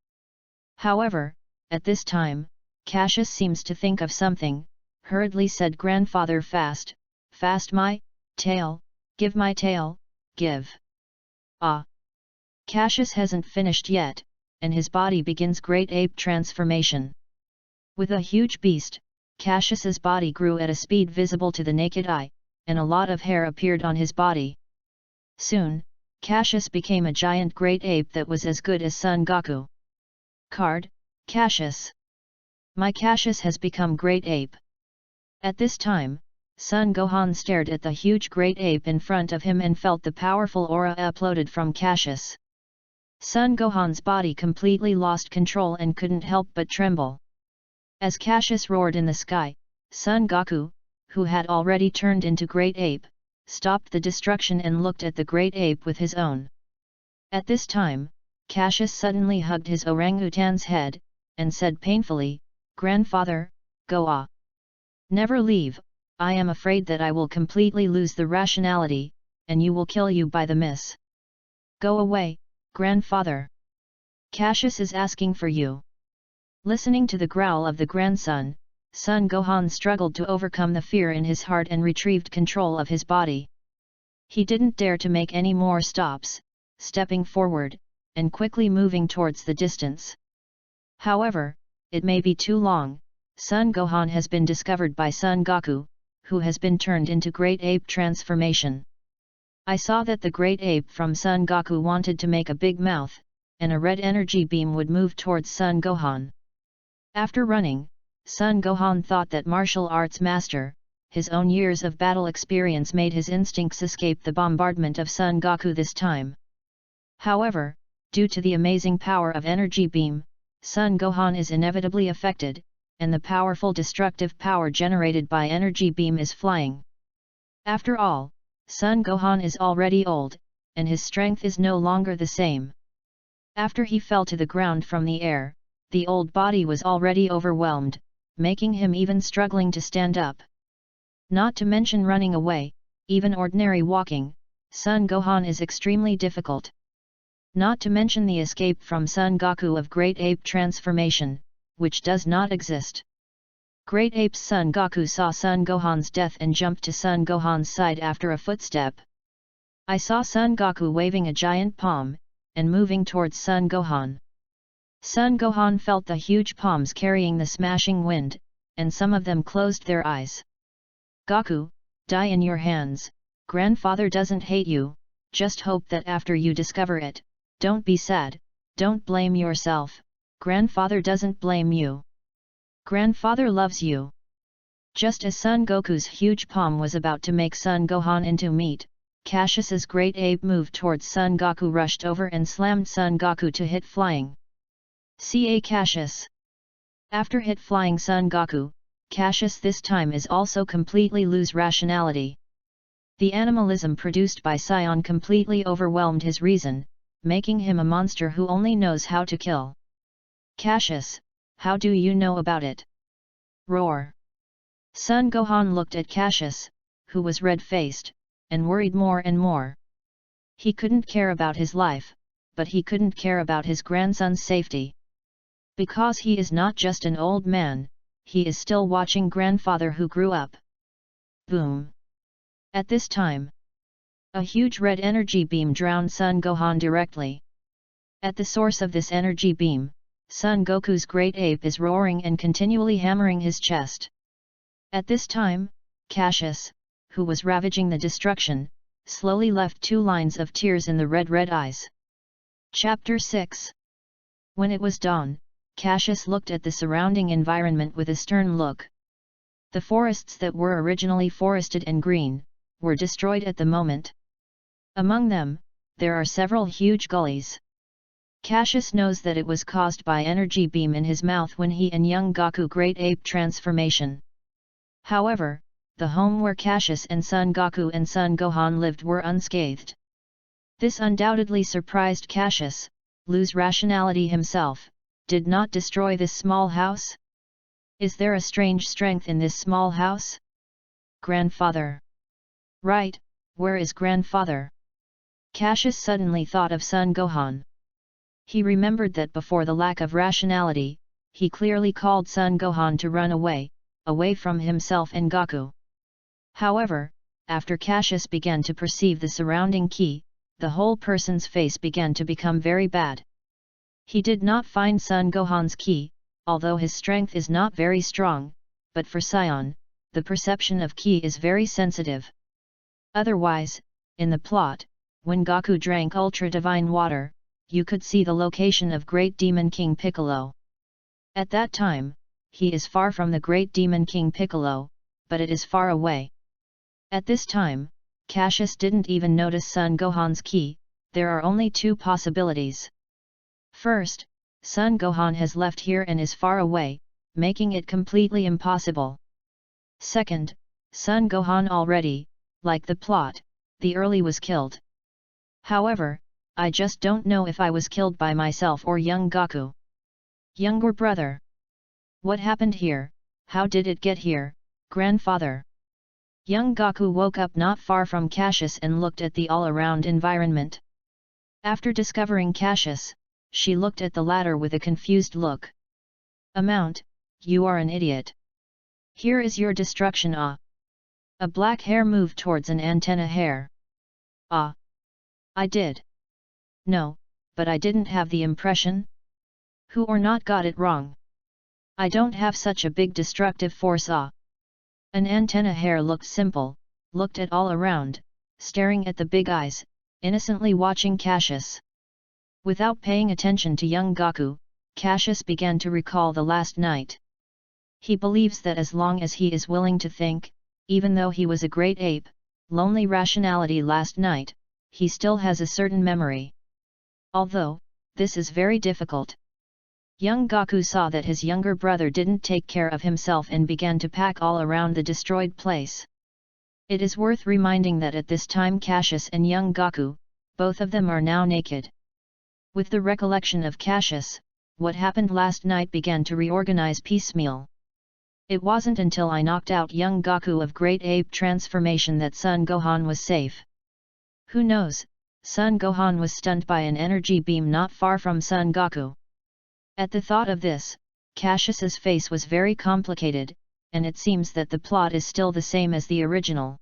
However, at this time, Cassius seems to think of something, hurriedly said, grandfather, fast, fast my tail, give my tail, give. Ah! Cassius hasn't finished yet, and his body begins great ape transformation. With a huge beast, Cassius's body grew at a speed visible to the naked eye, and a lot of hair appeared on his body. Soon, Cassius became a giant great ape that was as good as Son Goku. Card, Cassius. My Cassius has become great ape. At this time, Son Gohan stared at the huge great ape in front of him and felt the powerful aura uploaded from Cassius. Son Gohan's body completely lost control and couldn't help but tremble. As Cassius roared in the sky, Son Goku, who had already turned into great ape, stopped the destruction and looked at the great ape with his own. At this time, Cassius suddenly hugged his orangutan's head, and said painfully, grandfather, go ah! Never leave, I am afraid that I will completely lose the rationality, and you will kill you by the miss. Go away, grandfather. Cassius is asking for you. Listening to the growl of the grandson, Son Gohan struggled to overcome the fear in his heart and retrieved control of his body. He didn't dare to make any more stops, stepping forward, and quickly moving towards the distance. However, it may be too long, Son Gohan has been discovered by Son Goku, who has been turned into great ape transformation. I saw that the great ape from Son Goku wanted to make a big mouth, and a red energy beam would move towards Son Gohan. After running, Son Gohan thought that martial arts master, his own years of battle experience made his instincts escape the bombardment of Son Goku this time. However, due to the amazing power of energy beam, Son Gohan is inevitably affected, and the powerful destructive power generated by energy beam is flying. After all, Son Gohan is already old, and his strength is no longer the same. After he fell to the ground from the air, the old body was already overwhelmed, making him even struggling to stand up. Not to mention running away, even ordinary walking, Son Gohan is extremely difficult. Not to mention the escape from Son Goku of Great Ape transformation, which does not exist. Great Ape's Son Goku saw Son Gohan's death and jumped to Son Gohan's side after a footstep. I saw Son Goku waving a giant palm, and moving towards Son Gohan. Son Gohan felt the huge palms carrying the smashing wind, and some of them closed their eyes. Goku, die in your hands, grandfather doesn't hate you, just hope that after you discover it, don't be sad, don't blame yourself, grandfather doesn't blame you. Grandfather loves you. Just as Son Goku's huge palm was about to make Son Gohan into meat, Cassius's great ape moved towards Son Goku, rushed over and slammed Son Goku to hit flying. Ca Cassius. After hit flying Son Goku, Cassius this time is also completely lose rationality. The animalism produced by SAIYAN completely overwhelmed his reason, making him a monster who only knows how to kill. Cassius, how do you know about it? Roar. Son Gohan looked at Cassius, who was red-faced, and worried more and more. He couldn't care about his life, but he couldn't care about his grandson's safety. Because he is not just an old man, he is still watching grandfather who grew up. Boom! At this time, a huge red energy beam drowned Son Gohan directly. At the source of this energy beam, Son Goku's great ape is roaring and continually hammering his chest. At this time, Cassius, who was ravaging the destruction, slowly left 2 lines of tears in the red eyes. Chapter 6. When it was dawn, Cassius looked at the surrounding environment with a stern look. The forests that were originally forested and green, were destroyed at the moment. Among them, there are several huge gullies. Cassius knows that it was caused by energy beam in his mouth when he and young Gaku Great Ape transformation. However, the home where Cassius and Son Goku and Son Gohan lived were unscathed. This undoubtedly surprised Cassius, lose rationality himself, did not destroy this small house? Is there a strange strength in this small house? Grandfather. Right, where is grandfather? Cassius suddenly thought of Son Gohan. He remembered that before the lack of rationality, he clearly called Son Gohan to run away from himself and Gaku. However, after Cassius began to perceive the surrounding ki, the whole person's face began to become very bad. He did not find Son Gohan's ki, although his strength is not very strong, but for SAIYAN, the perception of ki is very sensitive. Otherwise, in the plot, when Gaku drank Ultra Divine Water, you could see the location of Great Demon King Piccolo. At that time, he is far from the Great Demon King Piccolo, but it is far away. At this time, Cassius didn't even notice Son Gohan's ki. There are only two possibilities. First, Son Gohan has left here and is far away, making it completely impossible. Second, Son Gohan already, like the plot, the early was killed. However, I just don't know if I was killed by myself or young Gaku. Younger brother. What happened here? How did it get here, grandfather? Young Gaku woke up not far from Cassius and looked at the all-around environment. After discovering Cassius, she looked at the latter with a confused look. Amount, you are an idiot. Here is your destruction. Ah. A black hair moved towards an antenna hair. Ah. I did. No, but I didn't have the impression. Who or not got it wrong? I don't have such a big destructive force. Ah. An antenna hair looked simple, looked at all around, staring at the big eyes, innocently watching Cassius. Without paying attention to young Gaku, Cassius began to recall the last night. He believes that as long as he is willing to think, even though he was a great ape, lonely rationality last night, he still has a certain memory. Although, this is very difficult. Young Gaku saw that his younger brother didn't take care of himself and began to pack all around the destroyed place. It is worth reminding that at this time Cassius and young Gaku, both of them are now naked. With the recollection of Cassius, what happened last night began to reorganize piecemeal. It wasn't until I knocked out young Gaku of Great Ape transformation that Son Gohan was safe. Who knows, Son Gohan was stunned by an energy beam not far from Son Goku. At the thought of this, Cassius's face was very complicated, and it seems that the plot is still the same as the original.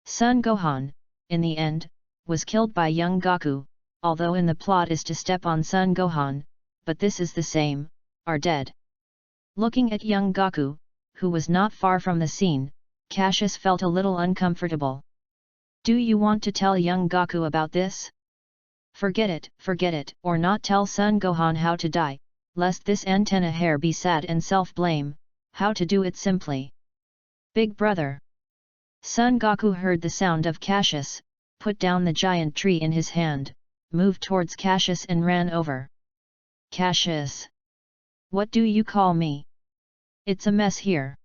Son Gohan, in the end, was killed by young Gaku, although in the plot is to step on Son Gohan, but this is the same, are dead. Looking at young Gaku, who was not far from the scene, Cassius felt a little uncomfortable. Do you want to tell young Gaku about this? Forget it, or not tell Son Gohan how to die, lest this antenna hair be sad and self-blame, how to do it simply. Big brother. Son Goku heard the sound of Cassius, put down the giant tree in his hand, moved towards Cassius and ran over. Cassius. What do you call me? It's a mess here.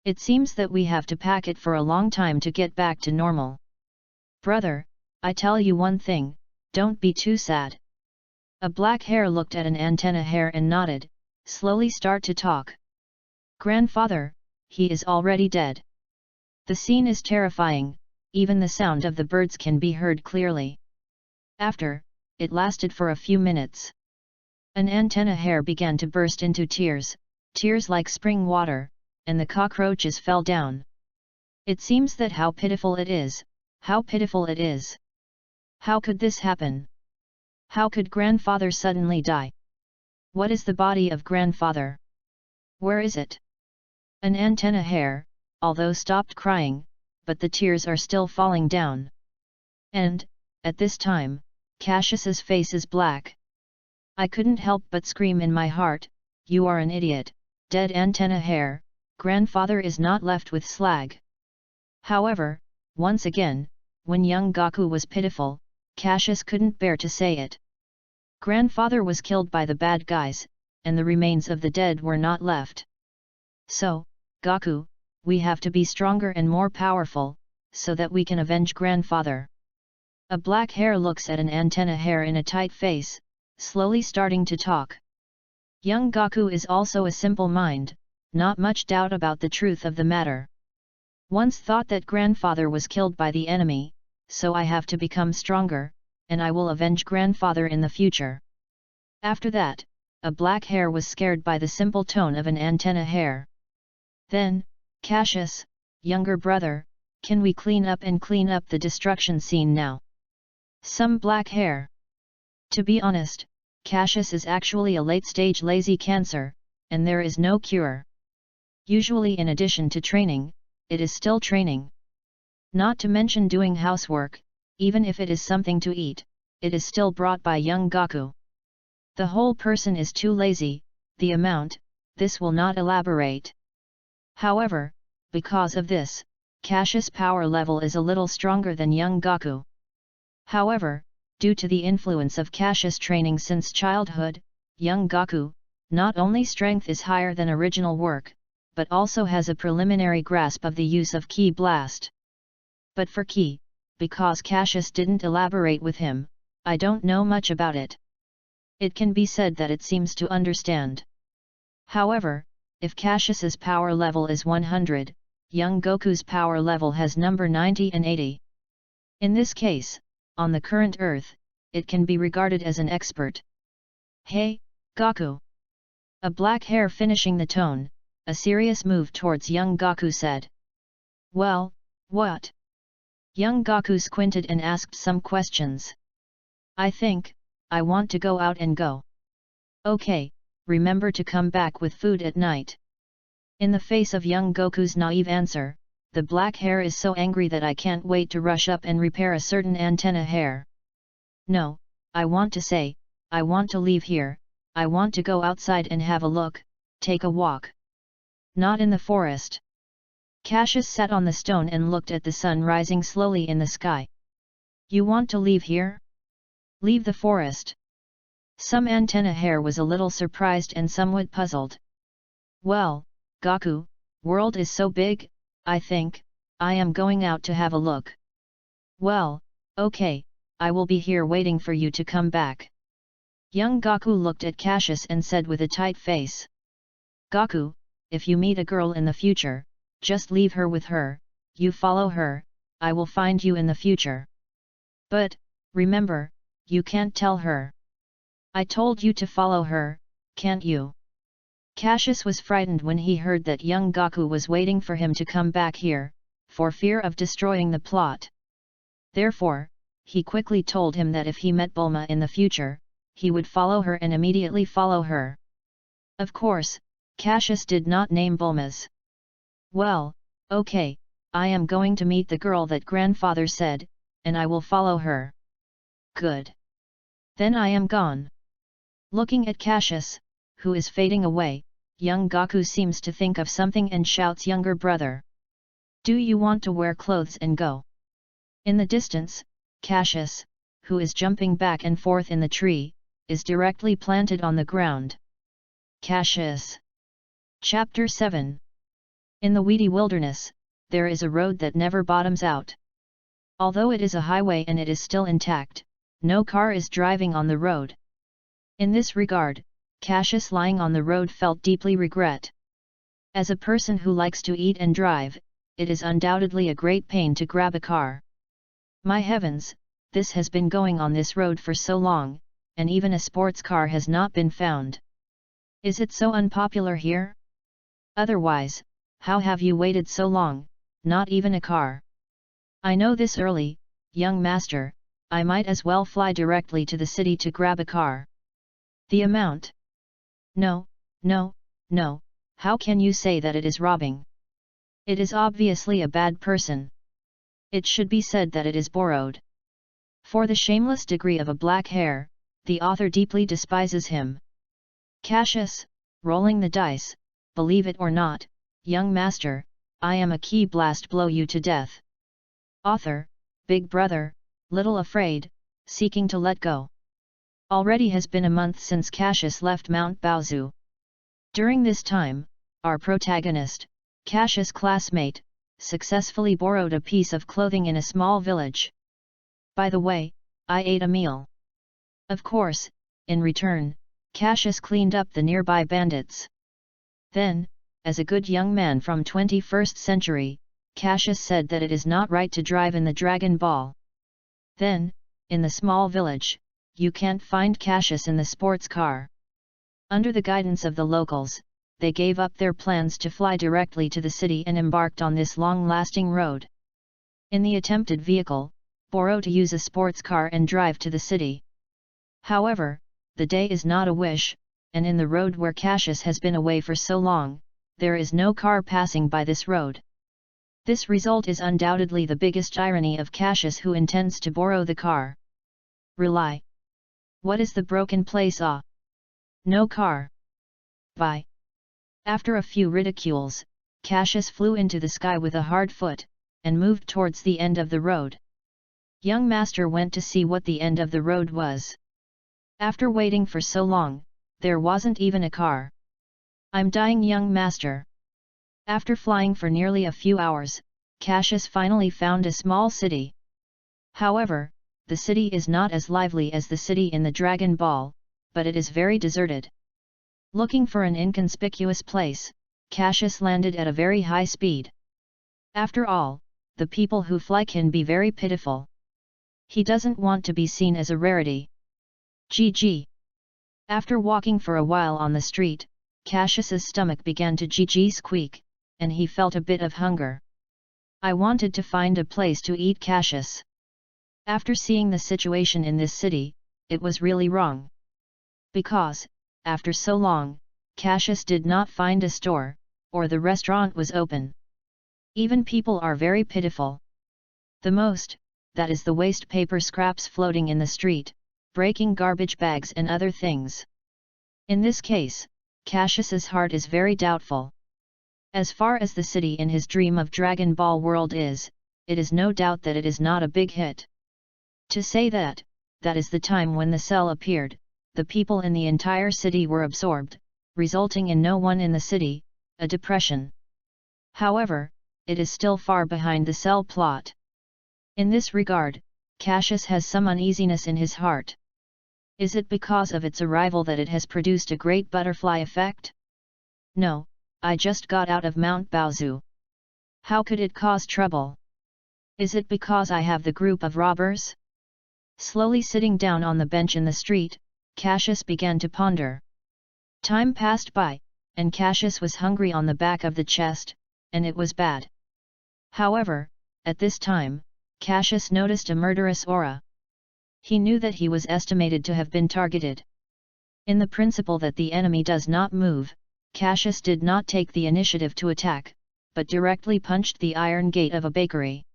It seems that we have to pack it for a long time to get back to normal. Brother, I tell you one thing, don't be too sad. A black hair looked at an antenna hair and nodded, slowly start to talk. Grandfather, he is already dead. The scene is terrifying, even the sound of the birds can be heard clearly. After, it lasted for a few minutes. An antenna hair began to burst into tears, tears like spring water, and the cockroaches fell down. It seems that how pitiful it is, how pitiful it is. How could this happen? How could grandfather suddenly die? What is the body of grandfather? Where is it? An antenna hair, although stopped crying, but the tears are still falling down. And, at this time, Cassius's face is black. I couldn't help but scream in my heart, you are an idiot, dead antenna hair, grandfather is not left with slag. However, once again, when young Gaku was pitiful, Cassius couldn't bear to say it. Grandfather was killed by the bad guys, and the remains of the dead were not left. So, Gaku, we have to be stronger and more powerful, so that we can avenge grandfather. A black hair looks at an antenna hair in a tight face, slowly starting to talk. Young Gaku is also a simple mind, not much doubt about the truth of the matter. Once thought that grandfather was killed by the enemy, so I have to become stronger, and I will avenge grandfather in the future. After that, a black hair was scared by the simple tone of an antenna hair. Then, Cassius, younger brother, can we clean up the destruction scene now? Some black hair. To be honest, Cassius is actually a late-stage lazy cancer, and there is no cure. Usually in addition to training, it is still training. Not to mention doing housework, even if it is something to eat, it is still brought by young Gaku. The whole person is too lazy, the amount, this will not elaborate. However, because of this, Cassius' power level is a little stronger than young Gaku. However, due to the influence of Cassius training since childhood, young Gaku, not only strength is higher than original work, but also has a preliminary grasp of the use of Ki Blast. But for Ki, because Cassius didn't elaborate with him, I don't know much about it. It can be said that it seems to understand. However, if Cassius's power level is 100, young Goku's power level has number 90 and 80. In this case, on the current Earth, it can be regarded as an expert. Hey, Gaku! A black hair finishing the tone, a serious move towards young Gaku said. Well, what? Young Gaku squinted and asked some questions. I think, I want to go out and go. Okay, remember to come back with food at night. In the face of young Goku's naive answer, the black hair is so angry that I can't wait to rush up and repair a certain antenna hair. No, I want to say, I want to leave here, I want to go outside and have a look, take a walk. Not in the forest. Cassius sat on the stone and looked at the sun rising slowly in the sky. You want to leave here? Leave the forest? Some antenna hair was a little surprised and somewhat puzzled. Well, Gaku, world is so big, I think, I am going out to have a look. Well, okay, I will be here waiting for you to come back. Young Gaku looked at Cassius and said with a tight face. Gaku, if you meet a girl in the future, just leave her with her, you follow her, I will find you in the future. But, remember, you can't tell her. I told you to follow her, can't you? Cassius was frightened when he heard that young Gaku was waiting for him to come back here, for fear of destroying the plot. Therefore, he quickly told him that if he met Bulma in the future, he would follow her and immediately follow her. Of course, Cassius did not name Bulma's. Well, okay, I am going to meet the girl that grandfather said, and I will follow her. Good. Then I am gone. Looking at Cassius, who is fading away, young Gaku seems to think of something and shouts, younger brother. Do you want to wear clothes and go? In the distance, Cassius, who is jumping back and forth in the tree, is directly planted on the ground. Cassius. Chapter 7. In the weedy wilderness, there is a road that never bottoms out. Although it is a highway and it is still intact, no car is driving on the road. In this regard, Cassius lying on the road felt deeply regret. As a person who likes to eat and drive, it is undoubtedly a great pain to grab a car. My heavens, this has been going on this road for so long, and even a sports car has not been found. Is it so unpopular here? Otherwise, how have you waited so long, not even a car? I know this early, young master, I might as well fly directly to the city to grab a car. The amount? No, no, no, how can you say that it is robbing? It is obviously a bad person. It should be said that it is borrowed. For the shameless degree of a black hair, the author deeply despises him. Cassius, rolling the dice, believe it or not, young master, I am a Ki Blast blow you to death. Author, big brother, little afraid, seeking to let go. Already has been a month since Cassius left Mount Baozu. During this time, our protagonist, Cassius' classmate, successfully borrowed a piece of clothing in a small village. By the way, I ate a meal. Of course, in return, Cassius cleaned up the nearby bandits. Then, as a good young man from 21st century, Cassius said that it is not right to drive in the Dragon Ball. Then, in the small village, you can't find Cassius in the sports car. Under the guidance of the locals, they gave up their plans to fly directly to the city and embarked on this long-lasting road. In the attempted vehicle, borrow to use a sports car and drive to the city. However, the day is not a wish, and in the road where Cassius has been away for so long, there is no car passing by this road. This result is undoubtedly the biggest irony of Cassius, who intends to borrow the car. Rely. What is the broken place? No car. Bye. After a few ridicules, Cassius flew into the sky with a hard foot, and moved towards the end of the road. Young master went to see what the end of the road was. After waiting for so long, there wasn't even a car. I'm dying, young master. After flying for nearly a few hours, Cassius finally found a small city. However, the city is not as lively as the city in the Dragon Ball, but it is very deserted. Looking for an inconspicuous place, Cassius landed at a very high speed. After all, the people who fly can be very pitiful. He doesn't want to be seen as a rarity. GG. After walking for a while on the street, Cassius's stomach began to squeak, and he felt a bit of hunger. I wanted to find a place to eat. Cassius. After seeing the situation in this city, it was really wrong. Because, after so long, Cassius did not find a store, or the restaurant was open. Even people are very pitiful. The most, that is the waste paper scraps floating in the street, breaking garbage bags and other things. In this case, Cassius's heart is very doubtful. As far as the city in his dream of Dragon Ball world is, it is no doubt that it is not a big hit. To say that, that is the time when the cell appeared, the people in the entire city were absorbed, resulting in no one in the city, a depression. However, it is still far behind the cell plot. In this regard, Cassius has some uneasiness in his heart. Is it because of its arrival that it has produced a great butterfly effect? No, I just got out of Mount Baozu. How could it cause trouble? Is it because I have the group of robbers? Slowly sitting down on the bench in the street, Cassius began to ponder. Time passed by, and Cassius was hungry on the back of the chest, and it was bad. However, at this time, Cassius noticed a murderous aura. He knew that he was estimated to have been targeted. In the principle that the enemy does not move, Cassius did not take the initiative to attack, but directly punched the iron gate of a bakery.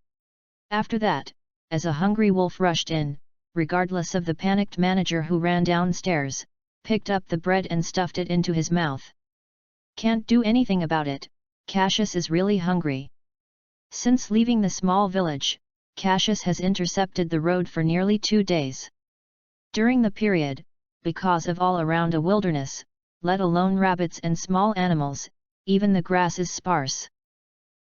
After that, as a hungry wolf rushed in, regardless of the panicked manager who ran downstairs, picked up the bread and stuffed it into his mouth. Can't do anything about it, Cassius is really hungry. Since leaving the small village, Cassius has intercepted the road for nearly 2 days. During the period, because of all around a wilderness, let alone rabbits and small animals, even the grass is sparse.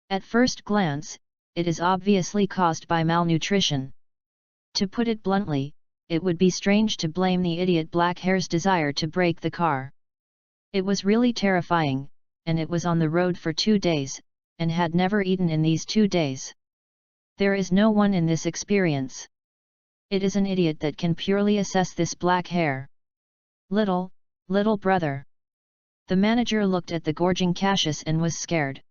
At first glance, it is obviously caused by malnutrition. To put it bluntly, it would be strange to blame the idiot black hare's desire to break the car. It was really terrifying, and it was on the road for 2 days, and had never eaten in these 2 days. There is no one in this experience. It is an idiot that can purely assess this black hare. Little brother. The manager looked at the gorging Cassius and was scared.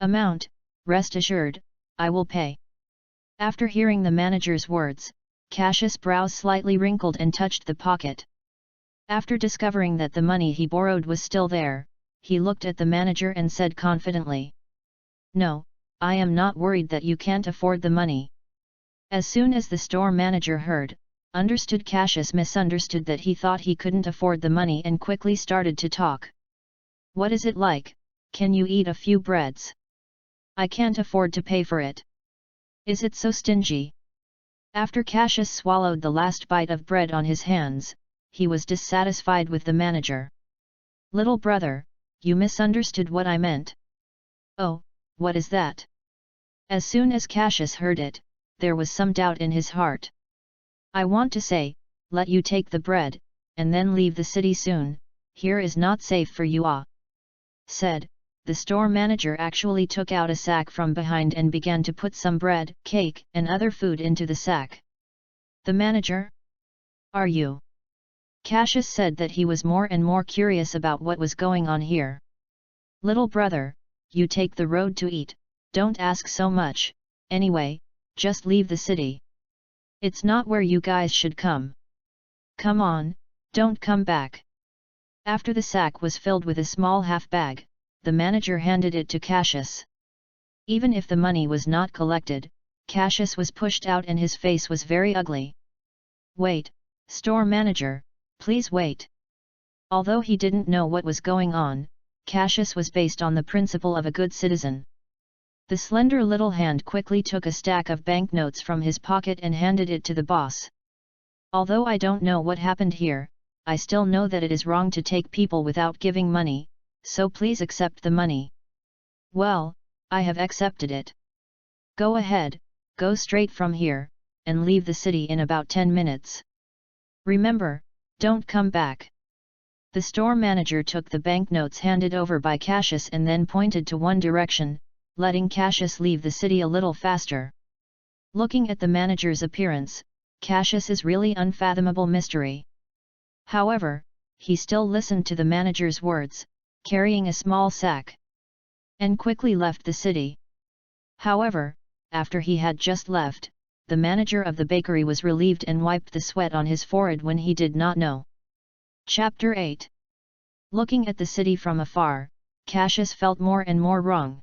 Amount, rest assured, I will pay. After hearing the manager's words, Cassius' brows slightly wrinkled and touched the pocket. After discovering that the money he borrowed was still there, he looked at the manager and said confidently, "No, I am not worried that you can't afford the money." As soon as the store manager understood Cassius misunderstood that he thought he couldn't afford the money and quickly started to talk. "What is it like? Can you eat a few breads? I can't afford to pay for it. Is it so stingy?" After Cassius swallowed the last bite of bread on his hands, he was dissatisfied with the manager. "Little brother, you misunderstood what I meant." "Oh, what is that?" As soon as Cassius heard it, there was some doubt in his heart. "I want to say, let you take the bread, and then leave the city soon, here is not safe for you said. The store manager actually took out a sack from behind and began to put some bread, cake, and other food into the sack. "The manager? Are you?" Cassius said that he was more and more curious about what was going on here. "Little brother, you take the road to eat, don't ask so much, anyway, just leave the city. It's not where you guys should come. Come on, don't come back." After the sack was filled with a small half bag, the manager handed it to Cassius. Even if the money was not collected, Cassius was pushed out and his face was very ugly. "Wait, store manager, please wait." Although he didn't know what was going on, Cassius was based on the principle of a good citizen. The slender little hand quickly took a stack of banknotes from his pocket and handed it to the boss. "Although I don't know what happened here, I still know that it is wrong to take people without giving money, so please accept the money." "Well, I have accepted it. Go ahead, go straight from here, and leave the city in about 10 minutes. Remember, don't come back." The store manager took the banknotes handed over by Cassius and then pointed to one direction, letting Cassius leave the city a little faster. Looking at the manager's appearance, Cassius is really unfathomable mystery. However, he still listened to the manager's words, carrying a small sack, and quickly left the city. However, after he had just left, the manager of the bakery was relieved and wiped the sweat on his forehead when he did not know. Chapter 8. Looking at the city from afar, Cassius felt more and more wrong.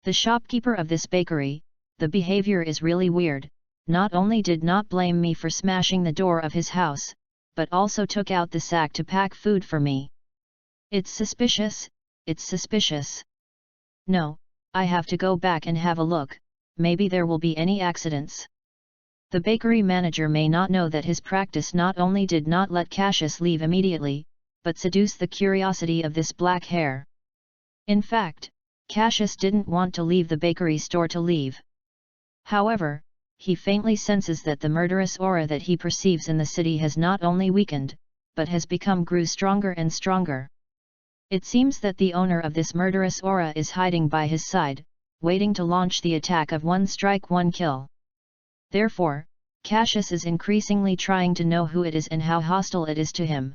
The shopkeeper of this bakery, the behavior is really weird, not only did not blame me for smashing the door of his house, but also took out the sack to pack food for me. It's suspicious, it's suspicious. No, I have to go back and have a look, maybe there will be any accidents. The bakery manager may not know that his practice not only did not let Cassius leave immediately, but seduced the curiosity of this black hair. In fact, Cassius didn't want to leave the bakery store to leave. However, he faintly senses that the murderous aura that he perceives in the city has not only weakened, but has grew stronger and stronger. It seems that the owner of this murderous aura is hiding by his side, waiting to launch the attack of one strike one kill. Therefore, Cassius is increasingly trying to know who it is and how hostile it is to him.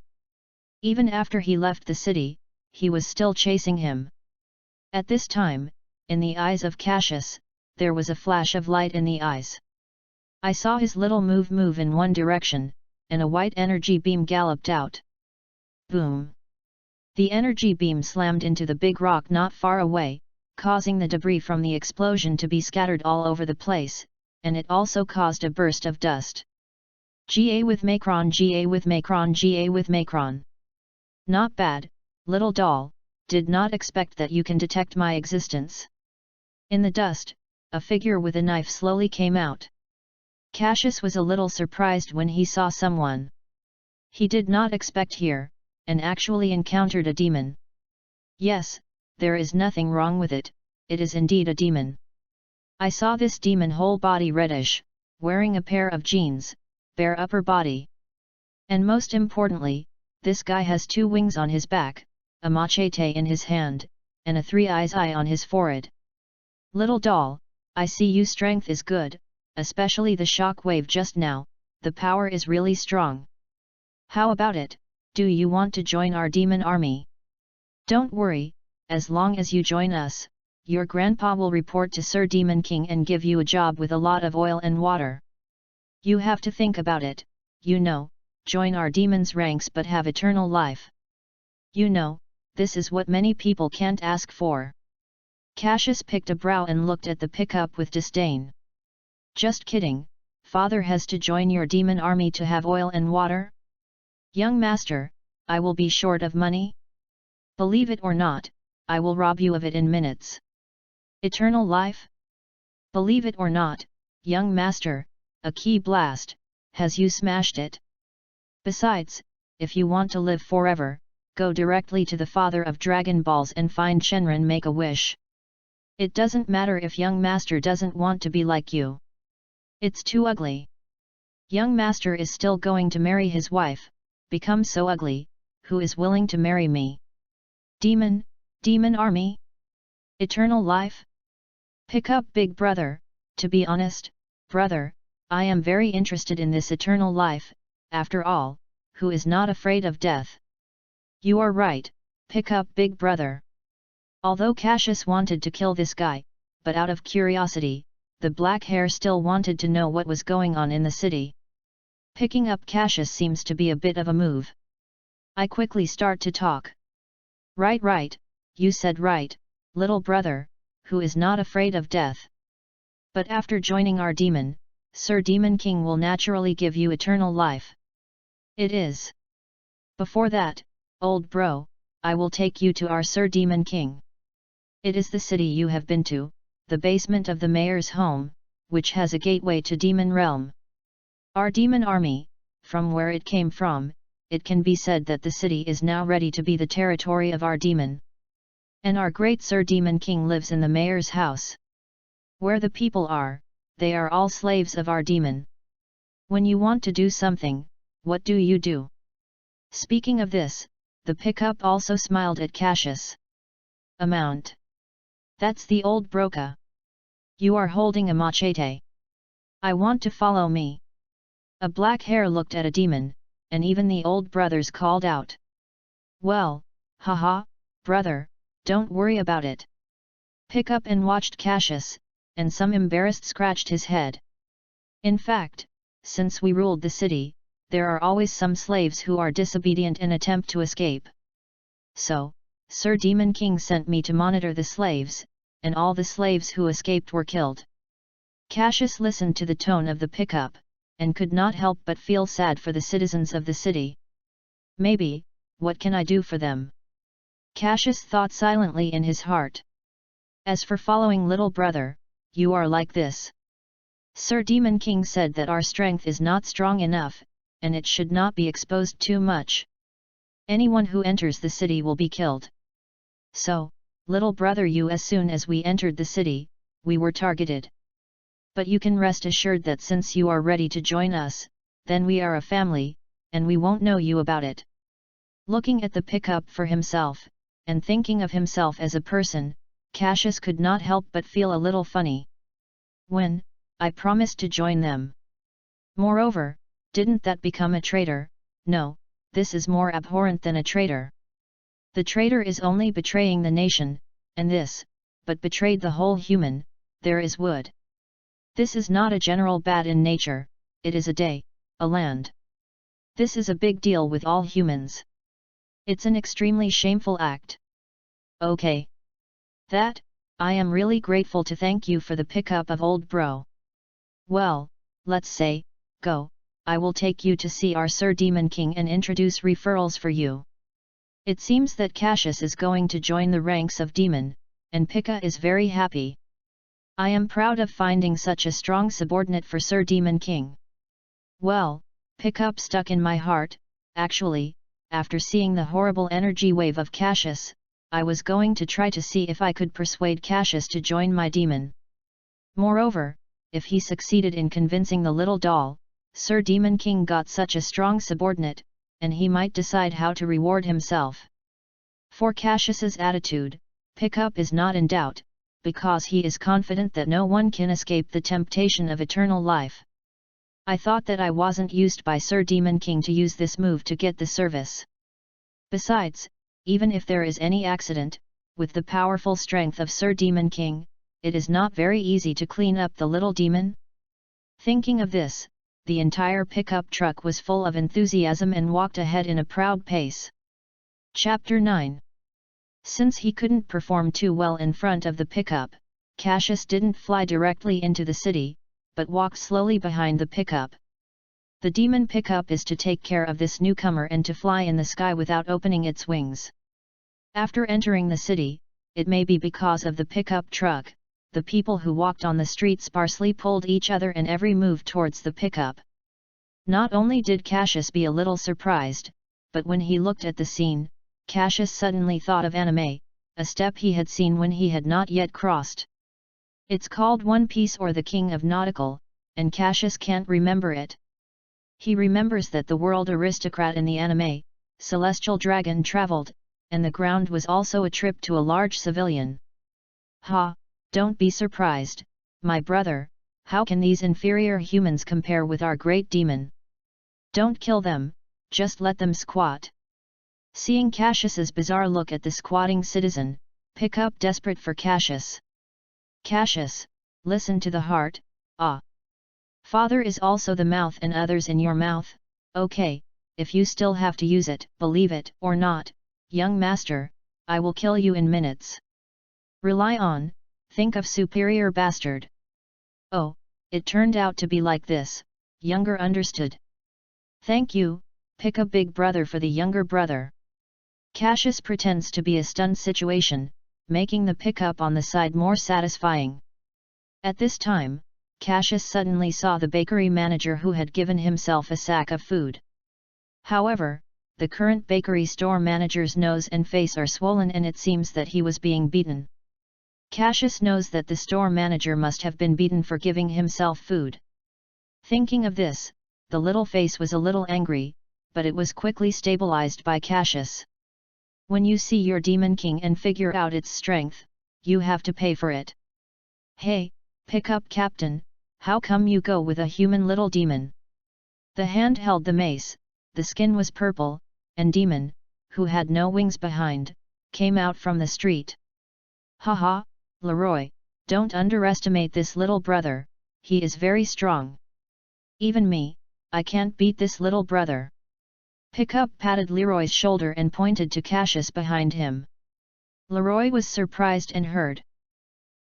Even after he left the city, he was still chasing him. At this time, in the eyes of Cassius, there was a flash of light in the eyes. I saw his little move in one direction, and a white energy beam galloped out. Boom! The energy beam slammed into the big rock not far away, causing the debris from the explosion to be scattered all over the place, and it also caused a burst of dust. GA with Macron, GA with Macron, GA with Macron. Not bad, little doll, did not expect that you can detect my existence. In the dust, a figure with a knife slowly came out. Cassius was a little surprised when he saw someone he did not expect here, and actually encountered a demon. Yes, there is nothing wrong with it, it is indeed a demon. I saw this demon whole body reddish, wearing a pair of jeans, bare upper body. And most importantly, this guy has 2 wings on his back, a machete in his hand, and a 3-eyes eye on his forehead. Little doll, I see you strength is good, especially the shock wave just now, the power is really strong. How about it, do you want to join our demon army? Don't worry, as long as you join us, your grandpa will report to Sir Demon King and give you a job with a lot of oil and water. You have to think about it, you know, join our demon's ranks but have eternal life. You know, this is what many people can't ask for. Cassius picked a brow and looked at the pickup with disdain. Just kidding, father has to join your demon army to have oil and water? Young master, I will be short of money? Believe it or not, I will rob you of it in minutes. Eternal life? Believe it or not, young master, a key blast, has you smashed it? Besides, if you want to live forever, go directly to the father of Dragon Balls and find Shenron make a wish. It doesn't matter if young master doesn't want to be like you. It's too ugly. Young master is still going to marry his wife, become so ugly, who is willing to marry me? Demon army? Eternal life? Pick up big brother, to be honest, brother, I am very interested in this eternal life, after all, who is not afraid of death? You are right, pick up big brother. Although Cassius wanted to kill this guy, but out of curiosity, the black hair still wanted to know what was going on in the city. Picking up Cassius seems to be a bit of a move. I quickly start to talk. Right, you said right, little brother, who is not afraid of death. But after joining our demon, Sir Demon King will naturally give you eternal life. It is. Before that, old bro, I will take you to our Sir Demon King. It is the city you have been to, the basement of the mayor's home, which has a gateway to Demon Realm. Our demon army, from where it came from, it can be said that the city is now ready to be the territory of our demon. And our great Sir Demon King lives in the mayor's house. Where the people are, they are all slaves of our demon. When you want to do something, what do you do? Speaking of this, the pickup also smiled at Cassius. Amount. That's the old broca. You are holding a machete. I want to follow me. A black hair looked at a demon, and even the old brothers called out. Well, haha, brother, don't worry about it. Pick up and watched Cassius, and some embarrassed scratched his head. In fact, since we ruled the city, there are always some slaves who are disobedient and attempt to escape. So, Sir Demon King sent me to monitor the slaves, and all the slaves who escaped were killed. Cassius listened to the tone of the pickup, and could not help but feel sad for the citizens of the city. Maybe, what can I do for them? Cassius thought silently in his heart. As for following little brother, you are like this. Sir Demon King said that our strength is not strong enough, and it should not be exposed too much. Anyone who enters the city will be killed. So, little brother, you, as soon as we entered the city, we were targeted. But you can rest assured that since you are ready to join us, then we are a family, and we won't know you about it. Looking at the pickup for himself, and thinking of himself as a person, Cassius could not help but feel a little funny. When, I promised to join them. Moreover, didn't that become a traitor? No, this is more abhorrent than a traitor. The traitor is only betraying the nation, and this, but betrayed the whole human, there is wood. This is not a general bad in nature, it is a land. This is a big deal with all humans. It's an extremely shameful act. Okay. That, I am really grateful to thank you for the pickup of old bro. Well, let's say, go, I will take you to see our Sir Demon King and introduce referrals for you. It seems that Cassius is going to join the ranks of demon, and Pika is very happy. I am proud of finding such a strong subordinate for Sir Demon King. Well, Pickup stuck in my heart. Actually, after seeing the horrible energy wave of Cassius, I was going to try to see if I could persuade Cassius to join my demon. Moreover, if he succeeded in convincing the little doll, Sir Demon King got such a strong subordinate, and he might decide how to reward himself. For Cassius's attitude, Pickup is not in doubt, because he is confident that no one can escape the temptation of eternal life. I thought that I wasn't used by Sir Demon King to use this move to get the service. Besides, even if there is any accident, with the powerful strength of Sir Demon King, it is not very easy to clean up the little demon. Thinking of this, the entire pickup truck was full of enthusiasm and walked ahead in a proud pace. Chapter 9. Since he couldn't perform too well in front of the pickup, Cassius didn't fly directly into the city, but walked slowly behind the pickup. The demon pickup is to take care of this newcomer and to fly in the sky without opening its wings. After entering the city, it may be because of the pickup truck, the people who walked on the street sparsely pulled each other in every move towards the pickup. Not only did Cassius be a little surprised, but when he looked at the scene, Cassius suddenly thought of anime, a step he had seen when he had not yet crossed. It's called One Piece or the King of Nautical, and Cassius can't remember it. He remembers that the world aristocrat in the anime, Celestial Dragon traveled, and the ground was also a trip to a large civilian. Ha, don't be surprised, my brother, how can these inferior humans compare with our great demon? Don't kill them, just let them squat. Seeing Cassius's bizarre look at the squatting citizen, Pickup desperate for Cassius. Cassius, listen to the heart, ah. Father is also the mouth and others in your mouth, okay, if you still have to use it, believe it or not, young master, I will kill you in minutes. Rely on, think of superior bastard. Oh, it turned out to be like this, younger understood. Thank you, pick a big brother for the younger brother. Cassius pretends to be a stunned situation, making the pickup on the side more satisfying. At this time, Cassius suddenly saw the bakery manager who had given himself a sack of food. However, the current bakery store manager's nose and face are swollen and it seems that he was being beaten. Cassius knows that the store manager must have been beaten for giving himself food. Thinking of this, the little face was a little angry, but it was quickly stabilized by Cassius. When you see your demon king and figure out its strength, you have to pay for it. Hey, pick up captain, how come you go with a human little demon? The hand held the mace, the skin was purple, and demon, who had no wings behind, came out from the street. Haha, Leroy, don't underestimate this little brother, he is very strong. Even me, I can't beat this little brother. Pickup patted Leroy's shoulder and pointed to Cassius behind him. Leroy was surprised and heard.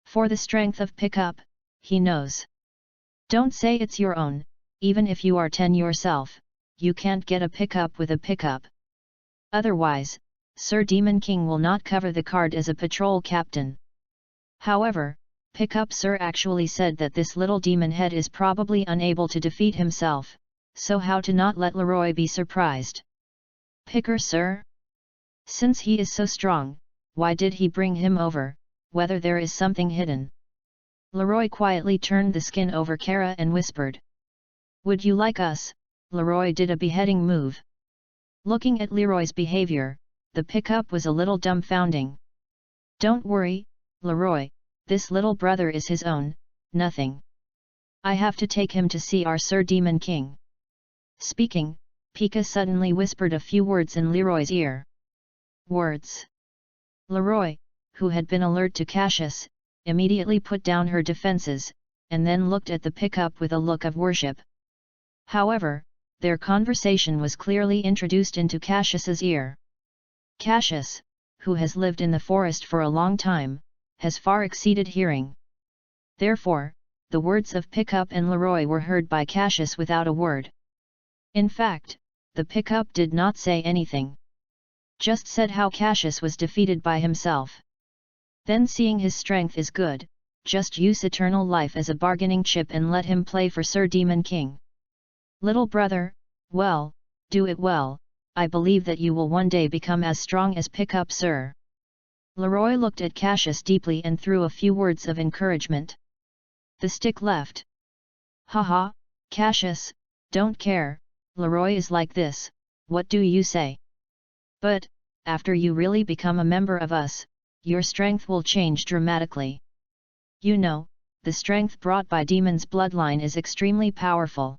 For the strength of Pickup, he knows. Don't say it's your own, even if you are 10 yourself, you can't get a pickup with a pickup. Otherwise, Sir Demon King will not cover the card as a patrol captain. However, Pickup Sir actually said that this little demon head is probably unable to defeat himself, so how to not let Leroy be surprised? Picker Sir? Since he is so strong, why did he bring him over, whether there is something hidden? Leroy quietly turned the skin over Kara and whispered. Would you like us? Leroy did a beheading move. Looking at Leroy's behavior, the pickup was a little dumbfounding. Don't worry, Leroy, this little brother is his own, nothing. I have to take him to see our Sir Demon King. Speaking, Pika suddenly whispered a few words in Leroy's ear. Words. Leroy, who had been alert to Cassius, immediately put down her defenses, and then looked at the pickup with a look of worship. However, their conversation was clearly introduced into Cassius's ear. Cassius, who has lived in the forest for a long time, has far exceeded hearing. Therefore, the words of Pickup and Leroy were heard by Cassius without a word. In fact, the Pickup did not say anything. Just said how Cassius was defeated by himself. Then seeing his strength is good, just use eternal life as a bargaining chip and let him play for Sir Demon King. Little brother, well, do it well, I believe that you will one day become as strong as Pickup Sir. Leroy looked at Cassius deeply and threw a few words of encouragement. The stick left. Haha, Cassius, don't care, Leroy is like this, what do you say? But, after you really become a member of us, your strength will change dramatically. You know, the strength brought by Demon's bloodline is extremely powerful.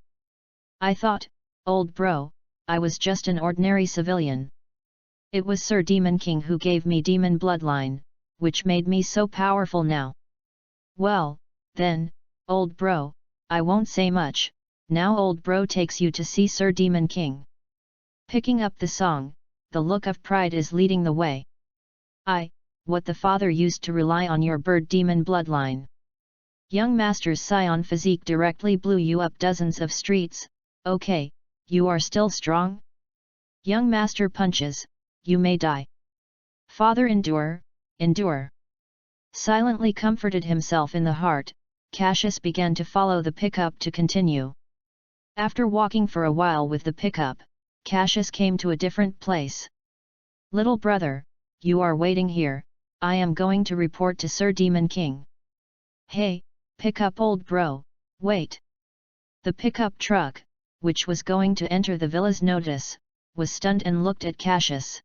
I thought, old bro, I was just an ordinary civilian. It was Sir Demon King who gave me Demon bloodline, which made me so powerful now. Well, then, old bro, I won't say much, now old bro takes you to see Sir Demon King. Picking up the song, the look of pride is leading the way. What the father used to rely on your bird demon bloodline. Young master's SAIYAN physique directly blew you up dozens of streets, okay, you are still strong? Young master punches, you may die. Father endure, endure. Silently comforted himself in the heart, Cassius began to follow the pickup to continue. After walking for a while with the pickup, Cassius came to a different place. Little brother, you are waiting here, I am going to report to Sir Demon King. Hey, pick up old bro, wait. The pickup truck, which was going to enter the villa's notice, was stunned and looked at Cassius.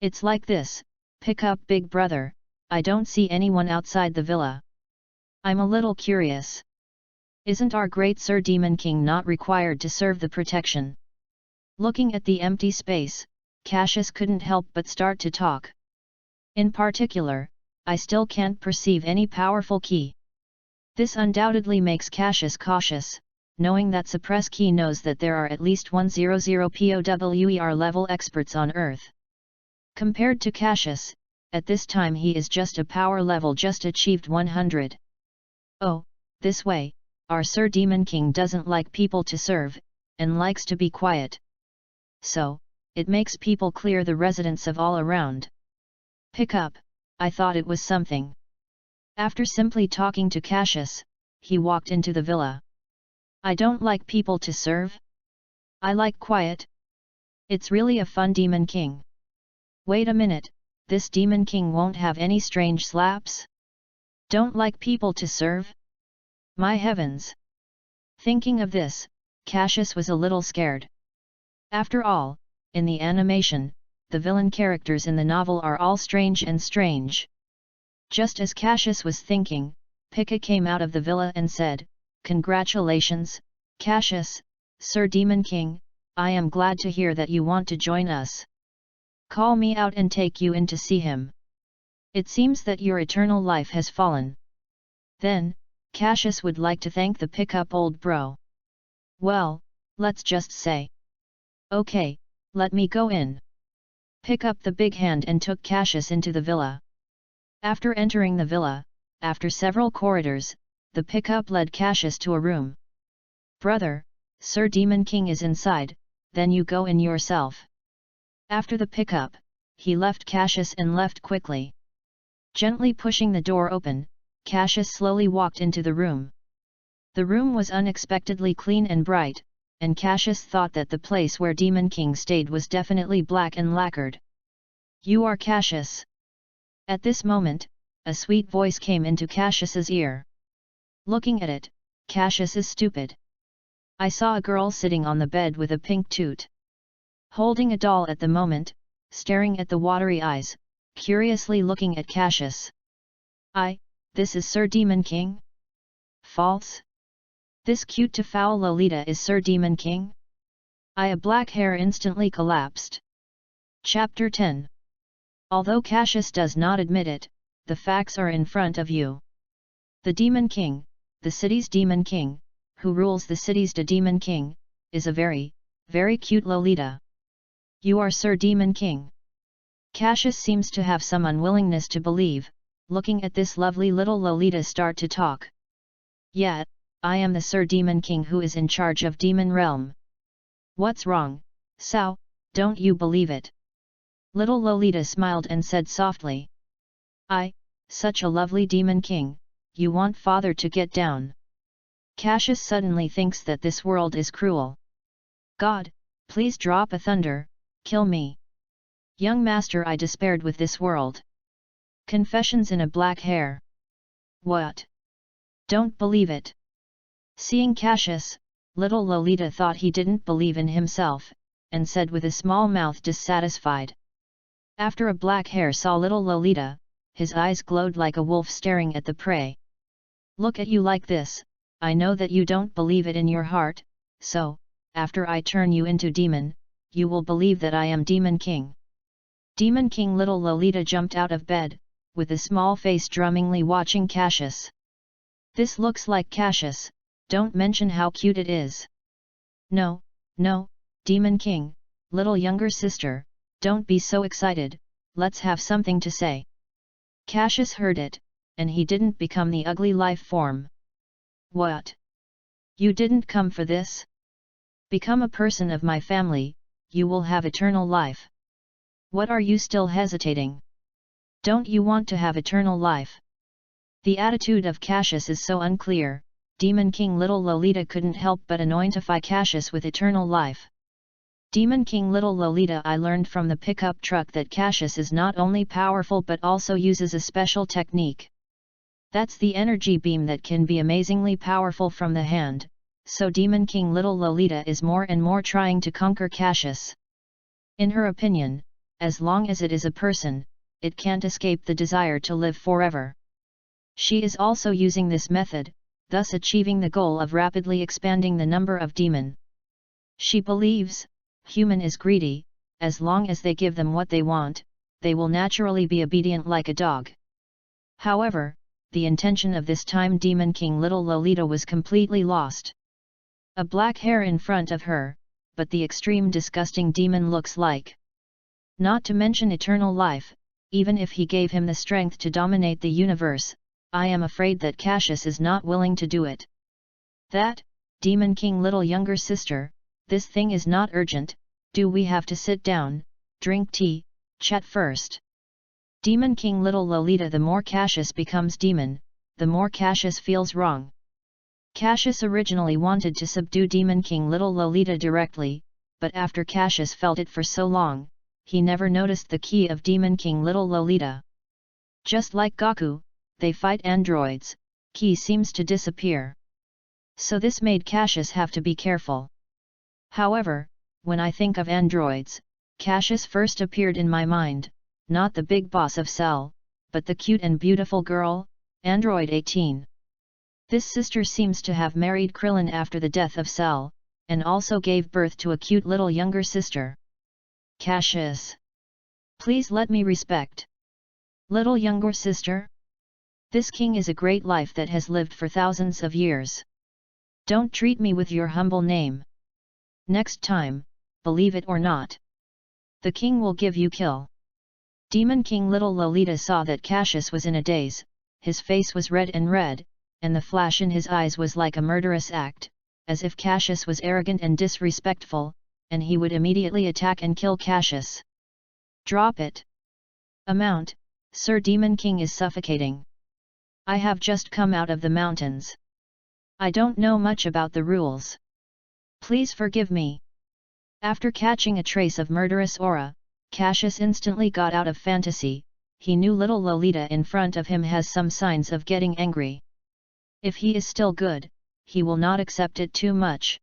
It's like this, pick up big brother, I don't see anyone outside the villa. I'm a little curious. Isn't our great Sir Demon King not required to serve the protection? Looking at the empty space, Cassius couldn't help but start to talk. In particular, I still can't perceive any powerful key. This undoubtedly makes Cassius cautious, knowing that Suppress Key knows that there are at least 100 POWER level experts on Earth. Compared to Cassius, at this time he is just a power level just achieved 100. Oh, this way, our Sir Demon King doesn't like people to serve, and likes to be quiet. So, it makes people clear the residents of all around. Pick up, I thought it was something. After simply talking to Cassius, he walked into the villa. I don't like people to serve. I like quiet. It's really a fun Demon King. Wait a minute, this Demon King won't have any strange slaps? Don't like people to serve? My heavens! Thinking of this, Cassius was a little scared. After all, in the animation, the villain characters in the novel are all strange and strange. Just as Cassius was thinking, Pika came out of the villa and said, "Congratulations, Cassius, Sir Demon King, I am glad to hear that you want to join us. Call me out and take you in to see him. It seems that your eternal life has fallen." Then, Cassius would like to thank the pickup old bro. Well, let's just say. Okay, let me go in. Pick up the big hand and took Cassius into the villa. After entering the villa, after several corridors, the pickup led Cassius to a room. Brother, Sir Demon King is inside, then you go in yourself. After the pickup, he left Cassius and left quickly. Gently pushing the door open, Cassius slowly walked into the room. The room was unexpectedly clean and bright, and Cassius thought that the place where Demon King stayed was definitely black and lacquered. You are Cassius. At this moment, a sweet voice came into Cassius's ear. Looking at it, Cassius is stupid. I saw a girl sitting on the bed with a pink toot. Holding a doll at the moment, staring at the watery eyes, curiously looking at Cassius. This is Sir Demon King? False? This cute to foul Lolita is Sir Demon King? A black hair instantly collapsed. Chapter 10. Although Cassius does not admit it, the facts are in front of you. The Demon King, the city's Demon King, who rules the city's Demon King, is a very, very cute Lolita. You are Sir Demon King. Cassius seems to have some unwillingness to believe, looking at this lovely little Lolita start to talk. Yeah, I am the Sir Demon King who is in charge of Demon Realm. What's wrong, Sao, don't you believe it? Little Lolita smiled and said softly. Such a lovely Demon King, you want father to get down. Cassius suddenly thinks that this world is cruel. God, please drop a thunder, kill me. Young master, I despaired with this world. Confessions in a black hair. What? Don't believe it. Seeing Cassius, little Lolita thought he didn't believe in himself, and said with a small mouth dissatisfied. After a black hair saw little Lolita, his eyes glowed like a wolf staring at the prey. Look at you like this, I know that you don't believe it in your heart, so, after I turn you into demon, you will believe that I am Demon King. Demon King. Little Lolita jumped out of bed, with a small face drummingly watching Cassius. This looks like Cassius, don't mention how cute it is. No, Demon King, little younger sister, don't be so excited, let's have something to say. Cassius heard it, and he didn't become the ugly life form. What? You didn't come for this? Become a person of my family, you will have eternal life. What are you still hesitating? Don't you want to have eternal life? The attitude of Cassius is so unclear, Demon King. Little Lolita couldn't help but anointify Cassius with eternal life. Demon King Little Lolita, I learned from the pickup truck that Cassius is not only powerful but also uses a special technique. That's the energy beam that can be amazingly powerful from the hand, so Demon King Little Lolita is more and more trying to conquer Cassius. In her opinion, as long as it is a person, it can't escape the desire to live forever. She is also using this method, thus achieving the goal of rapidly expanding the number of demon. She believes, human is greedy, as long as they give them what they want, they will naturally be obedient like a dog. However, the intention of this time Demon King Little Lolita was completely lost. A black hair in front of her, but the extreme disgusting demon looks like. Not to mention eternal life, even if he gave him the strength to dominate the universe, I am afraid that Cassius is not willing to do it. That, Demon King Little younger sister, this thing is not urgent, do we have to sit down, drink tea, chat first? Demon King Little Lolita. The more Cassius becomes demon, the more Cassius feels wrong. Cassius originally wanted to subdue Demon King Little Lolita directly, but after Cassius felt it for so long, he never noticed the key of Demon King Little Lolita. Just like Goku, they fight androids, key seems to disappear. So this made Cassius have to be careful. However, when I think of androids, Cassius first appeared in my mind, not the big boss of Cell, but the cute and beautiful girl, Android 18. This sister seems to have married Krillin after the death of Cell, and also gave birth to a cute little younger sister. Cassius, please let me respect. Little younger sister? This king is a great life that has lived for thousands of years. Don't treat me with your humble name. Next time, believe it or not, the king will give you kill. Demon King Little Lolita saw that Cassius was in a daze, his face was red, and the flash in his eyes was like a murderous act, as if Cassius was arrogant and disrespectful, and he would immediately attack and kill Cassius. Drop it. Amount, Sir Demon King is suffocating. I have just come out of the mountains. I don't know much about the rules. Please forgive me. After catching a trace of murderous aura, Cassius instantly got out of fantasy. He knew little Lolita in front of him has some signs of getting angry. If he is still good, he will not accept it too much.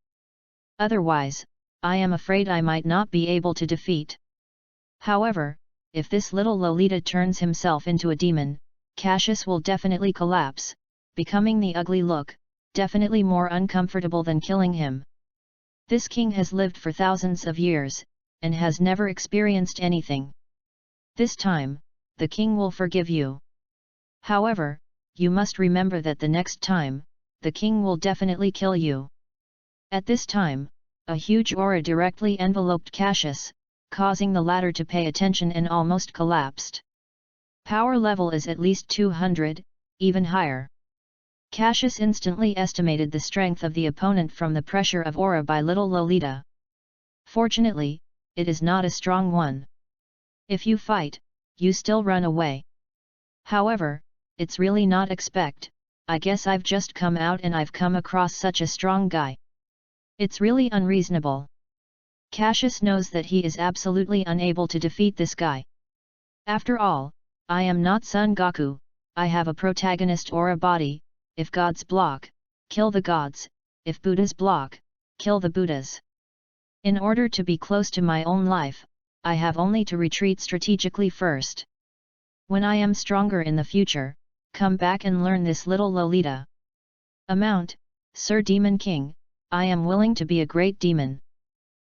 Otherwise, I am afraid I might not be able to defeat. However, if this little Lolita turns himself into a demon, Cassius will definitely collapse, becoming the ugly look, definitely more uncomfortable than killing him. This king has lived for thousands of years, and has never experienced anything. This time, the king will forgive you. However, you must remember that the next time, the king will definitely kill you. At this time, a huge aura directly enveloped Cassius, causing the latter to pay attention and almost collapsed. Power level is at least 200, even higher. Cassius instantly estimated the strength of the opponent from the pressure of aura by little Lolita. Fortunately, it is not a strong one. If you fight, you still run away. However, it's really not expect, I guess I've just come out and I've come across such a strong guy. It's really unreasonable. Cassius knows that he is absolutely unable to defeat this guy. After all, I am not Son Goku, I have a protagonist aura body. If gods block, kill the gods, if Buddhas block, kill the Buddhas. In order to be close to my own life, I have only to retreat strategically first. When I am stronger in the future, come back and learn this little Lolita. Amount, Sir Demon King, I am willing to be a great demon.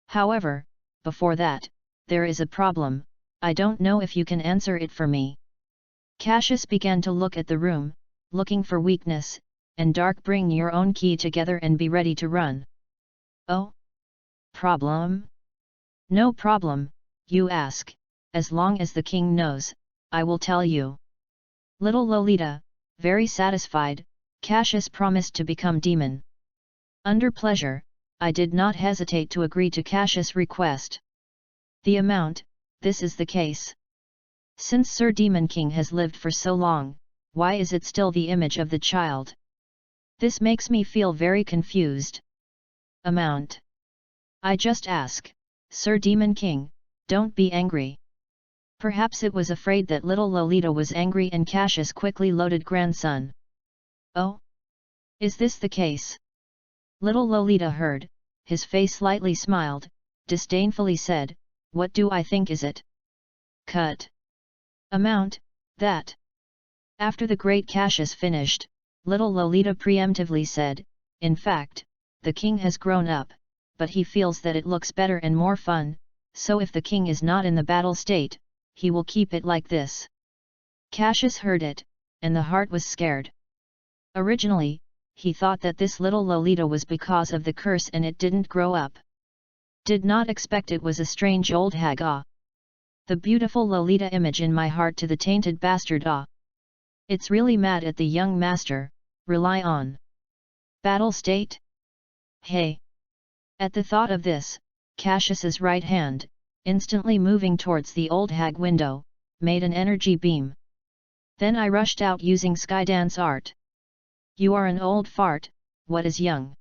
However, before that, there is a problem, I don't know if you can answer it for me. Cassius began to look at the room, looking for weakness, and dark. Bring your own key together and be ready to run. Oh? Problem? No problem, you ask, as long as the king knows, I will tell you. Little Lolita, very satisfied, Cassius promised to become demon. Under pleasure, I did not hesitate to agree to Cassius' request. The amount, this is the case. Since Sir Demon King has lived for so long, why is it still the image of the child? This makes me feel very confused. Amount. I just ask, Sir Demon King, don't be angry. Perhaps it was afraid that little Lolita was angry and Cassius quickly loaded grandson. Oh? Is this the case? Little Lolita heard, his face slightly smiled, disdainfully said, what do I think is it? Cut. Amount, that. After the great Cassius finished, little Lolita preemptively said, in fact, the king has grown up, but he feels that it looks better and more fun, so if the king is not in the battle state, he will keep it like this. Cassius heard it, and the heart was scared. Originally, he thought that this little Lolita was because of the curse and it didn't grow up. Did not expect it was a strange old hag. Ah! The beautiful Lolita image in my heart to the tainted bastard. Ah! It's really mad at the young master, rely on. Battle state? Hey! At the thought of this, Cassius's right hand, instantly moving towards the old hag window, made an energy beam. Then I rushed out using skydance art. You are an old fart, what is young?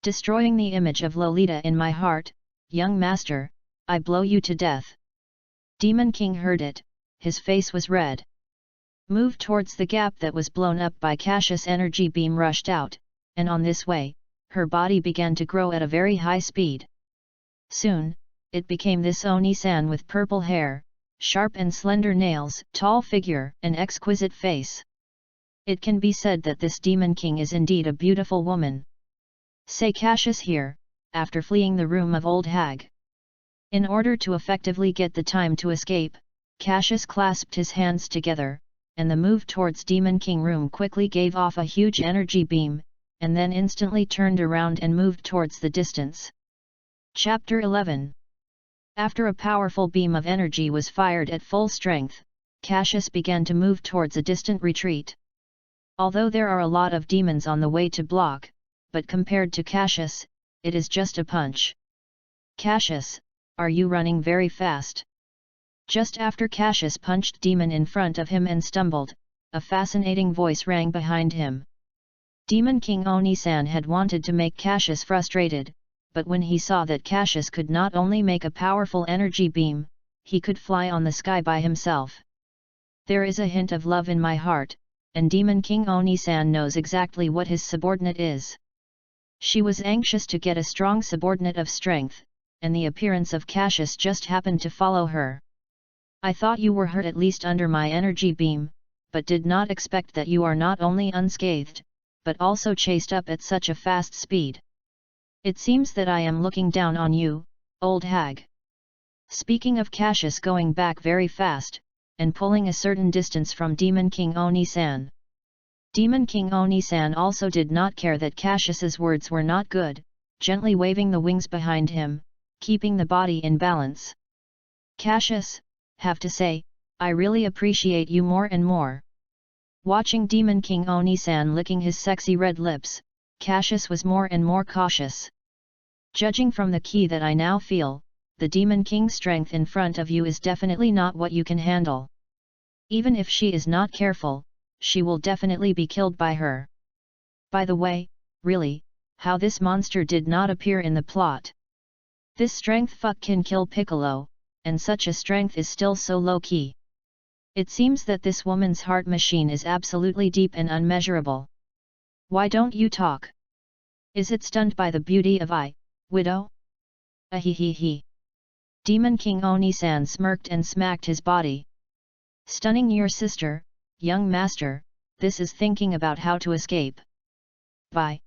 Destroying the image of Lolita in my heart, young master, I blow you to death. Demon King heard it, his face was red. Moved towards the gap that was blown up by Cassius' energy beam rushed out, and on this way, her body began to grow at a very high speed. Soon, it became this Oni-san with purple hair, sharp and slender nails, tall figure, and exquisite face. It can be said that this Demon King is indeed a beautiful woman. Say Cassius here, after fleeing the room of old hag. In order to effectively get the time to escape, Cassius clasped his hands together, and the move towards Demon King room quickly gave off a huge energy beam, and then instantly turned around and moved towards the distance. Chapter 11. After a powerful beam of energy was fired at full strength, Cassius began to move towards a distant retreat. Although there are a lot of demons on the way to block, but compared to Cassius, it is just a punch. Cassius, are you running very fast? Just after Cassius punched demon in front of him and stumbled, a fascinating voice rang behind him. Demon King Oni-san had wanted to make Cassius frustrated, but when he saw that Cassius could not only make a powerful energy beam, he could fly on the sky by himself. There is a hint of love in my heart, and Demon King Oni-san knows exactly what his subordinate is. She was anxious to get a strong subordinate of strength, and the appearance of Cassius just happened to follow her. I thought you were hurt at least under my energy beam, but did not expect that you are not only unscathed, but also chased up at such a fast speed. It seems that I am looking down on you, old hag. Speaking of Cassius going back very fast, and pulling a certain distance from Demon King Oni-san. Demon King Oni-san also did not care that Cassius's words were not good, gently waving the wings behind him, keeping the body in balance. Cassius, have to say, I really appreciate you more and more. Watching Demon King Oni-san licking his sexy red lips, Cassius was more and more cautious. Judging from the ki that I now feel, the Demon King's strength in front of you is definitely not what you can handle. Even if she is not careful, she will definitely be killed by her. By the way, really, how this monster did not appear in the plot. This strength fuck can kill Piccolo, and such a strength is still so low-key. It seems that this woman's heart machine is absolutely deep and unmeasurable. Why don't you talk? Is it stunned by the beauty of I, widow? Ahihihi. Demon King Oni-san smirked and smacked his body. Stunning your sister, young master, this is thinking about how to escape. Bye.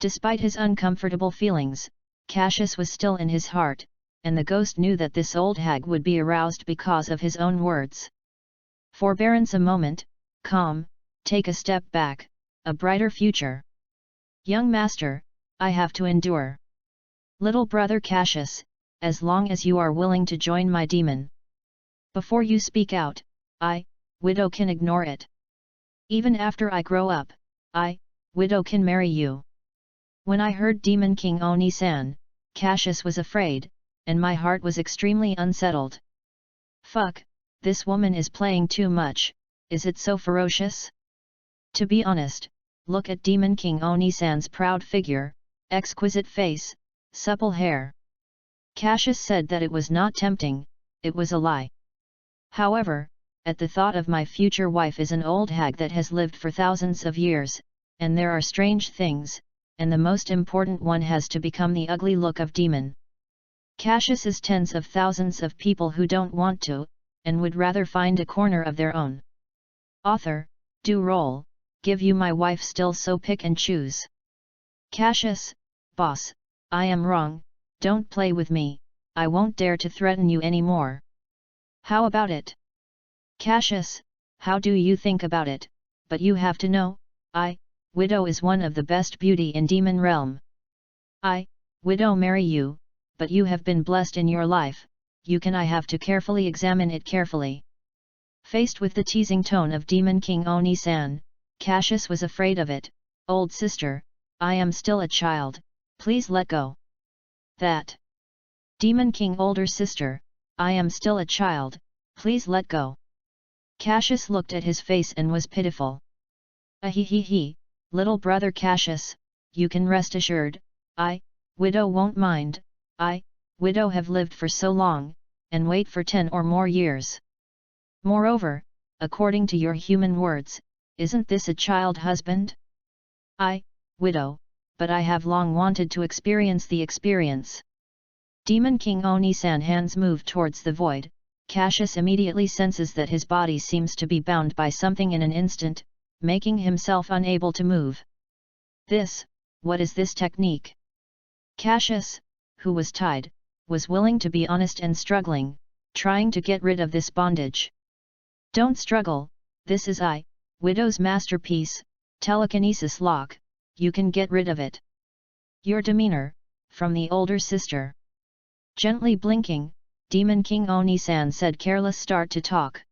Despite his uncomfortable feelings, Cassius was still in his heart, and the ghost knew that this old hag would be aroused because of his own words. Forbearance a moment, calm, take a step back, a brighter future. Young master, I have to endure. Little brother Cassius, as long as you are willing to join my demon. Before you speak out, I, widow can ignore it. Even after I grow up, I, widow can marry you. When I heard Demon King Oni-san, Cassius was afraid, and my heart was extremely unsettled. Fuck, this woman is playing too much, is it so ferocious? To be honest, look at Demon King Oni-san's proud figure, exquisite face, supple hair. Cassius said that it was not tempting, it was a lie. However, at the thought of my future wife is an old hag that has lived for thousands of years, and there are strange things, and the most important one has to become the ugly look of demon. Cassius is tens of thousands of people who don't want to, and would rather find a corner of their own. Author, do roll, give you my wife still so pick and choose. Cassius, boss, I am wrong, don't play with me, I won't dare to threaten you anymore. How about it? Cassius, how do you think about it, but you have to know, widow is one of the best beauty in demon realm. Widow marry you, but you have been blessed in your life, I have to carefully examine it carefully. Faced with the teasing tone of Demon King Oni-san, Cassius was afraid of it. Old sister, I am still a child, please let go. That. Demon King older sister, I am still a child, please let go. Cassius looked at his face and was pitiful. Ahihihi, little brother Cassius, you can rest assured, widow won't mind, widow have lived for so long, and wait for 10 or more years. Moreover, according to your human words, isn't this a child husband? Widow, but I have long wanted to experience the experience. Demon King Oni-san hands move towards the void. Cassius immediately senses that his body seems to be bound by something in an instant, making himself unable to move. What is this technique? Cassius, who was tied, was willing to be honest and struggling, trying to get rid of this bondage. Don't struggle, this is widow's masterpiece, telekinesis lock, you can get rid of it. Your demeanor, from the older sister. Gently blinking, Demon King Oni-san said careless start to talk.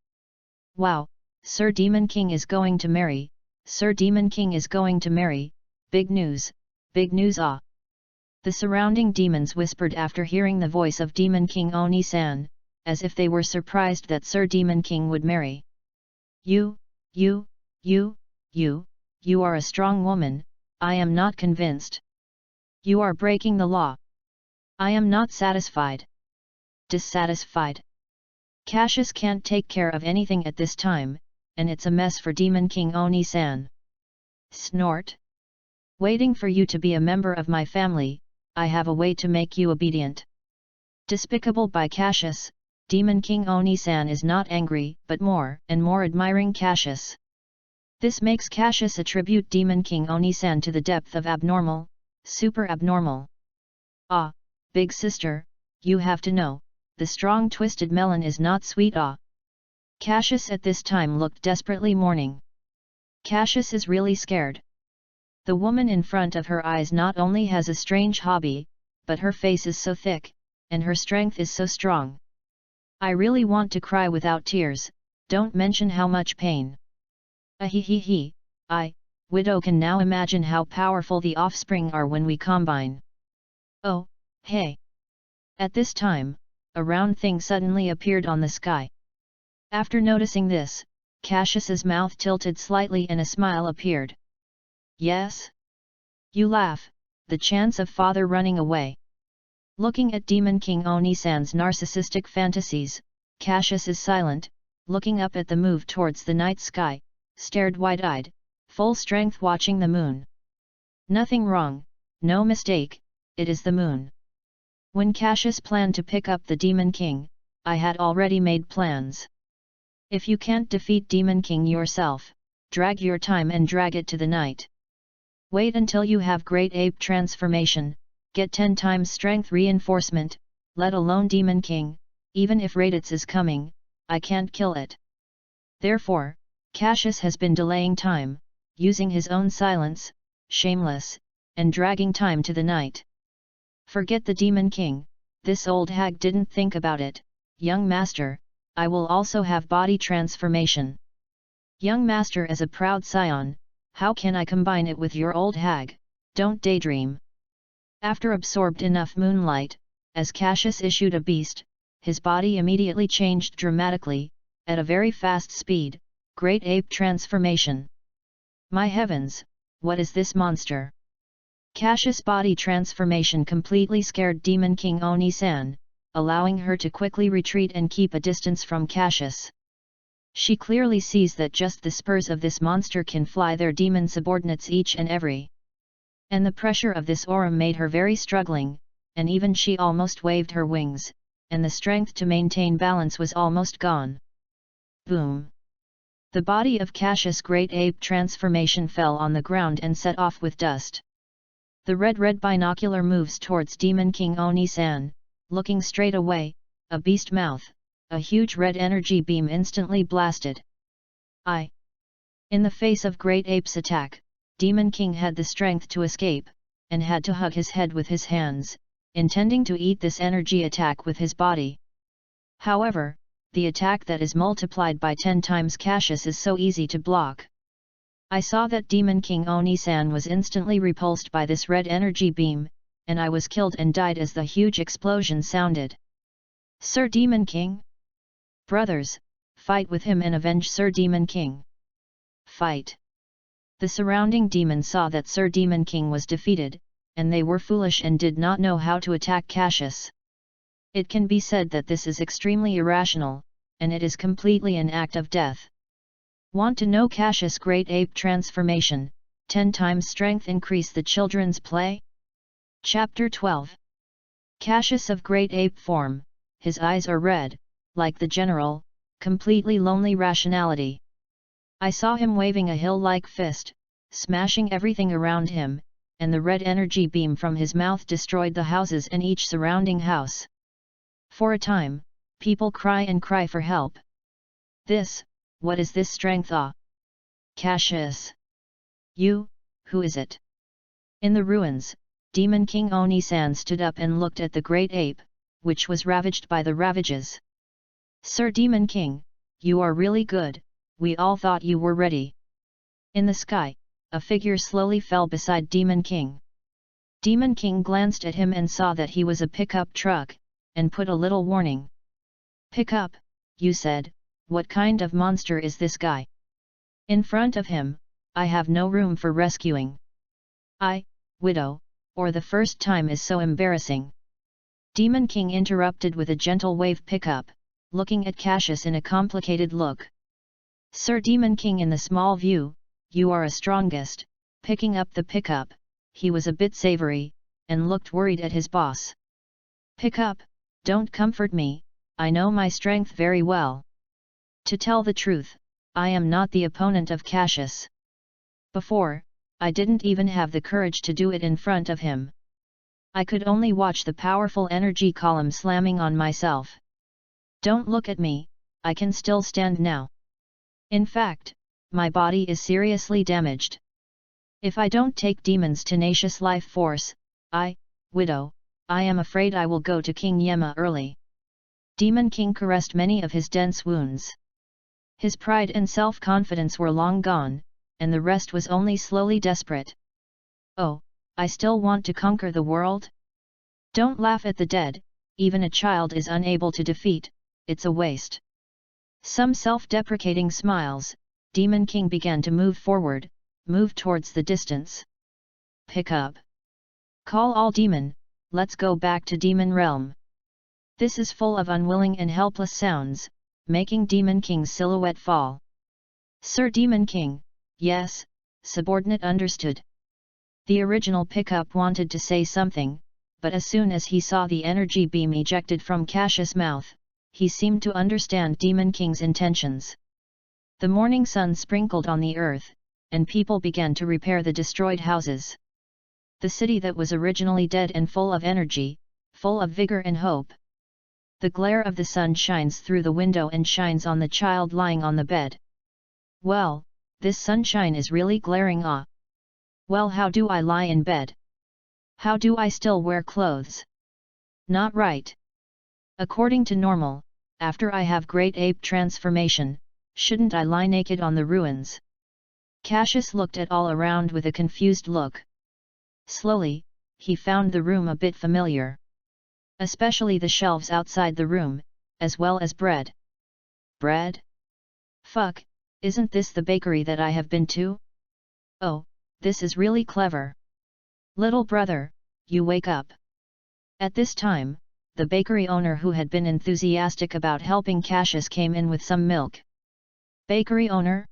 Wow, Sir Demon King is going to marry, Sir Demon King is going to marry, big news ah. The surrounding demons whispered after hearing the voice of Demon King Oni-san, as if they were surprised that Sir Demon King would marry. You are a strong woman, I am not convinced. You are breaking the law. I am not satisfied. Dissatisfied. Cassius can't take care of anything at this time, and it's a mess for Demon King Oni-san. Snort. Waiting for you to be a member of my family, I have a way to make you obedient. Despicable by Cassius, Demon King Oni-san is not angry but more and more admiring Cassius. This makes Cassius attribute Demon King Oni-san to the depth of abnormal, super abnormal. Big sister, you have to know, the strong twisted melon is not sweet Cassius at this time looked desperately mourning. Cassius is really scared. The woman in front of her eyes not only has a strange hobby, but her face is so thick, and her strength is so strong. I really want to cry without tears, don't mention how much pain. Ahihihi, widow can now imagine how powerful the offspring are when we combine. Oh, hey! At this time, a round thing suddenly appeared on the sky. After noticing this, Cassius's mouth tilted slightly and a smile appeared. Yes? You laugh, the chance of father running away. Looking at Demon King Oni-san's narcissistic fantasies, Cassius is silent, looking up at the move towards the night sky, stared wide-eyed, full strength watching the moon. Nothing wrong, no mistake, it is the moon. When Cassius planned to pick up the Demon King, I had already made plans. If you can't defeat Demon King yourself, drag your time and drag it to the night. Wait until you have Great Ape transformation, get 10 times strength reinforcement, let alone Demon King, even if Raditz is coming, I can't kill it. Therefore, Cassius has been delaying time, using his own silence, shameless, and dragging time to the night. Forget the Demon King, this old hag didn't think about it. Young master, I will also have body transformation. Young master as a proud scion, how can I combine it with your old hag? Don't daydream. After absorbed enough moonlight, as Cassius issued a beast, his body immediately changed dramatically, at a very fast speed, Great Ape transformation. My heavens, what is this monster? Cassius' body transformation completely scared Demon King Oni-san, allowing her to quickly retreat and keep a distance from Cassius. She clearly sees that just the spurs of this monster can fly their demon subordinates each and every. And the pressure of this aura made her very struggling, and even she almost waved her wings, and the strength to maintain balance was almost gone. Boom! The body of Cassius' great ape transformation fell on the ground and set off with dust. The red binocular moves towards Demon King Oni-san, looking straight away, a beast mouth, a huge red energy beam instantly blasted. In the face of Great Ape's attack, Demon King had the strength to escape, and had to hug his head with his hands, intending to eat this energy attack with his body. However, the attack that is multiplied by 10 times Cassius is so easy to block. I saw that Demon King Oni-san was instantly repulsed by this red energy beam, and I was killed and died as the huge explosion sounded. Sir Demon King? Brothers, fight with him and avenge Sir Demon King. Fight! The surrounding demons saw that Sir Demon King was defeated, and they were foolish and did not know how to attack Cassius. It can be said that this is extremely irrational, and it is completely an act of death. Want to know Cassius' great ape transformation, 10 times strength increase the children's play? Chapter 12. Cassius of great ape form, his eyes are red, like the general, completely lonely rationality. I saw him waving a hill-like fist, smashing everything around him, and the red energy beam from his mouth destroyed the houses and each surrounding house. For a time, people cry and cry for help. What is this strength? Cassius! You, who is it? In the ruins, Demon King Oni-san stood up and looked at the great ape, which was ravaged by the ravages. Sir Demon King, you are really good, we all thought you were ready. In the sky, a figure slowly fell beside Demon King. Demon King glanced at him and saw that he was a pickup truck, and put a little warning. Pickup, you said, what kind of monster is this guy? In front of him, I have no room for rescuing. Widow, or the first time is so embarrassing. Demon King interrupted with a gentle wave. Pickup, looking at Cassius in a complicated look. Sir Demon King, in the small view, you are a strongest. Picking up the pickup, he was a bit savory, and looked worried at his boss. Pickup, don't comfort me, I know my strength very well. To tell the truth, I am not the opponent of Cassius. Before, I didn't even have the courage to do it in front of him. I could only watch the powerful energy column slamming on myself. Don't look at me, I can still stand now. In fact, my body is seriously damaged. If I don't take demon's tenacious life force, Widow, I am afraid I will go to King Yema early. Demon King caressed many of his dense wounds. His pride and self-confidence were long gone, and the rest was only slowly desperate. Oh, I still want to conquer the world? Don't laugh at the dead, even a child is unable to defeat, it's a waste. Some self-deprecating smiles, Demon King began to move forward, move towards the distance. Pick up. Call all demon, let's go back to demon realm. This is full of unwilling and helpless sounds, making Demon King's silhouette fall. Sir Demon King, yes, subordinate understood. The original pickup wanted to say something, but as soon as he saw the energy beam ejected from Cassius' mouth, he seemed to understand Demon King's intentions. The morning sun sprinkled on the earth, and people began to repair the destroyed houses. The city that was originally dead and full of energy, full of vigor and hope. The glare of the sun shines through the window and shines on the child lying on the bed. Well, this sunshine is really glaring. Well, how do I lie in bed? How do I still wear clothes? Not right. According to normal, after I have great ape transformation, shouldn't I lie naked on the ruins? Cassius looked at all around with a confused look. Slowly, he found the room a bit familiar. Especially the shelves outside the room, as well as bread. Bread? Fuck, isn't this the bakery that I have been to? Oh, this is really clever. Little brother, you wake up. At this time, the bakery owner who had been enthusiastic about helping Cassius came in with some milk. Bakery owner?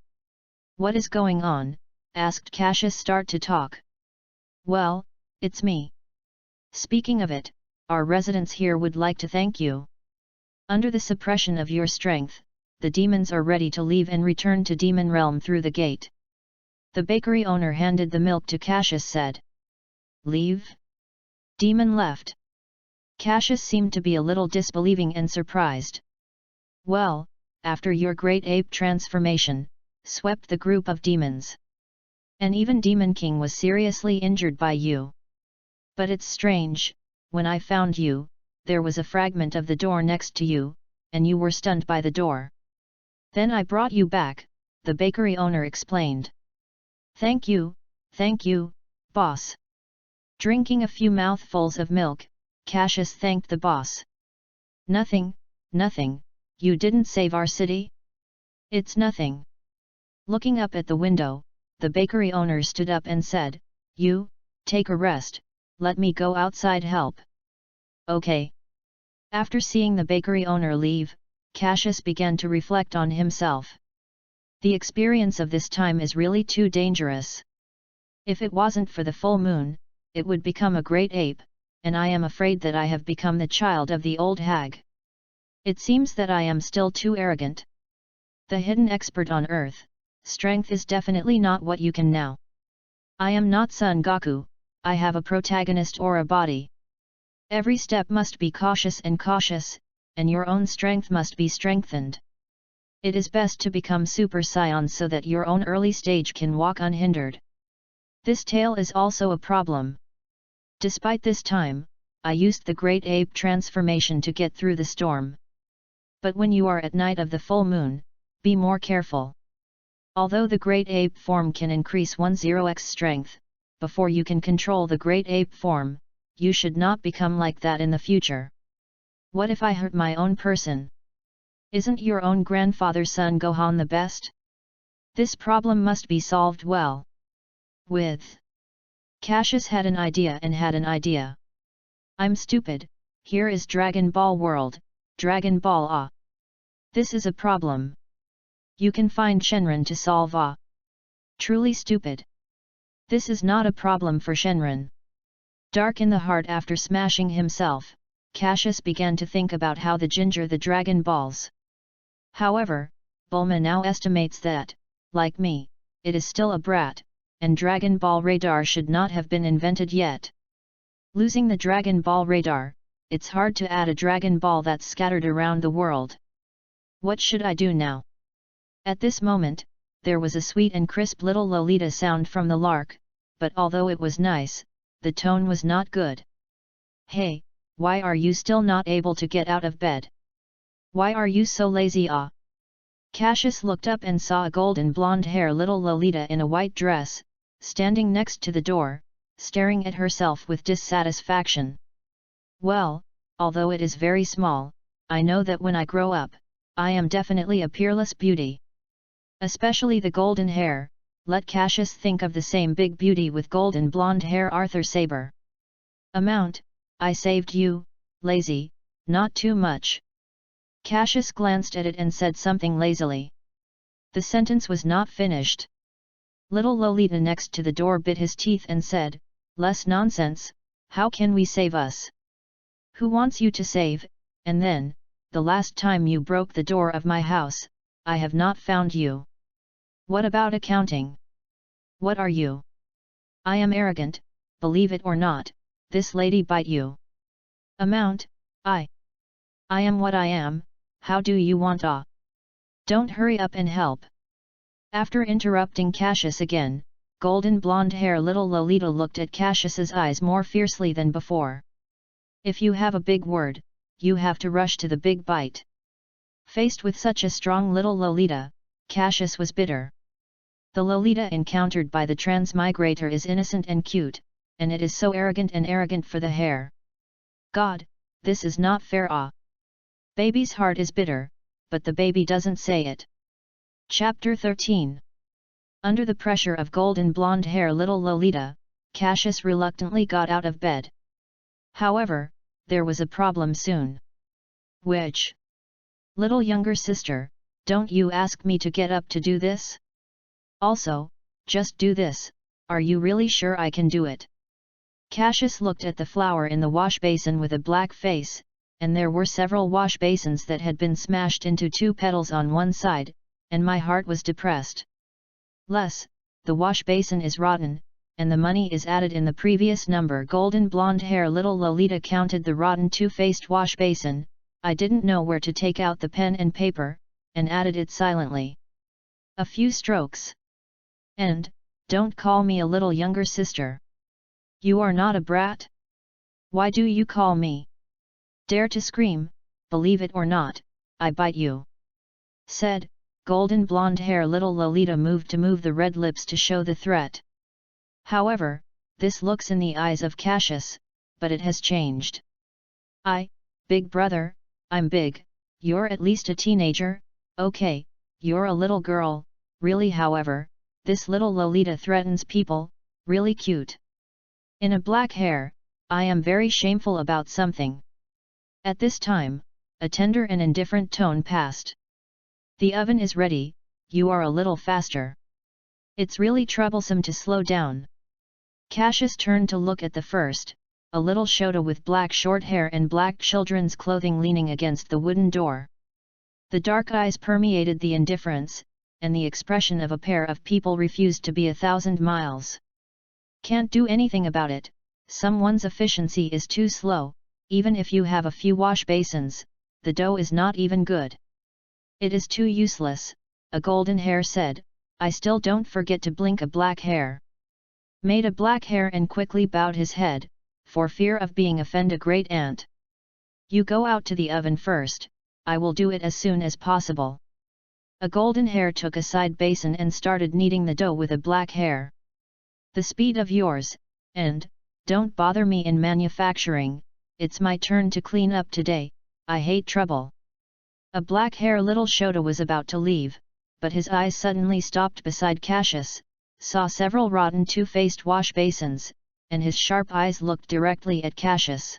What is going on? Asked Cassius start to talk. Well, it's me. Speaking of it, our residents here would like to thank you. Under the suppression of your strength, the demons are ready to leave and return to demon realm through the gate. The bakery owner handed the milk to Cassius said. Leave? Demon left. Cassius seemed to be a little disbelieving and surprised. Well, after your great ape transformation, swept the group of demons. And even Demon King was seriously injured by you. But it's strange, when I found you, there was a fragment of the door next to you, and you were stunned by the door. Then I brought you back, the bakery owner explained. Thank you, boss. Drinking a few mouthfuls of milk, Cassius thanked the boss. Nothing, you didn't save our city? It's nothing. Looking up at the window, the bakery owner stood up and said, You, take a rest, let me go outside help. Okay. After seeing the bakery owner leave, Cassius began to reflect on himself. The experience of this time is really too dangerous. If it wasn't for the full moon, it would become a great ape, and I am afraid that I have become the child of the old hag. It seems that I am still too arrogant. The hidden expert on earth, strength is definitely not what you can now. I am not Son Goku, I have a protagonist or a body. Every step must be cautious, and your own strength must be strengthened. It is best to become Super Saiyan so that your own early stage can walk unhindered. This tale is also a problem. Despite this time, I used the Great Ape transformation to get through the storm. But when you are at night of the full moon, be more careful. Although the Great Ape form can increase 10x strength, before you can control the Great Ape form, you should not become like that in the future. What if I hurt my own person? Isn't your own grandfather's son Gohan the best? This problem must be solved well. With Cassius had an idea. I'm stupid, here is Dragon Ball World, Dragon Ball Ah. This is a problem. You can find Shenron to solve Ah. Truly stupid. This is not a problem for Shenron. Dark in the heart after smashing himself, Cassius began to think about how the ginger the Dragon Balls. However, Bulma now estimates that, like me, it is still a brat, and Dragon Ball radar should not have been invented yet. Losing the Dragon Ball radar, it's hard to add a Dragon Ball that's scattered around the world. What should I do now? At this moment, there was a sweet and crisp little Lolita sound from the lark, but although it was nice, the tone was not good. Hey, why are you still not able to get out of bed? Why are you so lazy? Ah! Cassius looked up and saw a golden blonde-hair little Lolita in a white dress, standing next to the door, staring at herself with dissatisfaction. Well, although it is very small, I know that when I grow up, I am definitely a peerless beauty. Especially the golden hair, let Cassius think of the same big beauty with golden blonde hair Arthur Saber. Amount, I saved you, lazy, not too much. Cassius glanced at it and said something lazily. The sentence was not finished. Little Lolita next to the door bit his teeth and said, Less nonsense, how can we save us? Who wants you to save? And then, the last time you broke the door of my house, I have not found you. What about accounting? What are you? I am arrogant, believe it or not, this lady bite you. Amount, I am what I am, how do you want ah? Don't hurry up and help. After interrupting Cassius again, golden blonde hair little Lolita looked at Cassius's eyes more fiercely than before. If you have a big word, you have to rush to the big bite. Faced with such a strong little Lolita, Cassius was bitter. The Lolita encountered by the transmigrator is innocent and cute, and it is so arrogant for the hair. God, this is not fair ah! Baby's heart is bitter, but the baby doesn't say it. Chapter 13. Under the pressure of golden blonde hair little Lolita, Cassius reluctantly got out of bed. However, there was a problem soon. Which? Little younger sister, don't you ask me to get up to do this? Also, just do this, are you really sure I can do it? Cassius looked at the flower in the wash basin with a black face, and there were several wash basins that had been smashed into 2 petals on one side, and my heart was depressed. The wash basin is rotten, and the money is added in the previous number. Golden blonde hair little Lolita counted the rotten 2-faced wash basin. I didn't know where to take out the pen and paper, and added it silently. A few strokes. And, don't call me a little younger sister. You are not a brat? Why do you call me? Dare to scream, believe it or not, I bite you. Said, golden blonde hair little Lolita moved the red lips to show the threat. However, this looks in the eyes of Cassius, but it has changed. Big brother, I'm big, you're at least a teenager, okay, you're a little girl, really. However, this little Lolita threatens people, really cute. In a black hair, I am very shameful about something. At this time, a tender and indifferent tone passed. The oven is ready, you are a little faster. It's really troublesome to slow down. Cassius turned to look at the first, a little Shota with black short hair and black children's clothing leaning against the wooden door. The dark eyes permeated the indifference, and the expression of a pair of people refused to be 1,000 miles. Can't do anything about it, someone's efficiency is too slow, even if you have a few wash basins, the dough is not even good. It is too useless, a golden hair said, I still don't forget to blink. A black hair made a black hair and quickly bowed his head, for fear of being offend a great aunt. You go out to the oven first, I will do it as soon as possible. A golden hair took a side basin and started kneading the dough with a black hair. The speed of yours, and, don't bother me in manufacturing, it's my turn to clean up today, I hate trouble. A black hair little Shota was about to leave, but his eyes suddenly stopped beside Cassius, saw several rotten 2-faced wash basins, and his sharp eyes looked directly at Cassius.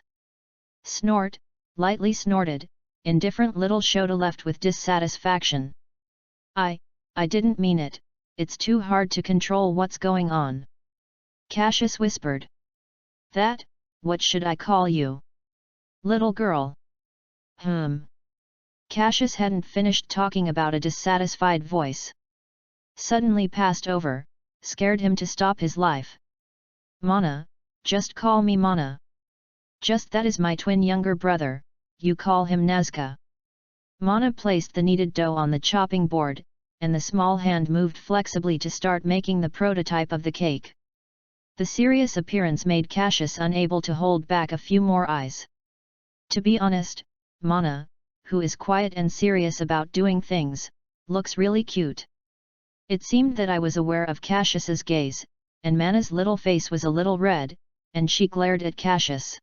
Snort, lightly snorted, indifferent little Shota left with dissatisfaction. I didn't mean it, it's too hard to control what's going on. Cassius whispered. What should I call you? Little girl. Cassius hadn't finished talking about a dissatisfied voice. Suddenly passed over, scared him to stop his life. Mana, just call me Mana. Just that is my twin younger brother, you call him Nazca. Mana placed the kneaded dough on the chopping board, and the small hand moved flexibly to start making the prototype of the cake. The serious appearance made Cassius unable to hold back a few more eyes. To be honest, Mana, who is quiet and serious about doing things, looks really cute. It seemed that I was aware of Cassius's gaze, and Mana's little face was a little red, and she glared at Cassius.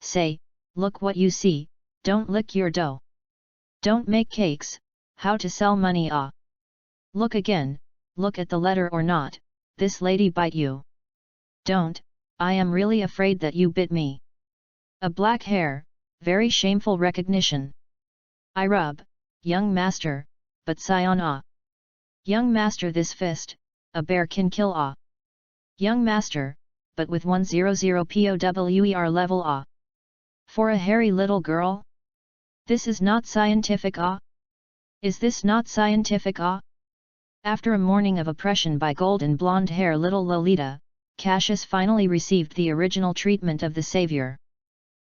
Say, look what you see, don't lick your dough. Don't make cakes, how to sell money ah. Look again, look at the letter or not, this lady bite you. Don't, I am really afraid that you bit me. A black hair, very shameful recognition. I rub, young master, but SAIYAN ah. Young master this fist, a bear can kill ah. Young master, but with 100 POWER level ah. For a hairy little girl? This is not scientific ah? Is this not scientific ah? After a morning of oppression by golden blonde hair little Lolita, Cassius finally received the original treatment of the savior.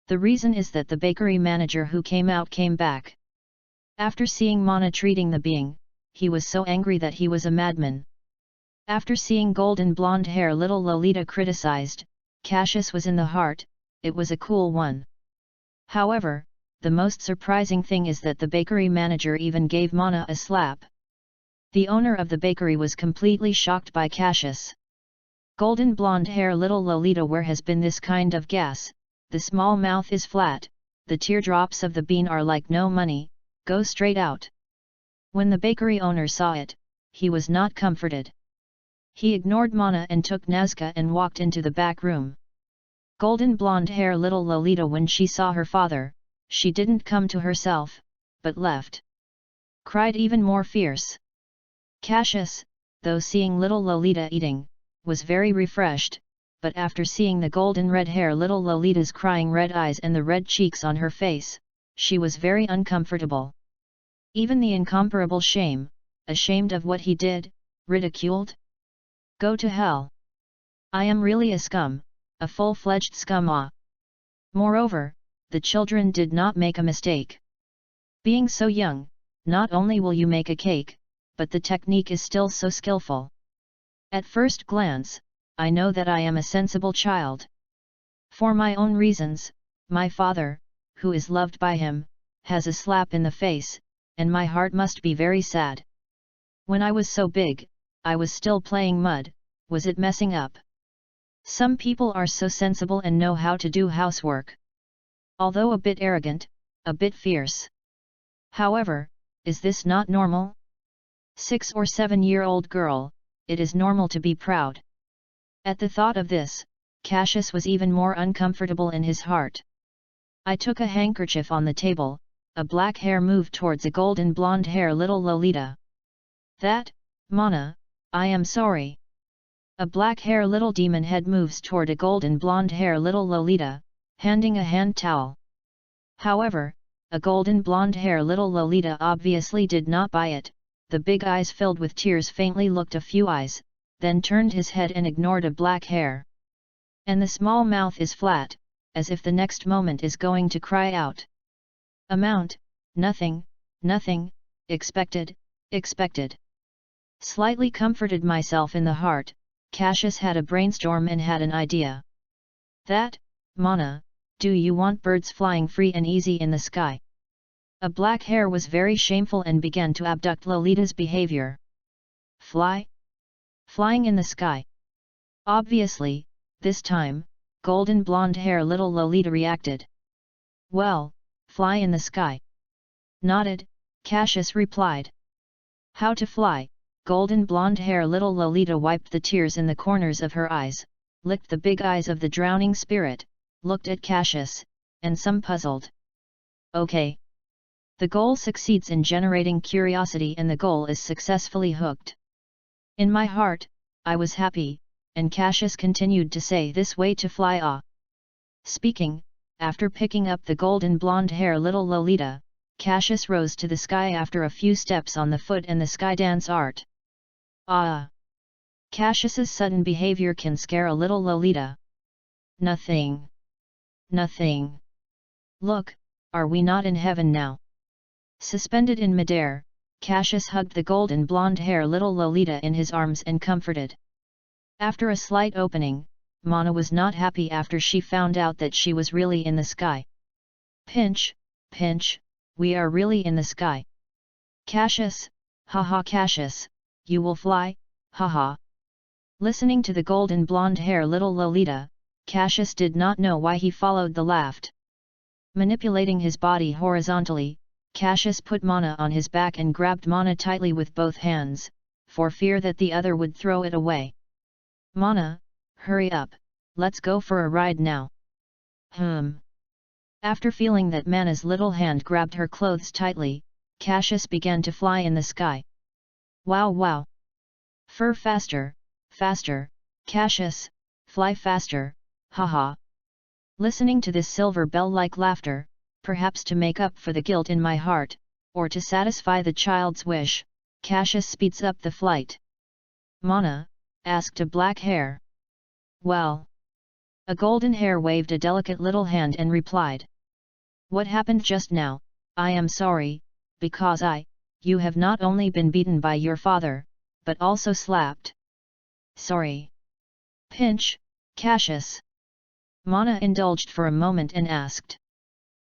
The reason is that the bakery manager who came back. After seeing Mana treating the being, he was so angry that he was a madman. After seeing golden blonde hair little Lolita criticized, Cassius was in the heart, it was a cool one. However, the most surprising thing is that the bakery manager even gave Mana a slap. The owner of the bakery was completely shocked by Cassius. Golden blonde hair little Lolita, where has been this kind of gas, the small mouth is flat, the teardrops of the bean are like no money, go straight out. When the bakery owner saw it, he was not comforted. He ignored Mana and took Nazca and walked into the back room. Golden blonde hair little Lolita, when she saw her father, she didn't come to herself, but left. Cried even more fierce. Cassius, though seeing little Lolita eating, was very refreshed, but after seeing the golden red hair little Lolita's crying red eyes and the red cheeks on her face, she was very uncomfortable. Even the incomparable shame, ashamed of what he did, ridiculed? Go to hell. I am really a scum, a full-fledged scum. Moreover, the children did not make a mistake. Being so young, not only will you make a cake, but the technique is still so skillful. At first glance, I know that I am a sensible child. For my own reasons, my father, who is loved by him, has a slap in the face, and my heart must be very sad. When I was so big, I was still playing mud, was it messing up? Some people are so sensible and know how to do housework. Although a bit arrogant, a bit fierce. However, is this not normal? 6 or 7-year-old girl, it is normal to be proud. At the thought of this, Cassius was even more uncomfortable in his heart. I took a handkerchief on the table, a black hair moved towards a golden blonde hair little Lolita. That, Mana, I am sorry. A black hair little demon head moves toward a golden blonde hair little Lolita, handing a hand towel. However, a golden blonde hair little Lolita obviously did not buy it. The big eyes filled with tears faintly looked a few eyes, then turned his head and ignored a black hair. And the small mouth is flat, as if the next moment is going to cry out. Amount, nothing, nothing, expected, expected. Slightly comforted myself in the heart, Cassius had a brainstorm and had an idea. That, Mana, do you want birds flying free and easy in the sky? A black hair was very shameful and began to abduct Lolita's behavior. Fly? Flying in the sky. Obviously, this time, golden blonde hair little Lolita reacted. Well, fly in the sky. Nodded, Cassius replied. How to fly? Golden blonde hair little Lolita wiped the tears in the corners of her eyes, licked the big eyes of the drowning spirit, looked at Cassius, and some puzzled. Okay. The goal succeeds in generating curiosity and the goal is successfully hooked. In my heart, I was happy, and Cassius continued to say this way to fly. Speaking, after picking up the golden blonde hair little Lolita, Cassius rose to the sky after a few steps on the foot and the sky dance art. Cassius's sudden behavior can scare a little Lolita. Nothing. Nothing. Look, are we not in heaven now? Suspended in midair, Cassius hugged the golden blonde hair little Lolita in his arms and comforted. After a slight opening, Mana was not happy after she found out that she was really in the sky. Pinch, pinch, we are really in the sky. Cassius, haha Cassius, you will fly, haha. Listening to the golden blonde hair little Lolita, Cassius did not know why he followed the laugh. Manipulating his body horizontally, Cassius put Mana on his back and grabbed Mana tightly with both hands, for fear that the other would throw it away. Mana, hurry up, let's go for a ride now. After feeling that Mana's little hand grabbed her clothes tightly, Cassius began to fly in the sky. Wow wow! Fur faster, faster, Cassius, fly faster, haha. Listening to this silver bell-like laughter, perhaps to make up for the guilt in my heart, or to satisfy the child's wish, Cassius speeds up the flight. Mana? Asked a black hair. Well. A golden hair waved a delicate little hand and replied. What happened just now? I am sorry, because you have not only been beaten by your father, but also slapped. Sorry. Pinch, Cassius. Mana indulged for a moment and asked.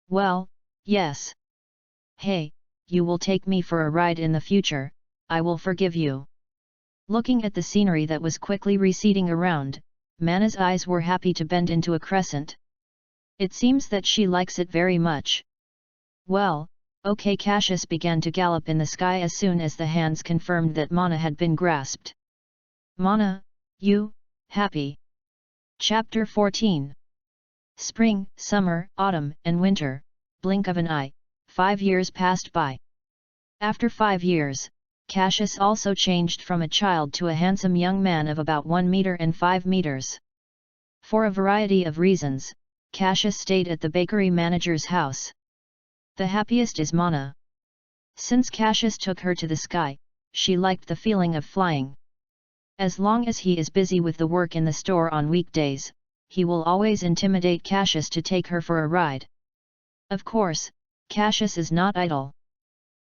Well, yes. Hey, you will take me for a ride in the future, I will forgive you. Looking at the scenery that was quickly receding around, Mana's eyes were happy to bend into a crescent. It seems that she likes it very much. Well, okay. Cassius began to gallop in the sky as soon as the hands confirmed that Mana had been grasped. Mana, you, happy. Chapter 14. Spring, summer, autumn, and winter, blink of an eye, 5 years passed by. After 5 years, Cassius also changed from a child to a handsome young man of about 1 meter and 5 meters. For a variety of reasons, Cassius stayed at the bakery manager's house. The happiest is Mana. Since Cassius took her to the sky, she liked the feeling of flying. As long as he is busy with the work in the store on weekdays, he will always intimidate Cassius to take her for a ride. Of course, Cassius is not idle.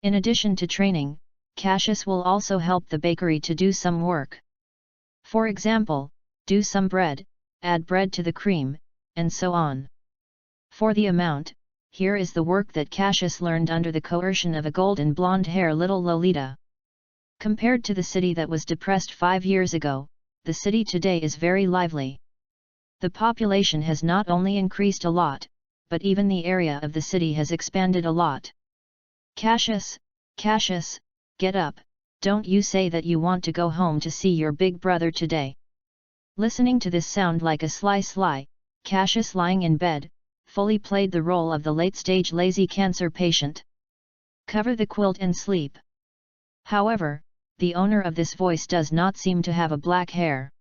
In addition to training, Cassius will also help the bakery to do some work. For example, do some bread, add bread to the cream, and so on. For the amount, here is the work that Cassius learned under the coercion of a golden blonde-haired little Lolita. Compared to the city that was depressed 5 years ago, the city today is very lively. The population has not only increased a lot, but even the area of the city has expanded a lot. Cassius, Cassius, get up, don't you say that you want to go home to see your big brother today. Listening to this sound like a sly, Cassius lying in bed, fully played the role of the late-stage lazy cancer patient. Cover the quilt and sleep. However, the owner of this voice does not seem to have a black hair.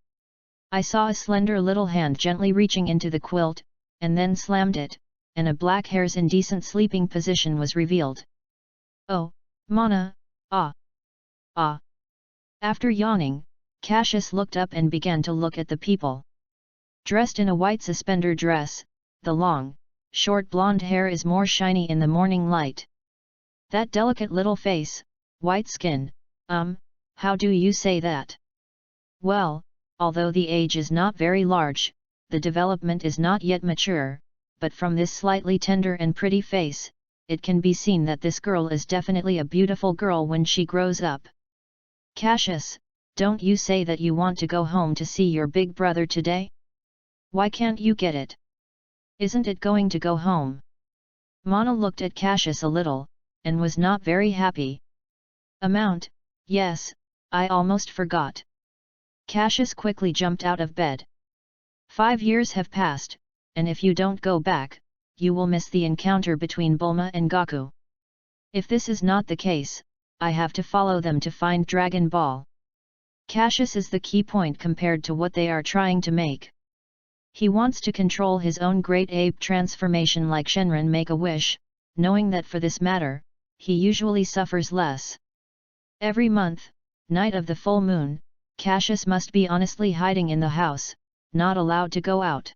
I saw a slender little hand gently reaching into the quilt, and then slammed it, and a black hair's indecent sleeping position was revealed. Oh, Mana, ah. After yawning, Cassius looked up and began to look at the people. Dressed in a white suspender dress, the long, short blonde hair is more shiny in the morning light. That delicate little face, white skin, how do you say that? Well, although the age is not very large, the development is not yet mature, but from this slightly tender and pretty face, it can be seen that this girl is definitely a beautiful girl when she grows up. Cassius, don't you say that you want to go home to see your big brother today? Why can't you get it? Isn't it going to go home? Mana looked at Cassius a little, and was not very happy. Amount, yes, I almost forgot. Cassius quickly jumped out of bed. 5 years have passed, and if you don't go back, you will miss the encounter between Bulma and Goku. If this is not the case, I have to follow them to find Dragon Ball. Cassius is the key point compared to what they are trying to make. He wants to control his own great ape transformation like Shenron Make-A-Wish, knowing that for this matter, he usually suffers less. Every month, night of the full moon, Cassius must be honestly hiding in the house, not allowed to go out.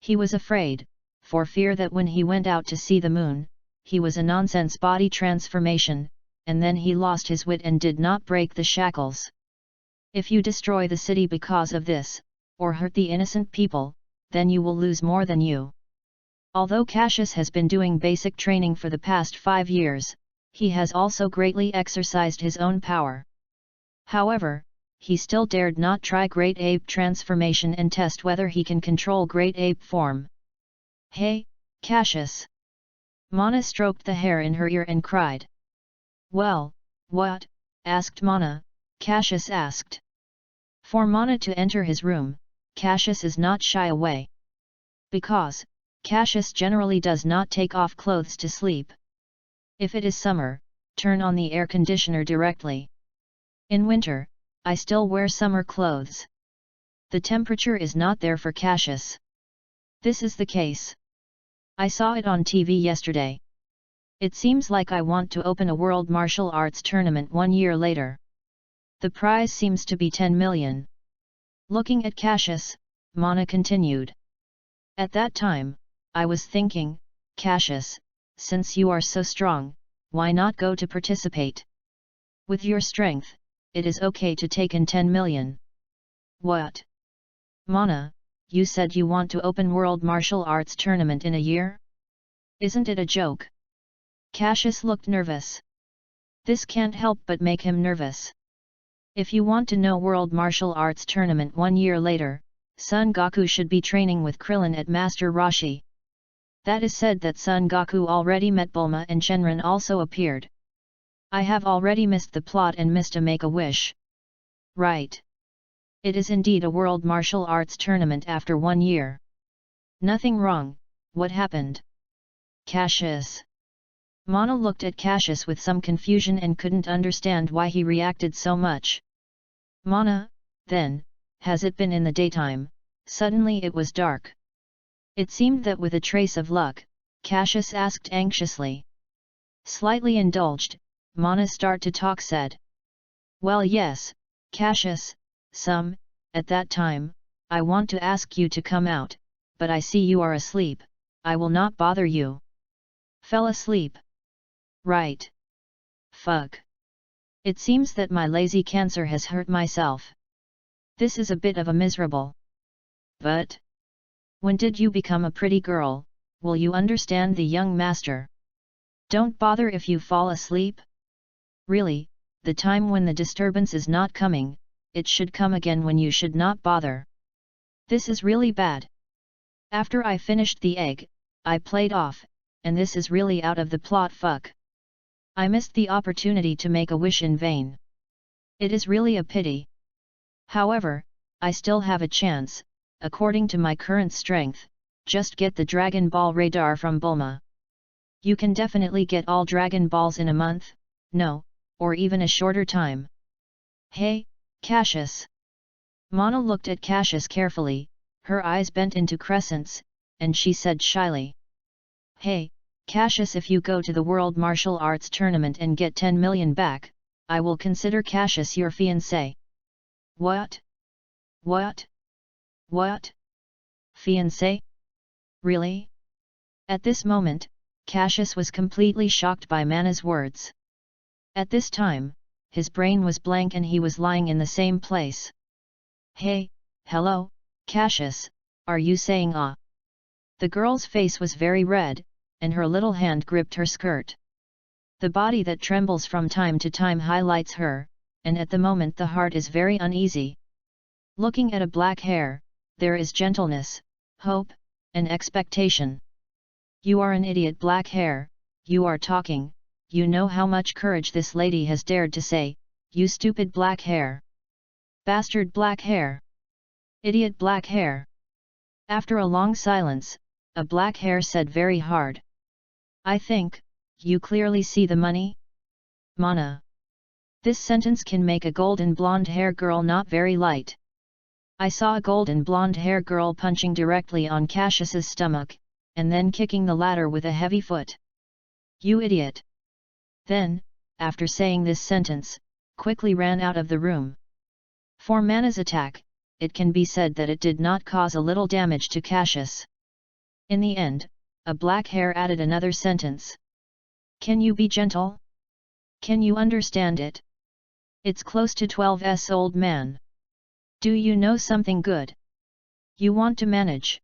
He was afraid, for fear that when he went out to see the moon, he was a nonsense body transformation, and then he lost his wit and did not break the shackles. If you destroy the city because of this, or hurt the innocent people, then you will lose more than you. Although Cassius has been doing basic training for the past 5 years, he has also greatly exercised his own power. However, he still dared not try Great Ape transformation and test whether he can control Great Ape form. Hey, Cassius! Mana stroked the hair in her ear and cried. Well, what? Asked Mana, Cassius asked. For Mana to enter his room, Cassius is not shy away. Because, Cassius generally does not take off clothes to sleep. If it is summer, turn on the air conditioner directly. In winter, I still wear summer clothes. The temperature is not there for Cassius. This is the case. I saw it on TV yesterday. It seems like I want to open a world martial arts tournament 1 year later. The prize seems to be 10 million. Looking at Cassius, Mana continued. At that time, I was thinking, Cassius, since you are so strong, why not go to participate? With your strength, it is okay to take in 10 million. What? Mana, you said you want to open world martial arts tournament in a year? Isn't it a joke? Cassius looked nervous. This can't help but make him nervous. If you want to know world martial arts tournament 1 year later, Son Goku should be training with Krillin at Master Roshi. That is said that Son Goku already met Bulma and Shenron also appeared. I have already missed the plot and missed a Make-A-Wish. Right. It is indeed a world martial arts tournament after 1 year. Nothing wrong, what happened? Cassius. Mana looked at Cassius with some confusion and couldn't understand why he reacted so much. Mana, then, has it been in the daytime? Suddenly it was dark. It seemed that with a trace of luck, Cassius asked anxiously. Slightly indulged, Mana's start to talk said. Well yes, Cassius, at that time, I want to ask you to come out, but I see you are asleep, I will not bother you. Fell asleep? Right. Fuck. It seems that my lazy cancer has hurt myself. This is a bit of a miserable. But when did you become a pretty girl, will you understand the young master? Don't bother if you fall asleep? Really, the time when the disturbance is not coming, it should come again when you should not bother. This is really bad. After I finished the egg, I played off, and this is really out of the plot fuck. I missed the opportunity to make a wish in vain. It is really a pity. However, I still have a chance, according to my current strength, just get the Dragon Ball radar from Bulma. You can definitely get all Dragon Balls in a month, no, or even a shorter time. Hey, Cassius. Mana looked at Cassius carefully, her eyes bent into crescents, and she said shyly. Hey, Cassius, if you go to the World Martial Arts Tournament and get 10 million back, I will consider Cassius your fiancé. What? What? What? Fiancé? Really? At this moment, Cassius was completely shocked by Mana's words. At this time, his brain was blank and he was lying in the same place. Hey, hello, Cassius, are you saying ah? The girl's face was very red, and her little hand gripped her skirt. The body that trembles from time to time highlights her, and at the moment the heart is very uneasy. Looking at a black hair, there is gentleness, hope, and expectation. You are an idiot, black hair, you are talking, you know how much courage this lady has dared to say, you stupid black hair. Bastard black hair. Idiot black hair. After a long silence, a black hair said very hard. I think, you clearly see the money? Mana. This sentence can make a golden blonde hair girl not very light. I saw a golden blonde hair girl punching directly on Cassius's stomach, and then kicking the ladder with a heavy foot. You idiot. Then, after saying this sentence, quickly ran out of the room. For Mana's attack, it can be said that it did not cause a little damage to Cassius. In the end, a black hair added another sentence. Can you be gentle? Can you understand it? It's close to 12's old man. Do you know something good? You want to manage?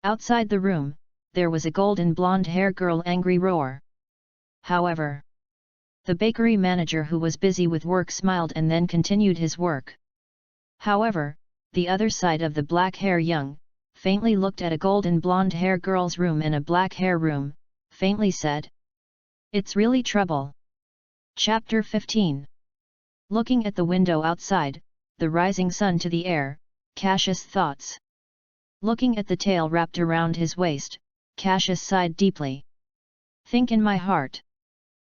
Outside the room, there was a golden blonde hair girl angry roar. However, the bakery manager who was busy with work smiled and then continued his work. However, the other side of the black hair young, faintly looked at a golden blonde hair girl's room and a black hair room, faintly said. It's really trouble. Chapter 15. Looking at the window outside, the rising sun to the air, Cassius thoughts. Looking at the tail wrapped around his waist, Cassius sighed deeply. Think in my heart.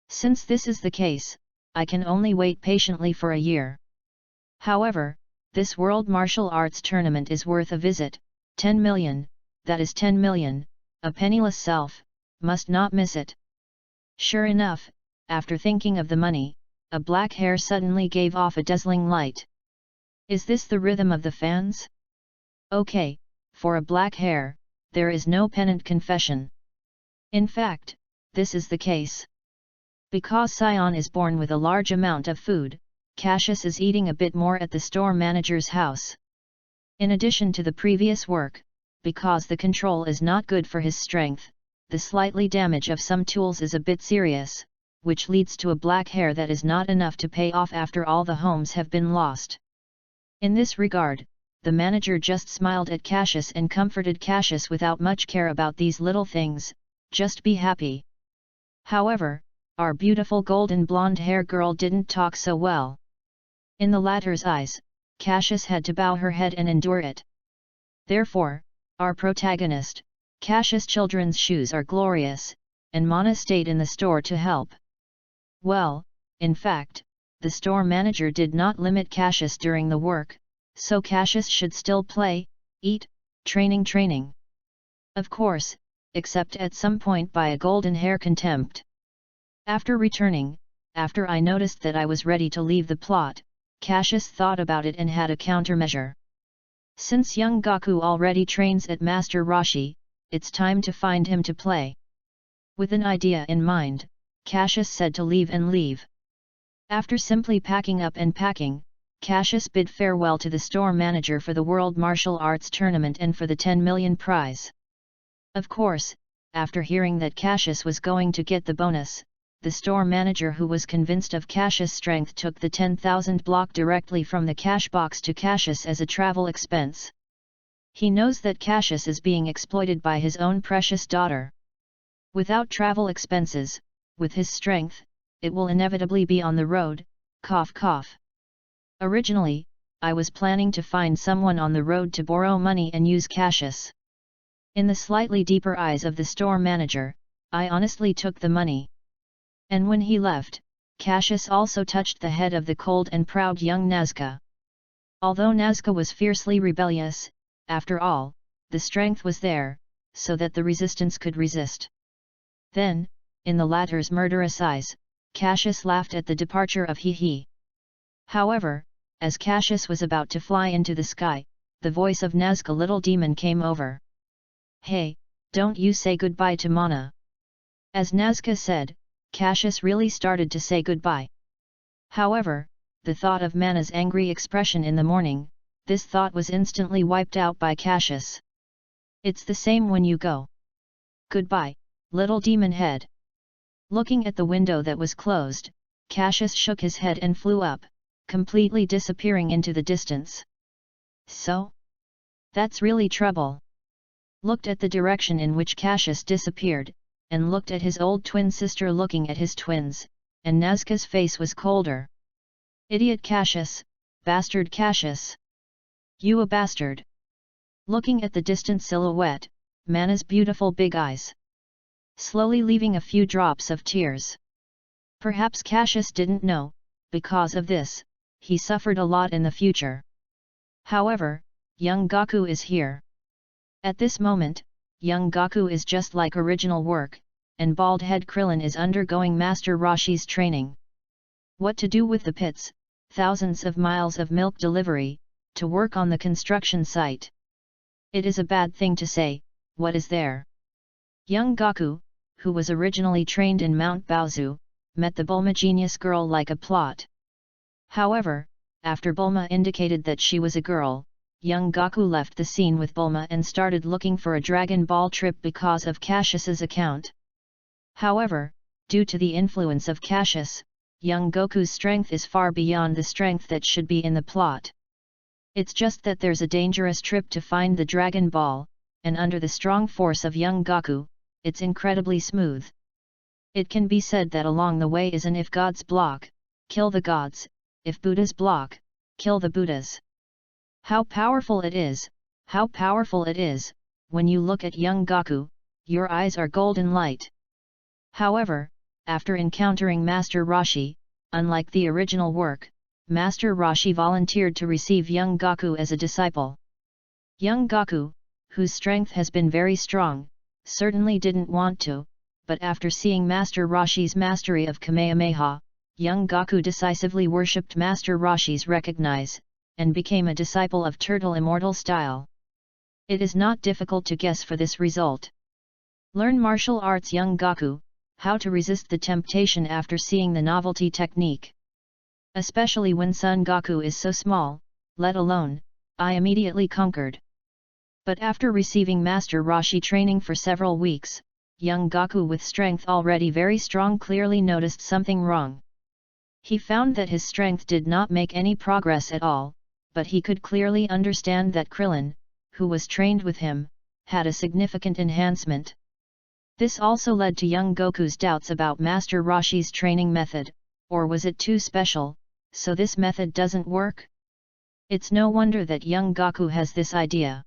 Since this is the case, I can only wait patiently for a year. However, this World Martial Arts Tournament is worth a visit, 10 million, that is 10 million, a penniless self, must not miss it. Sure enough, after thinking of the money, a black hair suddenly gave off a dazzling light. Is this the rhythm of the fans? Okay, for a black hair, there is no penitent confession. In fact, this is the case. Because SAIYAN is born with a large amount of food, Cassius is eating a bit more at the store manager's house. In addition to the previous work, because the control is not good for his strength, the slightly damage of some tools is a bit serious, which leads to a black hair that is not enough to pay off after all the homes have been lost. In this regard, the manager just smiled at Cassius and comforted Cassius without much care about these little things, just be happy. However, our beautiful golden blonde hair girl didn't talk so well. In the latter's eyes, Cassius had to bow her head and endure it. Therefore, our protagonist, Cassius' children's shoes are glorious, and Mana stayed in the store to help. Well, in fact, the store manager did not limit Cassius during the work, so Cassius should still play, eat, training. Of course, except at some point by a golden hair contempt. After returning, after I noticed that I was ready to leave the plot, Cassius thought about it and had a countermeasure. Since young Gaku already trains at Master Roshi, it's time to find him to play. With an idea in mind, Cassius said to leave and leave. After simply packing up and packing, Cassius bid farewell to the store manager for the World Martial Arts Tournament and for the 10 million prize. Of course, after hearing that Cassius was going to get the bonus, the store manager, who was convinced of Cassius' strength, took the 10,000 block directly from the cash box to Cassius as a travel expense. He knows that Cassius is being exploited by his own precious daughter. Without travel expenses, with his strength, it will inevitably be on the road, cough cough. Originally, I was planning to find someone on the road to borrow money and use Cassius. In the slightly deeper eyes of the store manager, I honestly took the money. And when he left, Cassius also touched the head of the cold and proud young Nazca. Although Nazca was fiercely rebellious, after all, the strength was there, so that the resistance could resist. Then, in the latter's murderous eyes, Cassius laughed at the departure of He. However, as Cassius was about to fly into the sky, the voice of Nazca Little Demon came over. "Hey, don't you say goodbye to Mana." As Nazca said, Cassius really started to say goodbye. However, the thought of Mana's angry expression in the morning, this thought was instantly wiped out by Cassius. "It's the same when you go. Goodbye, little demon head." Looking at the window that was closed, Cassius shook his head and flew up, completely disappearing into the distance. So? That's really trouble. Looked at the direction in which Cassius disappeared, and looked at his old twin sister looking at his twins, and Nazca's face was colder. "Idiot Cassius, bastard Cassius. You a bastard." Looking at the distant silhouette, Mana's beautiful big eyes, slowly leaving a few drops of tears. Perhaps Cassius didn't know, because of this, he suffered a lot in the future. However, young Gaku is here. At this moment, young Gaku is just like original work, and bald head Krillin is undergoing Master Roshi's training. What to do with the pits, thousands of miles of milk delivery, to work on the construction site. It is a bad thing to say, what is there? Young Gaku, who was originally trained in Mount Baozu, met the Bulma genius girl like a plot. However, after Bulma indicated that she was a girl, young Gaku left the scene with Bulma and started looking for a Dragon Ball trip because of Cassius's account. However, due to the influence of Cassius, young Goku's strength is far beyond the strength that should be in the plot. It's just that there's a dangerous trip to find the Dragon Ball, and under the strong force of young Gaku, it's incredibly smooth. It can be said that along the way is an if gods block, kill the gods, if Buddhas block, kill the Buddhas. How powerful it is, how powerful it is, when you look at young Gaku, your eyes are golden light. However, after encountering Master Roshi, unlike the original work, Master Roshi volunteered to receive young Gaku as a disciple. Young Gaku, whose strength has been very strong, certainly didn't want to, but after seeing Master Roshi's mastery of Kamehameha, young Gaku decisively worshipped Master Roshi's recognize, and became a disciple of Turtle Immortal style. It is not difficult to guess for this result. Learn martial arts young Gaku, how to resist the temptation after seeing the novelty technique. Especially when Son Gaku is so small, let alone, I immediately conquered. But after receiving Master Roshi training for several weeks, young Gaku with strength already very strong clearly noticed something wrong. He found that his strength did not make any progress at all, but he could clearly understand that Krillin, who was trained with him, had a significant enhancement. This also led to young Goku's doubts about Master Roshi's training method, or was it too special, so this method doesn't work? It's no wonder that young Goku has this idea.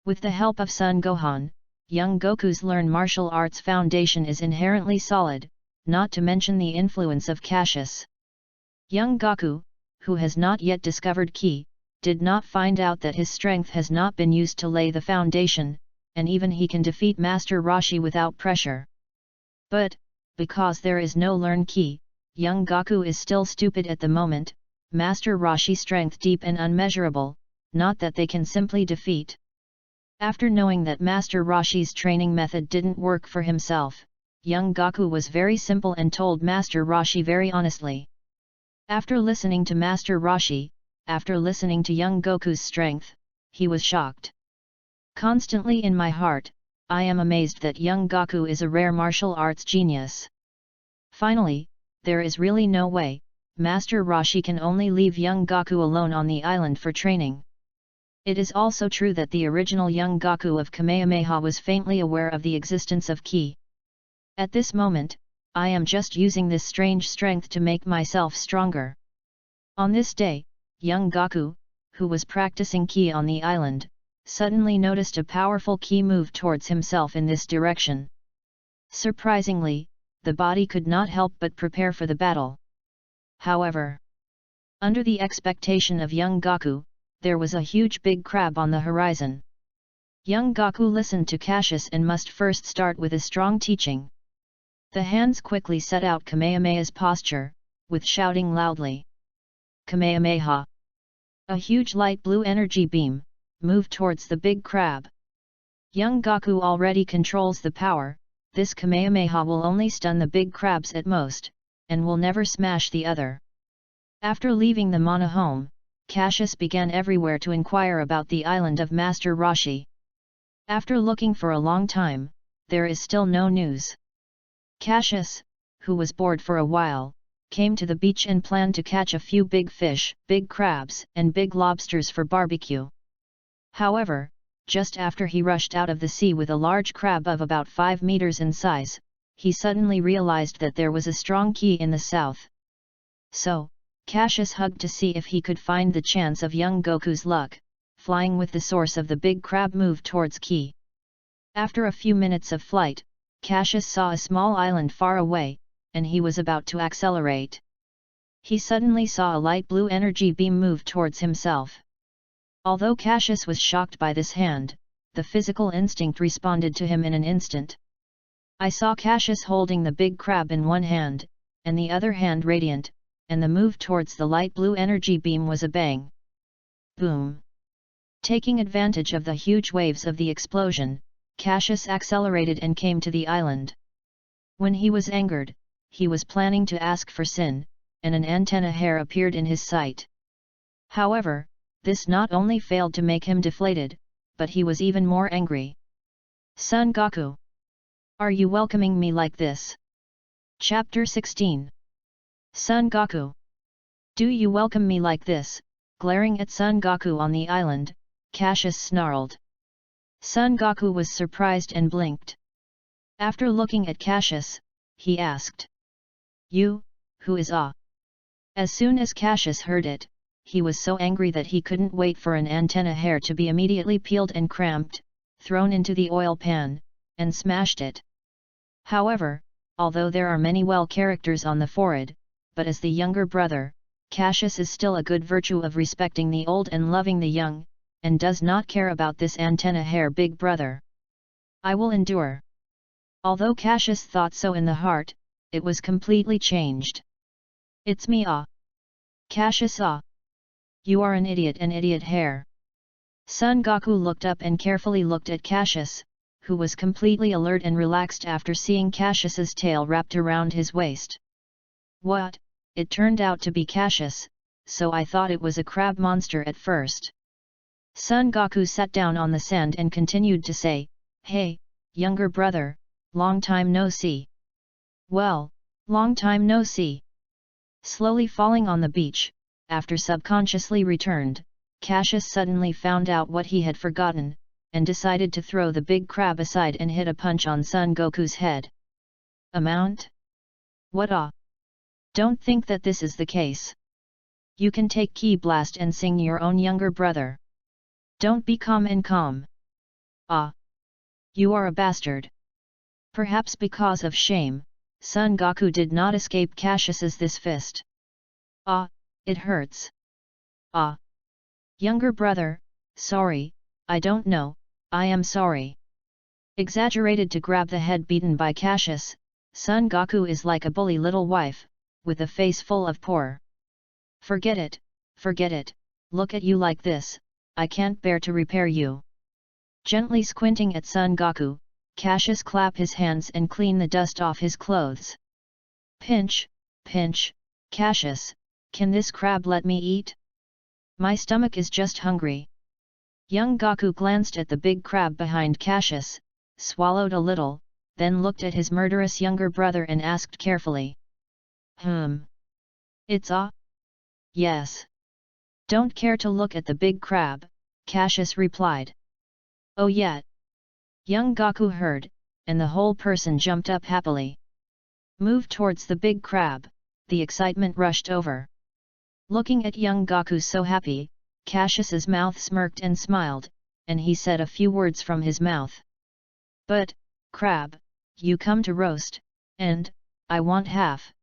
With the help of Son Gohan, young Goku's learned martial arts foundation is inherently solid, not to mention the influence of Cassius. Young Goku, who has not yet discovered Ki, did not find out that his strength has not been used to lay the foundation, and even he can defeat Master Roshi without pressure. But, because there is no learned Ki, young Goku is still stupid at the moment. Master Roshi's strength deep and unmeasurable, not that they can simply defeat. After knowing that Master Roshi's training method didn't work for himself, young Goku was very simple and told Master Roshi very honestly. After listening to Master Roshi, after listening to young Goku's strength, he was shocked. Constantly in my heart, I am amazed that young Goku is a rare martial arts genius. Finally, there is really no way, Master Roshi can only leave young Goku alone on the island for training. It is also true that the original young Goku of Kamehameha was faintly aware of the existence of Ki. At this moment, I am just using this strange strength to make myself stronger. On this day, young Goku, who was practicing Ki on the island, suddenly noticed a powerful Ki move towards himself in this direction. Surprisingly, the body could not help but prepare for the battle. However, under the expectation of young Goku, there was a huge big crab on the horizon. Young Goku listened to Cassius and must first start with a strong teaching. The hands quickly set out Kamehameha's posture, with shouting loudly. Kamehameha! A huge light blue energy beam moved towards the big crab. Young Goku already controls the power. This Kamehameha will only stun the big crabs at most, and will never smash the other. After leaving the Mana home, Cassius began everywhere to inquire about the island of Master Roshi. After looking for a long time, there is still no news. Cassius, who was bored for a while, came to the beach and planned to catch a few big fish, big crabs, and big lobsters for barbecue. However, just after he rushed out of the sea with a large crab of about 5 meters in size, he suddenly realized that there was a strong Ki in the south. So, Cassius hugged to see if he could find the chance of young Goku's luck, flying with the source of the big crab move towards Ki. After a few minutes of flight, Cassius saw a small island far away, and he was about to accelerate. He suddenly saw a light blue energy beam move towards himself. Although Cassius was shocked by this hand, the physical instinct responded to him in an instant. I saw Cassius holding the big crab in one hand, and the other hand radiant, and the move towards the light blue energy beam was a bang. Boom! Taking advantage of the huge waves of the explosion, Cassius accelerated and came to the island. When he was angered, he was planning to ask for sin, and an antenna hair appeared in his sight. However, this not only failed to make him deflated, but he was even more angry. Son Goku! Are you welcoming me like this? Chapter 16. Son Goku! Do you welcome me like this? Glaring at Son Goku on the island, Cassius snarled. Son Goku was surprised and blinked. After looking at Cassius, he asked. You, who is Ah? As soon as Cassius heard it, he was so angry that he couldn't wait for an antenna hair to be immediately peeled and cramped, thrown into the oil pan, and smashed it. However, although there are many well characters on the forehead, but as the younger brother, Cassius is still a good virtue of respecting the old and loving the young, and does not care about this antenna hair big brother. I will endure. Although Cassius thought so in the heart, it was completely changed. It's me Ah! Cassius Ah! You are an idiot hair. Son Goku looked up and carefully looked at Cassius, who was completely alert and relaxed after seeing Cassius's tail wrapped around his waist. What? It turned out to be Cassius, so I thought it was a crab monster at first. Son Goku sat down on the sand and continued to say, Hey, younger brother, long time no see. Well, long time no see. Slowly falling on the beach, after subconsciously returned, Cassius suddenly found out what he had forgotten, and decided to throw the big crab aside and hit a punch on Son Goku's head. Amount? What ah? Don't think that this is the case. You can take Ki Blast and sing your own younger brother. Don't be calm and calm. Ah! You are a bastard. Perhaps because of shame, Son Goku did not escape Cassius's this fist. Ah! It hurts. Ah! Younger brother, sorry, I don't know, I am sorry. Exaggerated to grab the head beaten by Cassius, Son Goku is like a bully little wife, with a face full of por. Forget it, look at you like this, I can't bear to repair you. Gently squinting at Son Goku, Cassius clap his hands and clean the dust off his clothes. Pinch, Cassius, can this crab let me eat? My stomach is just hungry. Young Goku glanced at the big crab behind Cassius, swallowed a little, then looked at his murderous younger brother and asked carefully. It's a? Yes. Don't care to look at the big crab, Cassius replied. Oh yeah. Young Goku heard, and the whole person jumped up happily. Moved towards the big crab, the excitement rushed over. Looking at young Goku so happy, Cassius's mouth smirked and smiled, and he said a few words from his mouth. But, crab, you come to roast, and, I want half.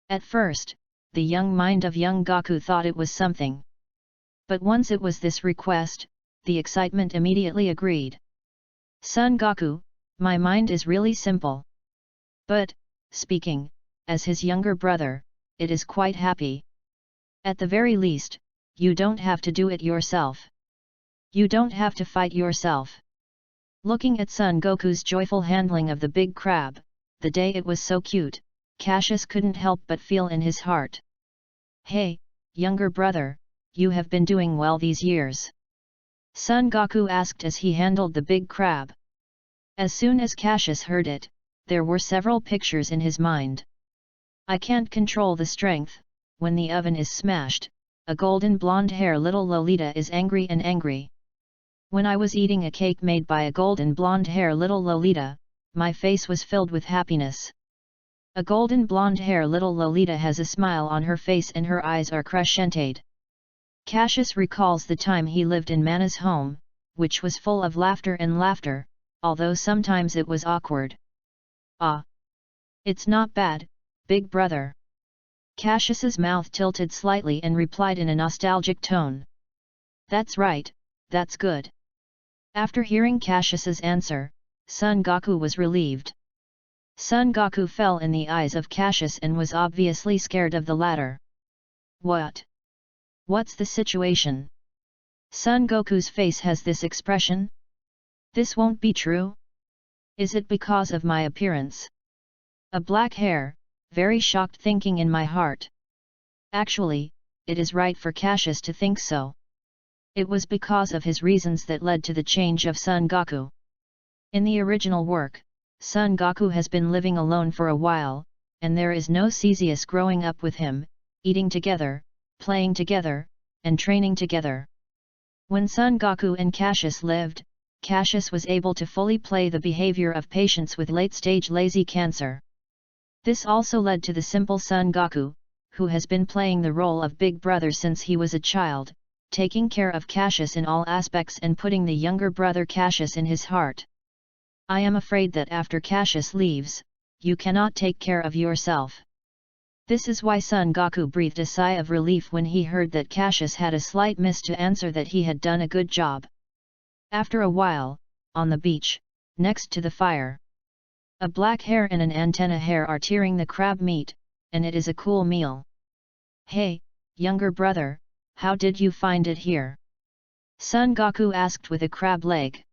At first, the young mind of young Goku thought it was something. But once it was this request, the excitement immediately agreed. Son Goku, my mind is really simple. But, speaking, as his younger brother, it is quite happy. At the very least, you don't have to do it yourself. You don't have to fight yourself. Looking at Son Goku's joyful handling of the big crab, the day it was so cute, Cassius couldn't help but feel in his heart. Hey, younger brother, you have been doing well these years. Son Goku asked as he handled the big crab. As soon as Cassius heard it, there were several pictures in his mind. I can't control the strength, when the oven is smashed, a golden blonde hair little Lolita is angry and angry. When I was eating a cake made by a golden blonde hair little Lolita, my face was filled with happiness. A golden blonde hair little Lolita has a smile on her face and her eyes are crescented. Cassius recalls the time he lived in Mana's home, which was full of laughter and laughter, although sometimes it was awkward. Ah! It's not bad, big brother. Cassius's mouth tilted slightly and replied in a nostalgic tone. That's right, that's good. After hearing Cassius's answer, Son Goku was relieved. Son Goku fell in the eyes of Cassius and was obviously scared of the latter. What? What's the situation? Son Goku's face has this expression? This won't be true? Is it because of my appearance? A black hair, very shocked thinking in my heart. Actually, it is right for Cassius to think so. It was because of his reasons that led to the change of Son Goku. In the original work, Son Goku has been living alone for a while, and there is no Caesius growing up with him, eating together, playing together, and training together. When Son Goku and Cassius lived, Cassius was able to fully play the behavior of patients with late-stage lazy cancer. This also led to the simple Son Goku, who has been playing the role of big brother since he was a child, taking care of Cassius in all aspects and putting the younger brother Cassius in his heart. I am afraid that after Cassius leaves, you cannot take care of yourself. This is why Son Goku breathed a sigh of relief when he heard that Cassius had a slight miss to answer that he had done a good job. After a while, on the beach, next to the fire, a black hare and an antenna hare are tearing the crab meat, and it is a cool meal. Hey, younger brother, how did you find it here? Son Goku asked with a crab leg.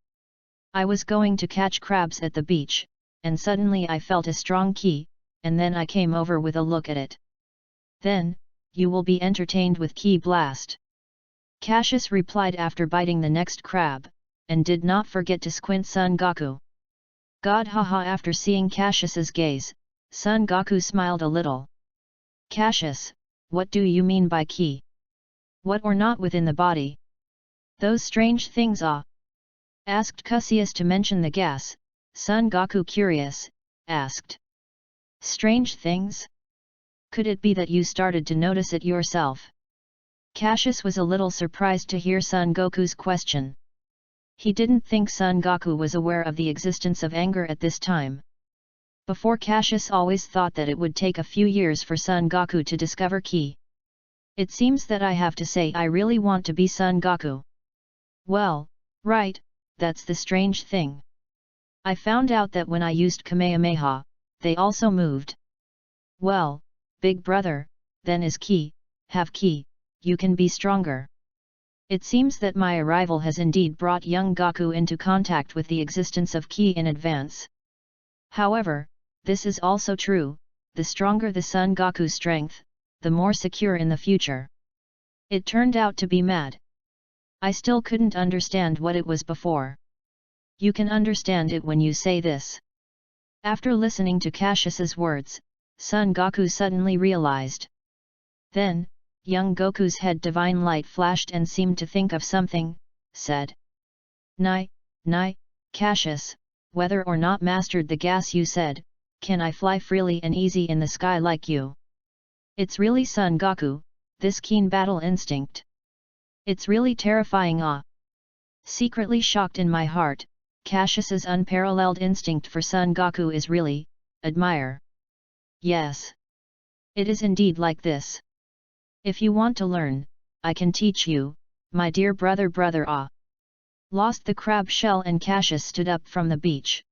I was going to catch crabs at the beach, and suddenly I felt a strong ki, and then I came over with a look at it. Then, you will be entertained with Ki Blast. Cassius replied after biting the next crab, and did not forget to squint Son Goku. God haha. After seeing Cassius's gaze, Son Goku smiled a little. Cassius, what do you mean by ki? What or not within the body? Those strange things asked Cassius to mention the gas. Son Goku, curious, asked. Strange things? Could it be that you started to notice it yourself? Cassius was a little surprised to hear Son Goku's question. He didn't think Son Goku was aware of the existence of anger at this time. Before, Cassius always thought that it would take a few years for Son Goku to discover Ki. It seems that I have to say I really want to be Son Goku. Well, right, that's the strange thing. I found out that when I used Kamehameha, they also moved. Well, big brother, then is Ki, have Ki, you can be stronger. It seems that my arrival has indeed brought young Goku into contact with the existence of Ki in advance. However, this is also true, the stronger the Son Goku's strength, the more secure in the future. It turned out to be mad. I still couldn't understand what it was before. You can understand it when you say this. After listening to Cassius's words, Son Goku suddenly realized. Then, young Goku's head divine light flashed and seemed to think of something, said. Nai, Cassius, whether or not mastered the gas you said, can I fly freely and easy in the sky like you? It's really Son Goku, this keen battle instinct. It's really terrifying. Secretly shocked in my heart, Cassius's unparalleled instinct for Son Goku is really, admire. Yes. It is indeed like this. If you want to learn, I can teach you, my dear brother. Lost the crab shell and Cassius stood up from the beach.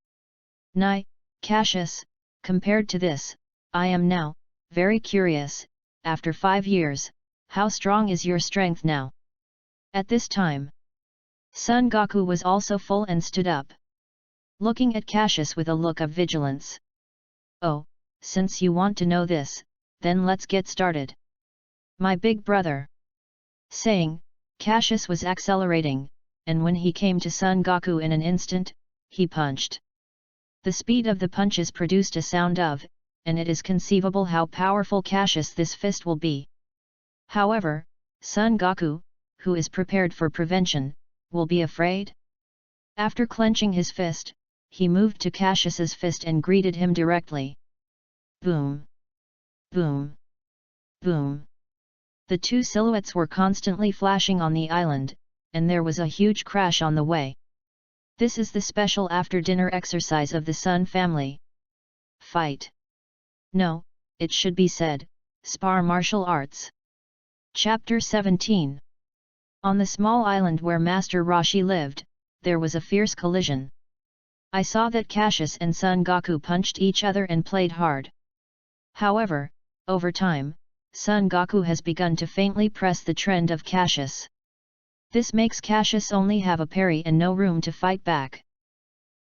Nai, Cassius, compared to this, I am now, very curious, after 5 years, how strong is your strength now? At this time, Son Goku was also full and stood up, looking at Cassius with a look of vigilance. Oh, since you want to know this, then let's get started. My big brother. Saying, Cassius was accelerating, and when he came to Son Goku in an instant, he punched. The speed of the punches produced a sound of, and it is conceivable how powerful Cassius this fist will be. However, Son Goku, who is prepared for prevention, will be afraid? After clenching his fist, he moved to Cassius's fist and greeted him directly. Boom! Boom! Boom! The two silhouettes were constantly flashing on the island, and there was a huge crash on the way. This is the special after-dinner exercise of the Sun family. Fight. No, it should be said, spar martial arts. Chapter 17. On the small island where Master Roshi lived, there was a fierce collision. I saw that Cassius and Son Goku punched each other and played hard. However, over time, Son Goku has begun to faintly press the trend of Cassius. This makes Cassius only have a parry and no room to fight back.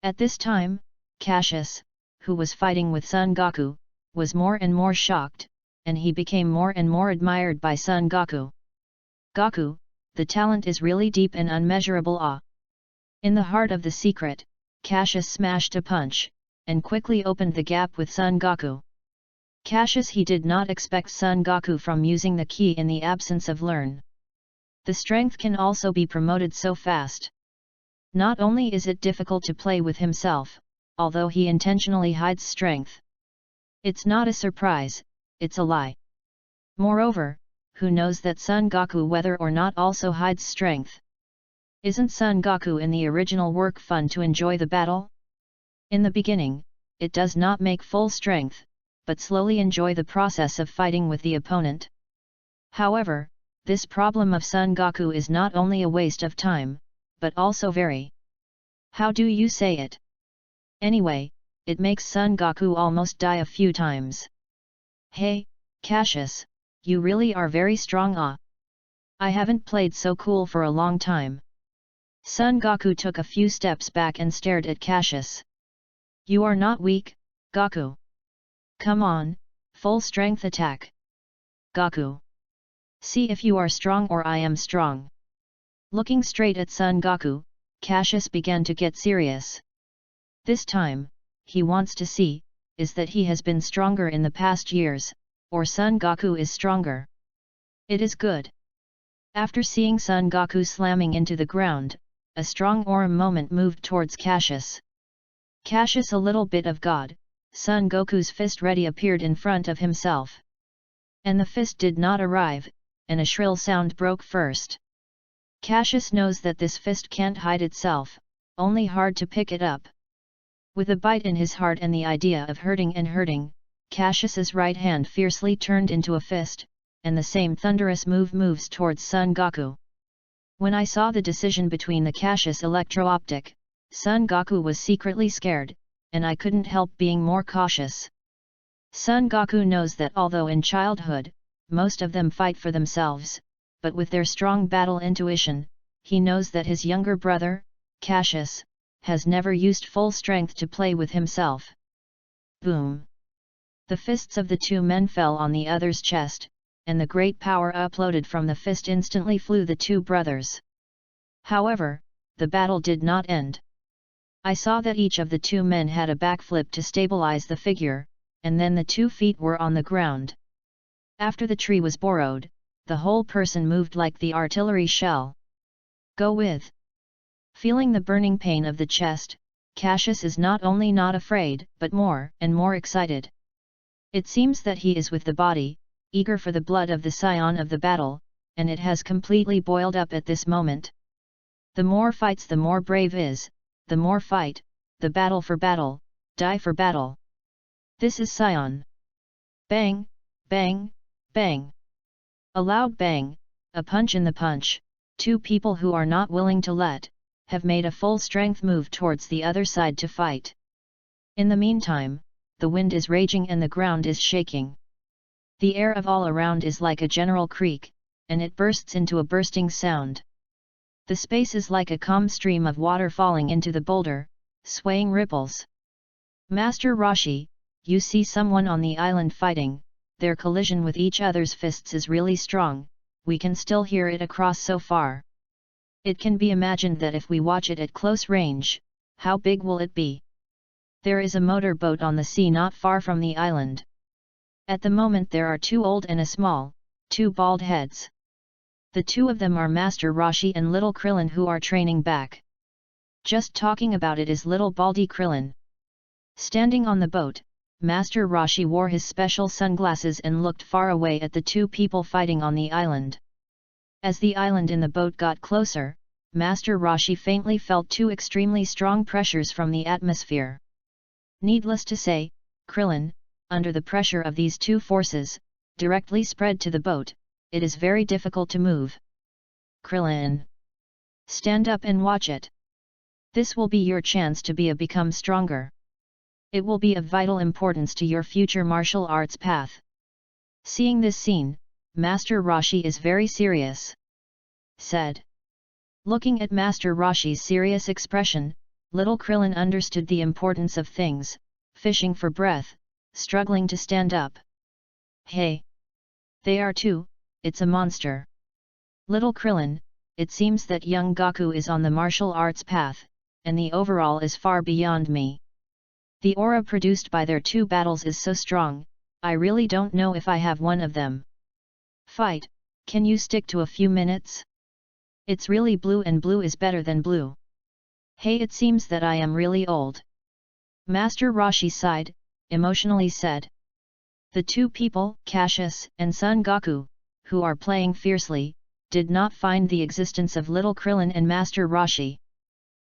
At this time, Cassius, who was fighting with Son Goku, was more and more shocked, and he became more and more admired by Son Goku. Goku, the talent is really deep and unmeasurable. In the heart of the secret, Cassius smashed a punch, and quickly opened the gap with Son Goku. Cassius he did not expect Son Goku from using the ki in the absence of learn. The strength can also be promoted so fast. Not only is it difficult to play with himself, although he intentionally hides strength. It's not a surprise, it's a lie. Moreover, who knows that Son Goku whether or not also hides strength? Isn't Son Goku in the original work fun to enjoy the battle? In the beginning, it does not make full strength, but slowly enjoy the process of fighting with the opponent. However, this problem of Son Goku is not only a waste of time, but also very. How do you say it? Anyway, it makes Son Goku almost die a few times. Hey, Cassius, you really are very strong. I haven't played so cool for a long time. Son Goku took a few steps back and stared at Cassius. You are not weak, Goku. Come on, full strength attack. Goku. See if you are strong or I am strong. Looking straight at Son Goku, Cassius began to get serious. This time, he wants to see, is that he has been stronger in the past years, or Son Goku is stronger. It is good. After seeing Son Goku slamming into the ground, a strong aura moment moved towards Cassius. Cassius a little bit of God, Son Goku's fist ready appeared in front of himself. And the fist did not arrive, and a shrill sound broke first. Cassius knows that this fist can't hide itself, only hard to pick it up. With a bite in his heart and the idea of hurting, Cassius's right hand fiercely turned into a fist, and the same thunderous moves towards Son Goku. When I saw the decision between the Cassius electro-optic, Son Goku was secretly scared, and I couldn't help being more cautious. Son Goku knows that although in childhood, most of them fight for themselves, but with their strong battle intuition, he knows that his younger brother, Cassius, has never used full strength to play with himself. Boom! The fists of the two men fell on the other's chest, and the great power uploaded from the fist instantly flew the two brothers. However, the battle did not end. I saw that each of the two men had a backflip to stabilize the figure, and then the 2 feet were on the ground. After the tree was borrowed, the whole person moved like the artillery shell. Go with. Feeling the burning pain of the chest, Cassius is not only not afraid, but more and more excited. It seems that he is with the body, eager for the blood of the scion of the battle, and it has completely boiled up at this moment. The more fights the more brave is, the more fight, the battle for battle, die for battle. This is Scion. Bang, bang, bang. A loud bang, a punch in the punch, 2 people who are not willing to let, have made a full strength move towards the other side to fight. In the meantime, the wind is raging and the ground is shaking. The air of all around is like a general creak, and it bursts into a bursting sound. The space is like a calm stream of water falling into the boulder, swaying ripples. Master Roshi, you see someone on the island fighting, their collision with each other's fists is really strong, we can still hear it across so far. It can be imagined that if we watch it at close range, how big will it be? There is a motor boat on the sea not far from the island. At the moment there are 2 old and a small, 2 bald heads. The 2 of them are Master Roshi and Little Krillin who are training back. Just talking about it is little baldy Krillin. Standing on the boat, Master Roshi wore his special sunglasses and looked far away at the 2 people fighting on the island. As the island in the boat got closer, Master Roshi faintly felt 2 extremely strong pressures from the atmosphere. Needless to say, Krillin, under the pressure of these 2 forces, directly spread to the boat. It is very difficult to move. Krillin! Stand up and watch it. This will be your chance to become stronger. It will be of vital importance to your future martial arts path. Seeing this scene, Master Roshi is very serious. Said. Looking at Master Roshi's serious expression, little Krillin understood the importance of things, fishing for breath, struggling to stand up. Hey! They are 2. It's a monster. Little Krillin, it seems that young Goku is on the martial arts path, and the overall is far beyond me. The aura produced by their 2 battles is so strong, I really don't know if I have one of them. Fight, can you stick to a few minutes? It's really blue and blue is better than blue. Hey, it seems that I am really old. Master Roshi sighed, emotionally said. The 2 people, Cassius and Son Goku, who are playing fiercely, did not find the existence of little Krillin and Master Roshi.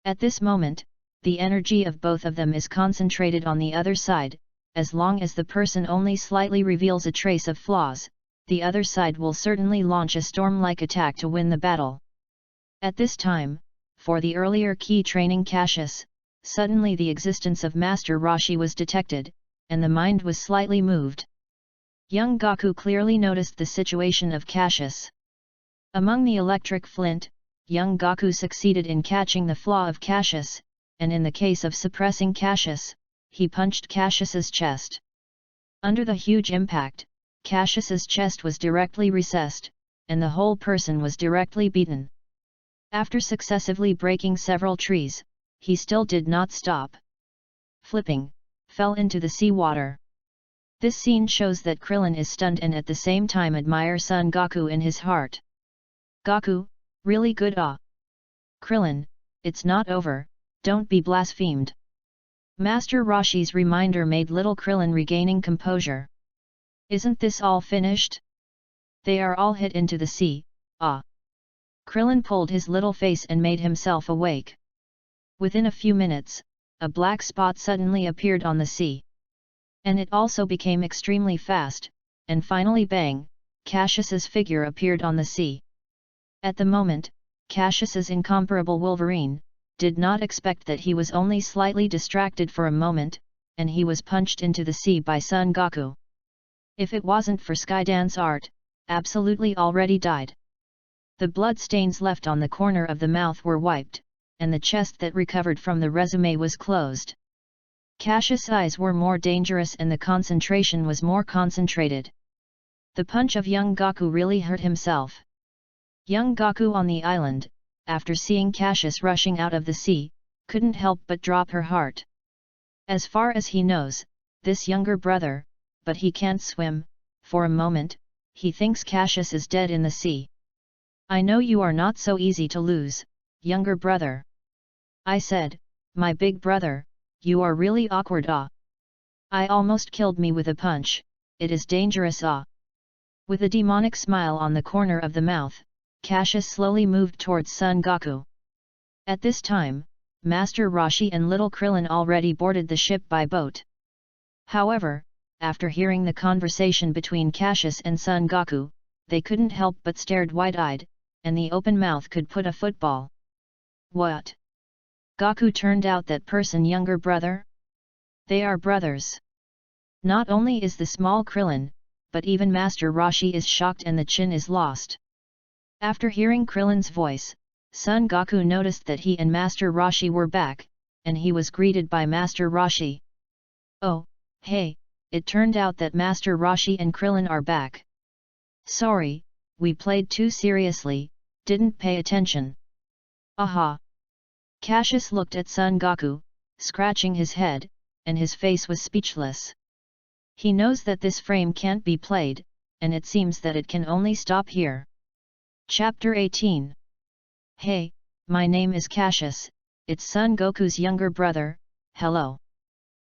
At this moment, the energy of both of them is concentrated on the other side, as long as the person only slightly reveals a trace of flaws, the other side will certainly launch a storm-like attack to win the battle. At this time, for the earlier key training Cassius, suddenly the existence of Master Roshi was detected, and the mind was slightly moved. Young Goku clearly noticed the situation of Cassius. Among the electric flint, young Goku succeeded in catching the flaw of Cassius, and in the case of suppressing Cassius, he punched Cassius's chest. Under the huge impact, Cassius's chest was directly recessed, and the whole person was directly beaten. After successively breaking several trees, he still did not stop. Flipping, fell into the seawater. This scene shows that Krillin is stunned and at the same time admires Son Goku in his heart. Goku, really good ah! Krillin, it's not over, don't be blasphemed. Master Roshi's reminder made little Krillin regaining composure. Isn't this all finished? They are all hit into the sea, ah! Krillin pulled his little face and made himself awake. Within a few minutes, a black spot suddenly appeared on the sea. And it also became extremely fast, and finally bang, Cassius's figure appeared on the sea. At the moment, Cassius's incomparable Wolverine did not expect that he was only slightly distracted for a moment, and he was punched into the sea by Son Goku. If it wasn't for Skydance art, absolutely already died. The blood stains left on the corner of the mouth were wiped, and the chest that recovered from the resume was closed. Cassius' eyes were more dangerous and the concentration was more concentrated. The punch of young Goku really hurt himself. Young Goku on the island, after seeing Cassius rushing out of the sea, couldn't help but drop her heart. As far as he knows, this younger brother, but he can't swim, for a moment, he thinks Cassius is dead in the sea. I know you are not so easy to lose, younger brother. I said, my big brother, you are really awkward ah. I almost killed me with a punch, it is dangerous ah. With a demonic smile on the corner of the mouth, Cassius slowly moved towards Son Goku. At this time, Master Roshi and little Krillin already boarded the ship by boat. However, after hearing the conversation between Cassius and Son Goku, they couldn't help but stared wide-eyed, and the open mouth could put a football. What? Goku turned out that person younger brother? They are brothers. Not only is the small Krillin, but even Master Roshi is shocked and the chin is lost. After hearing Krillin's voice, Son Goku noticed that he and Master Roshi were back, and he was greeted by Master Roshi. Oh, hey, it turned out that Master Roshi and Krillin are back. Sorry, we played too seriously, didn't pay attention. Aha! Cassius looked at Son Goku, scratching his head, and his face was speechless. He knows that this frame can't be played, and it seems that it can only stop here. Chapter 18. Hey, my name is Cassius, it's Son Goku's younger brother, hello.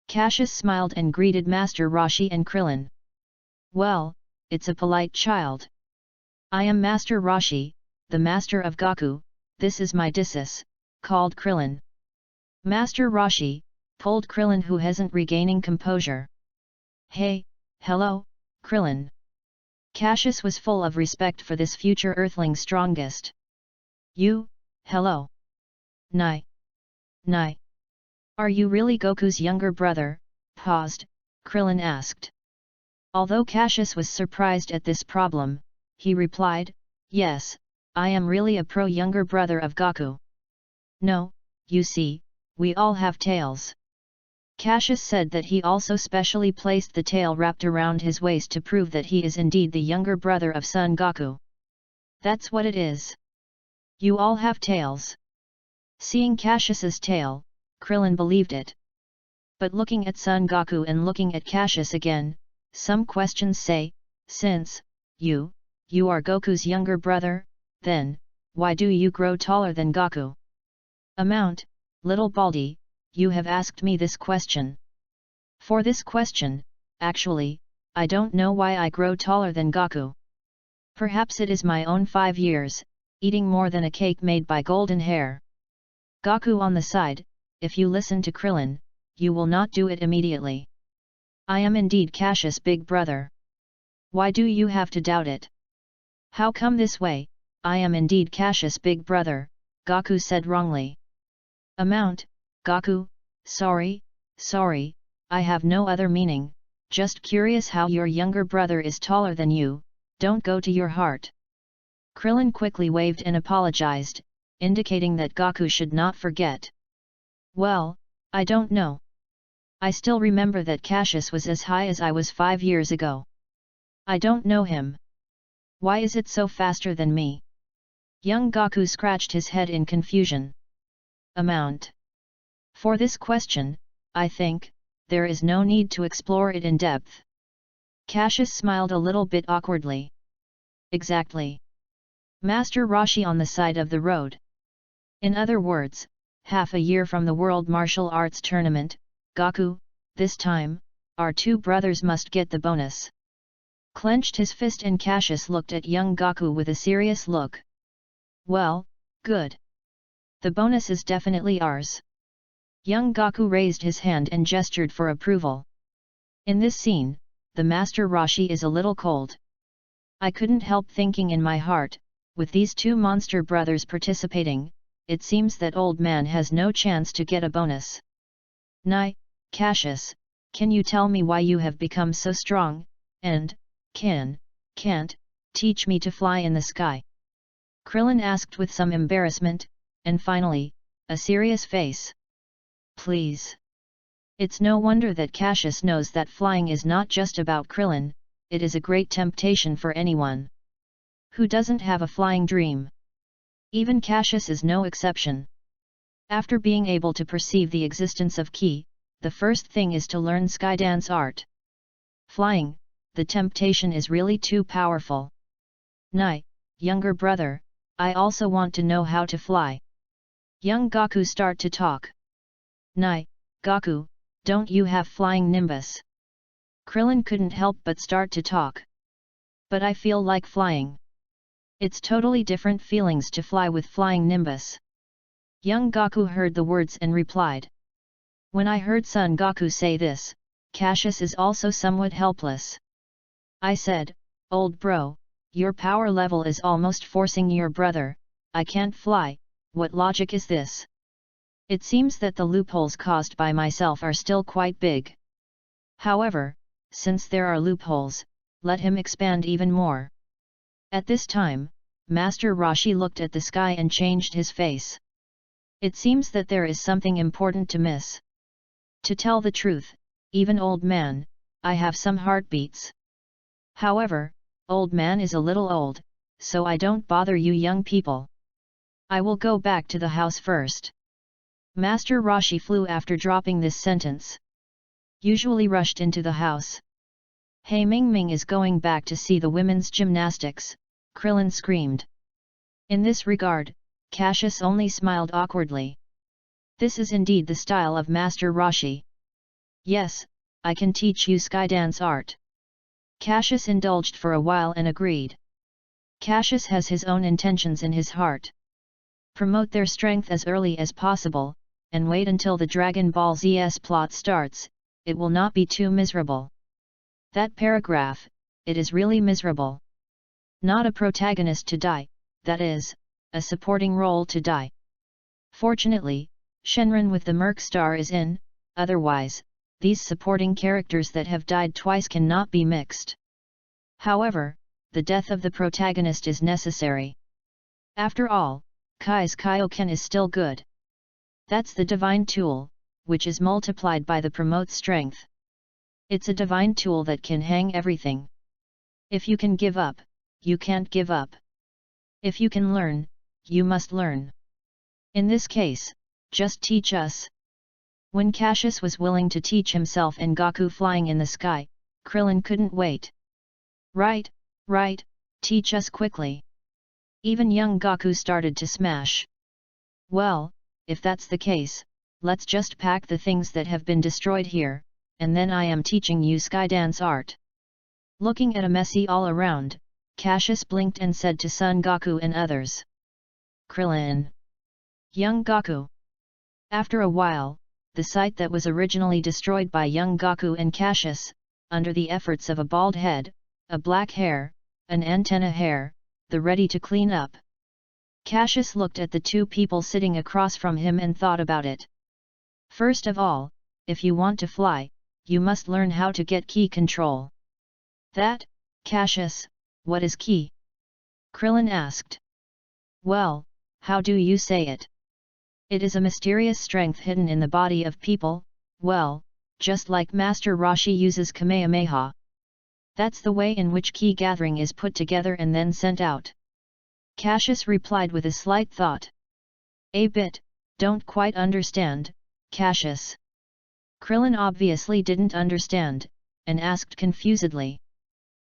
Cassius smiled and greeted Master Roshi and Krillin. Well, it's a polite child. I am Master Roshi, the master of Goku, this is my disciple, called Krillin. Master Roshi pulled Krillin who hasn't regaining composure. Hey, hello, Krillin. Cassius was full of respect for this future Earthling strongest. You, hello. Nai. Are you really Goku's younger brother? Paused, Krillin asked. Although Cassius was surprised at this problem, he replied, yes, I am really a pro younger brother of Goku. No, you see, we all have tails. Cassius said that he also specially placed the tail wrapped around his waist to prove that he is indeed the younger brother of Son Goku. That's what it is. You all have tails. Seeing Cassius's tail, Krillin believed it. But looking at Son Goku and looking at Cassius again, some questions say, since you are Goku's younger brother, then, why do you grow taller than Goku? Amount, little Baldy, you have asked me this question. For this question, actually, I don't know why I grow taller than Goku. Perhaps it is my own 5 years, eating more than a cake made by golden hair. Goku on the side, if you listen to Krillin, you will not do it immediately. I am indeed Cassius' big brother. Why do you have to doubt it? How come this way, I am indeed Cassius' big brother, Goku said wrongly. Amount, Goku, sorry, I have no other meaning, just curious how your younger brother is taller than you, don't go to your heart. Krillin quickly waved and apologized, indicating that Goku should not forget. Well, I don't know. I still remember that Cassius was as high as I was 5 years ago. I don't know him. Why is it so faster than me? Young Goku scratched his head in confusion. Amount. For this question, I think, there is no need to explore it in depth. Cassius smiled a little bit awkwardly. Exactly. Master Roshi on the side of the road. In other words, half a year from the World Martial Arts Tournament, Goku, this time, our two brothers must get the bonus. clenched his fist, and Cassius looked at young Gaku with a serious look. Well, good. The bonus is definitely ours. Young Gaku raised his hand and gestured for approval. In this scene, the Master Roshi is a little cold. I couldn't help thinking in my heart, with these two monster brothers participating, it seems that old man has no chance to get a bonus. Cassius, can you tell me why you have become so strong, and, can't, teach me to fly in the sky? Krillin asked with some embarrassment, and finally, a serious face. Please. It's no wonder that Cassius knows that flying is not just about Krillin, it is a great temptation for anyone. Who doesn't have a flying dream? Even Cassius is no exception. After being able to perceive the existence of Ki, the first thing is to learn skydance art. Flying, the temptation is really too powerful. Younger brother, I also want to know how to fly. Young Gaku start to talk. Gaku, don't you have flying nimbus? Krillin couldn't help but start to talk. But I feel like flying. It's totally different feelings to fly with flying nimbus. Young Gaku heard the words and replied. When I heard Son Gaku say this, Cassius is also somewhat helpless. I said, old bro, your power level is almost forcing your brother, I can't fly, what logic is this? It seems that the loopholes caused by myself are still quite big. However, since there are loopholes, let him expand even more. At this time, Master Roshi looked at the sky and changed his face. It seems that there is something important to miss. To tell the truth, even old man, I have some heartbeats. However, old man is a little old, so I don't bother you young people. I will go back to the house first. Master Roshi flew after dropping this sentence. Usually rushed into the house. Hey Ming is going back to see the women's gymnastics, Krillin screamed. In this regard, Cassius only smiled awkwardly. This is indeed the style of Master Roshi. Yes, I can teach you skydance art. Cassius indulged for a while and agreed. Cassius has his own intentions in his heart. Promote their strength as early as possible, and wait until the Dragon Ball Z's plot starts, it will not be too miserable. That paragraph, it is really miserable. Not a protagonist to die, that is, a supporting role to die. Fortunately, Shenron with the Merc Star is in, otherwise, these supporting characters that have died twice cannot be mixed. However, the death of the protagonist is necessary. After all, Kai's Kaioken is still good. That's the divine tool, which is multiplied by the promote strength. It's a divine tool that can hang everything. If you can give up, you can't give up. If you can learn, you must learn. In this case, just teach us. When Cassius was willing to teach himself and Gaku flying in the sky, Krillin couldn't wait. Right, teach us quickly. Even young Gaku started to smash. Well, if that's the case, let's just pack the things that have been destroyed here, and then I am teaching you skydance art. Looking at a messy all around, Cassius blinked and said to Son Gaku and others. Krillin. Young Gaku. After a while, the site that was originally destroyed by young Gaku and Cassius, under the efforts of a bald head, a black hair, an antenna hair, the ready to clean up. Cassius looked at the two people sitting across from him and thought about it. First of all, if you want to fly, you must learn how to get ki control. That, Cassius, what is ki? Krillin asked. Well, how do you say it? It is a mysterious strength hidden in the body of people, well, just like Master Roshi uses Kamehameha. That's the way in which ki gathering is put together and then sent out. Cassius replied with a slight thought. A bit, don't quite understand, Cassius. Krillin obviously didn't understand, and asked confusedly.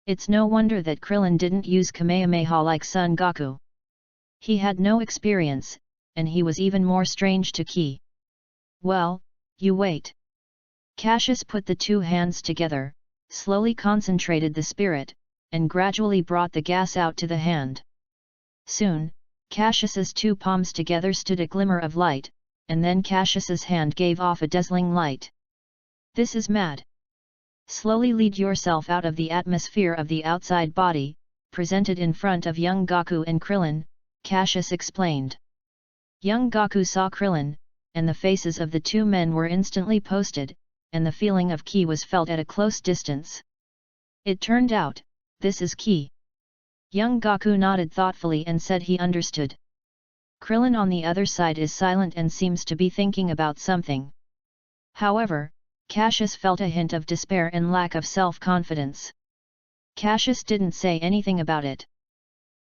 It's no wonder that Krillin didn't use Kamehameha like Son Gaku. He had no experience, and he was even more strange to ki. Well, you wait. Cassius put the two hands together, slowly concentrated the spirit, and gradually brought the gas out to the hand. Soon, Cassius's two palms together stood a glimmer of light, and then Cassius's hand gave off a dazzling light. This is mad. Slowly lead yourself out of the atmosphere of the outside body, presented in front of young Gaku and Krillin, Cassius explained. Young Gaku saw Krillin, and the faces of the two men were instantly posted, and the feeling of ki was felt at a close distance. It turned out, this is ki. Young Gaku nodded thoughtfully and said he understood. Krillin on the other side is silent and seems to be thinking about something. However, Cassius felt a hint of despair and lack of self-confidence. Cassius didn't say anything about it.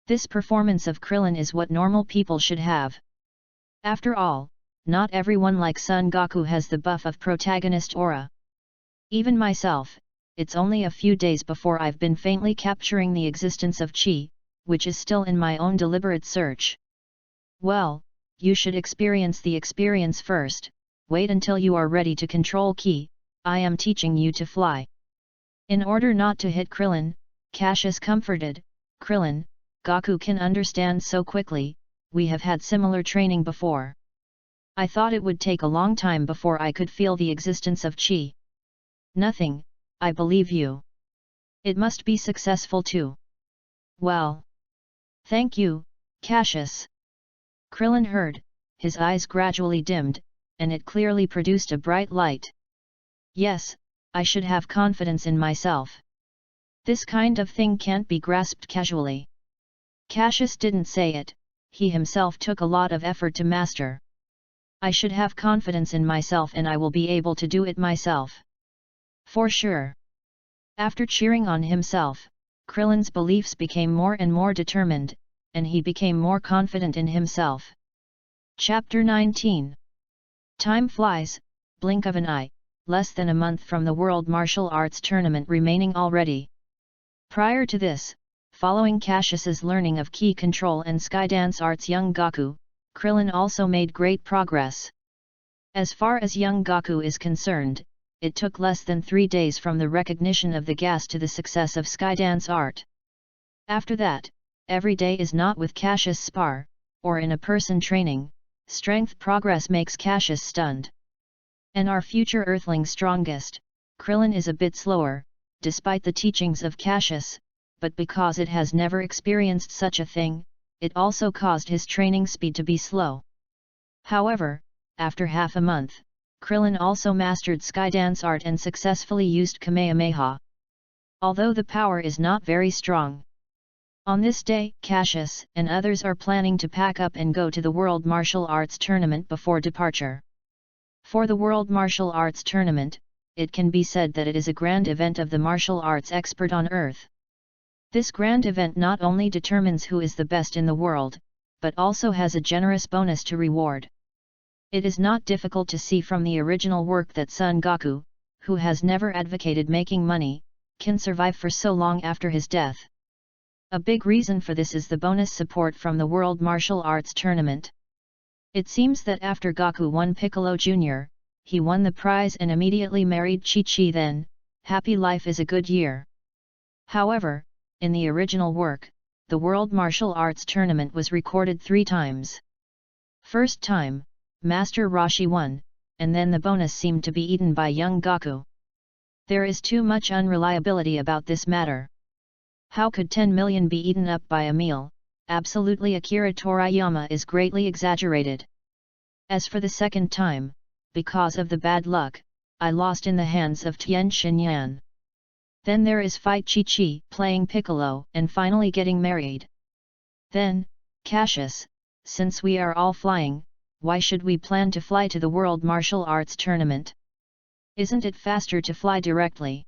This performance of Krillin is what normal people should have. After all, not everyone like Son Goku has the buff of protagonist aura. Even myself, it's only a few days before I've been faintly capturing the existence of Chi, which is still in my own deliberate search. Well, you should experience the experience first, wait until you are ready to control Ki, I am teaching you to fly. In order not to hit Krillin, Cassius comforted, Krillin, Gaku can understand so quickly, we have had similar training before. I thought it would take a long time before I could feel the existence of Chi. Nothing, I believe you. It must be successful too. Well. Thank you, Cassius. Krillin heard, his eyes gradually dimmed, and it clearly produced a bright light. Yes, I should have confidence in myself. This kind of thing can't be grasped casually. Cassius didn't say it, he himself took a lot of effort to master. I should have confidence in myself and I will be able to do it myself. For sure. After cheering on himself, Krillin's beliefs became more and more determined, and he became more confident in himself. Chapter 19. Time flies, blink of an eye, less than a month from the World Martial Arts Tournament remaining already. Prior to this, following Cassius's learning of Ki control and Skydance arts, young Gaku, Krillin also made great progress. As far as young Gaku is concerned, it took less than 3 days from the recognition of the gas to the success of Skydance art. After that, every day is not with Cassius spar, or in a person training, strength progress makes Cassius stunned. And our future Earthling strongest, Krillin is a bit slower, despite the teachings of Cassius, but because it has never experienced such a thing, it also caused his training speed to be slow. However, after half a month, Krillin also mastered Skydance art and successfully used Kamehameha. Although the power is not very strong. On this day, Cassius and others are planning to pack up and go to the World Martial Arts Tournament before departure. For the World Martial Arts Tournament, it can be said that it is a grand event of the martial arts expert on Earth. This grand event not only determines who is the best in the world, but also has a generous bonus to reward. It is not difficult to see from the original work that Son Goku, who has never advocated making money, can survive for so long after his death. A big reason for this is the bonus support from the World Martial Arts Tournament. It seems that after Gaku won Piccolo Jr., he won the prize and immediately married Chi-Chi. Then, happy life is a good year. However, in the original work, the World Martial Arts Tournament was recorded 3 times. First time, Master Roshi won, and then the bonus seemed to be eaten by young Gaku. There is too much unreliability about this matter. How could 10 million be eaten up by a meal? Absolutely, Akira Toriyama is greatly exaggerated. As for the second time, because of the bad luck, I lost in the hands of Tien Shinyan. Then there is Fight Chi-Chi playing Piccolo and finally getting married. Then, Cassius, since we are all flying, why should we plan to fly to the World Martial Arts Tournament? Isn't it faster to fly directly?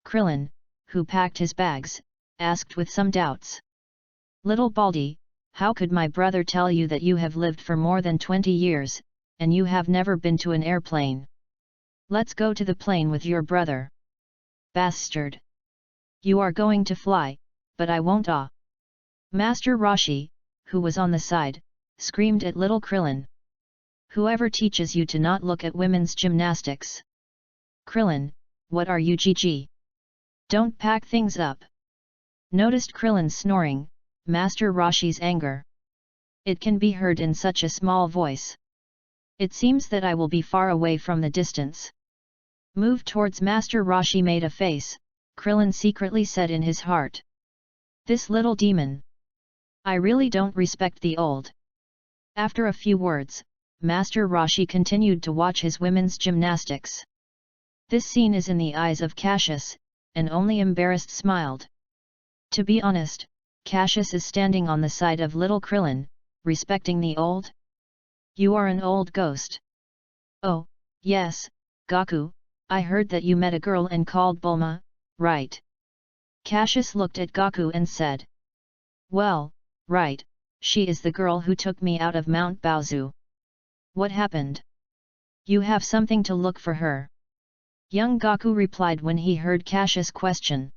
Krillin, who packed his bags, asked with some doubts. Little Baldy, how could my brother tell you that you have lived for more than 20 years, and you have never been to an airplane? Let's go to the plane with your brother. Bastard! You are going to fly, but I won't. Ah! Master Roshi, who was on the side, screamed at little Krillin. Whoever teaches you to not look at women's gymnastics? Krillin, what are you, GG? Don't pack things up. Noticed Krillin's snoring, Master Roshi's anger. It can be heard in such a small voice. It seems that I will be far away from the distance. Move towards Master Roshi made a face, Krillin secretly said in his heart. This little demon. I really don't respect the old. After a few words, Master Roshi continued to watch his women's gymnastics. This scene is in the eyes of Cassius, and only embarrassed smiled. To be honest, Cassius is standing on the side of little Krillin, respecting the old. You are an old ghost. Oh, yes, Goku, I heard that you met a girl and called Bulma, right? Cassius looked at Goku and said. Well, right, she is the girl who took me out of Mount Baozu. What happened? You have something to look for her. Young Goku replied when he heard Cassius' question.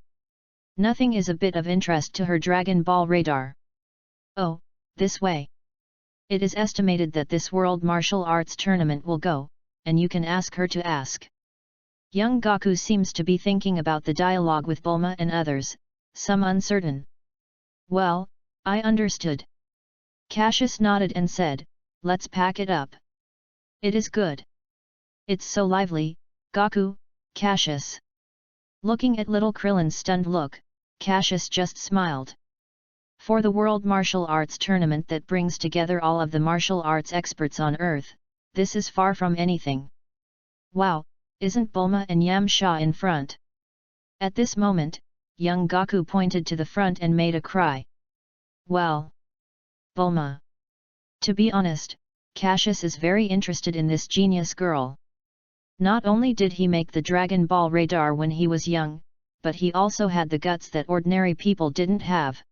Nothing is a bit of interest to her Dragon Ball radar. Oh, this way. It is estimated that this World Martial Arts Tournament will go, and you can ask her to ask. Young Goku seems to be thinking about the dialogue with Bulma and others, some uncertain. Well, I understood. Cassius nodded and said, let's pack it up. It is good. It's so lively, Goku, Cassius. Looking at little Krillin's stunned look, Cassius just smiled. For the World Martial Arts Tournament that brings together all of the martial arts experts on Earth, this is far from anything. Wow, isn't Bulma and Yamcha in front? At this moment, young Goku pointed to the front and made a cry. Well, Bulma. To be honest, Cassius is very interested in this genius girl. Not only did he make the Dragon Ball radar when he was young, but he also had the guts that ordinary people didn't have.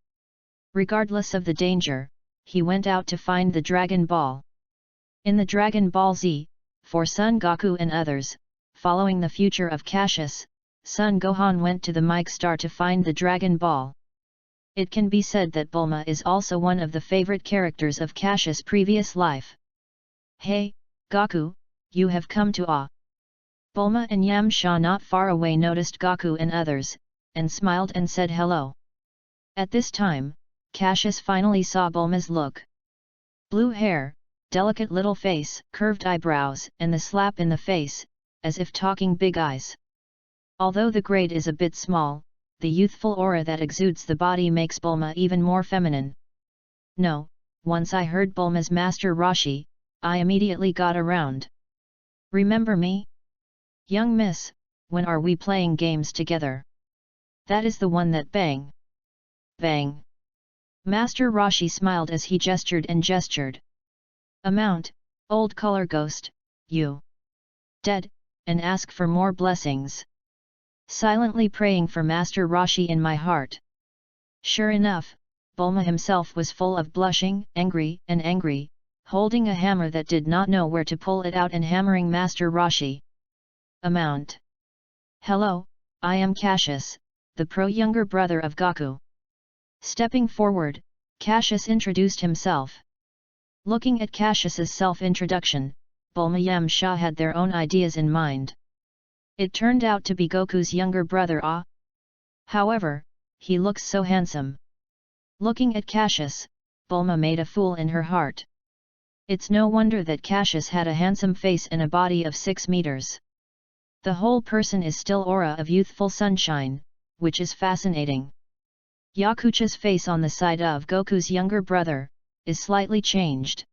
Regardless of the danger, he went out to find the Dragon Ball. In the Dragon Ball Z, for Son Goku and others, following the future of Cassius, Son Gohan went to the Mike Star to find the Dragon Ball. It can be said that Bulma is also one of the favorite characters of Cassius' previous life. Hey, Goku, you have come to Ah. Bulma and Yamcha not far away noticed Goku and others, and smiled and said hello. At this time, Cassius finally saw Bulma's look. Blue hair, delicate little face, curved eyebrows, and the slap in the face, as if talking big eyes. Although the grade is a bit small, the youthful aura that exudes the body makes Bulma even more feminine. No, once I heard Bulma's Master Roshi, I immediately got around. Remember me? Young miss, when are we playing games together? That is the one that bang. Bang. Master Roshi smiled as he gestured and gestured. Amount, old color ghost, you. Dead, and ask for more blessings. Silently praying for Master Roshi in my heart. Sure enough, Bulma himself was full of blushing, angry, holding a hammer that did not know where to pull it out and hammering Master Roshi. Amount. Hello, I am Cassius, the younger brother of Goku. Stepping forward, Cassius introduced himself. Looking at Cassius's self-introduction, Bulma Yamcha had their own ideas in mind. It turned out to be Goku's younger brother Ah. However, he looks so handsome. Looking at Cassius, Bulma made a fool in her heart. It's no wonder that Cassius had a handsome face and a body of 6 meters. The whole person is still aura of youthful sunshine, which is fascinating. Yakucha's face on the side of Goku's younger brother, is slightly changed.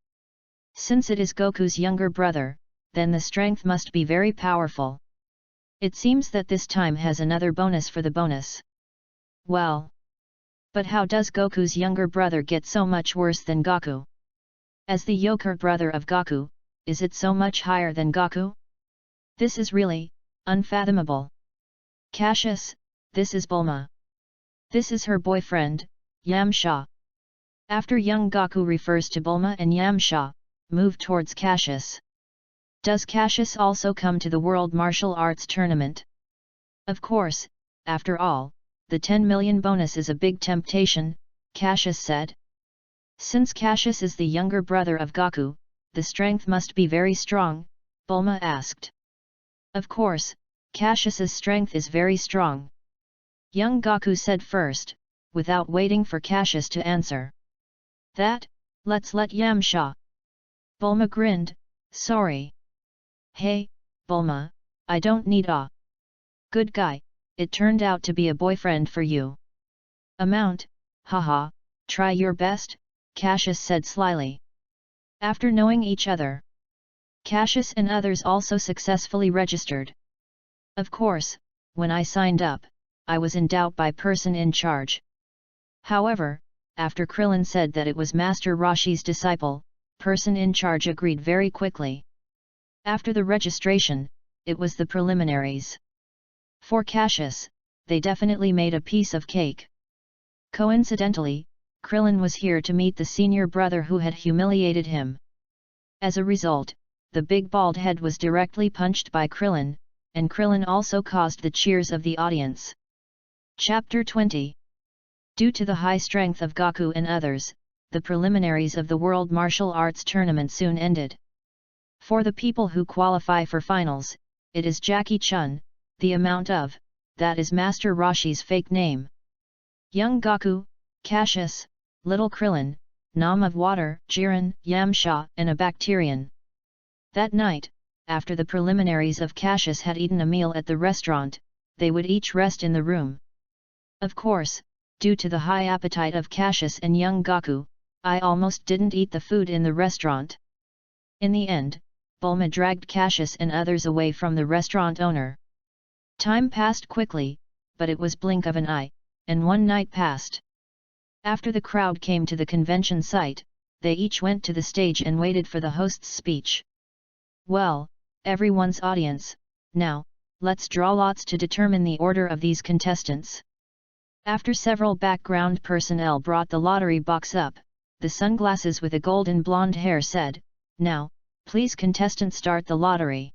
Since it is Goku's younger brother, then the strength must be very powerful. It seems that this time has another bonus for the bonus. Well. But how does Goku's younger brother get so much worse than Goku? As the younger brother of Goku, is it so much higher than Goku? This is really unfathomable. Cassius, this is Bulma. This is her boyfriend, Yamcha. After young Goku refers to Bulma and Yamcha, move towards Cassius. Does Cassius also come to the World Martial Arts Tournament? Of course, after all, the 10 million bonus is a big temptation, Cassius said. Since Cassius is the younger brother of Goku, the strength must be very strong, Bulma asked. Of course, Cassius's strength is very strong. Young Goku said first, without waiting for Cassius to answer. That, let's let Yamsha. Bulma grinned, sorry. Hey, Bulma, I don't need a good guy, it turned out to be a boyfriend for you. Amount, haha, try your best, Cassius said slyly. After knowing each other, Cassius and others also successfully registered. Of course, when I signed up, I was in doubt by person in charge. However, after Krillin said that it was Master Roshi's disciple, person in charge agreed very quickly. After the registration, it was the preliminaries. For Cassius, they definitely made a piece of cake. Coincidentally, Krillin was here to meet the senior brother who had humiliated him. As a result, the big bald head was directly punched by Krillin, and Krillin also caused the cheers of the audience. Chapter 20. Due to the high strength of Goku and others, the preliminaries of the World Martial Arts Tournament soon ended. For the people who qualify for finals, it is Jackie Chun, the amount of, that is Master Roshi's fake name. Young Goku, Cassius, Little Krillin, Nam of Water, Jiren, Yamcha, and a Bacterian. That night, after the preliminaries of Cassius had eaten a meal at the restaurant, they would each rest in the room. Of course, due to the high appetite of Cassius and young Goku, I almost didn't eat the food in the restaurant. In the end, Bulma dragged Cassius and others away from the restaurant owner. Time passed quickly, but it was blink of an eye, and one night passed. After the crowd came to the convention site, they each went to the stage and waited for the host's speech. Well, everyone's audience, now, let's draw lots to determine the order of these contestants. After several background personnel brought the lottery box up, the sunglasses with a golden blonde hair said, now, please contestant start the lottery.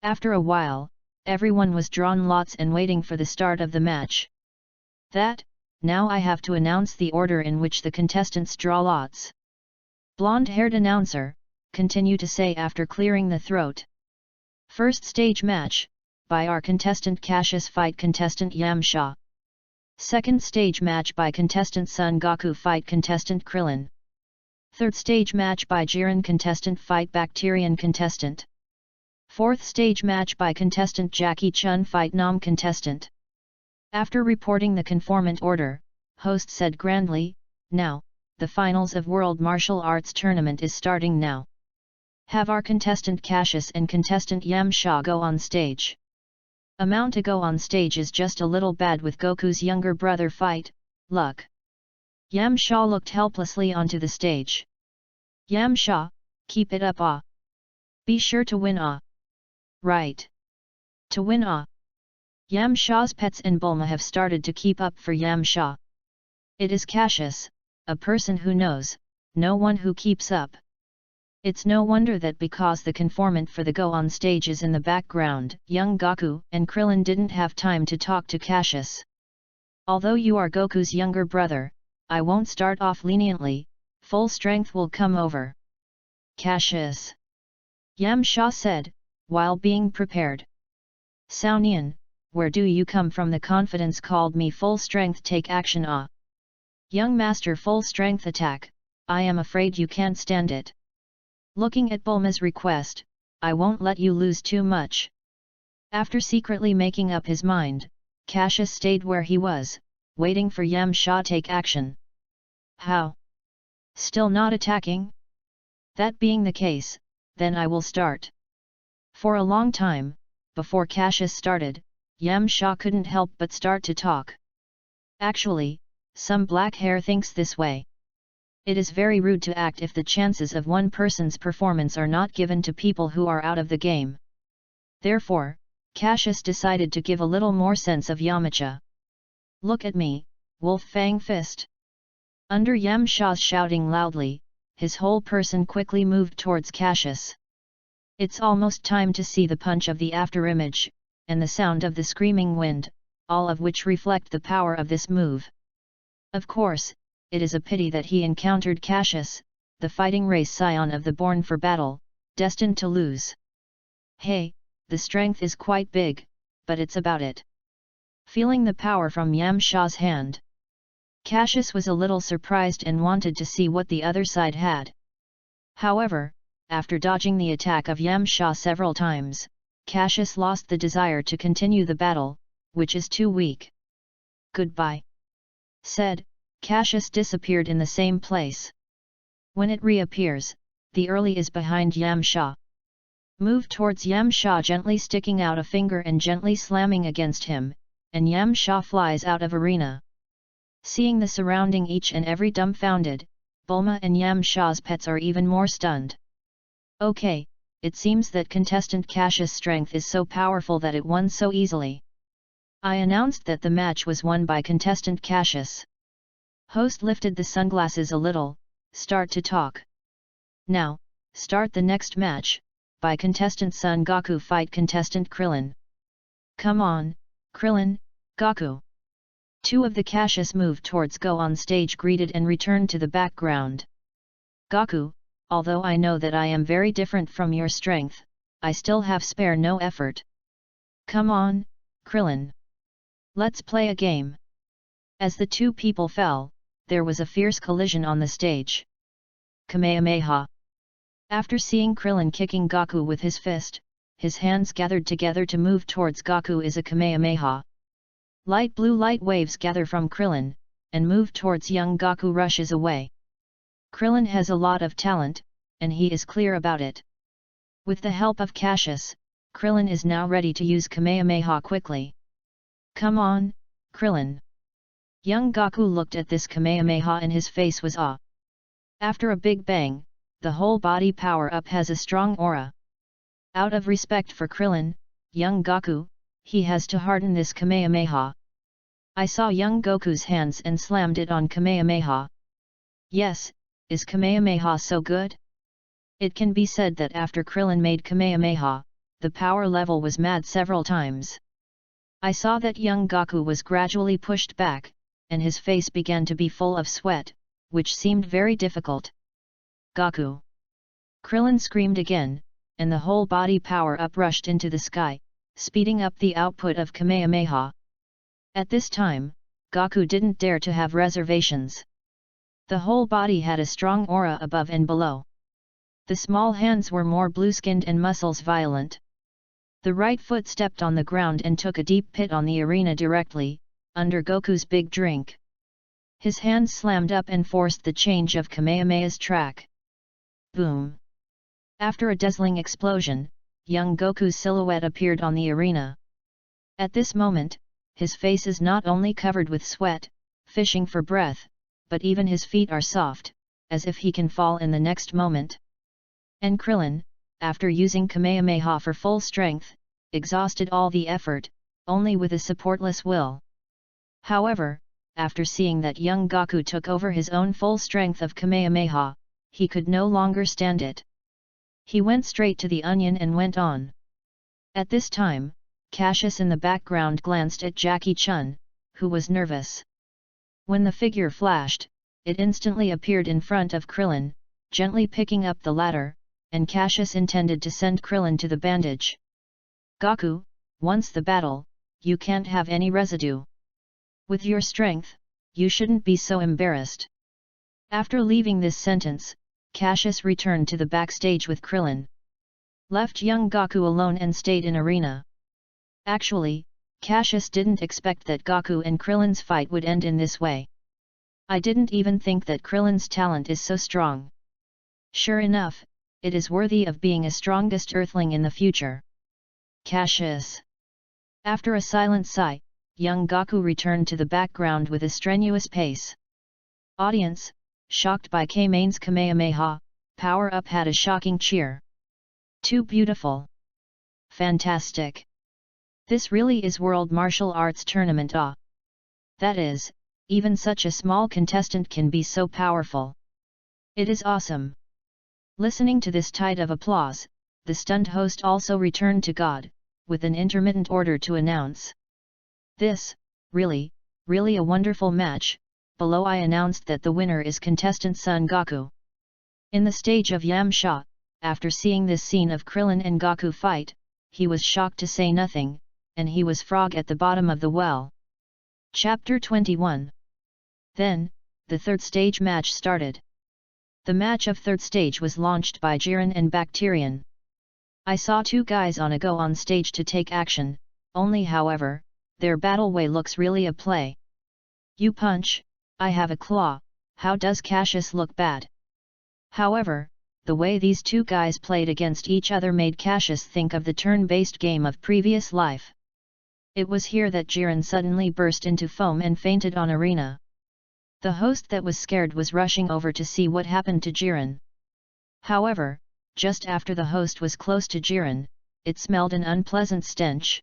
After a while, everyone was drawn lots and waiting for the start of the match. That, now I have to announce the order in which the contestants draw lots. Blonde-haired announcer, continue to say after clearing the throat. First stage match, by our contestant Cassius fight contestant Yamcha. Second stage match by contestant Son Goku fight contestant Krillin. Third stage match by Jiren contestant fight Bacterian contestant. Fourth stage match by contestant Jackie Chun fight Nam contestant. After reporting the conformant order, host said grandly, now, the finals of World Martial Arts Tournament is starting now. Have our contestant Cassius and contestant Yamcha go on stage. Amount to go on stage is just a little bad with Goku's younger brother fight, luck. Yamcha looked helplessly onto the stage. Yamcha, keep it up ah. Be sure to win ah. Right. To win ah. Yamcha's pets and Bulma have started to keep up for Yamcha. It is Cassius, a person who knows, no one who keeps up. It's no wonder that because the conformant for the go on stage is in the background, young Goku and Krillin didn't have time to talk to Cassius. Although you are Goku's younger brother, I won't start off leniently, full strength will come over. Cassius. Yamcha said, while being prepared. SAIYAN, where do you come from? The confidence called me full strength take action ah. Young master full strength attack, I am afraid you can't stand it. Looking at Bulma's request, I won't let you lose too much. After secretly making up his mind, Cassius stayed where he was, waiting for Yamcha take action. How? Still not attacking? That being the case, then I will start. For a long time, before Cassius started, Yamcha couldn't help but start to talk. Actually, some black hair thinks this way. It is very rude to act if the chances of one person's performance are not given to people who are out of the game. Therefore, Cassius decided to give a little more sense of Yamcha. Look at me, Wolf Fang Fist. Under Yamcha's shouting loudly, his whole person quickly moved towards Cassius. It's almost time to see the punch of the afterimage, and the sound of the screaming wind, all of which reflect the power of this move. Of course, it is a pity that he encountered Cassius, the fighting race scion of the born for battle, destined to lose. Hey, the strength is quite big, but it's about it. Feeling the power from Yamcha's hand, Cassius was a little surprised and wanted to see what the other side had. However, after dodging the attack of Yamcha several times, Cassius lost the desire to continue the battle, which is too weak. "Goodbye," said. Cassius disappeared in the same place. When it reappears, the early is behind Yamcha. Move towards Yamcha, gently sticking out a finger and gently slamming against him, and Yamcha flies out of arena. Seeing the surrounding each and every dumbfounded, Bulma and Yamcha's pets are even more stunned. Okay, it seems that contestant Cassius' strength is so powerful that it won so easily. I announced that the match was won by contestant Cassius. Host lifted the sunglasses a little, start to talk. Now, start the next match, by contestant Son Goku fight contestant Krillin. Come on, Krillin, Goku. Two of the Cassius moved towards Go on stage, greeted and returned to the background. Goku, although I know that I am very different from your strength, I still have spare no effort. Come on, Krillin. Let's play a game. As the two people fell, there was a fierce collision on the stage. Kamehameha. After seeing Krillin kicking Goku with his fist, his hands gathered together to move towards Goku is a Kamehameha. Light blue light waves gather from Krillin, and move towards young Goku rushes away. Krillin has a lot of talent, and he is clear about it. With the help of Cassius, Krillin is now ready to use Kamehameha quickly. Come on, Krillin. Young Goku looked at this Kamehameha and his face was awe. After a big bang, the whole body power-up has a strong aura. Out of respect for Krillin, young Goku, he has to harden this Kamehameha. I saw young Goku's hands and slammed it on Kamehameha. Yes, is Kamehameha so good? It can be said that after Krillin made Kamehameha, the power level was mad several times. I saw that young Goku was gradually pushed back, and his face began to be full of sweat, which seemed very difficult. Goku! Krillin screamed again, and the whole body power-up rushed into the sky, speeding up the output of Kamehameha. At this time, Goku didn't dare to have reservations. The whole body had a strong aura above and below. The small hands were more blue-skinned and muscles violent. The right foot stepped on the ground and took a deep pit on the arena directly, under Goku's big drink. His hands slammed up and forced the change of Kamehameha's track. Boom! After a dazzling explosion, young Goku's silhouette appeared on the arena. At this moment, his face is not only covered with sweat, fishing for breath, but even his feet are soft, as if he can fall in the next moment. And Krillin, after using Kamehameha for full strength, exhausted all the effort, only with a supportless will. However, after seeing that young Goku took over his own full strength of Kamehameha, he could no longer stand it. He went straight to the onion and went on. At this time, Cassius in the background glanced at Jackie Chun, who was nervous. When the figure flashed, it instantly appeared in front of Krillin, gently picking up the ladder, and Cassius intended to send Krillin to the bandage. Goku, once the battle, you can't have any residue. With your strength, you shouldn't be so embarrassed. After leaving this sentence, Cassius returned to the backstage with Krillin. Left young Goku alone and stayed in arena. Actually, Cassius didn't expect that Goku and Krillin's fight would end in this way. I didn't even think that Krillin's talent is so strong. Sure enough, it is worthy of being a strongest Earthling in the future. Cassius. After a silent sigh, young Goku returned to the background with a strenuous pace. Audience, shocked by K-Main's Kamehameha, power-up had a shocking cheer. Too beautiful. Fantastic. This really is World Martial Arts Tournament. That is, even such a small contestant can be so powerful. It is awesome. Listening to this tide of applause, the stunned host also returned to God, with an intermittent order to announce. This, really a wonderful match. Below I announced that the winner is contestant Son Goku. In the stage of Yamcha, after seeing this scene of Krillin and Goku fight, he was shocked to say nothing, and he was frog at the bottom of the well. Chapter 21. Then, the third stage match started. The match of third stage was launched by Jiren and Bacterian. I saw two guys on a go on stage to take action, only however, their battle way looks really a play. You punch, I have a claw, how does Cassius look bad? However, the way these two guys played against each other made Cassius think of the turn-based game of previous life. It was here that Jiren suddenly burst into foam and fainted on arena. The host that was scared was rushing over to see what happened to Jiren. However, just after the host was close to Jiren, it smelled an unpleasant stench.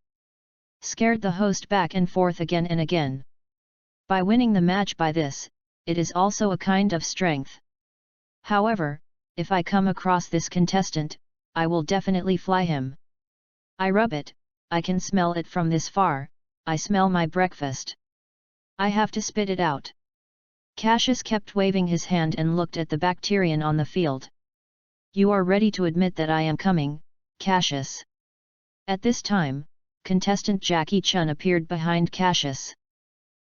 Scared the host back and forth again and again. By winning the match by this, it is also a kind of strength. However, if I come across this contestant, I will definitely fly him. I rub it, I can smell it from this far, I smell my breakfast. I have to spit it out. Cassius kept waving his hand and looked at the Bacterian on the field. You are ready to admit that I am coming, Cassius. At this time, contestant Jackie Chun appeared behind Cassius.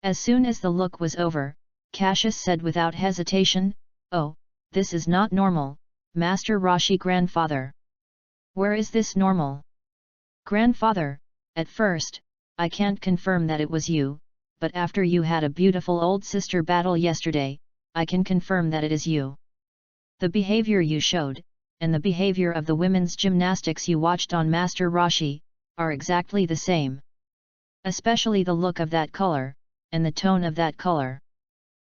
As soon as the look was over, Cassius said without hesitation, "Oh, this is not normal, Master Roshi grandfather. Where is this normal? Grandfather, at first, I can't confirm that it was you, but after you had a beautiful old sister battle yesterday, I can confirm that it is you. The behavior you showed, and the behavior of the women's gymnastics you watched on Master Roshi, are exactly the same. Especially the look of that color, and the tone of that color."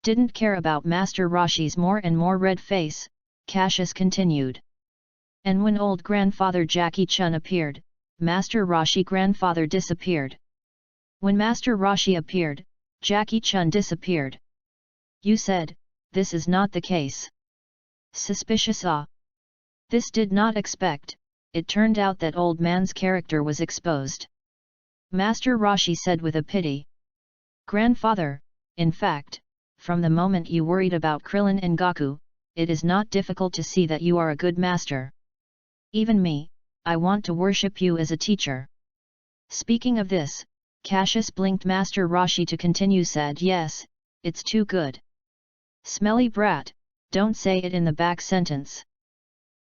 Didn't care about Master Roshi's more and more red face, Cassius continued. And when old grandfather Jackie Chun appeared, Master Roshi grandfather disappeared. When Master Roshi appeared, Jackie Chun disappeared. You said, this is not the case. Suspicious ah. This did not expect, it turned out that old man's character was exposed. Master Roshi said with a pity. Grandfather, in fact, from the moment you worried about Krillin and Goku, it is not difficult to see that you are a good master. Even me, I want to worship you as a teacher. Speaking of this, Cassius blinked Master Roshi to continue said yes, it's too good. Smelly brat, don't say it in the back sentence.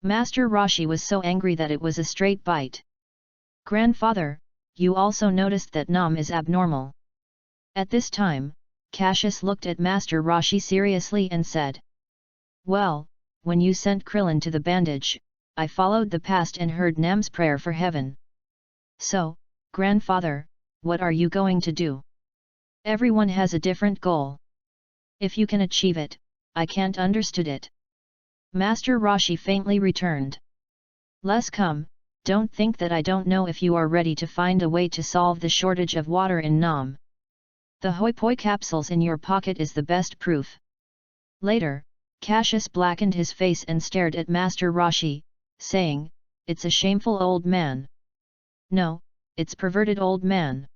Master Roshi was so angry that it was a straight bite. Grandfather, you also noticed that Nam is abnormal. At this time, Cassius looked at Master Roshi seriously and said. Well, when you sent Krillin to the bandage, I followed the past and heard Nam's prayer for heaven. So, grandfather, what are you going to do? Everyone has a different goal. If you can achieve it, I can't understood it. Master Roshi faintly returned. Les come, don't think that I don't know if you are ready to find a way to solve the shortage of water in Nam. The hoi poi capsules in your pocket is the best proof. Later, Cassius blackened his face and stared at Master Roshi, saying, it's a shameful old man. No, it's perverted old man.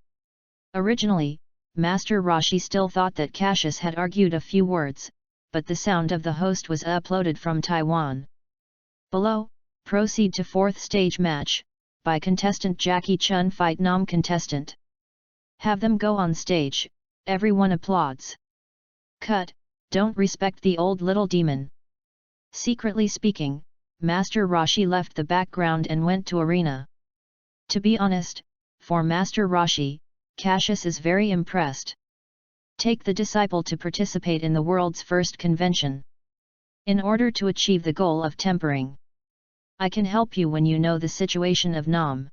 Originally, Master Roshi still thought that Cassius had argued a few words, but the sound of the host was uploaded from Taiwan. Below, proceed to fourth stage match, by contestant Jackie Chun fight Nam contestant. Have them go on stage, everyone applauds. Cut, don't respect the old little demon. Secretly speaking, Master Roshi left the background and went to arena. To be honest, for Master Roshi, Cassius is very impressed. Take the disciple to participate in the world's first convention. In order to achieve the goal of tempering. I can help you when you know the situation of Nam.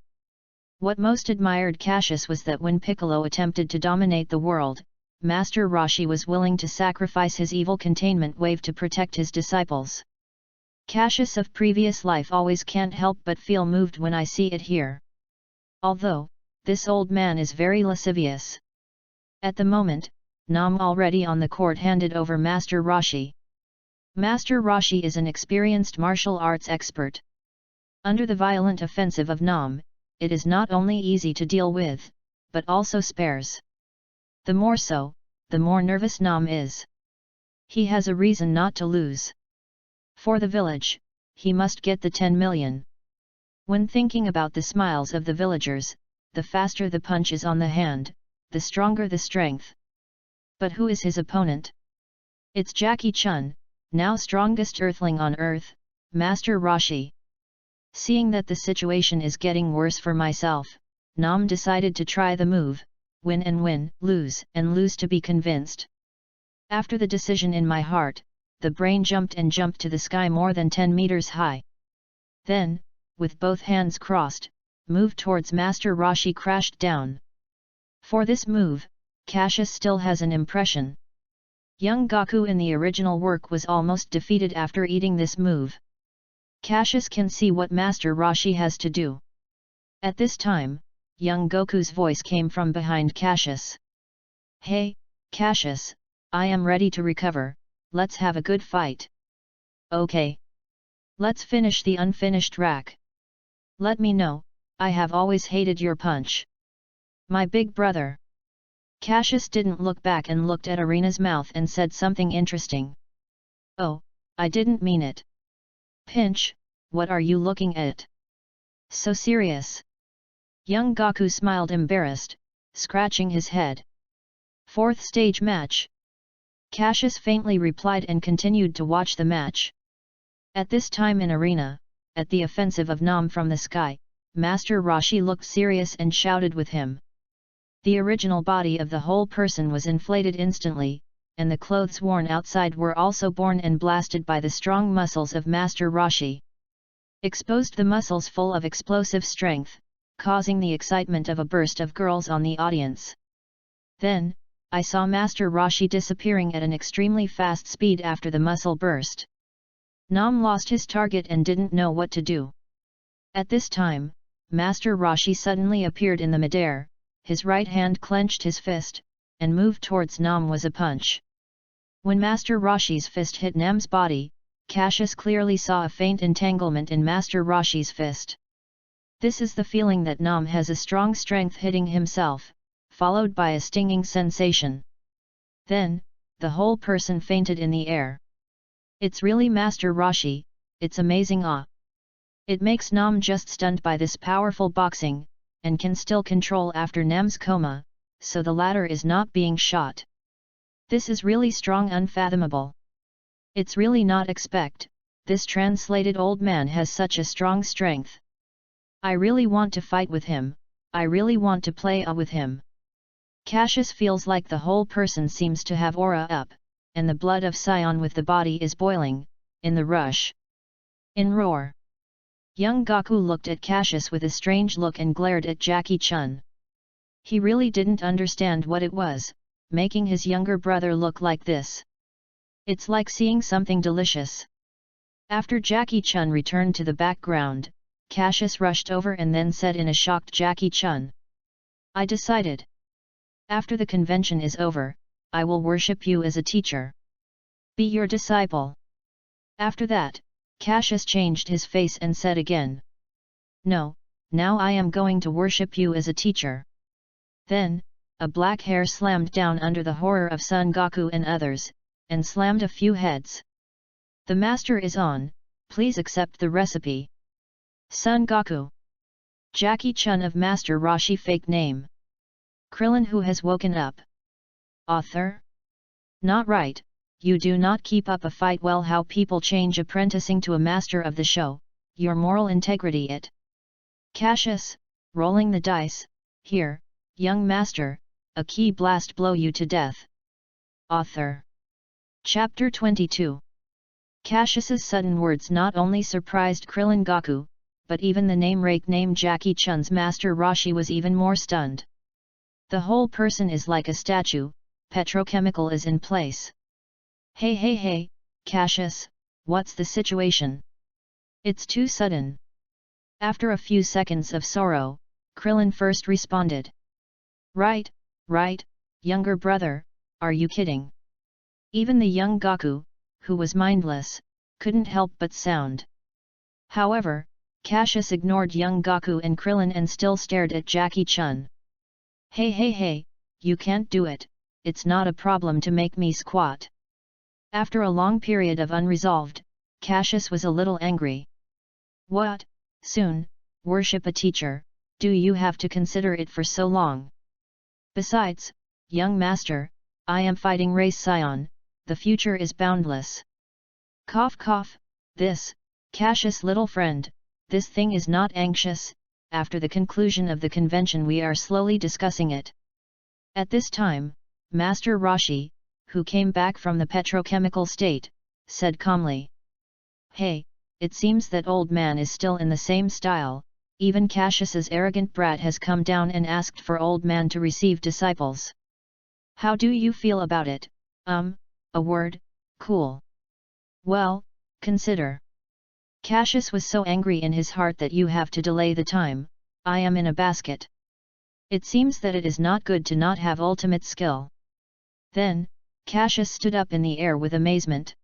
What most admired Cassius was that when Piccolo attempted to dominate the world, Master Roshi was willing to sacrifice his evil containment wave to protect his disciples. Cassius of previous life always can't help but feel moved when I see it here. Although, this old man is very lascivious. At the moment, Nam already on the court handed over Master Roshi. Master Roshi is an experienced martial arts expert. Under the violent offensive of Nam, it is not only easy to deal with, but also spares. The more so, the more nervous Nam is. He has a reason not to lose. For the village, he must get the 10 million. When thinking about the smiles of the villagers, the faster the punch is on the hand, the stronger the strength. But who is his opponent? It's Jackie Chun, now strongest earthling on earth, Master Roshi. Seeing that the situation is getting worse for myself, Nam decided to try the move, win and win, lose and lose to be convinced. After the decision in my heart, the brain jumped to the sky more than 10 meters high. Then, with both hands crossed, moved towards Master Roshi crashed down. For this move, Cassius still has an impression. Young Goku in the original work was almost defeated after eating this move. Cassius can see what Master Roshi has to do. At this time, young Goku's voice came from behind Cassius. Hey, Cassius, I am ready to recover, let's have a good fight. Okay. Let's finish the unfinished rack. Let me know, I have always hated your punch. My big brother. Cassius didn't look back and looked at Arena's mouth and said something interesting. Oh, I didn't mean it. Pinch, what are you looking at? So serious. Young Goku smiled embarrassed, scratching his head. Fourth stage match. Cassius faintly replied and continued to watch the match. At this time in arena, at the offensive of Nam from the sky, Master Roshi looked serious and shouted with him. The original body of the whole person was inflated instantly, and the clothes worn outside were also born and blasted by the strong muscles of Master Roshi. Exposed the muscles full of explosive strength, causing the excitement of a burst of girls on the audience. Then, I saw Master Roshi disappearing at an extremely fast speed after the muscle burst. Nam lost his target and didn't know what to do. At this time, Master Roshi suddenly appeared in the midair, his right hand clenched his fist, and moved towards Nam was a punch. When Master Roshi's fist hit Nam's body, Cassius clearly saw a faint entanglement in Master Roshi's fist. This is the feeling that Nam has a strong strength hitting himself, followed by a stinging sensation. Then, the whole person fainted in the air. It's really Master Roshi, it's amazing It makes Nam just stunned by this powerful boxing, and can still control after Nam's coma, so the latter is not being shot. This is really strong unfathomable. It's really not expect, this translated old man has such a strong strength. I really want to fight with him, I really want to play with him. Cassius feels like the whole person seems to have aura up, and the blood of SAIYAN with the body is boiling, in the rush. In roar. Young Goku looked at Cassius with a strange look and glared at Jackie Chun. He really didn't understand what it was, making his younger brother look like this. It's like seeing something delicious. After Jackie Chun returned to the background, Cassius rushed over and then said in a shocked Jackie Chun. I decided. After the convention is over, I will worship you as a teacher. Be your disciple. After that, Cassius changed his face and said again. No, now I am going to worship you as a teacher. Then, a black hair slammed down under the horror of Son Goku and others, and slammed a few heads. The master is on, please accept the recipe. Son Goku. Jackie Chun of Master Roshi fake name. Krillin who has woken up. Author? Not right. You do not keep up a fight well. How people change apprenticing to a master of the show, your moral integrity it. Cassius, rolling the dice, here, young master, a key blast blow you to death. Author. Chapter 22. Cassius's sudden words not only surprised Krillin Goku, but even the name-rake name Jackie Chun's Master Roshi was even more stunned. The whole person is like a statue, petrochemical is in place. Hey, Cassius, what's the situation? It's too sudden. After a few seconds of sorrow, Krillin first responded. Right, younger brother, are you kidding? Even the young Goku, who was mindless, couldn't help but sound. However, Cassius ignored young Goku and Krillin and still stared at Jackie Chun. Hey, you can't do it, it's not a problem to make me squat. After a long period of unresolved, Cassius was a little angry. What, soon, worship a teacher, do you have to consider it for so long? Besides, young master, I am fighting race SAIYAN, the future is boundless. Cough cough, this, Cassius little friend, this thing is not anxious, after the conclusion of the convention we are slowly discussing it. At this time, Master Rashi, who came back from the petrochemical state, said calmly. Hey, it seems that old man is still in the same style, even Cassius's arrogant brat has come down and asked for old man to receive disciples. How do you feel about it? A word, cool. Well, consider. Cassius was so angry in his heart that you have to delay the time, I am in a basket. It seems that it is not good to not have ultimate skill. Then, Cassius stood up in the air with amazement.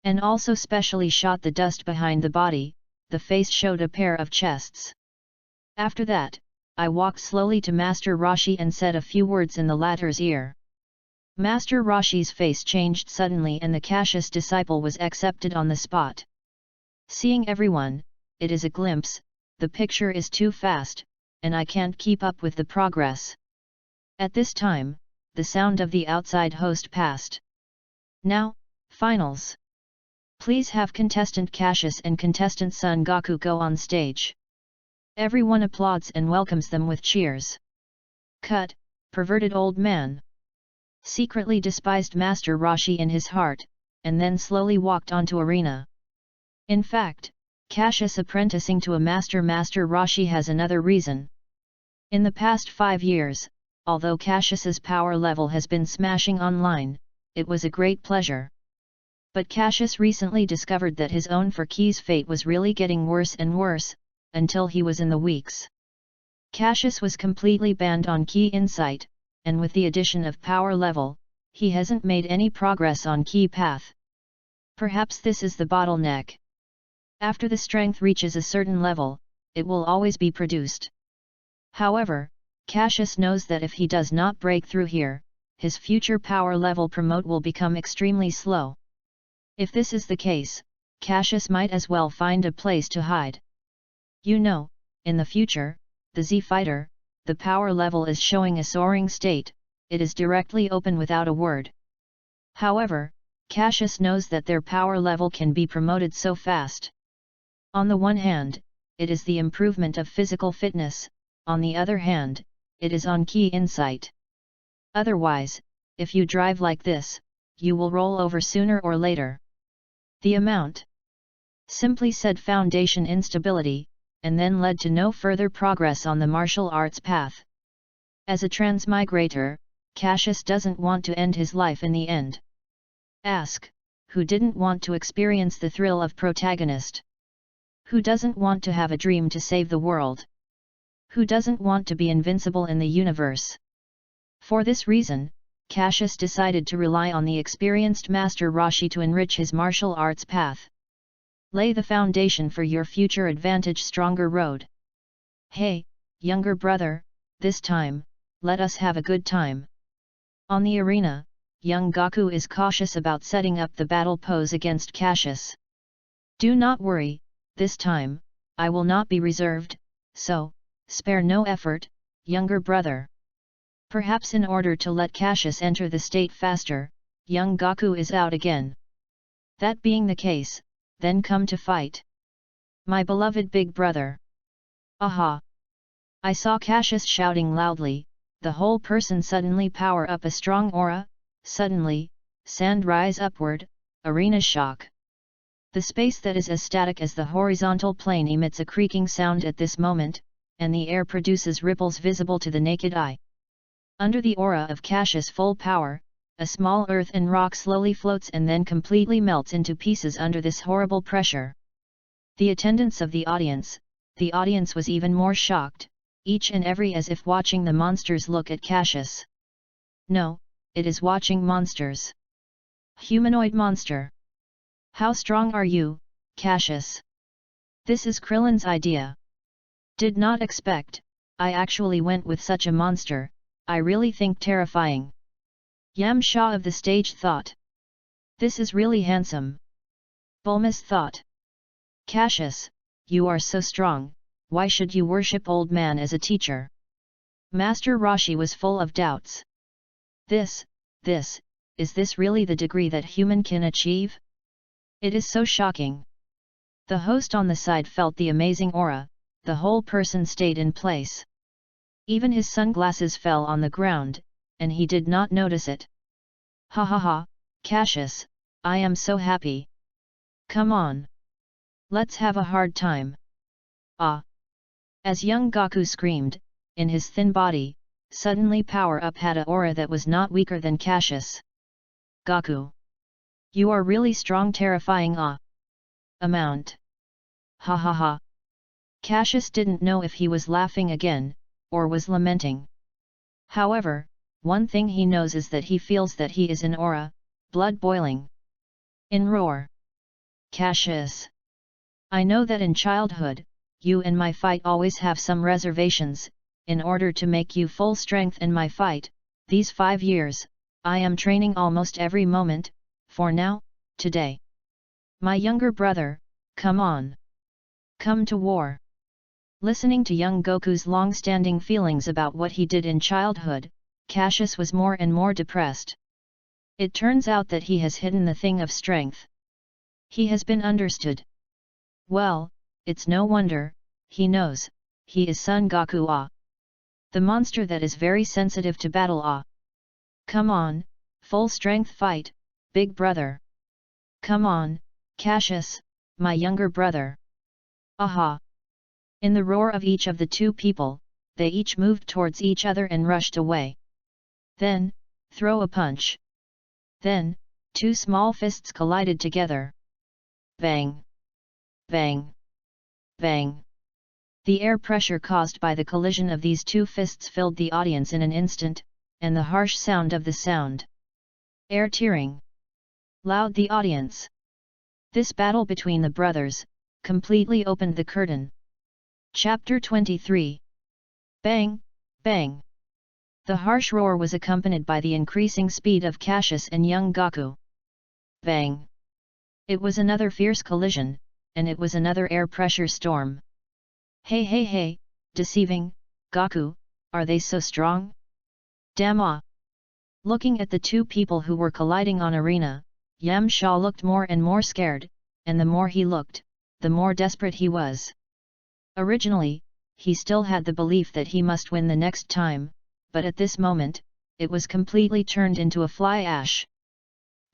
And also specially shot the dust behind the body, the face showed a pair of chests. After that, I walked slowly to Master Rashi and said a few words in the latter's ear. Master Rashi's face changed suddenly and the Cassius disciple was accepted on the spot. Seeing everyone, it is a glimpse, the picture is too fast, and I can't keep up with the progress. At this time, the sound of the outside host passed. Now, finals. Please have contestant Cassius and contestant Son Goku go on stage. Everyone applauds and welcomes them with cheers. Cut, perverted old man. Secretly despised Master Rashi in his heart, and then slowly walked onto arena. In fact, Cassius apprenticing to a Master Rashi has another reason. In the past 5 years, although Cassius's power level has been smashing online, it was a great pleasure. But Cassius recently discovered that his own for Key's fate was really getting worse and worse, until he was in the weeks. Cassius was completely banned on Key Insight, and with the addition of power level, he hasn't made any progress on Key Path. Perhaps this is the bottleneck. After the strength reaches a certain level, it will always be produced. However, Cassius knows that if he does not break through here, his future power level promote will become extremely slow. If this is the case, Cassius might as well find a place to hide. You know, in the future, the Z Fighter, the power level is showing a soaring state, it is directly open without a word. However, Cassius knows that their power level can be promoted so fast. On the one hand, it is the improvement of physical fitness, on the other hand, it is on Key Insight. Otherwise, if you drive like this, you will roll over sooner or later. The amount. Simply said foundation instability, and then led to no further progress on the martial arts path. As a transmigrator, Cassius doesn't want to end his life in the end. Ask, who didn't want to experience the thrill of protagonist? Who doesn't want to have a dream to save the world? Who doesn't want to be invincible in the universe? For this reason, Cassius decided to rely on the experienced Master Rashi to enrich his martial arts path. Lay the foundation for your future advantage stronger road. Hey, younger brother, this time, let us have a good time. On the arena, young Goku is cautious about setting up the battle pose against Cassius. Do not worry, this time, I will not be reserved, so, spare no effort, younger brother. Perhaps in order to let Cassius enter the state faster, young Goku is out again. That being the case, then come to fight. My beloved big brother. Aha! I saw Cassius shouting loudly, the whole person suddenly power up a strong aura, suddenly, sand rise upward, arena shock. The space that is as static as the horizontal plane emits a creaking sound at this moment, and the air produces ripples visible to the naked eye. Under the aura of Cassius' full power, a small earth and rock slowly floats and then completely melts into pieces under this horrible pressure. The attendance of the audience was even more shocked, each and every as if watching the monsters look at Cassius. No, it is watching monsters. Humanoid monster. How strong are you, Cassius? This is Krillin's idea. Did not expect, I actually went with such a monster, I really think terrifying. Yamcha of the stage thought. This is really handsome. Bulma's thought. Cassius, you are so strong, why should you worship old man as a teacher? Master Rashi was full of doubts. This is this really the degree that human can achieve? It is so shocking. The host on the side felt the amazing aura, the whole person stayed in place. Even his sunglasses fell on the ground, and he did not notice it. Ha ha ha, Cassius, I am so happy. Come on. Let's have a hard time. Ah! As young Gaku screamed, in his thin body, suddenly power-up had a aura that was not weaker than Cassius. Gaku! You are really strong, terrifying amount. Ha ha ha. Cassius didn't know if he was laughing again, or was lamenting. However, one thing he knows is that he feels that he is in aura, blood boiling. In roar. Cassius! I know that in childhood, you and my fight always have some reservations. In order to make you full strength in my fight, these 5 years, I am training almost every moment, for now, today. My younger brother, come on. Come to war. Listening to young Goku's long-standing feelings about what he did in childhood, Cassius was more and more depressed. It turns out that he has hidden the thing of strength. He has been understood. Well, it's no wonder, he knows, he is Son Goku the monster that is very sensitive to battle Come on, full strength fight, big brother. Come on, Cassius, my younger brother. Aha! In the roar of each of the two people, they each moved towards each other and rushed away. Then, throw a punch. Then, two small fists collided together. Bang! Bang! Bang! The air pressure caused by the collision of these two fists filled the audience in an instant, and the harsh sound of the sound. Air tearing. Loud the audience. This battle between the brothers, completely opened the curtain. Chapter 23. Bang! Bang! The harsh roar was accompanied by the increasing speed of Cassius and young Gaku. Bang! It was another fierce collision, and it was another air pressure storm. Hey hey hey, deceiving, Gaku, are they so strong? Damn! Looking at the two people who were colliding on arena, Yamcha looked more and more scared, and the more he looked, the more desperate he was. Originally, he still had the belief that he must win the next time, but at this moment, it was completely turned into a fly ash.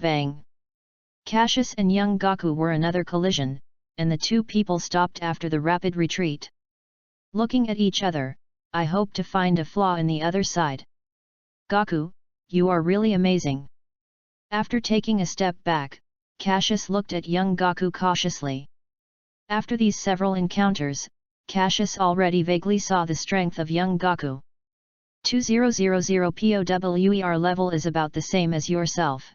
Bang! Cassius and young Gaku were another collision, and the two people stopped after the rapid retreat. Looking at each other, I hope to find a flaw in the other side. Gaku, you are really amazing. After taking a step back, Cassius looked at young Gaku cautiously. After these several encounters, Cassius already vaguely saw the strength of young Gaku. 2000 POWER level is about the same as yourself.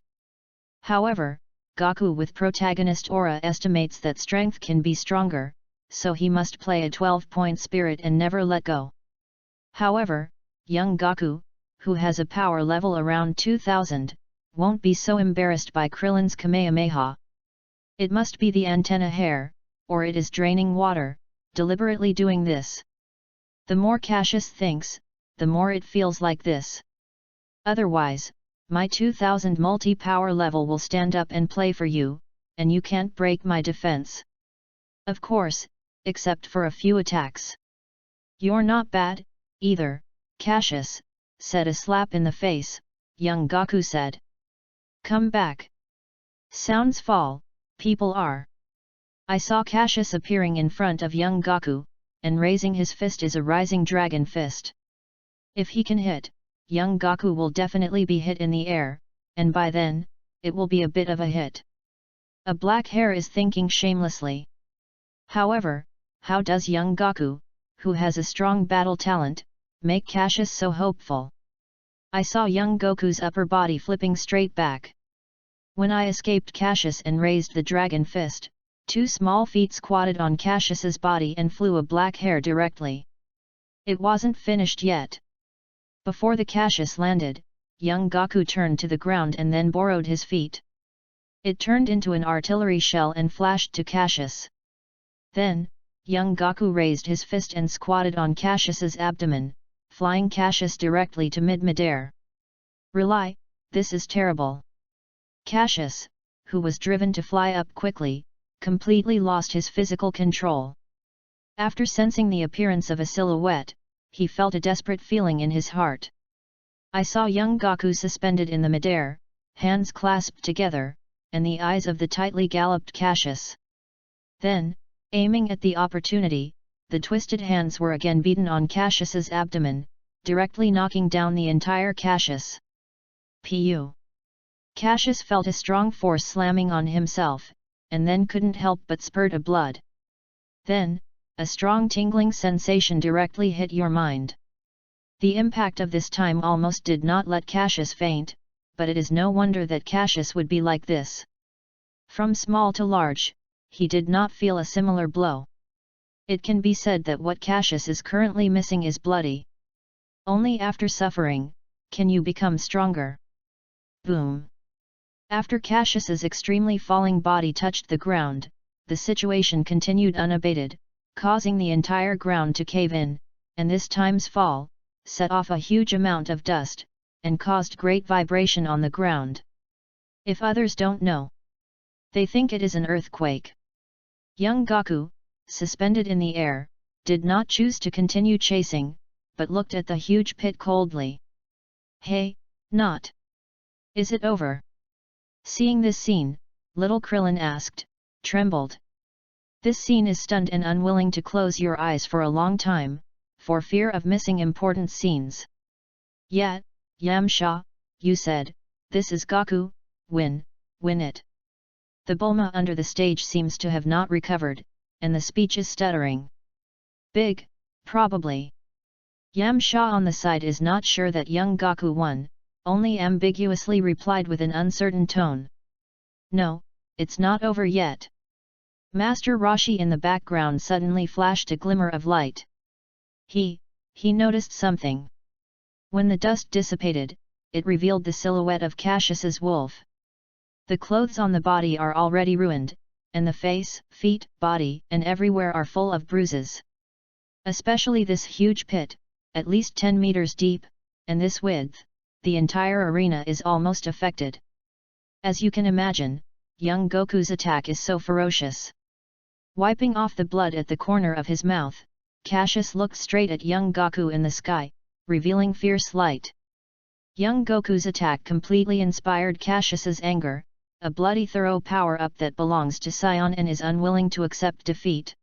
However, Gaku with protagonist aura estimates that strength can be stronger, so he must play a 12-point spirit and never let go. However, young Gaku, who has a power level around 2000, won't be so embarrassed by Krillin's Kamehameha. It must be the antenna hair, or it is draining water, deliberately doing this. The more Cassius thinks, the more it feels like this. Otherwise, my 2000 multi-power level will stand up and play for you, and you can't break my defense. Of course, except for a few attacks. You're not bad, either, Cassius, said a slap in the face, young Gaku said. Come back. Sounds fall, people are. I saw Cassius appearing in front of young Gaku, and raising his fist is a rising dragon fist. If he can hit, young Gaku will definitely be hit in the air, and by then, it will be a bit of a hit. A black hair is thinking shamelessly. However, how does young Gaku, who has a strong battle talent, make Cassius so hopeful? I saw young Goku's upper body flipping straight back. When I escaped Cassius and raised the dragon fist, two small feet squatted on Cassius's body and flew a black hair directly. It wasn't finished yet. Before the Cassius landed, young Gaku turned to the ground and then borrowed his feet. It turned into an artillery shell and flashed to Cassius. Then, young Gaku raised his fist and squatted on Cassius's abdomen, flying Cassius directly to mid-air. Really, this is terrible. Cassius, who was driven to fly up quickly, completely lost his physical control. After sensing the appearance of a silhouette, he felt a desperate feeling in his heart. I saw young Gaku suspended in the midair, hands clasped together, and the eyes of the tightly galloped Cassius. Then, aiming at the opportunity, the twisted hands were again beaten on Cassius's abdomen, directly knocking down the entire Cassius. Pu. Cassius felt a strong force slamming on himself, and then couldn't help but spurt a blood. Then, a strong tingling sensation directly hit your mind. The impact of this time almost did not let Cassius faint, but it is no wonder that Cassius would be like this. From small to large, he did not feel a similar blow. It can be said that what Cassius is currently missing is bloody. Only after suffering, can you become stronger. Boom! After Cassius's extremely falling body touched the ground, the situation continued unabated, causing the entire ground to cave in, and this time's fall set off a huge amount of dust, and caused great vibration on the ground. If others don't know, they think it is an earthquake. Young Gaku, suspended in the air, did not choose to continue chasing, but looked at the huge pit coldly. Hey, not! Is it over? Seeing this scene, little Krillin asked, trembled. This scene is stunned and unwilling to close your eyes for a long time, for fear of missing important scenes. Yet, Yamcha, you said, this is Gaku, win it. The Bulma under the stage seems to have not recovered, and the speech is stuttering. Big, probably. Yamcha on the side is not sure that young Gaku won, only ambiguously replied with an uncertain tone. No, it's not over yet. Master Roshi in the background suddenly flashed a glimmer of light. He noticed something. When the dust dissipated, it revealed the silhouette of Cassius's wolf. The clothes on the body are already ruined, and the face, feet, body, and everywhere are full of bruises. Especially this huge pit, at least 10 meters deep, and this width, the entire arena is almost affected. As you can imagine, young Goku's attack is so ferocious. Wiping off the blood at the corner of his mouth, Cassius looked straight at young Gaku in the sky, revealing fierce light. Young Goku's attack completely inspired Cassius's anger, a bloody thorough power-up that belongs to SAIYAN and is unwilling to accept defeat.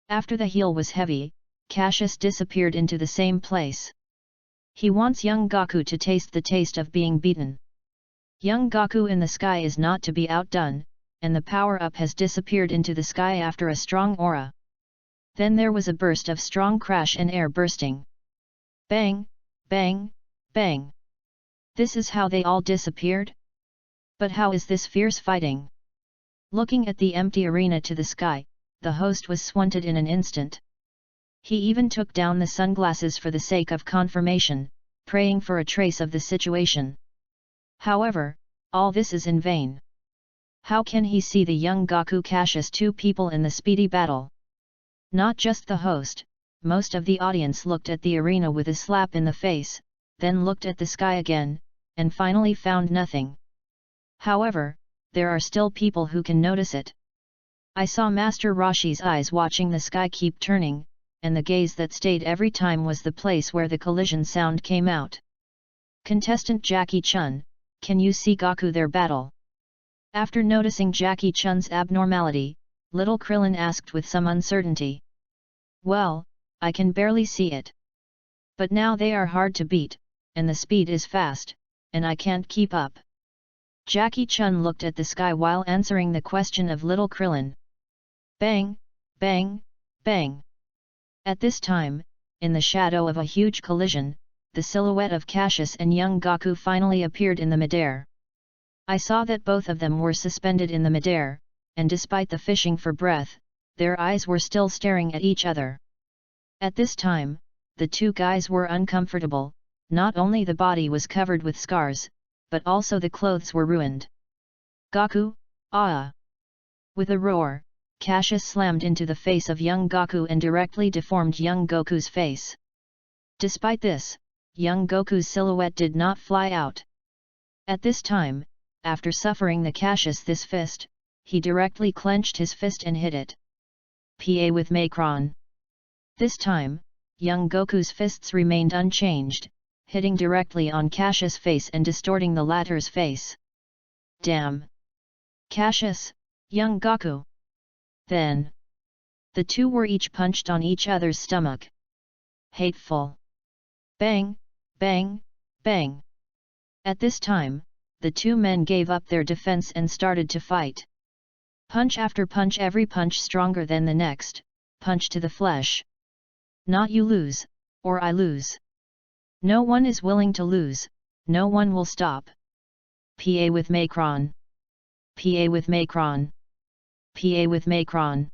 After the heel was heavy, Cassius disappeared into the same place. He wants young Gaku to taste the taste of being beaten. Young Gaku in the sky is not to be outdone, and the power-up has disappeared into the sky after a strong aura. Then there was a burst of strong crash and air bursting. Bang, bang, bang. This is how they all disappeared? But how is this fierce fighting? Looking at the empty arena to the sky, the host was swunted in an instant. He even took down the sunglasses for the sake of confirmation, praying for a trace of the situation. However, all this is in vain. How can he see the young Gaku Cassius two people in the speedy battle? Not just the host, most of the audience looked at the arena with a slap in the face, then looked at the sky again, and finally found nothing. However, there are still people who can notice it. I saw Master Roshi's eyes watching the sky keep turning, and the gaze that stayed every time was the place where the collision sound came out. Contestant Jackie Chun, can you see Gaku their battle? After noticing Jackie Chun's abnormality, little Krillin asked with some uncertainty. Well, I can barely see it. But now they are hard to beat, and the speed is fast, and I can't keep up. Jackie Chun looked at the sky while answering the question of little Krillin. Bang, bang, bang. At this time, in the shadow of a huge collision, the silhouette of Cassius and young Gaku finally appeared in the midair. I saw that both of them were suspended in the midair, and despite the fishing for breath, their eyes were still staring at each other. At this time, the two guys were uncomfortable, not only the body was covered with scars, but also the clothes were ruined. Gaku, ah! With a roar, Cassius slammed into the face of young Gaku and directly deformed young Goku's face. Despite this, young Goku's silhouette did not fly out. At this time, after suffering the Cassius this fist, he directly clenched his fist and hit it. Pa with Macron. This time, young Goku's fists remained unchanged, hitting directly on Cassius' face and distorting the latter's face. Damn! Cassius, young Goku! Then, the two were each punched on each other's stomach. Hateful! Bang, bang, bang! At this time, the two men gave up their defense and started to fight. Punch after punch, every punch stronger than the next, punch to the flesh. Not you lose, or I lose. No one is willing to lose, no one will stop. Pa with Macron. Pa with Macron. Pa with Macron.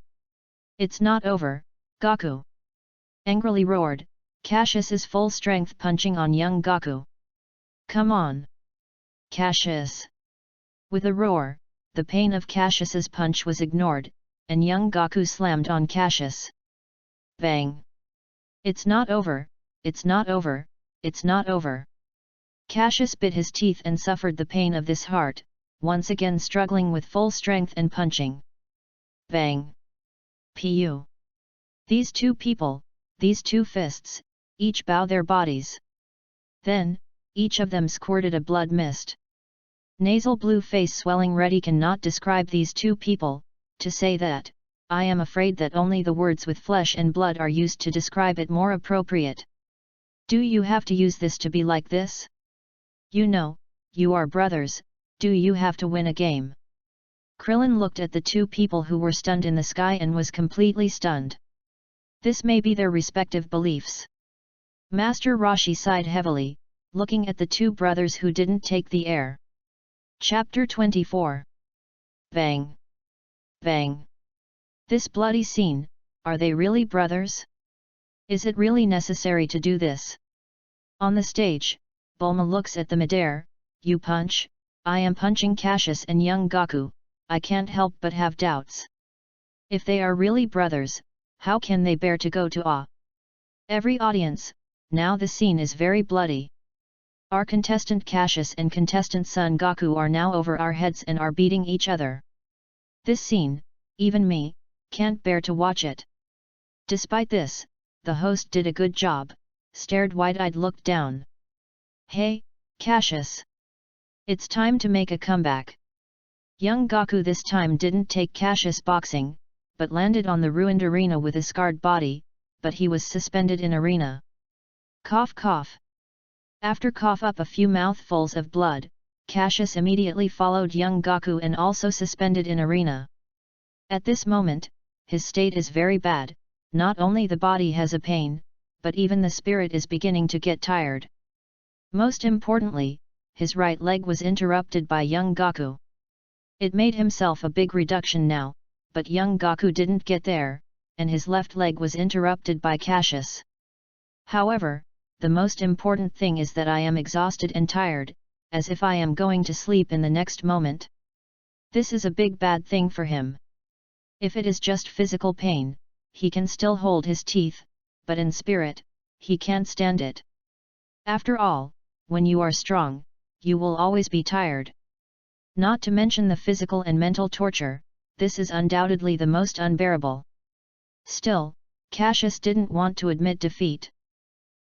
It's not over, Goku! Angrily roared, Cassius is full strength punching on young Goku. Come on! Cassius! With a roar, the pain of Cassius's punch was ignored, and young Goku slammed on Cassius. Bang! It's not over, it's not over, it's not over. Cassius bit his teeth and suffered the pain of this heart, once again struggling with full strength and punching. Bang! Pu! These two people, these two fists, each bow their bodies. Then, each of them squirted a blood mist. Nasal blue face swelling ready cannot describe these two people, to say that, I am afraid that only the words with flesh and blood are used to describe it more appropriate. Do you have to use this to be like this? You know, you are brothers, do you have to win a game? Krillin looked at the two people who were stunned in the sky and was completely stunned. This may be their respective beliefs. Master Roshi sighed heavily, looking at the two brothers who didn't take the air. Chapter 24. Bang! Bang! This bloody scene, are they really brothers? Is it really necessary to do this? On the stage, Bulma looks at the midair. You punch, I am punching Cassius and young Goku, I can't help but have doubts. If they are really brothers, how can they bear to go to awe? Every audience, now the scene is very bloody. Our contestant Cassius and contestant son Goku are now over our heads and are beating each other. This scene, even me, can't bear to watch it. Despite this, the host did a good job, stared wide-eyed, looked down. Hey, Cassius! It's time to make a comeback. Young Goku this time didn't take Cassius boxing, but landed on the ruined arena with a scarred body, but he was suspended in arena. Cough cough. After cough up a few mouthfuls of blood, Cassius immediately followed young Goku and also suspended in arena. At this moment, his state is very bad, not only the body has a pain, but even the spirit is beginning to get tired. Most importantly, his right leg was interrupted by young Goku. It made himself a big reduction now, but young Goku didn't get there, and his left leg was interrupted by Cassius. However, the most important thing is that I am exhausted and tired, as if I am going to sleep in the next moment. This is a big bad thing for him. If it is just physical pain, he can still hold his teeth, but in spirit, he can't stand it. After all, when you are strong, you will always be tired. Not to mention the physical and mental torture, this is undoubtedly the most unbearable. Still, Cassius didn't want to admit defeat.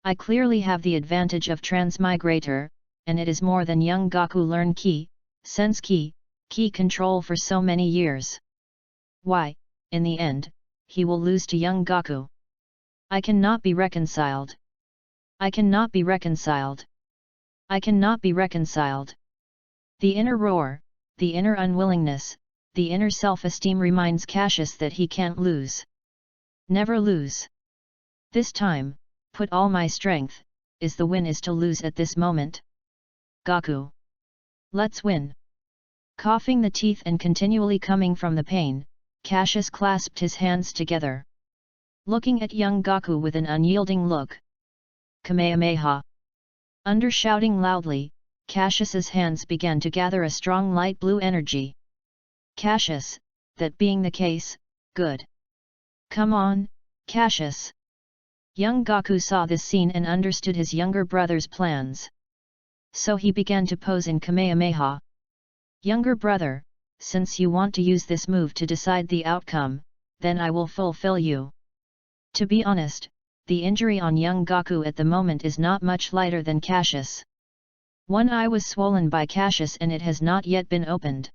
I clearly have the advantage of transmigrator, and it is more than young Goku learned ki, sense ki control for so many years. Why, in the end, he will lose to young Goku. I cannot be reconciled. I cannot be reconciled. I cannot be reconciled. The inner roar, the inner unwillingness, the inner self-esteem reminds Cassius that he can't lose. Never lose. This time, put all my strength, is the win is to lose at this moment? Goku. Let's win. Coughing the teeth and continually coming from the pain, Cassius clasped his hands together. Looking at young Goku with an unyielding look. Kamehameha. Under shouting loudly, Cassius's hands began to gather a strong light blue energy. Cassius, that being the case, good. Come on, Cassius. Young Goku saw this scene and understood his younger brother's plans. So he began to pose in Kamehameha. Younger brother, since you want to use this move to decide the outcome, then I will fulfill you. To be honest, the injury on young Gaku at the moment is not much lighter than Cassius. One eye was swollen by Cassius and it has not yet been opened.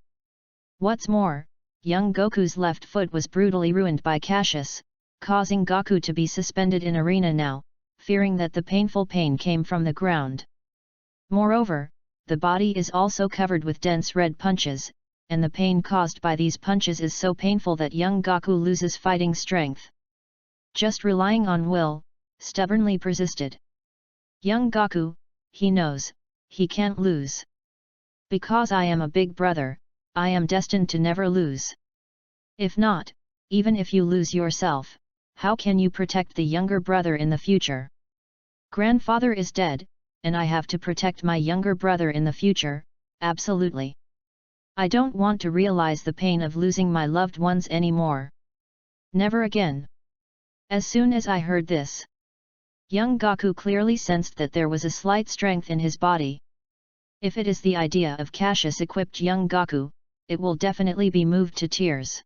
What's more, young Goku's left foot was brutally ruined by Cassius, causing Gaku to be suspended in arena now, fearing that the painful pain came from the ground. Moreover, the body is also covered with dense red punches, and the pain caused by these punches is so painful that young Gaku loses fighting strength. Just relying on will, stubbornly persisted. Young Gaku, he knows, he can't lose. Because I am a big brother, I am destined to never lose. If not, even if you lose yourself, how can you protect the younger brother in the future? Grandfather is dead, and I have to protect my younger brother in the future, absolutely. I don't want to realize the pain of losing my loved ones anymore. Never again. As soon as I heard this, young Gaku clearly sensed that there was a slight strength in his body. If it is the idea of Cassius-equipped young Gaku, it will definitely be moved to tears.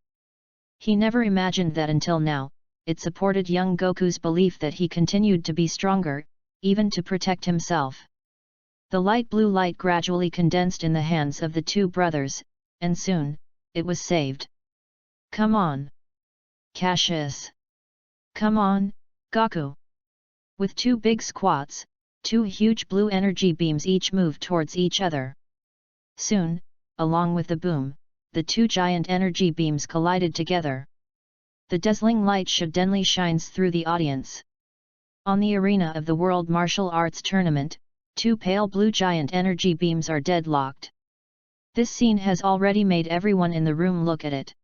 He never imagined that until now, it supported young Goku's belief that he continued to be stronger, even to protect himself. The light blue light gradually condensed in the hands of the two brothers, and soon, it was saved. Come on, Cassius! Come on, Gaku! With two big squats, two huge blue energy beams each moved towards each other. Soon, along with the boom, the two giant energy beams collided together. The dazzling light suddenly shines through the audience. On the arena of the World Martial Arts Tournament, two pale blue giant energy beams are deadlocked. This scene has already made everyone in the room look at it.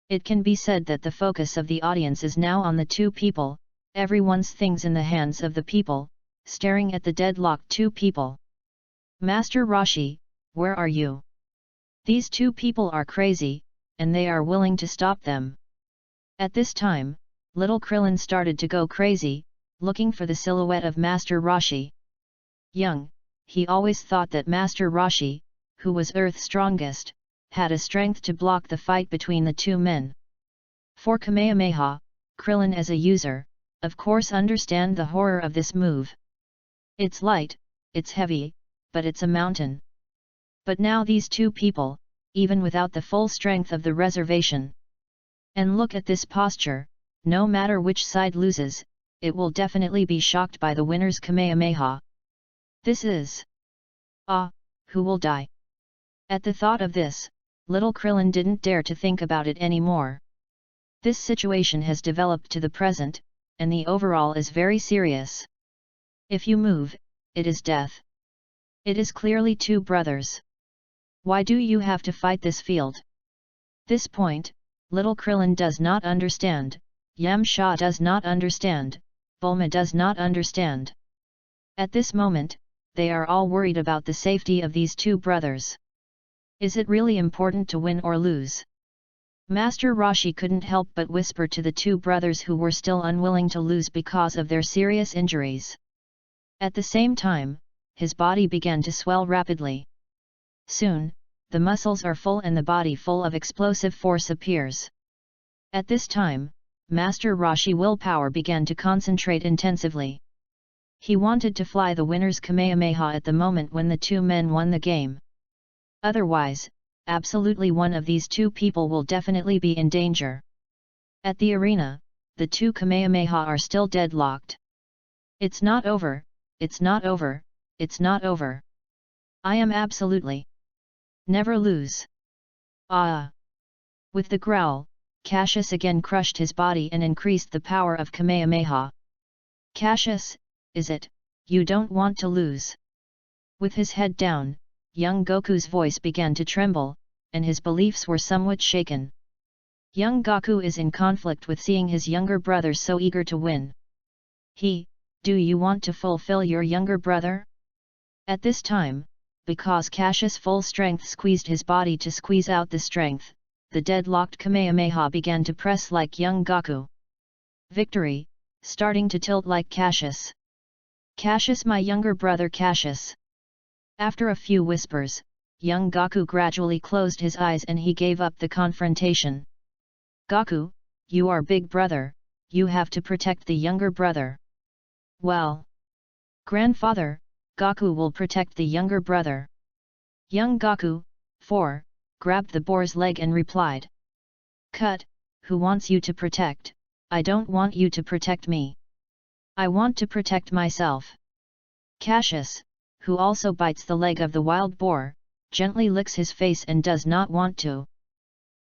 It can be said that the focus of the audience is now on the two people, everyone's things in the hands of the people, staring at the deadlocked two people. Master Roshi, where are you? These two people are crazy, and they are willing to stop them. At this time, little Krillin started to go crazy, looking for the silhouette of Master Roshi. Young, he always thought that Master Roshi, who was Earth's strongest, had a strength to block the fight between the two men. For Kamehameha, Krillin as a user, of course understand the horror of this move. It's light, it's heavy, but it's a mountain. But now these two people, even without the full strength of the reservation. And look at this posture, no matter which side loses, it will definitely be shocked by the winner's Kamehameha. This is... who will die? At the thought of this, little Krillin didn't dare to think about it anymore. This situation has developed to the present, and the overall is very serious. If you move, it is death. It is clearly two brothers. Why do you have to fight this field? This point, little Krillin does not understand, Yamcha does not understand, Bulma does not understand. At this moment, they are all worried about the safety of these two brothers. Is it really important to win or lose? Master Roshi couldn't help but whisper to the two brothers who were still unwilling to lose because of their serious injuries. At the same time, his body began to swell rapidly. Soon, the muscles are full and the body full of explosive force appears. At this time, Master Roshi willpower began to concentrate intensively. He wanted to fly the winner's Kamehameha at the moment when the two men won the game. Otherwise, absolutely one of these two people will definitely be in danger. At the arena, the two Kamehameha are still deadlocked. It's not over, it's not over, it's not over. I am absolutely never lose. With the growl, Cassius again crushed his body and increased the power of Kamehameha. Cassius, is it, you don't want to lose? With his head down, young Goku's voice began to tremble, and his beliefs were somewhat shaken. Young Gaku is in conflict with seeing his younger brother so eager to win. Do you want to fulfill your younger brother? At this time, because Cassius' full strength squeezed his body to squeeze out the strength, the deadlocked Kamehameha began to press like young Gaku. Victory, starting to tilt like Cassius. Cassius, my younger brother Cassius. After a few whispers, young Gaku gradually closed his eyes and he gave up the confrontation. Gaku, you are big brother, you have to protect the younger brother. Well, grandfather, Gaku will protect the younger brother. Young Gaku, 4, grabbed the boar's leg and replied. Cut, who wants you to protect? I don't want you to protect me. I want to protect myself. Cassius, who also bites the leg of the wild boar, gently licks his face and does not want to.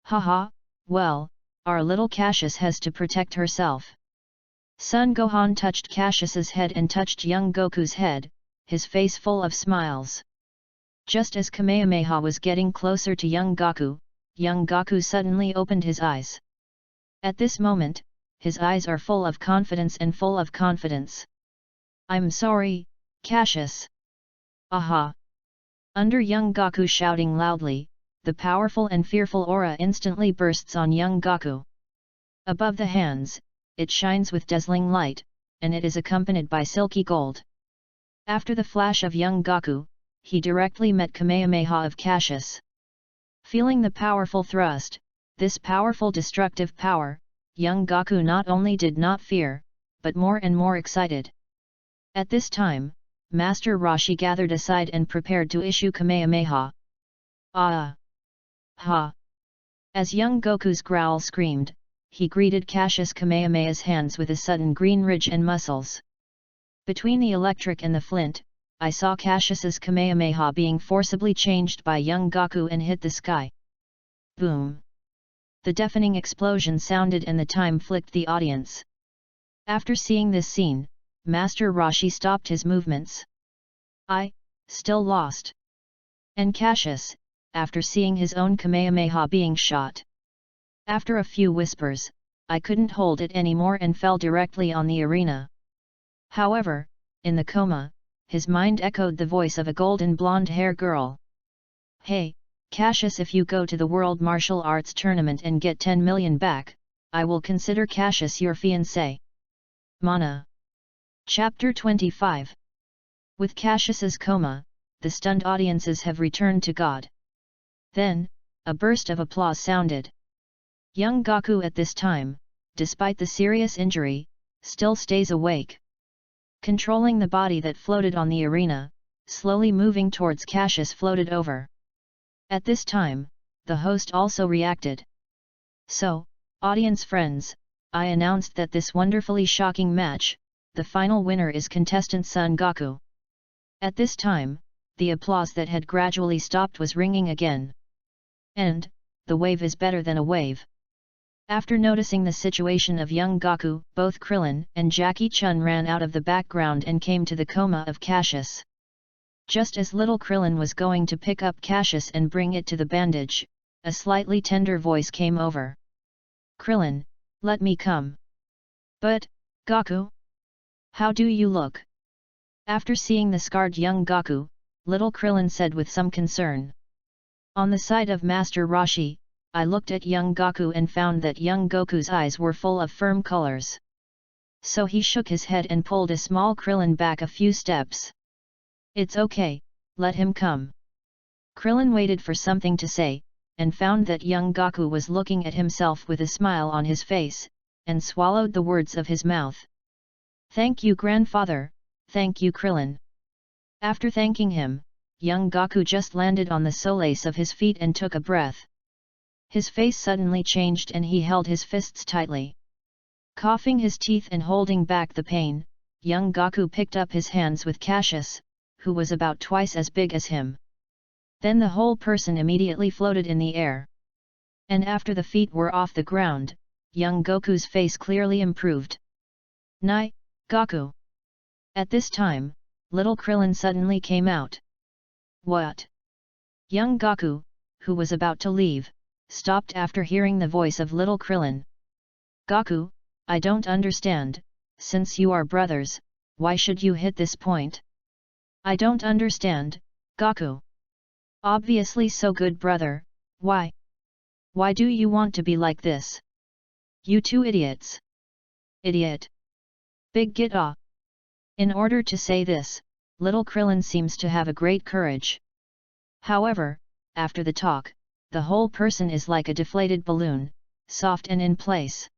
Haha, well, our little Cassius has to protect herself. Son Gohan touched Cassius's head and touched young Goku's head, his face full of smiles. Just as Kamehameha was getting closer to young Gaku suddenly opened his eyes. At this moment, his eyes are full of confidence and full of confidence. I'm sorry, Cassius. Aha! Under young Gaku shouting loudly, the powerful and fearful aura instantly bursts on young Gaku. Above the hands, it shines with dazzling light, and it is accompanied by silky gold. After the flash of young Gaku, he directly met Kamehameha of Cassius. Feeling the powerful thrust, this powerful destructive power, young Gaku not only did not fear, but more and more excited. At this time, Master Roshi gathered aside and prepared to issue Kamehameha. Ah! Ha! As young Goku's growl screamed, he greeted Cassius Kamehameha's hands with a sudden green ridge and muscles. Between the electric and the flint, I saw Cassius's Kamehameha being forcibly changed by young Gaku and hit the sky. Boom! The deafening explosion sounded and the time flicked the audience. After seeing this scene, Master Roshi stopped his movements. Still lost. And Cassius, after seeing his own Kamehameha being shot. After a few whispers, I couldn't hold it anymore and fell directly on the arena. However, in the coma, his mind echoed the voice of a golden blonde-hair girl. Hey, Cassius, if you go to the World Martial Arts Tournament and get 10 million back, I will consider Cassius your fiancé. Mana. Chapter 25. With Cassius's coma, the stunned audiences have returned to God. Then, a burst of applause sounded. Young Gaku at this time, despite the serious injury, still stays awake. Controlling the body that floated on the arena, slowly moving towards Cassius floated over. At this time, the host also reacted. So, audience friends, I announced that this wonderfully shocking match, the final winner is contestant Son Goku. At this time, the applause that had gradually stopped was ringing again. And, the wave is better than a wave. After noticing the situation of young Gaku, both Krillin and Jackie Chun ran out of the background and came to the coma of Cassius. Just as little Krillin was going to pick up Cassius and bring it to the bandage, a slightly tender voice came over. Krillin, let me come. But, Gaku? How do you look? After seeing the scarred young Gaku, little Krillin said with some concern. On the side of Master Roshi, I looked at young Gaku and found that young Goku's eyes were full of firm colors. So he shook his head and pulled a small Krillin back a few steps. It's okay, let him come. Krillin waited for something to say, and found that young Gaku was looking at himself with a smile on his face, and swallowed the words of his mouth. Thank you, grandfather, thank you, Krillin. After thanking him, young Gaku just landed on the solace of his feet and took a breath. His face suddenly changed and he held his fists tightly. Coughing his teeth and holding back the pain, young Gaku picked up his hands with Cassius, who was about twice as big as him. Then the whole person immediately floated in the air. And after the feet were off the ground, young Goku's face clearly improved. Nai, Gaku. At this time, little Krillin suddenly came out. What? Young Gaku, who was about to leave, stopped after hearing the voice of little Krillin. Gaku, I don't understand, since you are brothers, why should you hit this point? I don't understand, Gaku. Obviously so good brother, why? Why do you want to be like this? You two idiots. Idiot. Big Gita. In order to say this, little Krillin seems to have a great courage. However, after the talk, the whole person is like a deflated balloon, soft and in place.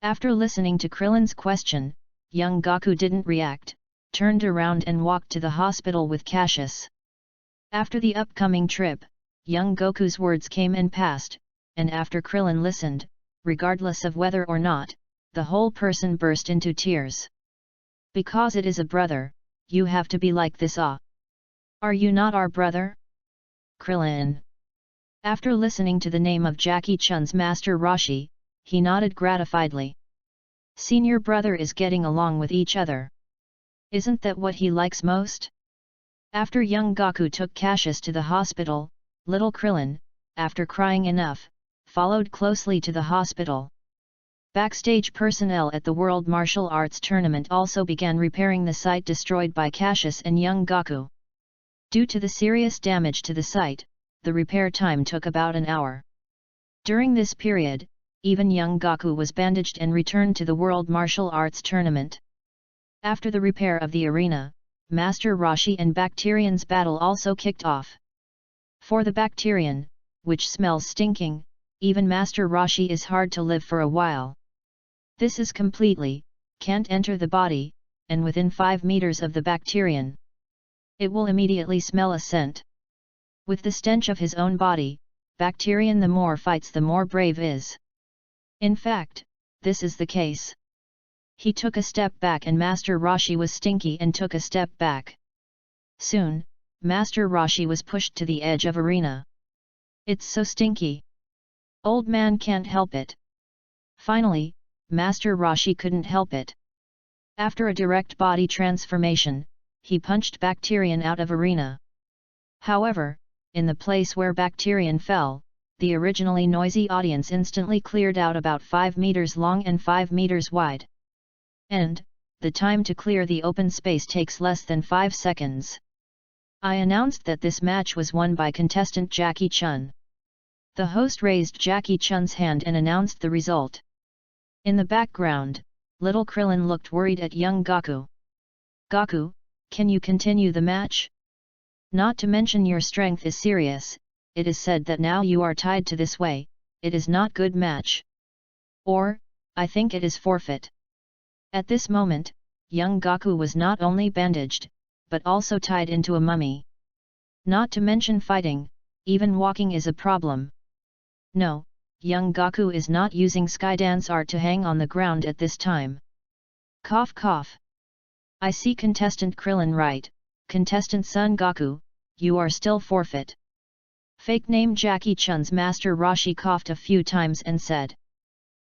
After listening to Krillin's question, young Gaku didn't react, turned around and walked to the hospital with Cassius. After the upcoming trip, young Goku's words came and passed, and after Krillin listened, regardless of whether or not, the whole person burst into tears. Because it is a brother, you have to be like this. Ah! Are you not our brother? Krillin. After listening to the name of Jackie Chun's master Rashi, he nodded gratifiedly. Senior brother is getting along with each other. Isn't that what he likes most? After young Gaku took Cassius to the hospital, little Krillin, after crying enough, followed closely to the hospital. Backstage personnel at the World Martial Arts Tournament also began repairing the site destroyed by Cassius and young Gaku. Due to the serious damage to the site, the repair time took about an hour. During this period, even young Gaku was bandaged and returned to the World Martial Arts Tournament. After the repair of the arena, Master Rashi and Bacterian's battle also kicked off. For the Bacterian, which smells stinking, even Master Rashi is hard to live for a while. This is completely, can't enter the body, and within 5 meters of the Bacterian. It will immediately smell a scent. With the stench of his own body, Bacterian the more fights the more brave is. In fact, this is the case. He took a step back and Master Rashi was stinky and took a step back. Soon, Master Rashi was pushed to the edge of arena. It's so stinky. Old man can't help it. Finally, Master Rashi couldn't help it. After a direct body transformation, he punched Bacterian out of arena. However, in the place where Bacterian fell, the originally noisy audience instantly cleared out about 5 meters long and 5 meters wide. And, the time to clear the open space takes less than 5 seconds. I announced that this match was won by contestant Jackie Chun. The host raised Jackie Chun's hand and announced the result. In the background, little Krillin looked worried at young Gaku. Gaku, can you continue the match? Not to mention your strength is serious, it is said that now you are tied to this way, it is not good match. Or, I think it is forfeit. At this moment, young Gaku was not only bandaged, but also tied into a mummy. Not to mention fighting, even walking is a problem. No, young Gaku is not using skydance art to hang on the ground at this time. Cough cough. I see contestant Krillin right, contestant Son Gaku, you are still forfeit. Fake name Jackie Chun's master Rashi coughed a few times and said.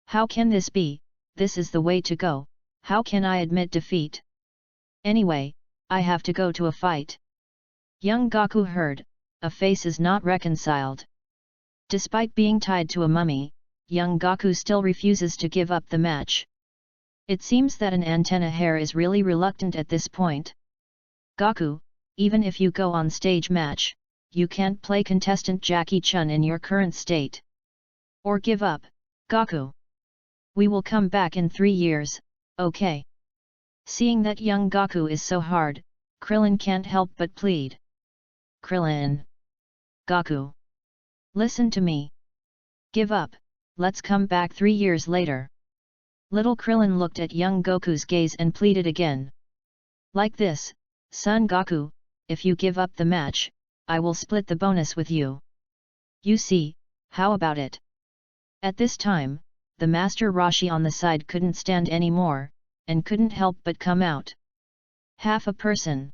How can this be, this is the way to go, how can I admit defeat? Anyway, I have to go to a fight. Young Gaku heard, a face is not reconciled. Despite being tied to a mummy, young Gaku still refuses to give up the match. It seems that an antenna hair is really reluctant at this point. Gaku, even if you go on stage match, you can't play contestant Jackie Chun in your current state. Or give up, Gaku. We will come back in 3 years, okay? Seeing that young Gaku is so hard, Krillin can't help but plead. Krillin. Gaku. Listen to me. Give up, let's come back 3 years later. Little Krillin looked at young Goku's gaze and pleaded again. Like this, son Gaku, if you give up the match, I will split the bonus with you. You see, how about it? At this time, the Master Rashi on the side couldn't stand anymore, and couldn't help but come out. Half a person?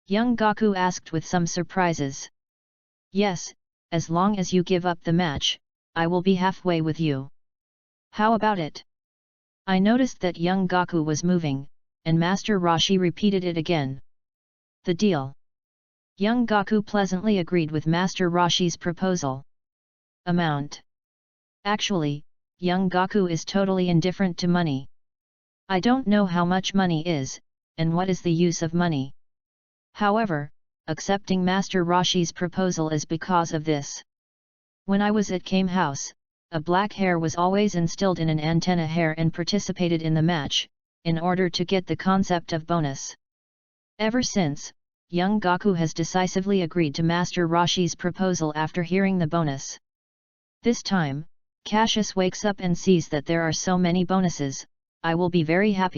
Young Gaku asked with some surprises. Yes, as long as you give up the match, I will be halfway with you. How about it? I noticed that young Gaku was moving, and Master Rashi repeated it again. The deal. Young Gaku pleasantly agreed with Master Rashi's proposal. Amount. Actually, young Gaku is totally indifferent to money. I don't know how much money is, and what is the use of money. However, accepting Master Rashi's proposal is because of this. When I was at Kame House, a black hair was always instilled in an antenna hair and participated in the match, in order to get the concept of bonus. Ever since, young Gaku has decisively agreed to Master Roshi's proposal after hearing the bonus. This time, Cassius wakes up and sees that there are so many bonuses. I will be very happy.